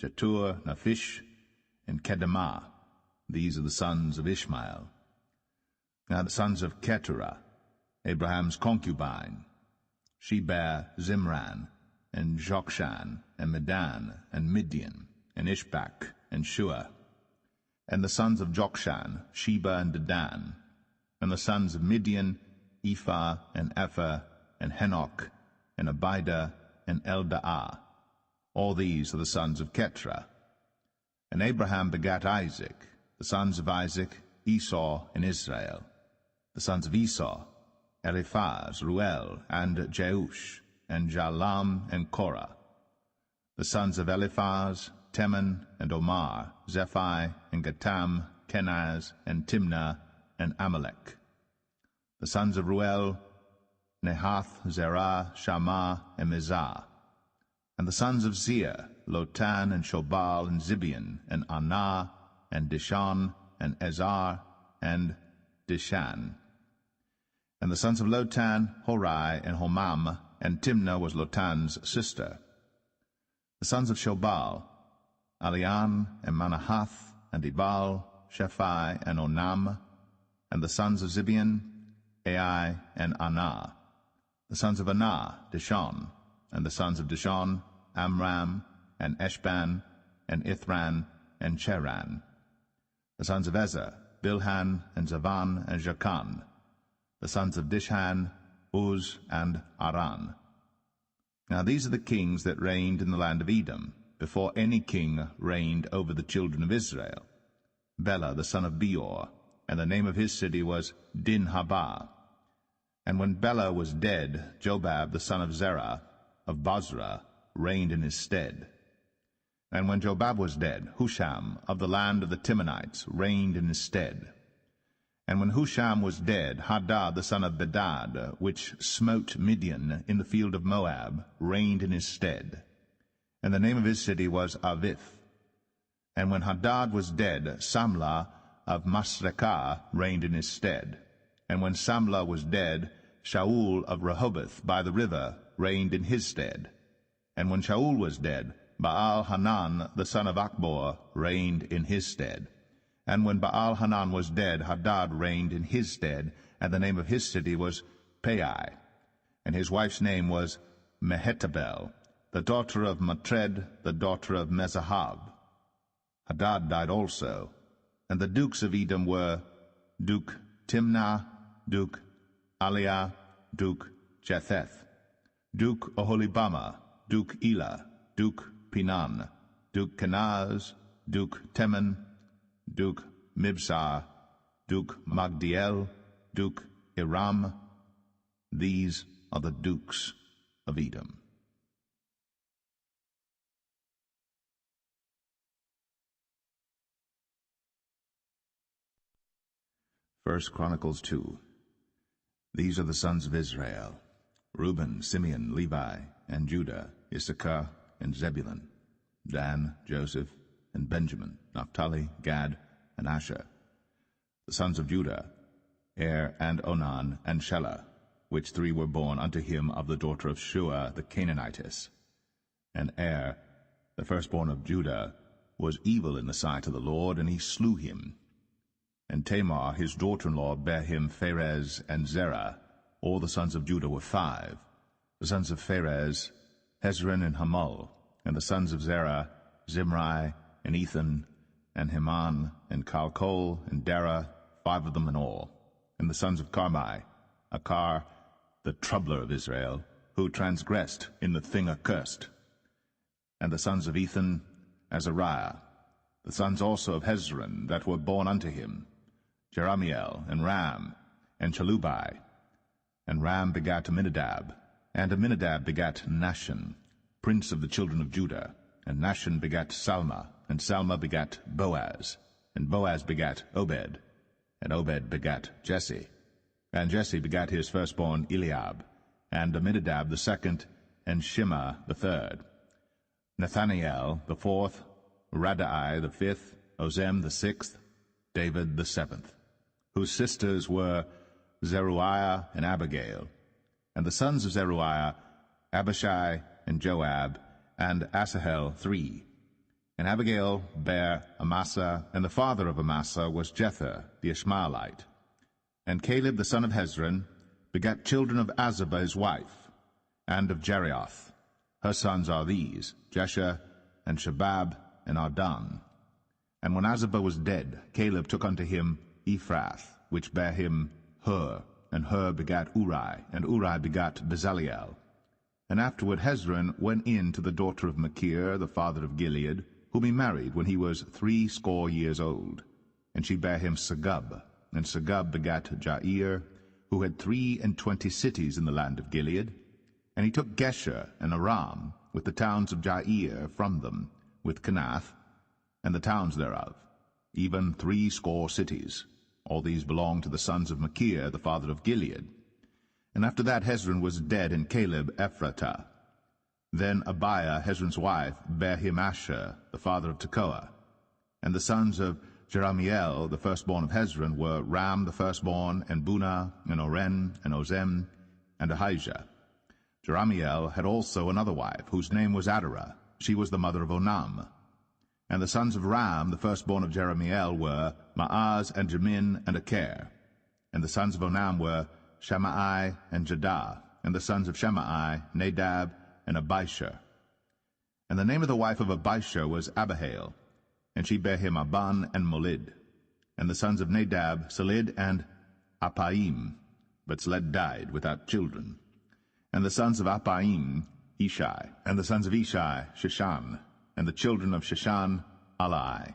Jetur, Naphish, and Kedemah. These are the sons of Ishmael. Now the sons of Keturah, Abraham's concubine. She bare Zimran, and Jokshan, and Medan, and Midian, and Ishbak, and Shua. And the sons of Jokshan, Sheba, and Dedan. And the sons of Midian, Ephah, and Epher, and Henoch, and Abida, and Eldaah. All these are the sons of Keturah. And Abraham begat Isaac. The sons of Isaac, Esau, and Israel. The sons of Esau, Eliphaz, Ruel, and Jeush, and Jalam, and Korah. The sons of Eliphaz, Teman, and Omar, Zephi, and Gatam, Kenaz, and Timnah, and Amalek. The sons of Ruel, Nehath, Zerah, Shammah, and Mizah. And the sons of Zia, Lotan, and Shobal, and Zibeon, and Anah, and Dishan, and Ezar, and Dishan. And the sons of Lotan, Horai, and Homam, and Timnah was Lotan's sister. The sons of Shobal, Alian, and Manahath, and Ebal, Shephi, and Onam. And the sons of Zibeon, Ai, and Anah. The sons of Anah, Dishon. And the sons of Dishon, Amram, and Eshban, and Ithran, and Cheran. The sons of Ezer, Bilhan, and Zavan, and Jachan. The sons of Dishan, Uz, and Aran. Now these are the kings that reigned in the land of Edom, before any king reigned over the children of Israel. Bela the son of Beor, and the name of his city was Dinhabah. And when Bela was dead, Jobab the son of Zerah, of Basra, reigned in his stead. And when Jobab was dead, Husham of the land of the Timonites reigned in his stead. And when Husham was dead, Hadad the son of Bedad, which smote Midian in the field of Moab, reigned in his stead. And the name of his city was Avith. And when Hadad was dead, Samlah of Masrekah reigned in his stead. And when Samlah was dead, Shaul of Rehoboth by the river reigned in his stead. And when Shaul was dead, Baal-Hanan the son of Achbor reigned in his stead. And when Baal-Hanan was dead, Hadad reigned in his stead, and the name of his city was Pai. And his wife's name was Mehetabel, the daughter of Matred, the daughter of Mezahab. Hadad died also. And the dukes of Edom were Duke Timnah, Duke Aliah, Duke Jetheth, Duke Oholibamah, Duke Elah, Duke Pinan, Duke Kenaz, Duke Teman, Duke Mibsar, Duke Magdiel, Duke Iram. These are the dukes of Edom. 1 Chronicles 2. These are the sons of Israel: Reuben, Simeon, Levi, and Judah, Issachar and Zebulun, Dan, Joseph, and Benjamin, Naphtali, Gad, and Asher. The sons of Judah, Er, and Onan, and Shelah, which three were born unto him of the daughter of Shua the Canaanitess. And Er, the firstborn of Judah, was evil in the sight of the Lord, and he slew him. And Tamar his daughter-in-law bare him Pharez and Zerah. All the sons of Judah were 5. The sons of Pharez, Hezron and Hamul, and the sons of Zerah, Zimri, and Ethan, and Heman, and Calcol, and Dara, 5 of them in all. And the sons of Carmi, Achar, the troubler of Israel, who transgressed in the thing accursed. And the sons of Ethan, Azariah. The sons also of Hezron that were born unto him, Jeramiel, and Ram, and Chelubai. And Ram begat Aminadab, and Aminadab begat Nahshon, prince of the children of Judah. And Nahshon begat Salma, and Salma begat Boaz, and Boaz begat Obed, and Obed begat Jesse. And Jesse begat his firstborn Eliab, and Aminadab the second, and Shema the third. Nathaniel the fourth, Radai the fifth, Ozem the sixth, David the seventh, whose sisters were Zeruiah and Abigail. And the sons of Zeruiah, Abishai and Joab, and Asahel 3. And Abigail bare Amasa, and the father of Amasa was Jether the Ishmaelite. And Caleb the son of Hezron begat children of Azabah his wife, and of Jerioth. Her sons are these, Jesher, and Shabab, and Ardan. And when Azabah was dead, Caleb took unto him Ephrath, which bare him Hur, and Hur begat Uri, and Uri begat Bezaleel. And afterward Hezron went in to the daughter of Machir, the father of Gilead, whom he married when he was 60 years old. And she bare him Segub, and Segub begat Jair, who had 23 cities in the land of Gilead. And he took Gesher and Aram, with the towns of Jair from them, with Kenath, and the towns thereof, even 60 cities. All these belonged to the sons of Machir, the father of Gilead. And after that Hezron was dead, and Caleb Ephratah. Then Abiah, Hezron's wife, bare him Asher, the father of Tekoa. And the sons of Jeramiel, the firstborn of Hezron, were Ram the firstborn, and Bunah, and Oren, and Ozem, and Ahijah. Jeramiel had also another wife, whose name was Adarah. She was the mother of Onam. And the sons of Ram, the firstborn of Jeramiel, were Maaz, and Jamin, and Acher. And the sons of Onam were Shammai, and Jadah. And the sons of Shammai, Nadab, and Abishur. And the name of the wife of Abishur was Abihail, and she bare him Aban and Molid. And the sons of Nadab, Seled, and Appaim, but Seled died without children. And the sons of Appaim, Ishai. And the sons of Ishai, Sheshan. And the children of Sheshan, Alai.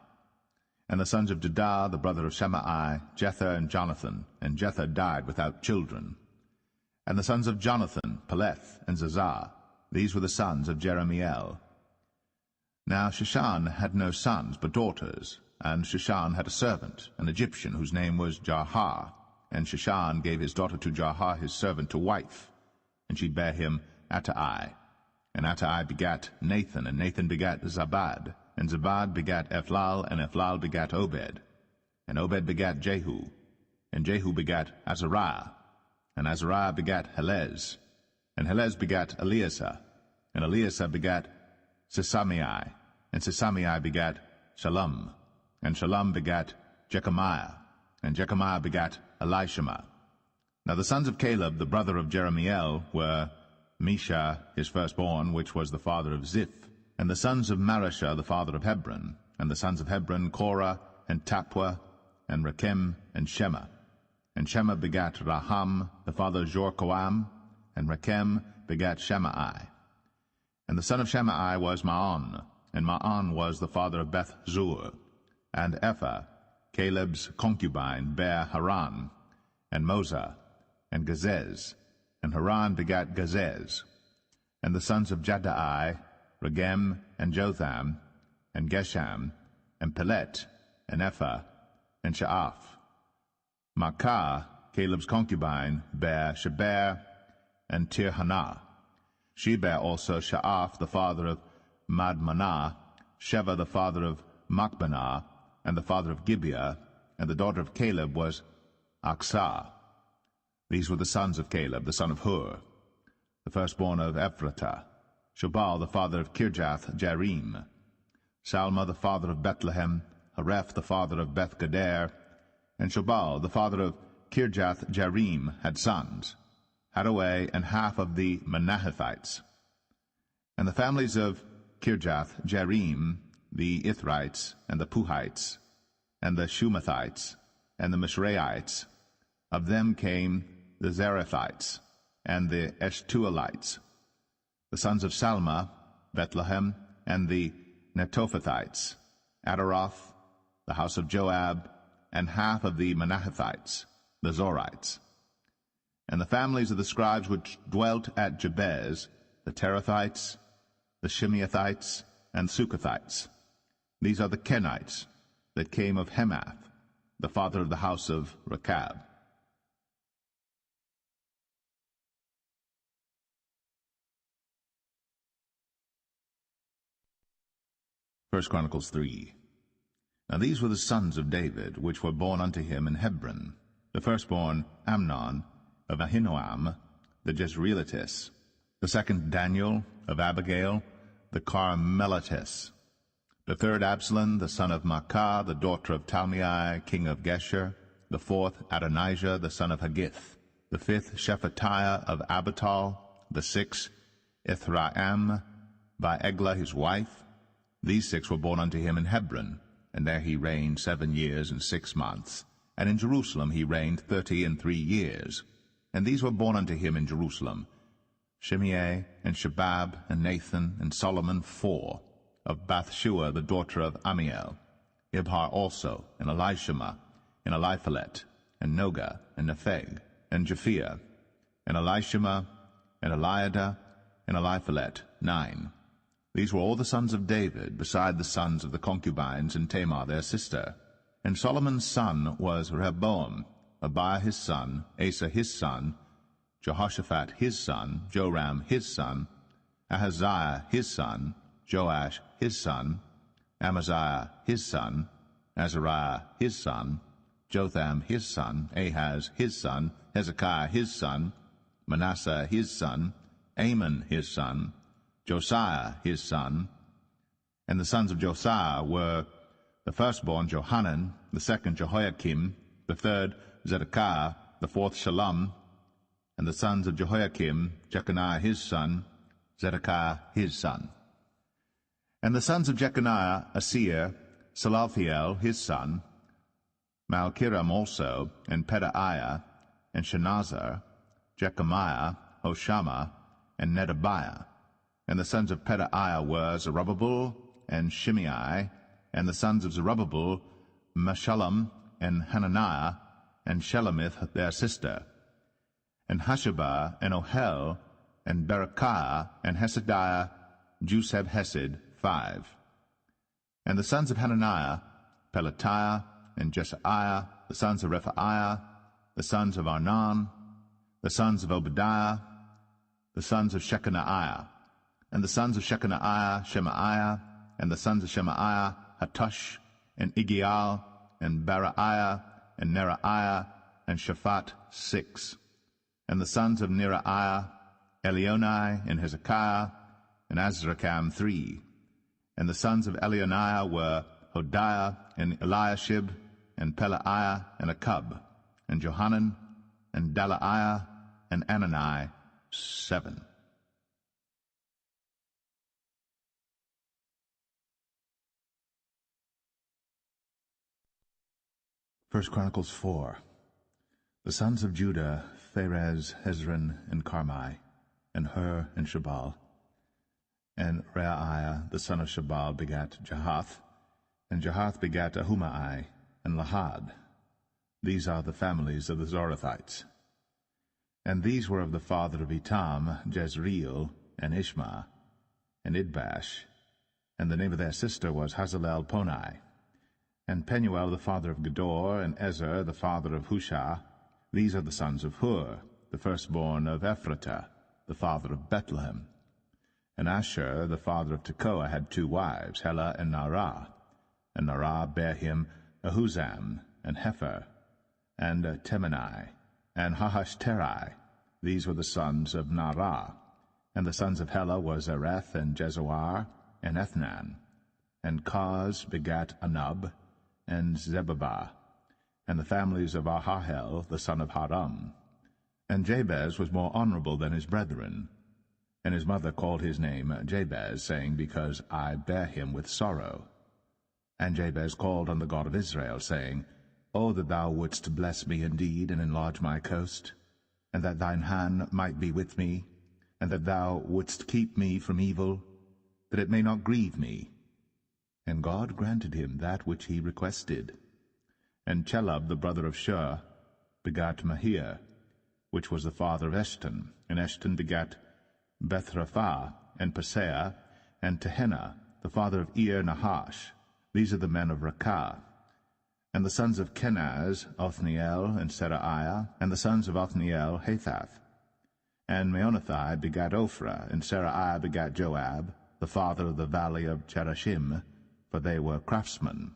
And the sons of Judah, the brother of Shammai, Jether and Jonathan. And Jether died without children. And the sons of Jonathan, Paulett and Zazah. These were the sons of Jeramiel. Now Sheshan had no sons but daughters, and Sheshan had a servant, an Egyptian, whose name was Jarha. And Sheshan gave his daughter to Jarha his servant to wife, and she bare him Attai. And Attai begat Nathan, and Nathan begat Zabad, and Zabad begat Ephlal, and Ephlal begat Obed. And Obed begat Jehu, and Jehu begat Azariah, and Azariah begat Helez, and Helez begat Eleasah, and Eleasah begat Sesamai, and Sesamai begat Shalom, and Shalom begat Jechamiah, and Jechamiah begat Elishama. Now the sons of Caleb, the brother of Jeramiel, were Misha, his firstborn, which was the father of Ziph, and the sons of Mareshah, the father of Hebron, and the sons of Hebron, Korah, and Tapua, and Rechem, and Shema. And Shema begat Raham, the father of Jorkoam, and Rechem begat Shemai. And the son of Shemai was Maon, and Maon was the father of Beth-zur. And Ephah, Caleb's concubine, bare Haran, and Moza, and Gazez, and Haran begat Gazez. And the sons of Jaddai, Regem, and Jotham, and Gesham, and Paulett, and Ephah, and Sha'af. Maacah, Caleb's concubine, bare Sheber, and Tirhanah. She bare also Sha'af the father of Madmanah, Sheva the father of Machbanah, and the father of Gibeah, and the daughter of Caleb was Aksah. These were the sons of Caleb, the son of Hur, the firstborn of Ephratah, Shobal the father of Kirjath-Jearim, Salma the father of Bethlehem, Hareph the father of Beth-Gader, and Shobal the father of Kirjath-Jearim had sons, Haraway and half of the Manahethites. And the families of Kirjath-Jearim, the Ithrites, and the Puhites, and the Shumathites, and the Misraites, of them came the Zerethites, and the Eshtuelites, the sons of Salma, Bethlehem, and the Netophathites, Adaroth, the house of Joab, and half of the Manahethites, the Zorites. And the families of the scribes which dwelt at Jabez, the Terathites, the Shimeathites, and Sukathites. These are the Kenites that came of Hemath, the father of the house of Rechab. First Chronicles 3. Now these were the sons of David, which were born unto him in Hebron. The firstborn Amnon of Ahinoam, the Jezreelitess. The second Daniel of Abigail, the Carmelitess. The third Absalom, the son of Maacah, the daughter of Talmai, king of Geshur. The fourth Adonijah, the son of Haggith. The fifth Shephatiah of Abital. The sixth Ithraam, by Eglah his wife. These six were born unto him in Hebron, and there he reigned 7 years and 6 months. And in Jerusalem he reigned 33 years. And these were born unto him in Jerusalem, Shimei, and Shabab, and Nathan, and Solomon 4, of Bathshua the daughter of Amiel, Ibhar also, and Elishama, and Eliphalet, and Noga, and Nepheg, and Japhia, and Elishama, and Eliada, and Eliphalet, 9. These were all the sons of David, beside the sons of the concubines, and Tamar their sister. And Solomon's son was Rehoboam, Abiah his son, Asa his son, Jehoshaphat his son, Joram his son, Ahaziah his son, Joash his son, Amaziah his son, Azariah his son, Jotham his son, Ahaz his son, Hezekiah his son, Manasseh his son, Amon his son, Josiah his son. And the sons of Josiah were the firstborn Johanan, the second Jehoiakim, the third Zedekiah, the fourth Shallum, and the sons of Jehoiakim, Jeconiah his son, Zedekiah his son. And the sons of Jeconiah, Asir, Salathiel his son, Malchiram also, and Pedaiah, and Shenazar, Jechemiah, Hoshama, and Nedabiah. And the sons of Pedaiah were Zerubbabel and Shimei, and the sons of Zerubbabel, Meshullam, and Hananiah, and Shelomith their sister, and Hashabah, and Ohel, and Berechiah, and Hesediah, Juseb Hesed, 5. And the sons of Hananiah, Pelatiah, and Jesaiah, the sons of Rephaiah, the sons of Arnan, the sons of Obadiah, the sons of Shechaniah, and the sons of Shechaniah, Shemaiah, and the sons of Shemaiah, Hattush, and Igial, and Bariah, and Neriah, and Shaphat, 6. And the sons of Neriah, Elionai, and Hezekiah, and Azrikam, 3. And the sons of Elionai were Hodiah, and Eliashib, and Pelaiah, and Akub, and Johanan, and Dalaiah, and Anani, 7. First Chronicles 4. The sons of Judah, Pharez, Hezron, and Carmi, and Hur, and Shabal. And Reaiah, the son of Shabal, begat Jahath, and Jahath begat Ahumai, and Lahad. These are the families of the Zorathites. And these were of the father of Etam, Jezreel, and Ishma, and Idbash, and the name of their sister was Hazalel Ponai. And Penuel the father of Gedor, and Ezer the father of Hushah. These are the sons of Hur, the firstborn of Ephratah, the father of Bethlehem, And Asher, the father of Tekoa, had 2 wives, Helah and Naarah. And Naarah bare him Ahuzam, and Hepher, and Temeni, and Hahashterai. These were the sons of Naarah. And the sons of Helah were Zereth, and Jezoar, and Ethnan. And Koz begat Anub, and Zebabah, and the families of Ahahel, the son of Haram. And Jabez was more honorable than his brethren. And his mother called his name Jabez, saying, Because I bare him with sorrow. And Jabez called on the God of Israel, saying, O that thou wouldst bless me indeed, and enlarge my coast, and that thine hand might be with me, and that thou wouldst keep me from evil, that it may not grieve me. And God granted him that which he requested. And Chelub, the brother of Shur, begat Mahir, which was the father of Eshton. And Eshton begat Bethraphah, and Paseah, and Tehenna, the father of Nahash. These are the men of Rakah. And the sons of Kenaz, Othniel, and Seraiah, and the sons of Othniel, Hathath. And Meonothai begat Ophrah, and Seraiah begat Joab, the father of the valley of Cherashim, for they were craftsmen.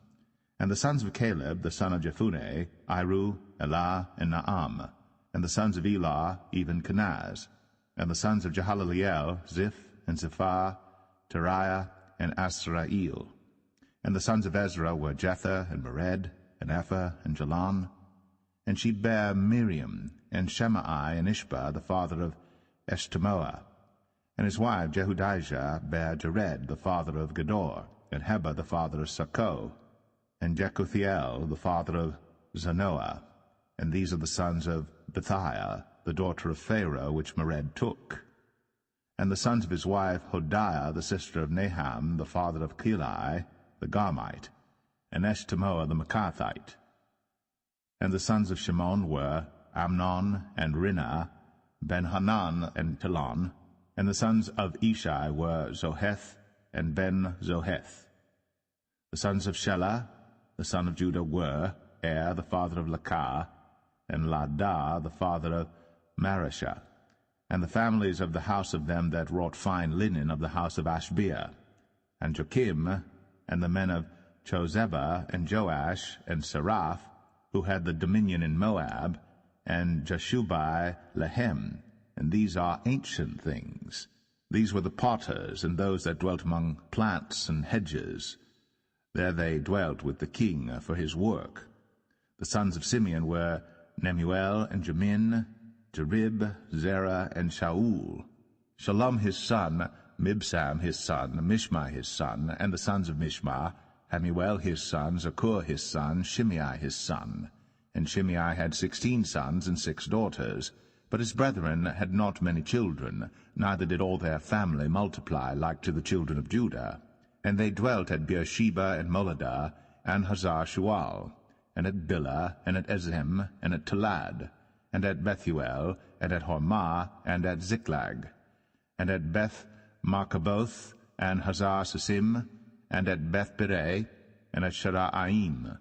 And the sons of Caleb, the son of Jephunneh, Iru, Elah, and Naam. And the sons of Elah, even Kenaz. And the sons of Jehaleleel, Ziph, and Zephah, Teriah, and Asrael. And the sons of Ezra were Jether, and Mered, and Epher, and Jalon. And she bare Miriam, and Shemai, and Ishba, the father of Eshtemoa. And his wife Jehudijah bare Jared, the father of Gedor, and Heber, the father of Sakoh, and Jekuthiel, the father of Zanoah. And these are the sons of Bethiah, the daughter of Pharaoh, which Mered took. And the sons of his wife Hodiah, the sister of Naham, the father of Keli, the Garmite, and Eshtemoa the Maacathite. And the sons of Shimon were Amnon, and Rinnah, Ben-Hanan, and Telon. And the sons of Ishai were Zoheth, and Ben-Zoheth. The sons of Shelah, the son of Judah, were the father of Lakah, and Ladah, the father of Mareshah. And the families of the house of them that wrought fine linen of the house of Ashbea. And Joachim, and the men of Chozeba, and Joash, and Seraph, who had the dominion in Moab, and Jashubai Lehem. And these are ancient things. These were the potters, and those that dwelt among plants and hedges. There they dwelt with the king for his work. The sons of Simeon were Nemuel, and Jamin, Jerib, Zerah, and Shaul. Shalom his son, Mibsam his son, Mishma his son, and the sons of Mishma, Hamuel his son, Zakur his son, Shimei his son. And Shimei had 16 sons and 6 daughters. But his brethren had not many children, neither did all their family multiply like to the children of Judah. And they dwelt at Beersheba, and Moladah, and Hazar-Shual, and at Bilhah, and at Ezem, and at Talad, and at Bethuel, and at Hormah, and at Ziklag, and at Beth-Markaboth, and Hazar-Susim, and at Beth-Birei, and at Sharaim.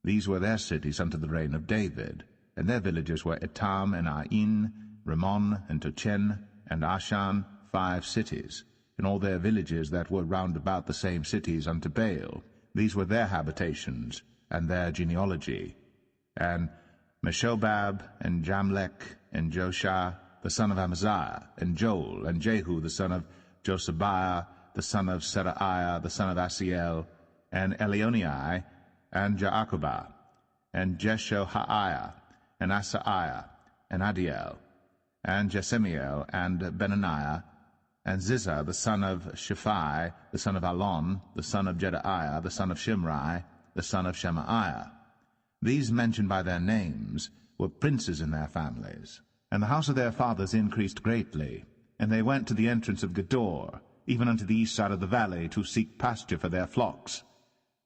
These were their cities unto the reign of David. And their villages were Etam, and Ain, Rimmon, and Tochen, and Ashan, 5 cities, and all their villages that were round about the same cities unto Baal. These were their habitations, and their genealogy. And Meshobab, and Jamlech, and Joshah, the son of Amaziah, and Joel, and Jehu, the son of Josabiah, the son of Seraiah, the son of Asiel, and Elionai, and Jaakobah, and Jeshohaiah, and Asaiah, and Adiel, and Jesemiel, and Benaniah, and Ziza, the son of Shaphi, the son of Alon, the son of Jedaiah, the son of Shimri, the son of Shemaiah. These mentioned by their names were princes in their families. And the house of their fathers increased greatly, and they went to the entrance of Gedor, even unto the east side of the valley, to seek pasture for their flocks.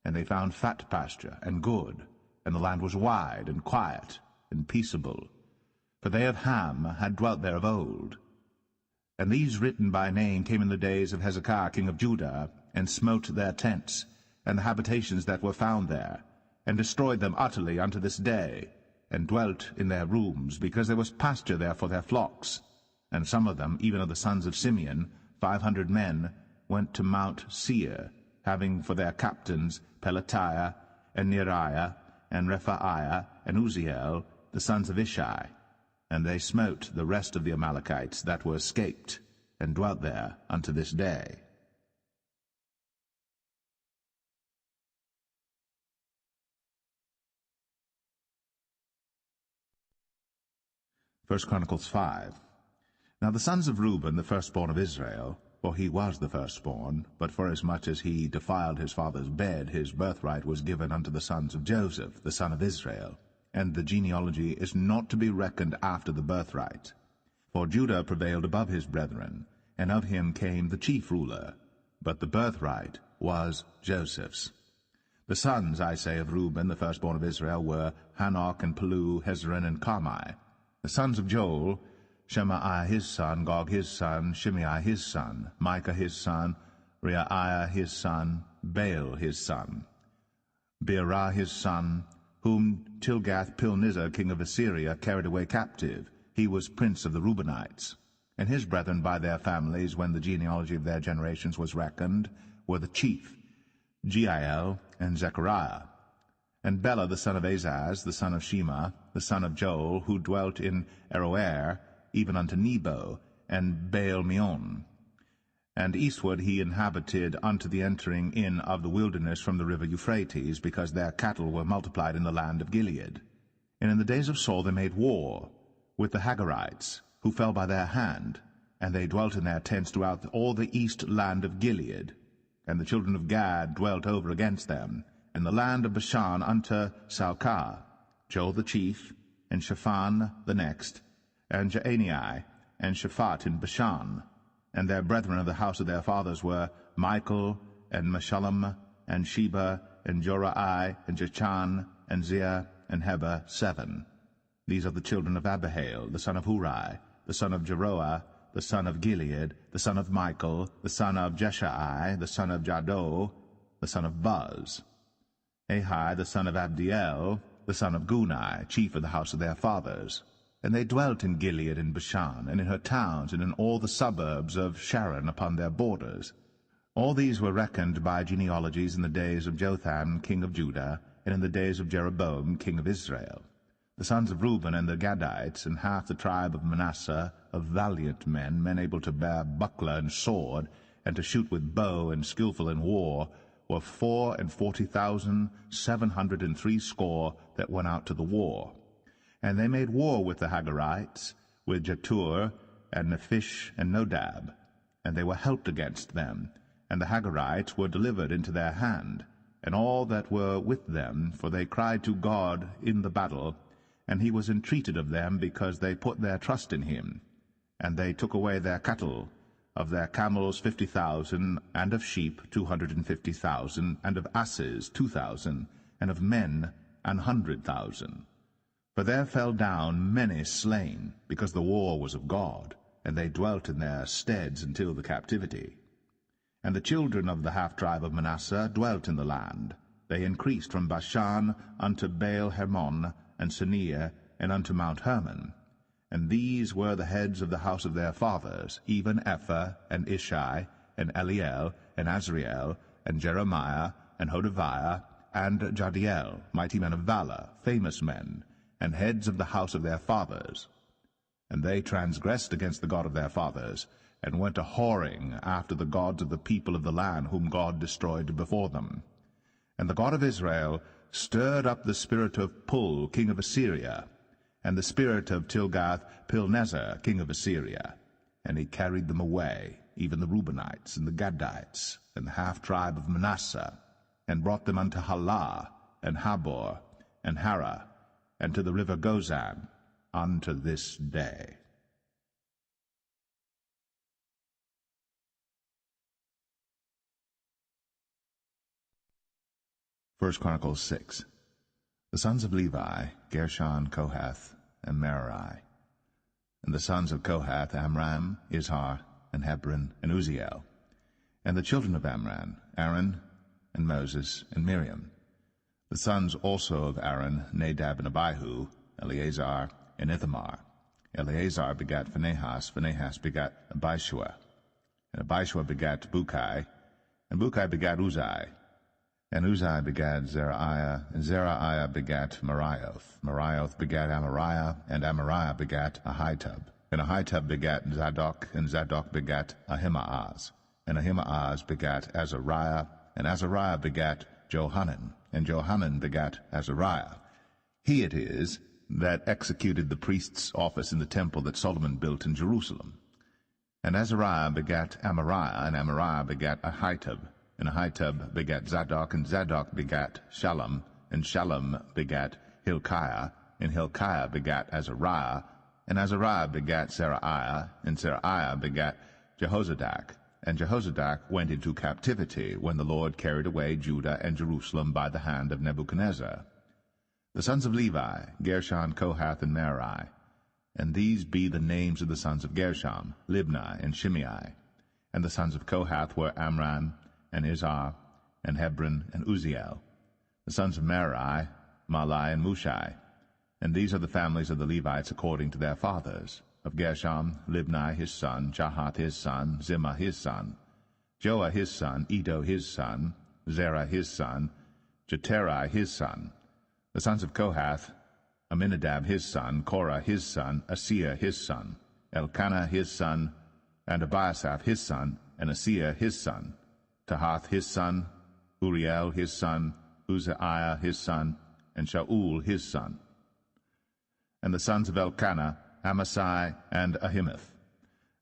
And they found fat pasture, and good, and the land was wide, and quiet, and peaceable, for they of Ham had dwelt there of old. And these written by name came in the days of Hezekiah king of Judah, and smote their tents, and the habitations that were found there, and destroyed them utterly unto this day, and dwelt in their rooms, because there was pasture there for their flocks. And some of them, even of the sons of Simeon, 500 men, went to Mount Seir, having for their captains Pelatiah, and Neriah, and Rephaiah, and Uzziel, the sons of Ishi. And they smote the rest of the Amalekites that were escaped, and dwelt there unto this day. 1 Chronicles 5. Now the sons of Reuben, the firstborn of Israel, for he was the firstborn, but forasmuch as he defiled his father's bed, his birthright was given unto the sons of Joseph, the son of Israel. And the genealogy is not to be reckoned after the birthright. For Judah prevailed above his brethren, and of him came the chief ruler, but the birthright was Joseph's. The sons, I say, of Reuben, the firstborn of Israel, were Hanok, and Palu, Hezron, and Carmi. The sons of Joel, Shemaiah his son, Gog his son, Shimei his son, Micah his son, Reaiah his son, Baal his son, Beerah his son, whom Tilgath-Pilneser, king of Assyria, carried away captive. He was prince of the Reubenites. And his brethren by their families, when the genealogy of their generations was reckoned, were the chief, Jeiel and Zechariah. And Bela the son of Azaz, the son of Shema, the son of Joel, who dwelt in Aroer, even unto Nebo, and Baal-Meon. And eastward he inhabited unto the entering in of the wilderness from the river Euphrates, because their cattle were multiplied in the land of Gilead. And in the days of Saul they made war with the Hagarites, who fell by their hand, and they dwelt in their tents throughout all the east land of Gilead. And the children of Gad dwelt over against them, in the land of Bashan unto Salcah, Joel the chief, and Shaphan the next, and Jaanai, and Shaphat in Bashan. And their brethren of the house of their fathers were Michael, and Meshullam, and Sheba, and Jorai, and Jachan, and Zia, and Heber, 7. These are the children of Abihail, the son of Huri, the son of Jeroah, the son of Gilead, the son of Michael, the son of Jeshai, the son of Jado, the son of Buz. Ahi, the son of Abdiel, the son of Gunai, chief of the house of their fathers. And they dwelt in Gilead and Bashan, and in her towns, and in all the suburbs of Sharon upon their borders. All these were reckoned by genealogies in the days of Jotham, king of Judah, and in the days of Jeroboam, king of Israel. The sons of Reuben and the Gadites, and half the tribe of Manasseh, of valiant men, men able to bear buckler and sword, and to shoot with bow, and skillful in war, were 44,760 that went out to the war. And they made war with the Hagarites, with Jetur, and Nephish, and Nodab. And they were helped against them, and the Hagarites were delivered into their hand, and all that were with them, for they cried to God in the battle, and he was entreated of them, because they put their trust in him. And they took away their cattle, of their camels 50,000, and of sheep 250,000, and of asses 2,000, and of men 100,000. For there fell down many slain, because the war was of God, and they dwelt in their steads until the captivity. And the children of the half-tribe of Manasseh dwelt in the land. They increased from Bashan unto Baal-Hermon, and Sinir, and unto Mount Hermon. And these were the heads of the house of their fathers, even Ephah, and Ishi, and Eliel, and Azriel, and Jeremiah, and Hodaviah, and Jadiel, mighty men of valor, famous men, and heads of the house of their fathers. And they transgressed against the God of their fathers, and went a-whoring after the gods of the people of the land, whom God destroyed before them. And the God of Israel stirred up the spirit of Pul, king of Assyria, and the spirit of Tilgath-Pilneser, king of Assyria. And he carried them away, even the Reubenites, and the Gadites, and the half-tribe of Manasseh, and brought them unto Halah, and Habor, and Harah, and to the river Gozan, unto this day. First Chronicles 6. The sons of Levi, Gershon, Kohath, and Merari. And the sons of Kohath, Amram, Izhar, and Hebron, and Uzziel. And the children of Amram, Aaron, and Moses, and Miriam. The sons also of Aaron, Nadab and Abihu, Eleazar, and Ithamar. Eleazar begat Phinehas, Phinehas begat Abishua. And Abishua begat Bukai, and Bukai begat Uzai. And Uzai begat Zerahiah, and Zerahiah begat Meraioth. Meraioth begat Amariah, and Amariah begat Ahitub. And Ahitub begat Zadok, and Zadok begat Ahimaaz. And Ahimaaz begat Azariah, and Azariah begat Johanan, and Johanan begat Azariah. He it is that executed the priest's office in the temple that Solomon built in Jerusalem. And Azariah begat Amariah, and Amariah begat Ahitub. And Ahitub begat Zadok, and Zadok begat Shallum, and Shallum begat Hilkiah, and Hilkiah begat Azariah, and Azariah begat Zerahiah, and Zerahiah begat Jehozadak. And Jehozadak went into captivity when the Lord carried away Judah and Jerusalem by the hand of Nebuchadnezzar. The sons of Levi, Gershon, Kohath, and Merari. And these be the names of the sons of Gershon, Libni, and Shimei. And the sons of Kohath were Amram, and Izhar, and Hebron, and Uzziel. The sons of Merari, Mahli, and Mushai. And these are the families of the Levites according to their fathers. Of Gershom, Libni his son, Jahath his son, Zimmah his son, Joah his son, Iddo his son, Zerah his son, Jeterai his son. The sons of Kohath, Aminadab his son, Korah his son, Asir his son, Elkanah his son, and Abiasaph his son, and Asir his son, Tahath his son, Uriel his son, Uzziah his son, and Shaul his son. And the sons of Elkanah, Amasai, and Ahimeth.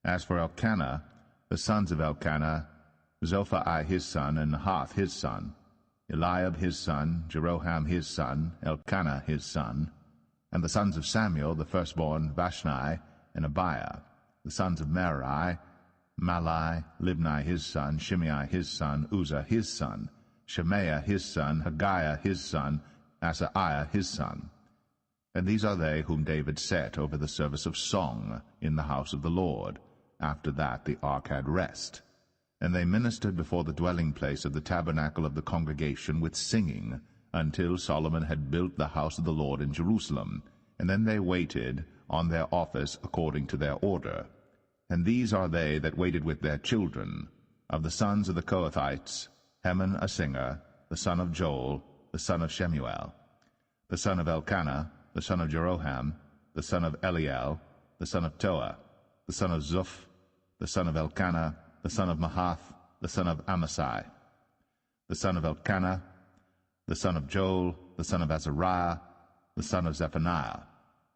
As for Elkanah, the sons of Elkanah, Zophai his son, and Nahath his son, Eliab his son, Jeroham his son, Elkanah his son. And the sons of Samuel, the firstborn, Vashni, and Abiah. The sons of Merari, Mahli, Libni his son, Shimei his son, Uzzah his son, Shemaiah his son, Haggiah his son, Asaiah his son. And these are they whom David set over the service of song in the house of the Lord. After that the ark had rest. And they ministered before the dwelling place of the tabernacle of the congregation with singing, until Solomon had built the house of the Lord in Jerusalem. And then they waited on their office according to their order. And these are they that waited with their children. Of the sons of the Kohathites, Heman a singer, the son of Joel, the son of Shemuel, the son of Elkanah, the son of Jeroham, the son of Eliel, the son of Toah, the son of Zuph, the son of Elkanah, the son of Mahath, the son of Amasai, the son of Elkanah, the son of Joel, the son of Azariah, the son of Zephaniah,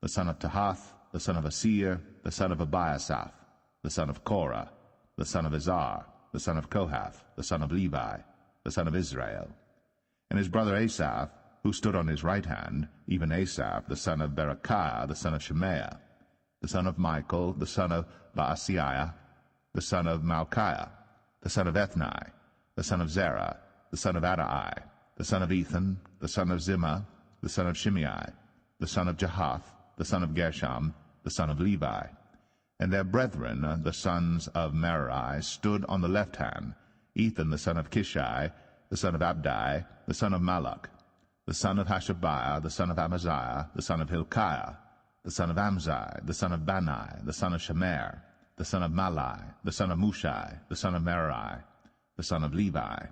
the son of Tahath, the son of Asir, the son of Abiasaph, the son of Korah, the son of Izhar, the son of Kohath, the son of Levi, the son of Israel. And his brother Asaph, who stood on his right hand, even Asaph, the son of Berechiah, the son of Shemaiah, the son of Michael, the son of Baasiah, the son of Malchiah, the son of Ethni, the son of Zerah, the son of Adai, the son of Ethan, the son of Zimmah, the son of Shimei, the son of Jahath, the son of Gershom, the son of Levi. And their brethren, the sons of Merari, stood on the left hand, Ethan the son of Kishai, the son of Abdi, the son of Malach, the son of Hashabiah, the son of Amaziah, the son of Hilkiah, the son of Amzai, the son of Bani, the son of Shemer, the son of Mahli, the son of Mushai, the son of Merari, the son of Levi.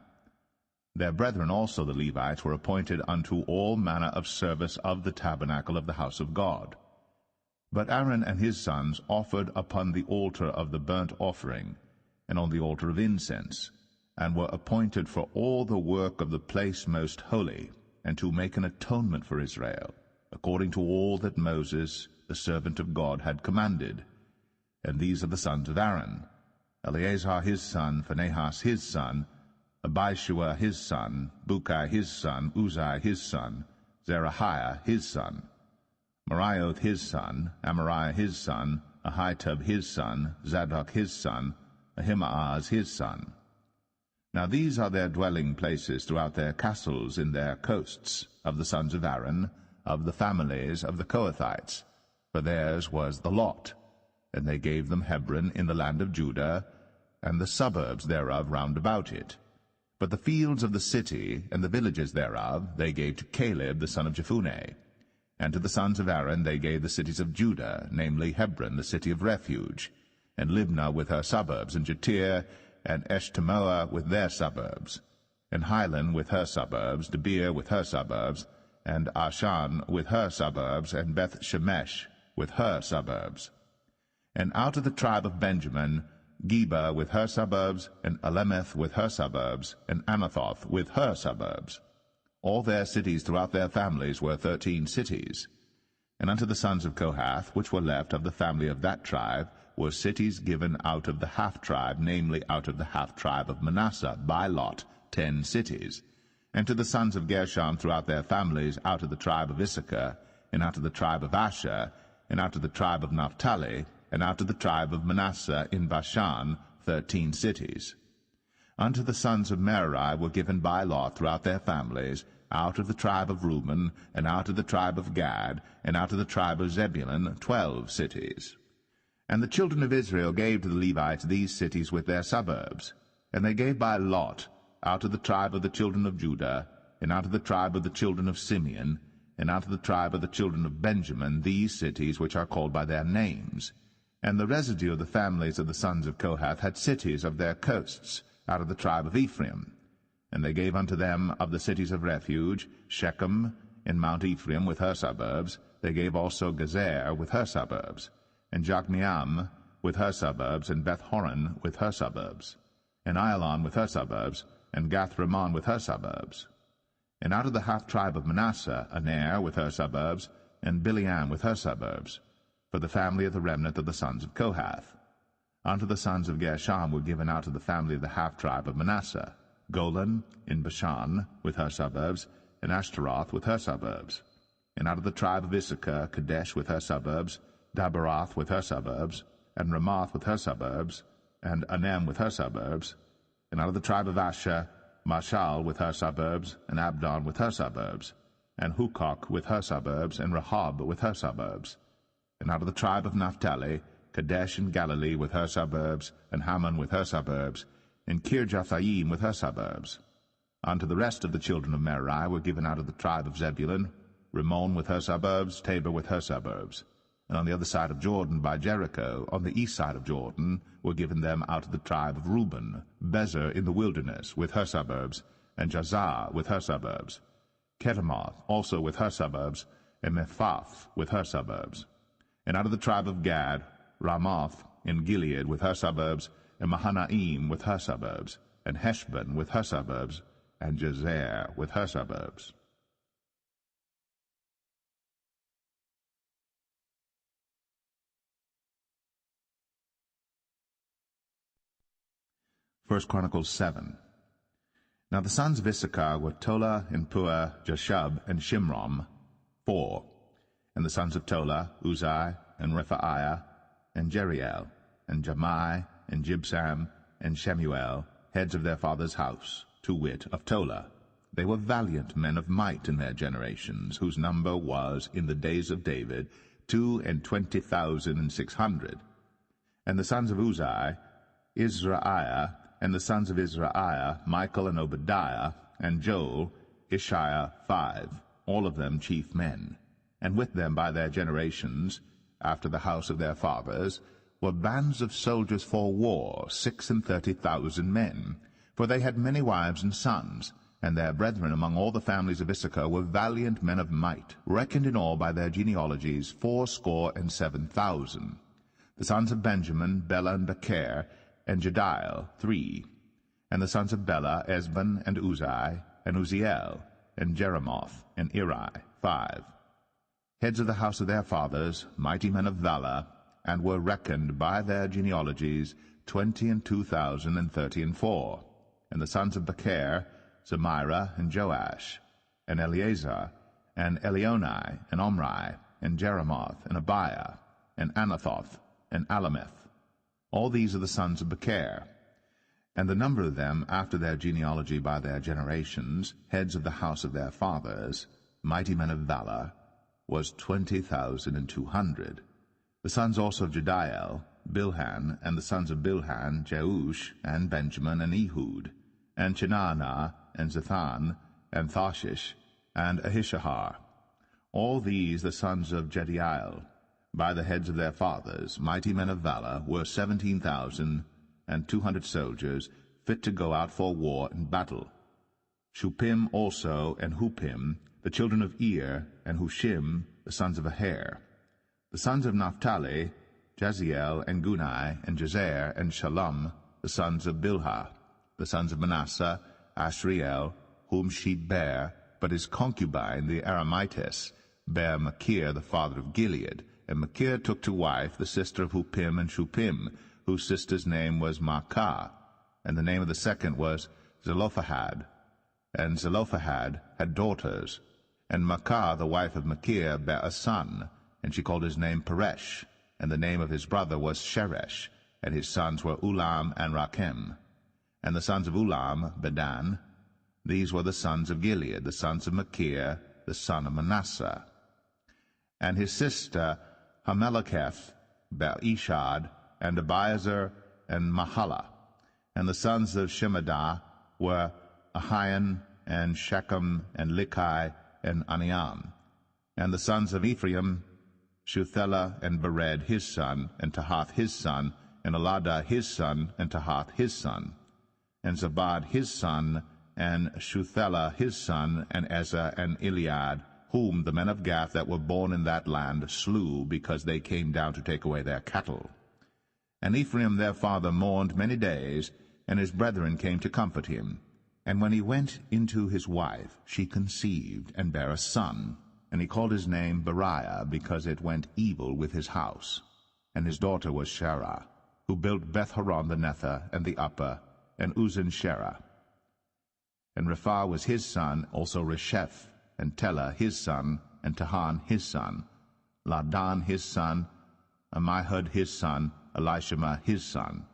Their brethren also the Levites were appointed unto all manner of service of the tabernacle of the house of God. But Aaron and his sons offered upon the altar of the burnt offering, and on the altar of incense, and were appointed for all the work of the place most holy, and to make an atonement for Israel, according to all that Moses, the servant of God, had commanded. And these are the sons of Aaron: Eleazar his son, Phinehas his son, Abishua his son, Bukai his son, Uzai his son, Zerahiah his son, Meraioth his son, Amariah his son, Ahitub his son, Zadok his son, Ahimaaz his son. Now these are their dwelling places throughout their castles in their coasts, of the sons of Aaron, of the families of the Kohathites, for theirs was the lot. And they gave them Hebron in the land of Judah, and the suburbs thereof round about it. But the fields of the city and the villages thereof they gave to Caleb the son of Jephunneh. And to the sons of Aaron they gave the cities of Judah, namely Hebron, the city of refuge, and Libnah with her suburbs, and Jatir, and Eshtemoa with their suburbs, and Hilan with her suburbs, Debir with her suburbs, and Ashan with her suburbs, and Beth-Shemesh with her suburbs. And out of the tribe of Benjamin, Geba with her suburbs, and Alemeth with her suburbs, and Anathoth with her suburbs. All their cities throughout their families were 13 cities. And unto the sons of Kohath, which were left of the family of that tribe, were cities given out of the half-tribe, namely out of the half-tribe of Manasseh, by lot, 10 cities. And to the sons of Gershon throughout their families, out of the tribe of Issachar, and out of the tribe of Asher, and out of the tribe of Naphtali, and out of the tribe of Manasseh in Bashan, 13 cities. Unto the sons of Merari were given by lot throughout their families, out of the tribe of Reuben, and out of the tribe of Gad, and out of the tribe of Zebulun, 12 cities. And the children of Israel gave to the Levites these cities with their suburbs. And they gave by lot, out of the tribe of the children of Judah, and out of the tribe of the children of Simeon, and out of the tribe of the children of Benjamin, these cities which are called by their names. And the residue of the families of the sons of Kohath had cities of their coasts, out of the tribe of Ephraim. And they gave unto them of the cities of refuge, Shechem in Mount Ephraim with her suburbs. They gave also Gezer with her suburbs, and Jokneam with her suburbs, and Beth-horon with her suburbs, and Ailon with her suburbs, and Gath-rimmon with her suburbs. And out of the half-tribe of Manasseh, Aner with her suburbs, and Bileam with her suburbs, for the family of the remnant of the sons of Kohath. Unto the sons of Gershon were given out of the family of the half-tribe of Manasseh, Golan in Bashan with her suburbs, and Ashtaroth with her suburbs. And out of the tribe of Issachar, Kadesh with her suburbs, Daberoth with her suburbs, and Ramoth with her suburbs, and Anem with her suburbs. And out of the tribe of Asher, Mashal with her suburbs, and Abdon with her suburbs, and Hukok with her suburbs, and Rehob with her suburbs. And out of the tribe of Naphtali, Kadesh in Galilee with her suburbs, and Hammon with her suburbs, and Kirjathaim with her suburbs. Unto the rest of the children of Merari were given out of the tribe of Zebulun, Rimmon with her suburbs, Tabor with her suburbs. And on the other side of Jordan by Jericho, on the east side of Jordan, were given them out of the tribe of Reuben, Bezer in the wilderness with her suburbs, and Jazar with her suburbs, Kedemoth also with her suburbs, and Mephath with her suburbs. And out of the tribe of Gad, Ramoth in Gilead with her suburbs, and Mahanaim with her suburbs, and Heshbon with her suburbs, and Jazer with her suburbs. 1 Chronicles 7. Now the sons of Issachar were Tola, and Puah, Jashub, and Shimron, 4. And the sons of Tola, Uzai, and Rephaiah, and Jeriel, and Jamai, and Jibsam, and Shemuel, heads of their father's house, to wit, of Tola. They were valiant men of might in their generations, whose number was, in the days of David, 22,600. And the sons of Uzai, Israiah, and the sons of Israiah, Michael and Obadiah, and Joel, Ishiah, 5, all of them chief men. And with them by their generations, after the house of their fathers, were bands of soldiers for war, 36,000 men. For they had many wives and sons, and their brethren among all the families of Issachar were valiant men of might, reckoned in all by their genealogies 7,000. The sons of Benjamin, Bela and Becher, and Jediel, 3. And the sons of Bela, Esban, and Uzai, and Uziel, and Jeremoth, and Eri, 5. Heads of the house of their fathers, mighty men of valor, and were reckoned by their genealogies 22,034. And the sons of Becher, Zemira, and Joash, and Eleazar, and Elionai, and Omri, and Jeremoth, and Abiah, and Anathoth, and Alameth. All these are the sons of Becher. And the number of them, after their genealogy by their generations, heads of the house of their fathers, mighty men of valor, was 20,200. The sons also of Jediel, Bilhan, and the sons of Bilhan, Jeush, and Benjamin, and Ehud, and Chenaanah, and Zethan, and Thashish, and Ahishahar. All these the sons of Jediel, by the heads of their fathers, mighty men of valor, were 17,200 soldiers, fit to go out for war and battle. Shuppim also and Huppim, the children of Ir, and Hushim, the sons of Aher. The sons of Naphtali, Jaziel, and Gunai, and Jezer, and Shalom, the sons of Bilhah. The sons of Manasseh, Ashriel, whom she bare, but his concubine, the Aramitess, bare Machir, the father of Gilead. And Machir took to wife the sister of Huppim and Shuppim, whose sister's name was Maacah, and the name of the second was Zelophehad. And Zelophehad had daughters. And Maacah, the wife of Machir, bare a son, and she called his name Peresh, and the name of his brother was Sheresh, and his sons were Ulam and Rakem. And the sons of Ulam, Bedan. These were the sons of Gilead, the sons of Machir, the son of Manasseh. And his sister Hameleketh bare Ishad, and Abiezer, and Mahalah. And the sons of Shemaiah were Ahian, and Shechem, and Likai, and Aniam. And the sons of Ephraim, Shuthelah, and Bered his son, and Tahath his son, and Eladah his son, and Tahath his son. And Zabad his son, and Shuthelah his son, and Ezer, and Eliad, whom the men of Gath that were born in that land slew, because they came down to take away their cattle. And Ephraim their father mourned many days, and his brethren came to comfort him. And when he went into his wife, she conceived, and bare a son. And he called his name Beriah, because it went evil with his house. And his daughter was Sherah, who built Beth-horon the Nether, and the upper, and Uzan-Sherah. And Rephah was his son, also Resheph, and Telah his son, and Tahan his son, Ladan his son, Ammihud his son, Elishama his son,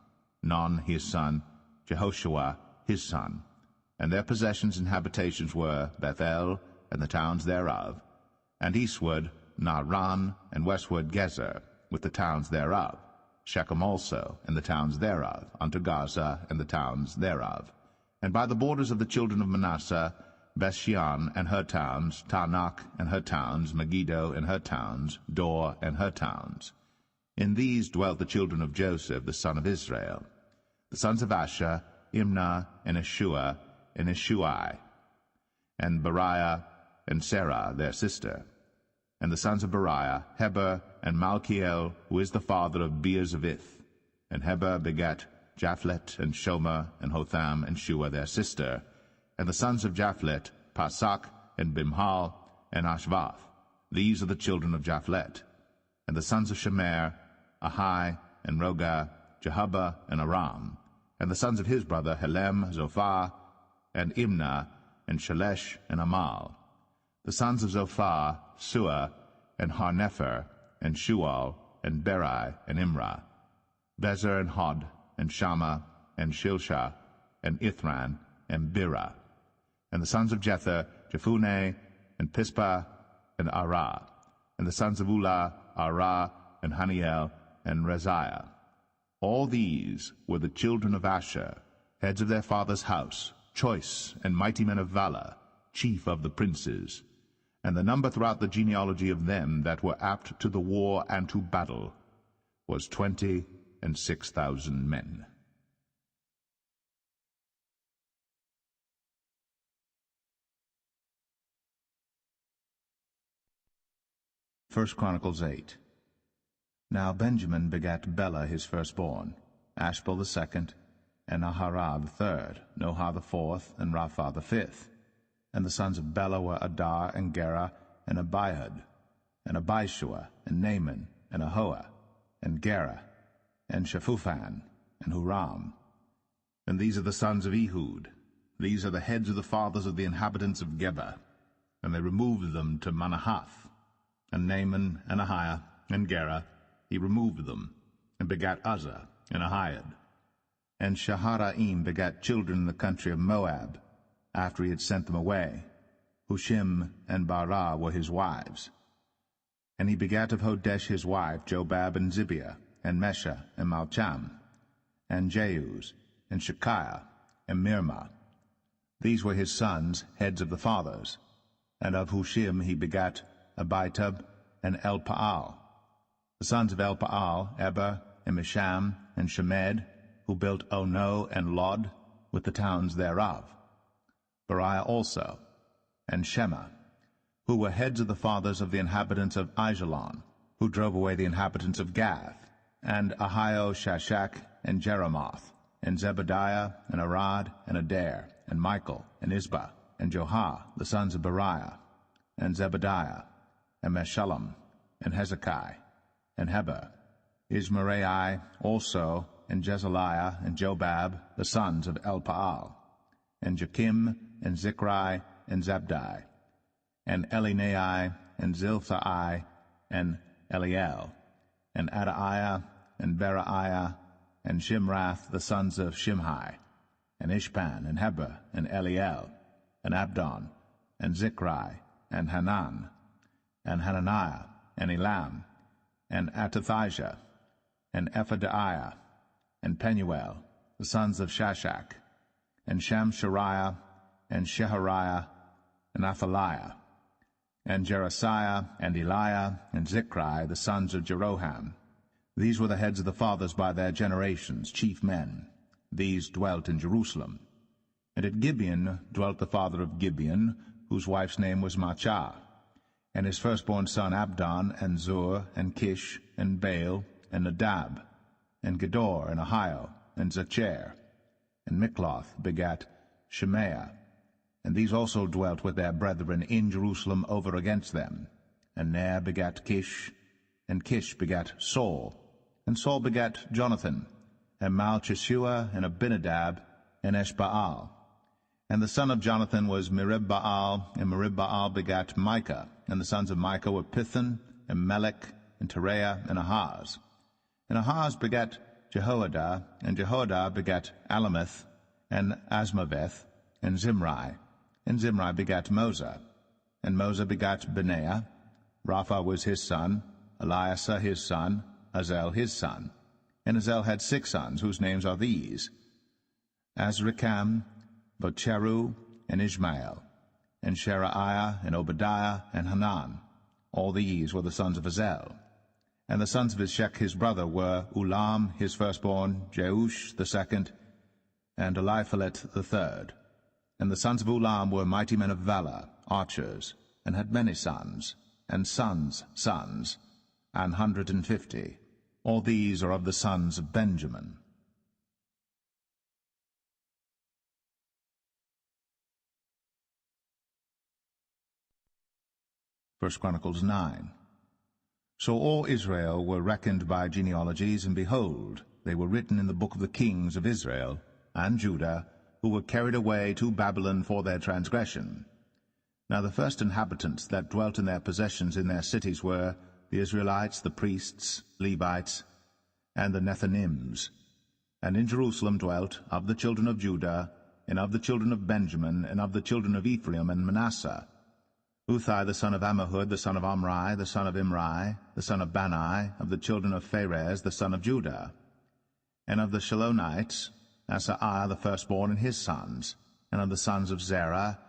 Non his son, Jehoshua his son. And their possessions and habitations were Bethel, and the towns thereof, and eastward Naaran, and westward Gezer, with the towns thereof, Shechem also, and the towns thereof, unto Gaza, and the towns thereof. And by the borders of the children of Manasseh, Bethshean and her towns, Taanach and her towns, Megiddo and her towns, Dor and her towns. In these dwelt the children of Joseph, the son of Israel. The sons of Asher, Imnah, and Ishua, and Ishuai, and Beriah, and Sarah their sister. And the sons of Beriah, Heber, and Malchiel, who is the father of Beerzavith. And Heber begat Japhlet, and Shomer, and Hotham, and Shua their sister. And the sons of Japhlet, Pasak, and Bimhal, and Ashvath. These are the children of Japhlet. And the sons of Shemer, Ahai, and Roga, Jehubbah, and Aram. And the sons of his brother, Helem, Zophah, and Imnah, and Shelesh, and Amal. The sons of Zophah, Sua, and Harnepher, and Shual, and Beri, and Imrah. Bezer, and Hod, and Shammah, and Shilshah, and Ithran, and Birah. And the sons of Jether, Jephunneh, and Pispa, and Arah. And the sons of Ulah, Arah, and Haniel, and Reziah. All these were the children of Asher, heads of their father's house, choice and mighty men of valor, chief of the princes. And the number throughout the genealogy of them that were apt to the war and to battle was 26,000 men. 1 Chronicles 8. Now Benjamin begat Bela his firstborn, Ashbel the second, and Naharah the third, Nohah the fourth, and Rapha the fifth. And the sons of Bela were Adar, and Gera, and Abihud, and Abishua, and Naaman, and Ahoah, and Gera, and Shephuphan, and Huram. And these are the sons of Ehud. These are the heads of the fathers of the inhabitants of Geba. And they removed them to Manahath. And Naaman, and Ahiah, and Gera, he removed them, and begat Uzzah, and Ahiad. And Shaharaim begat children in the country of Moab, after he had sent them away. Hushim and Barah were his wives. And he begat of Hodesh his wife Jobab, and Zibiah, and Mesha, and Malcham, and Jeuz, and Shekiah, and Mirmah. These were his sons, heads of the fathers. And of Hushim he begat Abitub, and Elpaal. The sons of Elpaal, Eber, and Misham, and Shemed, who built Ono and Lod, with the towns thereof. Beriah also, and Shema, who were heads of the fathers of the inhabitants of Aijalon, who drove away the inhabitants of Gath, and Ahio, Shashak, and Jeremoth, and Zebadiah, and Arad, and Adair, and Michael, and Isbah, and Johah, the sons of Beriah, and Zebadiah, and Meshullam, and Hezekiah, and Heber, Ismarai also, and Jezaliah, and Jobab, the sons of Elpaal, and Jakim, and Zichri, and Zabdi, and Elinai, and Zilthai, and Eliel, and Adaiah, and Beraiah, and Shimrath, the sons of Shimhi, and Ishpan, and Heber, and Eliel, and Abdon, and Zichri, and Hanan, and Hananiah, and Elam, and Atathijah, and Ephadiah, and Penuel, the sons of Shashak, and Shamshariah, and Shehariah, and Athaliah, and Jerasiah, and Eliah, and Zichri, the sons of Jeroham. These were the heads of the fathers by their generations, chief men. These dwelt in Jerusalem. And at Gibeon dwelt the father of Gibeon, whose wife's name was Machah, and his firstborn son Abdon, and Zur, and Kish, and Baal, and Nadab, and Gedor, and Ahio, and Zacher. And Mikloth begat Shemaiah. And these also dwelt with their brethren in Jerusalem over against them. And Ner begat Kish, and Kish begat Saul, and Saul begat Jonathan, and Malchishua, and Abinadab, and Eshbaal. And the son of Jonathan was Meribbaal, and Meribbaal begat Micah, and the sons of Micah were Pithon, and Melech, and Tereah, and Ahaz. And Ahaz begat Jehoiada, and Jehoiada begat Alameth, and Asmaveth, and Zimri, and Zimri begat Moza, and Moza begat Benaiah. Rapha was his son, Eliasah his son, Hazel his son. And Hazel had 6 sons, whose names are these: Azrikam, Bocheru, and Ishmael, and Sheraiah, and Obadiah, and Hanan. All these were the sons of Hazel. And the sons of Ishek his brother were Ulam his firstborn, Jeush the second, and Eliphalet the third. And the sons of Ulam were mighty men of valor, archers, and had many sons, and sons' sons, 150. All these are of the sons of Benjamin. 1 Chronicles 9. So all Israel were reckoned by genealogies, and behold, they were written in the book of the kings of Israel and Judah, who were carried away to Babylon for their transgression. Now the first inhabitants that dwelt in their possessions in their cities were the Israelites, the priests, Levites, and the Nethinims. And in Jerusalem dwelt, of the children of Judah, and of the children of Benjamin, and of the children of Ephraim and Manasseh, Uthai the son of Ammihud, the son of Omri, the son of Imri, the son of Bani, of the children of Pharez, the son of Judah. And of the Shalonites, Asaiah the firstborn and his sons. And of the sons of Zerah,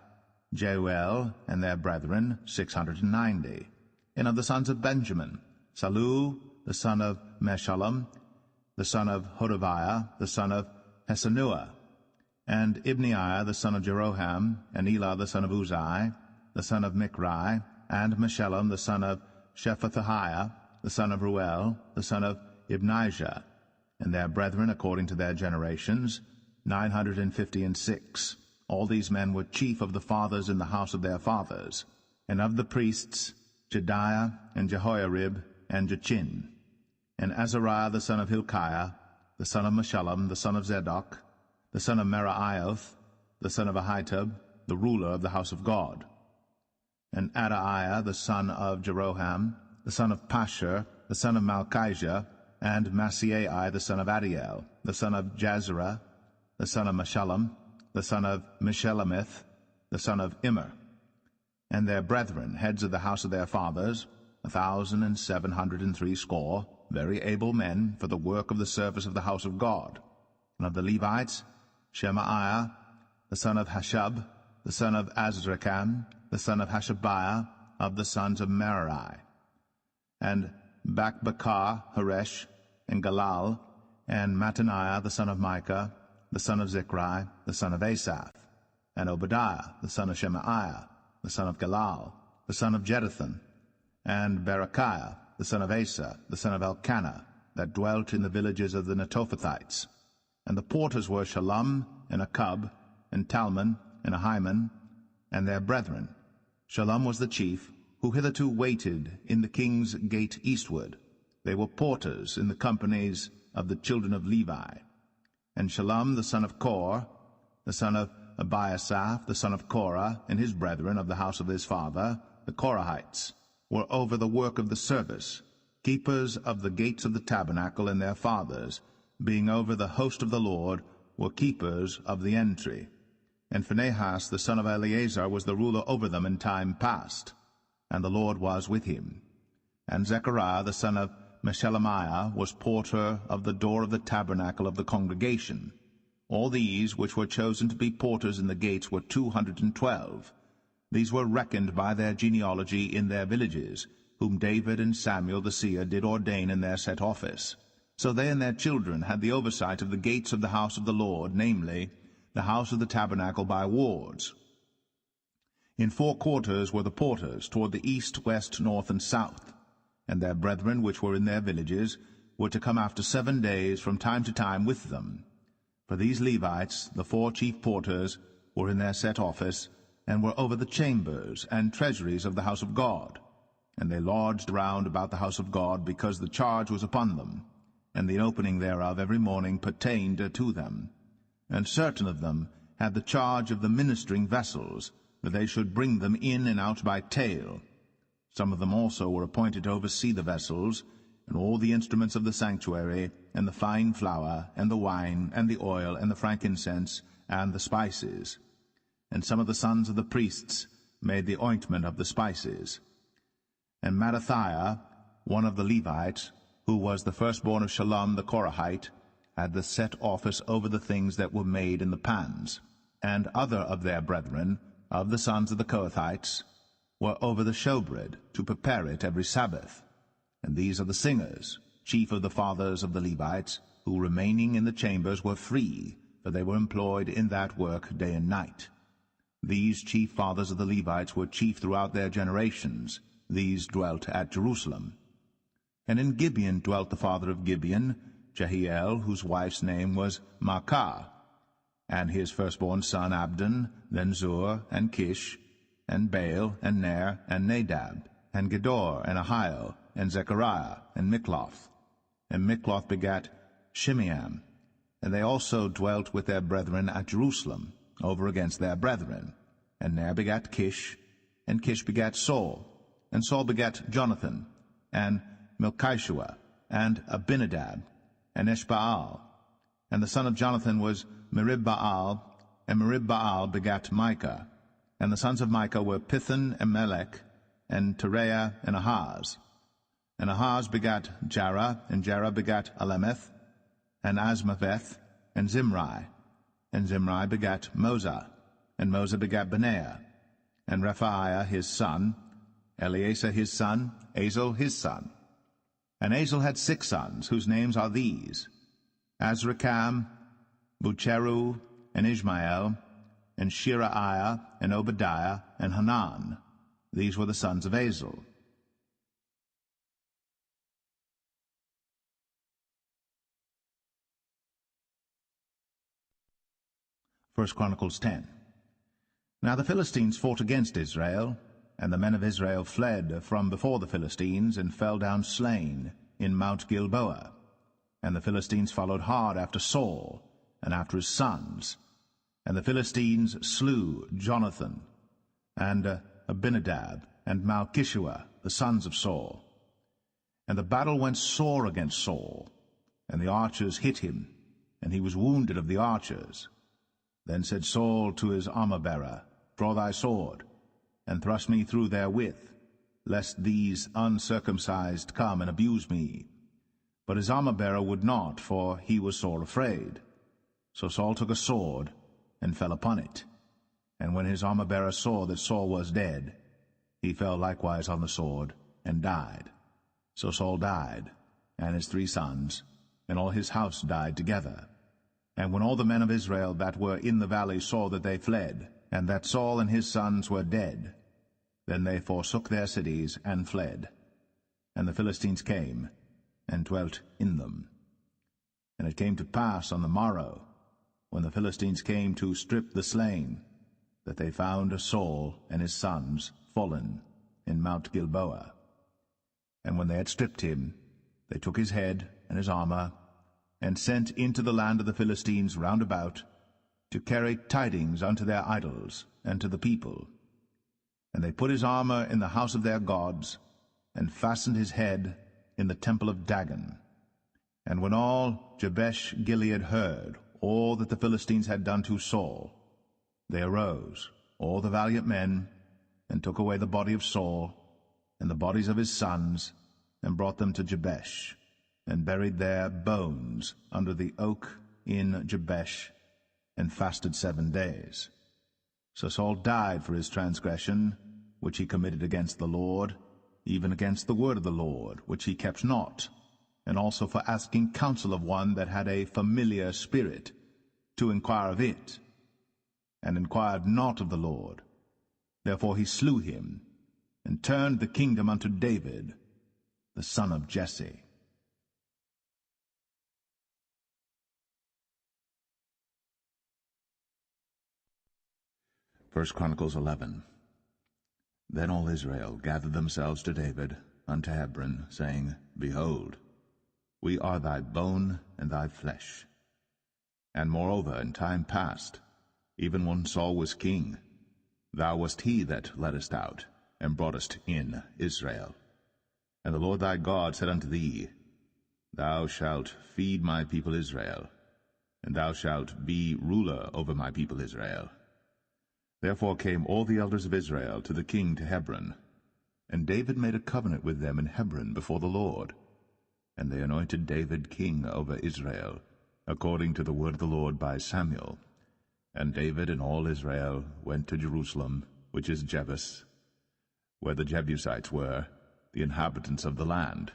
Jeuel and their brethren, 690. And of the sons of Benjamin, Salu the son of Meshullam, the son of Hodaviah, the son of Hesenuah, and Ibneiah the son of Jeroham, and Elah the son of Uzai, the son of Michri, and Meshullam the son of Shephatiah, the son of Ruel, the son of Ibnijah, and their brethren according to their generations, 956. All these men were chief of the fathers in the house of their fathers. And of the priests, Jediah, and Jehoiarib, and Jachin, and Azariah the son of Hilkiah, the son of Meshullam, the son of Zadok, the son of Merioth, the son of Ahitub, the ruler of the house of God. And Adaiah the son of Jeroham, the son of Pashur, the son of Malchijah, and Maaseiah the son of Adiel, the son of Jazerah, the son of Meshullam, the son of Meshelemith, the son of Immer, and their brethren, heads of the house of their fathers, 1,760, very able men for the work of the service of the house of God. And of the Levites, Shemaiah, the son of Hashab, the son of Azrikam, the son of Hashabiah, of the sons of Merari, and Bakbakar, Haresh, and Galal, and Mattaniah the son of Micah, the son of Zichri, the son of Asaph, and Obadiah the son of Shemaiah, the son of Galal, the son of Jeduthun, and Berechiah the son of Asa, the son of Elkanah, that dwelt in the villages of the Netophathites. And the porters were Shallum, and Akub, and Talmon, and Ahiman, and their brethren. Shallum was the chief, who hitherto waited in the king's gate eastward. They were porters in the companies of the children of Levi. And Shallum the son of Kor, the son of Abiasaph, the son of Korah, and his brethren of the house of his father, the Korahites, were over the work of the service, keepers of the gates of the tabernacle, and their fathers, being over the host of the Lord, were keepers of the entry. And Phinehas the son of Eleazar was the ruler over them in time past, and the Lord was with him. And Zechariah the son of Meshelemiah was porter of the door of the tabernacle of the congregation. All these which were chosen to be porters in the gates were 212. These were reckoned by their genealogy in their villages, whom David and Samuel the seer did ordain in their set office. So they and their children had the oversight of the gates of the house of the Lord, namely, the house of the tabernacle by wards. In 4 quarters were the porters, toward the east, west, north, and south. And their brethren which were in their villages were to come after 7 days from time to time with them. For these Levites, the 4 chief porters, were in their set office, and were over the chambers and treasuries of the house of God. And they lodged round about the house of God, because the charge was upon them, and the opening thereof every morning pertained to them. And certain of them had the charge of the ministering vessels, that they should bring them in and out by tale. Some of them also were appointed to oversee the vessels, and all the instruments of the sanctuary, and the fine flour, and the wine, and the oil, and the frankincense, and the spices. And some of the sons of the priests made the ointment of the spices. And Mattathiah, one of the Levites, who was the firstborn of Shallum the Korahite, had the set office over the things that were made in the pans. And other of their brethren, of the sons of the Kohathites, were over the showbread, to prepare it every Sabbath. And these are the singers, chief of the fathers of the Levites, who remaining in the chambers were free, for they were employed in that work day and night. These chief fathers of the Levites were chief throughout their generations. These dwelt at Jerusalem. And in Gibeon dwelt the father of Gibeon, Jehiel, whose wife's name was Maacah, and his firstborn son Abdon, then Zur, and Kish, and Baal, and Ner, and Nadab, and Gedor, and Ahiel, and Zechariah, and Mikloth. And Mikloth begat Shimeam. And they also dwelt with their brethren at Jerusalem, over against their brethren. And Ner begat Kish, and Kish begat Saul, and Saul begat Jonathan, and Melchishua, and Abinadab, and Eshbaal. And the son of Jonathan was Meribbaal, and Meribbaal begat Micah. And the sons of Micah were Pithon, and Melech, and Tereah, and Ahaz. And Ahaz begat Jarah, and Jarah begat Alemeth, and Asmaveth, and Zimri. And Zimri begat Moza, and Moza begat Benaiah, and Rephaiah his son, Eleazar his son, Azel his son. And Azel had 6 sons, whose names are these: Azrikam, Bucheru, and Ishmael, and Shiraiah, and Obadiah, and Hanan. These were the sons of Azel. First Chronicles 10. Now the Philistines fought against Israel, and the men of Israel fled from before the Philistines, and fell down slain in Mount Gilboa. And the Philistines followed hard after Saul, and after his sons. And the Philistines slew Jonathan, and Abinadab, and Malchishua, the sons of Saul. And the battle went sore against Saul, and the archers hit him, and he was wounded of the archers. Then said Saul to his armor-bearer, Draw thy sword, and thrust me through therewith, lest these uncircumcised come and abuse me. But his armor-bearer would not, for he was sore afraid. So Saul took a sword, and fell upon it. And when his armor-bearer saw that Saul was dead, he fell likewise on the sword, and died. So Saul died, and his 3 sons, and all his house died together. And when all the men of Israel that were in the valley saw that they fled, and that Saul and his sons were dead, then they forsook their cities and fled. And the Philistines came and dwelt in them. And it came to pass on the morrow, when the Philistines came to strip the slain, that they found Saul and his sons fallen in Mount Gilboa. And when they had stripped him, they took his head and his armor, and sent into the land of the Philistines round about, to carry tidings unto their idols and to the people. And they put his armor in the house of their gods, and fastened his head in the temple of Dagon. And when all Jabesh Gilead heard all that the Philistines had done to Saul, they arose, all the valiant men, and took away the body of Saul, and the bodies of his sons, and brought them to Jabesh, and buried their bones under the oak in Jabesh, and fasted 7 days. So Saul died for his transgression, which he committed against the Lord, even against the word of the Lord, which he kept not, and also for asking counsel of one that had a familiar spirit, to inquire of it, and inquired not of the Lord. Therefore he slew him, and turned the kingdom unto David, the son of Jesse. 1 Chronicles 11. Then all Israel gathered themselves to David unto Hebron, saying, Behold, we are thy bone and thy flesh. And moreover, in time past, even when Saul was king, thou wast he that leddest out, and broughtest in Israel. And the Lord thy God said unto thee, Thou shalt feed my people Israel, and thou shalt be ruler over my people Israel. Therefore came all the elders of Israel to the king to Hebron, and David made a covenant with them in Hebron before the Lord. And they anointed David king over Israel, according to the word of the Lord by Samuel. And David and all Israel went to Jerusalem, which is Jebus, where the Jebusites were, the inhabitants of the land.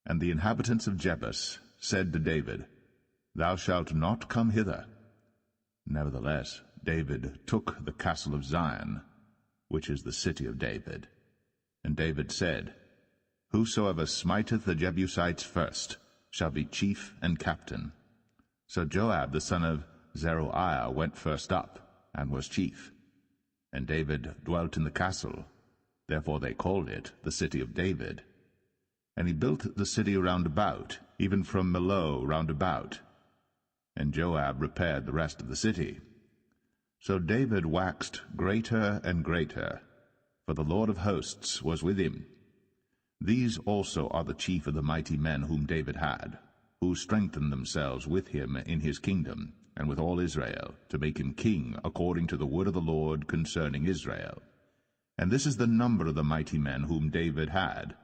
And the inhabitants of Jebus said to David, Thou shalt not come hither. Nevertheless, David took the castle of Zion, which is the city of David. And David said, Whosoever smiteth the Jebusites first shall be chief and captain. So Joab the son of Zeruiah went first up, and was chief. And David dwelt in the castle, therefore they called it the city of David. And he built the city round about, even from Millo round about. And Joab repaired the rest of the city. So David waxed greater and greater, for the Lord of hosts was with him. These also are the chief of the mighty men whom David had, who strengthened themselves with him in his kingdom, and with all Israel, to make him king according to the word of the Lord concerning Israel. And this is the number of the mighty men whom David had: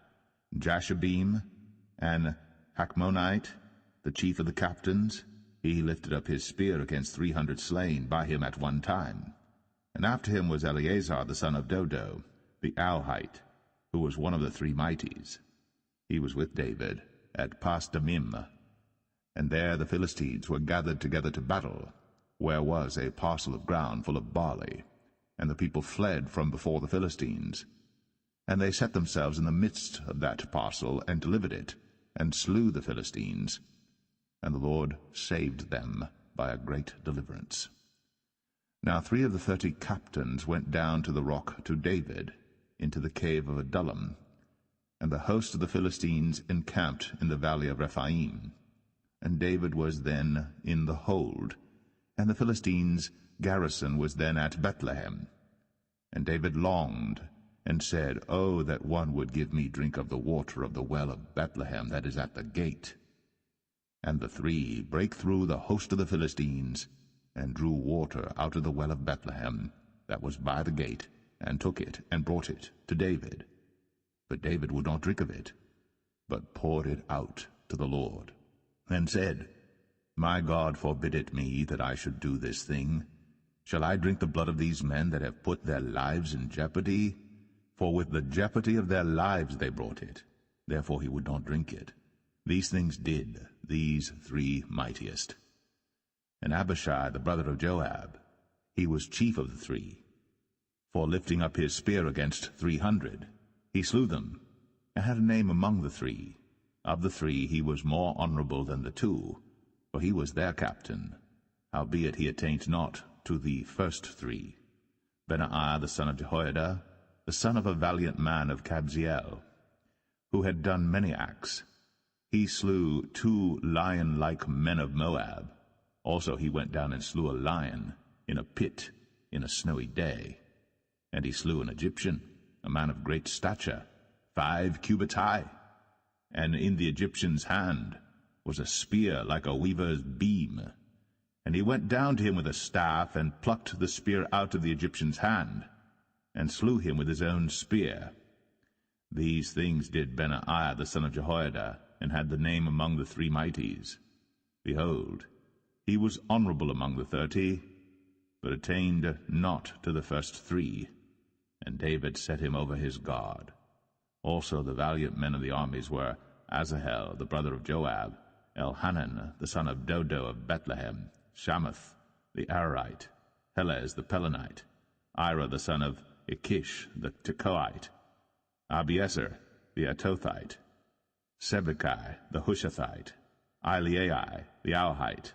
Jashabim and Hachmonite, the chief of the captains. He lifted up his spear against 300 slain by him at one time. And after him was Eleazar the son of Dodo, the Auhite, who was one of the 3 mighties. He was with David at Pasdamim. And there the Philistines were gathered together to battle, where was a parcel of ground full of barley. And the people fled from before the Philistines. And they set themselves in the midst of that parcel, and delivered it, and slew the Philistines. And the Lord saved them by a great deliverance. Now 3 of the 30 captains went down to the rock to David, into the cave of Adullam. And the host of the Philistines encamped in the valley of Rephaim. And David was then in the hold, and the Philistines' garrison was then at Bethlehem. And David longed, and said, Oh, that one would give me drink of the water of the well of Bethlehem that is at the gate. And the 3 brake through the host of the Philistines, and drew water out of the well of Bethlehem that was by the gate, and took it, and brought it to David. But David would not drink of it, but poured it out to the Lord, and said, My God forbid it me that I should do this thing. Shall I drink the blood of these men that have put their lives in jeopardy? For with the jeopardy of their lives they brought it. therefore he would not drink it. These things did these 3 mightiest. And Abishai, the brother of Joab, he was chief of the 3. For lifting up his spear against 300, he slew them, and had a name among the 3. Of the 3 he was more honorable than the 2, for he was their captain. Howbeit he attained not to the first 3. Benaiah the son of Jehoiada, the son of a valiant man of Kabzeel, who had done many acts. He slew 2 lion-like men of Moab. Also he went down and slew a lion in a pit in a snowy day. And he slew an Egyptian, a man of great stature, 5 cubits high. And in the Egyptian's hand was a spear like a weaver's beam. And he went down to him with a staff, and plucked the spear out of the Egyptian's hand, and slew him with his own spear. These things did Benaiah the son of Jehoiada, and had the name among the 3 mighties. Behold, he was honorable among the 30, but attained not to the first 3. And David set him over his guard. Also the valiant men of the armies were Asahel the brother of Joab, Elhanan the son of Dodo of Bethlehem, Shamath the Ararite, Helez the Pelonite, Ira the son of Ikish the Tekoite, Abiezer the Atothite, Sibbecai the Hushathite, Eliai the Auhite,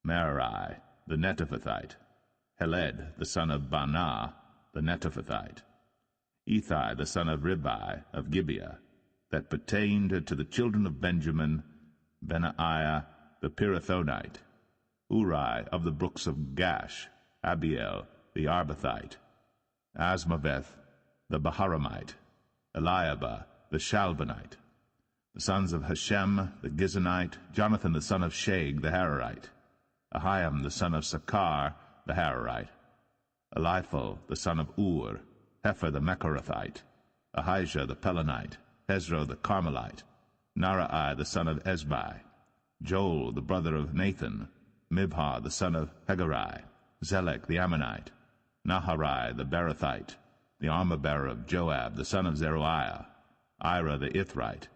Merari the Netophathite, Heled the son of Baanah the Netophathite, Ethai the son of Ribai of Gibeah, that pertained to the children of Benjamin, Benaiah the Pirathonite, Uri of the brooks of Gash, Abiel the Arbathite, Asmaveth the Baharamite, Eliabah the Shalbanite, the sons of Hashem the Gizonite, Jonathan the son of Shag the Hararite, Ahiam the son of Sakar the Hararite, Eliphal the son of Ur, Hefer the Mecharathite, Ahijah the Pelonite, Hezro the Carmelite, Narai the son of Ezbai, Joel the brother of Nathan, Mibhar the son of Hegarai, Zelek the Ammonite, Naharai the Berathite, the armor-bearer of Joab the son of Zeruiah, Ira the Ithrite,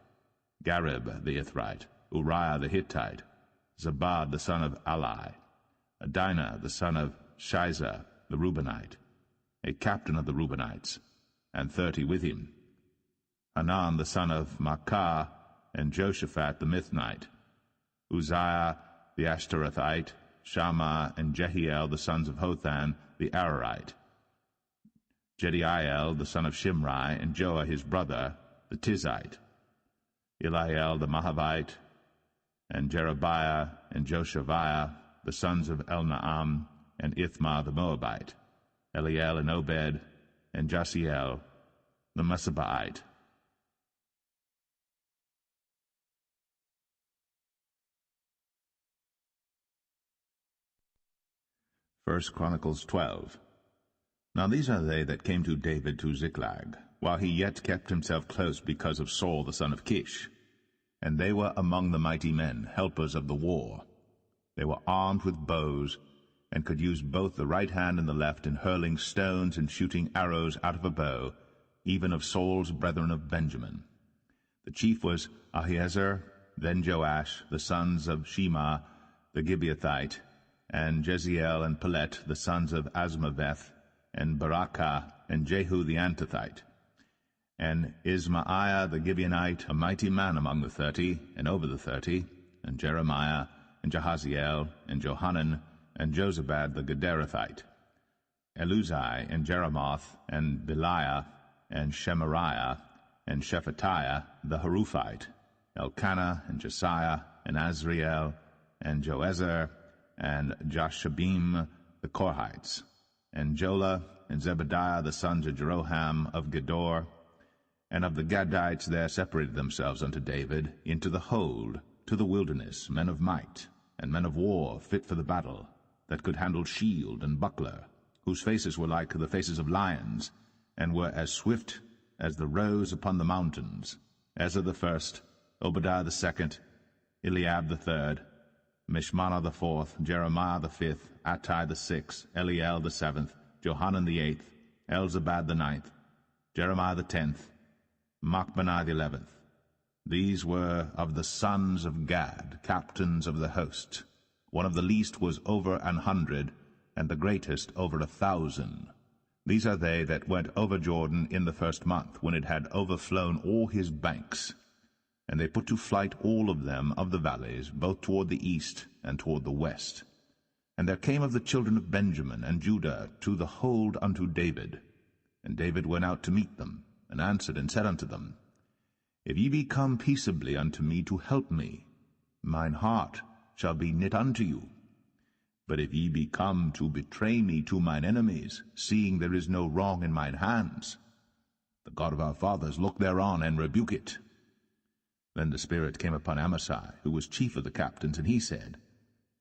Garib the Ithrite, Uriah the Hittite, Zabad the son of Alai, Adinah the son of Shiza the Reubenite, a captain of the Reubenites, and 30 with him, Hanan the son of Maacah, and Joshaphat the Mithnite, Uzziah the Ashtarothite, Shammah and Jehiel the sons of Hothan the Ararite, Jediael the son of Shimri, and Joah his brother the Tizite, Eliel the Mahavite, and Jerebiah and Joshaviah the sons of Elnaam, and Ithmah the Moabite, Eliel and Obed, and Jasiel the Mesabaite. First Chronicles 12. Now these are they that came to David to Ziklag, while he yet kept himself close because of Saul the son of Kish. And they were among the mighty men, helpers of the war. They were armed with bows, and could use both the right hand and the left in hurling stones and shooting arrows out of a bow, even of Saul's brethren of Benjamin. The chief was Ahiezer, then Joash, the sons of Shema the Gibeathite, and Jeziel and Paulett, the sons of Asmaveth, and Barakah, and Jehu the Antothite, and Ismaiah the Gibeonite, a mighty man among the 30, and over the 30, and Jeremiah, and Jahaziel, and Johanan, and Jozabad the Gederathite, Eluzai, and Jeremoth, and Beliah, and Shemariah, and Shephatiah the Haruphite, Elkanah, and Josiah, and Azriel, and Joezer, and Jashabim the Korhites, and Jola, and Zebadiah the sons of Jeroham of Gedor, and of the Gadites there separated themselves unto David into the hold, to the wilderness, men of might, and men of war fit for the battle, that could handle shield and buckler, whose faces were like the faces of lions, and were as swift as the roes upon the mountains, Ezra the first, Obadiah the second, Eliab the third, Mishmannah the fourth, Jeremiah the fifth, Attai the sixth, Eliel the seventh, Johanan the eighth, Elzabad the ninth, Jeremiah the 10th, Machbanah the 11th, These were of the sons of Gad, captains of the host. One of the least was over 100, and the greatest over 1,000. These are they that went over Jordan in the first month, when it had overflown all his banks. And they put to flight all of them of the valleys, both toward the east and toward the west. And there came of the children of Benjamin and Judah to the hold unto David. And David went out to meet them, and answered and said unto them, If ye be come peaceably unto me to help me, mine heart shall be knit unto you. But if ye be come to betray me to mine enemies, seeing there is no wrong in mine hands, the God of our fathers look thereon and rebuke it. Then the Spirit came upon Amasai, who was chief of the captains, and he said,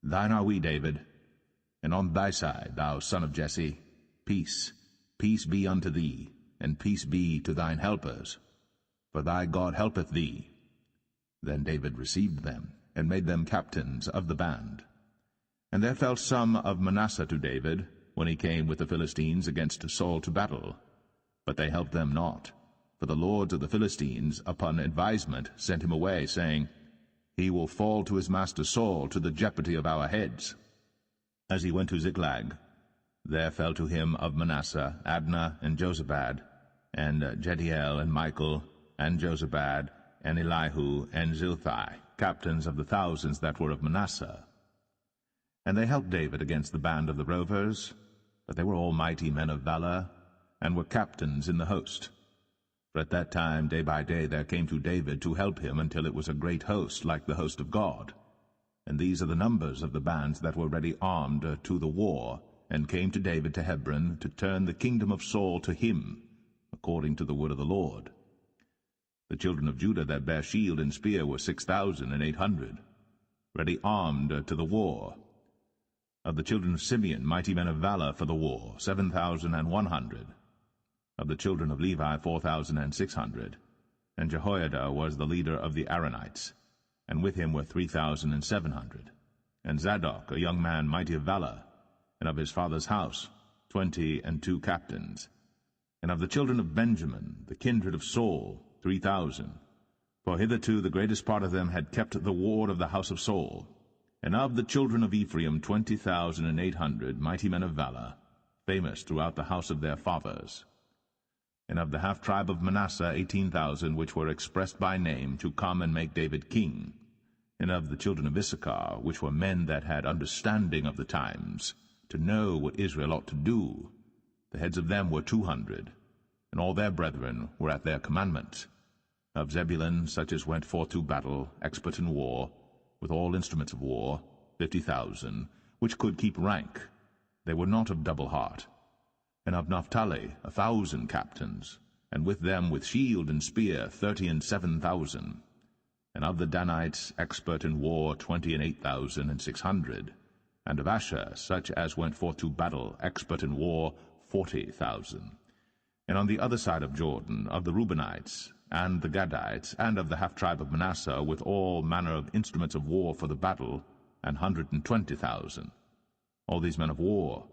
Thine are we, David, and on thy side, thou son of Jesse, peace, peace be unto thee, and peace be to thine helpers, for thy God helpeth thee. Then David received them, and made them captains of the band. And there fell some of Manasseh to David, when he came with the Philistines against Saul to battle. But they helped them not, for the lords of the Philistines upon advisement sent him away, saying, He will fall to his master Saul to the jeopardy of our heads. As he went to Ziklag, there fell to him of Manasseh Adnah and Jozabad, and Jediel and Michael, and Jozabad, and Elihu, and Zilthai, captains of the thousands that were of Manasseh. And they helped David against the band of the rovers, but they were all mighty men of valor, and were captains in the host. For at that time, day by day, there came to David to help him, until it was a great host, like the host of God. And these are the numbers of the bands that were ready armed to the war, and came to David to Hebron, to turn the kingdom of Saul to him, according to the word of the Lord. The children of Judah that bare shield and spear were 6,800, ready armed to the war. Of the children of Simeon, mighty men of valor for the war, 7,100. Of the children of Levi, 4,600. And Jehoiada was the leader of the Aaronites, and with him were 3,700. And Zadok, a young man mighty of valor, and of his father's house, 22 captains. And of the children of Benjamin, the kindred of Saul, 3,000. For hitherto the greatest part of them had kept the ward of the house of Saul. And of the children of Ephraim 20,800 mighty men of valor, famous throughout the house of their fathers. And of the half-tribe of Manasseh 18,000, which were expressed by name, to come and make David king. And of the children of Issachar, which were men that had understanding of the times, to know what Israel ought to do, the heads of them were 200, and all their brethren were at their commandment. Of Zebulun, such as went forth to battle, expert in war, with all instruments of war, 50,000, which could keep rank. They were not of double heart. And of Naphtali 1,000 captains, and with them with shield and spear 37,000. And of the Danites, expert in war, 28,600. And of Asher, such as went forth to battle, expert in war, 40,000. And on the other side of Jordan, of the Reubenites, and the Gadites, and of the half-tribe of Manasseh, with all manner of instruments of war for the battle, 120,000. All these men of war,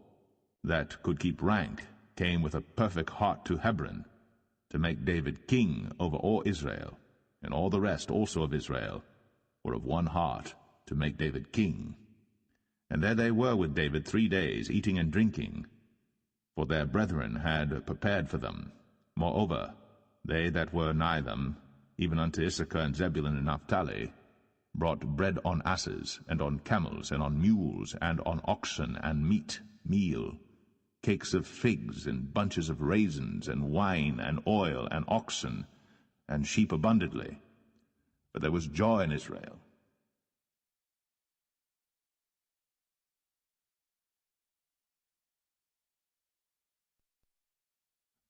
that could keep rank, came with a perfect heart to Hebron, to make David king over all Israel, and all the rest also of Israel were of one heart to make David king. And there they were with David 3 days, eating and drinking, for their brethren had prepared for them. Moreover, they that were nigh them, even unto Issachar and Zebulun and Naphtali, brought bread on asses, and on camels, and on mules, and on oxen, and meat, meal, cakes of figs, and bunches of raisins, and wine, and oil, and oxen, and sheep abundantly. For there was joy in Israel.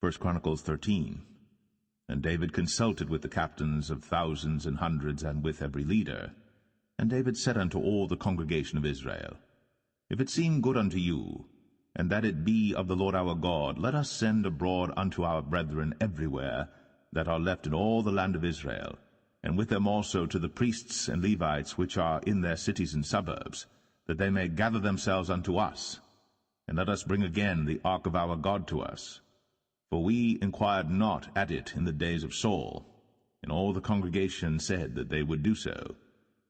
First Chronicles 13. And David consulted with the captains of thousands and hundreds, and with every leader. And David said unto all the congregation of Israel, If it seem good unto you, and that it be of the Lord our God, let us send abroad unto our brethren everywhere that are left in all the land of Israel, and with them also to the priests and Levites which are in their cities and suburbs, that they may gather themselves unto us. And let us bring again the ark of our God to us. For we inquired not at it in the days of Saul. And all the congregation said that they would do so,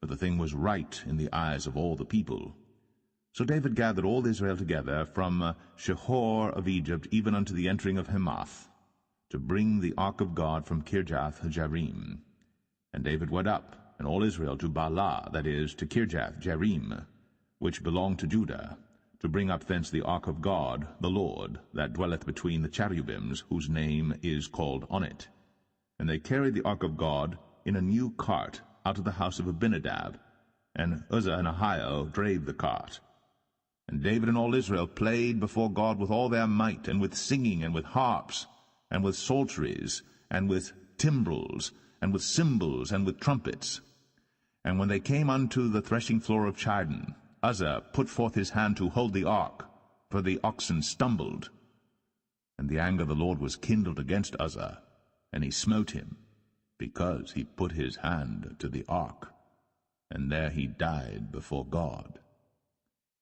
for the thing was right in the eyes of all the people. So David gathered all Israel together from Shihor of Egypt even unto the entering of Hamath, to bring the ark of God from Kirjath-jearim. And David went up, and all Israel, to Baalah, that is, to Kirjath-jearim, which belonged to Judah, to bring up thence the ark of God, the Lord, that dwelleth between the cherubims, whose name is called on it. And they carried the ark of God in a new cart out of the house of Abinadab, and Uzzah and Ahio drave the cart. And David and all Israel played before God with all their might, and with singing, and with harps, and with psalteries, and with timbrels, and with cymbals, and with trumpets. And when they came unto the threshing floor of Chidon, Uzzah put forth his hand to hold the ark, for the oxen stumbled. And the anger of the Lord was kindled against Uzzah, and he smote him, because he put his hand to the ark. And there he died before God.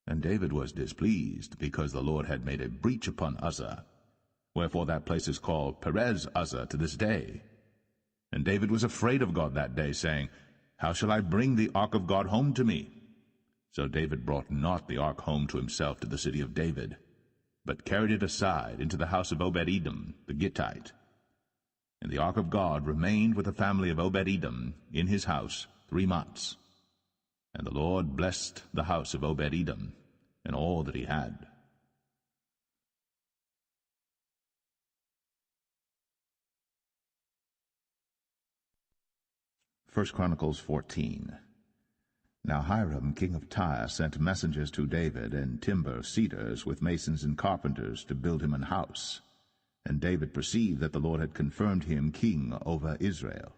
And David was displeased, because the Lord had made a breach upon Uzzah. Wherefore that place is called Perez Uzzah to this day. And David was afraid of God that day, saying, How shall I bring the ark of God home to me? So David brought not the ark home to himself to the city of David, but carried it aside into the house of Obed-Edom the Gittite. And the ark of God remained with the family of Obed-Edom in his house 3 months. And the Lord blessed the house of Obed-Edom and all that he had. First Chronicles 14. Now Hiram king of Tyre sent messengers to David, and timber cedars with masons and carpenters, to build him an house. And David perceived that the Lord had confirmed him king over Israel.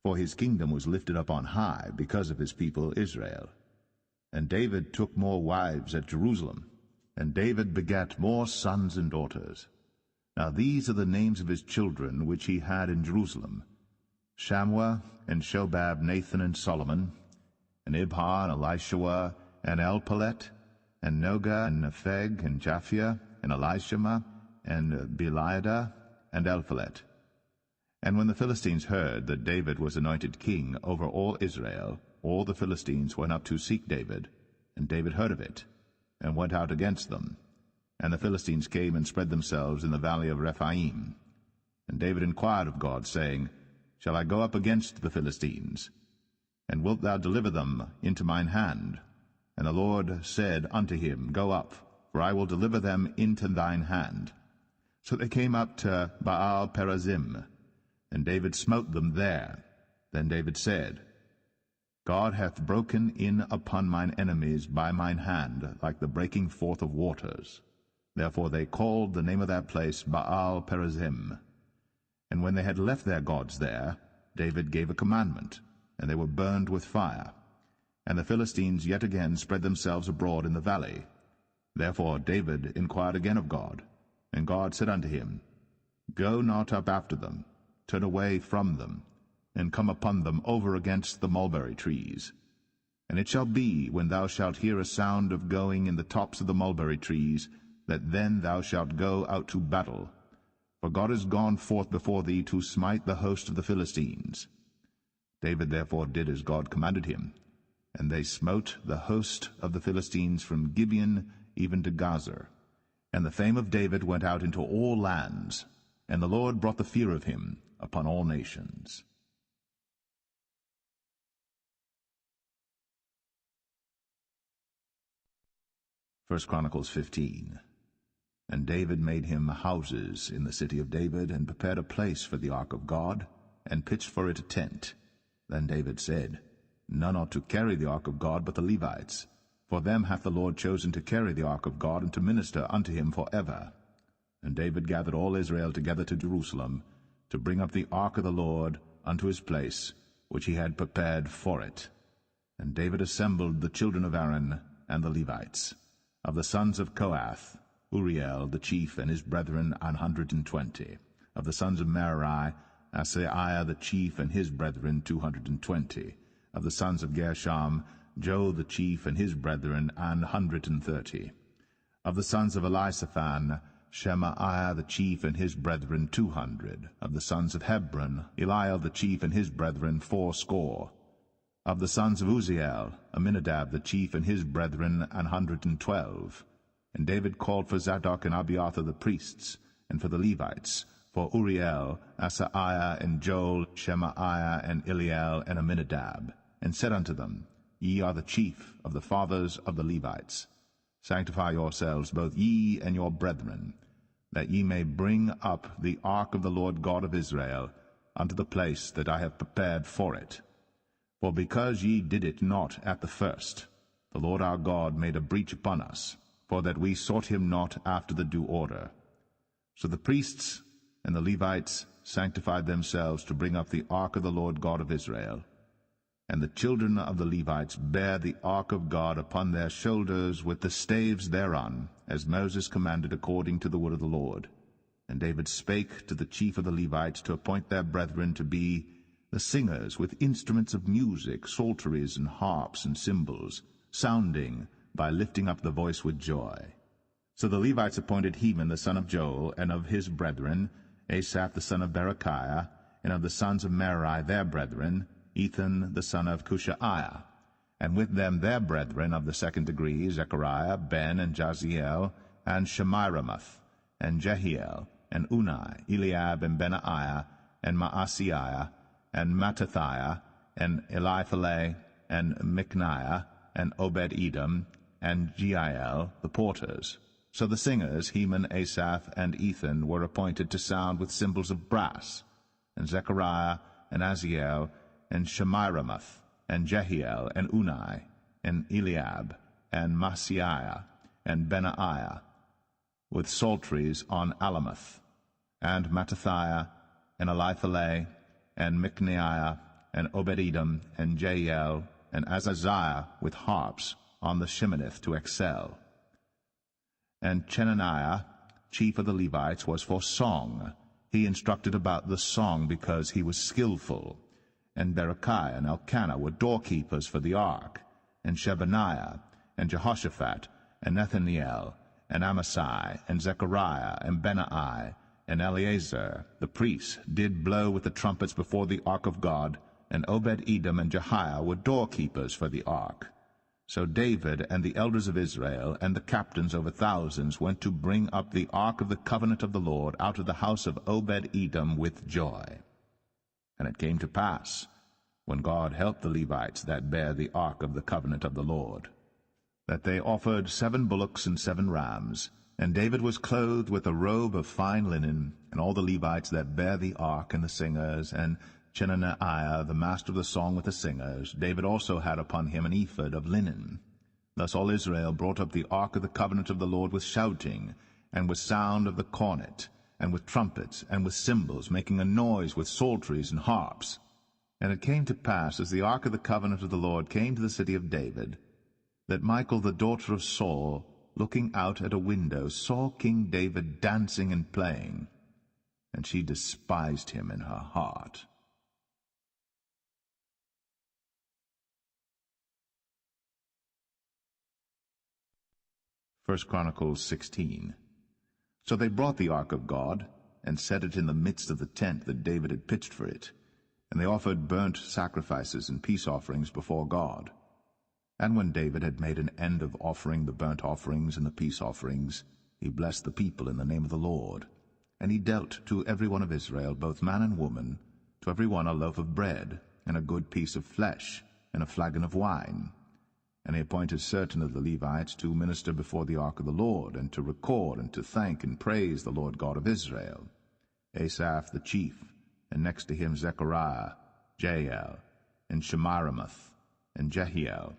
For his kingdom was lifted up on high because of his people Israel. And David took more wives at Jerusalem, and David begat more sons and daughters. Now these are the names of his children which he had in Jerusalem: Shammua, and Shobab, Nathan, and Solomon, and Ibhar, and Elishua, and Elpalet, and Noga, and Nepheg, and Japhia, and Elishama, and Beliada, and Elphalet. And when the Philistines heard that David was anointed king over all Israel, all the Philistines went up to seek David, and David heard of it, and went out against them. And the Philistines came and spread themselves in the valley of Rephaim. And David inquired of God, saying, Shall I go up against the Philistines? And wilt thou deliver them into mine hand? And the Lord said unto him, Go up, for I will deliver them into thine hand. So they came up to Baal-perazim, and David smote them there. Then David said, God hath broken in upon mine enemies by mine hand, like the breaking forth of waters. Therefore they called the name of that place Baal-perazim. And when they had left their gods there, David gave a commandment, and they were burned with fire. And the Philistines yet again spread themselves abroad in the valley. Therefore David inquired again of God, and God said unto him, Go not up after them, turn away from them, and come upon them over against the mulberry trees. And it shall be, when thou shalt hear a sound of going in the tops of the mulberry trees, that then thou shalt go out to battle. For God is gone forth before thee to smite the host of the Philistines. David therefore did as God commanded him, and they smote the host of the Philistines from Gibeon even to Gazer. And the fame of David went out into all lands, and the Lord brought the fear of him upon all nations. First Chronicles 15. And David made him houses in the city of David, and prepared a place for the ark of God, and pitched for it a tent. Then David said, None ought to carry the ark of God but the Levites, for them hath the Lord chosen to carry the ark of God, and to minister unto him for ever. And David gathered all Israel together to Jerusalem, to bring up the ark of the Lord unto his place, which he had prepared for it. And David assembled the children of Aaron and the Levites. Of the sons of Kohath, Uriel the chief and his brethren 120. Of the sons of Merari, Asaiah the chief and his brethren 220. Of the sons of Gershom, Joe the chief and his brethren 130. Of the sons of Elisaphan, Shemaiah the chief and his brethren 200. Of the sons of Hebron, Eliel the chief and his brethren 80. Of the sons of Uzziel, Aminadab the chief and his brethren 112. And David called for Zadok and Abiathar the priests, and for the Levites, for Uriel, Asaiah, and Joel, Shemaiah, and Eliel, and Aminadab, and said unto them, Ye are the chief of the fathers of the Levites. Sanctify yourselves, both ye and your brethren, that ye may bring up the ark of the Lord God of Israel unto the place that I have prepared for it. For because ye did it not at the first, the Lord our God made a breach upon us, for that we sought him not after the due order. So the priests and the Levites sanctified themselves to bring up the ark of the Lord God of Israel. And the children of the Levites bare the ark of God upon their shoulders with the staves thereon, as Moses commanded according to the word of the Lord. And David spake to the chief of the Levites to appoint their brethren to be the singers with instruments of music, psalteries and harps and cymbals, sounding by lifting up the voice with joy. So the Levites appointed Heman the son of Joel, and of his brethren, Asaph the son of Berechiah, and of the sons of Merari their brethren, Ethan the son of Cushaiah, and with them their brethren of the second degree, Zechariah, Ben, and Jaziel, and Shemiramoth, and Jehiel, and Unai, Eliab, and Benaiah, and Maaseiah, and Mattathiah, and Eliphalet, and Micniah, and Obed-Edom, and Jeiel, the porters. So the singers, Heman, Asaph, and Ethan, were appointed to sound with cymbals of brass, and Zechariah, and Aziel, and Shemiramoth, and Jehiel, and Unai, and Eliab, and Maaseiah, and Benaiah, with psalteries on Alamoth, and Mattathiah, and Eliphalet, and Micniah, and Obed-Edom, and Jeiel, and Azaziah, with harps on the Sheminith to excel. And Chenaniah, chief of the Levites, was for song. He instructed about the song because he was skillful. And Berechiah and Elkanah were doorkeepers for the ark. And Shebaniah, and Jehoshaphat, and Nethaniel, and Amasai, and Zechariah, and Benai, and Eleazar, the priests, did blow with the trumpets before the ark of God, and Obed-Edom and Jehiah were doorkeepers for the ark. So David and the elders of Israel and the captains over thousands went to bring up the ark of the covenant of the Lord out of the house of Obed-Edom with joy. And it came to pass, when God helped the Levites that bare the ark of the covenant of the Lord, that they offered 7 bullocks and 7 rams, and David was clothed with a robe of fine linen, and all the Levites that bare the ark, and the singers, and Chenaniah, the master of the song with the singers. David also had upon him an ephod of linen. Thus all Israel brought up the ark of the covenant of the Lord with shouting, and with sound of the cornet, and with trumpets, and with cymbals, making a noise with psalteries and harps. And it came to pass, as the ark of the covenant of the Lord came to the city of David, that Michal the daughter of Saul, looking out at a window, saw King David dancing and playing, and she despised him in her heart. 1 Chronicles 16. So they brought the ark of God, and set it in the midst of the tent that David had pitched for it. And they offered burnt sacrifices and peace offerings before God. And when David had made an end of offering the burnt offerings and the peace offerings, he blessed the people in the name of the Lord. And he dealt to every one of Israel, both man and woman, to every one a loaf of bread, and a good piece of flesh, and a flagon of wine. And he appointed certain of the Levites to minister before the ark of the Lord, and to record, and to thank and praise the Lord God of Israel. Asaph the chief, and next to him Zechariah, Jeiel, and Shemiramoth, and Jehiel,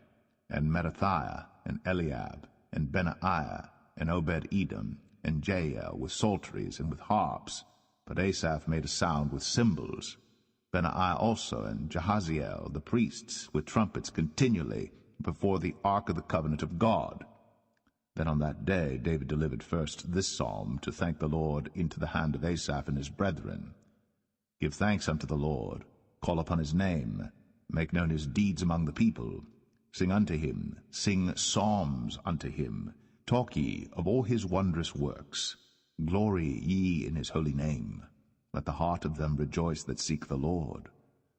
and Mattathiah, and Eliab, and Benaiah, and Obed-Edom, and Jeiel, with psalteries and with harps. But Asaph made a sound with cymbals. Benaiah also, and Jahaziel, the priests, with trumpets continually, before the ark of the covenant of God. Then on that day David delivered first this psalm to thank the Lord into the hand of Asaph and his brethren. Give thanks unto the Lord, call upon his name, make known his deeds among the people. Sing unto him, sing psalms unto him, talk ye of all his wondrous works. Glory ye in his holy name. Let the heart of them rejoice that seek the Lord.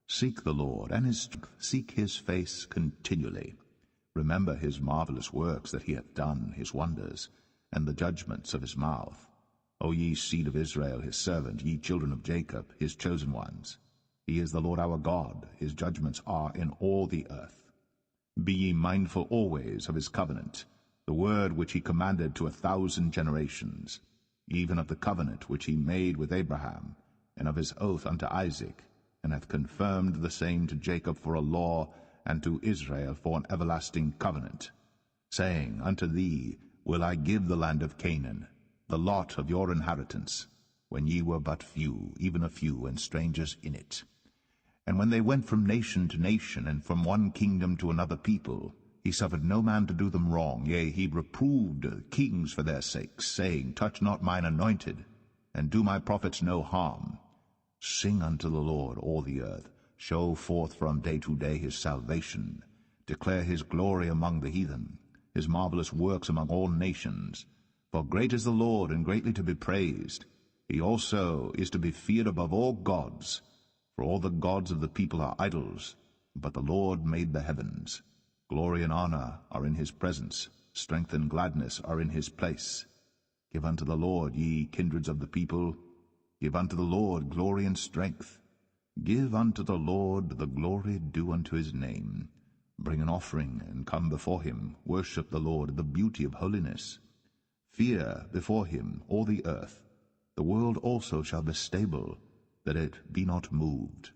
Seek the Lord and his strength, seek his face continually. Remember his marvelous works that he hath done, his wonders, and the judgments of his mouth. O ye seed of Israel, his servant, ye children of Jacob, his chosen ones. He is the Lord our God, his judgments are in all the earth. Be ye mindful always of his covenant, the word which he commanded to 1,000 generations, even of the covenant which he made with Abraham, and of his oath unto Isaac, and hath confirmed the same to Jacob for a law, and to Israel for an everlasting covenant, saying, Unto thee will I give the land of Canaan, the lot of your inheritance, when ye were but few, even a few, and strangers in it. And when they went from nation to nation, and from one kingdom to another people, he suffered no man to do them wrong, yea, he reproved kings for their sakes, saying, Touch not mine anointed, and do my prophets no harm. Sing unto the Lord, all the earth. Show forth from day to day his salvation. Declare his glory among the heathen, his marvelous works among all nations. For great is the Lord, and greatly to be praised. He also is to be feared above all gods. For all the gods of the people are idols, but the Lord made the heavens. Glory and honor are in his presence. Strength and gladness are in his place. Give unto the Lord, ye kindreds of the people. Give unto the Lord glory and strength. Give unto the Lord the glory due unto his name. Bring an offering, and come before him. Worship the Lord in the beauty of holiness. Fear before him all the earth. The world also shall be stable, that it be not moved.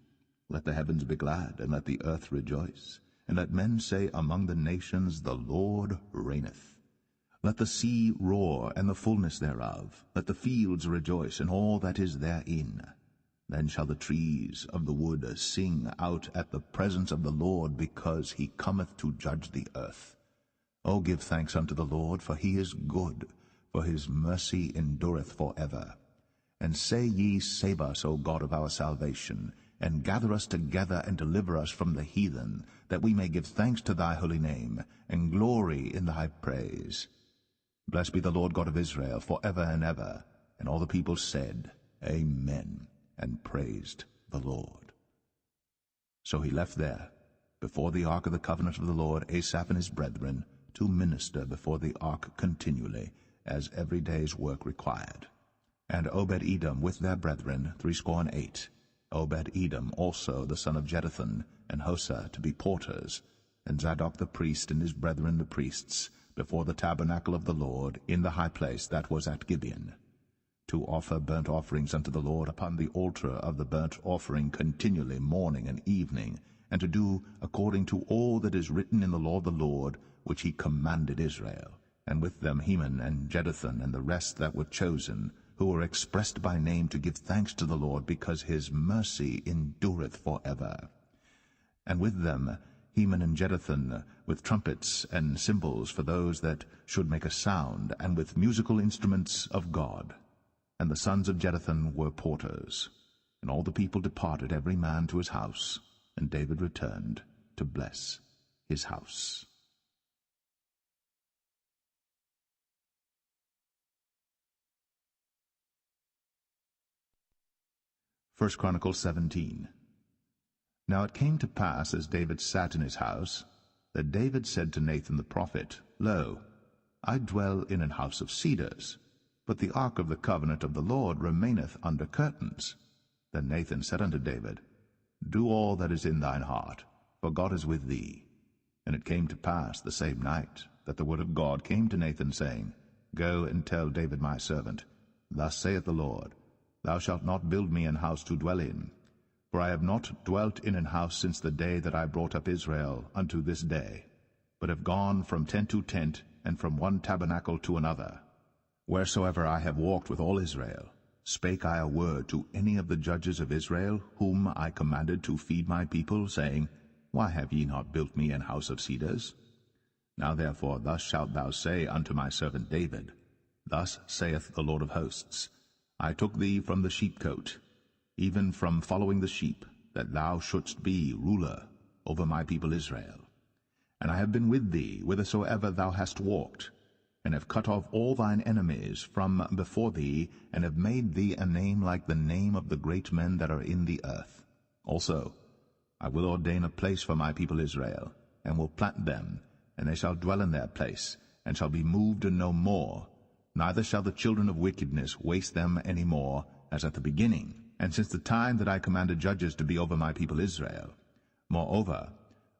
Let the heavens be glad, and let the earth rejoice. And let men say among the nations, The Lord reigneth. Let the sea roar, and the fullness thereof. Let the fields rejoice, and all that is therein. Then shall the trees of the wood sing out at the presence of the Lord, because he cometh to judge the earth. O give thanks unto the Lord, for he is good, for his mercy endureth for ever. And say ye, Save us, O God of our salvation, and gather us together, and deliver us from the heathen, that we may give thanks to thy holy name, and glory in thy praise. Blessed be the Lord God of Israel, for ever and ever. And all the people said, Amen, and praised the Lord. So he left there, before the ark of the covenant of the Lord, Asaph and his brethren, to minister before the ark continually, as every day's work required. And Obed-Edom with their brethren, 68. Obed-Edom also the son of Jeduthun, and Hosah to be porters, and Zadok the priest and his brethren the priests, before the tabernacle of the Lord, in the high place that was at Gibeon, to offer burnt offerings unto the Lord upon the altar of the burnt offering continually morning and evening, and to do according to all that is written in the law of the Lord, which he commanded Israel. And with them Heman and Jeduthun and the rest that were chosen, who were expressed by name to give thanks to the Lord, because his mercy endureth for ever. And with them Heman and Jeduthun, with trumpets and cymbals for those that should make a sound, and with musical instruments of God. And the sons of Jeduthun were porters. And all the people departed every man to his house, and David returned to bless his house. 1 Chronicles 17. Now it came to pass, as David sat in his house, that David said to Nathan the prophet, Lo, I dwell in an house of cedars, but the ark of the covenant of the Lord remaineth under curtains. Then Nathan said unto David, Do all that is in thine heart, for God is with thee. And it came to pass the same night that the word of God came to Nathan, saying, Go and tell David my servant, Thus saith the Lord, Thou shalt not build me an house to dwell in. For I have not dwelt in an house since the day that I brought up Israel unto this day, but have gone from tent to tent, and from one tabernacle to another. Wheresoever I have walked with all Israel, spake I a word to any of the judges of Israel, whom I commanded to feed my people, saying, Why have ye not built me an house of cedars? Now therefore thus shalt thou say unto my servant David, Thus saith the Lord of hosts, I took thee from the sheepcote, even from following the sheep, that thou shouldst be ruler over my people Israel. And I have been with thee whithersoever thou hast walked, and have cut off all thine enemies from before thee, and have made thee a name like the name of the great men that are in the earth. Also I will ordain a place for my people Israel, and will plant them, and they shall dwell in their place, and shall be moved no more, neither shall the children of wickedness waste them any more, as at the beginning, and since the time that I commanded judges to be over my people Israel. Moreover,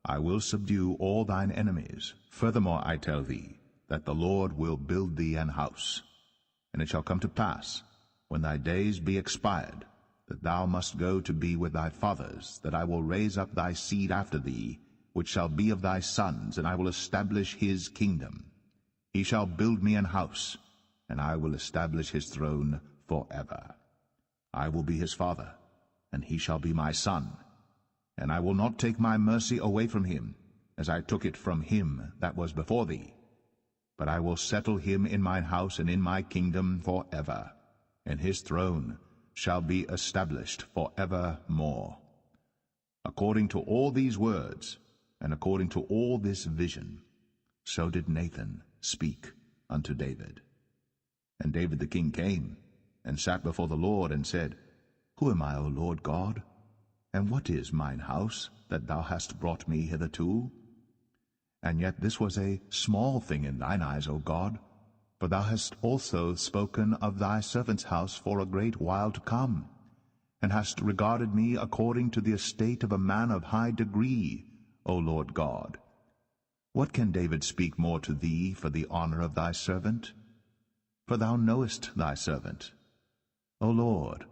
I will subdue all thine enemies. Furthermore I tell thee, that the Lord will build thee an house. And it shall come to pass, when thy days be expired, that thou must go to be with thy fathers, that I will raise up thy seed after thee, which shall be of thy sons, and I will establish his kingdom. He shall build me an house, and I will establish his throne forever. I will be his father, and he shall be my son. And I will not take my mercy away from him, as I took it from him that was before thee. But I will settle him in mine house and in my kingdom forever, and his throne shall be established forevermore. According to all these words, and according to all this vision, so did Nathan speak unto David. And David the king came, and sat before the Lord, and said, Who am I, O Lord God? And what is mine house, that thou hast brought me hitherto? And yet this was a small thing in thine eyes, O God, for thou hast also spoken of thy servant's house for a great while to come, and hast regarded me according to the estate of a man of high degree, O Lord God. What can David speak more to thee for the honor of thy servant? For thou knowest thy servant. O Lord,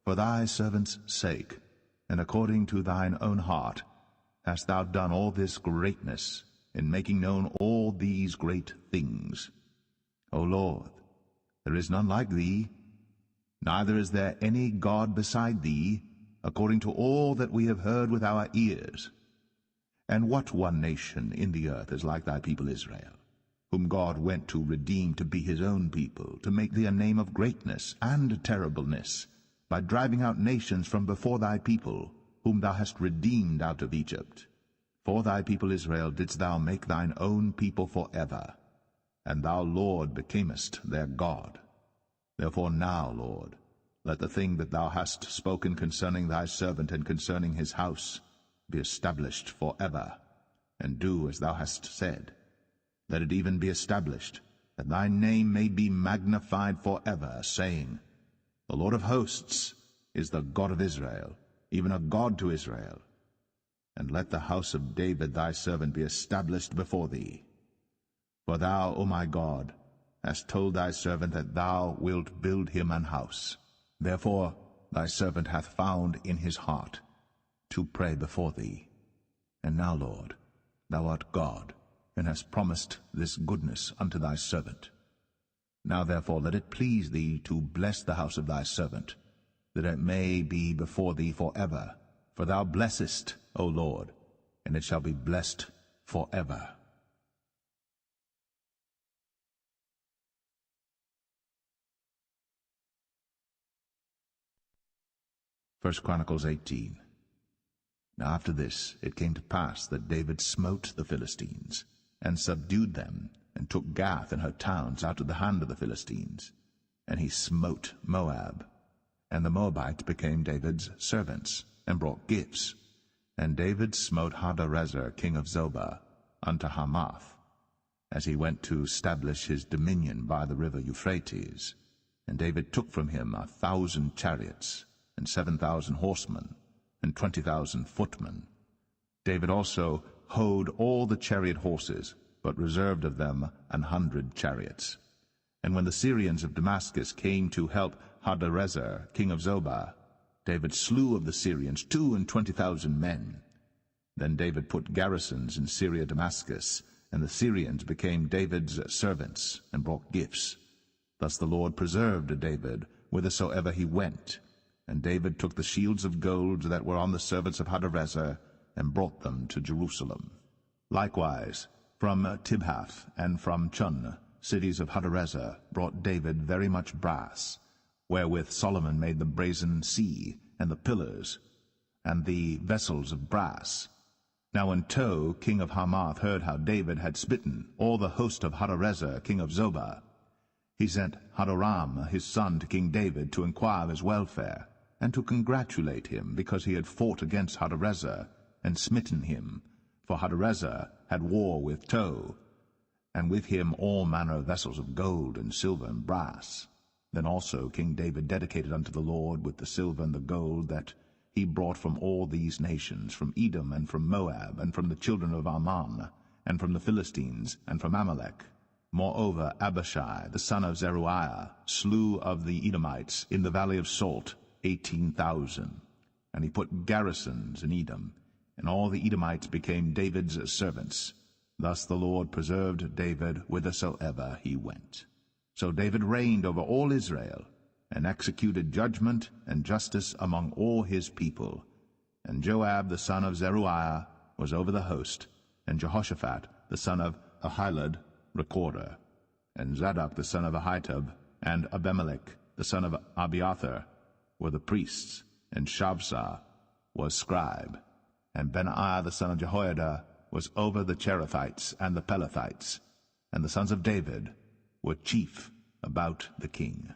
for thy servant's sake, and according to thine own heart, hast thou done all this greatness, in making known all these great things. O Lord, there is none like thee, neither is there any God beside thee, according to all that we have heard with our ears. And what one nation in the earth is like thy people Israel, whom God went to redeem to be his own people, to make thee a name of greatness and terribleness, by driving out nations from before thy people, whom thou hast redeemed out of Egypt. For thy people Israel didst thou make thine own people forever, and thou, Lord, becamest their God. Therefore now, Lord, let the thing that thou hast spoken concerning thy servant and concerning his house be established forever, and do as thou hast said. Let it even be established, that thy name may be magnified forever, saying, The Lord of hosts is the God of Israel, even a God to Israel. And let the house of David thy servant be established before thee. For thou, O my God, hast told thy servant that thou wilt build him an house. Therefore thy servant hath found in his heart to pray before thee. And now, Lord, thou art God, and hast promised this goodness unto thy servant. Now therefore let it please thee to bless the house of thy servant, that it may be before thee forever. For thou blessest, O Lord, and it shall be blessed forever. 1 Chronicles 18. Now after this it came to pass that David smote the Philistines, and subdued them, and took Gath and her towns out of the hand of the Philistines. And he smote Moab. And the Moabites became David's servants, and brought gifts. And David smote Hadarezer king of Zobah unto Hamath, as he went to establish his dominion by the river Euphrates. And David took from him 1,000 chariots, and 7,000 horsemen, and 20,000 footmen. David also houghed all the chariot horses, but reserved of them 100 chariots. And when the Syrians of Damascus came to help Hadarezer king of Zobah, David slew of the Syrians 22,000 men. Then David put garrisons in Syria Damascus, and the Syrians became David's servants, and brought gifts. Thus the Lord preserved David whithersoever he went. And David took the shields of gold that were on the servants of Hadarezer, and brought them to Jerusalem. Likewise, from Tibhath and from Chun, cities of Hadarezer, brought David very much brass, wherewith Solomon made the brazen sea, and the pillars, and the vessels of brass. Now when Tou, king of Hamath, heard how David had smitten all the host of Hadarezer, king of Zobah, he sent Hadoram his son to King David to inquire of his welfare, and to congratulate him, because he had fought against Hadarezer, and smitten him. For Hadarezer had war with Tou, and with him all manner of vessels of gold and silver and brass. Then also King David dedicated unto the Lord with the silver and the gold that he brought from all these nations, from Edom and from Moab, and from the children of Ammon, and from the Philistines, and from Amalek. Moreover Abishai the son of Zeruiah slew of the Edomites in the valley of Salt 18,000. And he put garrisons in Edom, and all the Edomites became David's servants. Thus the Lord preserved David whithersoever he went. So David reigned over all Israel, and executed judgment and justice among all his people. And Joab the son of Zeruiah was over the host, and Jehoshaphat the son of Ahilud recorder, and Zadok the son of Ahitub, and Abimelech the son of Abiathar were the priests, and Shavsah was scribe, and Benaiah the son of Jehoiada was over the Cherethites and the Pelethites, and the sons of David were chief about the king.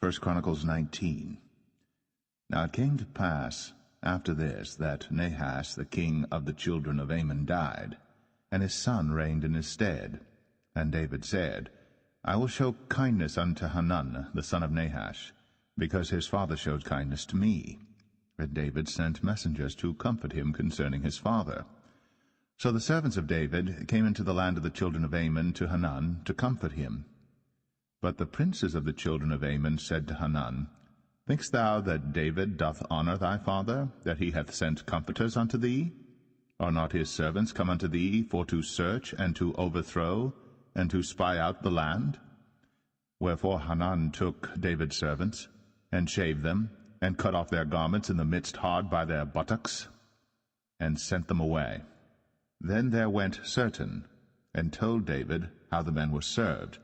1 Chronicles 19. Now it came to pass after this that Nahash the king of the children of Ammon died, and his son reigned in his stead. And David said, I will show kindness unto Hanun the son of Nahash, because his father showed kindness to me. And David sent messengers to comfort him concerning his father. So the servants of David came into the land of the children of Ammon to Hanun to comfort him. But the princes of the children of Ammon said to Hanun, Thinkst thou that David doth honor thy father, that he hath sent comforters unto thee? Are not his servants come unto thee for to search and to overthrow, and to spy out the land? Wherefore Hanun took David's servants, and shaved them, and cut off their garments in the midst hard by their buttocks, and sent them away. Then there went certain, and told David how the men were served,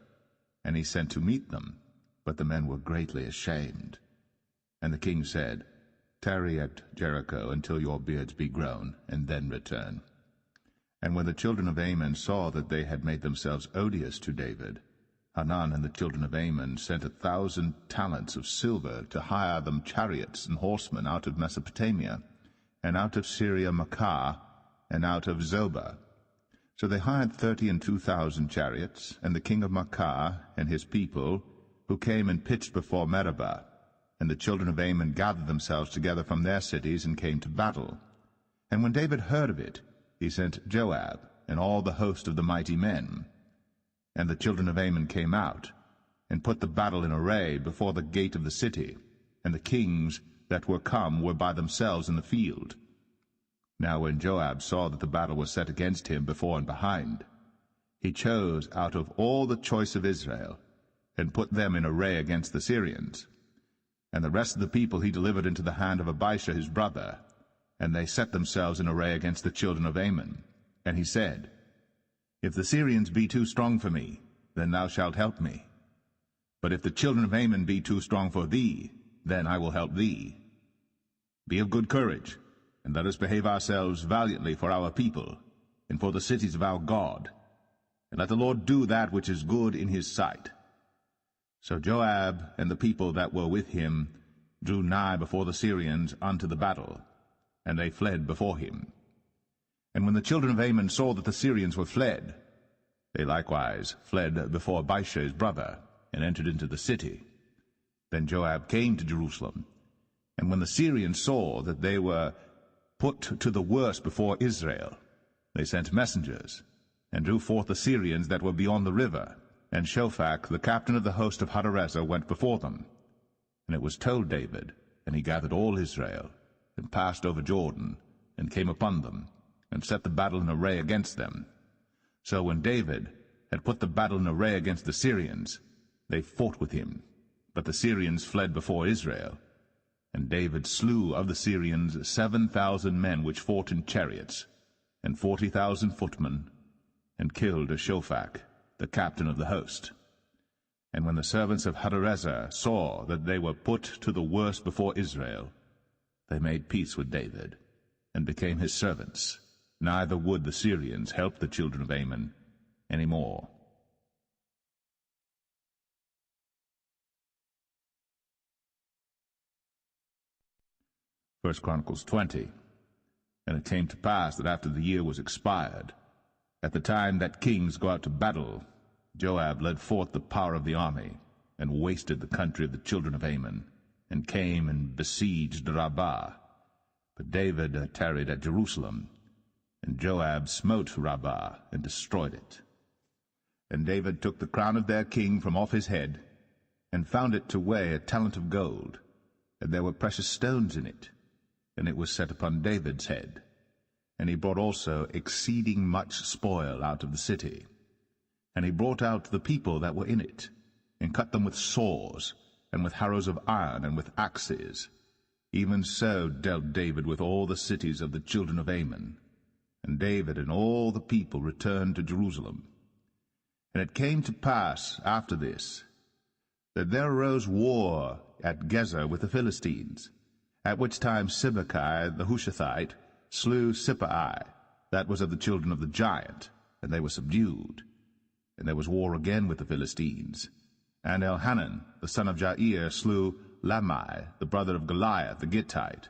and he sent to meet them, but the men were greatly ashamed. And the king said, Tarry at Jericho until your beards be grown, and then return. And when the children of Ammon saw that they had made themselves odious to David, Hanun and the children of Ammon sent 1,000 talents of silver to hire them chariots and horsemen out of Mesopotamia, and out of Syria Makkah, and out of Zobah. So they hired 32,000 chariots, and the king of Makkah and his people, who came and pitched before Meribah. And the children of Ammon gathered themselves together from their cities and came to battle. And when David heard of it, he sent Joab and all the host of the mighty men. And the children of Ammon came out, and put the battle in array before the gate of the city, and the kings that were come were by themselves in the field. Now when Joab saw that the battle was set against him before and behind, he chose out of all the choice of Israel, and put them in array against the Syrians. And the rest of the people he delivered into the hand of Abishai his brother, and they set themselves in array against the children of Ammon. And he said, If the Syrians be too strong for me, then thou shalt help me. But if the children of Ammon be too strong for thee, then I will help thee. Be of good courage, and let us behave ourselves valiantly for our people, and for the cities of our God, and let the Lord do that which is good in his sight. So Joab and the people that were with him drew nigh before the Syrians unto the battle, and they fled before him. And when the children of Ammon saw that the Syrians were fled, they likewise fled before Abishai's brother, and entered into the city. Then Joab came to Jerusalem, and when the Syrians saw that they were put to the worse before Israel, they sent messengers, and drew forth the Syrians that were beyond the river, and Shophach, the captain of the host of Hadarezer, went before them. And it was told David, and he gathered all Israel, and passed over Jordan, and came upon them, and set the battle in array against them. So when David had put the battle in array against the Syrians, they fought with him, but the Syrians fled before Israel. And David slew of the Syrians 7,000 men which fought in chariots, and 40,000 footmen, and killed Shophach, the captain of the host. And when the servants of Hadarezer saw that they were put to the worse before Israel, they made peace with David, and became his servants. Neither would the Syrians help the children of Ammon any more. First Chronicles 20. And it came to pass that after the year was expired, at the time that kings go out to battle, Joab led forth the power of the army, and wasted the country of the children of Ammon, and came and besieged Rabbah. But David tarried at Jerusalem, and Joab smote Rabbah, and destroyed it. And David took the crown of their king from off his head, and found it to weigh a talent of gold, and there were precious stones in it, and it was set upon David's head. And he brought also exceeding much spoil out of the city. And he brought out the people that were in it, and cut them with saws, and with harrows of iron, and with axes. Even so dealt David with all the cities of the children of Ammon. And David and all the people returned to Jerusalem. And it came to pass after this, that there arose war at Gezer with the Philistines, at which time Sibbecai the Hushathite slew Sippai, that was of the children of the giant, and they were subdued. And there was war again with the Philistines. And Elhanan, the son of Jair, slew Lamai, the brother of Goliath the Gittite,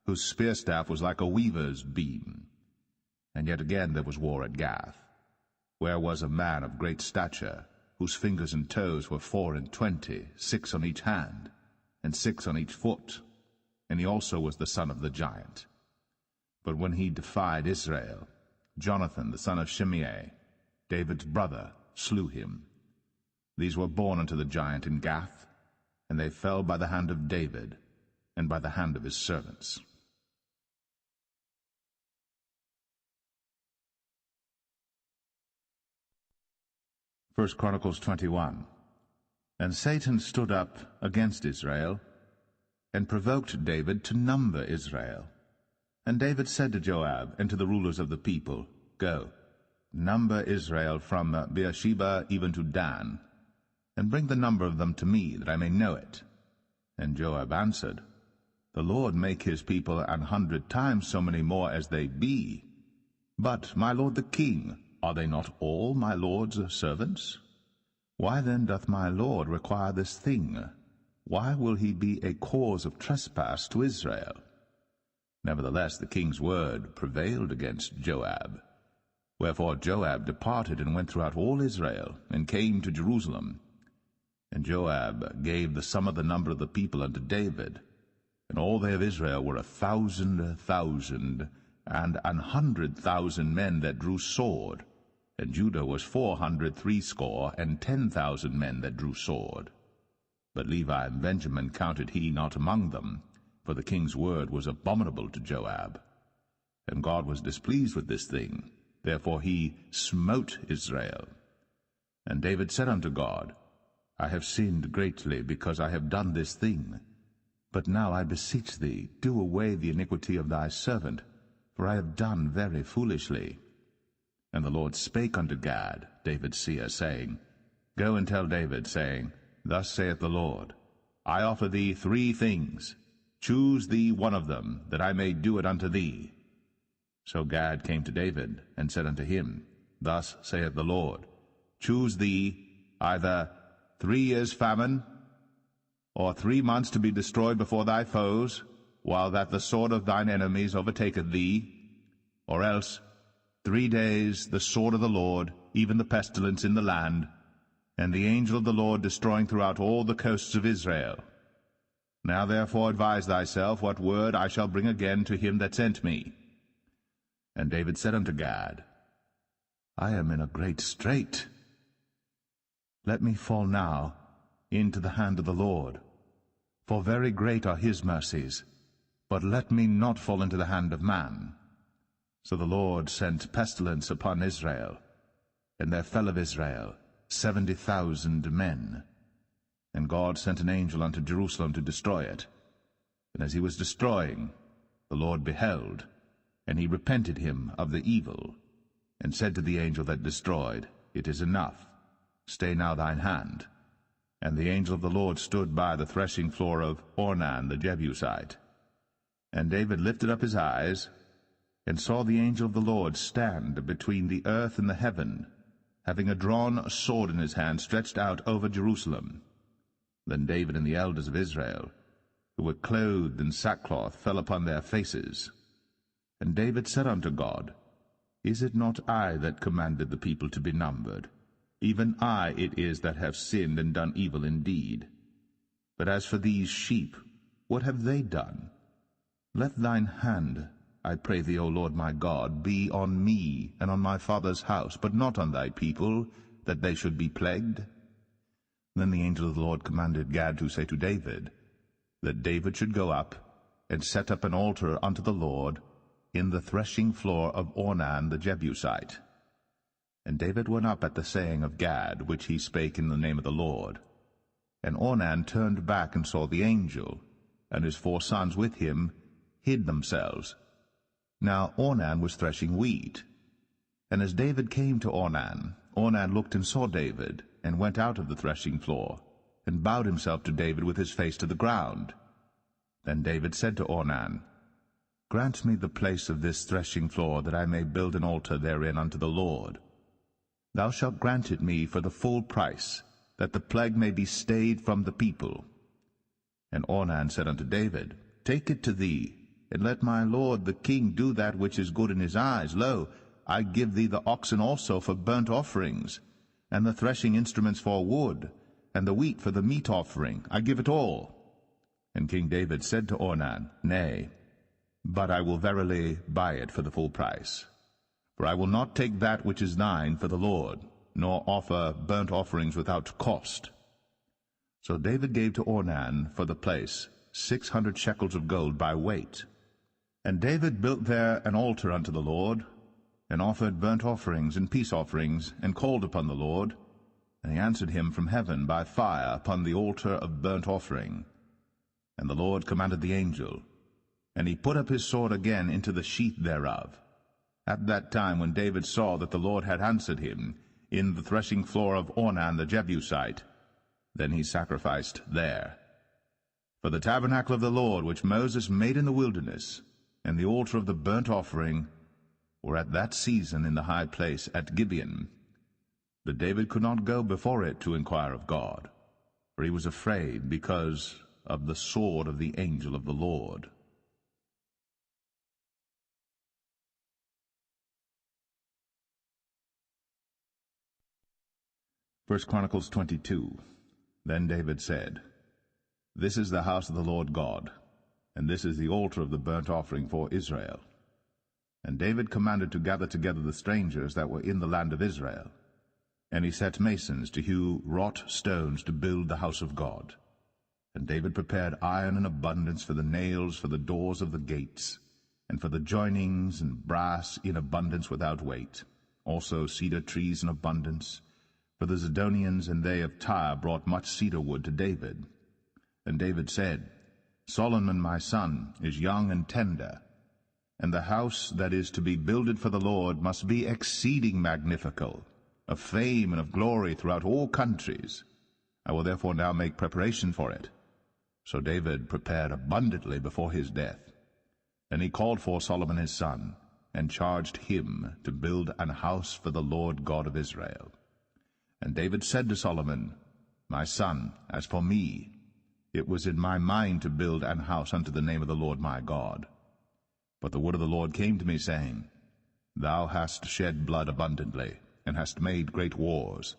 whose spear-staff was like a weaver's beam. And yet again there was war at Gath, where was a man of great stature, whose fingers and toes were 24, 6 on each hand, and 6 on each foot. And he also was the son of the giant. But when he defied Israel, Jonathan, the son of Shimei, David's brother, slew him. These were born unto the giant in Gath, and they fell by the hand of David, and by the hand of his servants. First Chronicles 21. And Satan stood up against Israel, and provoked David to number Israel. And David said to Joab and to the rulers of the people, Go, number Israel from Beersheba even to Dan, and bring the number of them to me, that I may know it. And Joab answered, The Lord make his people 100 times so many more as they be. But, my lord the king, are they not all my lord's servants? Why then doth my lord require this thing? Why will he be a cause of trespass to Israel? Nevertheless the king's word prevailed against Joab. Wherefore Joab departed and went throughout all Israel, and came to Jerusalem. And Joab gave the sum of the number of the people unto David. And all they of Israel were 1,000,000, and 100,000 men that drew sword. And Judah was 460,010 men that drew sword. But Levi and Benjamin counted he not among them, for the king's word was abominable to Joab. And God was displeased with this thing, therefore he smote Israel. And David said unto God, I have sinned greatly, because I have done this thing. But now I beseech thee, do away the iniquity of thy servant, for I have done very foolishly. And the Lord spake unto Gad, David's seer, saying, Go and tell David, saying, Thus saith the Lord, I offer thee 3 things. Choose thee one of them, that I may do it unto thee. So Gad came to David, and said unto him, Thus saith the Lord, Choose thee either 3 years' famine, or 3 months to be destroyed before thy foes, while that the sword of thine enemies overtaketh thee, or else 3 days the sword of the Lord, even the pestilence in the land, and the angel of the Lord destroying throughout all the coasts of Israel. Now therefore advise thyself what word I shall bring again to him that sent me. And David said unto Gad, I am in a great strait. Let me fall now into the hand of the Lord, for very great are his mercies, but let me not fall into the hand of man. So the Lord sent pestilence upon Israel, and there fell of Israel 70,000 men. And God sent an angel unto Jerusalem to destroy it. And as he was destroying, the Lord beheld, and he repented him of the evil, and said to the angel that destroyed, It is enough, stay now thine hand. And the angel of the Lord stood by the threshing floor of Ornan the Jebusite. And David lifted up his eyes, and saw the angel of the Lord stand between the earth and the heaven, having a drawn sword in his hand stretched out over Jerusalem. Then David and the elders of Israel, who were clothed in sackcloth, fell upon their faces. And David said unto God, Is it not I that commanded the people to be numbered? Even I it is that have sinned and done evil indeed. But as for these sheep, what have they done? Let thine hand, I pray thee, O Lord my God, be on me and on my father's house, but not on thy people, that they should be plagued. Then the angel of the Lord commanded Gad to say to David, that David should go up and set up an altar unto the Lord in the threshing floor of Ornan the Jebusite. And David went up at the saying of Gad, which he spake in the name of the Lord. And Ornan turned back and saw the angel, and his 4 sons with him hid themselves. Now Ornan was threshing wheat. And as David came to Ornan, Ornan looked and saw David, and went out of the threshing floor, and bowed himself to David with his face to the ground. Then David said to Ornan, Grant me the place of this threshing floor, that I may build an altar therein unto the Lord. Thou shalt grant it me for the full price, that the plague may be stayed from the people. And Ornan said unto David, Take it to thee, and let my lord the king do that which is good in his eyes. Lo, I give thee the oxen also for burnt offerings, and the threshing instruments for wood, and the wheat for the meat offering. I give it all. And King David said to Ornan, Nay, but I will verily buy it for the full price. For I will not take that which is thine for the Lord, nor offer burnt offerings without cost. So David gave to Ornan for the place 600 shekels of gold by weight. And David built there an altar unto the Lord, and offered burnt offerings and peace offerings, and called upon the Lord. And he answered him from heaven by fire upon the altar of burnt offering. And the Lord commanded the angel, and he put up his sword again into the sheath thereof. At that time when David saw that the Lord had answered him in the threshing floor of Ornan the Jebusite, then he sacrificed there. For the tabernacle of the Lord which Moses made in the wilderness, and the altar of the burnt offering, were at that season in the high place at Gibeon. But David could not go before it to inquire of God, for he was afraid because of the sword of the angel of the Lord. 1 Chronicles 22. Then David said, This is the house of the Lord God, and this is the altar of the burnt offering for Israel. And David commanded to gather together the strangers that were in the land of Israel. And he set masons to hew wrought stones to build the house of God. And David prepared iron in abundance for the nails for the doors of the gates, and for the joinings, and brass in abundance without weight, also cedar trees in abundance. For the Zidonians and they of Tyre brought much cedar wood to David. And David said, Solomon my son is young and tender, and the house that is to be builded for the Lord must be exceeding magnifical, of fame and of glory throughout all countries. I will therefore now make preparation for it. So David prepared abundantly before his death. Then he called for Solomon his son, and charged him to build an house for the Lord God of Israel. And David said to Solomon, My son, as for me, it was in my mind to build an house unto the name of the Lord my God. But the word of the Lord came to me, saying, Thou hast shed blood abundantly, and hast made great wars.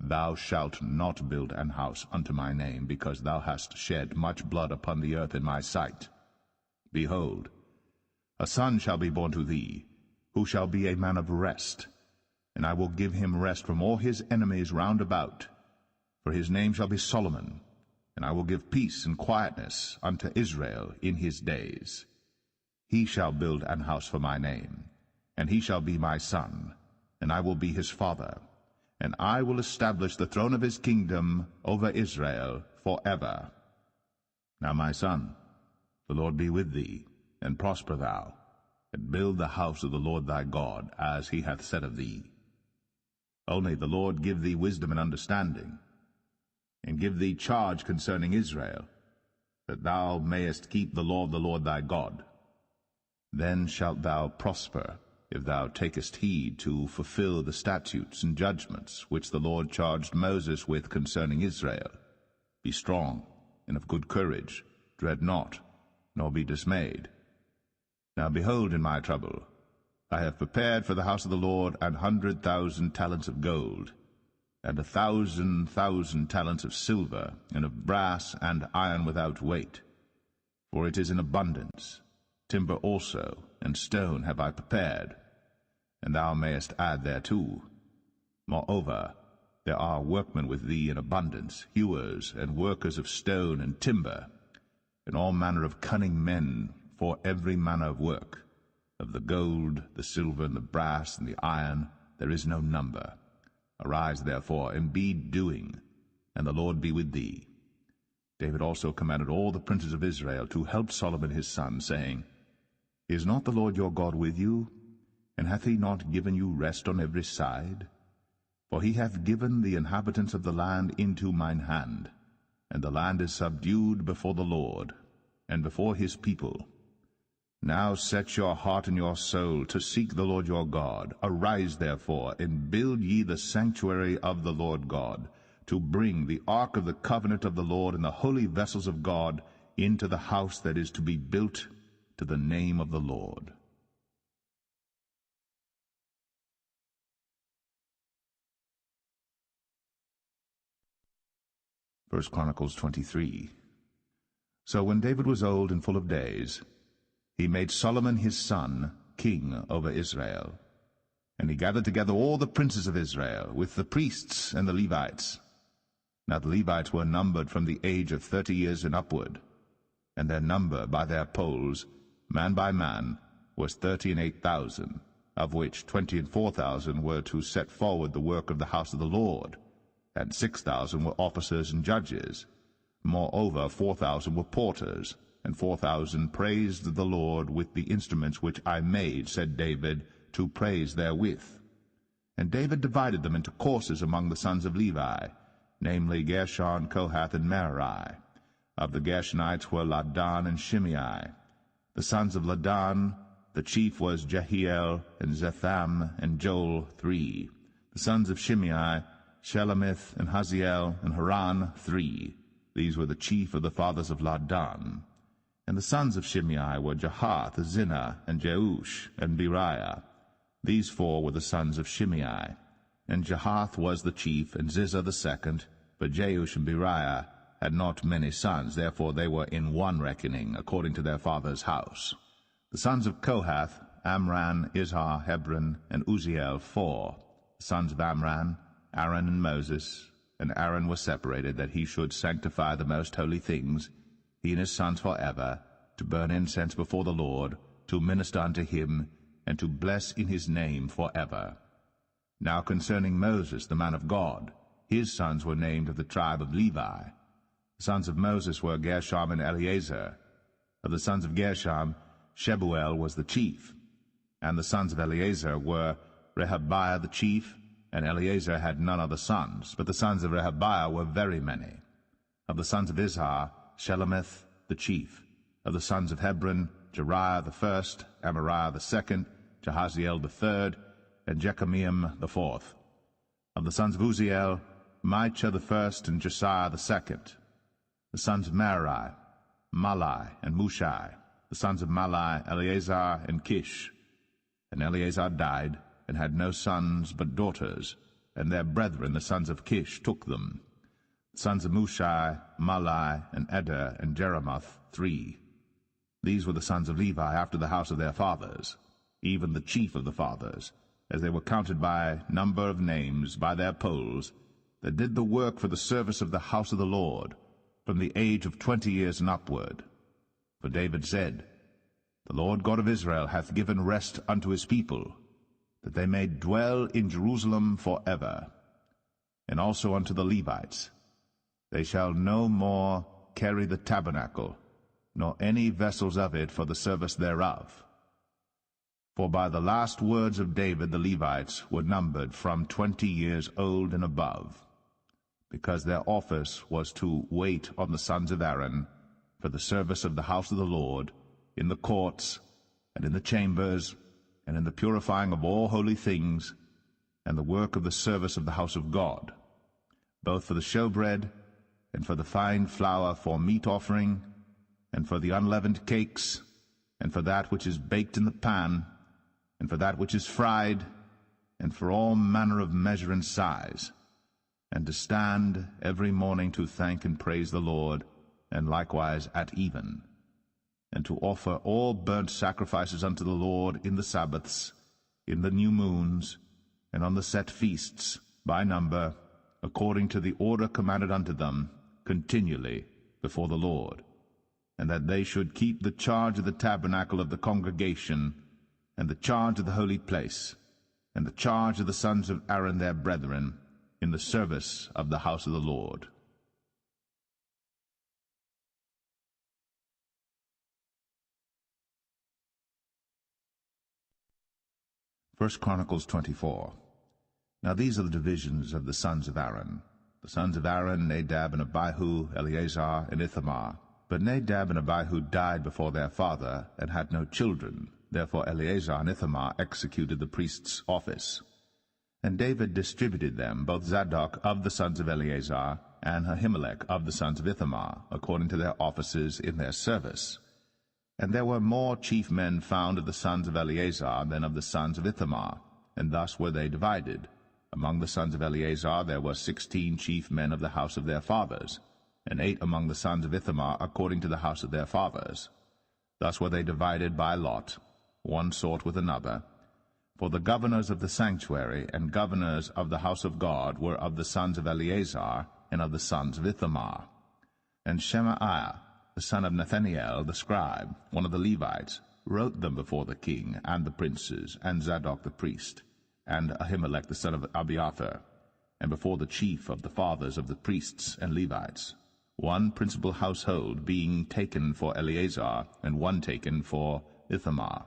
Thou shalt not build an house unto my name, because thou hast shed much blood upon the earth in my sight. Behold, a son shall be born to thee, who shall be a man of rest, and I will give him rest from all his enemies round about. For his name shall be Solomon, and I will give peace and quietness unto Israel in his days. He shall build an house for my name, and he shall be my son, and I will be his father, and I will establish the throne of his kingdom over Israel forever. Now, my son, the Lord be with thee, and prosper thou, and build the house of the Lord thy God, as he hath said of thee. Only the Lord give thee wisdom and understanding. and give thee charge concerning Israel, that thou mayest keep the law of the Lord thy God. Then shalt thou prosper, if thou takest heed to fulfill the statutes and judgments which the Lord charged Moses with concerning Israel. Be strong and of good courage, dread not, nor be dismayed. Now behold, in my trouble, I have prepared for the house of the Lord 100,000 talents of gold, and 1,000,000 talents of silver, and of brass and iron without weight. For it is in abundance. Timber also, and stone have I prepared, and thou mayest add thereto. Moreover, there are workmen with thee in abundance, hewers and workers of stone and timber, and all manner of cunning men for every manner of work. Of the gold, the silver, and the brass, and the iron, there is no number. Arise, therefore, and be doing, and the Lord be with thee. David also commanded all the princes of Israel to help Solomon his son, saying, Is not the Lord your God with you? And hath he not given you rest on every side? For he hath given the inhabitants of the land into mine hand, and the land is subdued before the Lord, and before his people. Now set your heart and your soul to seek the Lord your God. Arise, therefore, and build ye the sanctuary of the Lord God, to bring the ark of the covenant of the Lord and the holy vessels of God into the house that is to be built to the name of the Lord. First Chronicles 23. So when David was old and full of days, he made Solomon his son king over Israel. And he gathered together all the princes of Israel, with the priests and the Levites. Now the Levites were numbered from the age of 30 years and upward, and their number by their polls, man by man, was 38,000, of which 24,000 were to set forward the work of the house of the Lord, and 6,000 were officers and judges. Moreover, 4,000 were porters, and 4,000 praised the Lord with the instruments which I made, said David, to praise therewith. And David divided them into courses among the sons of Levi, namely Gershon, Kohath, and Merari. Of the Gershonites were Ladan and Shimei. The sons of Ladan, the chief was Jehiel, and Zetham, and Joel, 3. The sons of Shimei, Shelemith, and Haziel, and Haran, 3. These were the chief of the fathers of Ladan. And the sons of Shimei were Jahath, Zinnah, and Jeush, and Beriah. These 4 were the sons of Shimei. And Jahath was the chief, and Zizzah the second, but Jeush and Beriah had not many sons, therefore they were in one reckoning, according to their father's house. The sons of Kohath, Amram, Izhar, Hebron, and Uzziel, 4. The sons of Amram, Aaron and Moses. And Aaron was separated, that he should sanctify the most holy things, he and his sons forever, to burn incense before the Lord, to minister unto him, and to bless in his name forever. Now concerning Moses, the man of God, his sons were named of the tribe of Levi. The sons of Moses were Gershom and Eleazar. Of the sons of Gershom, Shebuel was the chief. And the sons of Eleazar were Rehabiah the chief, and Eleazar had none other sons, but the sons of Rehabiah were very many. Of the sons of Izhar, Shelemith the chief. Of the sons of Hebron, Jeriah the first, Amariah the second, Jahaziel the third, and Jekameam the fourth. Of the sons of Uzziel, Micah the first, and Josiah the second. The sons of Merari, Malai and Mushai. The sons of Malai, Eleazar and Kish. And Eleazar died, and had no sons but daughters, and their brethren the sons of Kish took them. The sons of Mushai, Malai, and Eder, and Jeremoth, 3. These were the sons of Levi after the house of their fathers, even the chief of the fathers, as they were counted by number of names, by their polls, that did the work for the service of the house of the Lord, from the age of 20 years and upward. For David said, The Lord God of Israel hath given rest unto his people, that they may dwell in Jerusalem forever. And also unto the Levites, they shall no more carry the tabernacle, nor any vessels of it for the service thereof. For by the last words of David the Levites were numbered from 20 years old and above. because their office was to wait on the sons of Aaron for the service of the house of the Lord, in the courts, and in the chambers, and in the purifying of all holy things, and the work of the service of the house of God, both for the showbread, and for the fine flour for meat offering, and for the unleavened cakes, and for that which is baked in the pan, and for that which is fried, and for all manner of measure and size, and to stand every morning to thank and praise the Lord, and likewise at even, and to offer all burnt sacrifices unto the Lord in the Sabbaths, in the new moons, and on the set feasts, by number, according to the order commanded unto them, continually before the Lord, and that they should keep the charge of the tabernacle of the congregation, and the charge of the holy place, and the charge of the sons of Aaron their brethren, in the service of the house of the Lord. First Chronicles 24. Now these are the divisions of the sons of Aaron. The sons of Aaron, Nadab and Abihu, Eleazar and Ithamar. But Nadab and Abihu died before their father, and had no children. Therefore Eleazar and Ithamar executed the priest's office. And David distributed them, both Zadok of the sons of Eleazar, and Ahimelech of the sons of Ithamar, according to their offices in their service. And there were more chief men found of the sons of Eleazar than of the sons of Ithamar, and thus were they divided. Among the sons of Eleazar there were 16 chief men of the house of their fathers, and 8 among the sons of Ithamar according to the house of their fathers. Thus were they divided by lot, one sort with another. For the governors of the sanctuary and governors of the house of God were of the sons of Eleazar and of the sons of Ithamar. And Shemaiah, the son of Nathaniel the scribe, one of the Levites, wrote them before the king and the princes, and Zadok the priest, and Ahimelech the son of Abiathar, and before the chief of the fathers of the priests and Levites, one principal household being taken for Eleazar, and one taken for Ithamar.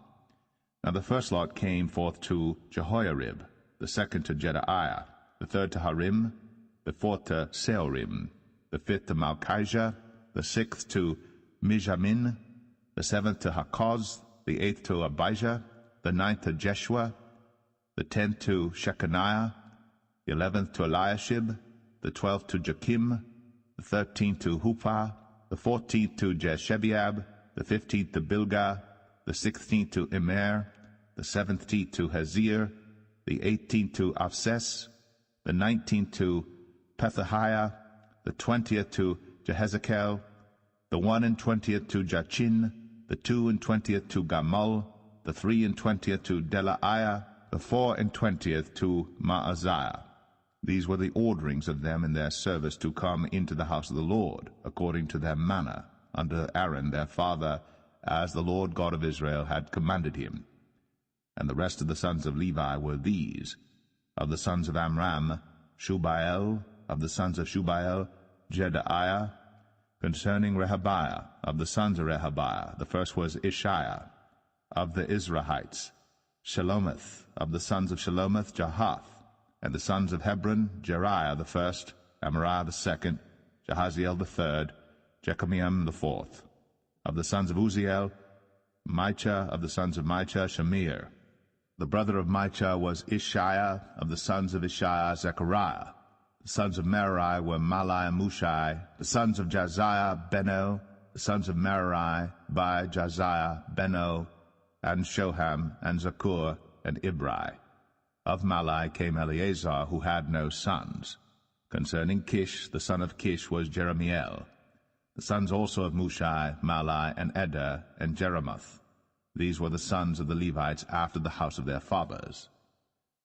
Now the first lot came forth to Jehoiarib, the second to Jedaiah, the third to Harim, the fourth to Seorim, the fifth to Malchijah, the sixth to Mijamin, the seventh to Hakoz, the eighth to Abijah, the ninth to Jeshua, the 10th to Shechaniah, the 11th to Eliashib, the 12th to Joachim, the 13th to Huppah, the 14th to Jeshebeab, the 15th to Bilgah, the 16th to Immer, the 17th to Hazir, the 18th to Avses, the 19th to Pethahiah, the 20th to Jehezekel, the 21st to Jachin, the 22nd to Gamal, the 23rd to Delaiah, the 24th to Maaziah. These were the orderings of them in their service to come into the house of the Lord, according to their manner, under Aaron their father, as the Lord God of Israel had commanded him. And the rest of the sons of Levi were these: of the sons of Amram, Shubael; of the sons of Shubael, Jedaiah; concerning Rehabiah, of the sons of Rehabiah, the first was Ishiah; of the Israelites, Shelomith; of the sons of Shelomith, Jahath; and the sons of Hebron, Jeriah the first, Amariah the second, Jahaziel the third, Jechamiam the fourth; of the sons of Uzziel, Micha; of the sons of Micha, Shamir. The brother of Micha was Ishiah; of the sons of Ishiah, Zechariah. The sons of Merari were Malai and Mushai. The sons of Jaziah, Beno. The sons of Merari, by Jaziah, Beno, and Shoham, and Zakur, and Ibri. Of Malai came Eleazar, who had no sons. Concerning Kish, the son of Kish was Jeremiel. The sons also of Mushai, Malai, and Eder, and Jeremoth. These were the sons of the Levites after the house of their fathers.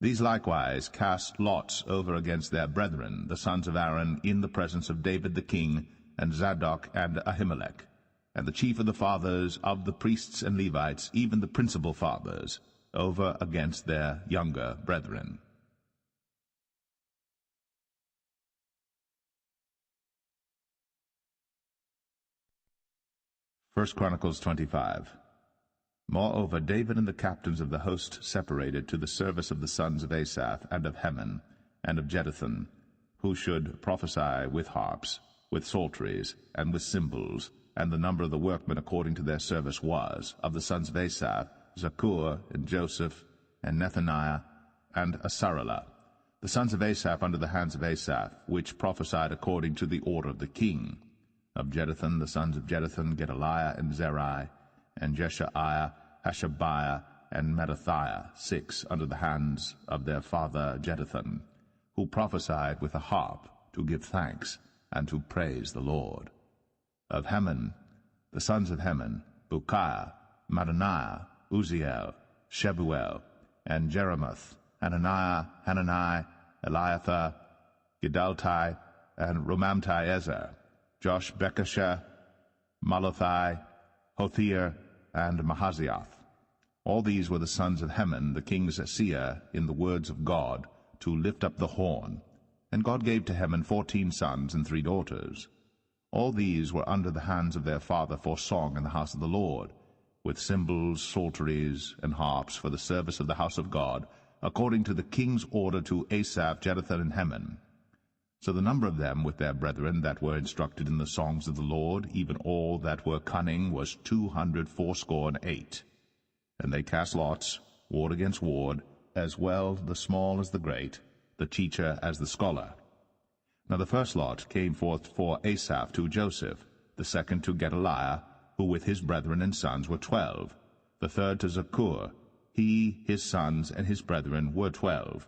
These likewise cast lots over against their brethren, the sons of Aaron, in the presence of David the king, and Zadok and Ahimelech, and the chief of the fathers of the priests and Levites, even the principal fathers, over against their younger brethren. First Chronicles 25. Moreover, David and the captains of the host separated to the service of the sons of Asaph, and of Heman, and of Jeduthun, who should prophesy with harps, with psalteries, and with cymbals. And the number of the workmen according to their service was, of the sons of Asaph, Zaccur, and Joseph, and Nethaniah, and Asarela. The sons of Asaph under the hands of Asaph, which prophesied according to the order of the king. Of Jeduthun, the sons of Jeduthun, Gedaliah, and Zerai, and Jeshaiah, Hashabiah, and Mattathiah, 6, under the hands of their father Jeduthun, who prophesied with a harp to give thanks and to praise the Lord. Of Heman, the sons of Heman, Bukiah, Mattaniah, Uzziel, Shebuel, and Jeremoth, Hanani, Eliathah, Gidaltai, and Romamti-Ezer, Joshbekashah, Malathi, Hothir, and Mahazioth. All these were the sons of Heman, the king's seer, in the words of God, to lift up the horn. And God gave to Heman 14 sons and 3 daughters. All these were under the hands of their father for song in the house of the Lord, with cymbals, psalteries, and harps for the service of the house of God, according to the king's order to Asaph, Jeduthun, and Heman. So the number of them with their brethren that were instructed in the songs of the Lord, even all that were cunning, was 268. And they cast lots, ward against ward, as well the small as the great, the teacher as the scholar. Now the first lot came forth for Asaph to Joseph, the second to Gedaliah, who with his brethren and sons were 12, the third to Zaccur, he, his sons, and his brethren were 12,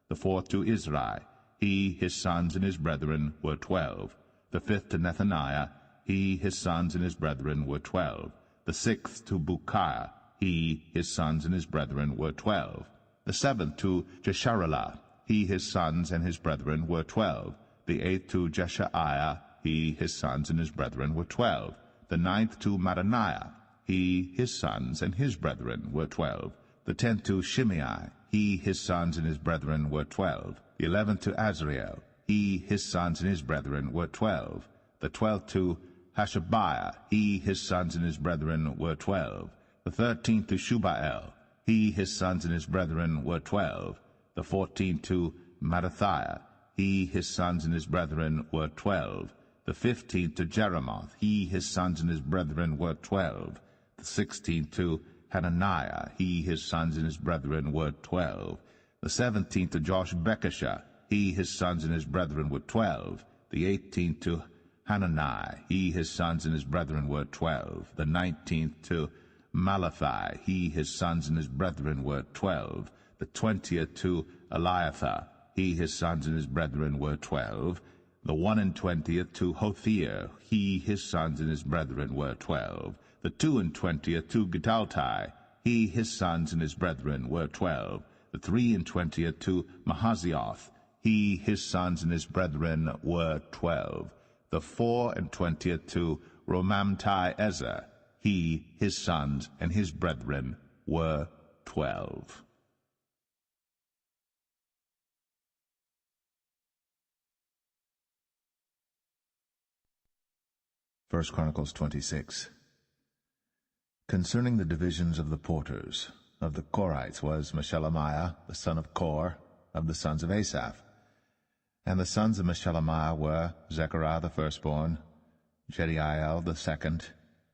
the fourth to Israel, he, his sons, and his brethren were 12, the fifth to Nethaniah, he, his sons, and his brethren were 12, the sixth to Bukiah, he, his sons, and his brethren were 12, the seventh to Jesharilah, he, his sons, and his brethren were 12, the eighth to Jeshaiah, he, his sons, and his brethren were 12, the ninth to Mattaniah, he, his sons, and his brethren were 12, the 10th to Shimei, he, his sons, and his brethren were 12, the 11th to Azriel, he, his sons, and his brethren were 12, the 12th to Hashabiah, he, his sons, and his brethren were 12, the 13th to Shubael, he, his sons, and his brethren were 12, the 14th to Mattathiah, he, his sons, and his brethren were 12, the 15th to Jeremoth, he, his sons, and his brethren were 12, the 16th to Hananiah, he, his sons, and his brethren were 12, the 17th to Joshbekashah, he, his sons, and his brethren were 12, the 18th to Hanani, he, his sons, and his brethren were 12, the 19th to Malachi, he, his sons, and his brethren were 12, the 20th to Eliathah, he, his sons, and his brethren were 12, the 21st to Hothir, he, his sons, and his brethren were 12, the 22nd to Gidaltai, he, his sons, and his brethren were 12, the 23rd to Mahazioth, he, his sons, and his brethren were 12, the 24th to Romamti-Ezer, he, his sons, and his brethren were 12. First Chronicles 26. Concerning the divisions of the porters, of the Korites was Meshelemiah, the son of Kor, of the sons of Asaph. And the sons of Meshelemiah were Zechariah the firstborn, Jediael the second,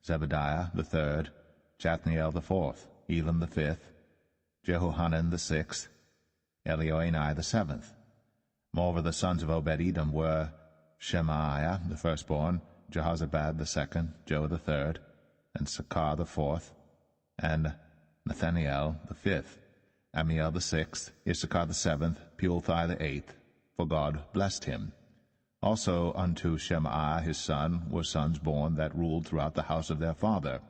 Zebadiah the third, Jathniel the fourth, Elam the fifth, Jehohanan the sixth, Elioenai the seventh. Moreover the sons of Obed-Edom were Shemaiah the firstborn, Jehozabad the second, Joah the third, and Sakar the fourth, and Nathaniel the fifth, Amiel the sixth, Issachar the seventh, Pulthai the eighth, for God blessed him. Also unto Shemaiah his son were sons born that ruled throughout the house of their father,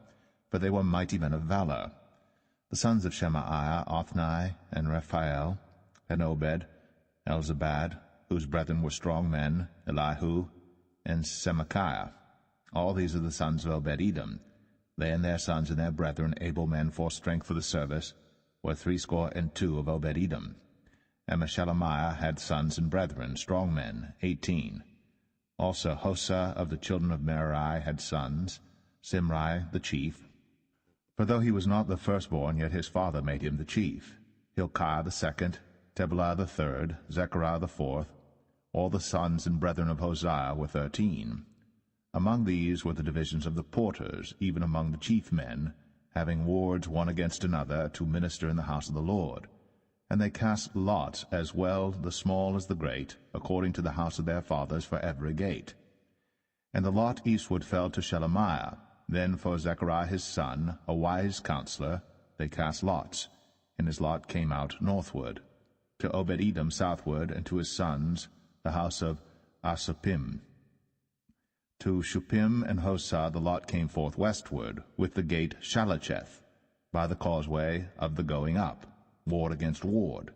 for they were mighty men of valor. The sons of Shemaiah, Othni, and Raphael, and Obed, Elzabad, whose brethren were strong men, Elihu, and Semachiah. All these are the sons of Obed-Edom. They and their sons and their brethren, able men for strength for the service, were 62 of Obed-Edom. And Meshelemiah had sons and brethren, strong men, 18. Also Hosa of the children of Merari had sons, Simri the chief. For though he was not the firstborn, yet his father made him the chief. Hilkiah the second, Tebelah the third, Zechariah the fourth. All the sons and brethren of Hosea were 13. Among these were the divisions of the porters, even among the chief men, having wards one against another, to minister in the house of the Lord. And they cast lots, as well the small as the great, according to the house of their fathers, for every gate. And the lot eastward fell to Shelemiah. Then for Zechariah his son, a wise counselor, they cast lots, and his lot came out northward. To Obed-Edom southward, and to his sons, the house of Asapim. To Shuppim and Hosah the lot came forth westward, with the gate Shalacheth, by the causeway of the going up, ward against ward.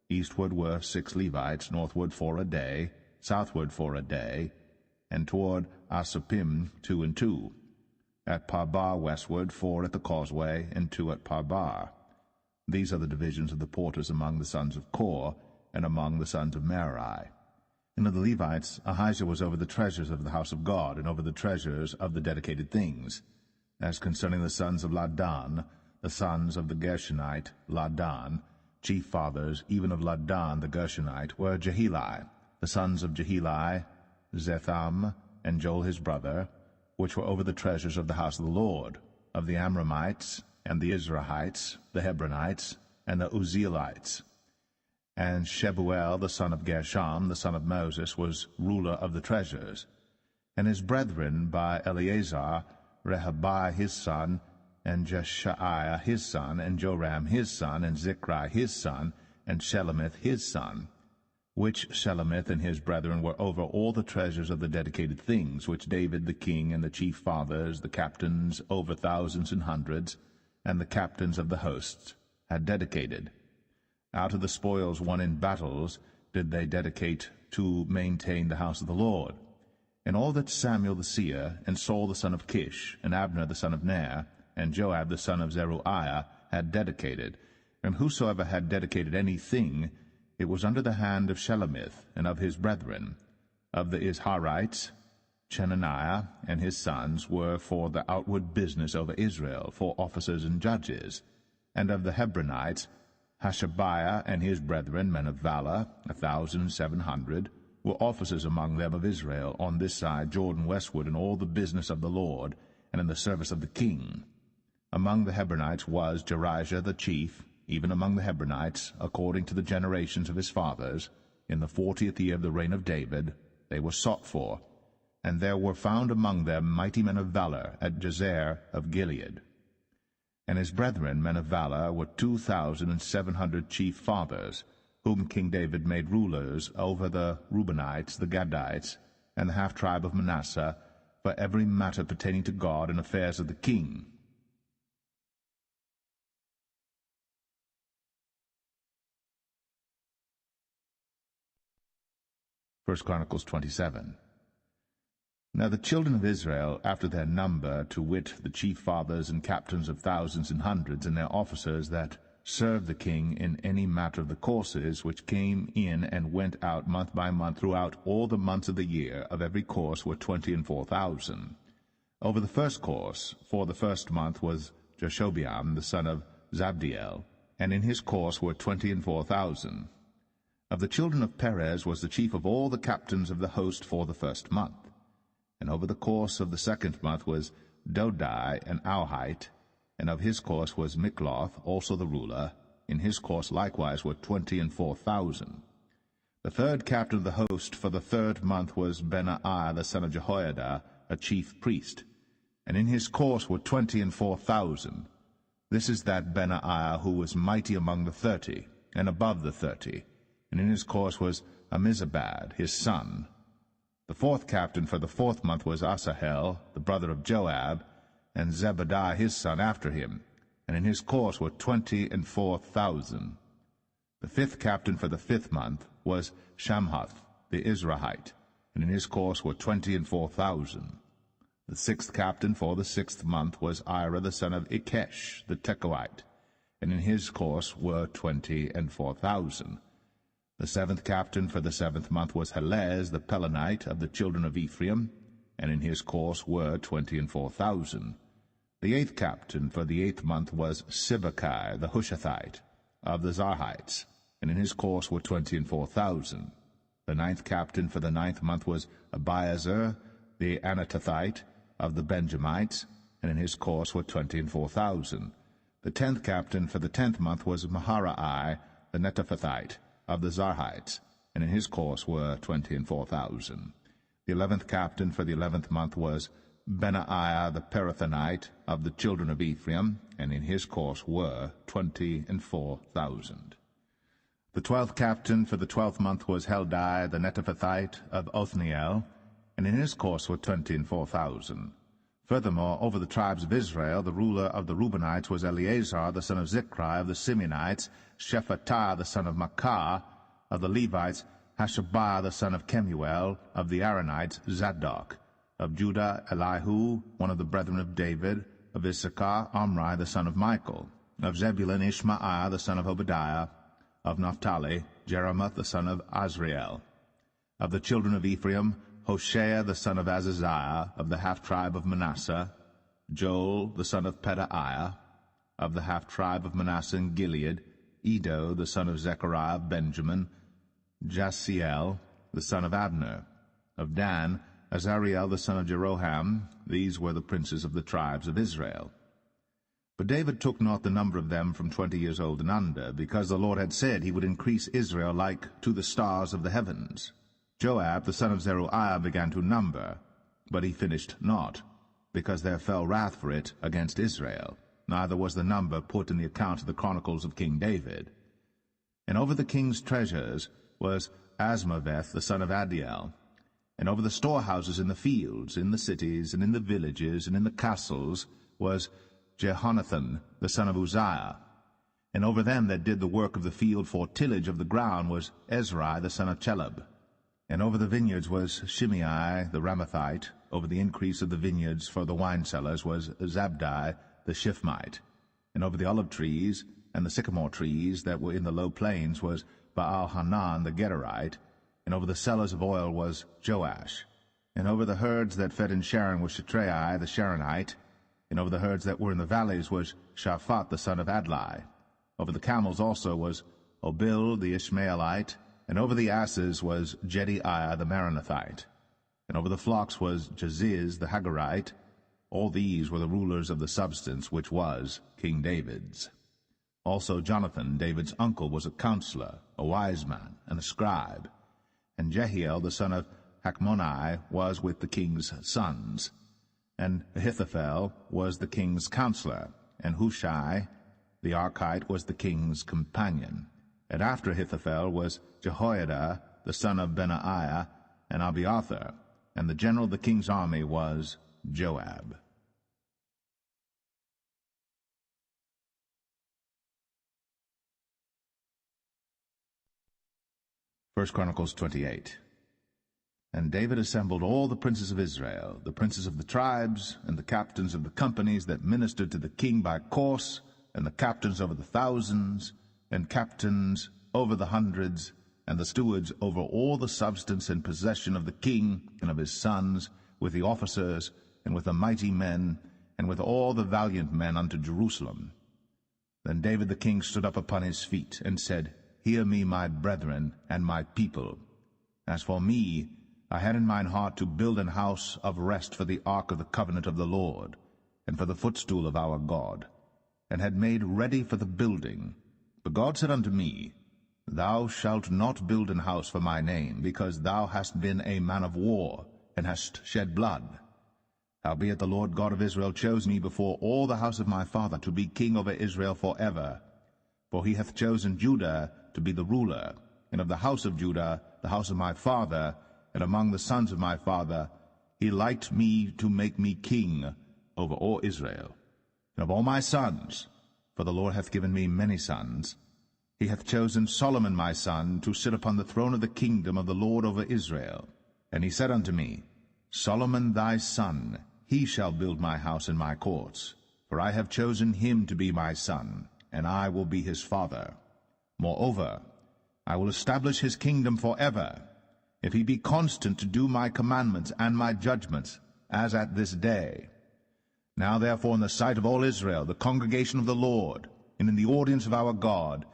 Eastward were 6 Levites, northward 4 a day, southward 4 a day, and toward Asapim 2 and 2. At Parbar westward 4 at the causeway, and 2 at Parbar. These are the divisions of the porters among the sons of Kor, and among the sons of Merari. And of the Levites, Ahijah was over the treasures of the house of God, and over the treasures of the dedicated things. As concerning the sons of Ladan, the sons of the Gershonite, Ladan, chief fathers, even of Ladan the Gershonite, were Jeheli. The sons of Jeheli, Zetham, and Joel his brother, which were over the treasures of the house of the Lord, of the Amramites, and the Izrahites, the Hebronites, and the Uzzielites. And Shebuel the son of Gershom, the son of Moses, was ruler of the treasures. And his brethren by Eleazar, Rehabiah his son, and Jeshaiah his son, and Joram his son, and Zichri his son, and Shelomith his son, which Shelomith and his brethren were over all the treasures of the dedicated things, which David the king, and the chief fathers, the captains over thousands and hundreds, and the captains of the hosts, had dedicated. Out of the spoils won in battles did they dedicate to maintain the house of the Lord. And all that Samuel the seer, and Saul the son of Kish, and Abner the son of Ner, and Joab the son of Zeruiah had dedicated. And whosoever had dedicated anything, it was under the hand of Shelomith and of his brethren. Of the Izharites, Chenaniah and his sons were for the outward business over Israel, for officers and judges. And of the Hebronites, Hashabiah and his brethren, men of valor, 1,700, were officers among them of Israel, on this side Jordan westward, in all the business of the Lord, and in the service of the king. Among the Hebronites was Jerijah the chief, even among the Hebronites, according to the generations of his fathers. In the 40th year of the reign of David they were sought for. And there were found among them mighty men of valor at Jazer of Gilead. And his brethren, men of valor, were 2,700 chief fathers, whom King David made rulers over the Reubenites, the Gadites, and the half-tribe of Manasseh, for every matter pertaining to God and affairs of the king. First Chronicles 27. Now the children of Israel, after their number, to wit, the chief fathers and captains of thousands and hundreds, and their officers that served the king in any matter of the courses, which came in and went out month by month throughout all the months of the year, of every course were 24,000. Over the first course, for the first month, was Jashobeam the son of Zabdiel, and in his course were 24,000. Of the children of Perez was the chief of all the captains of the host for the first month. And over the course of the second month was Dodai and Auhite, and of his course was Mikloth, also the ruler. In his course likewise were 24,000. The third captain of the host for the third month was Benaiah the son of Jehoiada, a chief priest, and in his course were 24,000. This is that Benaiah who was mighty among the 30, and above the 30, and in his course was Amizabad his son. The fourth captain for the fourth month was Asahel, the brother of Joab, and Zebadiah his son after him, and in his course were 24,000. The fifth captain for the fifth month was Shamhuth the Izrahite, and in his course were 24,000. The sixth captain for the sixth month was Ira the son of Ikesh the Tekoite, and in his course were 24,000. The seventh captain for the seventh month was Helez the Pelonite of the children of Ephraim, and in his course were 24,000. The eighth captain for the eighth month was Sibbecai the Hushathite of the Zarhites, and in his course were 24,000. The 9th captain for the 9th month was Abiezer the Anatothite of the Benjamites, and in his course were 24,000. The 10th captain for the 10th month was Maharai the Netophathite of the Zarhites, and in his course were 24,000. The 11th captain for the 11th month was Benaiah the Pirathonite of the children of Ephraim, and in his course were 24,000. The 12th captain for the 12th month was Heldai the Netophathite of Othniel, and in his course were 24,000. Furthermore, over the tribes of Israel, the ruler of the Reubenites was Eleazar the son of Zichri of the Simeonites, Shephatiah the son of Makkah of the Levites, Hashabiah the son of Kemuel of the Aaronites, Zadok. Of Judah, Elihu, one of the brethren of David. Of Issachar, Omri the son of Michael. Of Zebulun, Ishmaiah the son of Obadiah. Of Naphtali, Jeremoth the son of Azriel. Of the children of Ephraim, Hoshea the son of Azaziah, of the half-tribe of Manasseh. Joel the son of Pedaiah, of the half-tribe of Manasseh in Gilead. Edo the son of Zechariah of Benjamin. Jasiel the son of Abner. Of Dan, Azariel the son of Jeroham. These were the princes of the tribes of Israel. But David took not the number of them from 20 years old and under, because the Lord had said he would increase Israel like to the stars of the heavens. Joab the son of Zeruiah began to number, but he finished not, because there fell wrath for it against Israel. Neither was the number put in the account of the chronicles of King David. And over the king's treasures was Asmaveth the son of Adiel. And over the storehouses in the fields, in the cities, and in the villages, and in the castles, was Jehonathan the son of Uzziah. And over them that did the work of the field for tillage of the ground was Ezrai the son of Chelub. And over the vineyards was Shimei the Ramathite. Over the increase of the vineyards for the wine cellars was Zabdi the Shifmite. And over the olive trees and the sycamore trees that were in the low plains was Baal-Hanan the Gederite. And over the cellars of oil was Joash. And over the herds that fed in Sharon was Shetrai the Sharonite. And over the herds that were in the valleys was Shaphat the son of Adlai. Over the camels also was Obil the Ishmaelite. And over the asses was Jediiah the Maranathite. And over the flocks was Jaziz the Hagarite. All these were the rulers of the substance which was King David's. Also Jonathan, David's uncle, was a counselor, a wise man, and a scribe. And Jehiel the son of Hachmoni was with the king's sons. And Ahithophel was the king's counselor. And Hushai the Archite was the king's companion. And after Ahithophel was Jehoiada the son of Benaiah, and Abiathar. And the general of the king's army was Joab. 1 Chronicles 28. And David assembled all the princes of Israel, the princes of the tribes, and the captains of the companies that ministered to the king by course, and the captains over the thousands, and captains over the hundreds, and the stewards over all the substance and possession of the king and of his sons, with the officers, and with the mighty men, and with all the valiant men unto Jerusalem. Then David the king stood up upon his feet, and said, Hear me, my brethren, and my people. As for me, I had in mine heart to build an house of rest for the ark of the covenant of the Lord, and for the footstool of our God, and had made ready for the building. But God said unto me, Thou shalt not build an house for my name, because thou hast been a man of war, and hast shed blood. Howbeit the Lord God of Israel chose me before all the house of my father to be king over Israel forever. For he hath chosen Judah to be the ruler, and of the house of Judah, the house of my father, and among the sons of my father, he liked me to make me king over all Israel. And of all my sons, for the Lord hath given me many sons, he hath chosen Solomon my son to sit upon the throne of the kingdom of the Lord over Israel. And he said unto me, Solomon thy son, he shall build my house and my courts, for I have chosen him to be my son, and I will be his father. Moreover, I will establish his kingdom forever, if he be constant to do my commandments and my judgments, as at this day. Now therefore in the sight of all Israel, the congregation of the Lord, and in the audience of our God,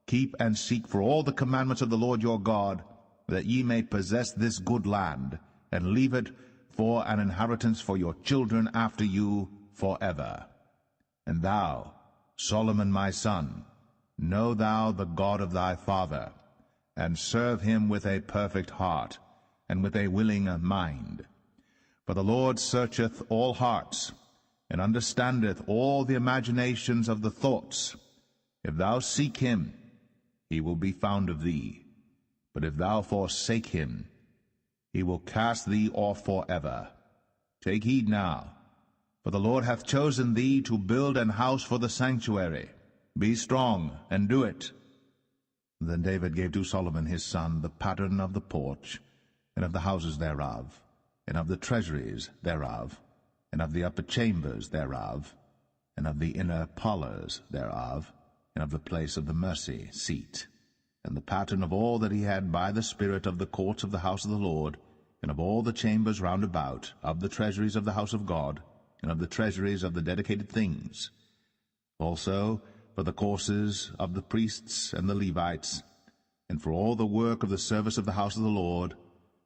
keep and seek for all the commandments of the Lord your God, that ye may possess this good land, and leave it for an inheritance for your children after you forever. And thou, Solomon my son, know thou the God of thy father, and serve him with a perfect heart, and with a willing mind. For the Lord searcheth all hearts, and understandeth all the imaginations of the thoughts. If thou seek him, he will be found of thee. But if thou forsake him, he will cast thee off forever. Take heed now, for the Lord hath chosen thee to build an house for the sanctuary. Be strong, and do it. Then David gave to Solomon his son the pattern of the porch, and of the houses thereof, and of the treasuries thereof, and of the upper chambers thereof, and of the inner parlors thereof, and of the place of the mercy seat, and the pattern of all that he had by the spirit of the courts of the house of the Lord, and of all the chambers round about, of the treasuries of the house of God, and of the treasuries of the dedicated things. Also for the courses of the priests and the Levites, and for all the work of the service of the house of the Lord,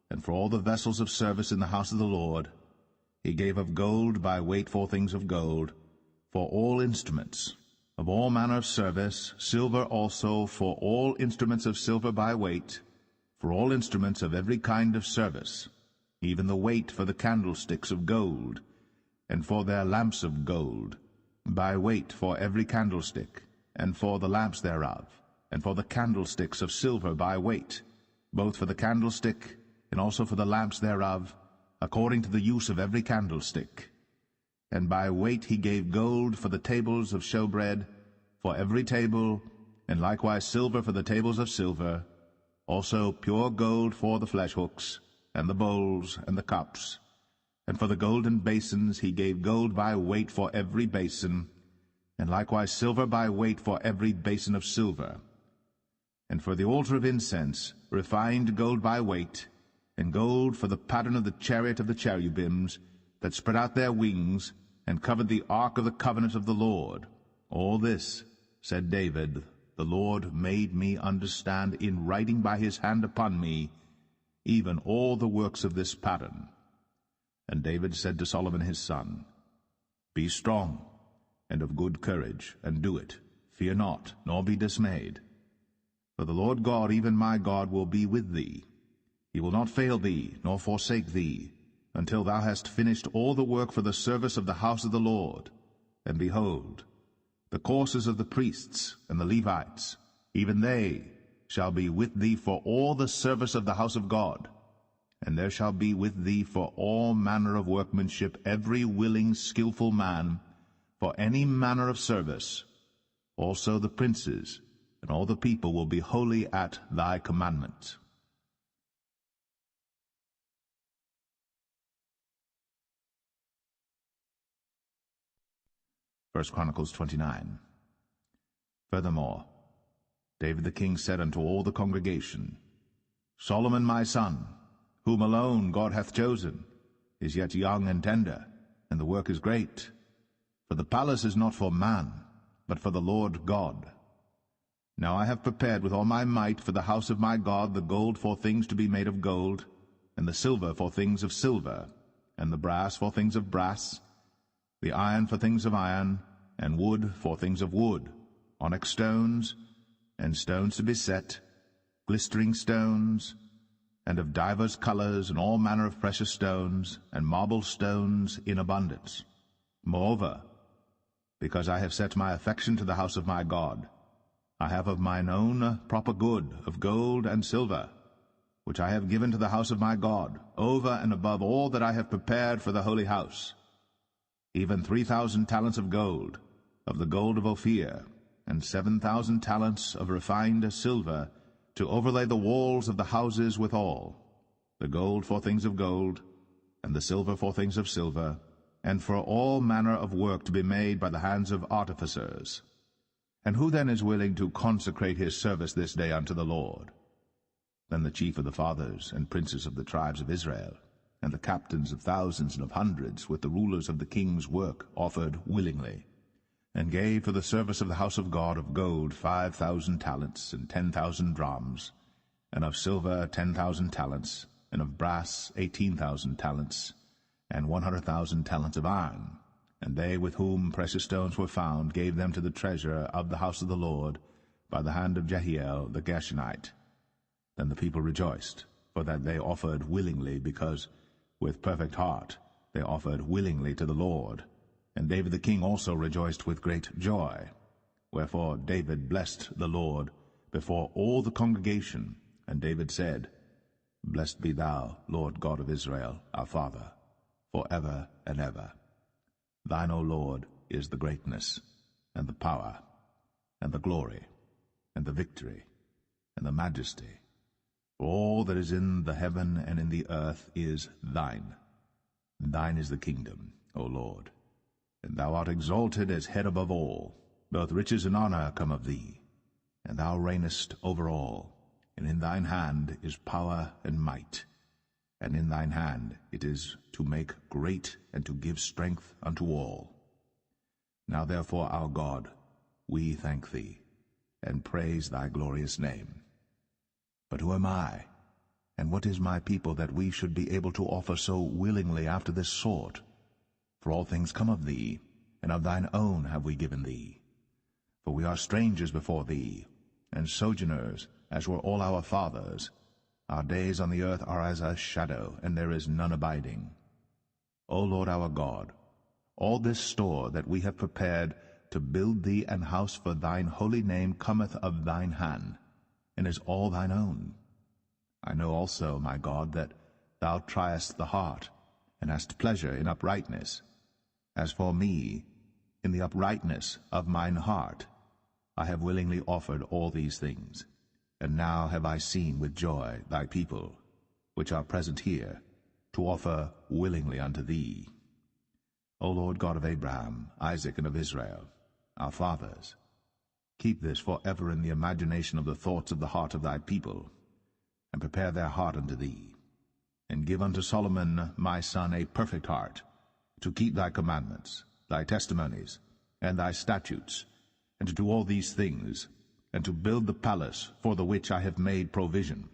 and for all the vessels of service in the house of the Lord, he gave of gold by weight for things of gold, for all instruments, of all manner of service, silver also for all instruments of silver by weight, for all instruments of every kind of service, even the weight for the candlesticks of gold, and for their lamps of gold, by weight for every candlestick, and for the lamps thereof, and for the candlesticks of silver by weight, both for the candlestick and also for the lamps thereof, according to the use of every candlestick. And by weight he gave gold for the tables of showbread, for every table, and likewise silver for the tables of silver, also pure gold for the flesh hooks, and the bowls, and the cups. And for the golden basins he gave gold by weight for every basin, and likewise silver by weight for every basin of silver. And for the altar of incense, refined gold by weight, and gold for the pattern of the chariot of the cherubims, that spread out their wings, and covered the ark of the covenant of the Lord. All this, said David, the Lord made me understand in writing by his hand upon me, even all the works of this pattern. And David said to Solomon his son, Be strong, and of good courage, and do it. Fear not, nor be dismayed. For the Lord God, even my God, will be with thee. He will not fail thee, nor forsake thee, until thou hast finished all the work for the service of the house of the Lord. And behold, the courses of the priests and the Levites, even they shall be with thee for all the service of the house of God. And there shall be with thee for all manner of workmanship every willing, skillful man, for any manner of service. Also the princes and all the people will be holy at thy commandment. 1 Chronicles 29. Furthermore, David the king said unto all the congregation, Solomon my son, whom alone God hath chosen, is yet young and tender, and the work is great. For the palace is not for man, but for the Lord God. Now I have prepared with all my might for the house of my God the gold for things to be made of gold, and the silver for things of silver, and the brass for things of brass, the iron for things of iron, and wood for things of wood, onyx stones, and stones to be set, glistering stones, and of divers colors, and all manner of precious stones, and marble stones in abundance. Moreover, because I have set my affection to the house of my God, I have of mine own proper good of gold and silver, which I have given to the house of my God, over and above all that I have prepared for the holy house, even 3,000 talents of gold, of the gold of Ophir, and 7,000 talents of refined silver, to overlay the walls of the houses withal, the gold for things of gold, and the silver for things of silver, and for all manner of work to be made by the hands of artificers. And who then is willing to consecrate his service this day unto the Lord? Then the chief of the fathers and princes of the tribes of Israel, and the captains of thousands and of hundreds, with the rulers of the king's work, offered willingly, and gave for the service of the house of God of gold 5,000 talents and 10,000 drams, and of silver 10,000 talents, and of brass 18,000 talents, and 100,000 talents of iron. And they with whom precious stones were found gave them to the treasurer of the house of the Lord by the hand of Jehiel the Gershonite. Then the people rejoiced, for that they offered willingly, because with perfect heart they offered willingly to the Lord. And David the king also rejoiced with great joy. Wherefore David blessed the Lord before all the congregation. And David said, Blessed be thou, Lord God of Israel, our Father, for ever and ever. Thine, O Lord, is the greatness, and the power, and the glory, and the victory, and the majesty. For all that is in the heaven and in the earth is thine. Thine is the kingdom, O Lord. And thou art exalted as head above all. Both riches and honor come of thee. And thou reignest over all. And in thine hand is power and might. And in thine hand it is to make great and to give strength unto all. Now therefore, our God, we thank thee, and praise thy glorious name. But who am I, and what is my people, that we should be able to offer so willingly after this sort? For all things come of thee, and of thine own have we given thee. For we are strangers before thee, and sojourners, as were all our fathers. Our days on the earth are as a shadow, and there is none abiding. O Lord our God, all this store that we have prepared to build thee an house for thine holy name cometh of thine hand, and is all thine own. I know also, my God, that thou triest the heart, and hast pleasure in uprightness. As for me, in the uprightness of mine heart, I have willingly offered all these things. And now have I seen with joy thy people, which are present here, to offer willingly unto thee. O Lord God of Abraham, Isaac, and of Israel, our fathers, keep this for ever in the imagination of the thoughts of the heart of thy people, and prepare their heart unto thee. And give unto Solomon my son a perfect heart, to keep thy commandments, thy testimonies, and thy statutes, and to do all these things, and to build the palace for the which I have made provision.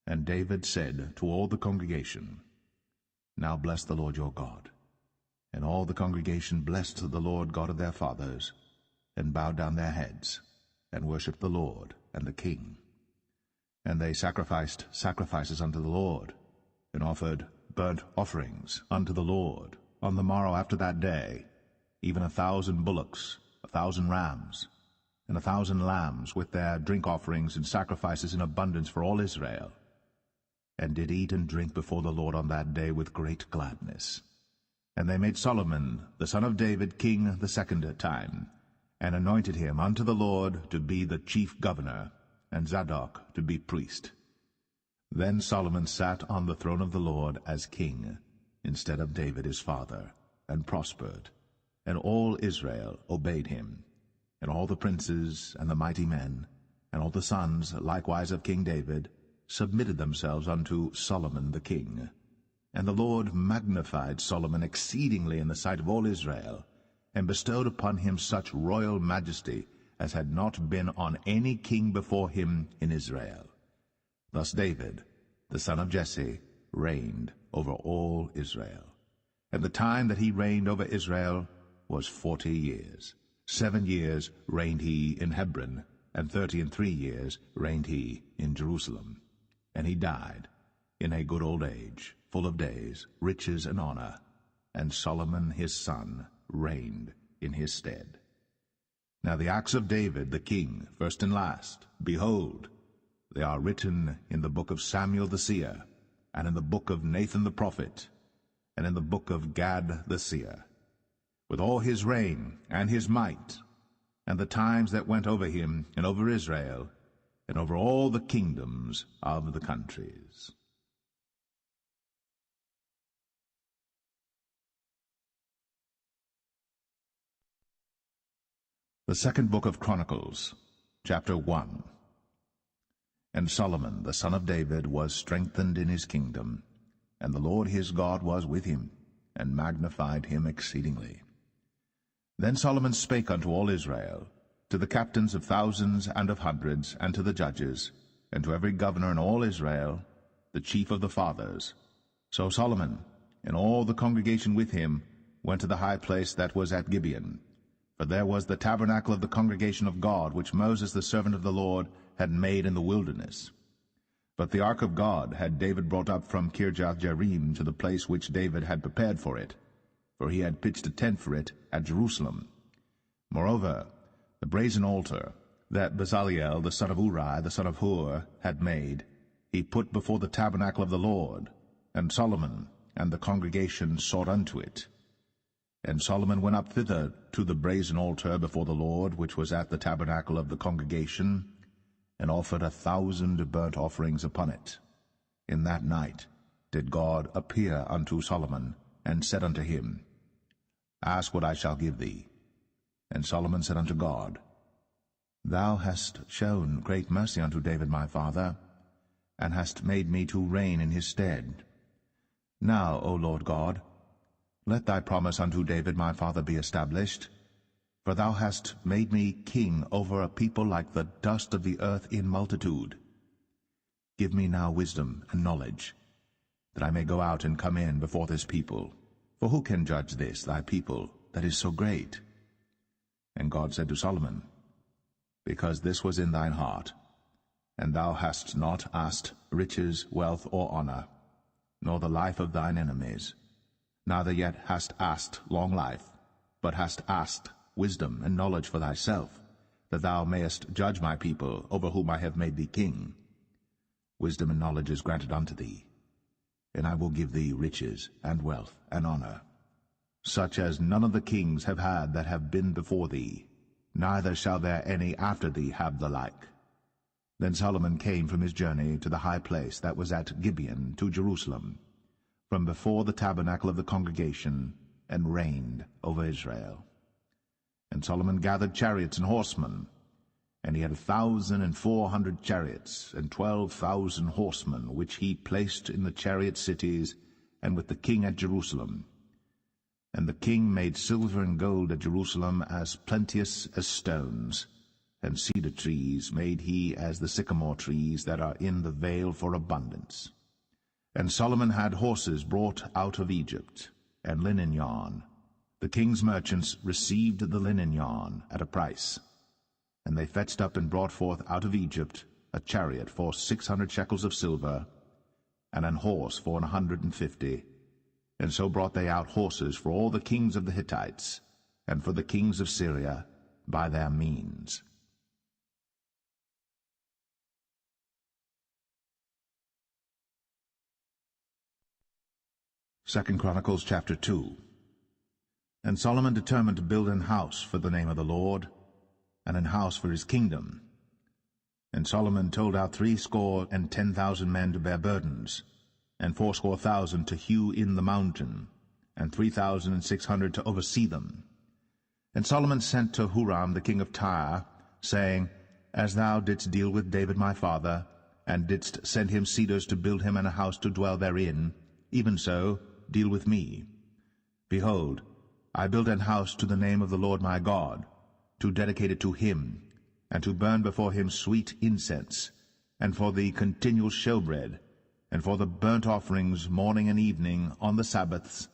And David said to all the congregation, Now bless the Lord your God. And all the congregation blessed the Lord God of their fathers, and bowed down their heads, and worshipped the Lord and the king. And they sacrificed sacrifices unto the Lord, and offered burnt offerings unto the Lord on the morrow after that day, even 1,000 bullocks, 1,000 rams, and 1,000 lambs, with their drink offerings and sacrifices in abundance for all Israel, and did eat and drink before the Lord on that day with great gladness. And they made Solomon the son of David king the second time, and anointed him unto the Lord to be the chief governor, and Zadok to be priest. Then Solomon sat on the throne of the Lord as king, instead of David his father, and prospered, and all Israel obeyed him. And all the princes and the mighty men, and all the sons likewise of King David, submitted themselves unto Solomon the king. And the Lord magnified Solomon exceedingly in the sight of all Israel, and bestowed upon him such royal majesty as had not been on any king before him in Israel. Thus David, the son of Jesse, reigned over all Israel. And the time that he reigned over Israel was 40 years. 7 years reigned he in Hebron, and 33 years reigned he in Jerusalem. And he died in a good old age, full of days, riches, and honor. And Solomon his son reigned in his stead. Now the acts of David the king, first and last, behold, they are written in the book of Samuel the seer, and in the book of Nathan the prophet, and in the book of Gad the seer, with all his reign and his might, and the times that went over him and over Israel, and over all the kingdoms of the countries. The second book of Chronicles, chapter 1. And Solomon the son of David was strengthened in his kingdom, and the Lord his God was with him, and magnified him exceedingly. Then Solomon spake unto all Israel, to the captains of thousands and of hundreds, and to the judges, and to every governor in all Israel, the chief of the fathers. So Solomon, and all the congregation with him, went to the high place that was at Gibeon. For there was the tabernacle of the congregation of God, which Moses the servant of the Lord had made in the wilderness. But the ark of God had David brought up from Kirjath-jearim to the place which David had prepared for it, for he had pitched a tent for it at Jerusalem. Moreover, the brazen altar that Bezaleel the son of Uri the son of Hur had made, he put before the tabernacle of the Lord, and Solomon and the congregation sought unto it. And Solomon went up thither to the brazen altar before the Lord, which was at the tabernacle of the congregation, and offered 1,000 burnt offerings upon it. In that night did God appear unto Solomon, and said unto him, Ask what I shall give thee. And Solomon said unto God, Thou hast shown great mercy unto David my father, and hast made me to reign in his stead. Now, O Lord God, let thy promise unto David my father be established, for thou hast made me king over a people like the dust of the earth in multitude. Give me now wisdom and knowledge, that I may go out and come in before this people. For who can judge this, thy people, that is so great? And God said to Solomon, Because this was in thine heart, and thou hast not asked riches, wealth, or honor, nor the life of thine enemies, neither yet hast asked long life, but hast asked wisdom and knowledge for thyself, that thou mayest judge my people, over whom I have made thee king. Wisdom and knowledge is granted unto thee, and I will give thee riches and wealth and honor, such as none of the kings have had that have been before thee, neither shall there any after thee have the like. Then Solomon came from his journey to the high place that was at Gibeon to Jerusalem, from before the tabernacle of the congregation, and reigned over Israel. And Solomon gathered chariots and horsemen, and he had 1,400 chariots, and 12,000 horsemen, which he placed in the chariot cities, and with the king at Jerusalem. And the king made silver and gold at Jerusalem as plenteous as stones, and cedar trees made he as the sycamore trees that are in the vale for abundance. And Solomon had horses brought out of Egypt, and linen yarn. The king's merchants received the linen yarn at a price. And they fetched up and brought forth out of Egypt a chariot for 600 shekels of silver, and an horse for 150. And so brought they out horses for all the kings of the Hittites, and for the kings of Syria, by their means. Second Chronicles chapter 2. And Solomon determined to build an house for the name of the Lord, and an house for his kingdom. And Solomon told out 70,000 men to bear burdens, and 80,000 to hew in the mountain, and 3,600 to oversee them. And Solomon sent to Huram the king of Tyre, saying, As thou didst deal with David my father, and didst send him cedars to build him an house to dwell therein, even so deal with me. Behold, I build an house to the name of the Lord my God, to dedicate it to him, and to burn before him sweet incense, and for the continual showbread, and for the burnt offerings morning and evening, on the Sabbaths,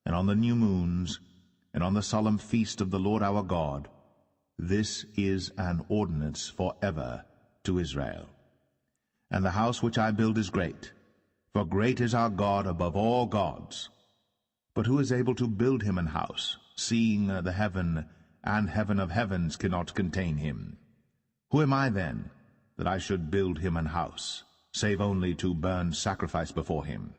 and on the new moons, and on the solemn feast of the Lord our God. This is an ordinance for ever to Israel. And the house which I build is great, for great is our God above all gods. But who is able to build him an house, seeing the heaven and heaven of heavens cannot contain him? Who am I then, that I should build him an house, save only to burn sacrifice before him?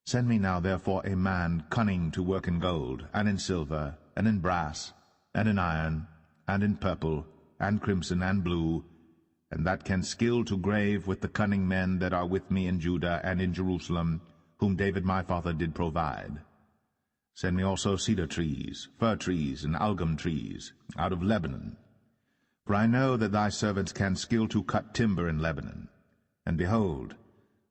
Send me now therefore a man cunning to work in gold, and in silver, and in brass, and in iron, and in purple, and crimson, and blue, and that can skill to grave with the cunning men that are with me in Judah and in Jerusalem, whom David my father did provide. Send me also cedar trees, fir trees, and algum trees, out of Lebanon. For I know that thy servants can skill to cut timber in Lebanon. And behold,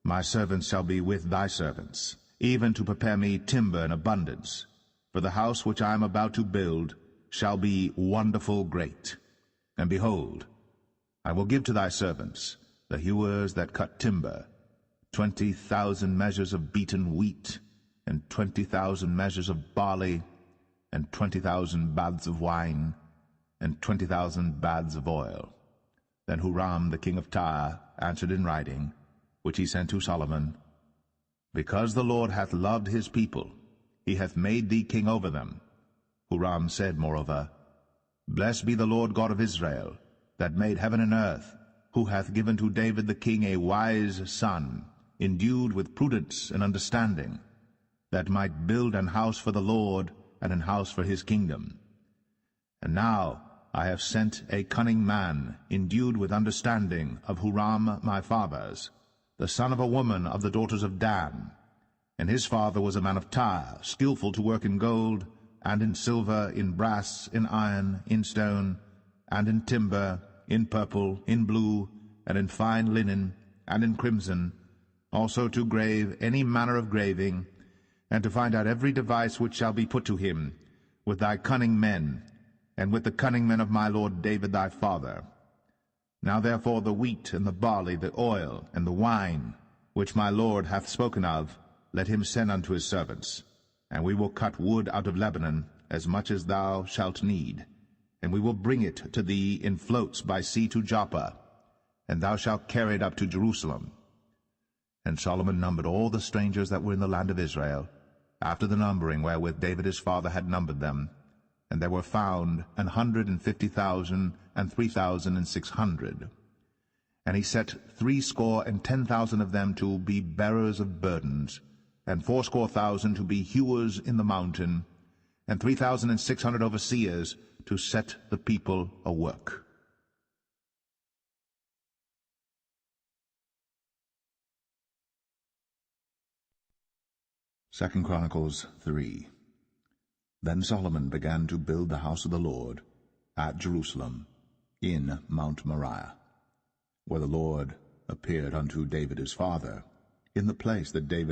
my servants shall be with thy servants, even to prepare me timber in abundance. For the house which I am about to build shall be wonderful great. And behold, I will give to thy servants the hewers that cut timber, 20,000 measures of beaten wheat, and 20,000 measures of barley, and 20,000 baths of wine, and 20,000 baths of oil. Then Huram the king of Tyre answered in writing, which he sent to Solomon, Because the Lord hath loved his people, he hath made thee king over them. Huram said moreover, Blessed be the Lord God of Israel, that made heaven and earth, who hath given to David the king a wise son, endued with prudence and understanding, that might build an house for the Lord, and an house for his kingdom. And now I have sent a cunning man, endued with understanding, of Huram my father's, the son of a woman of the daughters of Dan. And his father was a man of Tyre, skillful to work in gold, and in silver, in brass, in iron, in stone, and in timber, in purple, in blue, and in fine linen, and in crimson, also to grave any manner of graving, and to find out every device which shall be put to him, with thy cunning men, and with the cunning men of my lord David thy father. Now therefore the wheat, and the barley, the oil, and the wine, which my lord hath spoken of, let him send unto his servants. And we will cut wood out of Lebanon, as much as thou shalt need, and we will bring it to thee in floats by sea to Joppa, and thou shalt carry it up to Jerusalem. And Solomon numbered all the strangers that were in the land of Israel, after the numbering wherewith David his father had numbered them, and there were found 150,000 and 3,600. And he set 70,000 of them to be bearers of burdens, and 80,000 to be hewers in the mountain, and 3,600 overseers to set the people a work. Second Chronicles 3. Then Solomon began to build the house of the Lord at Jerusalem, in Mount Moriah, where the Lord appeared unto David his father, in the place that David